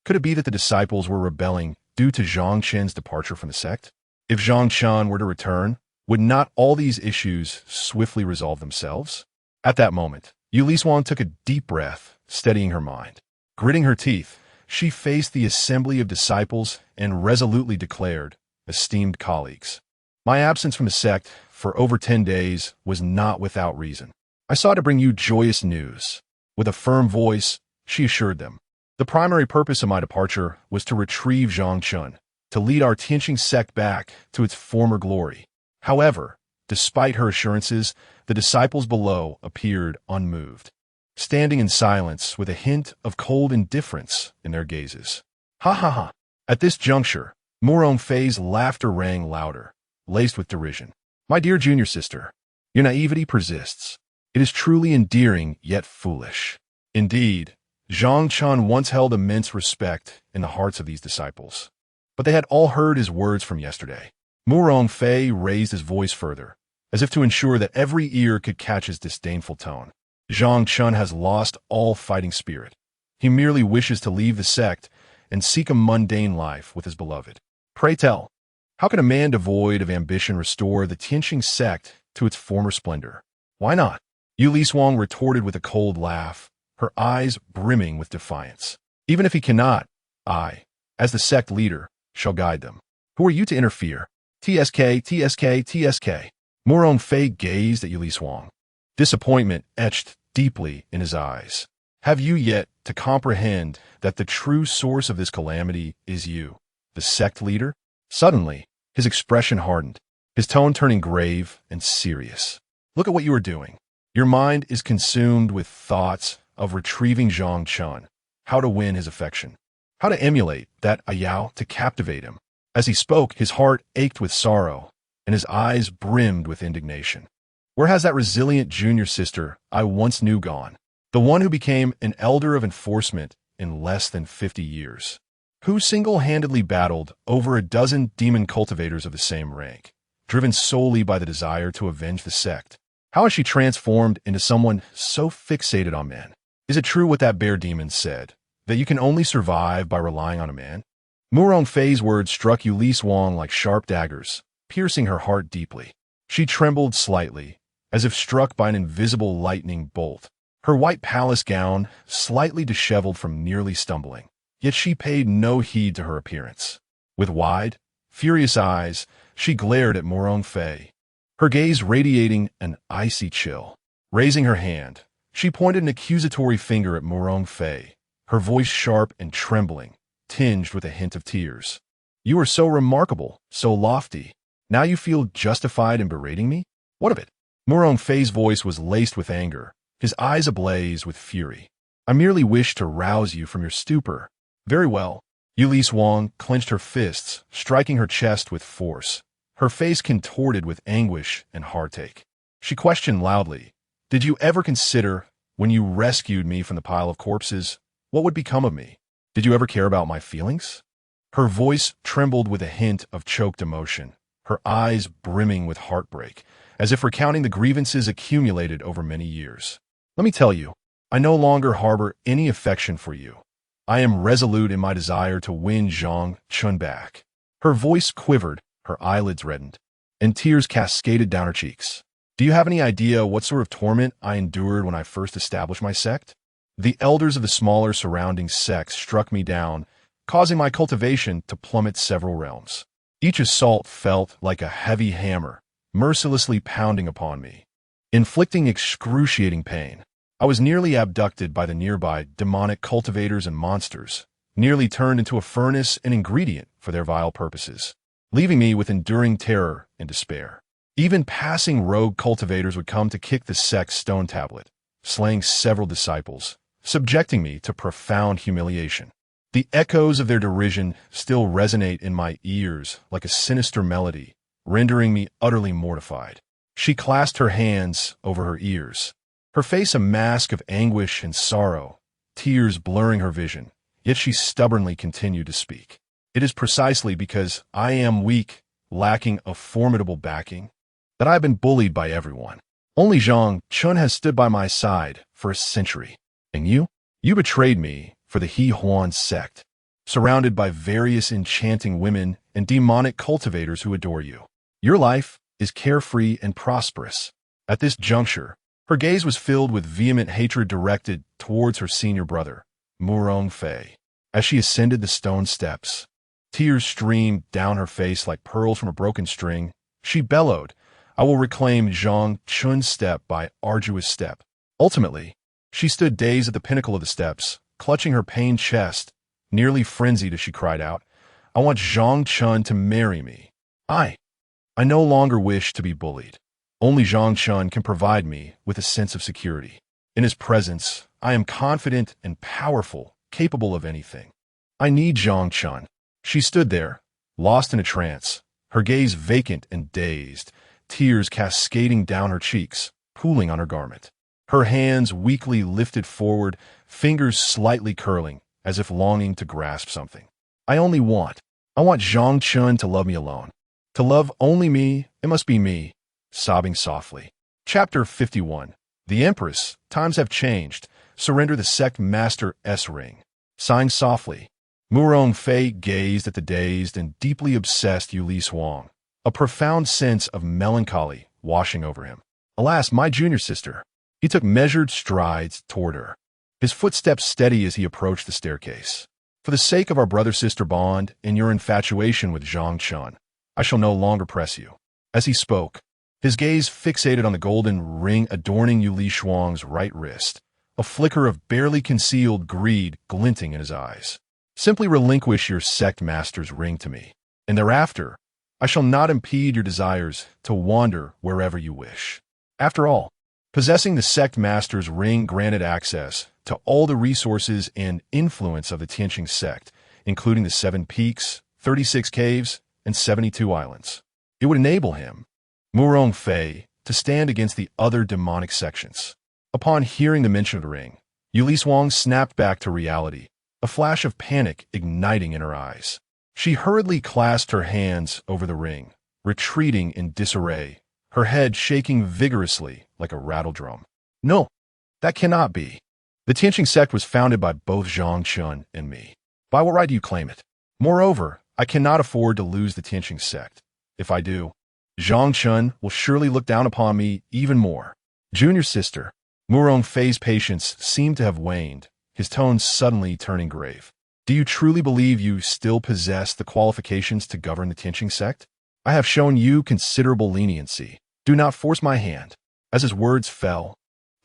Could it be that the disciples were rebelling due to Zhang Chen's departure from the sect? If Zhang Chen were to return, would not all these issues swiftly resolve themselves? At that moment, Yue Lishuang took a deep breath, steadying her mind. Gritting her teeth, she faced the assembly of disciples and resolutely declared, "Esteemed colleagues, my absence from the sect for over 10 days was not without reason. I sought to bring you joyous news." With a firm voice, she assured them, "The primary purpose of my departure was to retrieve Zhang Chen, to lead our Tianxing Sect back to its former glory." However, despite her assurances, the disciples below appeared unmoved, standing in silence with a hint of cold indifference in their gazes. Ha ha ha! At this juncture, Murong Fei's laughter rang louder, laced with derision. "My dear junior sister, your naivety persists. It is truly endearing yet foolish." Indeed, Zhang Chen once held immense respect in the hearts of these disciples. But they had all heard his words from yesterday. Murong Fei raised his voice further, as if to ensure that every ear could catch his disdainful tone. "Zhang Chen has lost all fighting spirit. He merely wishes to leave the sect and seek a mundane life with his beloved. Pray tell, how can a man devoid of ambition restore the Tianxing Sect to its former splendor? Why not?" Yue Lishuang retorted with a cold laugh, her eyes brimming with defiance. "Even if he cannot, I, as the sect leader, shall guide them. Who are you to interfere? TSK, TSK, TSK. Murong Fei gazed at Yue Lishuang. Disappointment etched deeply in his eyes. "Have you yet to comprehend that the true source of this calamity is you, the sect leader?" Suddenly, his expression hardened, his tone turning grave and serious. "Look at what you are doing. Your mind is consumed with thoughts of retrieving Zhang Chen, how to win his affection, how to emulate that Ayao to captivate him." As he spoke, his heart ached with sorrow, and his eyes brimmed with indignation. Where has that resilient junior sister I once knew gone? The one who became an elder of enforcement in less than 50 years. Who single-handedly battled over a dozen demon cultivators of the same rank, driven solely by the desire to avenge the sect. How has she transformed into someone so fixated on men? Is it true what that bear demon said, that you can only survive by relying on a man? Murong Fei's words struck Yue Lishuang like sharp daggers, piercing her heart deeply. She trembled slightly, as if struck by an invisible lightning bolt. Her white palace gown slightly disheveled from nearly stumbling, yet she paid no heed to her appearance. With wide, furious eyes, she glared at Murong Fei, her gaze radiating an icy chill. Raising her hand, she pointed an accusatory finger at Murong Fei, her voice sharp and trembling, tinged with a hint of tears. "You are so remarkable, so lofty. Now you feel justified in berating me? What of it?" Murong Fei's voice was laced with anger, his eyes ablaze with fury. "I merely wish to rouse you from your stupor." "Very well." Yue Lishuang clenched her fists, striking her chest with force, her face contorted with anguish and heartache. She questioned loudly, "Did you ever consider, when you rescued me from the pile of corpses, what would become of me? Did you ever care about my feelings?" Her voice trembled with a hint of choked emotion, her eyes brimming with heartbreak, as if recounting the grievances accumulated over many years. "Let me tell you, I no longer harbor any affection for you. I am resolute in my desire to win Zhang Chen back." Her voice quivered, her eyelids reddened, and tears cascaded down her cheeks. "Do you have any idea what sort of torment I endured when I first established my sect? The elders of the smaller surrounding sects struck me down, causing my cultivation to plummet several realms. Each assault felt like a heavy hammer, mercilessly pounding upon me, inflicting excruciating pain. I was nearly abducted by the nearby demonic cultivators and monsters, nearly turned into a furnace and ingredient for their vile purposes, leaving me with enduring terror and despair. Even passing rogue cultivators would come to kick the sect's stone tablet, slaying several disciples, subjecting me to profound humiliation. The echoes of their derision still resonate in my ears like a sinister melody, rendering me utterly mortified." She clasped her hands over her ears, her face a mask of anguish and sorrow, tears blurring her vision, yet she stubbornly continued to speak. "It is precisely because I am weak, lacking a formidable backing, that I have been bullied by everyone. Only Zhang Chen has stood by my side for a century. And you betrayed me for the He Huan sect. surrounded by various enchanting women and demonic cultivators who adore you. Your life is carefree and prosperous. At this juncture, her gaze was filled with vehement hatred directed towards her senior brother, Murong Fei. As she ascended the stone steps, tears streamed down her face like pearls from a broken string. She bellowed, "I will reclaim Zhang Chun's step by arduous step." Ultimately, she stood dazed at the pinnacle of the steps, clutching her pained chest, nearly frenzied as she cried out, "I want Zhang Chun to marry me. I no longer wish to be bullied. Only Zhang Chun can provide me with a sense of security. In his presence, I am confident and powerful, capable of anything. I need Zhang Chun." She stood there, lost in a trance, her gaze vacant and dazed, tears cascading down her cheeks, pooling on her garment. Her hands weakly lifted forward, fingers slightly curling, as if longing to grasp something. I want Zhang Chun to love me alone. To love only me, it must be me," sobbing softly. Chapter 51. The Empress, times have changed. Surrender the sect master S ring. Sighing softly, Murong Fei gazed at the dazed and deeply obsessed Yue Lishuang, a profound sense of melancholy washing over him. Alas, my junior sister. He took measured strides toward her, his footsteps steady as he approached the staircase. For the sake of our brother-sister bond and your infatuation with Zhang Chun, I shall no longer press you. As he spoke, his gaze fixated on the golden ring adorning Yue Lishuang's right wrist, a flicker of barely concealed greed glinting in his eyes. Simply relinquish your sect master's ring to me, and thereafter, I shall not impede your desires to wander wherever you wish. After all, possessing the sect master's ring granted access to all the resources and influence of the Tianxing Sect, including the 7 peaks, 36 caves, and 72 islands. It would enable him, Murong Fei, to stand against the other demonic sections. Upon hearing the mention of the ring, Yue Lishuang snapped back to reality, a flash of panic igniting in her eyes. She hurriedly clasped her hands over the ring, retreating in disarray, her head shaking vigorously like a rattle drum. No, that cannot be. The Tianxing Sect was founded by both Zhang Chun and me. By what right do you claim it? Moreover, I cannot afford to lose the Tianxing Sect. If I do, Zhang Chun will surely look down upon me even more. Junior sister, Murong Fei's patience seemed to have waned, his tone suddenly turning grave. Do you truly believe you still possess the qualifications to govern the Tianxing Sect? I have shown you considerable leniency. Do not force my hand. As his words fell,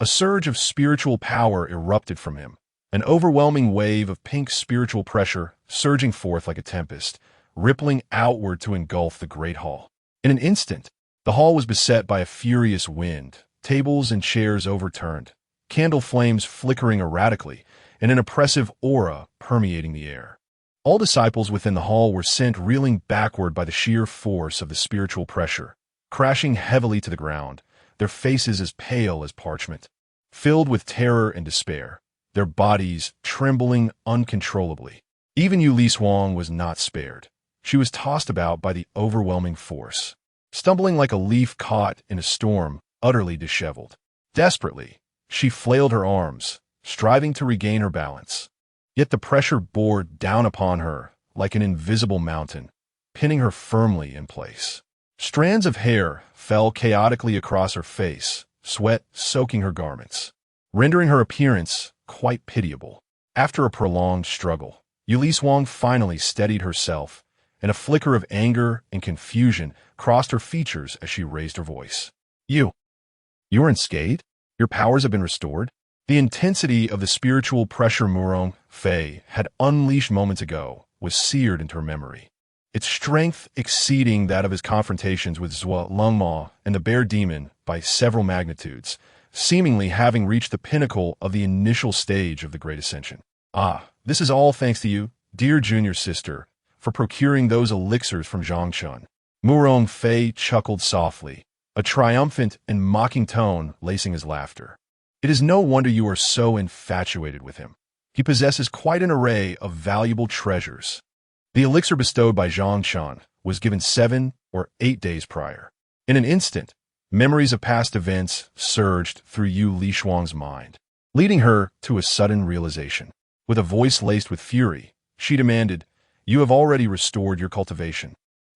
a surge of spiritual power erupted from him, an overwhelming wave of pink spiritual pressure surging forth like a tempest, rippling outward to engulf the great hall. In an instant, the hall was beset by a furious wind, tables and chairs overturned, candle flames flickering erratically, and an oppressive aura permeating the air. All disciples within the hall were sent reeling backward by the sheer force of the spiritual pressure, crashing heavily to the ground, their faces as pale as parchment, filled with terror and despair, their bodies trembling uncontrollably. Even Yue Lishuang was not spared. She was tossed about by the overwhelming force, stumbling like a leaf caught in a storm, utterly disheveled. Desperately, she flailed her arms, striving to regain her balance. Yet the pressure bore down upon her like an invisible mountain, pinning her firmly in place. Strands of hair fell chaotically across her face, sweat soaking her garments, rendering her appearance quite pitiable. After a prolonged struggle, Yue Lishuang finally steadied herself, and a flicker of anger and confusion crossed her features as she raised her voice. You are unscathed? Your powers have been restored? The intensity of the spiritual pressure Murong Fei had unleashed moments ago was seared into her memory, its strength exceeding that of his confrontations with Zhuo Lungma and the bear demon by several magnitudes, seemingly having reached the pinnacle of the initial stage of the Great Ascension. This is all thanks to you, dear junior sister, for procuring those elixirs from Zhang Chun. Murong Fei chuckled softly, a triumphant and mocking tone lacing his laughter. It is no wonder you are so infatuated with him. He possesses quite an array of valuable treasures. The elixir bestowed by Zhang Chun was given 7 or 8 days prior. In an instant, memories of past events surged through Yue Lishuang's mind, leading her to a sudden realization. With a voice laced with fury, she demanded. You have already restored your cultivation.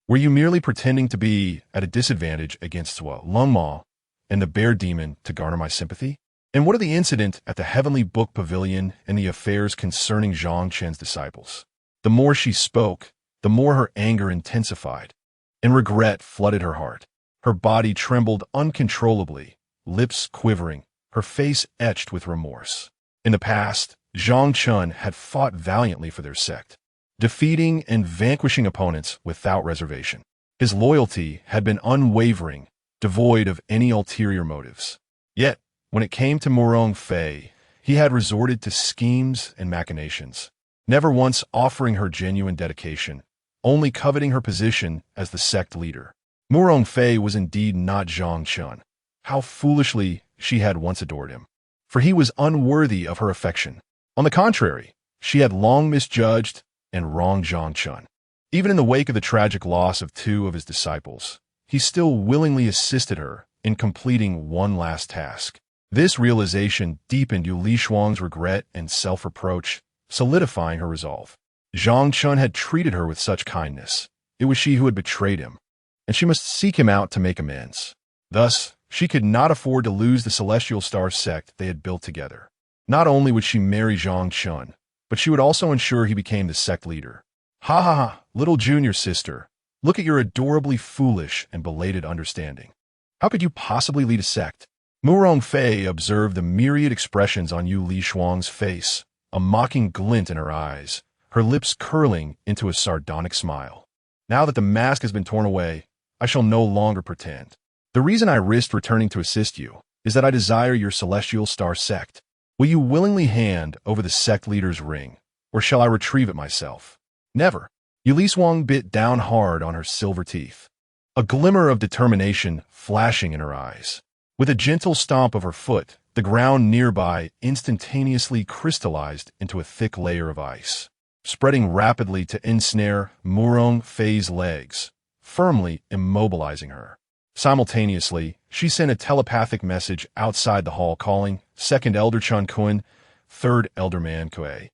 Were you merely pretending to be at a disadvantage against Lungma and the bear demon to garner my sympathy? And what of the incident at the Heavenly Book Pavilion and the affairs concerning Zhang Chen's disciples? The more she spoke, the more her anger intensified, and regret flooded her heart. Her body trembled uncontrollably, lips quivering, her face etched with remorse. In the past, Zhang Chen had fought valiantly for their sect, defeating and vanquishing opponents without reservation. His loyalty had been unwavering, devoid of any ulterior motives. Yet, when it came to Murong Fei, he had resorted to schemes and machinations, never once offering her genuine dedication, only coveting her position as the sect leader. Murong Fei was indeed not Zhang Chen. How foolishly she had once adored him, for he was unworthy of her affection. On the contrary, she had long misjudged and wronged Zhang Chen. Even in the wake of the tragic loss of 2 of his disciples, he still willingly assisted her in completing one last task. This realization deepened Yue Lishuang's regret and self-reproach, solidifying her resolve. Zhang Chen had treated her with such kindness. It was she who had betrayed him, and she must seek him out to make amends. Thus, she could not afford to lose the Celestial Star Sect they had built together. Not only would she marry Zhang Chen, but she would also ensure he became the sect leader. Ha ha ha, little junior sister, look at your adorably foolish and belated understanding. How could you possibly lead a sect? Murong Fei observed the myriad expressions on Yue Lishuang's face, a mocking glint in her eyes, her lips curling into a sardonic smile. Now that the mask has been torn away, I shall no longer pretend. The reason I risked returning to assist you is that I desire your Celestial Star Sect. Will you willingly hand over the sect leader's ring, or shall I retrieve it myself? Never. Yue Lishuang bit down hard on her silver teeth, a glimmer of determination flashing in her eyes. With a gentle stomp of her foot, the ground nearby instantaneously crystallized into a thick layer of ice, spreading rapidly to ensnare Murong Fei's legs, firmly immobilizing her. Simultaneously, she sent a telepathic message outside the hall calling, Second Elder Chen Kun, Third Elder Man Kue.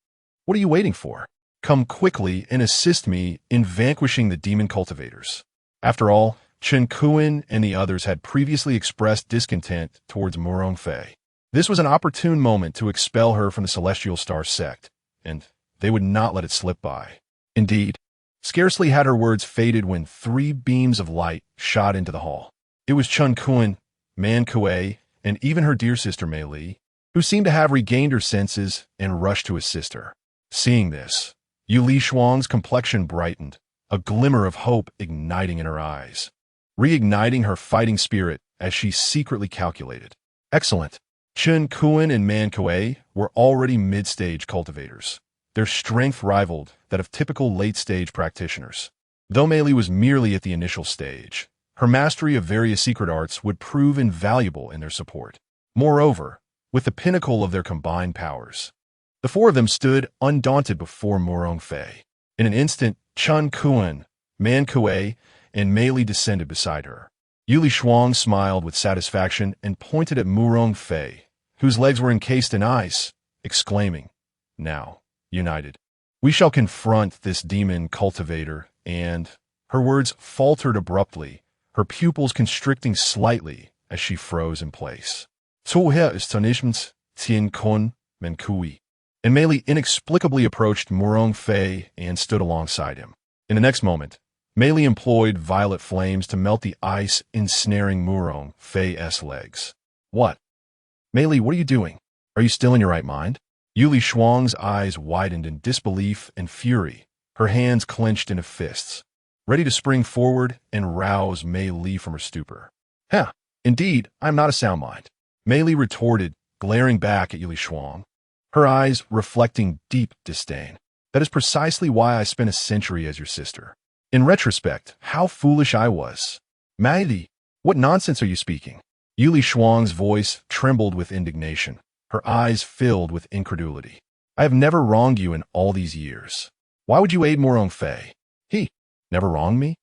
What are you waiting for? Come quickly and assist me in vanquishing the demon cultivators. After all, Chen Kun and the others had previously expressed discontent towards Murong Fei. This was an opportune moment to expel her from the Celestial Star Sect, and they would not let it slip by. Indeed, scarcely had her words faded when 3 beams of light shot into the hall. It was Chen Kun, Man Kue, and even her dear sister Mei Li, who seemed to have regained her senses and rushed to assist her. Seeing this, Yue Lishuang's complexion brightened, a glimmer of hope igniting in her eyes, reigniting her fighting spirit as she secretly calculated. Excellent. Chen Kun and Man Kue were already mid-stage cultivators. Their strength rivaled that of typical late-stage practitioners. Though Mei Li was merely at the initial stage, her mastery of various secret arts would prove invaluable in their support. Moreover, with the pinnacle of their combined powers, the 4 of them stood undaunted before Murong Fei. In an instant, Chen Kun, Man Kue, and Mei Li descended beside her. Yue Lishuang smiled with satisfaction and pointed at Murong Fei, whose legs were encased in ice, exclaiming, Now, united, we shall confront this demon cultivator and... Her words faltered abruptly, her pupils constricting slightly as she froze in place. Zuher Astonishments, Tian Kun, Menkui. And Mei Li inexplicably approached Murong Fei and stood alongside him. In the next moment, Mei Li employed violet flames to melt the ice ensnaring Murong Fei's legs. What? Mei Li, what are you doing? Are you still in your right mind? Yue Lishuang's eyes widened in disbelief and fury, her hands clenched into fists, ready to spring forward and rouse Mei Li from her stupor. Indeed, I am not a sound mind, Mei Li retorted, glaring back at Yue Lishuang, her eyes reflecting deep disdain. That is precisely why I spent a century as your sister. In retrospect, how foolish I was. Mei Li, what nonsense are you speaking? Yue Lishuang's voice trembled with indignation, her eyes filled with incredulity. I have never wronged you in all these years. Why would you aid Murong Fei? He never wronged me?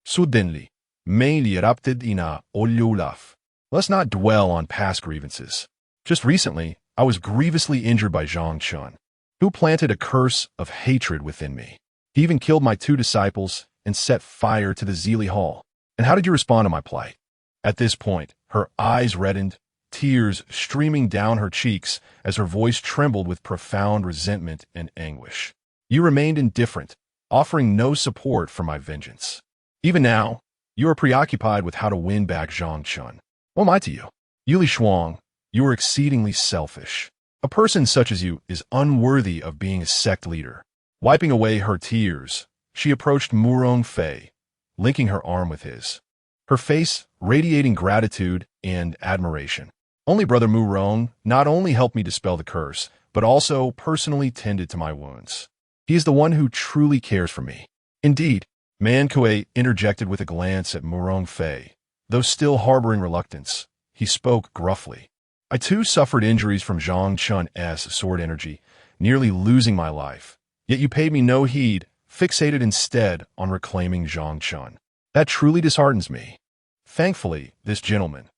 Suddenly, Mei Li erupted in a olio laugh. Let's not dwell on past grievances. Just recently, I was grievously injured by Zhang Chen, who planted a curse of hatred within me. He even killed my 2 disciples and set fire to the Zili Hall. And how did you respond to my plight? At this point, her eyes reddened, tears streaming down her cheeks as her voice trembled with profound resentment and anguish. You remained indifferent, offering no support for my vengeance. Even now, you are preoccupied with how to win back Zhang Chen. What am I to you? Yue Lishuang, you are exceedingly selfish. A person such as you is unworthy of being a sect leader. Wiping away her tears, she approached Murong Fei, linking her arm with his, her face radiating gratitude and admiration. Only Brother Murong not only helped me dispel the curse, but also personally tended to my wounds. He is the one who truly cares for me. Indeed, Man Kuei interjected with a glance at Murong Fei. Though still harboring reluctance, he spoke gruffly. I too suffered injuries from Zhang Chen's sword energy, nearly losing my life. Yet you paid me no heed, fixated instead on reclaiming Zhang Chen. That truly disheartens me. Thankfully, this gentleman,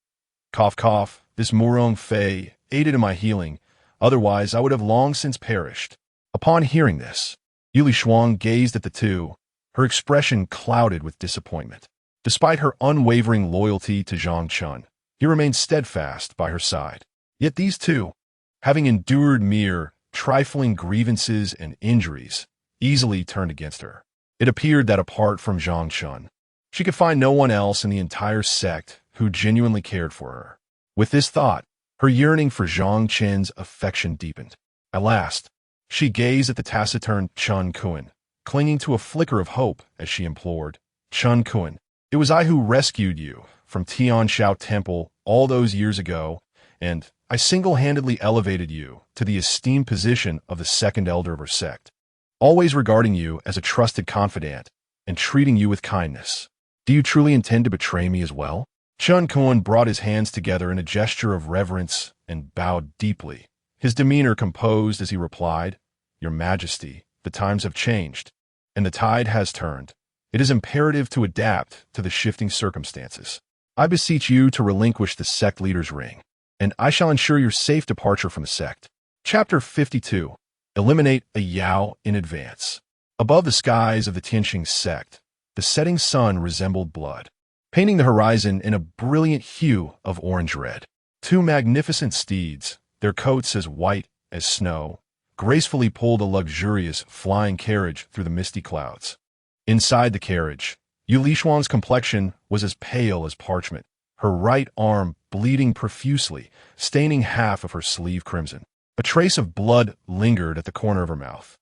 cough cough, this Murong Fei, aided in my healing, otherwise I would have long since perished. Upon hearing this, Yue Lishuang gazed at the two, her expression clouded with disappointment. Despite her unwavering loyalty to Zhang Chen, he remained steadfast by her side. Yet these two, having endured mere, trifling grievances and injuries, easily turned against her. It appeared that apart from Zhang Chen, she could find no one else in the entire sect who genuinely cared for her. With this thought, her yearning for Zhang Chen's affection deepened. At last, she gazed at the taciturn Chen Kun, clinging to a flicker of hope as she implored, Chen Kun, it was I who rescued you from Tianxing Temple all those years ago, and I single-handedly elevated you to the esteemed position of the second elder of our sect, always regarding you as a trusted confidant and treating you with kindness. Do you truly intend to betray me as well? Chen Kun brought his hands together in a gesture of reverence and bowed deeply, his demeanor composed as he replied, Your Majesty, the times have changed, and the tide has turned. It is imperative to adapt to the shifting circumstances. I beseech you to relinquish the sect leader's ring, and I shall ensure your safe departure from the sect. Chapter 52. Eliminate a Yao in advance. Above the skies of the Tianxing Sect, the setting sun resembled blood, painting the horizon in a brilliant hue of orange-red. 2 magnificent steeds, their coats as white as snow, gracefully pulled a luxurious flying carriage through the misty clouds. Inside the carriage, Yue Lishuang's complexion was as pale as parchment, her right arm bleeding profusely, staining half of her sleeve crimson. A trace of blood lingered at the corner of her mouth,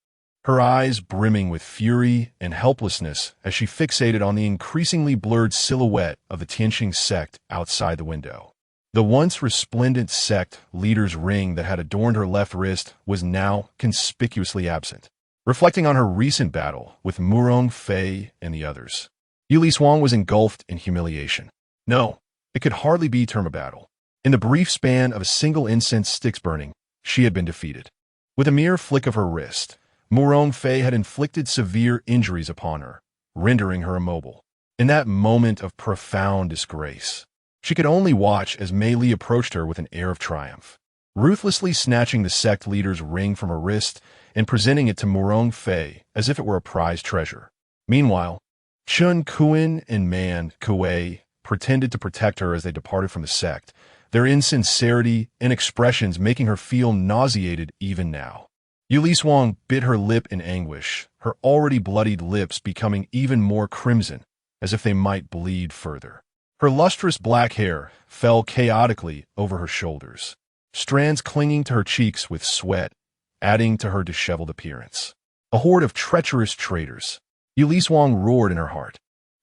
her eyes brimming with fury and helplessness as she fixated on the increasingly blurred silhouette of the Tianxing Sect outside the window. The once resplendent sect leader's ring that had adorned her left wrist was now conspicuously absent, reflecting on her recent battle with Murong Fei and the others. Yue Lishuang was engulfed in humiliation. No, it could hardly be termed a battle. In the brief span of a single incense stick's burning, she had been defeated. With a mere flick of her wrist, Murong Fei had inflicted severe injuries upon her, rendering her immobile. In that moment of profound disgrace, she could only watch as Mei Li approached her with an air of triumph, ruthlessly snatching the sect leader's ring from her wrist and presenting it to Murong Fei as if it were a prized treasure. Meanwhile, Chen Kun and Man Kuei pretended to protect her as they departed from the sect, their insincerity and expressions making her feel nauseated even now. Yue Lishuang bit her lip in anguish, her already bloodied lips becoming even more crimson, as if they might bleed further. Her lustrous black hair fell chaotically over her shoulders, strands clinging to her cheeks with sweat, adding to her disheveled appearance. A horde of treacherous traitors. Yue Lishuang roared in her heart.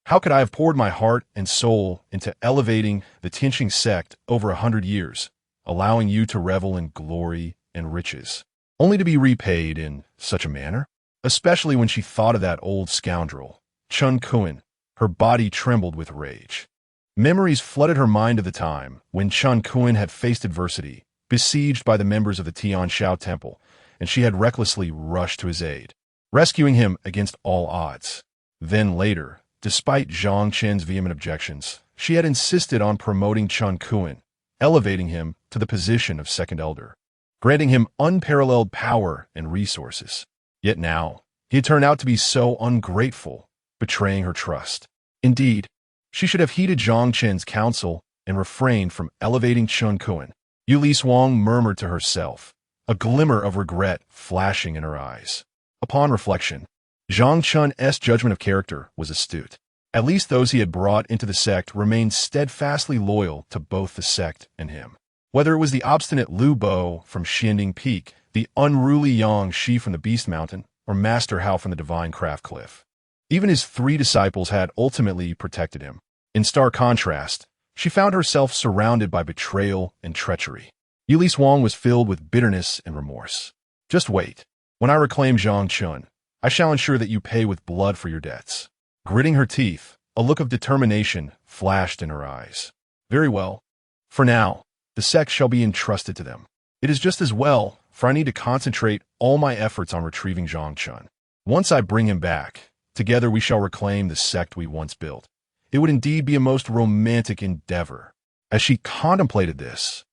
How could I have poured my heart and soul into elevating the Tianxing Sect over 100 years, allowing you to revel in glory and riches, only to be repaid in such a manner? Especially when she thought of that old scoundrel, Chen Kun, her body trembled with rage. Memories flooded her mind of the time when Chen Kun had faced adversity, besieged by the members of the Tianxing Temple, and she had recklessly rushed to his aid, rescuing him against all odds. Then later, despite Zhang Chen's vehement objections, she had insisted on promoting Chen Kun, elevating him to the position of second elder. granting him unparalleled power and resources. Yet now, he had turned out to be so ungrateful, betraying her trust. Indeed, she should have heeded Zhang Chen's counsel and refrained from elevating Chun Kuan. Yue Lishuang murmured to herself, a glimmer of regret flashing in her eyes. Upon reflection, Zhang Chun's judgment of character was astute. At least those he had brought into the sect remained steadfastly loyal to both the sect and him. Whether it was the obstinate Lu Bo from Xianding Peak, the unruly Yang Shi from the Beast Mountain, or Master Hao from the Divine Craft Cliff. Even his 3 disciples had ultimately protected him. In stark contrast, she found herself surrounded by betrayal and treachery. Yue Lishuang was filled with bitterness and remorse. Just wait. When I reclaim Zhang Chun, I shall ensure that you pay with blood for your debts. Gritting her teeth, a look of determination flashed in her eyes. Very well. For now, the sect shall be entrusted to them. It is just as well, for I need to concentrate all my efforts on retrieving Zhang Chun. Once I bring him back, together we shall reclaim the sect we once built. It would indeed be a most romantic endeavor. As she contemplated this,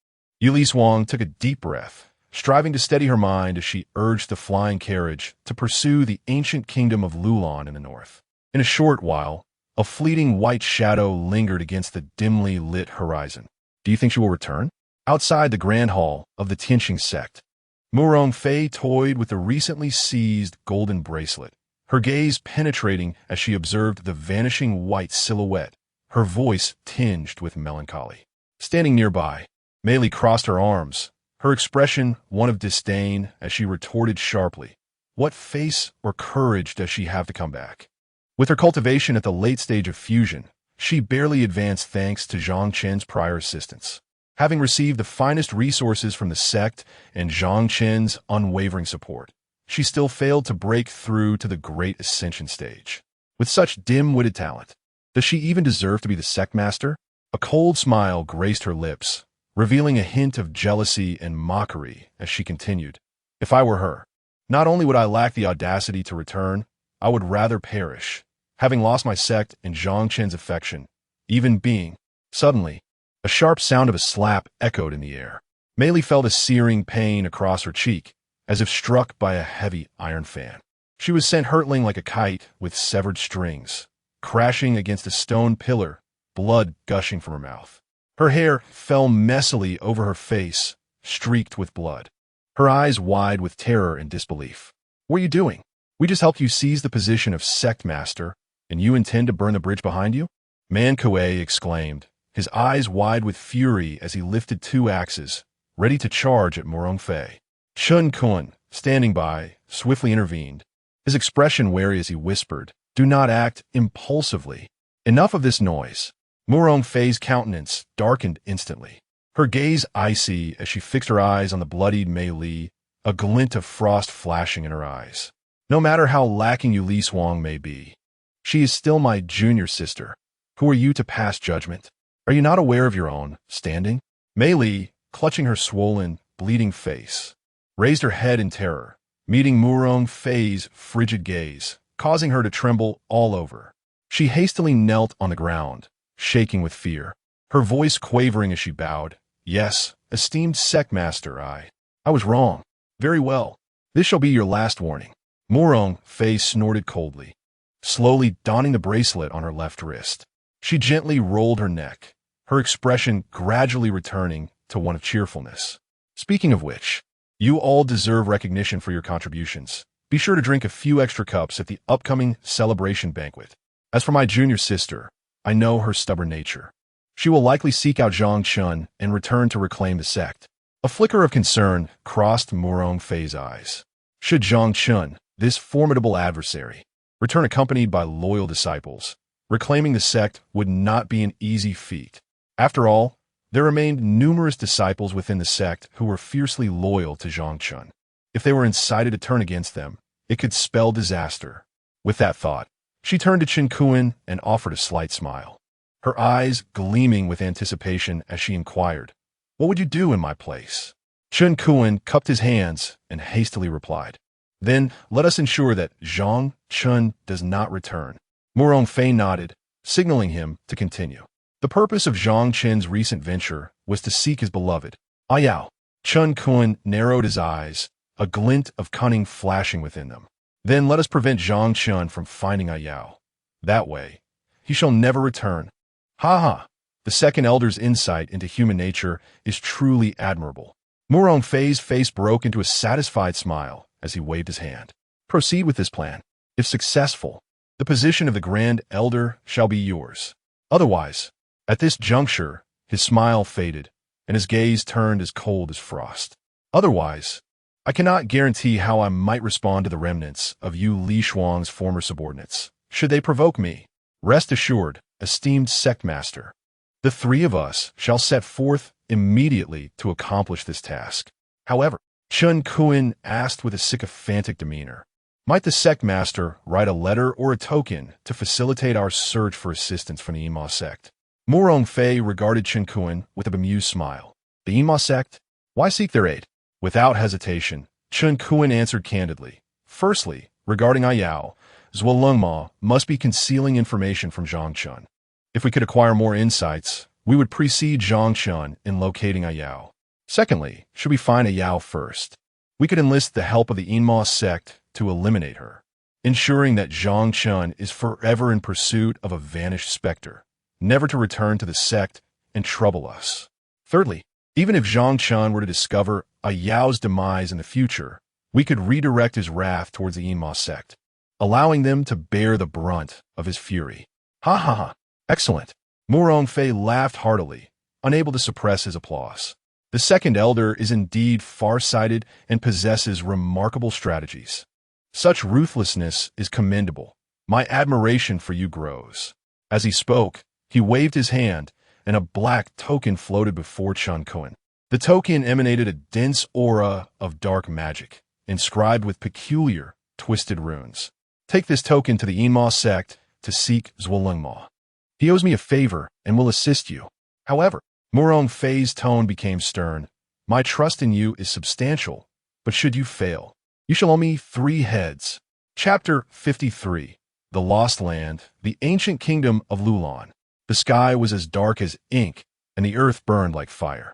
Yue Lishuang took a deep breath, striving to steady her mind as she urged the flying carriage to pursue the ancient kingdom of Lulan in the north. In a short while, a fleeting white shadow lingered against the dimly lit horizon. Do you think she will return? Outside the grand hall of the Tianxing Sect, Murong Fei toyed with the recently seized golden bracelet, her gaze penetrating as she observed the vanishing white silhouette, her voice tinged with melancholy. Standing nearby, Mei Li crossed her arms, her expression one of disdain as she retorted sharply, "What face or courage does she have to come back?" With her cultivation at the late stage of fusion, she barely advanced thanks to Zhang Chen's prior assistance. Having received the finest resources from the sect and Zhang Chen's unwavering support, she still failed to break through to the great ascension stage. With such dim-witted talent, does she even deserve to be the sect master? A cold smile graced her lips, revealing a hint of jealousy and mockery as she continued. If I were her, not only would I lack the audacity to return, I would rather perish, having lost my sect and Zhang Chen's affection, even being. Suddenly, a sharp sound of a slap echoed in the air. Mei Li felt a searing pain across her cheek, as if struck by a heavy iron fan. She was sent hurtling like a kite with severed strings, crashing against a stone pillar, blood gushing from her mouth. Her hair fell messily over her face, streaked with blood. Her eyes wide with terror and disbelief. What are you doing? We just helped you seize the position of sect master, and you intend to burn the bridge behind you? Man Kuei exclaimed, his eyes wide with fury as he lifted 2 axes, ready to charge at Murong Fei. Chun Kuan, standing by, swiftly intervened, his expression wary as he whispered, "Do not act impulsively." Enough of this noise. Murong Fei's countenance darkened instantly, her gaze icy as she fixed her eyes on the bloodied Mei Li, a glint of frost flashing in her eyes. No matter how lacking Yue Lishuang may be, she is still my junior sister. Who are you to pass judgment? Are you not aware of your own standing? Mei Li, clutching her swollen, bleeding face, raised her head in terror, meeting Murong Fei's frigid gaze, causing her to tremble all over. She hastily knelt on the ground, shaking with fear, her voice quavering as she bowed. "Yes, esteemed sect master, I was wrong. Very well. This shall be your last warning." Murong Fei snorted coldly, slowly donning the bracelet on her left wrist. She gently rolled her neck, her expression gradually returning to one of cheerfulness. "Speaking of which, you all deserve recognition for your contributions. Be sure to drink a few extra cups at the upcoming celebration banquet. As for my junior sister, I know her stubborn nature. She will likely seek out Zhang Chun and return to reclaim the sect." A flicker of concern crossed Murong Fei's eyes. Should Zhang Chun, this formidable adversary, return accompanied by loyal disciples, reclaiming the sect would not be an easy feat. After all, there remained numerous disciples within the sect who were fiercely loyal to Zhang Chun. If they were incited to turn against them, it could spell disaster. With that thought, she turned to Chen Kuan and offered a slight smile, her eyes gleaming with anticipation as she inquired, "What would you do in my place?" Chen Kuan cupped his hands and hastily replied, "Then let us ensure that Zhang Chun does not return." Murong Fei nodded, signaling him to continue. The purpose of Zhang Chen's recent venture was to seek his beloved, Ayao. Chen Kun narrowed his eyes, a glint of cunning flashing within them. Then let us prevent Zhang Chen from finding Yao. That way, he shall never return. Ha ha! The second elder's insight into human nature is truly admirable. Murong Fei's face broke into a satisfied smile as he waved his hand. Proceed with this plan. If successful, the position of the Grand Elder shall be yours. Otherwise, at this juncture, his smile faded, and his gaze turned as cold as frost. Otherwise, I cannot guarantee how I might respond to the remnants of Yue Lishuang's former subordinates, should they provoke me. Rest assured, esteemed sect master, the three of us shall set forth immediately to accomplish this task. However, Chen Kun asked with a sycophantic demeanor, might the sect master write a letter or a token to facilitate our search for assistance from the Ima sect? Murong Fei regarded Chen Kun with a bemused smile. The Ima sect? Why seek their aid? Without hesitation, Chen Kun answered candidly. Firstly, regarding Yao, Zhuolengma must be concealing information from Zhang Chen. If we could acquire more insights, we would precede Zhang Chen in locating Yao. Secondly, should we find Yao first, we could enlist the help of the Ima sect to eliminate her, ensuring that Zhang Chen is forever in pursuit of a vanished specter, never to return to the sect and trouble us. Thirdly, even if Zhang Chen were to discover Yao's demise in the future, we could redirect his wrath towards the Ima sect, allowing them to bear the brunt of his fury. Ha ha ha! Excellent! Murong Fei laughed heartily, unable to suppress his applause. The second elder is indeed far-sighted and possesses remarkable strategies. Such ruthlessness is commendable. My admiration for you grows. As he spoke, he waved his hand, and a black token floated before Chen Kun. The token emanated a dense aura of dark magic, inscribed with peculiar, twisted runes. Take this token to the Ima sect to seek Zhuolengma. He owes me a favor and will assist you. However, Murong Fei's tone became stern. My trust in you is substantial, but should you fail, you shall owe me 3 heads. Chapter 53. The Lost Land, the Ancient Kingdom of Lulan. The sky was as dark as ink, and the earth burned like fire.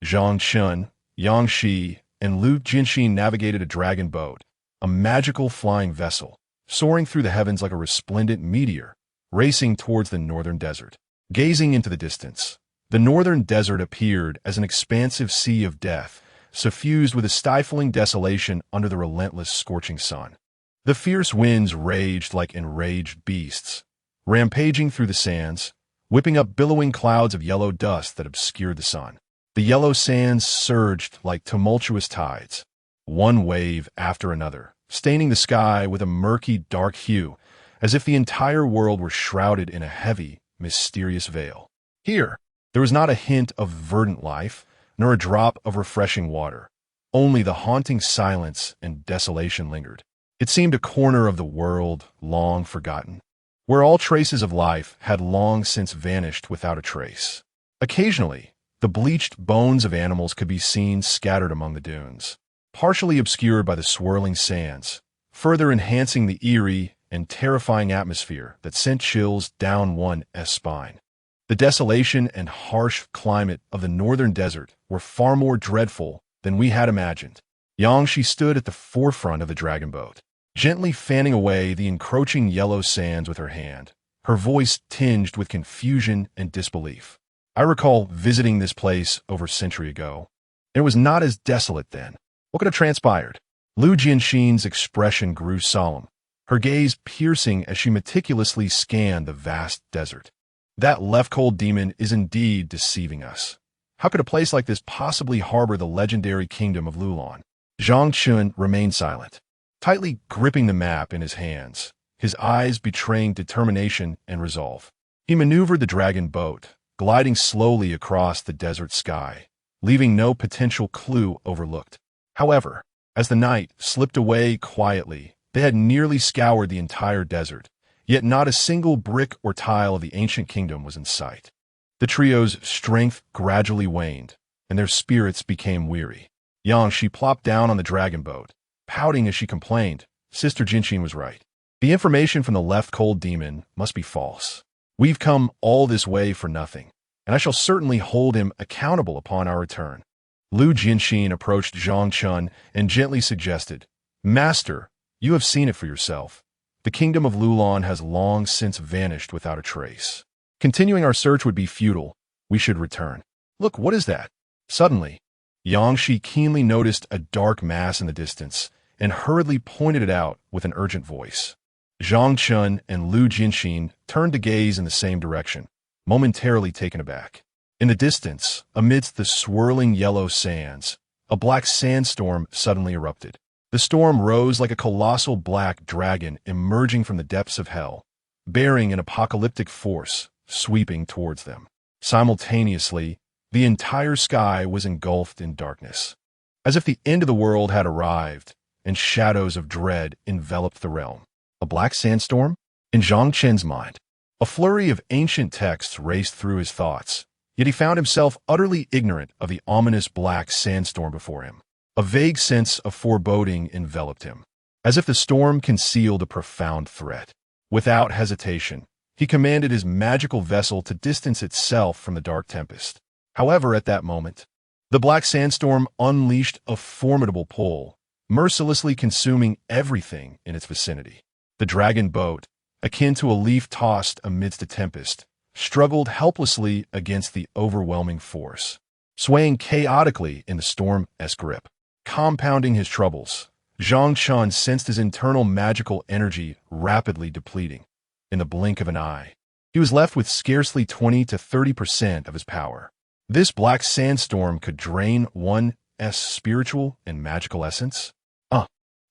Zhang Chen, Yang Shi, and Lu Jinxin navigated a dragon boat, a magical flying vessel, soaring through the heavens like a resplendent meteor, racing towards the northern desert. Gazing into the distance, the northern desert appeared as an expansive sea of death, suffused with a stifling desolation under the relentless scorching sun. The fierce winds raged like enraged beasts, rampaging through the sands, whipping up billowing clouds of yellow dust that obscured the sun. The yellow sands surged like tumultuous tides, one wave after another, staining the sky with a murky, dark hue, as if the entire world were shrouded in a heavy, mysterious veil. Here, there was not a hint of verdant life, nor a drop of refreshing water. Only the haunting silence and desolation lingered. It seemed a corner of the world long forgotten, where all traces of life had long since vanished without a trace. Occasionally, the bleached bones of animals could be seen scattered among the dunes, partially obscured by the swirling sands, further enhancing the eerie and terrifying atmosphere that sent chills down one's spine. The desolation and harsh climate of the northern desert were far more dreadful than we had imagined. Yang Shi stood at the forefront of the dragon boat, gently fanning away the encroaching yellow sands with her hand, her voice tinged with confusion and disbelief. I recall visiting this place over a century ago. It was not as desolate then. What could have transpired? Lu Jinxin's expression grew solemn, her gaze piercing as she meticulously scanned the vast desert. That left-cold demon is indeed deceiving us. How could a place like this possibly harbor the legendary kingdom of Lulan? Zhang Chen remained silent, tightly gripping the map in his hands, his eyes betraying determination and resolve. He maneuvered the dragon boat, gliding slowly across the desert sky, leaving no potential clue overlooked. However, as the night slipped away quietly, they had nearly scoured the entire desert, yet not a single brick or tile of the ancient kingdom was in sight. The trio's strength gradually waned, and their spirits became weary. Yang Shi plopped down on the dragon boat, pouting as she complained. Sister Jinxin was right. The information from the left-cold demon must be false. We've come all this way for nothing, and I shall certainly hold him accountable upon our return. Lu Jinxin approached Zhang Chen and gently suggested, "Master, you have seen it for yourself. The kingdom of Lulan has long since vanished without a trace. Continuing our search would be futile. We should return." "Look, what is that?" Suddenly, Yangshi keenly noticed a dark mass in the distance and hurriedly pointed it out with an urgent voice. Zhang Chen and Lu Jinxin turned to gaze in the same direction, momentarily taken aback. In the distance, amidst the swirling yellow sands, a black sandstorm suddenly erupted. The storm rose like a colossal black dragon emerging from the depths of hell, bearing an apocalyptic force sweeping towards them. Simultaneously, the entire sky was engulfed in darkness. As if the end of the world had arrived, and shadows of dread enveloped the realm. A black sandstorm? In Zhang Chen's mind, a flurry of ancient texts raced through his thoughts, yet he found himself utterly ignorant of the ominous black sandstorm before him. A vague sense of foreboding enveloped him, as if the storm concealed a profound threat. Without hesitation, he commanded his magical vessel to distance itself from the dark tempest. However, at that moment, the black sandstorm unleashed a formidable pull, mercilessly consuming everything in its vicinity. The dragon boat, akin to a leaf tossed amidst a tempest, struggled helplessly against the overwhelming force, swaying chaotically in the storm's grip. Compounding his troubles, Zhang Chen sensed his internal magical energy rapidly depleting. In the blink of an eye, he was left with scarcely 20 to 30% of his power. This black sandstorm could drain one's spiritual and magical essence?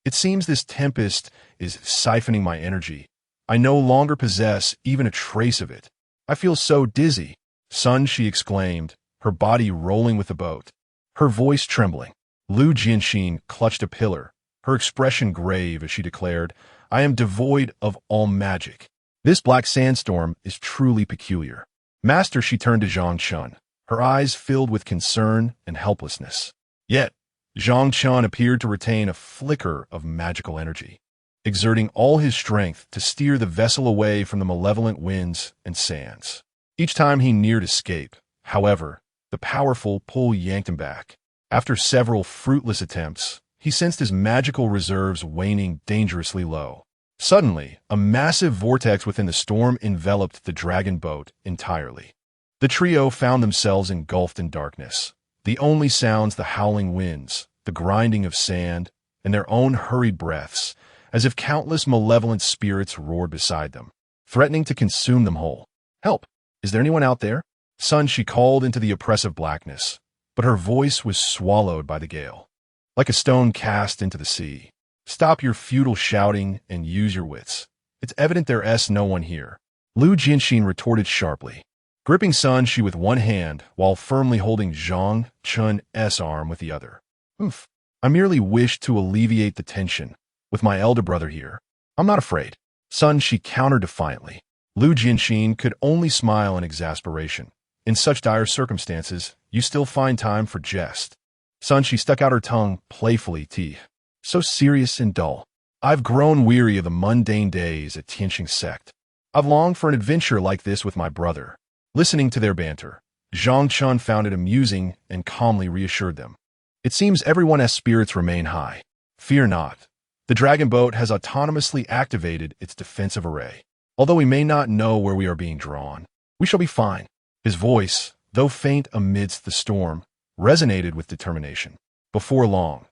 It seems this tempest is siphoning my energy. I no longer possess even a trace of it. I feel so dizzy. "Son," she exclaimed, her body rolling with the boat, her voice trembling. Lu Jinxin clutched a pillar, her expression grave as she declared, "I am devoid of all magic. This black sandstorm is truly peculiar." "Master," she turned to Zhang Chen, her eyes filled with concern and helplessness. Yet, Zhang Chen appeared to retain a flicker of magical energy, exerting all his strength to steer the vessel away from the malevolent winds and sands. Each time he neared escape, however, the powerful pull yanked him back. After several fruitless attempts, he sensed his magical reserves waning dangerously low. Suddenly, a massive vortex within the storm enveloped the dragon boat entirely. The trio found themselves engulfed in darkness. The only sounds the howling winds, the grinding of sand, and their own hurried breaths, as if countless malevolent spirits roared beside them, threatening to consume them whole. "Help! Is there anyone out there?" "Son," she called into the oppressive blackness, but her voice was swallowed by the gale, like a stone cast into the sea. "Stop your futile shouting and use your wits. It's evident there's no one here." Lu Jinxin retorted sharply, gripping Sun Shi with one hand while firmly holding Zhang Chen's arm with the other. "Oof, I merely wished to alleviate the tension. With my elder brother here, I'm not afraid." Sun Shi countered defiantly. Lu Jinxin could only smile in exasperation. In such dire circumstances, you still find time for jest. Sun Shi stuck out her tongue playfully. "So serious and dull. I've grown weary of the mundane days at Tianxing Sect. I've longed for an adventure like this with my brother." Listening to their banter, Zhang Chen found it amusing and calmly reassured them. "It seems everyone's spirits remain high. Fear not. The dragon boat has autonomously activated its defensive array. Although we may not know where we are being drawn, we shall be fine." His voice, though faint amidst the storm, resonated with determination. Before long,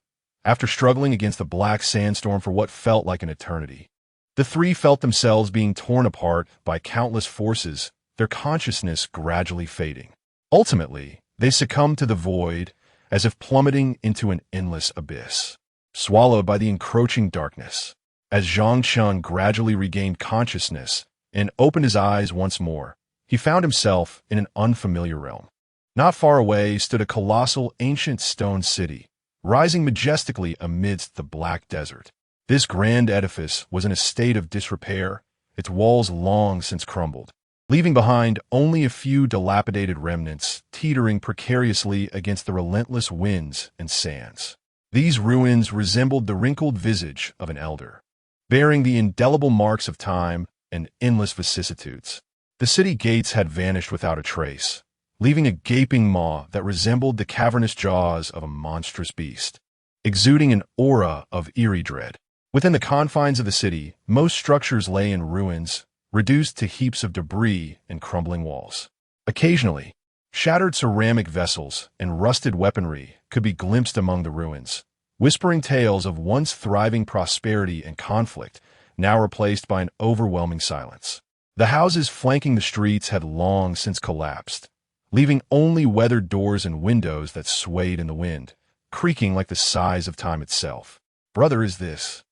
after struggling against the black sandstorm for what felt like an eternity, the three felt themselves being torn apart by countless forces, their consciousness gradually fading. Ultimately, they succumbed to the void, as if plummeting into an endless abyss, swallowed by the encroaching darkness. As Zhang Chen gradually regained consciousness and opened his eyes once more, he found himself in an unfamiliar realm. Not far away stood a colossal ancient stone city, rising majestically amidst the black desert. This grand edifice was in a state of disrepair, its walls long since crumbled, leaving behind only a few dilapidated remnants teetering precariously against the relentless winds and sands. These ruins resembled the wrinkled visage of an elder, bearing the indelible marks of time and endless vicissitudes. The city gates had vanished without a trace, leaving a gaping maw that resembled the cavernous jaws of a monstrous beast, exuding an aura of eerie dread. Within the confines of the city, most structures lay in ruins, reduced to heaps of debris and crumbling walls. Occasionally, shattered ceramic vessels and rusted weaponry could be glimpsed among the ruins, whispering tales of once thriving prosperity and conflict, now replaced by an overwhelming silence. The houses flanking the streets had long since collapsed, leaving only weathered doors and windows that swayed in the wind, creaking like the sighs of time itself. Brother, is this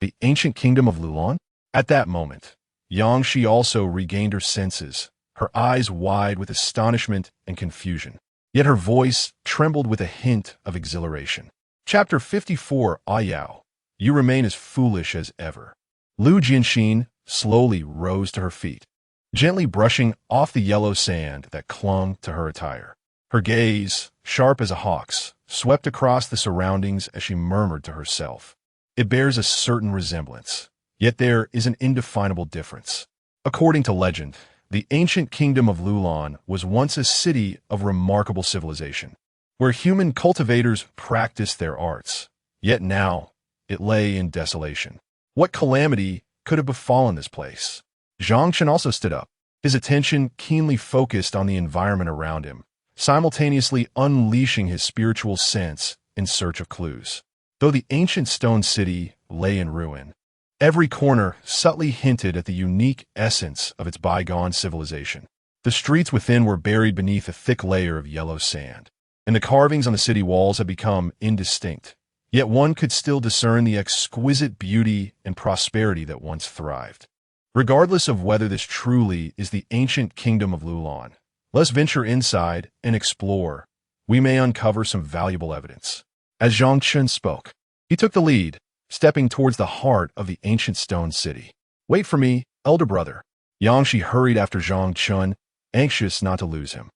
the ancient kingdom of Lulan? At that moment, Yangshi also regained her senses, her eyes wide with astonishment and confusion. Yet her voice trembled with a hint of exhilaration. Chapter 54. Yao, you remain as foolish as ever. Lu Jianxin slowly rose to her feet, gently brushing off the yellow sand that clung to her attire. Her gaze, sharp as a hawk's, swept across the surroundings as she murmured to herself. It bears a certain resemblance, yet there is an indefinable difference. According to legend, the ancient kingdom of Lulan was once a city of remarkable civilization, where human cultivators practiced their arts. Yet now, it lay in desolation. What calamity could have befallen this place? Zhang Chen also stood up, his attention keenly focused on the environment around him, simultaneously unleashing his spiritual sense in search of clues. Though the ancient stone city lay in ruin, every corner subtly hinted at the unique essence of its bygone civilization. The streets within were buried beneath a thick layer of yellow sand, and the carvings on the city walls had become indistinct. Yet one could still discern the exquisite beauty and prosperity that once thrived. Regardless of whether this truly is the ancient kingdom of Lulan, let's venture inside and explore. We may uncover some valuable evidence. As Zhang Chen spoke, he took the lead, stepping towards the heart of the ancient stone city. Wait for me, elder brother. Yangshi hurried after Zhang Chen, anxious not to lose him.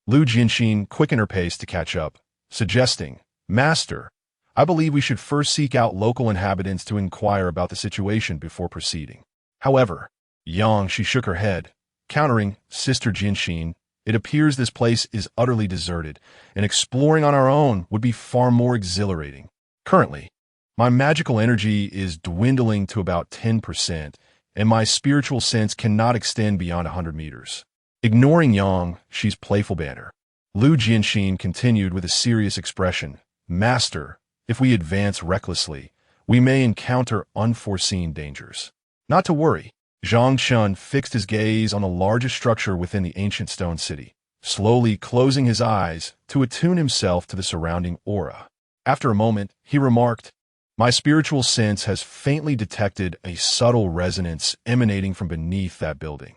Lu Jianxin quickened her pace to catch up, suggesting, Master, I believe we should first seek out local inhabitants to inquire about the situation before proceeding. However, Yangshi shook her head, countering, Sister Jianxin, it appears this place is utterly deserted, and exploring on our own would be far more exhilarating. Currently, my magical energy is dwindling to about 10%, and my spiritual sense cannot extend beyond 100 meters. Ignoring Yangshi's playful banter, Lu Jianxin continued with a serious expression, Master, if we advance recklessly, we may encounter unforeseen dangers. Not to worry. Zhang Chen fixed his gaze on the largest structure within the ancient stone city, slowly closing his eyes to attune himself to the surrounding aura. After a moment, he remarked, My spiritual sense has faintly detected a subtle resonance emanating from beneath that building.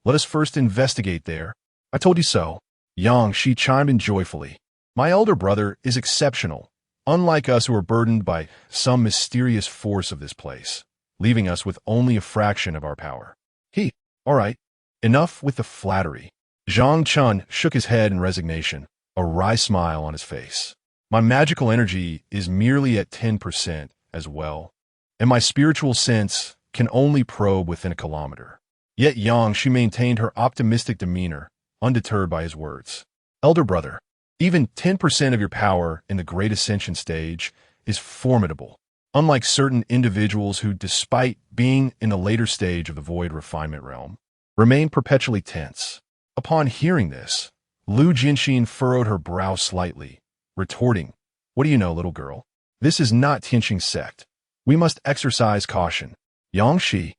Let us first investigate there. I told you so. Yangshi chimed in joyfully. My elder brother is exceptional, unlike us who are burdened by some mysterious force of this place, leaving us with only a fraction of our power. All right, enough with the flattery. Zhang Chen shook his head in resignation, a wry smile on his face. My magical energy is merely at 10% as well, and my spiritual sense can only probe within a kilometer. Yet she maintained her optimistic demeanor, undeterred by his words. Elder brother, even 10% of your power in the Great Ascension stage is formidable, unlike certain individuals who, despite being in the later stage of the Void Refinement realm, remain perpetually tense. Upon hearing this, Lu Jianxin furrowed her brow slightly, retorting, What do you know, little girl? This is not Tianxing Sect. We must exercise caution. Yangshi,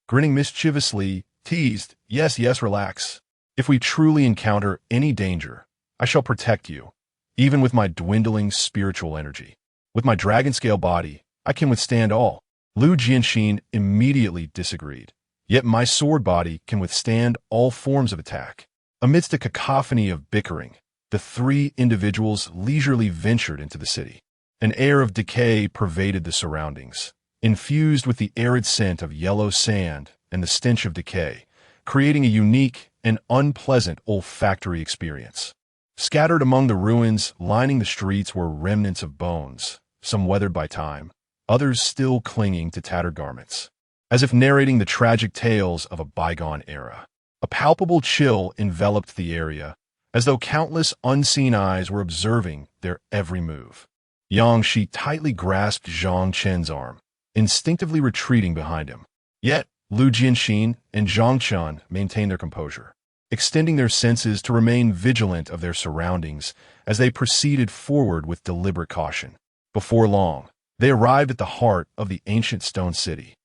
grinning mischievously, teased, Yes, relax. If we truly encounter any danger, I shall protect you, even with my dwindling spiritual energy. With my dragon-scale body, I can withstand all. Lu Jianxin immediately disagreed. Yet my sword body can withstand all forms of attack. Amidst a cacophony of bickering, the three individuals leisurely ventured into the city. An air of decay pervaded the surroundings, infused with the arid scent of yellow sand and the stench of decay, creating a unique and unpleasant olfactory experience. Scattered among the ruins lining the streets were remnants of bones, some weathered by time, others still clinging to tattered garments, as if narrating the tragic tales of a bygone era. A palpable chill enveloped the area, as though countless unseen eyes were observing their every move. Yang Shi tightly grasped Zhang Chen's arm, instinctively retreating behind him. Yet, Lu Jianxin and Zhang Chen maintained their composure, extending their senses to remain vigilant of their surroundings as they proceeded forward with deliberate caution. Before long, they arrived at the heart of the ancient stone city.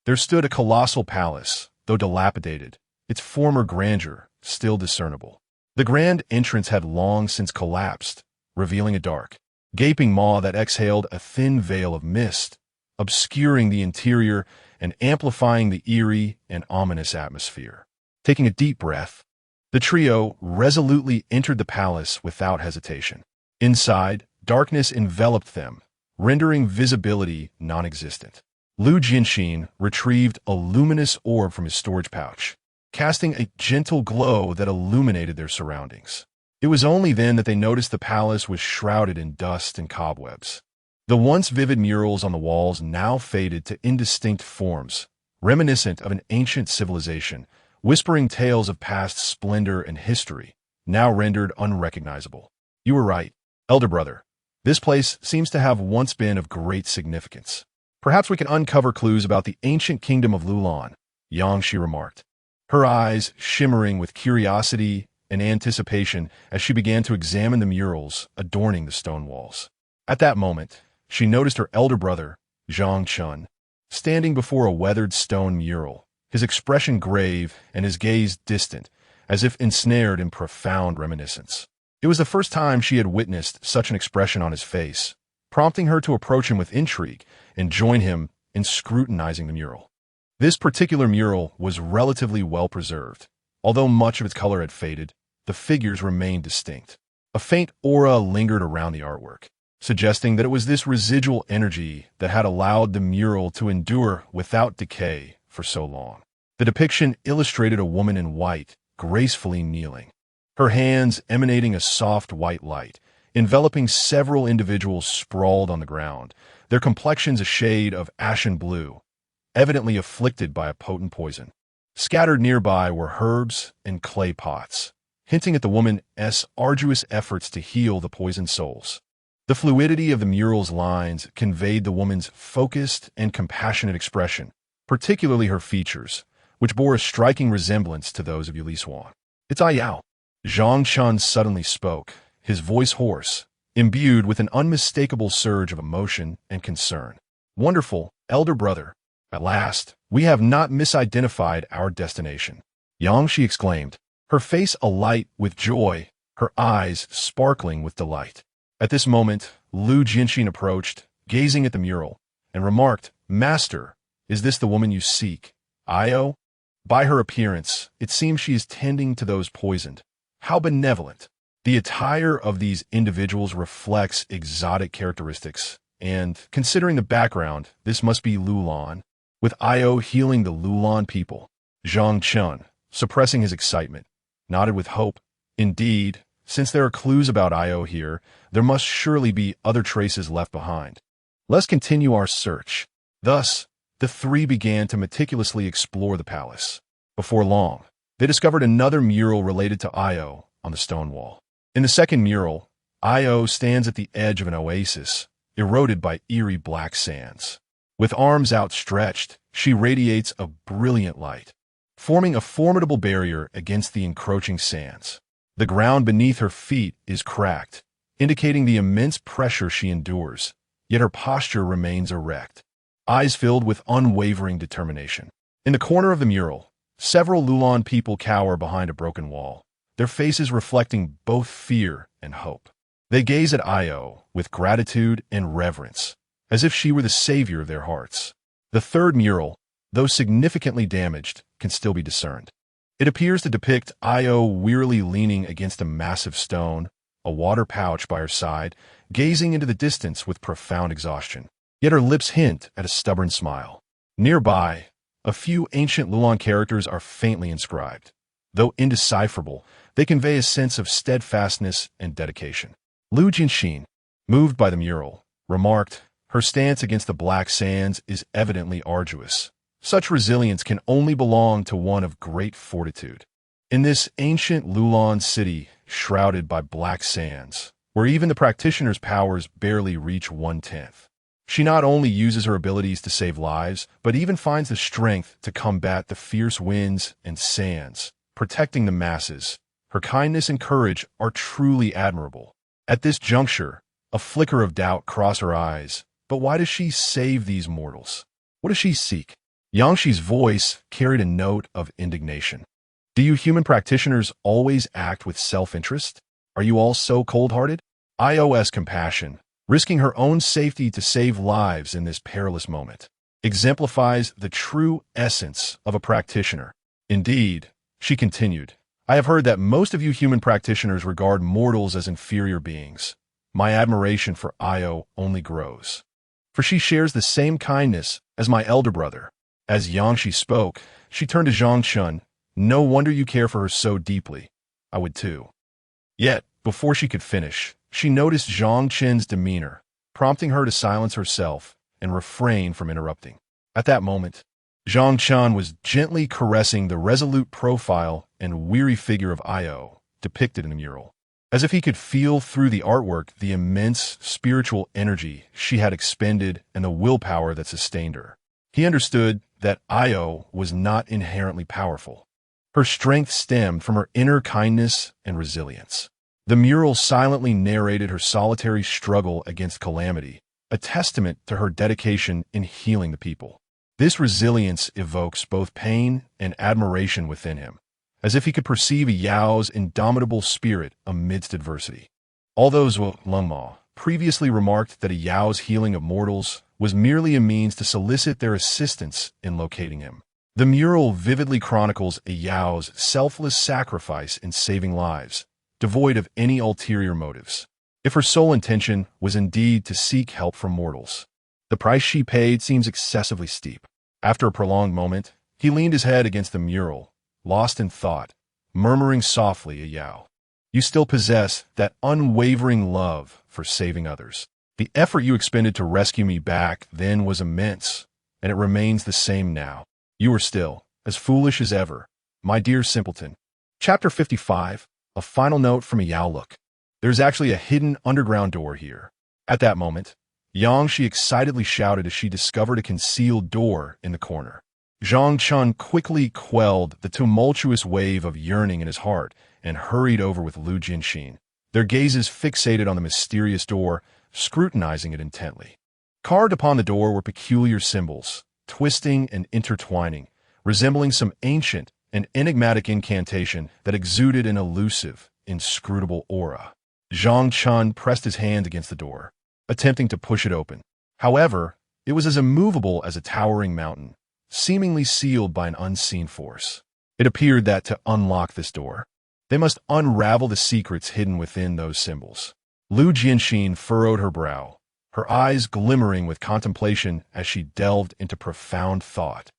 There stood a colossal palace, though dilapidated, its former grandeur still discernible. The grand entrance had long since collapsed, revealing a dark, gaping maw that exhaled a thin veil of mist, obscuring the interior and amplifying the eerie and ominous atmosphere. Taking a deep breath, the trio resolutely entered the palace without hesitation. Inside, darkness enveloped them, rendering visibility non-existent. Lu Jianxin retrieved a luminous orb from his storage pouch, casting a gentle glow that illuminated their surroundings. It was only then that they noticed the palace was shrouded in dust and cobwebs. The once vivid murals on the walls now faded to indistinct forms, reminiscent of an ancient civilization, whispering tales of past splendor and history, now rendered unrecognizable. You were right, elder brother. This place seems to have once been of great significance. Perhaps we can uncover clues about the ancient kingdom of Lulan, Yang Shi remarked, her eyes shimmering with curiosity and anticipation as she began to examine the murals adorning the stone walls. At that moment, she noticed her elder brother, Zhang Chen, standing before a weathered stone mural, his expression grave and his gaze distant, as if ensnared in profound reminiscence. It was the first time she had witnessed such an expression on his face, prompting her to approach him with intrigue and join him in scrutinizing the mural. This particular mural was relatively well preserved. Although much of its color had faded, the figures remained distinct. A faint aura lingered around the artwork, suggesting that it was this residual energy that had allowed the mural to endure without decay for so long. The depiction illustrated a woman in white, gracefully kneeling, her hands emanating a soft white light, enveloping several individuals sprawled on the ground, their complexions a shade of ashen blue, evidently afflicted by a potent poison. Scattered nearby were herbs and clay pots, hinting at the woman's arduous efforts to heal the poisoned souls. The fluidity of the mural's lines conveyed the woman's focused and compassionate expression, particularly her features, which bore a striking resemblance to those of Yue Lishuang. "It's Yao." Zhang Chen suddenly spoke, his voice hoarse, imbued with an unmistakable surge of emotion and concern. "Wonderful, elder brother. At last, we have not misidentified our destination." Yang Shi exclaimed, her face alight with joy, her eyes sparkling with delight. At this moment, Lu Jianxin approached, gazing at the mural, and remarked, "Master, is this the woman you seek, Io? By her appearance, it seems she is tending to those poisoned. How benevolent." The attire of these individuals reflects exotic characteristics, and, considering the background, this must be Lulan, with Io healing the Lulan people. Zhang Chen, suppressing his excitement, nodded with hope. Indeed, since there are clues about Io here, there must surely be other traces left behind. Let's continue our search. Thus, the three began to meticulously explore the palace. Before long, they discovered another mural related to Io on the stone wall. In the second mural, Io stands at the edge of an oasis, eroded by eerie black sands. With arms outstretched, she radiates a brilliant light, forming a formidable barrier against the encroaching sands. The ground beneath her feet is cracked, indicating the immense pressure she endures, yet her posture remains erect, eyes filled with unwavering determination. In the corner of the mural, several Lulan people cower behind a broken wall, their faces reflecting both fear and hope. They gaze at Io with gratitude and reverence, as if she were the savior of their hearts. The third mural, though significantly damaged, can still be discerned. It appears to depict Io wearily leaning against a massive stone, a water pouch by her side, gazing into the distance with profound exhaustion. Yet her lips hint at a stubborn smile. Nearby, a few ancient Lulan characters are faintly inscribed. Though indecipherable, they convey a sense of steadfastness and dedication. Lu Jianxin, moved by the mural, remarked, "Her stance against the black sands is evidently arduous. Such resilience can only belong to one of great fortitude." In this ancient Lulan city, shrouded by black sands, where even the practitioner's powers barely reach 1/10. She not only uses her abilities to save lives, but even finds the strength to combat the fierce winds and sands, protecting the masses. Her kindness and courage are truly admirable. At this juncture, a flicker of doubt crossed her eyes. But why does she save these mortals? What does she seek? Yangxi's voice carried a note of indignation. Do you human practitioners always act with self-interest? Are you all so cold-hearted? IOS compassion, risking her own safety to save lives in this perilous moment, exemplifies the true essence of a practitioner. Indeed, she continued, I have heard that most of you human practitioners regard mortals as inferior beings. My admiration for Io only grows, for she shares the same kindness as my elder brother. As Yangxi spoke, she turned to Zhang Chen. No wonder you care for her so deeply. I would too. Yet, before she could finish, she noticed Zhang Chen's demeanor, prompting her to silence herself and refrain from interrupting. At that moment, Zhang Chen was gently caressing the resolute profile and weary figure of Io, depicted in the mural. As if he could feel through the artwork the immense spiritual energy she had expended and the willpower that sustained her. He understood that Io was not inherently powerful. Her strength stemmed from her inner kindness and resilience. The mural silently narrated her solitary struggle against calamity, a testament to her dedication in healing the people. This resilience evokes both pain and admiration within him, as if he could perceive a Yao's indomitable spirit amidst adversity. Although Zhuo Lengma previously remarked that a Yao's healing of mortals was merely a means to solicit their assistance in locating him, the mural vividly chronicles a Yao's selfless sacrifice in saving lives, devoid of any ulterior motives. If her sole intention was indeed to seek help from mortals, the price she paid seems excessively steep. After a prolonged moment, he leaned his head against the mural, lost in thought, murmuring softly a Yao. You still possess that unwavering love for saving others. The effort you expended to rescue me back then was immense, and it remains the same now. You are still as foolish as ever, my dear simpleton. Chapter 55, a final note from a Yao look. There's actually a hidden underground door here. At that moment, Yangxi excitedly shouted as she discovered a concealed door in the corner. Zhang Chen quickly quelled the tumultuous wave of yearning in his heart and hurried over with Lu Jinxin, their gazes fixated on the mysterious door, scrutinizing it intently. Carved upon the door were peculiar symbols, twisting and intertwining, resembling some ancient and enigmatic incantation that exuded an elusive, inscrutable aura. Zhang Chen pressed his hand against the door, attempting to push it open. However, it was as immovable as a towering mountain, seemingly sealed by an unseen force. It appeared that to unlock this door, they must unravel the secrets hidden within those symbols. Lu Jinxin furrowed her brow, her eyes glimmering with contemplation as she delved into profound thought,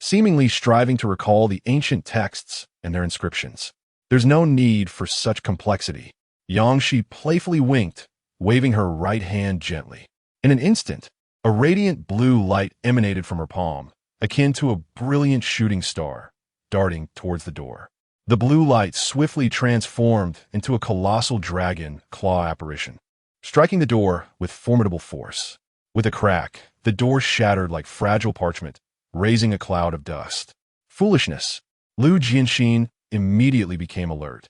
seemingly striving to recall the ancient texts and their inscriptions. There's no need for such complexity. Yangxi playfully winked, waving her right hand gently. In an instant, a radiant blue light emanated from her palm, akin to a brilliant shooting star, darting towards the door. The blue light swiftly transformed into a colossal dragon claw apparition, striking the door with formidable force. With a crack, the door shattered like fragile parchment, raising a cloud of dust. Foolishness! Lu Jinxin immediately became alert,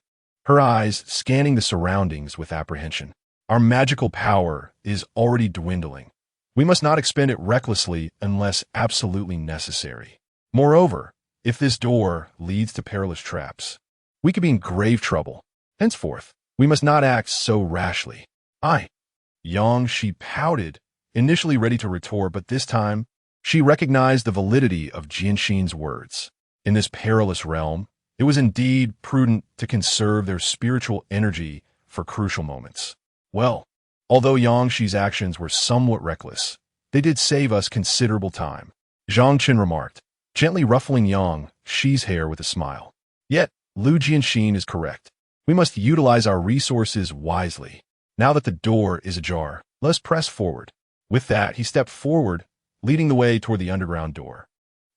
her eyes scanning the surroundings with apprehension. Our magical power is already dwindling. We must not expend it recklessly unless absolutely necessary. Moreover, if this door leads to perilous traps, we could be in grave trouble. Henceforth, we must not act so rashly. Yangxi pouted, initially ready to retort, but this time, she recognized the validity of Jinxin's words. In this perilous realm, it was indeed prudent to conserve their spiritual energy for crucial moments. Well, although Yangxi's actions were somewhat reckless, they did save us considerable time, Zhang Chen remarked, gently ruffling Yangxi's hair with a smile. Yet, Lu Jinxin is correct. We must utilize our resources wisely. Now that the door is ajar, let's press forward. With that, he stepped forward, leading the way toward the underground door.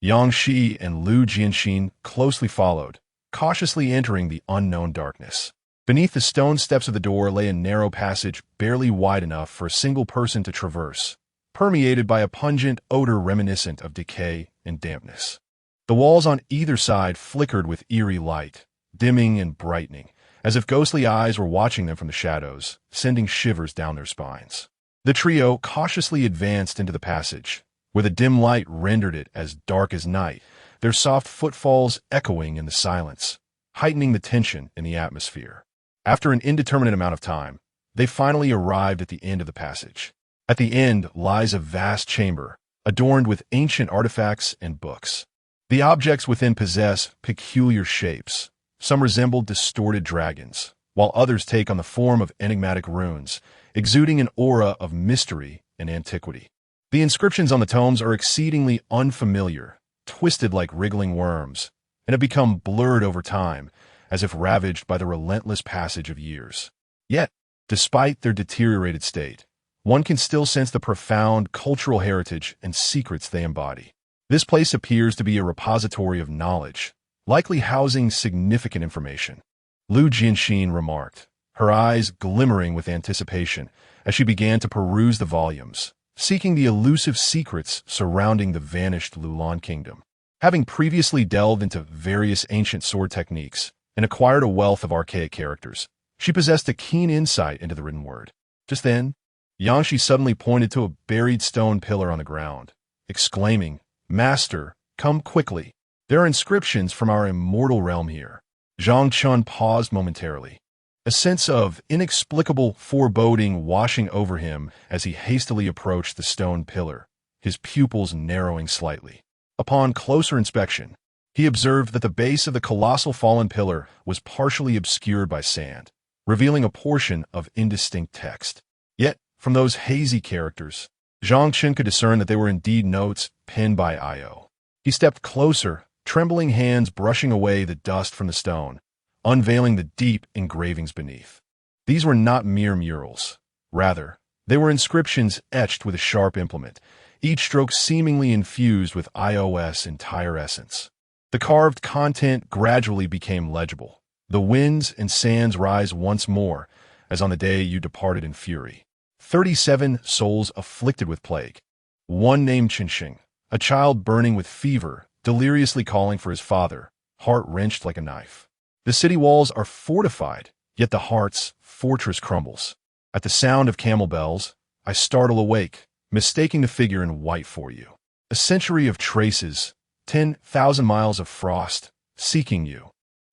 Yangxi and Lu Jinxin closely followed, cautiously entering the unknown darkness. Beneath the stone steps of the door lay a narrow passage barely wide enough for a single person to traverse, permeated by a pungent odor reminiscent of decay and dampness. The walls on either side flickered with eerie light, dimming and brightening, as if ghostly eyes were watching them from the shadows, sending shivers down their spines. The trio cautiously advanced into the passage, where the dim light rendered it as dark as night, their soft footfalls echoing in the silence, heightening the tension in the atmosphere. After an indeterminate amount of time, they finally arrived at the end of the passage. At the end lies a vast chamber, adorned with ancient artifacts and books. The objects within possess peculiar shapes. Some resemble distorted dragons, while others take on the form of enigmatic runes, exuding an aura of mystery and antiquity. The inscriptions on the tomes are exceedingly unfamiliar, twisted like wriggling worms, and have become blurred over time, as if ravaged by the relentless passage of years. Yet, despite their deteriorated state, one can still sense the profound cultural heritage and secrets they embody. This place appears to be a repository of knowledge, likely housing significant information. Lu Jianxin remarked, her eyes glimmering with anticipation as she began to peruse the volumes, seeking the elusive secrets surrounding the vanished Lulan kingdom. Having previously delved into various ancient sword techniques and acquired a wealth of archaic characters, she possessed a keen insight into the written word. Just then, Yangshi suddenly pointed to a buried stone pillar on the ground, exclaiming, "Master, come quickly. There are inscriptions from our immortal realm here." Zhang Chen paused momentarily, a sense of inexplicable foreboding washing over him as he hastily approached the stone pillar, his pupils narrowing slightly. Upon closer inspection, he observed that the base of the colossal fallen pillar was partially obscured by sand, revealing a portion of indistinct text. Yet, from those hazy characters, Zhang Chen could discern that they were indeed notes penned by Io. He stepped closer, trembling hands brushing away the dust from the stone, unveiling the deep engravings beneath. These were not mere murals. Rather, they were inscriptions etched with a sharp implement, each stroke seemingly infused with Ios' entire essence. The carved content gradually became legible. The winds and sands rise once more, as on the day you departed in fury. 37 souls afflicted with plague. One named Tianxing, a child burning with fever, deliriously calling for his father, heart wrenched like a knife. The city walls are fortified, yet the heart's fortress crumbles. At the sound of camel bells, I startle awake, mistaking the figure in white for you. A century of traces, 10,000 miles of frost, seeking you.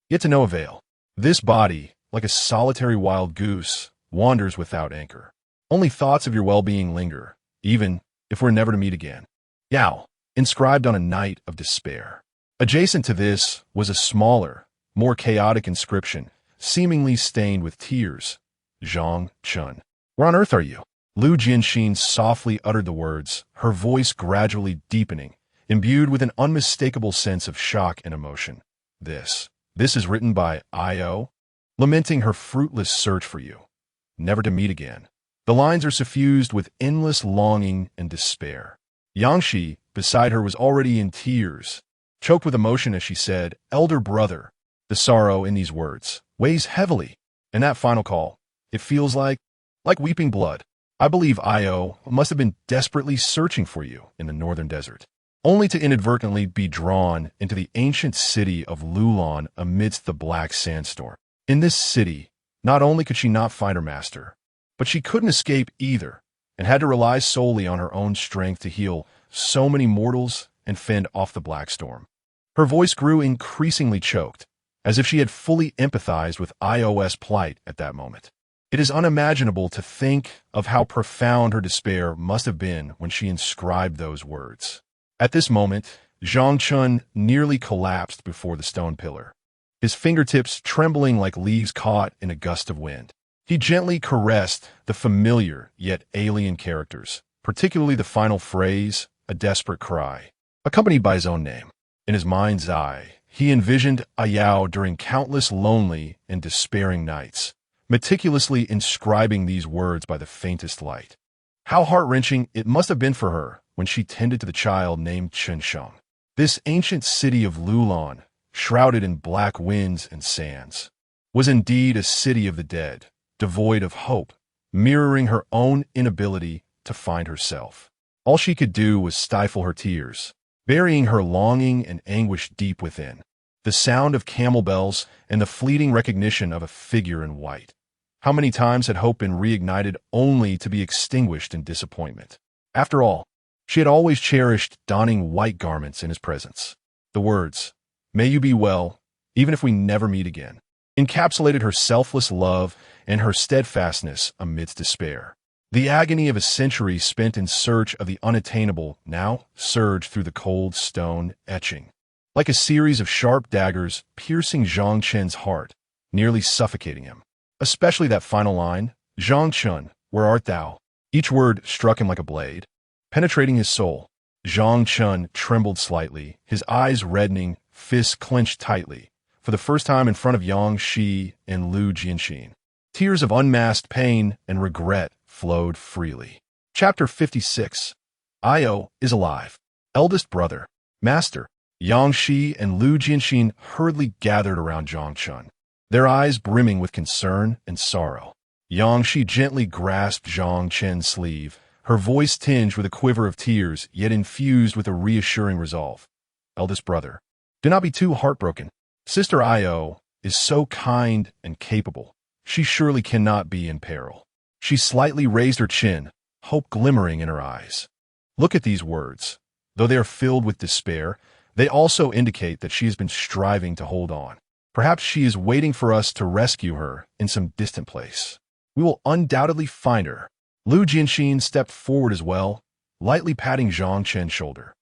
Yet to no avail. This body, like a solitary wild goose, wanders without anchor. Only thoughts of your well-being linger, even if we're never to meet again. Yao, inscribed on a night of despair. Adjacent to this was a smaller, more chaotic inscription, seemingly stained with tears. Zhang Chen. Where on earth are you? Lu Jianxin softly uttered the words, her voice gradually deepening, imbued with an unmistakable sense of shock and emotion. This is written by Io, lamenting her fruitless search for you, never to meet again. The lines are suffused with endless longing and despair. Yangshi, beside her, was already in tears, choked with emotion as she said, "Elder brother." The sorrow in these words weighs heavily. In that final call, it feels like weeping blood. I believe Io must have been desperately searching for you in the northern desert, only to inadvertently be drawn into the ancient city of Lulan amidst the black sandstorm. In this city, not only could she not find her master, but she couldn't escape either, and had to rely solely on her own strength to heal so many mortals and fend off the black storm. Her voice grew increasingly choked, as if she had fully empathized with Ios' plight at that moment. It is unimaginable to think of how profound her despair must have been when she inscribed those words. At this moment, Zhang Chen nearly collapsed before the stone pillar, his fingertips trembling like leaves caught in a gust of wind. He gently caressed the familiar yet alien characters, particularly the final phrase, a desperate cry, accompanied by his own name. In his mind's eye, he envisioned Ayao during countless lonely and despairing nights, meticulously inscribing these words by the faintest light. How heart-wrenching it must have been for her when she tended to the child named Tianxing. This ancient city of Lulan, shrouded in black winds and sands, was indeed a city of the dead, devoid of hope, mirroring her own inability to find herself. All she could do was stifle her tears, burying her longing and anguish deep within. The sound of camel bells and the fleeting recognition of a figure in white. How many times had hope been reignited only to be extinguished in disappointment? After all, she had always cherished donning white garments in his presence. The words, "May you be well, even if we never meet again," encapsulated her selfless love and her steadfastness amidst despair. The agony of a century spent in search of the unattainable now surged through the cold stone etching, like a series of sharp daggers piercing Zhang Chen's heart, nearly suffocating him. Especially that final line, "Zhang Chen, where art thou?" Each word struck him like a blade, penetrating his soul. Zhang Chen trembled slightly, his eyes reddening, fists clenched tightly, for the first time in front of Yang Shi and Lu Jianxin. Tears of unmasked pain and regret flowed freely. Chapter 56. Io is alive. Eldest brother, master, Yang Shi and Lu Jianxin hurriedly gathered around Zhang Chen, their eyes brimming with concern and sorrow. Yang Shi gently grasped Zhang Chen's sleeve, her voice tinged with a quiver of tears, yet infused with a reassuring resolve. "Eldest brother, do not be too heartbroken. Sister Io is so kind and capable. She surely cannot be in peril." She slightly raised her chin, hope glimmering in her eyes. Look at these words. Though they are filled with despair, they also indicate that she has been striving to hold on. Perhaps she is waiting for us to rescue her in some distant place. We will undoubtedly find her. Lu Jianxin stepped forward as well, lightly patting Zhang Chen's shoulder.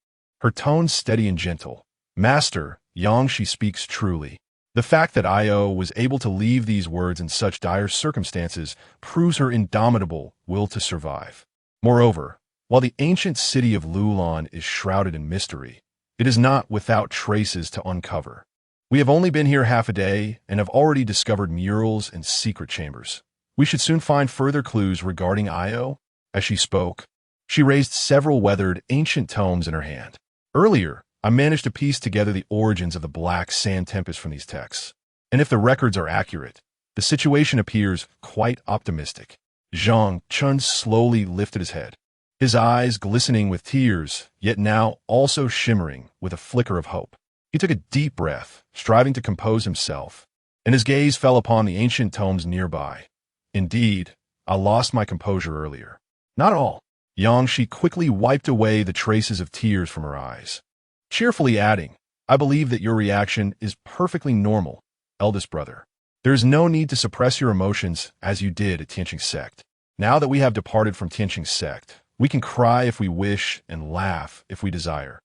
Her tone steady and gentle. "Master, Yang Shi speaks truly." The fact that Io was able to leave these words in such dire circumstances proves her indomitable will to survive. Moreover, while the ancient city of Lulan is shrouded in mystery, it is not without traces to uncover. We have only been here half a day and have already discovered murals and secret chambers. We should soon find further clues regarding Io. As she spoke, she raised several weathered ancient tomes in her hand. Earlier, I managed to piece together the origins of the Black Sand Tempest from these texts. And if the records are accurate, the situation appears quite optimistic. Zhang Chen slowly lifted his head, his eyes glistening with tears, yet now also shimmering with a flicker of hope. He took a deep breath, striving to compose himself, and his gaze fell upon the ancient tomes nearby. "Indeed, I lost my composure earlier." "Not all." Yang Shi quickly wiped away the traces of tears from her eyes, cheerfully adding, "I believe that your reaction is perfectly normal, eldest brother. There is no need to suppress your emotions as you did at Tianxing Sect. Now that we have departed from Tianxing Sect, we can cry if we wish and laugh if we desire.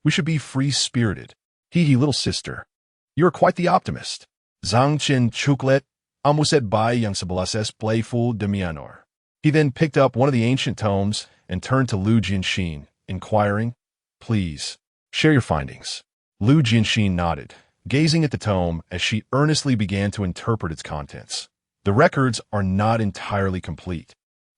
We should be free-spirited." "Hee, little sister. You are quite the optimist." Zhang Chen chuklet, amuset bai yang sebelases playful demianor. He then picked up one of the ancient tomes and turned to Lu Jianxin, inquiring, "Please, share your findings." Lu Jianxin nodded, gazing at the tome as she earnestly began to interpret its contents. "The records are not entirely complete,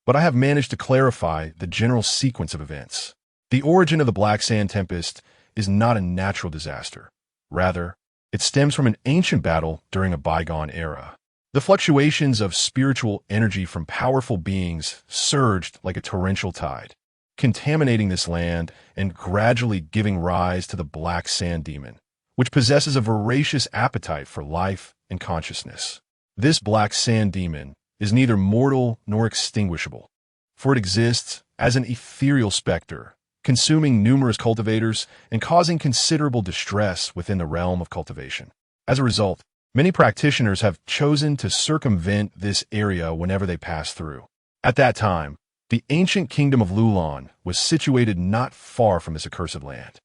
but I have managed to clarify the general sequence of events. The origin of the Black Sand Tempest is not a natural disaster. Rather, it stems from an ancient battle during a bygone era. The fluctuations of spiritual energy from powerful beings surged like a torrential tide, contaminating this land and gradually giving rise to the Black Sand Demon, which possesses a voracious appetite for life and consciousness. This Black Sand Demon is neither mortal nor extinguishable, for it exists as an ethereal specter, consuming numerous cultivators and causing considerable distress within the realm of cultivation. As a result, many practitioners have chosen to circumvent this area whenever they pass through. At that time, the ancient kingdom of Lulan was situated not far from this accursed land,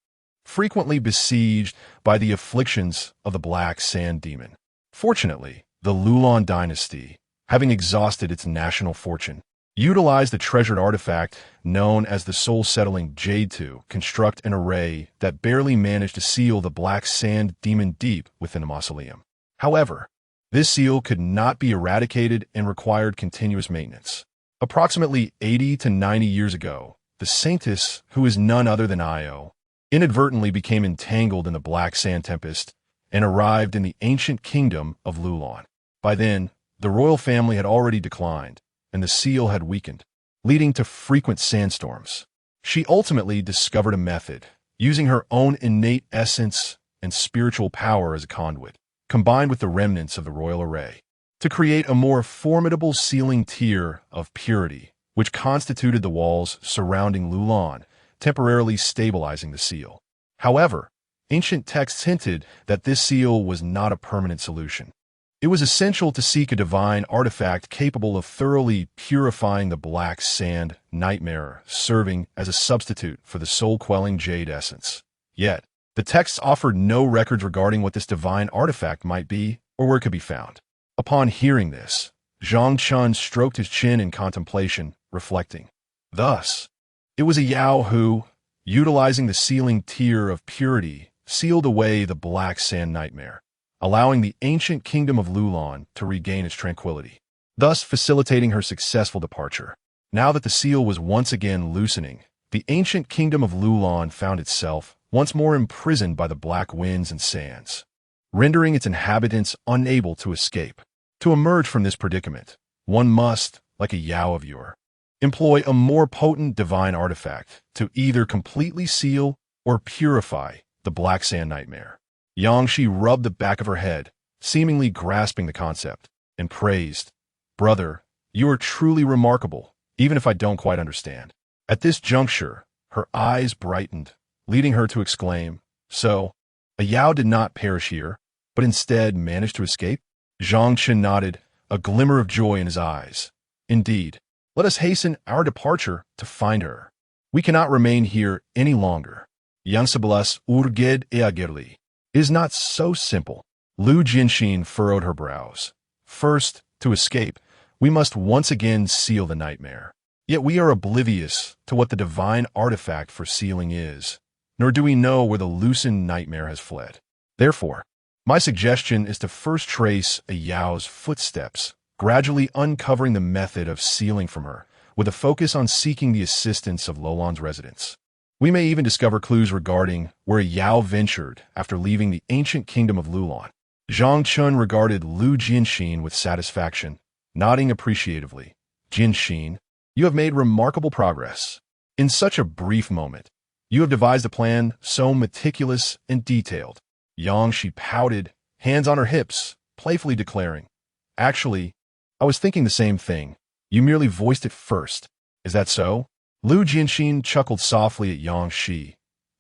frequently besieged by the afflictions of the Black Sand Demon. Fortunately, the Lulan dynasty, having exhausted its national fortune, utilized the treasured artifact known as the soul-settling Jade to construct an array that barely managed to seal the Black Sand Demon deep within a mausoleum. However, this seal could not be eradicated and required continuous maintenance. Approximately 80 to 90 years ago, the Saintess, who is none other than Io, inadvertently became entangled in the Black Sand Tempest and arrived in the ancient kingdom of Lulan. By then, the royal family had already declined, and the seal had weakened, leading to frequent sandstorms. She ultimately discovered a method, using her own innate essence and spiritual power as a conduit, combined with the remnants of the royal array, to create a more formidable sealing tier of purity, which constituted the walls surrounding Lulan, temporarily stabilizing the seal. However, ancient texts hinted that this seal was not a permanent solution. It was essential to seek a divine artifact capable of thoroughly purifying the black sand nightmare, serving as a substitute for the soul-quelling jade essence. Yet, the texts offered no records regarding what this divine artifact might be or where it could be found. Upon hearing this, Zhang Chen stroked his chin in contemplation, reflecting. Thus, it was a Yao who, utilizing the sealing tier of purity, sealed away the black sand nightmare, allowing the ancient kingdom of Lulan to regain its tranquility, thus facilitating her successful departure. Now that the seal was once again loosening, the ancient kingdom of Lulan found itself once more imprisoned by the black winds and sands, rendering its inhabitants unable to escape. To emerge from this predicament, one must, like a Yao of yore, employ a more potent divine artifact to either completely seal or purify the black sand nightmare. Yangshi rubbed the back of her head, seemingly grasping the concept, and praised, "Brother, you are truly remarkable, even if I don't quite understand." At this juncture, her eyes brightened, leading her to exclaim, "So, a Yao did not perish here, but instead managed to escape?" Zhang Chen nodded, a glimmer of joy in his eyes. "Indeed, let us hasten our departure to find her. We cannot remain here any longer. Yansablas urged eagerly. It is not so simple." Lu Jinxin furrowed her brows. "First, to escape, we must once again seal the nightmare. Yet we are oblivious to what the divine artifact for sealing is, nor do we know where the loosened nightmare has fled. Therefore, my suggestion is to first trace a Yao's footsteps, gradually uncovering the method of sealing from her, with a focus on seeking the assistance of Lulan's residents. We may even discover clues regarding where a Yao ventured after leaving the ancient kingdom of Lulan." Zhang Chen regarded Lu Jinxin with satisfaction, nodding appreciatively. "Jinxin, you have made remarkable progress. In such a brief moment, you have devised a plan so meticulous and detailed." Yangshi pouted, hands on her hips, playfully declaring, "Actually, I was thinking the same thing. You merely voiced it first. Is that so?" Lu Jinxin chuckled softly at Yangshi,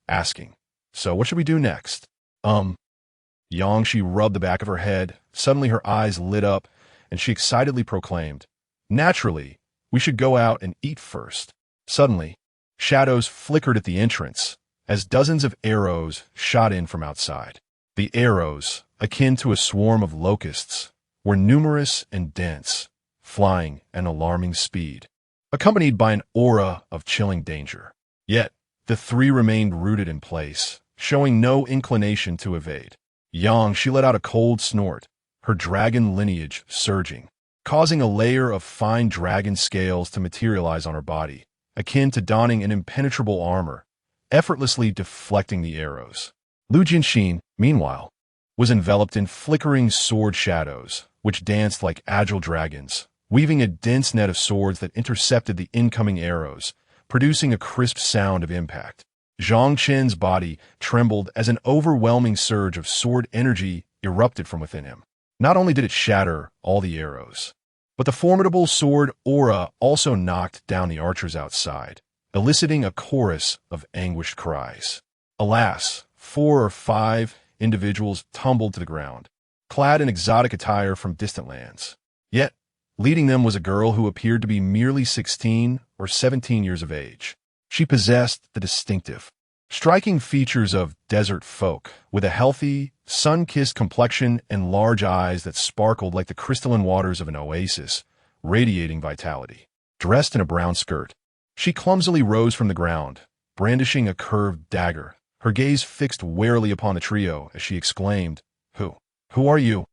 asking, "So what should we do next?" Yangshi rubbed the back of her head. Suddenly her eyes lit up, and she excitedly proclaimed, "Naturally, we should go out and eat first." Suddenly, shadows flickered at the entrance, as dozens of arrows shot in from outside. The arrows, akin to a swarm of locusts, were numerous and dense, flying at an alarming speed, accompanied by an aura of chilling danger. Yet, the three remained rooted in place, showing no inclination to evade. She let out a cold snort, her dragon lineage surging, causing a layer of fine dragon scales to materialize on her body, akin to donning an impenetrable armor, effortlessly deflecting the arrows. Lu Jinxin, meanwhile, was enveloped in flickering sword shadows, which danced like agile dragons, weaving a dense net of swords that intercepted the incoming arrows, producing a crisp sound of impact. Zhang Chen's body trembled as an overwhelming surge of sword energy erupted from within him. Not only did it shatter all the arrows, but the formidable sword aura also knocked down the archers outside, eliciting a chorus of anguished cries. Alas, 4 or 5 individuals tumbled to the ground, clad in exotic attire from distant lands. Yet, leading them was a girl who appeared to be merely 16 or 17 years of age. She possessed the distinctive, striking features of desert folk, with a healthy, sun-kissed complexion and large eyes that sparkled like the crystalline waters of an oasis, radiating vitality. Dressed in a brown skirt, she clumsily rose from the ground, brandishing a curved dagger, her gaze fixed warily upon the trio as she exclaimed, Who are you?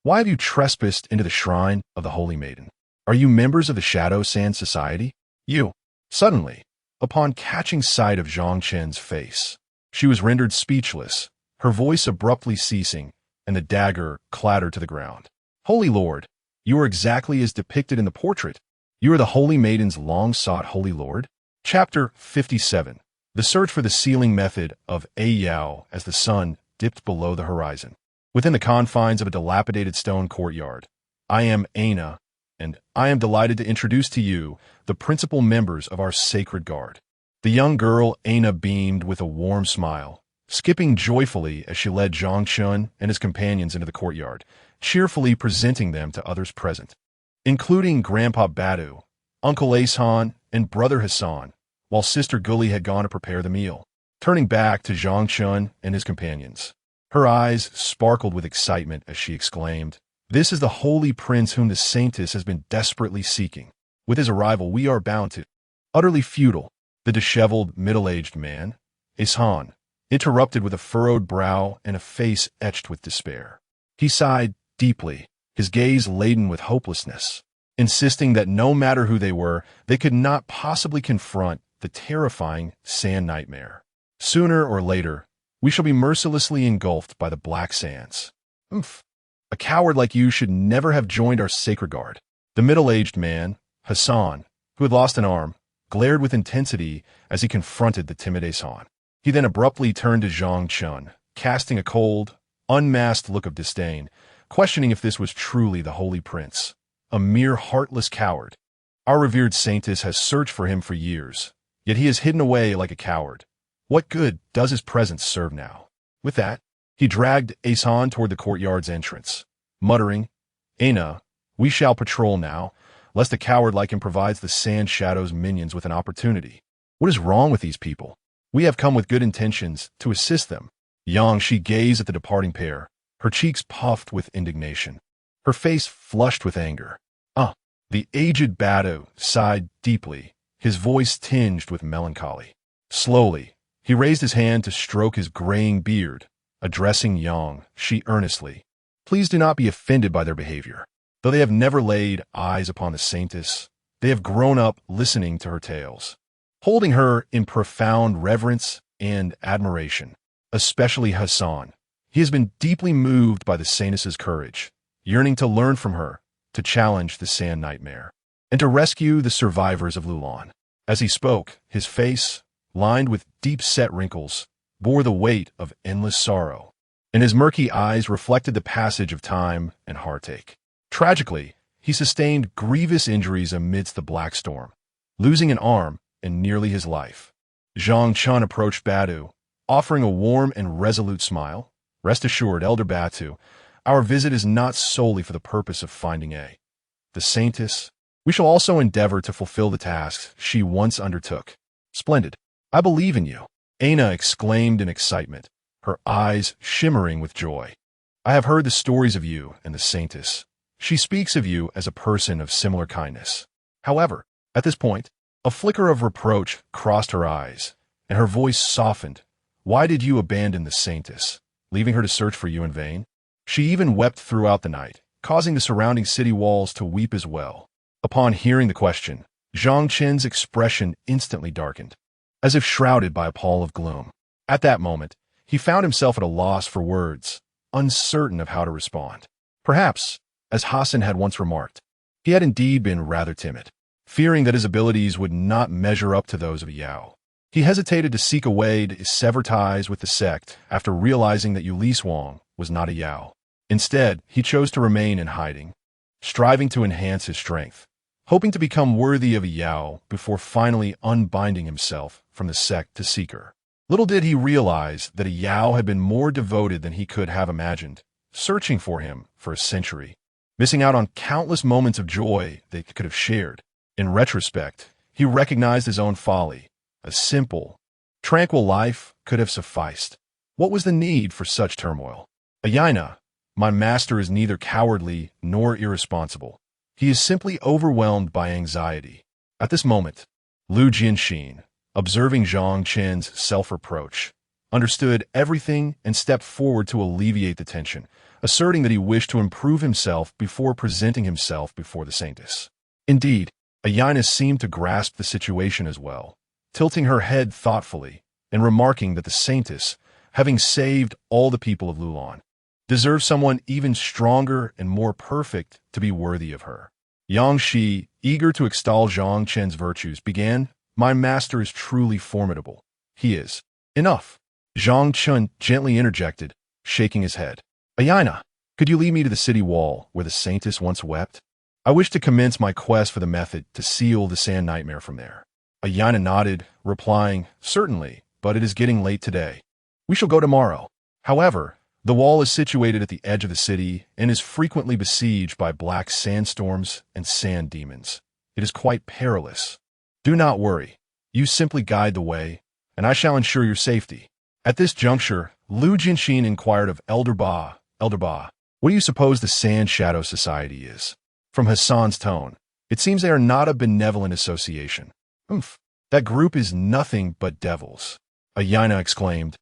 Why have you trespassed into the shrine of the Holy Maiden? Are you members of the Shadow Sand Society?" Suddenly, upon catching sight of Zhang Chen's face, she was rendered speechless, her voice abruptly ceasing, and the dagger clattered to the ground. Holy Lord, you are exactly as depicted in the portrait. You are the Holy Maiden's long-sought Holy Lord? Chapter 57. The search for the sealing method of A Yao as the sun dipped below the horizon. Within the confines of a dilapidated stone courtyard, I am Aina, and I am delighted to introduce to you the principal members of our sacred guard. The young girl Aina beamed with a warm smile, skipping joyfully as she led Zhang Chen and his companions into the courtyard, cheerfully presenting them to others present, including Grandpa Badu, Uncle Asan, and Brother Hassan, while Sister Gully had gone to prepare the meal. Turning back to Zhang Chen and his companions, her eyes sparkled with excitement as she exclaimed, "This is the holy prince whom the saintess has been desperately seeking. With his arrival, we are bound to." Utterly futile, the disheveled, middle-aged man, Asan, interrupted with a furrowed brow and a face etched with despair. He sighed deeply, his gaze laden with hopelessness, insisting that no matter who they were, they could not possibly confront the terrifying sand nightmare. Sooner or later, we shall be mercilessly engulfed by the black sands. Oomph. A coward like you should never have joined our sacred guard. The middle-aged man, Hassan, who had lost an arm, glared with intensity as he confronted the timid Asan. He then abruptly turned to Zhang Chen, casting a cold, unmasked look of disdain, questioning if this was truly the Holy Prince, a mere heartless coward. Our revered saintess has searched for him for years, yet he is hidden away like a coward. What good does his presence serve now? With that, he dragged Asan toward the courtyard's entrance, muttering, "Aina, we shall patrol now, lest a coward like him provides the Sand Shadow's minions with an opportunity. What is wrong with these people? We have come with good intentions to assist them." She gazed at the departing pair, her cheeks puffed with indignation, her face flushed with anger. The aged Badu sighed deeply, his voice tinged with melancholy. Slowly, he raised his hand to stroke his graying beard, addressing she earnestly, "Please do not be offended by their behavior. Though they have never laid eyes upon the saintess, they have grown up listening to her tales, holding her in profound reverence and admiration. Especially Hassan. He has been deeply moved by the saintess's courage, yearning to learn from her, to challenge the sand nightmare, and to rescue the survivors of Lulan." As he spoke, his face, lined with deep-set wrinkles, bore the weight of endless sorrow, and his murky eyes reflected the passage of time and heartache. Tragically, he sustained grievous injuries amidst the black storm, losing an arm and nearly his life. Zhang Chen approached Badu, offering a warm and resolute smile. "Rest assured, Elder Batu, our visit is not solely for the purpose of finding the saintess. We shall also endeavor to fulfill the tasks she once undertook." "Splendid. I believe in you," Aina exclaimed in excitement, her eyes shimmering with joy. "I have heard the stories of you and the saintess. She speaks of you as a person of similar kindness." However, at this point, a flicker of reproach crossed her eyes, and her voice softened. "Why did you abandon the saintess, leaving her to search for you in vain?" She even wept throughout the night, causing the surrounding city walls to weep as well. Upon hearing the question, Zhang Chen's expression instantly darkened, as if shrouded by a pall of gloom. At that moment, he found himself at a loss for words, uncertain of how to respond. Perhaps, as Hassan had once remarked, he had indeed been rather timid, fearing that his abilities would not measure up to those of Yao. He hesitated to seek a way to sever ties with the sect after realizing that Yue Lishuang was not a Yao. Instead, he chose to remain in hiding, striving to enhance his strength, hoping to become worthy of a Yao before finally unbinding himself from the sect to seek her. Little did he realize that a Yao had been more devoted than he could have imagined, searching for him for a century, missing out on countless moments of joy they could have shared. In retrospect, he recognized his own folly. A simple, tranquil life could have sufficed. What was the need for such turmoil? "Ayina, my master is neither cowardly nor irresponsible. He is simply overwhelmed by anxiety." At this moment, Lu Jianxin, observing Zhang Chen's self-reproach, understood everything and stepped forward to alleviate the tension, asserting that he wished to improve himself before presenting himself before the saintess. Indeed, Ayina seemed to grasp the situation as well, tilting her head thoughtfully and remarking that the saintess, having saved all the people of Lulan, deserves someone even stronger and more perfect to be worthy of her. Yang Shi, eager to extol Zhang Chen's virtues, began, "My master is truly formidable. He is." "Enough," Zhang Chen gently interjected, shaking his head. "Ayana, could you lead me to the city wall where the saintess once wept? I wish to commence my quest for the method to seal the sand nightmare from there." Ayana nodded, replying, "Certainly, but it is getting late today. We shall go tomorrow." However, the wall is situated at the edge of the city and is frequently besieged by black sandstorms and sand demons. It is quite perilous. "Do not worry. You simply guide the way, and I shall ensure your safety." At this juncture, Lu Jianxin inquired of Elder Ba, "Elder Ba, what do you suppose the Sand Shadow Society is?" From Hassan's tone, it seems they are not a benevolent association. "Oomph, that group is nothing but devils," Ayana exclaimed,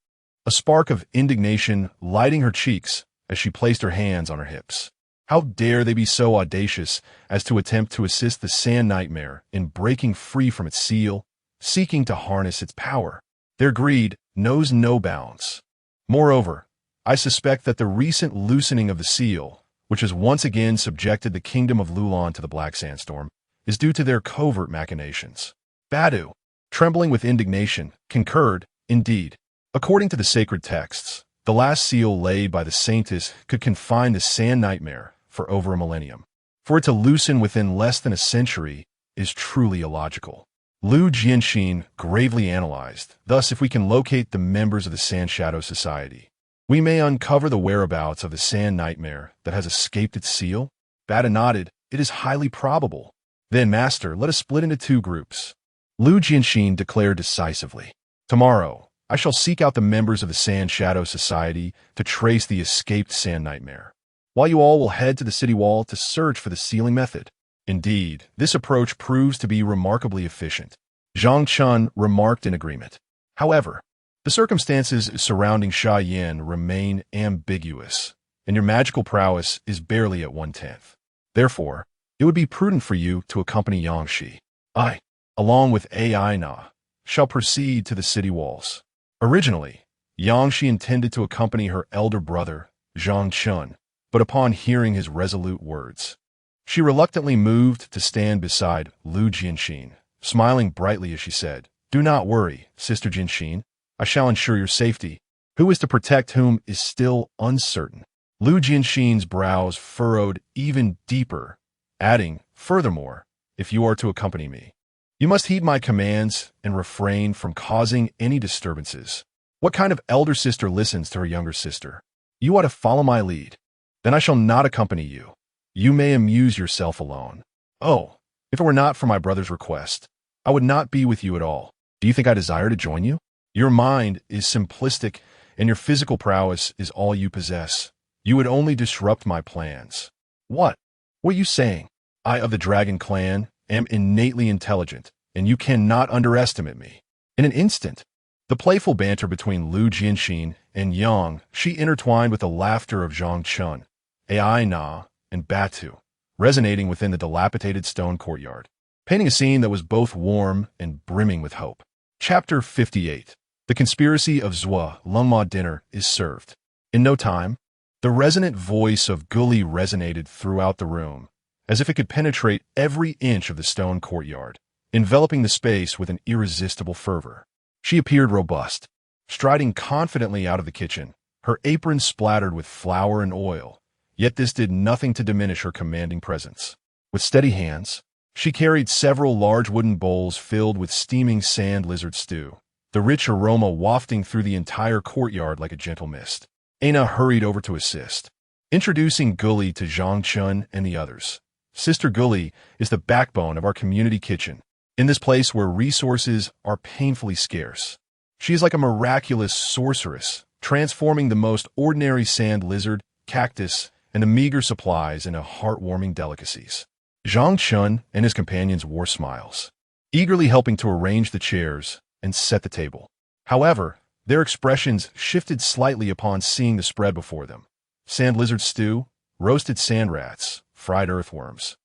a spark of indignation lighting her cheeks as she placed her hands on her hips. How dare they be so audacious as to attempt to assist the Sand Nightmare in breaking free from its seal, seeking to harness its power? Their greed knows no bounds. Moreover, I suspect that the recent loosening of the seal, which has once again subjected the kingdom of Lulan to the Black Sandstorm, is due to their covert machinations. Badu, trembling with indignation, concurred, "Indeed. According to the sacred texts, the last seal laid by the saintess could confine the Sand Nightmare for over a millennium. For it to loosen within less than a century is truly illogical." Lu Jianxin gravely analyzed, "Thus, if we can locate the members of the Sand Shadow Society, we may uncover the whereabouts of the Sand Nightmare that has escaped its seal?" Bada nodded, "It is highly probable." "Then, Master, let us split into two groups." Lu Jianxin declared decisively, "Tomorrow, I shall seek out the members of the Sand Shadow Society to trace the escaped Sand Nightmare, while you all will head to the city wall to search for the sealing method." "Indeed, this approach proves to be remarkably efficient," Zhang Chen remarked in agreement. "However, the circumstances surrounding Sha Yin remain ambiguous, and your magical prowess is barely at 1/10. Therefore, it would be prudent for you to accompany Yang Shi. I, along with Ai Na, shall proceed to the city walls." Originally, Yang Shi intended to accompany her elder brother, Zhang Chen, but upon hearing his resolute words, she reluctantly moved to stand beside Lu Jianxin, smiling brightly as she said, "Do not worry, Sister Jianxin. I shall ensure your safety. Who is to protect whom is still uncertain." Lu Jianxin's brows furrowed even deeper, adding, "Furthermore, if you are to accompany me, you must heed my commands and refrain from causing any disturbances. What kind of elder sister listens to her younger sister? You ought to follow my lead. Then I shall not accompany you. You may amuse yourself alone. Oh, if it were not for my brother's request, I would not be with you at all. Do you think I desire to join you? Your mind is simplistic, and your physical prowess is all you possess. You would only disrupt my plans." "What? What are you saying? I of the Dragon Clan am innately intelligent, and you cannot underestimate me." In an instant, the playful banter between Lu Jianxin and Yang Shi intertwined with the laughter of Zhang Chen, Ai Na, and Batu, resonating within the dilapidated stone courtyard, painting a scene that was both warm and brimming with hope. Chapter 58. The Conspiracy of Zhua Lungma dinner is served. In no time, the resonant voice of Guli resonated throughout the room, as if it could penetrate every inch of the stone courtyard, enveloping the space with an irresistible fervor. She appeared robust, striding confidently out of the kitchen, her apron splattered with flour and oil, yet this did nothing to diminish her commanding presence. With steady hands, she carried several large wooden bowls filled with steaming sand lizard stew, the rich aroma wafting through the entire courtyard like a gentle mist. Aina hurried over to assist, introducing Guli to Zhang Chen and the others. Sister Guli is the backbone of our community kitchen, in this place where resources are painfully scarce. She is like a miraculous sorceress, transforming the most ordinary sand lizard, cactus, and the meager supplies into heartwarming delicacies. Zhang Chen and his companions wore smiles, eagerly helping to arrange the chairs and set the table. However, their expressions shifted slightly upon seeing the spread before them. Sand lizard stew, roasted sand rats, fried earthworms,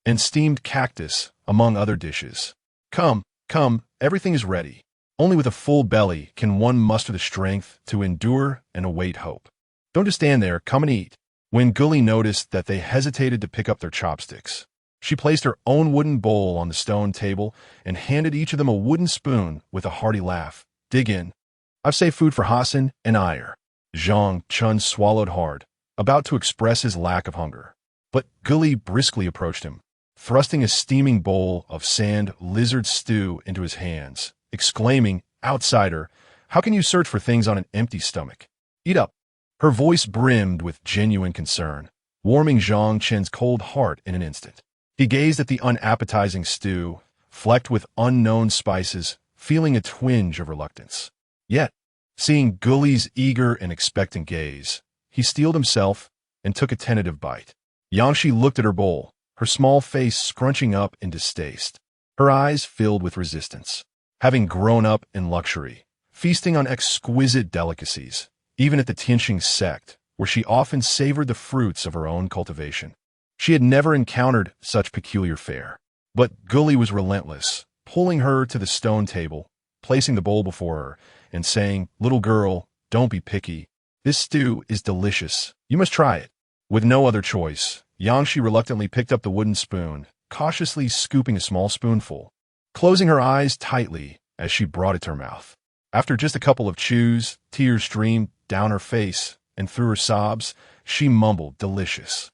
and steamed cactus, among other dishes. Come, everything is ready. Only with a full belly can one muster the strength to endure and await hope." Don't just stand there, come and eat. When Gully noticed that they hesitated to pick up their chopsticks, she placed her own wooden bowl on the stone table and handed each of them a wooden spoon with a hearty laugh. Dig in. I've saved food for Hassan and Iyer. Zhang Chen swallowed hard, about to express his lack of hunger. But Gully briskly approached him, thrusting a steaming bowl of sand lizard stew into his hands, exclaiming, "Outsider, how can you search for things on an empty stomach? Eat up." Her voice brimmed with genuine concern, warming Zhang Chen's cold heart in an instant. He gazed at the unappetizing stew, flecked with unknown spices, feeling a twinge of reluctance. Yet, seeing Gully's eager and expectant gaze, he steeled himself and took a tentative bite. Yangshi looked at her bowl, her small face scrunching up in distaste, her eyes filled with resistance. Having grown up in luxury, feasting on exquisite delicacies, even at the Tianxing Sect, where she often savored the fruits of her own cultivation, she had never encountered such peculiar fare. But Gully was relentless, pulling her to the stone table, placing the bowl before her, and saying, "Little girl, don't be picky. This stew is delicious. You must try it." With no other choice, Yangshi reluctantly picked up the wooden spoon, cautiously scooping a small spoonful, closing her eyes tightly as she brought it to her mouth. After just a couple of chews, tears streamed down her face, and through her sobs, she mumbled, "Delicious.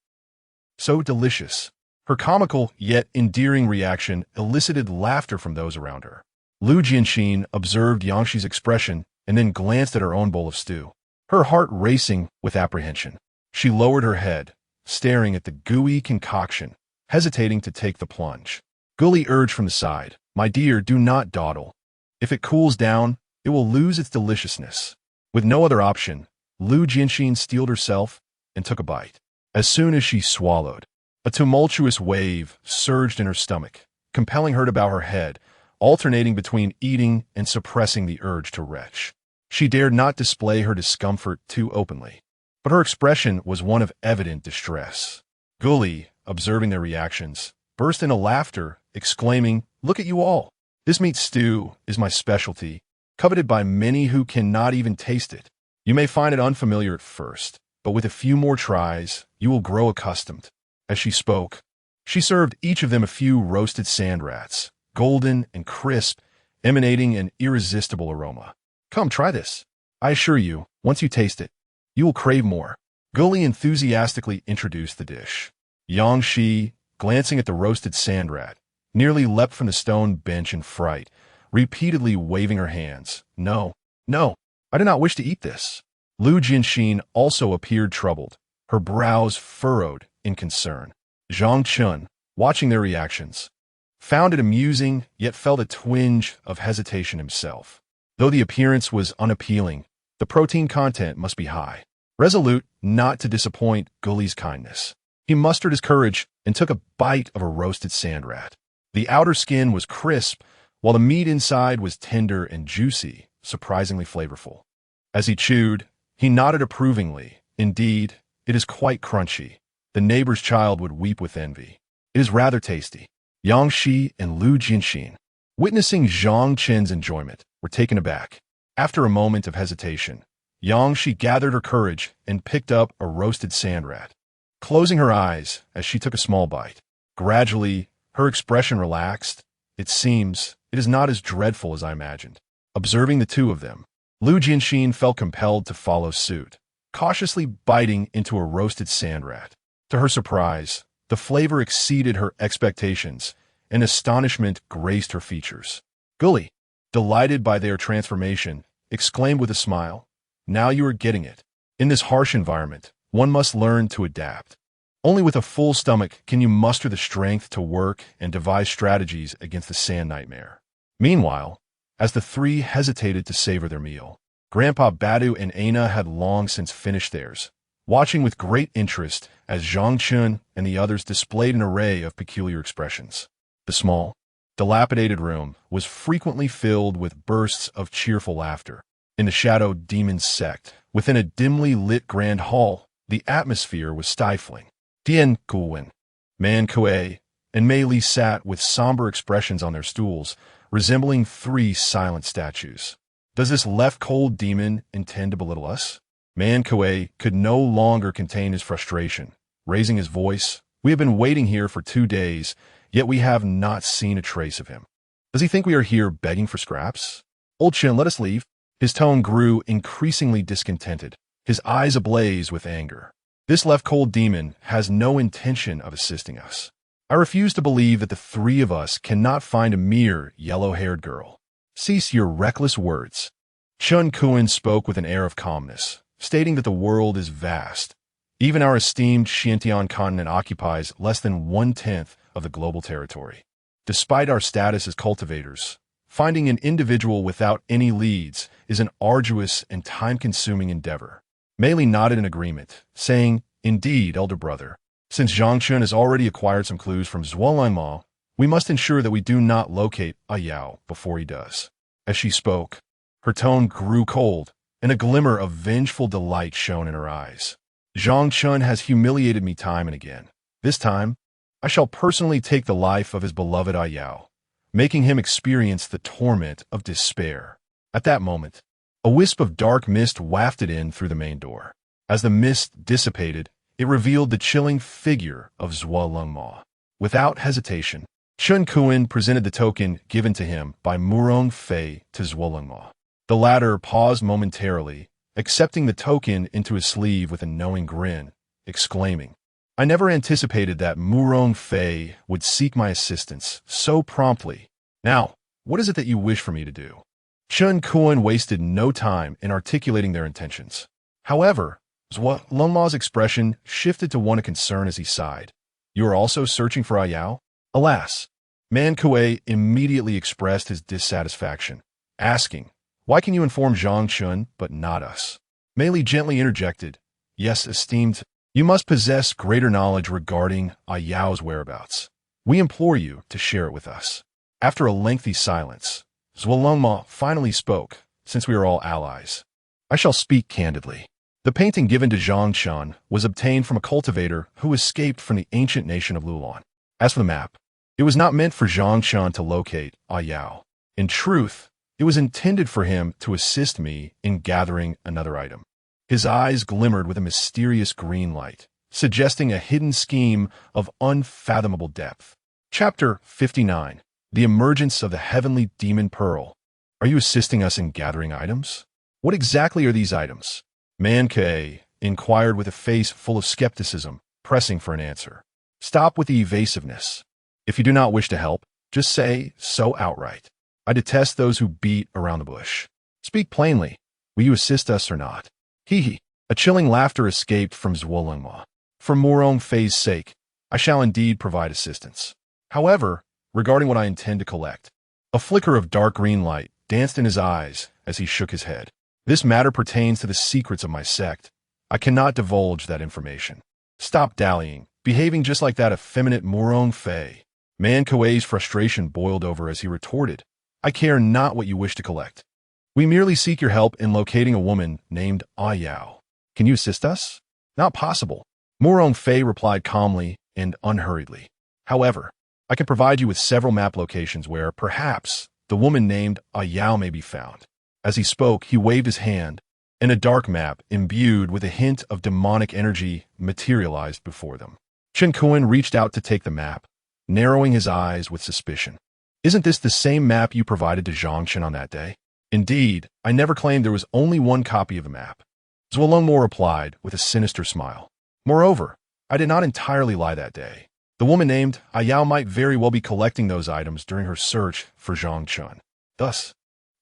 So delicious." Her comical yet endearing reaction elicited laughter from those around her. Lu Jianxin observed Yangshi's expression and then glanced at her own bowl of stew, her heart racing with apprehension. She lowered her head, staring at the gooey concoction, hesitating to take the plunge. Gully urged from the side, "My dear, do not dawdle. If it cools down, it will lose its deliciousness." With no other option, Lu Jianxin steeled herself and took a bite. As soon as she swallowed, a tumultuous wave surged in her stomach, compelling her to bow her head, alternating between eating and suppressing the urge to retch. She dared not display her discomfort too openly, but her expression was one of evident distress. Gully, observing their reactions, burst into laughter, exclaiming, "Look at you all! This meat stew is my specialty, coveted by many who cannot even taste it. You may find it unfamiliar at first, but with a few more tries, you will grow accustomed." As she spoke, she served each of them a few roasted sand rats, golden and crisp, emanating an irresistible aroma. "Come, try this. I assure you, once you taste it, you will crave more." Gully enthusiastically introduced the dish. Yangshi, glancing at the roasted sand rat, nearly leapt from the stone bench in fright, repeatedly waving her hands. "No, no, I do not wish to eat this." Lu Jianxin also appeared troubled, her brows furrowed in concern. Zhang Chen, watching their reactions, found it amusing, yet felt a twinge of hesitation himself. Though the appearance was unappealing, the protein content must be high. Resolute not to disappoint Gully's kindness, he mustered his courage and took a bite of a roasted sand rat. The outer skin was crisp, while the meat inside was tender and juicy, surprisingly flavorful. As he chewed, he nodded approvingly. "Indeed, it is quite crunchy. The neighbor's child would weep with envy. It is rather tasty." Yangshi and Lu Jianxin, witnessing Zhang Chen's enjoyment, were taken aback. After a moment of hesitation, Yangshi gathered her courage and picked up a roasted sand rat, closing her eyes as she took a small bite. Gradually, her expression relaxed. "It seems it is not as dreadful as I imagined." Observing the two of them, Lu Jianxin felt compelled to follow suit, cautiously biting into a roasted sand rat. To her surprise, the flavor exceeded her expectations, and astonishment graced her features. Gully, delighted by their transformation, exclaimed with a smile, "Now you are getting it. In this harsh environment, one must learn to adapt. Only with a full stomach can you muster the strength to work and devise strategies against the sand nightmare." Meanwhile, as the three hesitated to savor their meal, Grandpa Badu and Aina had long since finished theirs, watching with great interest as Zhang Chen and the others displayed an array of peculiar expressions. The small, dilapidated room was frequently filled with bursts of cheerful laughter. In the shadowed demon sect, within a dimly lit grand hall, the atmosphere was stifling. Dian Guwen, Man Kuei, and Mei Li sat with somber expressions on their stools, resembling three silent statues. "Does this left-cold demon intend to belittle us?" Man Kuei could no longer contain his frustration. Raising his voice, "We have been waiting here for 2 days, yet we have not seen a trace of him. Does he think we are here begging for scraps? Old Chen, let us leave." His tone grew increasingly discontented, his eyes ablaze with anger. "This left-cold demon has no intention of assisting us. I refuse to believe that the 3 of us cannot find a mere yellow-haired girl. Cease your reckless words." Chen Kuan spoke with an air of calmness, stating that the world is vast. Even our esteemed Xuantian Continent occupies less than 1/10 of the global territory. Despite our status as cultivators, finding an individual without any leads is an arduous and time-consuming endeavor. Mei Li nodded in agreement, saying, "Indeed, elder brother. Since Zhang Chen has already acquired some clues from Zhuolanma, we must ensure that we do not locate Yao before he does." As she spoke, her tone grew cold, and a glimmer of vengeful delight shone in her eyes. "Zhang Chen has humiliated me time and again. This time, I shall personally take the life of his beloved Yao, making him experience the torment of despair." At that moment, a wisp of dark mist wafted in through the main door. As the mist dissipated, it revealed the chilling figure of Zhuolanma. Without hesitation, Chen Kuan presented the token given to him by Murong Fei to Zhuolanma. The latter paused momentarily, accepting the token into his sleeve with a knowing grin, exclaiming, "I never anticipated that Murong Fei would seek my assistance so promptly. Now, what is it that you wish for me to do?" Chen Kuan wasted no time in articulating their intentions. However, Zhuolanma's expression shifted to one of concern as he sighed. "You are also searching for Yao?" Alas, Man Kuei immediately expressed his dissatisfaction, asking, "Why can you inform Zhang Chen but not us?" Mei Li gently interjected, "Yes, esteemed, you must possess greater knowledge regarding Yao's whereabouts. We implore you to share it with us." After a lengthy silence, Zhuolanma finally spoke, "Since we are all allies, I shall speak candidly. The painting given to Zhang Chen was obtained from a cultivator who escaped from the ancient nation of Lulan. As for the map, it was not meant for Zhang Chen to locate Yao. In truth, it was intended for him to assist me in gathering another item." His eyes glimmered with a mysterious green light, suggesting a hidden scheme of unfathomable depth. Chapter 59. The Emergence of the Heavenly Demon Pearl. "Are you assisting us in gathering items? What exactly are these items?" Man Kuei inquired with a face full of skepticism, pressing for an answer. "Stop with the evasiveness. If you do not wish to help, just say so outright. I detest those who beat around the bush. Speak plainly. Will you assist us or not?" Hee. A chilling laughter escaped from Zhuolanma. "For Murong Fei's sake, I shall indeed provide assistance. However, regarding what I intend to collect." A flicker of dark green light danced in his eyes as he shook his head. "This matter pertains to the secrets of my sect. I cannot divulge that information." "Stop dallying, behaving just like that effeminate Murong Fei." Man Kuei's frustration boiled over as he retorted, "I care not what you wish to collect. We merely seek your help in locating a woman named Yao. Can you assist us?" "Not possible," Murong Fei replied calmly and unhurriedly. "However, I can provide you with several map locations where, perhaps, the woman named Yao may be found." As he spoke, he waved his hand, and a dark map, imbued with a hint of demonic energy, materialized before them. Chen Kuan reached out to take the map, narrowing his eyes with suspicion. "Isn't this the same map you provided to Zhang Chen on that day?" "Indeed, I never claimed there was only one copy of the map," Zhuolanma replied with a sinister smile. "Moreover, I did not entirely lie that day. The woman named Yao might very well be collecting those items during her search for Zhang Chen. Thus,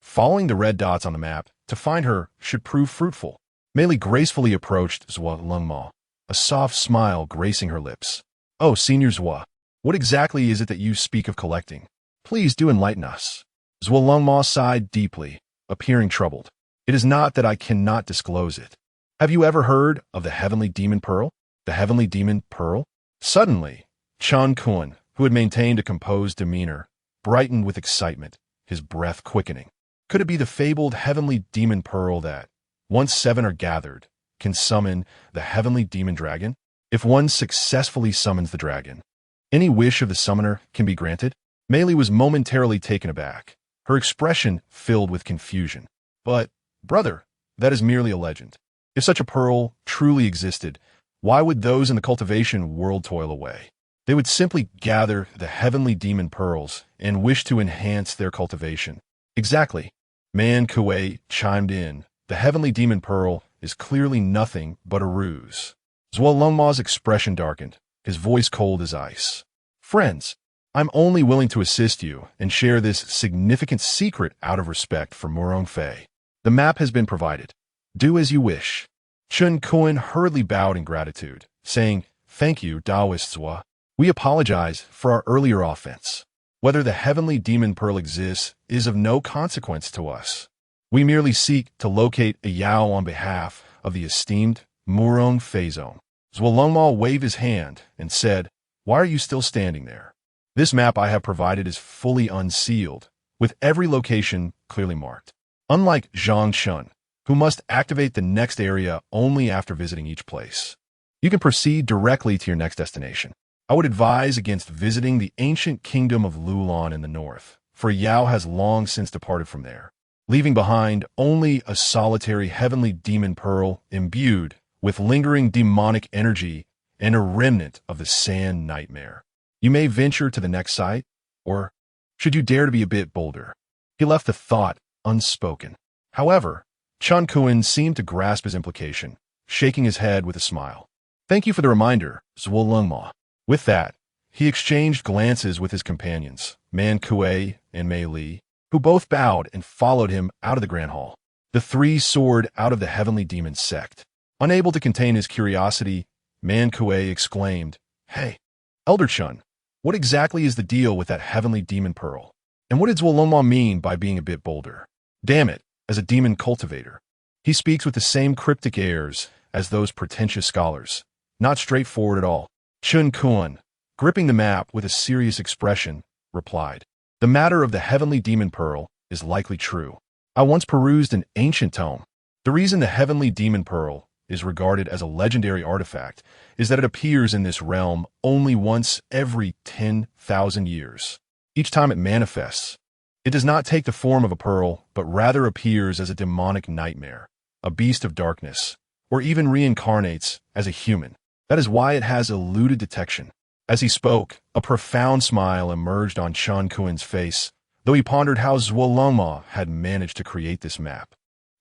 following the red dots on the map to find her should prove fruitful." Mei Li gracefully approached Zhuolanma, a soft smile gracing her lips. "Oh, Senior Zhua, what exactly is it that you speak of collecting? Please do enlighten us." Zhuolanma sighed deeply, appearing troubled. "It is not that I cannot disclose it. Have you ever heard of the Heavenly Demon Pearl?" "The Heavenly Demon Pearl?" Suddenly, Chen Kuan, who had maintained a composed demeanor, brightened with excitement, his breath quickening. "Could it be the fabled Heavenly Demon Pearl that, once 7 are gathered, can summon the Heavenly Demon Dragon? If one successfully summons the dragon, any wish of the summoner can be granted?" Mei Li was momentarily taken aback, her expression filled with confusion. "But, brother, that is merely a legend. If such a pearl truly existed, why would those in the cultivation world toil away? They would simply gather the heavenly demon pearls and wish to enhance their cultivation. Exactly. Man Kuei chimed in. The heavenly demon pearl is clearly nothing but a ruse. Zhuolongma's expression darkened, his voice cold as ice. Friends, I'm only willing to assist you and share this significant secret out of respect for Murong Fei. The map has been provided. Do as you wish. Chun Kuan hurriedly bowed in gratitude, saying, Thank you, Taoist Zhua. We apologize for our earlier offense. Whether the heavenly demon pearl exists is of no consequence to us. We merely seek to locate a Yao on behalf of the esteemed Murong Fei zone. Zhuolongma waved his hand and said, Why are you still standing there? This map I have provided is fully unsealed, with every location clearly marked. Unlike Zhang Chen, who must activate the next area only after visiting each place, you can proceed directly to your next destination. I would advise against visiting the ancient kingdom of Lulan in the north, for Yao has long since departed from there, leaving behind only a solitary heavenly demon pearl imbued with lingering demonic energy and a remnant of the sand nightmare. You may venture to the next site, or should you dare to be a bit bolder? He left the thought unspoken. However, Chun Kuan seemed to grasp his implication, shaking his head with a smile. Thank you for the reminder, Zhuolongma. With that, he exchanged glances with his companions, Man Kuei and Mei Li, who both bowed and followed him out of the Grand Hall. The three soared out of the heavenly demon sect. Unable to contain his curiosity, Man Kuei exclaimed, Hey, Elder Chun, what exactly is the deal with that heavenly demon pearl? And what did Zhuolongma mean by being a bit bolder? Damn it, as a demon cultivator, he speaks with the same cryptic airs as those pretentious scholars. Not straightforward at all. Chun Kuan, gripping the map with a serious expression, replied, The matter of the heavenly demon pearl is likely true. I once perused an ancient tome. The reason the heavenly demon pearl is regarded as a legendary artifact is that it appears in this realm only once every 10,000 years. Each time it manifests, it does not take the form of a pearl, but rather appears as a demonic nightmare, a beast of darkness, or even reincarnates as a human. That is why it has eluded detection. As he spoke, a profound smile emerged on Chun Kuan's face, though he pondered how Zhuolongma had managed to create this map.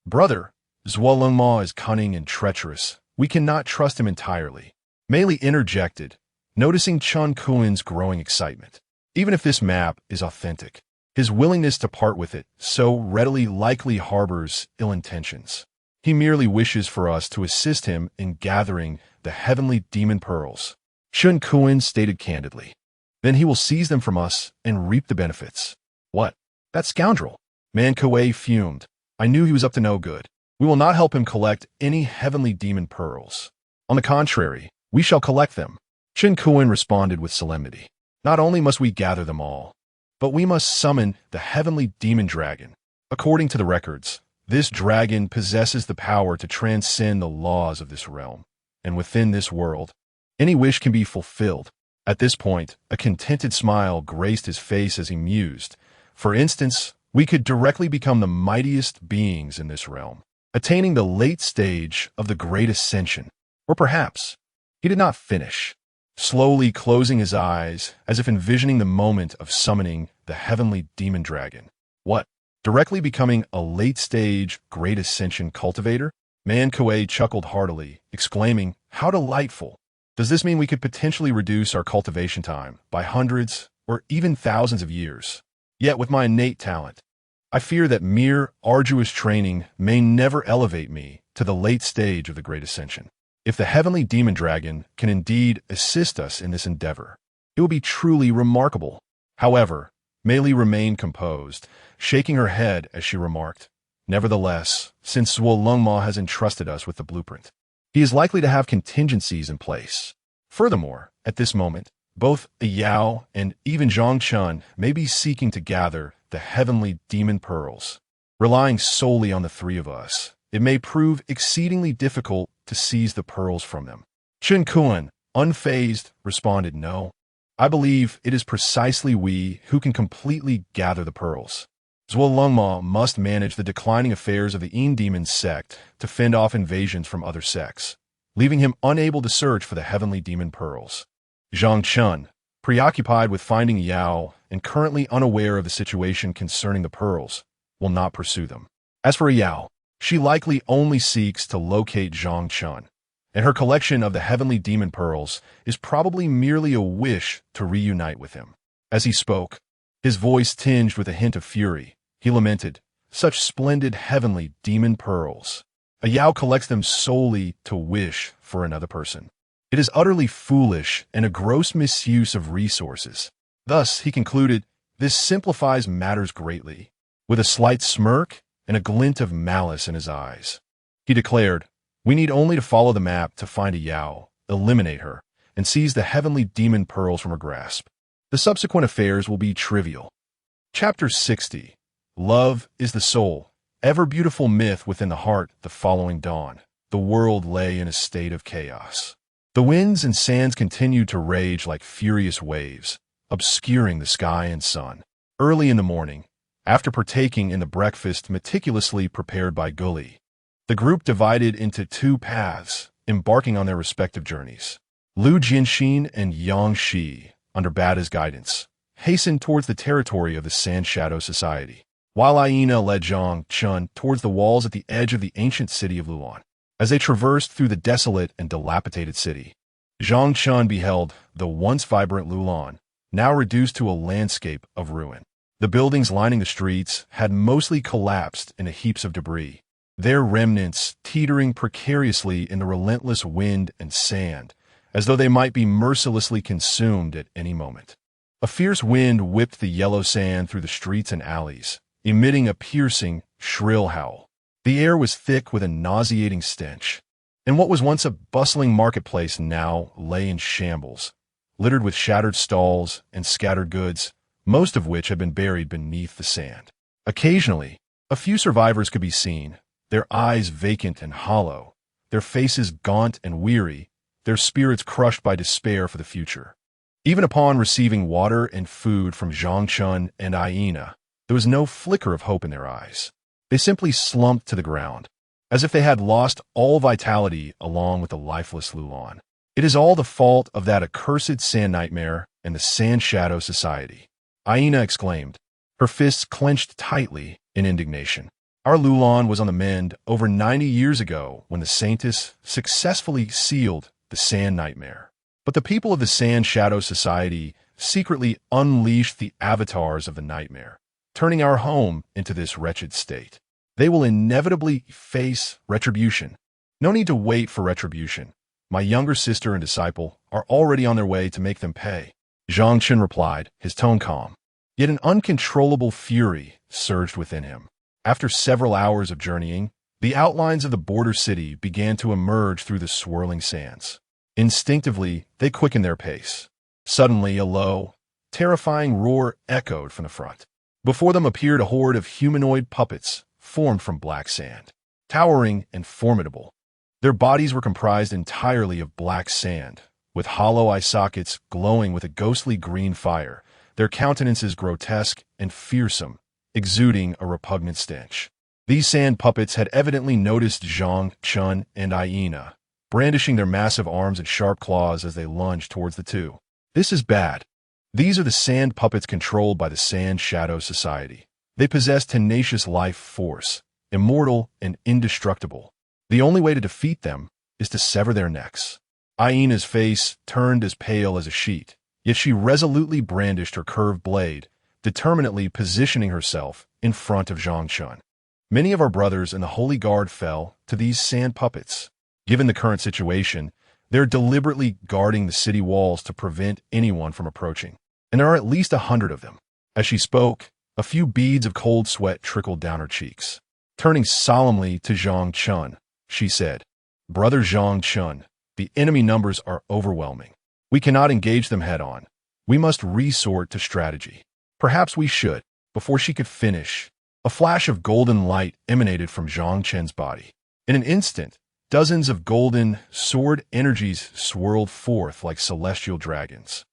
Brother, Zhuolongma is cunning and treacherous. We cannot trust him entirely. Mei Li interjected, noticing Chun Kuan's growing excitement. Even if this map is authentic, his willingness to part with it so readily likely harbors ill intentions. He merely wishes for us to assist him in gathering the heavenly demon pearls. Chun Kuan stated candidly. Then he will seize them from us and reap the benefits. What? That scoundrel! Man Kuei fumed. I knew he was up to no good. We will not help him collect any heavenly demon pearls. On the contrary, we shall collect them. Chun Kuan responded with solemnity. Not only must we gather them all, but we must summon the heavenly demon dragon. According to the records, this dragon possesses the power to transcend the laws of this realm, and within this world, any wish can be fulfilled. At this point, a contented smile graced his face as he mused. For instance, we could directly become the mightiest beings in this realm, attaining the late stage of the Great Ascension. Or perhaps, he did not finish, slowly closing his eyes as if envisioning the moment of summoning the heavenly demon dragon. What? Directly becoming a late-stage Great Ascension cultivator? Man Kuei chuckled heartily, exclaiming, How delightful! Does this mean we could potentially reduce our cultivation time by hundreds or even thousands of years? Yet with my innate talent, I fear that mere arduous training may never elevate me to the late stage of the Great Ascension. If the heavenly demon dragon can indeed assist us in this endeavor, it will be truly remarkable. However, Mei Li remained composed, shaking her head as she remarked, Nevertheless, since Zhuolongma has entrusted us with the blueprint, he is likely to have contingencies in place. Furthermore, at this moment, both Yao and even Zhang Chen may be seeking to gather the heavenly demon pearls. Relying solely on the three of us, it may prove exceedingly difficult to seize the pearls from them. Chun Kuan, unfazed, responded, No. I believe it is precisely we who can completely gather the pearls. Zhuolengma must manage the declining affairs of the Demon Sect to fend off invasions from other sects, leaving him unable to search for the heavenly demon pearls. Zhang Chen, preoccupied with finding Yao and currently unaware of the situation concerning the pearls, will not pursue them. As for Yao, she likely only seeks to locate Zhang Chen, and her collection of the heavenly demon pearls is probably merely a wish to reunite with him. As he spoke, his voice tinged with a hint of fury, he lamented, "Such splendid heavenly demon pearls. A Yao collects them solely to wish for another person. It is utterly foolish and a gross misuse of resources." Thus, he concluded, this simplifies matters greatly. With a slight smirk and a glint of malice in his eyes, he declared, "We need only to follow the map to find a Yao, eliminate her, and seize the heavenly demon pearls from her grasp. The subsequent affairs will be trivial." Chapter 60. Love is the soul. Ever beautiful myth within the heart. The following dawn, the world lay in a state of chaos. The winds and sands continued to rage like furious waves, obscuring the sky and sun. Early in the morning, after partaking in the breakfast meticulously prepared by Gully, the group divided into two paths, embarking on their respective journeys. Lu Jianxin and Yang Shi, under Bada's guidance, hastened towards the territory of the Sand Shadow Society, while Aina led Zhang Chen towards the walls at the edge of the ancient city of Lulan. As they traversed through the desolate and dilapidated city, Zhang Chen beheld the once vibrant Lulan, now reduced to a landscape of ruin. The buildings lining the streets had mostly collapsed into heaps of debris, their remnants teetering precariously in the relentless wind and sand, as though they might be mercilessly consumed at any moment. A fierce wind whipped the yellow sand through the streets and alleys, emitting a piercing, shrill howl. The air was thick with a nauseating stench, and what was once a bustling marketplace now lay in shambles, littered with shattered stalls and scattered goods, most of which had been buried beneath the sand. Occasionally, a few survivors could be seen, their eyes vacant and hollow, their faces gaunt and weary, their spirits crushed by despair for the future. Even upon receiving water and food from Zhang Chen and Aina, there was no flicker of hope in their eyes. They simply slumped to the ground, as if they had lost all vitality along with the lifeless Lulan. "It is all the fault of that accursed sand nightmare and the Sand Shadow Society," Aina exclaimed, her fists clenched tightly in indignation. "Our Lulan was on the mend over 90 years ago when the Saintess successfully sealed the Sand Nightmare. But the people of the Sand Shadow Society secretly unleashed the avatars of the nightmare, turning our home into this wretched state. They will inevitably face retribution. No need to wait for retribution. My younger sister and disciple are already on their way to make them pay." Zhang Chen replied, his tone calm. Yet an uncontrollable fury surged within him. After several hours of journeying, the outlines of the border city began to emerge through the swirling sands. Instinctively, they quickened their pace. Suddenly, a low, terrifying roar echoed from the front. Before them appeared a horde of humanoid puppets formed from black sand, towering and formidable. Their bodies were comprised entirely of black sand, with hollow eye sockets glowing with a ghostly green fire, their countenances grotesque and fearsome, exuding a repugnant stench. These sand puppets had evidently noticed Zhang Chen and Aina, brandishing their massive arms and sharp claws as they lunged towards the two. "This is bad. These are the sand puppets controlled by the Sand Shadow Society. They possess tenacious life force, immortal and indestructible. The only way to defeat them is to sever their necks." Aina's face turned as pale as a sheet, yet she resolutely brandished her curved blade, determinedly positioning herself in front of Zhang Chen. "Many of our brothers in the Holy Guard fell to these sand puppets. Given the current situation, they're deliberately guarding the city walls to prevent anyone from approaching, and there are at least 100 of them." As she spoke, a few beads of cold sweat trickled down her cheeks. Turning solemnly to Zhang Chen, she said, "Brother Zhang Chen, the enemy numbers are overwhelming. We cannot engage them head-on. We must resort to strategy." "Perhaps we should." Before she could finish, a flash of golden light emanated from Zhang Chen's body. In an instant, dozens of golden sword energies swirled forth like celestial dragons,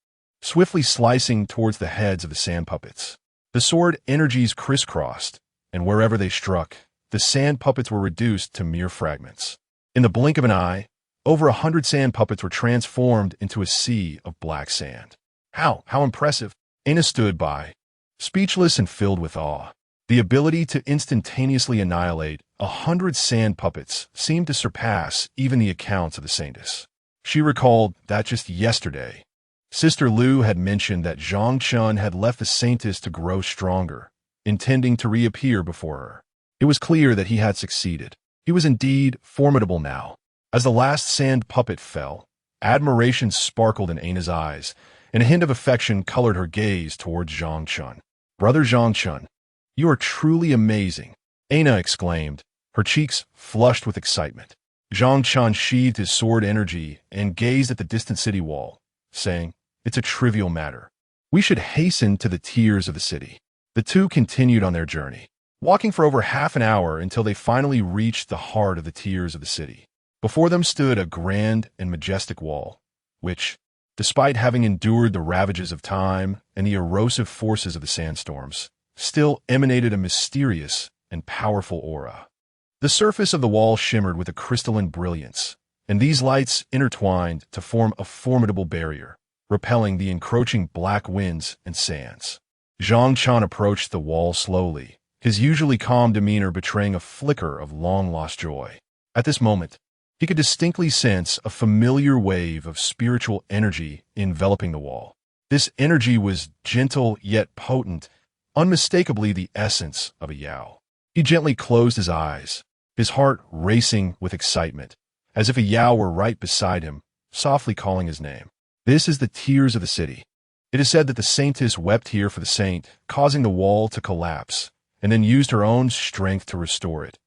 swiftly slicing towards the heads of the sand puppets. The sword energies crisscrossed, and wherever they struck, the sand puppets were reduced to mere fragments. In the blink of an eye, over 100 sand puppets were transformed into a sea of black sand. How impressive! Aina stood by, speechless and filled with awe. The ability to instantaneously annihilate 100 sand puppets seemed to surpass even the accounts of the saintess. She recalled that just yesterday, Sister Lu had mentioned that Zhang Chen had left the saintess to grow stronger, intending to reappear before her. It was clear that he had succeeded. He was indeed formidable now. As the last sand puppet fell, admiration sparkled in Aina's eyes, and a hint of affection colored her gaze towards Zhang Chen. "Brother Zhang Chen, you are truly amazing," Aina exclaimed, her cheeks flushed with excitement. Zhang Chen sheathed his sword energy and gazed at the distant city wall, saying, "It's a trivial matter. We should hasten to the tiers of the city." The two continued on their journey, walking for over half an hour until they finally reached the heart of the tiers of the city. Before them stood a grand and majestic wall, which, despite having endured the ravages of time and the erosive forces of the sandstorms, still emanated a mysterious and powerful aura. The surface of the wall shimmered with a crystalline brilliance, and these lights intertwined to form a formidable barrier, repelling the encroaching black winds and sands. Zhang Chen approached the wall slowly, his usually calm demeanor betraying a flicker of long-lost joy. At this moment, he could distinctly sense a familiar wave of spiritual energy enveloping the wall. This energy was gentle yet potent, unmistakably the essence of a Yao. He gently closed his eyes, his heart racing with excitement, as if a Yao were right beside him, softly calling his name. This is the tiers of the city. It is said that the saintess wept here for the saint, causing the wall to collapse, and then used her own strength to restore it.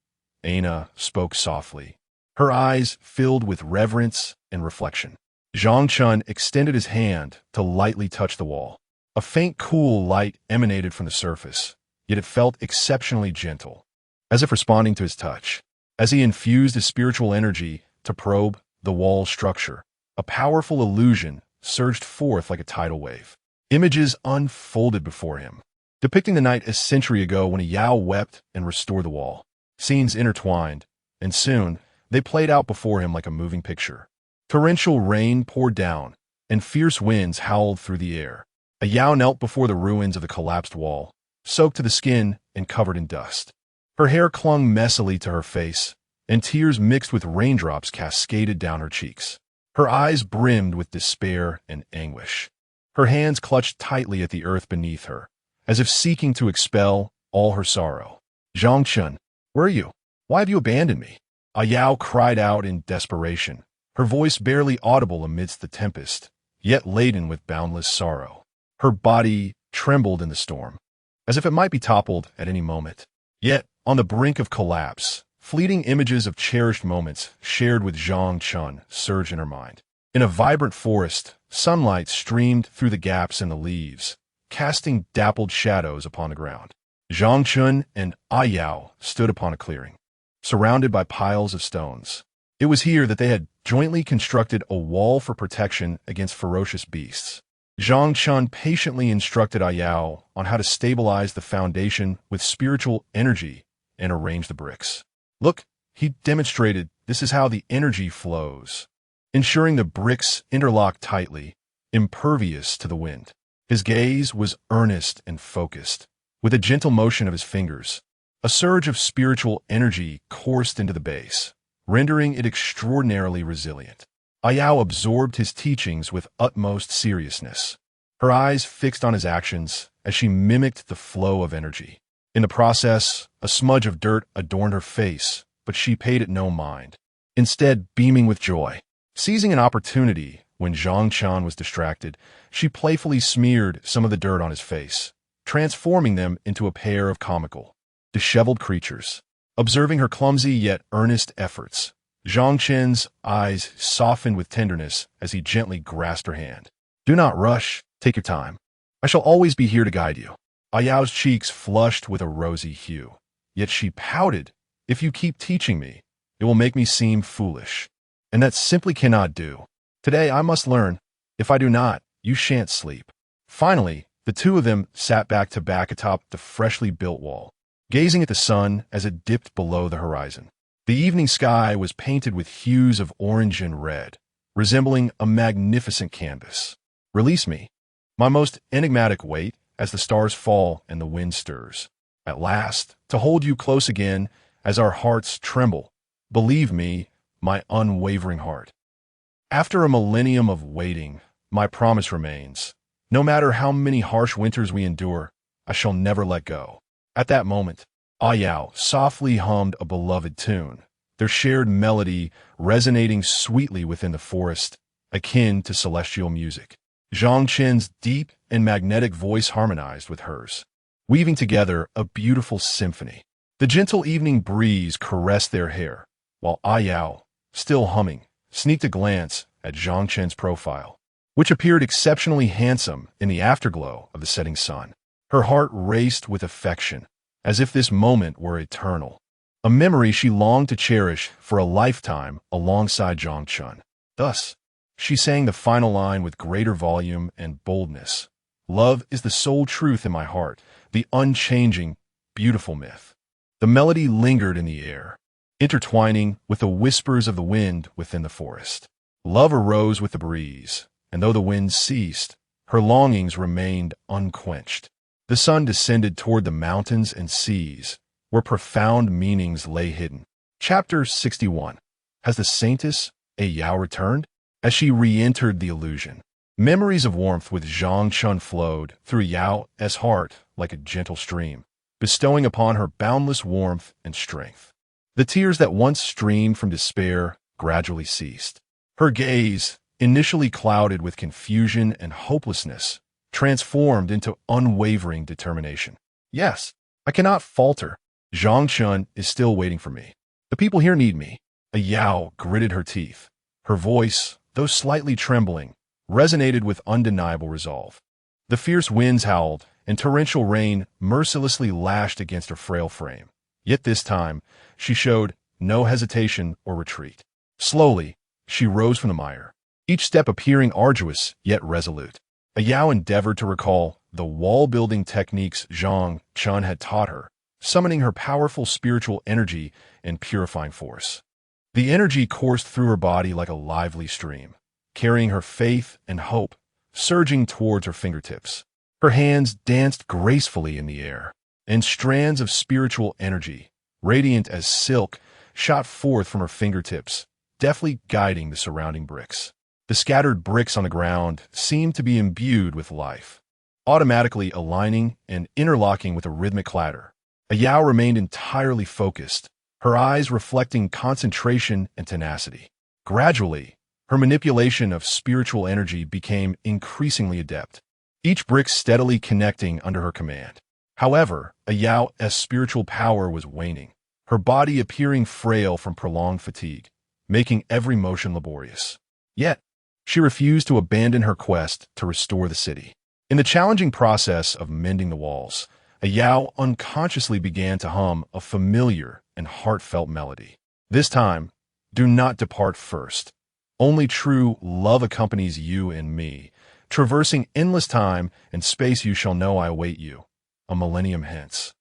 Aina spoke softly, her eyes filled with reverence and reflection. Zhang Chen extended his hand to lightly touch the wall. A faint cool light emanated from the surface, yet it felt exceptionally gentle, as if responding to his touch. As he infused his spiritual energy to probe the wall's structure, a powerful illusion surged forth like a tidal wave. Images unfolded before him, depicting the night a century ago when a Yao wept and restored the wall. Scenes intertwined, and soon they played out before him like a moving picture. Torrential rain poured down, and fierce winds howled through the air. A Yao knelt before the ruins of the collapsed wall, soaked to the skin and covered in dust. Her hair clung messily to her face, and tears mixed with raindrops cascaded down her cheeks. Her eyes brimmed with despair and anguish. Her hands clutched tightly at the earth beneath her, as if seeking to expel all her sorrow. "Zhang Chen, where are you? Why have you abandoned me?" A Yao cried out in desperation, her voice barely audible amidst the tempest, yet laden with boundless sorrow. Her body trembled in the storm, as if it might be toppled at any moment. Yet, on the brink of collapse, fleeting images of cherished moments shared with Zhang Chen surged in her mind. In a vibrant forest, sunlight streamed through the gaps in the leaves, casting dappled shadows upon the ground. Zhang Chen and Yao stood upon a clearing, surrounded by piles of stones. It was here that they had jointly constructed a wall for protection against ferocious beasts. Zhang Chen patiently instructed Yao on how to stabilize the foundation with spiritual energy and arrange the bricks. "Look," he demonstrated, "this is how the energy flows," ensuring the bricks interlocked tightly, impervious to the wind. His gaze was earnest and focused. With a gentle motion of his fingers, a surge of spiritual energy coursed into the base, rendering it extraordinarily resilient. Yao absorbed his teachings with utmost seriousness, her eyes fixed on his actions as she mimicked the flow of energy. In the process, a smudge of dirt adorned her face, but she paid it no mind, instead beaming with joy. Seizing an opportunity when Zhang Chen was distracted, she playfully smeared some of the dirt on his face, transforming them into a pair of comical, disheveled creatures. Observing her clumsy yet earnest efforts, Zhang Chen's eyes softened with tenderness as he gently grasped her hand. "Do not rush. Take your time. I shall always be here to guide you." Yao's cheeks flushed with a rosy hue, yet she pouted. "If you keep teaching me, it will make me seem foolish, and that simply cannot do. Today I must learn. If I do not, you shan't sleep." Finally, The two of them sat back to back atop the freshly built wall, gazing at the sun as it dipped below the horizon. The evening sky was painted with hues of orange and red, resembling a magnificent canvas. Release me, my most enigmatic weight, as the stars fall and the wind stirs. At last, to hold you close again as our hearts tremble. Believe me, my unwavering heart. After a millennium of waiting, my promise remains. No matter how many harsh winters we endure, I shall never let go. At that moment, Yao softly hummed a beloved tune, their shared melody resonating sweetly within the forest, akin to celestial music. Zhang Chen's deep and magnetic voice harmonized with hers, weaving together a beautiful symphony. The gentle evening breeze caressed their hair, while Yao, still humming, sneaked a glance at Zhang Chen's profile, which appeared exceptionally handsome in the afterglow of the setting sun. Her heart raced with affection, as if this moment were eternal, a memory she longed to cherish for a lifetime alongside Zhang Chen. Thus, she sang the final line with greater volume and boldness. Love is the sole truth in my heart, the unchanging, beautiful myth. The melody lingered in the air, intertwining with the whispers of the wind within the forest. Love arose with the breeze, and though the wind ceased, her longings remained unquenched. The sun descended toward the mountains and seas, where profound meanings lay hidden. Chapter 61. Has the Saintess Yao returned? As she re-entered the illusion, memories of warmth with Zhang Chen flowed through Yao's heart like a gentle stream, bestowing upon her boundless warmth and strength. The tears that once streamed from despair gradually ceased. Her gaze, initially clouded with confusion and hopelessness, transformed into unwavering determination. Yes, I cannot falter. Zhang Chen is still waiting for me. The people here need me. Yao gritted her teeth. Her voice, though slightly trembling, resonated with undeniable resolve. The fierce winds howled, and torrential rain mercilessly lashed against her frail frame. Yet this time, she showed no hesitation or retreat. Slowly, she rose from the mire, each step appearing arduous yet resolute. Yao endeavored to recall the wall-building techniques Zhang Chen had taught her, summoning her powerful spiritual energy and purifying force. The energy coursed through her body like a lively stream, carrying her faith and hope, surging towards her fingertips. Her hands danced gracefully in the air, and strands of spiritual energy, radiant as silk, shot forth from her fingertips, deftly guiding the surrounding bricks. The scattered bricks on the ground seemed to be imbued with life, automatically aligning and interlocking with a rhythmic clatter. Yao remained entirely focused, her eyes reflecting concentration and tenacity. Gradually, her manipulation of spiritual energy became increasingly adept, each brick steadily connecting under her command. However, Yao's spiritual power was waning, her body appearing frail from prolonged fatigue, making every motion laborious. Yet, she refused to abandon her quest to restore the city. In the challenging process of mending the walls, Yao unconsciously began to hum a familiar and heartfelt melody. This time, do not depart first. Only true love accompanies you and me. Traversing endless time and space, you shall know I await you, a millennium hence.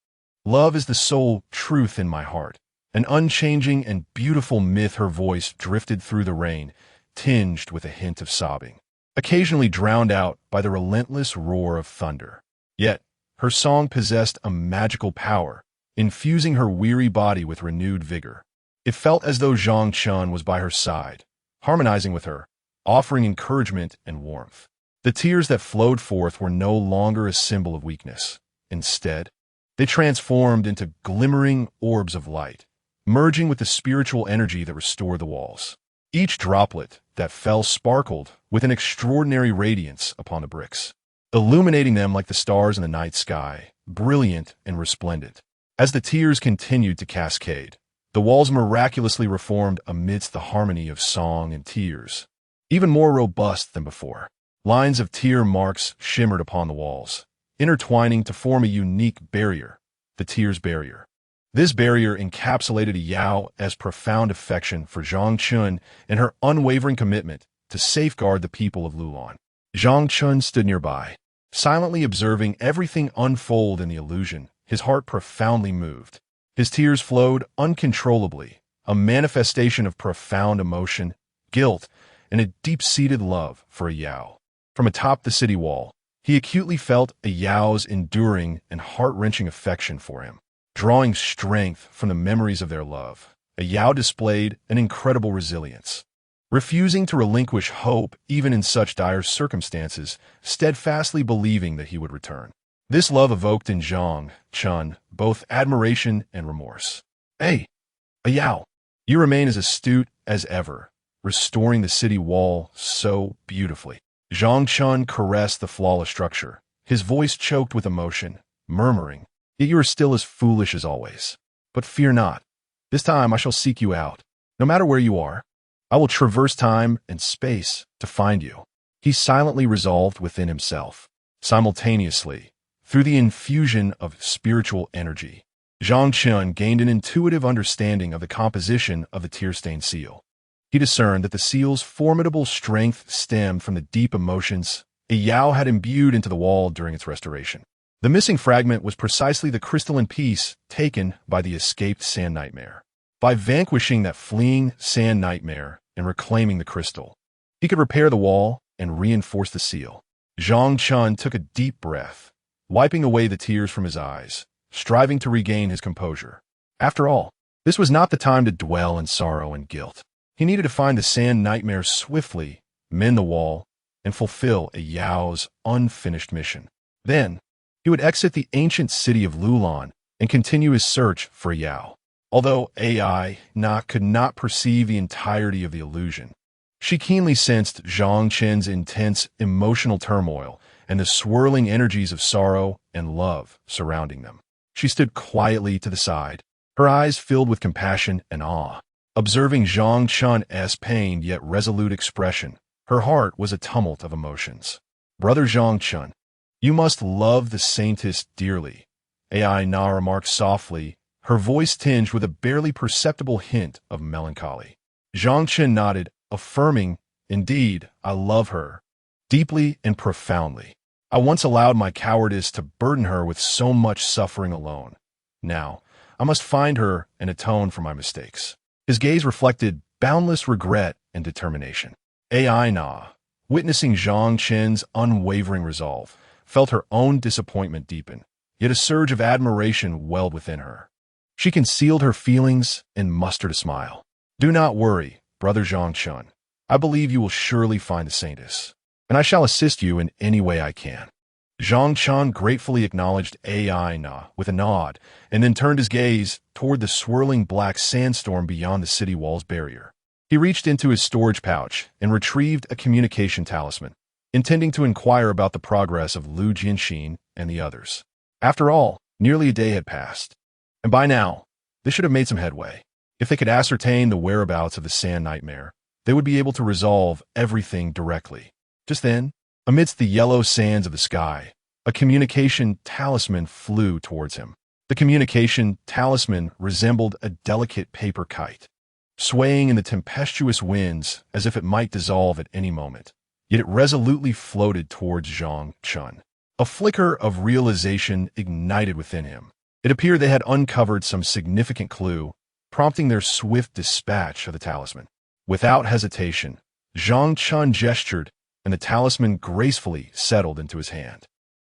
Love is the sole truth in my heart. An unchanging and beautiful myth. Her voice drifted through the rain, tinged with a hint of sobbing, occasionally drowned out by the relentless roar of thunder. Yet, her song possessed a magical power, infusing her weary body with renewed vigor. It felt as though Zhang Chen was by her side, harmonizing with her, offering encouragement and warmth. The tears that flowed forth were no longer a symbol of weakness. Instead, they transformed into glimmering orbs of light, merging with the spiritual energy that restored the walls. Each droplet that fell sparkled with an extraordinary radiance upon the bricks, illuminating them like the stars in the night sky, brilliant and resplendent. As the tears continued to cascade, the walls miraculously reformed amidst the harmony of song and tears, even more robust than before. Lines of tear marks shimmered upon the walls, intertwining to form a unique barrier, the tears barrier. This barrier encapsulated Yao's profound affection for Zhang Chen and her unwavering commitment to safeguard the people of Lulan. Zhang Chen stood nearby, Silently observing everything unfold in the illusion, his heart profoundly moved. His tears flowed uncontrollably, a manifestation of profound emotion, guilt, and a deep-seated love for a Yao. From atop the city wall, he acutely felt a Yao's enduring and heart-wrenching affection for him. Drawing strength from the memories of their love, a Yao displayed an incredible resilience. Refusing to relinquish hope even in such dire circumstances, steadfastly believing that he would return. This love evoked in Zhang Chen both admiration and remorse. Hey, a Yao, you remain as astute as ever, restoring the city wall so beautifully. Zhang Chen caressed the flawless structure, his voice choked with emotion, murmuring, "Yet you are still as foolish as always. But fear not. This time I shall seek you out. No matter where you are, I will traverse time and space to find you." He silently resolved within himself. Simultaneously, through the infusion of spiritual energy, Zhang Chen gained an intuitive understanding of the composition of the tear-stained seal. He discerned that the seal's formidable strength stemmed from the deep emotions a Yao had imbued into the wall during its restoration. The missing fragment was precisely the crystalline piece taken by the escaped sand nightmare. By vanquishing that fleeing sand nightmare and reclaiming the crystal, he could repair the wall and reinforce the seal. Zhang Chen took a deep breath, wiping away the tears from his eyes, striving to regain his composure. After all, this was not the time to dwell in sorrow and guilt. He needed to find the sand nightmare swiftly, mend the wall, and fulfill a Yao's unfinished mission. Then, he would exit the ancient city of Lulan and continue his search for a Yao. Although AI could not perceive the entirety of the illusion, she keenly sensed Zhang Chen's intense emotional turmoil and the swirling energies of sorrow and love surrounding them. She stood quietly to the side, her eyes filled with compassion and awe. Observing Zhang Chen's pained yet resolute expression, her heart was a tumult of emotions. "Brother Zhang Chen, you must love the saintess dearly," AI Na remarked softly, her voice tinged with a barely perceptible hint of melancholy. Zhang Chen nodded, affirming, "Indeed, I love her, deeply and profoundly. I once allowed my cowardice to burden her with so much suffering alone. Now, I must find her and atone for my mistakes." His gaze reflected boundless regret and determination. AI Na, witnessing Zhang Chen's unwavering resolve, felt her own disappointment deepen, yet a surge of admiration welled within her. She concealed her feelings and mustered a smile. "Do not worry, Brother Zhang Chen. I believe you will surely find the saintess, and I shall assist you in any way I can." Zhang Chen gratefully acknowledged AI Na with a nod, and then turned his gaze toward the swirling black sandstorm beyond the city wall's barrier. He reached into his storage pouch and retrieved a communication talisman, intending to inquire about the progress of Lu Jinxin and the others. After all, nearly a day had passed, and by now, they should have made some headway. If they could ascertain the whereabouts of the sand nightmare, they would be able to resolve everything directly. Just then, amidst the yellow sands of the sky, a communication talisman flew towards him. The communication talisman resembled a delicate paper kite, swaying in the tempestuous winds as if it might dissolve at any moment. Yet it resolutely floated towards Zhang Chen. A flicker of realization ignited within him. It appeared they had uncovered some significant clue, prompting their swift dispatch of the talisman. Without hesitation, Zhang Chen gestured, and the talisman gracefully settled into his hand.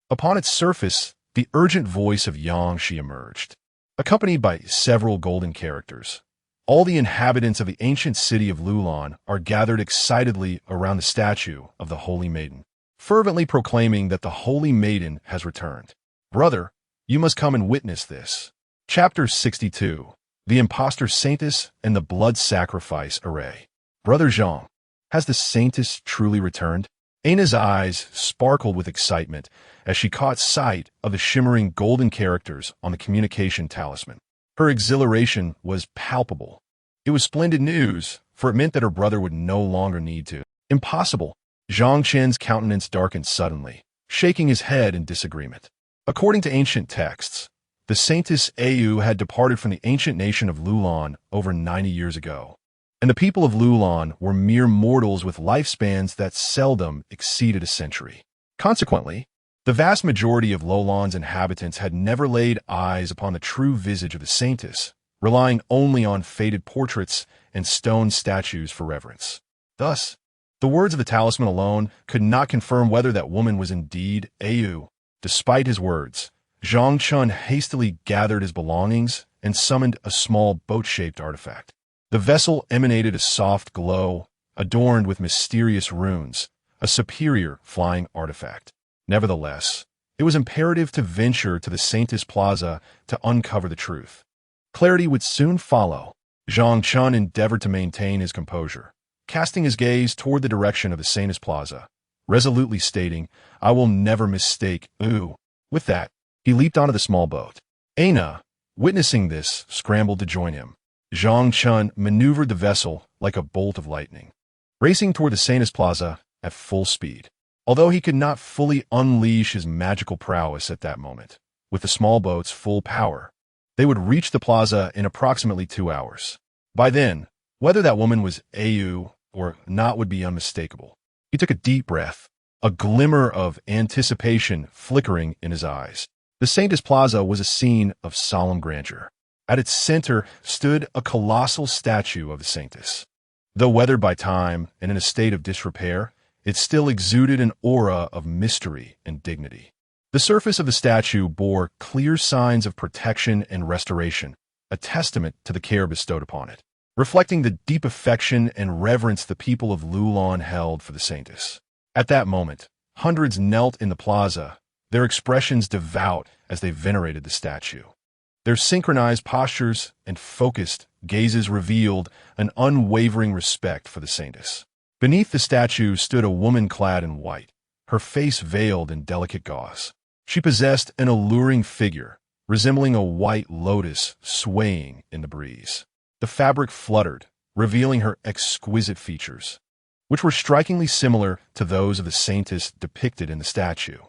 Upon its surface, the urgent voice of Yang Shi emerged, accompanied by several golden characters. "All the inhabitants of the ancient city of Lulan are gathered excitedly around the statue of the Holy Maiden, fervently proclaiming that the Holy Maiden has returned. Brother, you must come and witness this." Chapter 62. The Impostor Saintess and the Blood Sacrifice Array. "Brother Zhang, has the saintess truly returned?" Ana's eyes sparkled with excitement as she caught sight of the shimmering golden characters on the communication talisman. Her exhilaration was palpable. It was splendid news, for it meant that her brother would no longer need to. "Impossible." Zhang Chen's countenance darkened suddenly, shaking his head in disagreement. According to ancient texts, the Saintess Au had departed from the ancient nation of Lulan over 90 years ago, and the people of Lulan were mere mortals with lifespans that seldom exceeded a century. Consequently, The vast majority of Lowlan's inhabitants had never laid eyes upon the true visage of the saintess, relying only on faded portraits and stone statues for reverence. Thus, the words of the talisman alone could not confirm whether that woman was indeed Ayu. Despite his words, Zhang Chen hastily gathered his belongings and summoned a small boat-shaped artifact. The vessel emanated a soft glow, adorned with mysterious runes, a superior flying artifact. Nevertheless, it was imperative to venture to the Saintess Plaza to uncover the truth. Clarity would soon follow. Zhang Chen endeavored to maintain his composure, casting his gaze toward the direction of the Saintess Plaza, resolutely stating, "I will never mistake Ooh." With that, he leaped onto the small boat. Aina, witnessing this, scrambled to join him. Zhang Chen maneuvered the vessel like a bolt of lightning, racing toward the Saintess Plaza at full speed. Although he could not fully unleash his magical prowess at that moment, with the small boat's full power, they would reach the plaza in approximately 2 hours. By then, whether that woman was Ayu or not would be unmistakable. He took a deep breath, a glimmer of anticipation flickering in his eyes. The Saintess Plaza was a scene of solemn grandeur. At its center stood a colossal statue of the Saintess. Though weathered by time and in a state of disrepair, it still exuded an aura of mystery and dignity. The surface of the statue bore clear signs of protection and restoration, a testament to the care bestowed upon it, reflecting the deep affection and reverence the people of Lulan held for the Saintess. At that moment, hundreds knelt in the plaza, their expressions devout as they venerated the statue. Their synchronized postures and focused gazes revealed an unwavering respect for the Saintess. Beneath the statue stood a woman clad in white, her face veiled in delicate gauze. She possessed an alluring figure, resembling a white lotus swaying in the breeze. The fabric fluttered, revealing her exquisite features, which were strikingly similar to those of the Saintess depicted in the statue.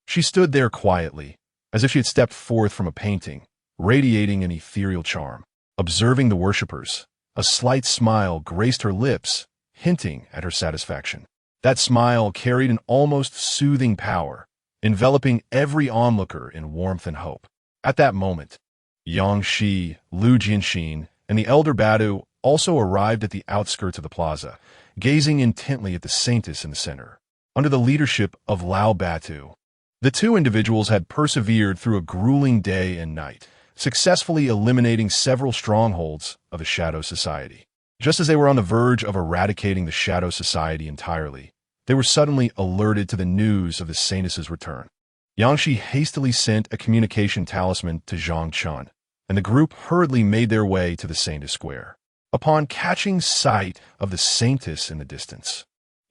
She stood there quietly, as if she had stepped forth from a painting, radiating an ethereal charm. Observing the worshippers, a slight smile graced her lips, hinting at her satisfaction. That smile carried an almost soothing power, enveloping every onlooker in warmth and hope. At that moment, Yang Shi, Lu Jianxin, and the Elder Badu also arrived at the outskirts of the plaza, gazing intently at the Saintess in the center. Under the leadership of Lao Batu, the two individuals had persevered through a grueling day and night, successfully eliminating several strongholds of the Shadow Society. Just as they were on the verge of eradicating the Shadow Society entirely, they were suddenly alerted to the news of the Saintess's return. Yangshi hastily sent a communication talisman to Zhang Chen, and the group hurriedly made their way to the Saintess Square. Upon catching sight of the Saintess in the distance,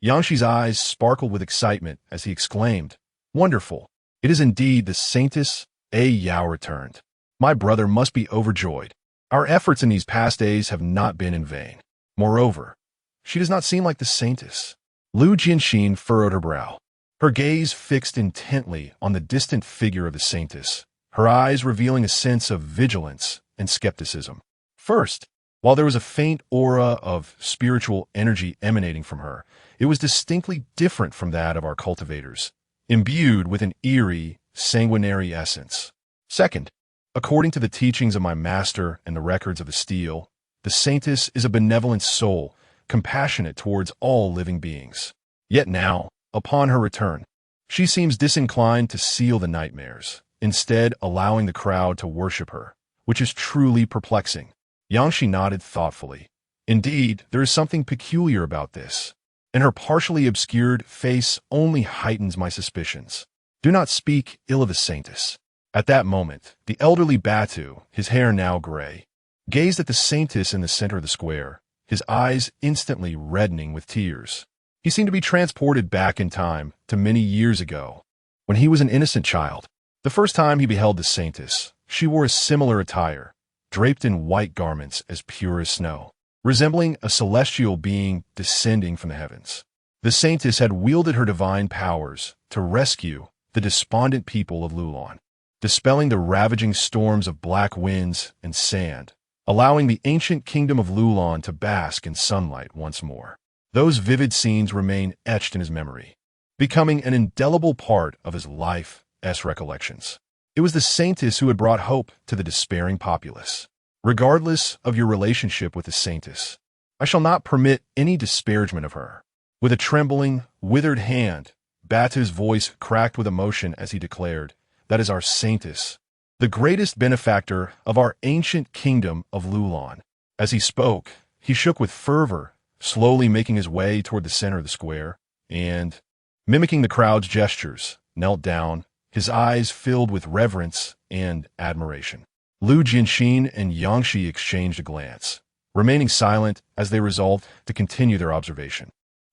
Yangshi's eyes sparkled with excitement as he exclaimed, "Wonderful! It is indeed the Saintess Yao returned. My brother must be overjoyed. Our efforts in these past days have not been in vain. Moreover, she does not seem like the Saintess." Lu Jianxin furrowed her brow, her gaze fixed intently on the distant figure of the Saintess, her eyes revealing a sense of vigilance and skepticism. First, while there was a faint aura of spiritual energy emanating from her, it was distinctly different from that of our cultivators, imbued with an eerie, sanguinary essence. Second, according to the teachings of my master and the records of the steel, the Saintess is a benevolent soul, compassionate towards all living beings. Yet now, upon her return, she seems disinclined to seal the nightmares, instead allowing the crowd to worship her, which is truly perplexing. Yangshi nodded thoughtfully. Indeed, there is something peculiar about this, and her partially obscured face only heightens my suspicions. Do not speak ill of the Saintess. At that moment, the elderly Batu, his hair now gray, gazed at the Saintess in the center of the square, his eyes instantly reddening with tears. He seemed to be transported back in time to many years ago, when he was an innocent child. The first time he beheld the Saintess, she wore a similar attire, draped in white garments as pure as snow, resembling a celestial being descending from the heavens. The Saintess had wielded her divine powers to rescue the despondent people of Lulan, dispelling the ravaging storms of black winds and sand, allowing the ancient kingdom of Lulan to bask in sunlight once more. Those vivid scenes remain etched in his memory, becoming an indelible part of his life recollections. It was the saintess who had brought hope to the despairing populace. Regardless of your relationship with the saintess, I shall not permit any disparagement of her. With a trembling, withered hand, Batu's voice cracked with emotion as he declared, "That is our saintess, the greatest benefactor of our ancient kingdom of Lulan." As he spoke, he shook with fervor, slowly making his way toward the center of the square, and, mimicking the crowd's gestures, knelt down, his eyes filled with reverence and admiration. Lu Jianxin and Yangshi exchanged a glance, remaining silent as they resolved to continue their observation.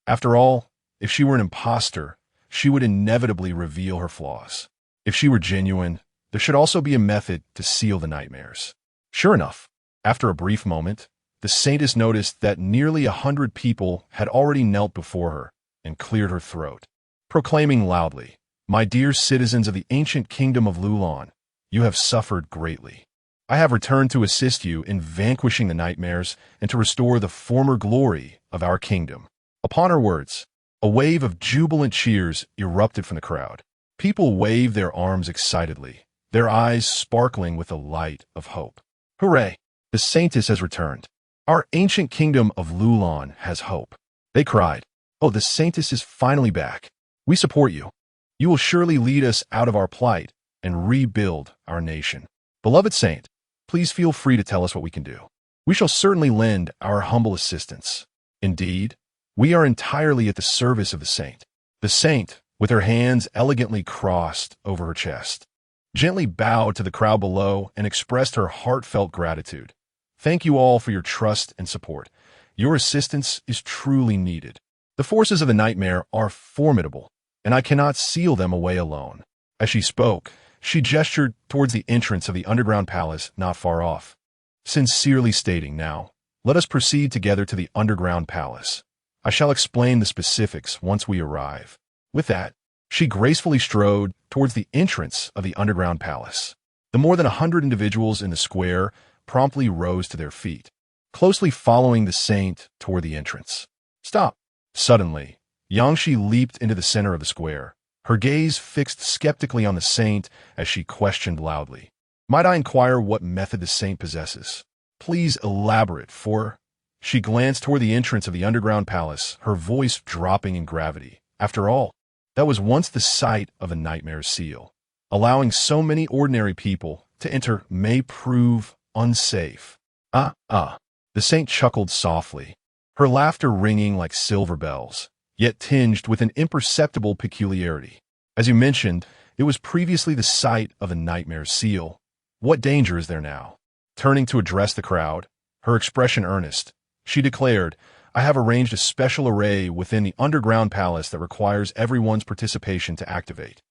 After all, if she were an imposter, she would inevitably reveal her flaws. If she were genuine, there should also be a method to seal the nightmares. Sure enough, after a brief moment, the saintess noticed that nearly 100 people had already knelt before her and cleared her throat, proclaiming loudly, "My dear citizens of the ancient kingdom of Lulan, you have suffered greatly. I have returned to assist you in vanquishing the nightmares and to restore the former glory of our kingdom." Upon her words, a wave of jubilant cheers erupted from the crowd. People waved their arms excitedly, their eyes sparkling with the light of hope. "Hooray! The saintess has returned. Our ancient kingdom of Lulan has hope." They cried, "Oh, the saintess is finally back. We support you. You will surely lead us out of our plight and rebuild our nation. Beloved saint, please feel free to tell us what we can do. We shall certainly lend our humble assistance. Indeed, we are entirely at the service of the saint." The saint, with her hands elegantly crossed over her chest, gently bowed to the crowd below and expressed her heartfelt gratitude. "Thank you all for your trust and support. Your assistance is truly needed. The forces of the nightmare are formidable, and I cannot seal them away alone." As she spoke, she gestured towards the entrance of the underground palace not far off, sincerely stating, "Now, let us proceed together to the underground palace. I shall explain the specifics once we arrive." With that, she gracefully strode towards the entrance of the underground palace. The more than 100 individuals in the square promptly rose to their feet, closely following the saint toward the entrance. "Stop!" Suddenly, Yangshi leaped into the center of the square, her gaze fixed skeptically on the saint as she questioned loudly, "Might I inquire what method the saint possesses? Please elaborate, for—" She glanced toward the entrance of the underground palace, her voice dropping in gravity. After all, that was once the site of a nightmare seal. Allowing so many ordinary people to enter may prove unsafe. The saint chuckled softly, her laughter ringing like silver bells, yet tinged with an imperceptible peculiarity. "As you mentioned, it was previously the site of a nightmare seal. What danger is there now?" Turning to address the crowd, her expression earnest, she declared, "I have arranged a special array within the underground palace that requires everyone's participation to activate,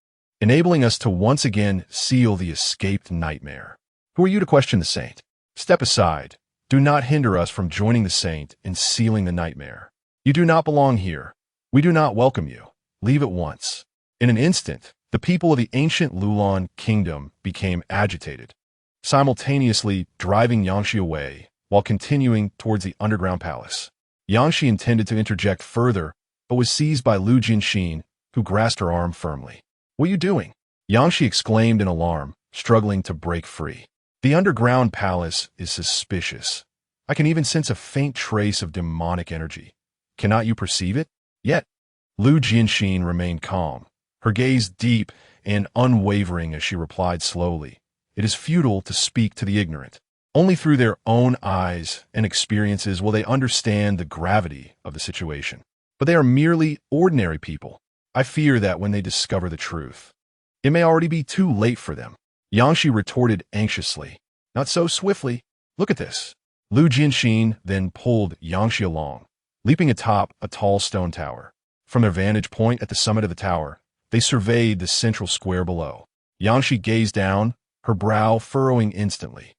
enabling us to once again seal the escaped nightmare. Who are you to question the saint? Step aside. Do not hinder us from joining the saint in sealing the nightmare. You do not belong here. We do not welcome you. Leave at once." In an instant, the people of the ancient Lulan kingdom became agitated, simultaneously driving Yangshi away while continuing towards the underground palace. Yangshi intended to interject further, but was seized by Lu Jianxin, who grasped her arm firmly. "What are you doing?" Yangshi exclaimed in alarm, struggling to break free. "The underground palace is suspicious. I can even sense a faint trace of demonic energy. Cannot you perceive it?" Yet, Lu Jianxin remained calm, her gaze deep and unwavering as she replied slowly, "It is futile to speak to the ignorant. Only through their own eyes and experiences will they understand the gravity of the situation. But they are merely ordinary people. I fear that when they discover the truth, it may already be too late for them." Yangshi retorted anxiously, "Not so swiftly. Look at this." Lu Jianxin then pulled Yangshi along, leaping atop a tall stone tower. From their vantage point at the summit of the tower, they surveyed the central square below. Yangshi gazed down, her brow furrowing instantly.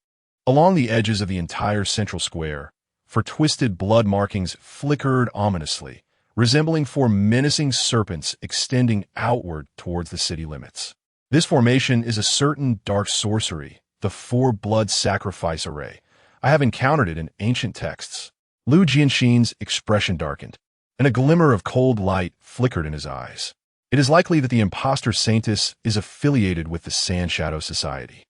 Along the edges of the entire central square, for twisted blood markings flickered ominously, resembling four menacing serpents extending outward towards the city limits. This formation is a certain dark sorcery, the four-blood sacrifice array. I have encountered it in ancient texts. Lu Jianxin's expression darkened, and a glimmer of cold light flickered in his eyes. It is likely that the impostor saintess is affiliated with the Sand Shadow Society.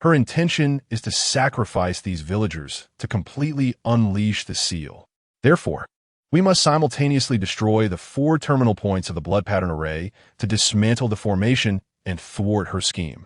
Her intention is to sacrifice these villagers to completely unleash the seal. Therefore, we must simultaneously destroy the 4 terminal points of the blood pattern array to dismantle the formation and thwart her scheme.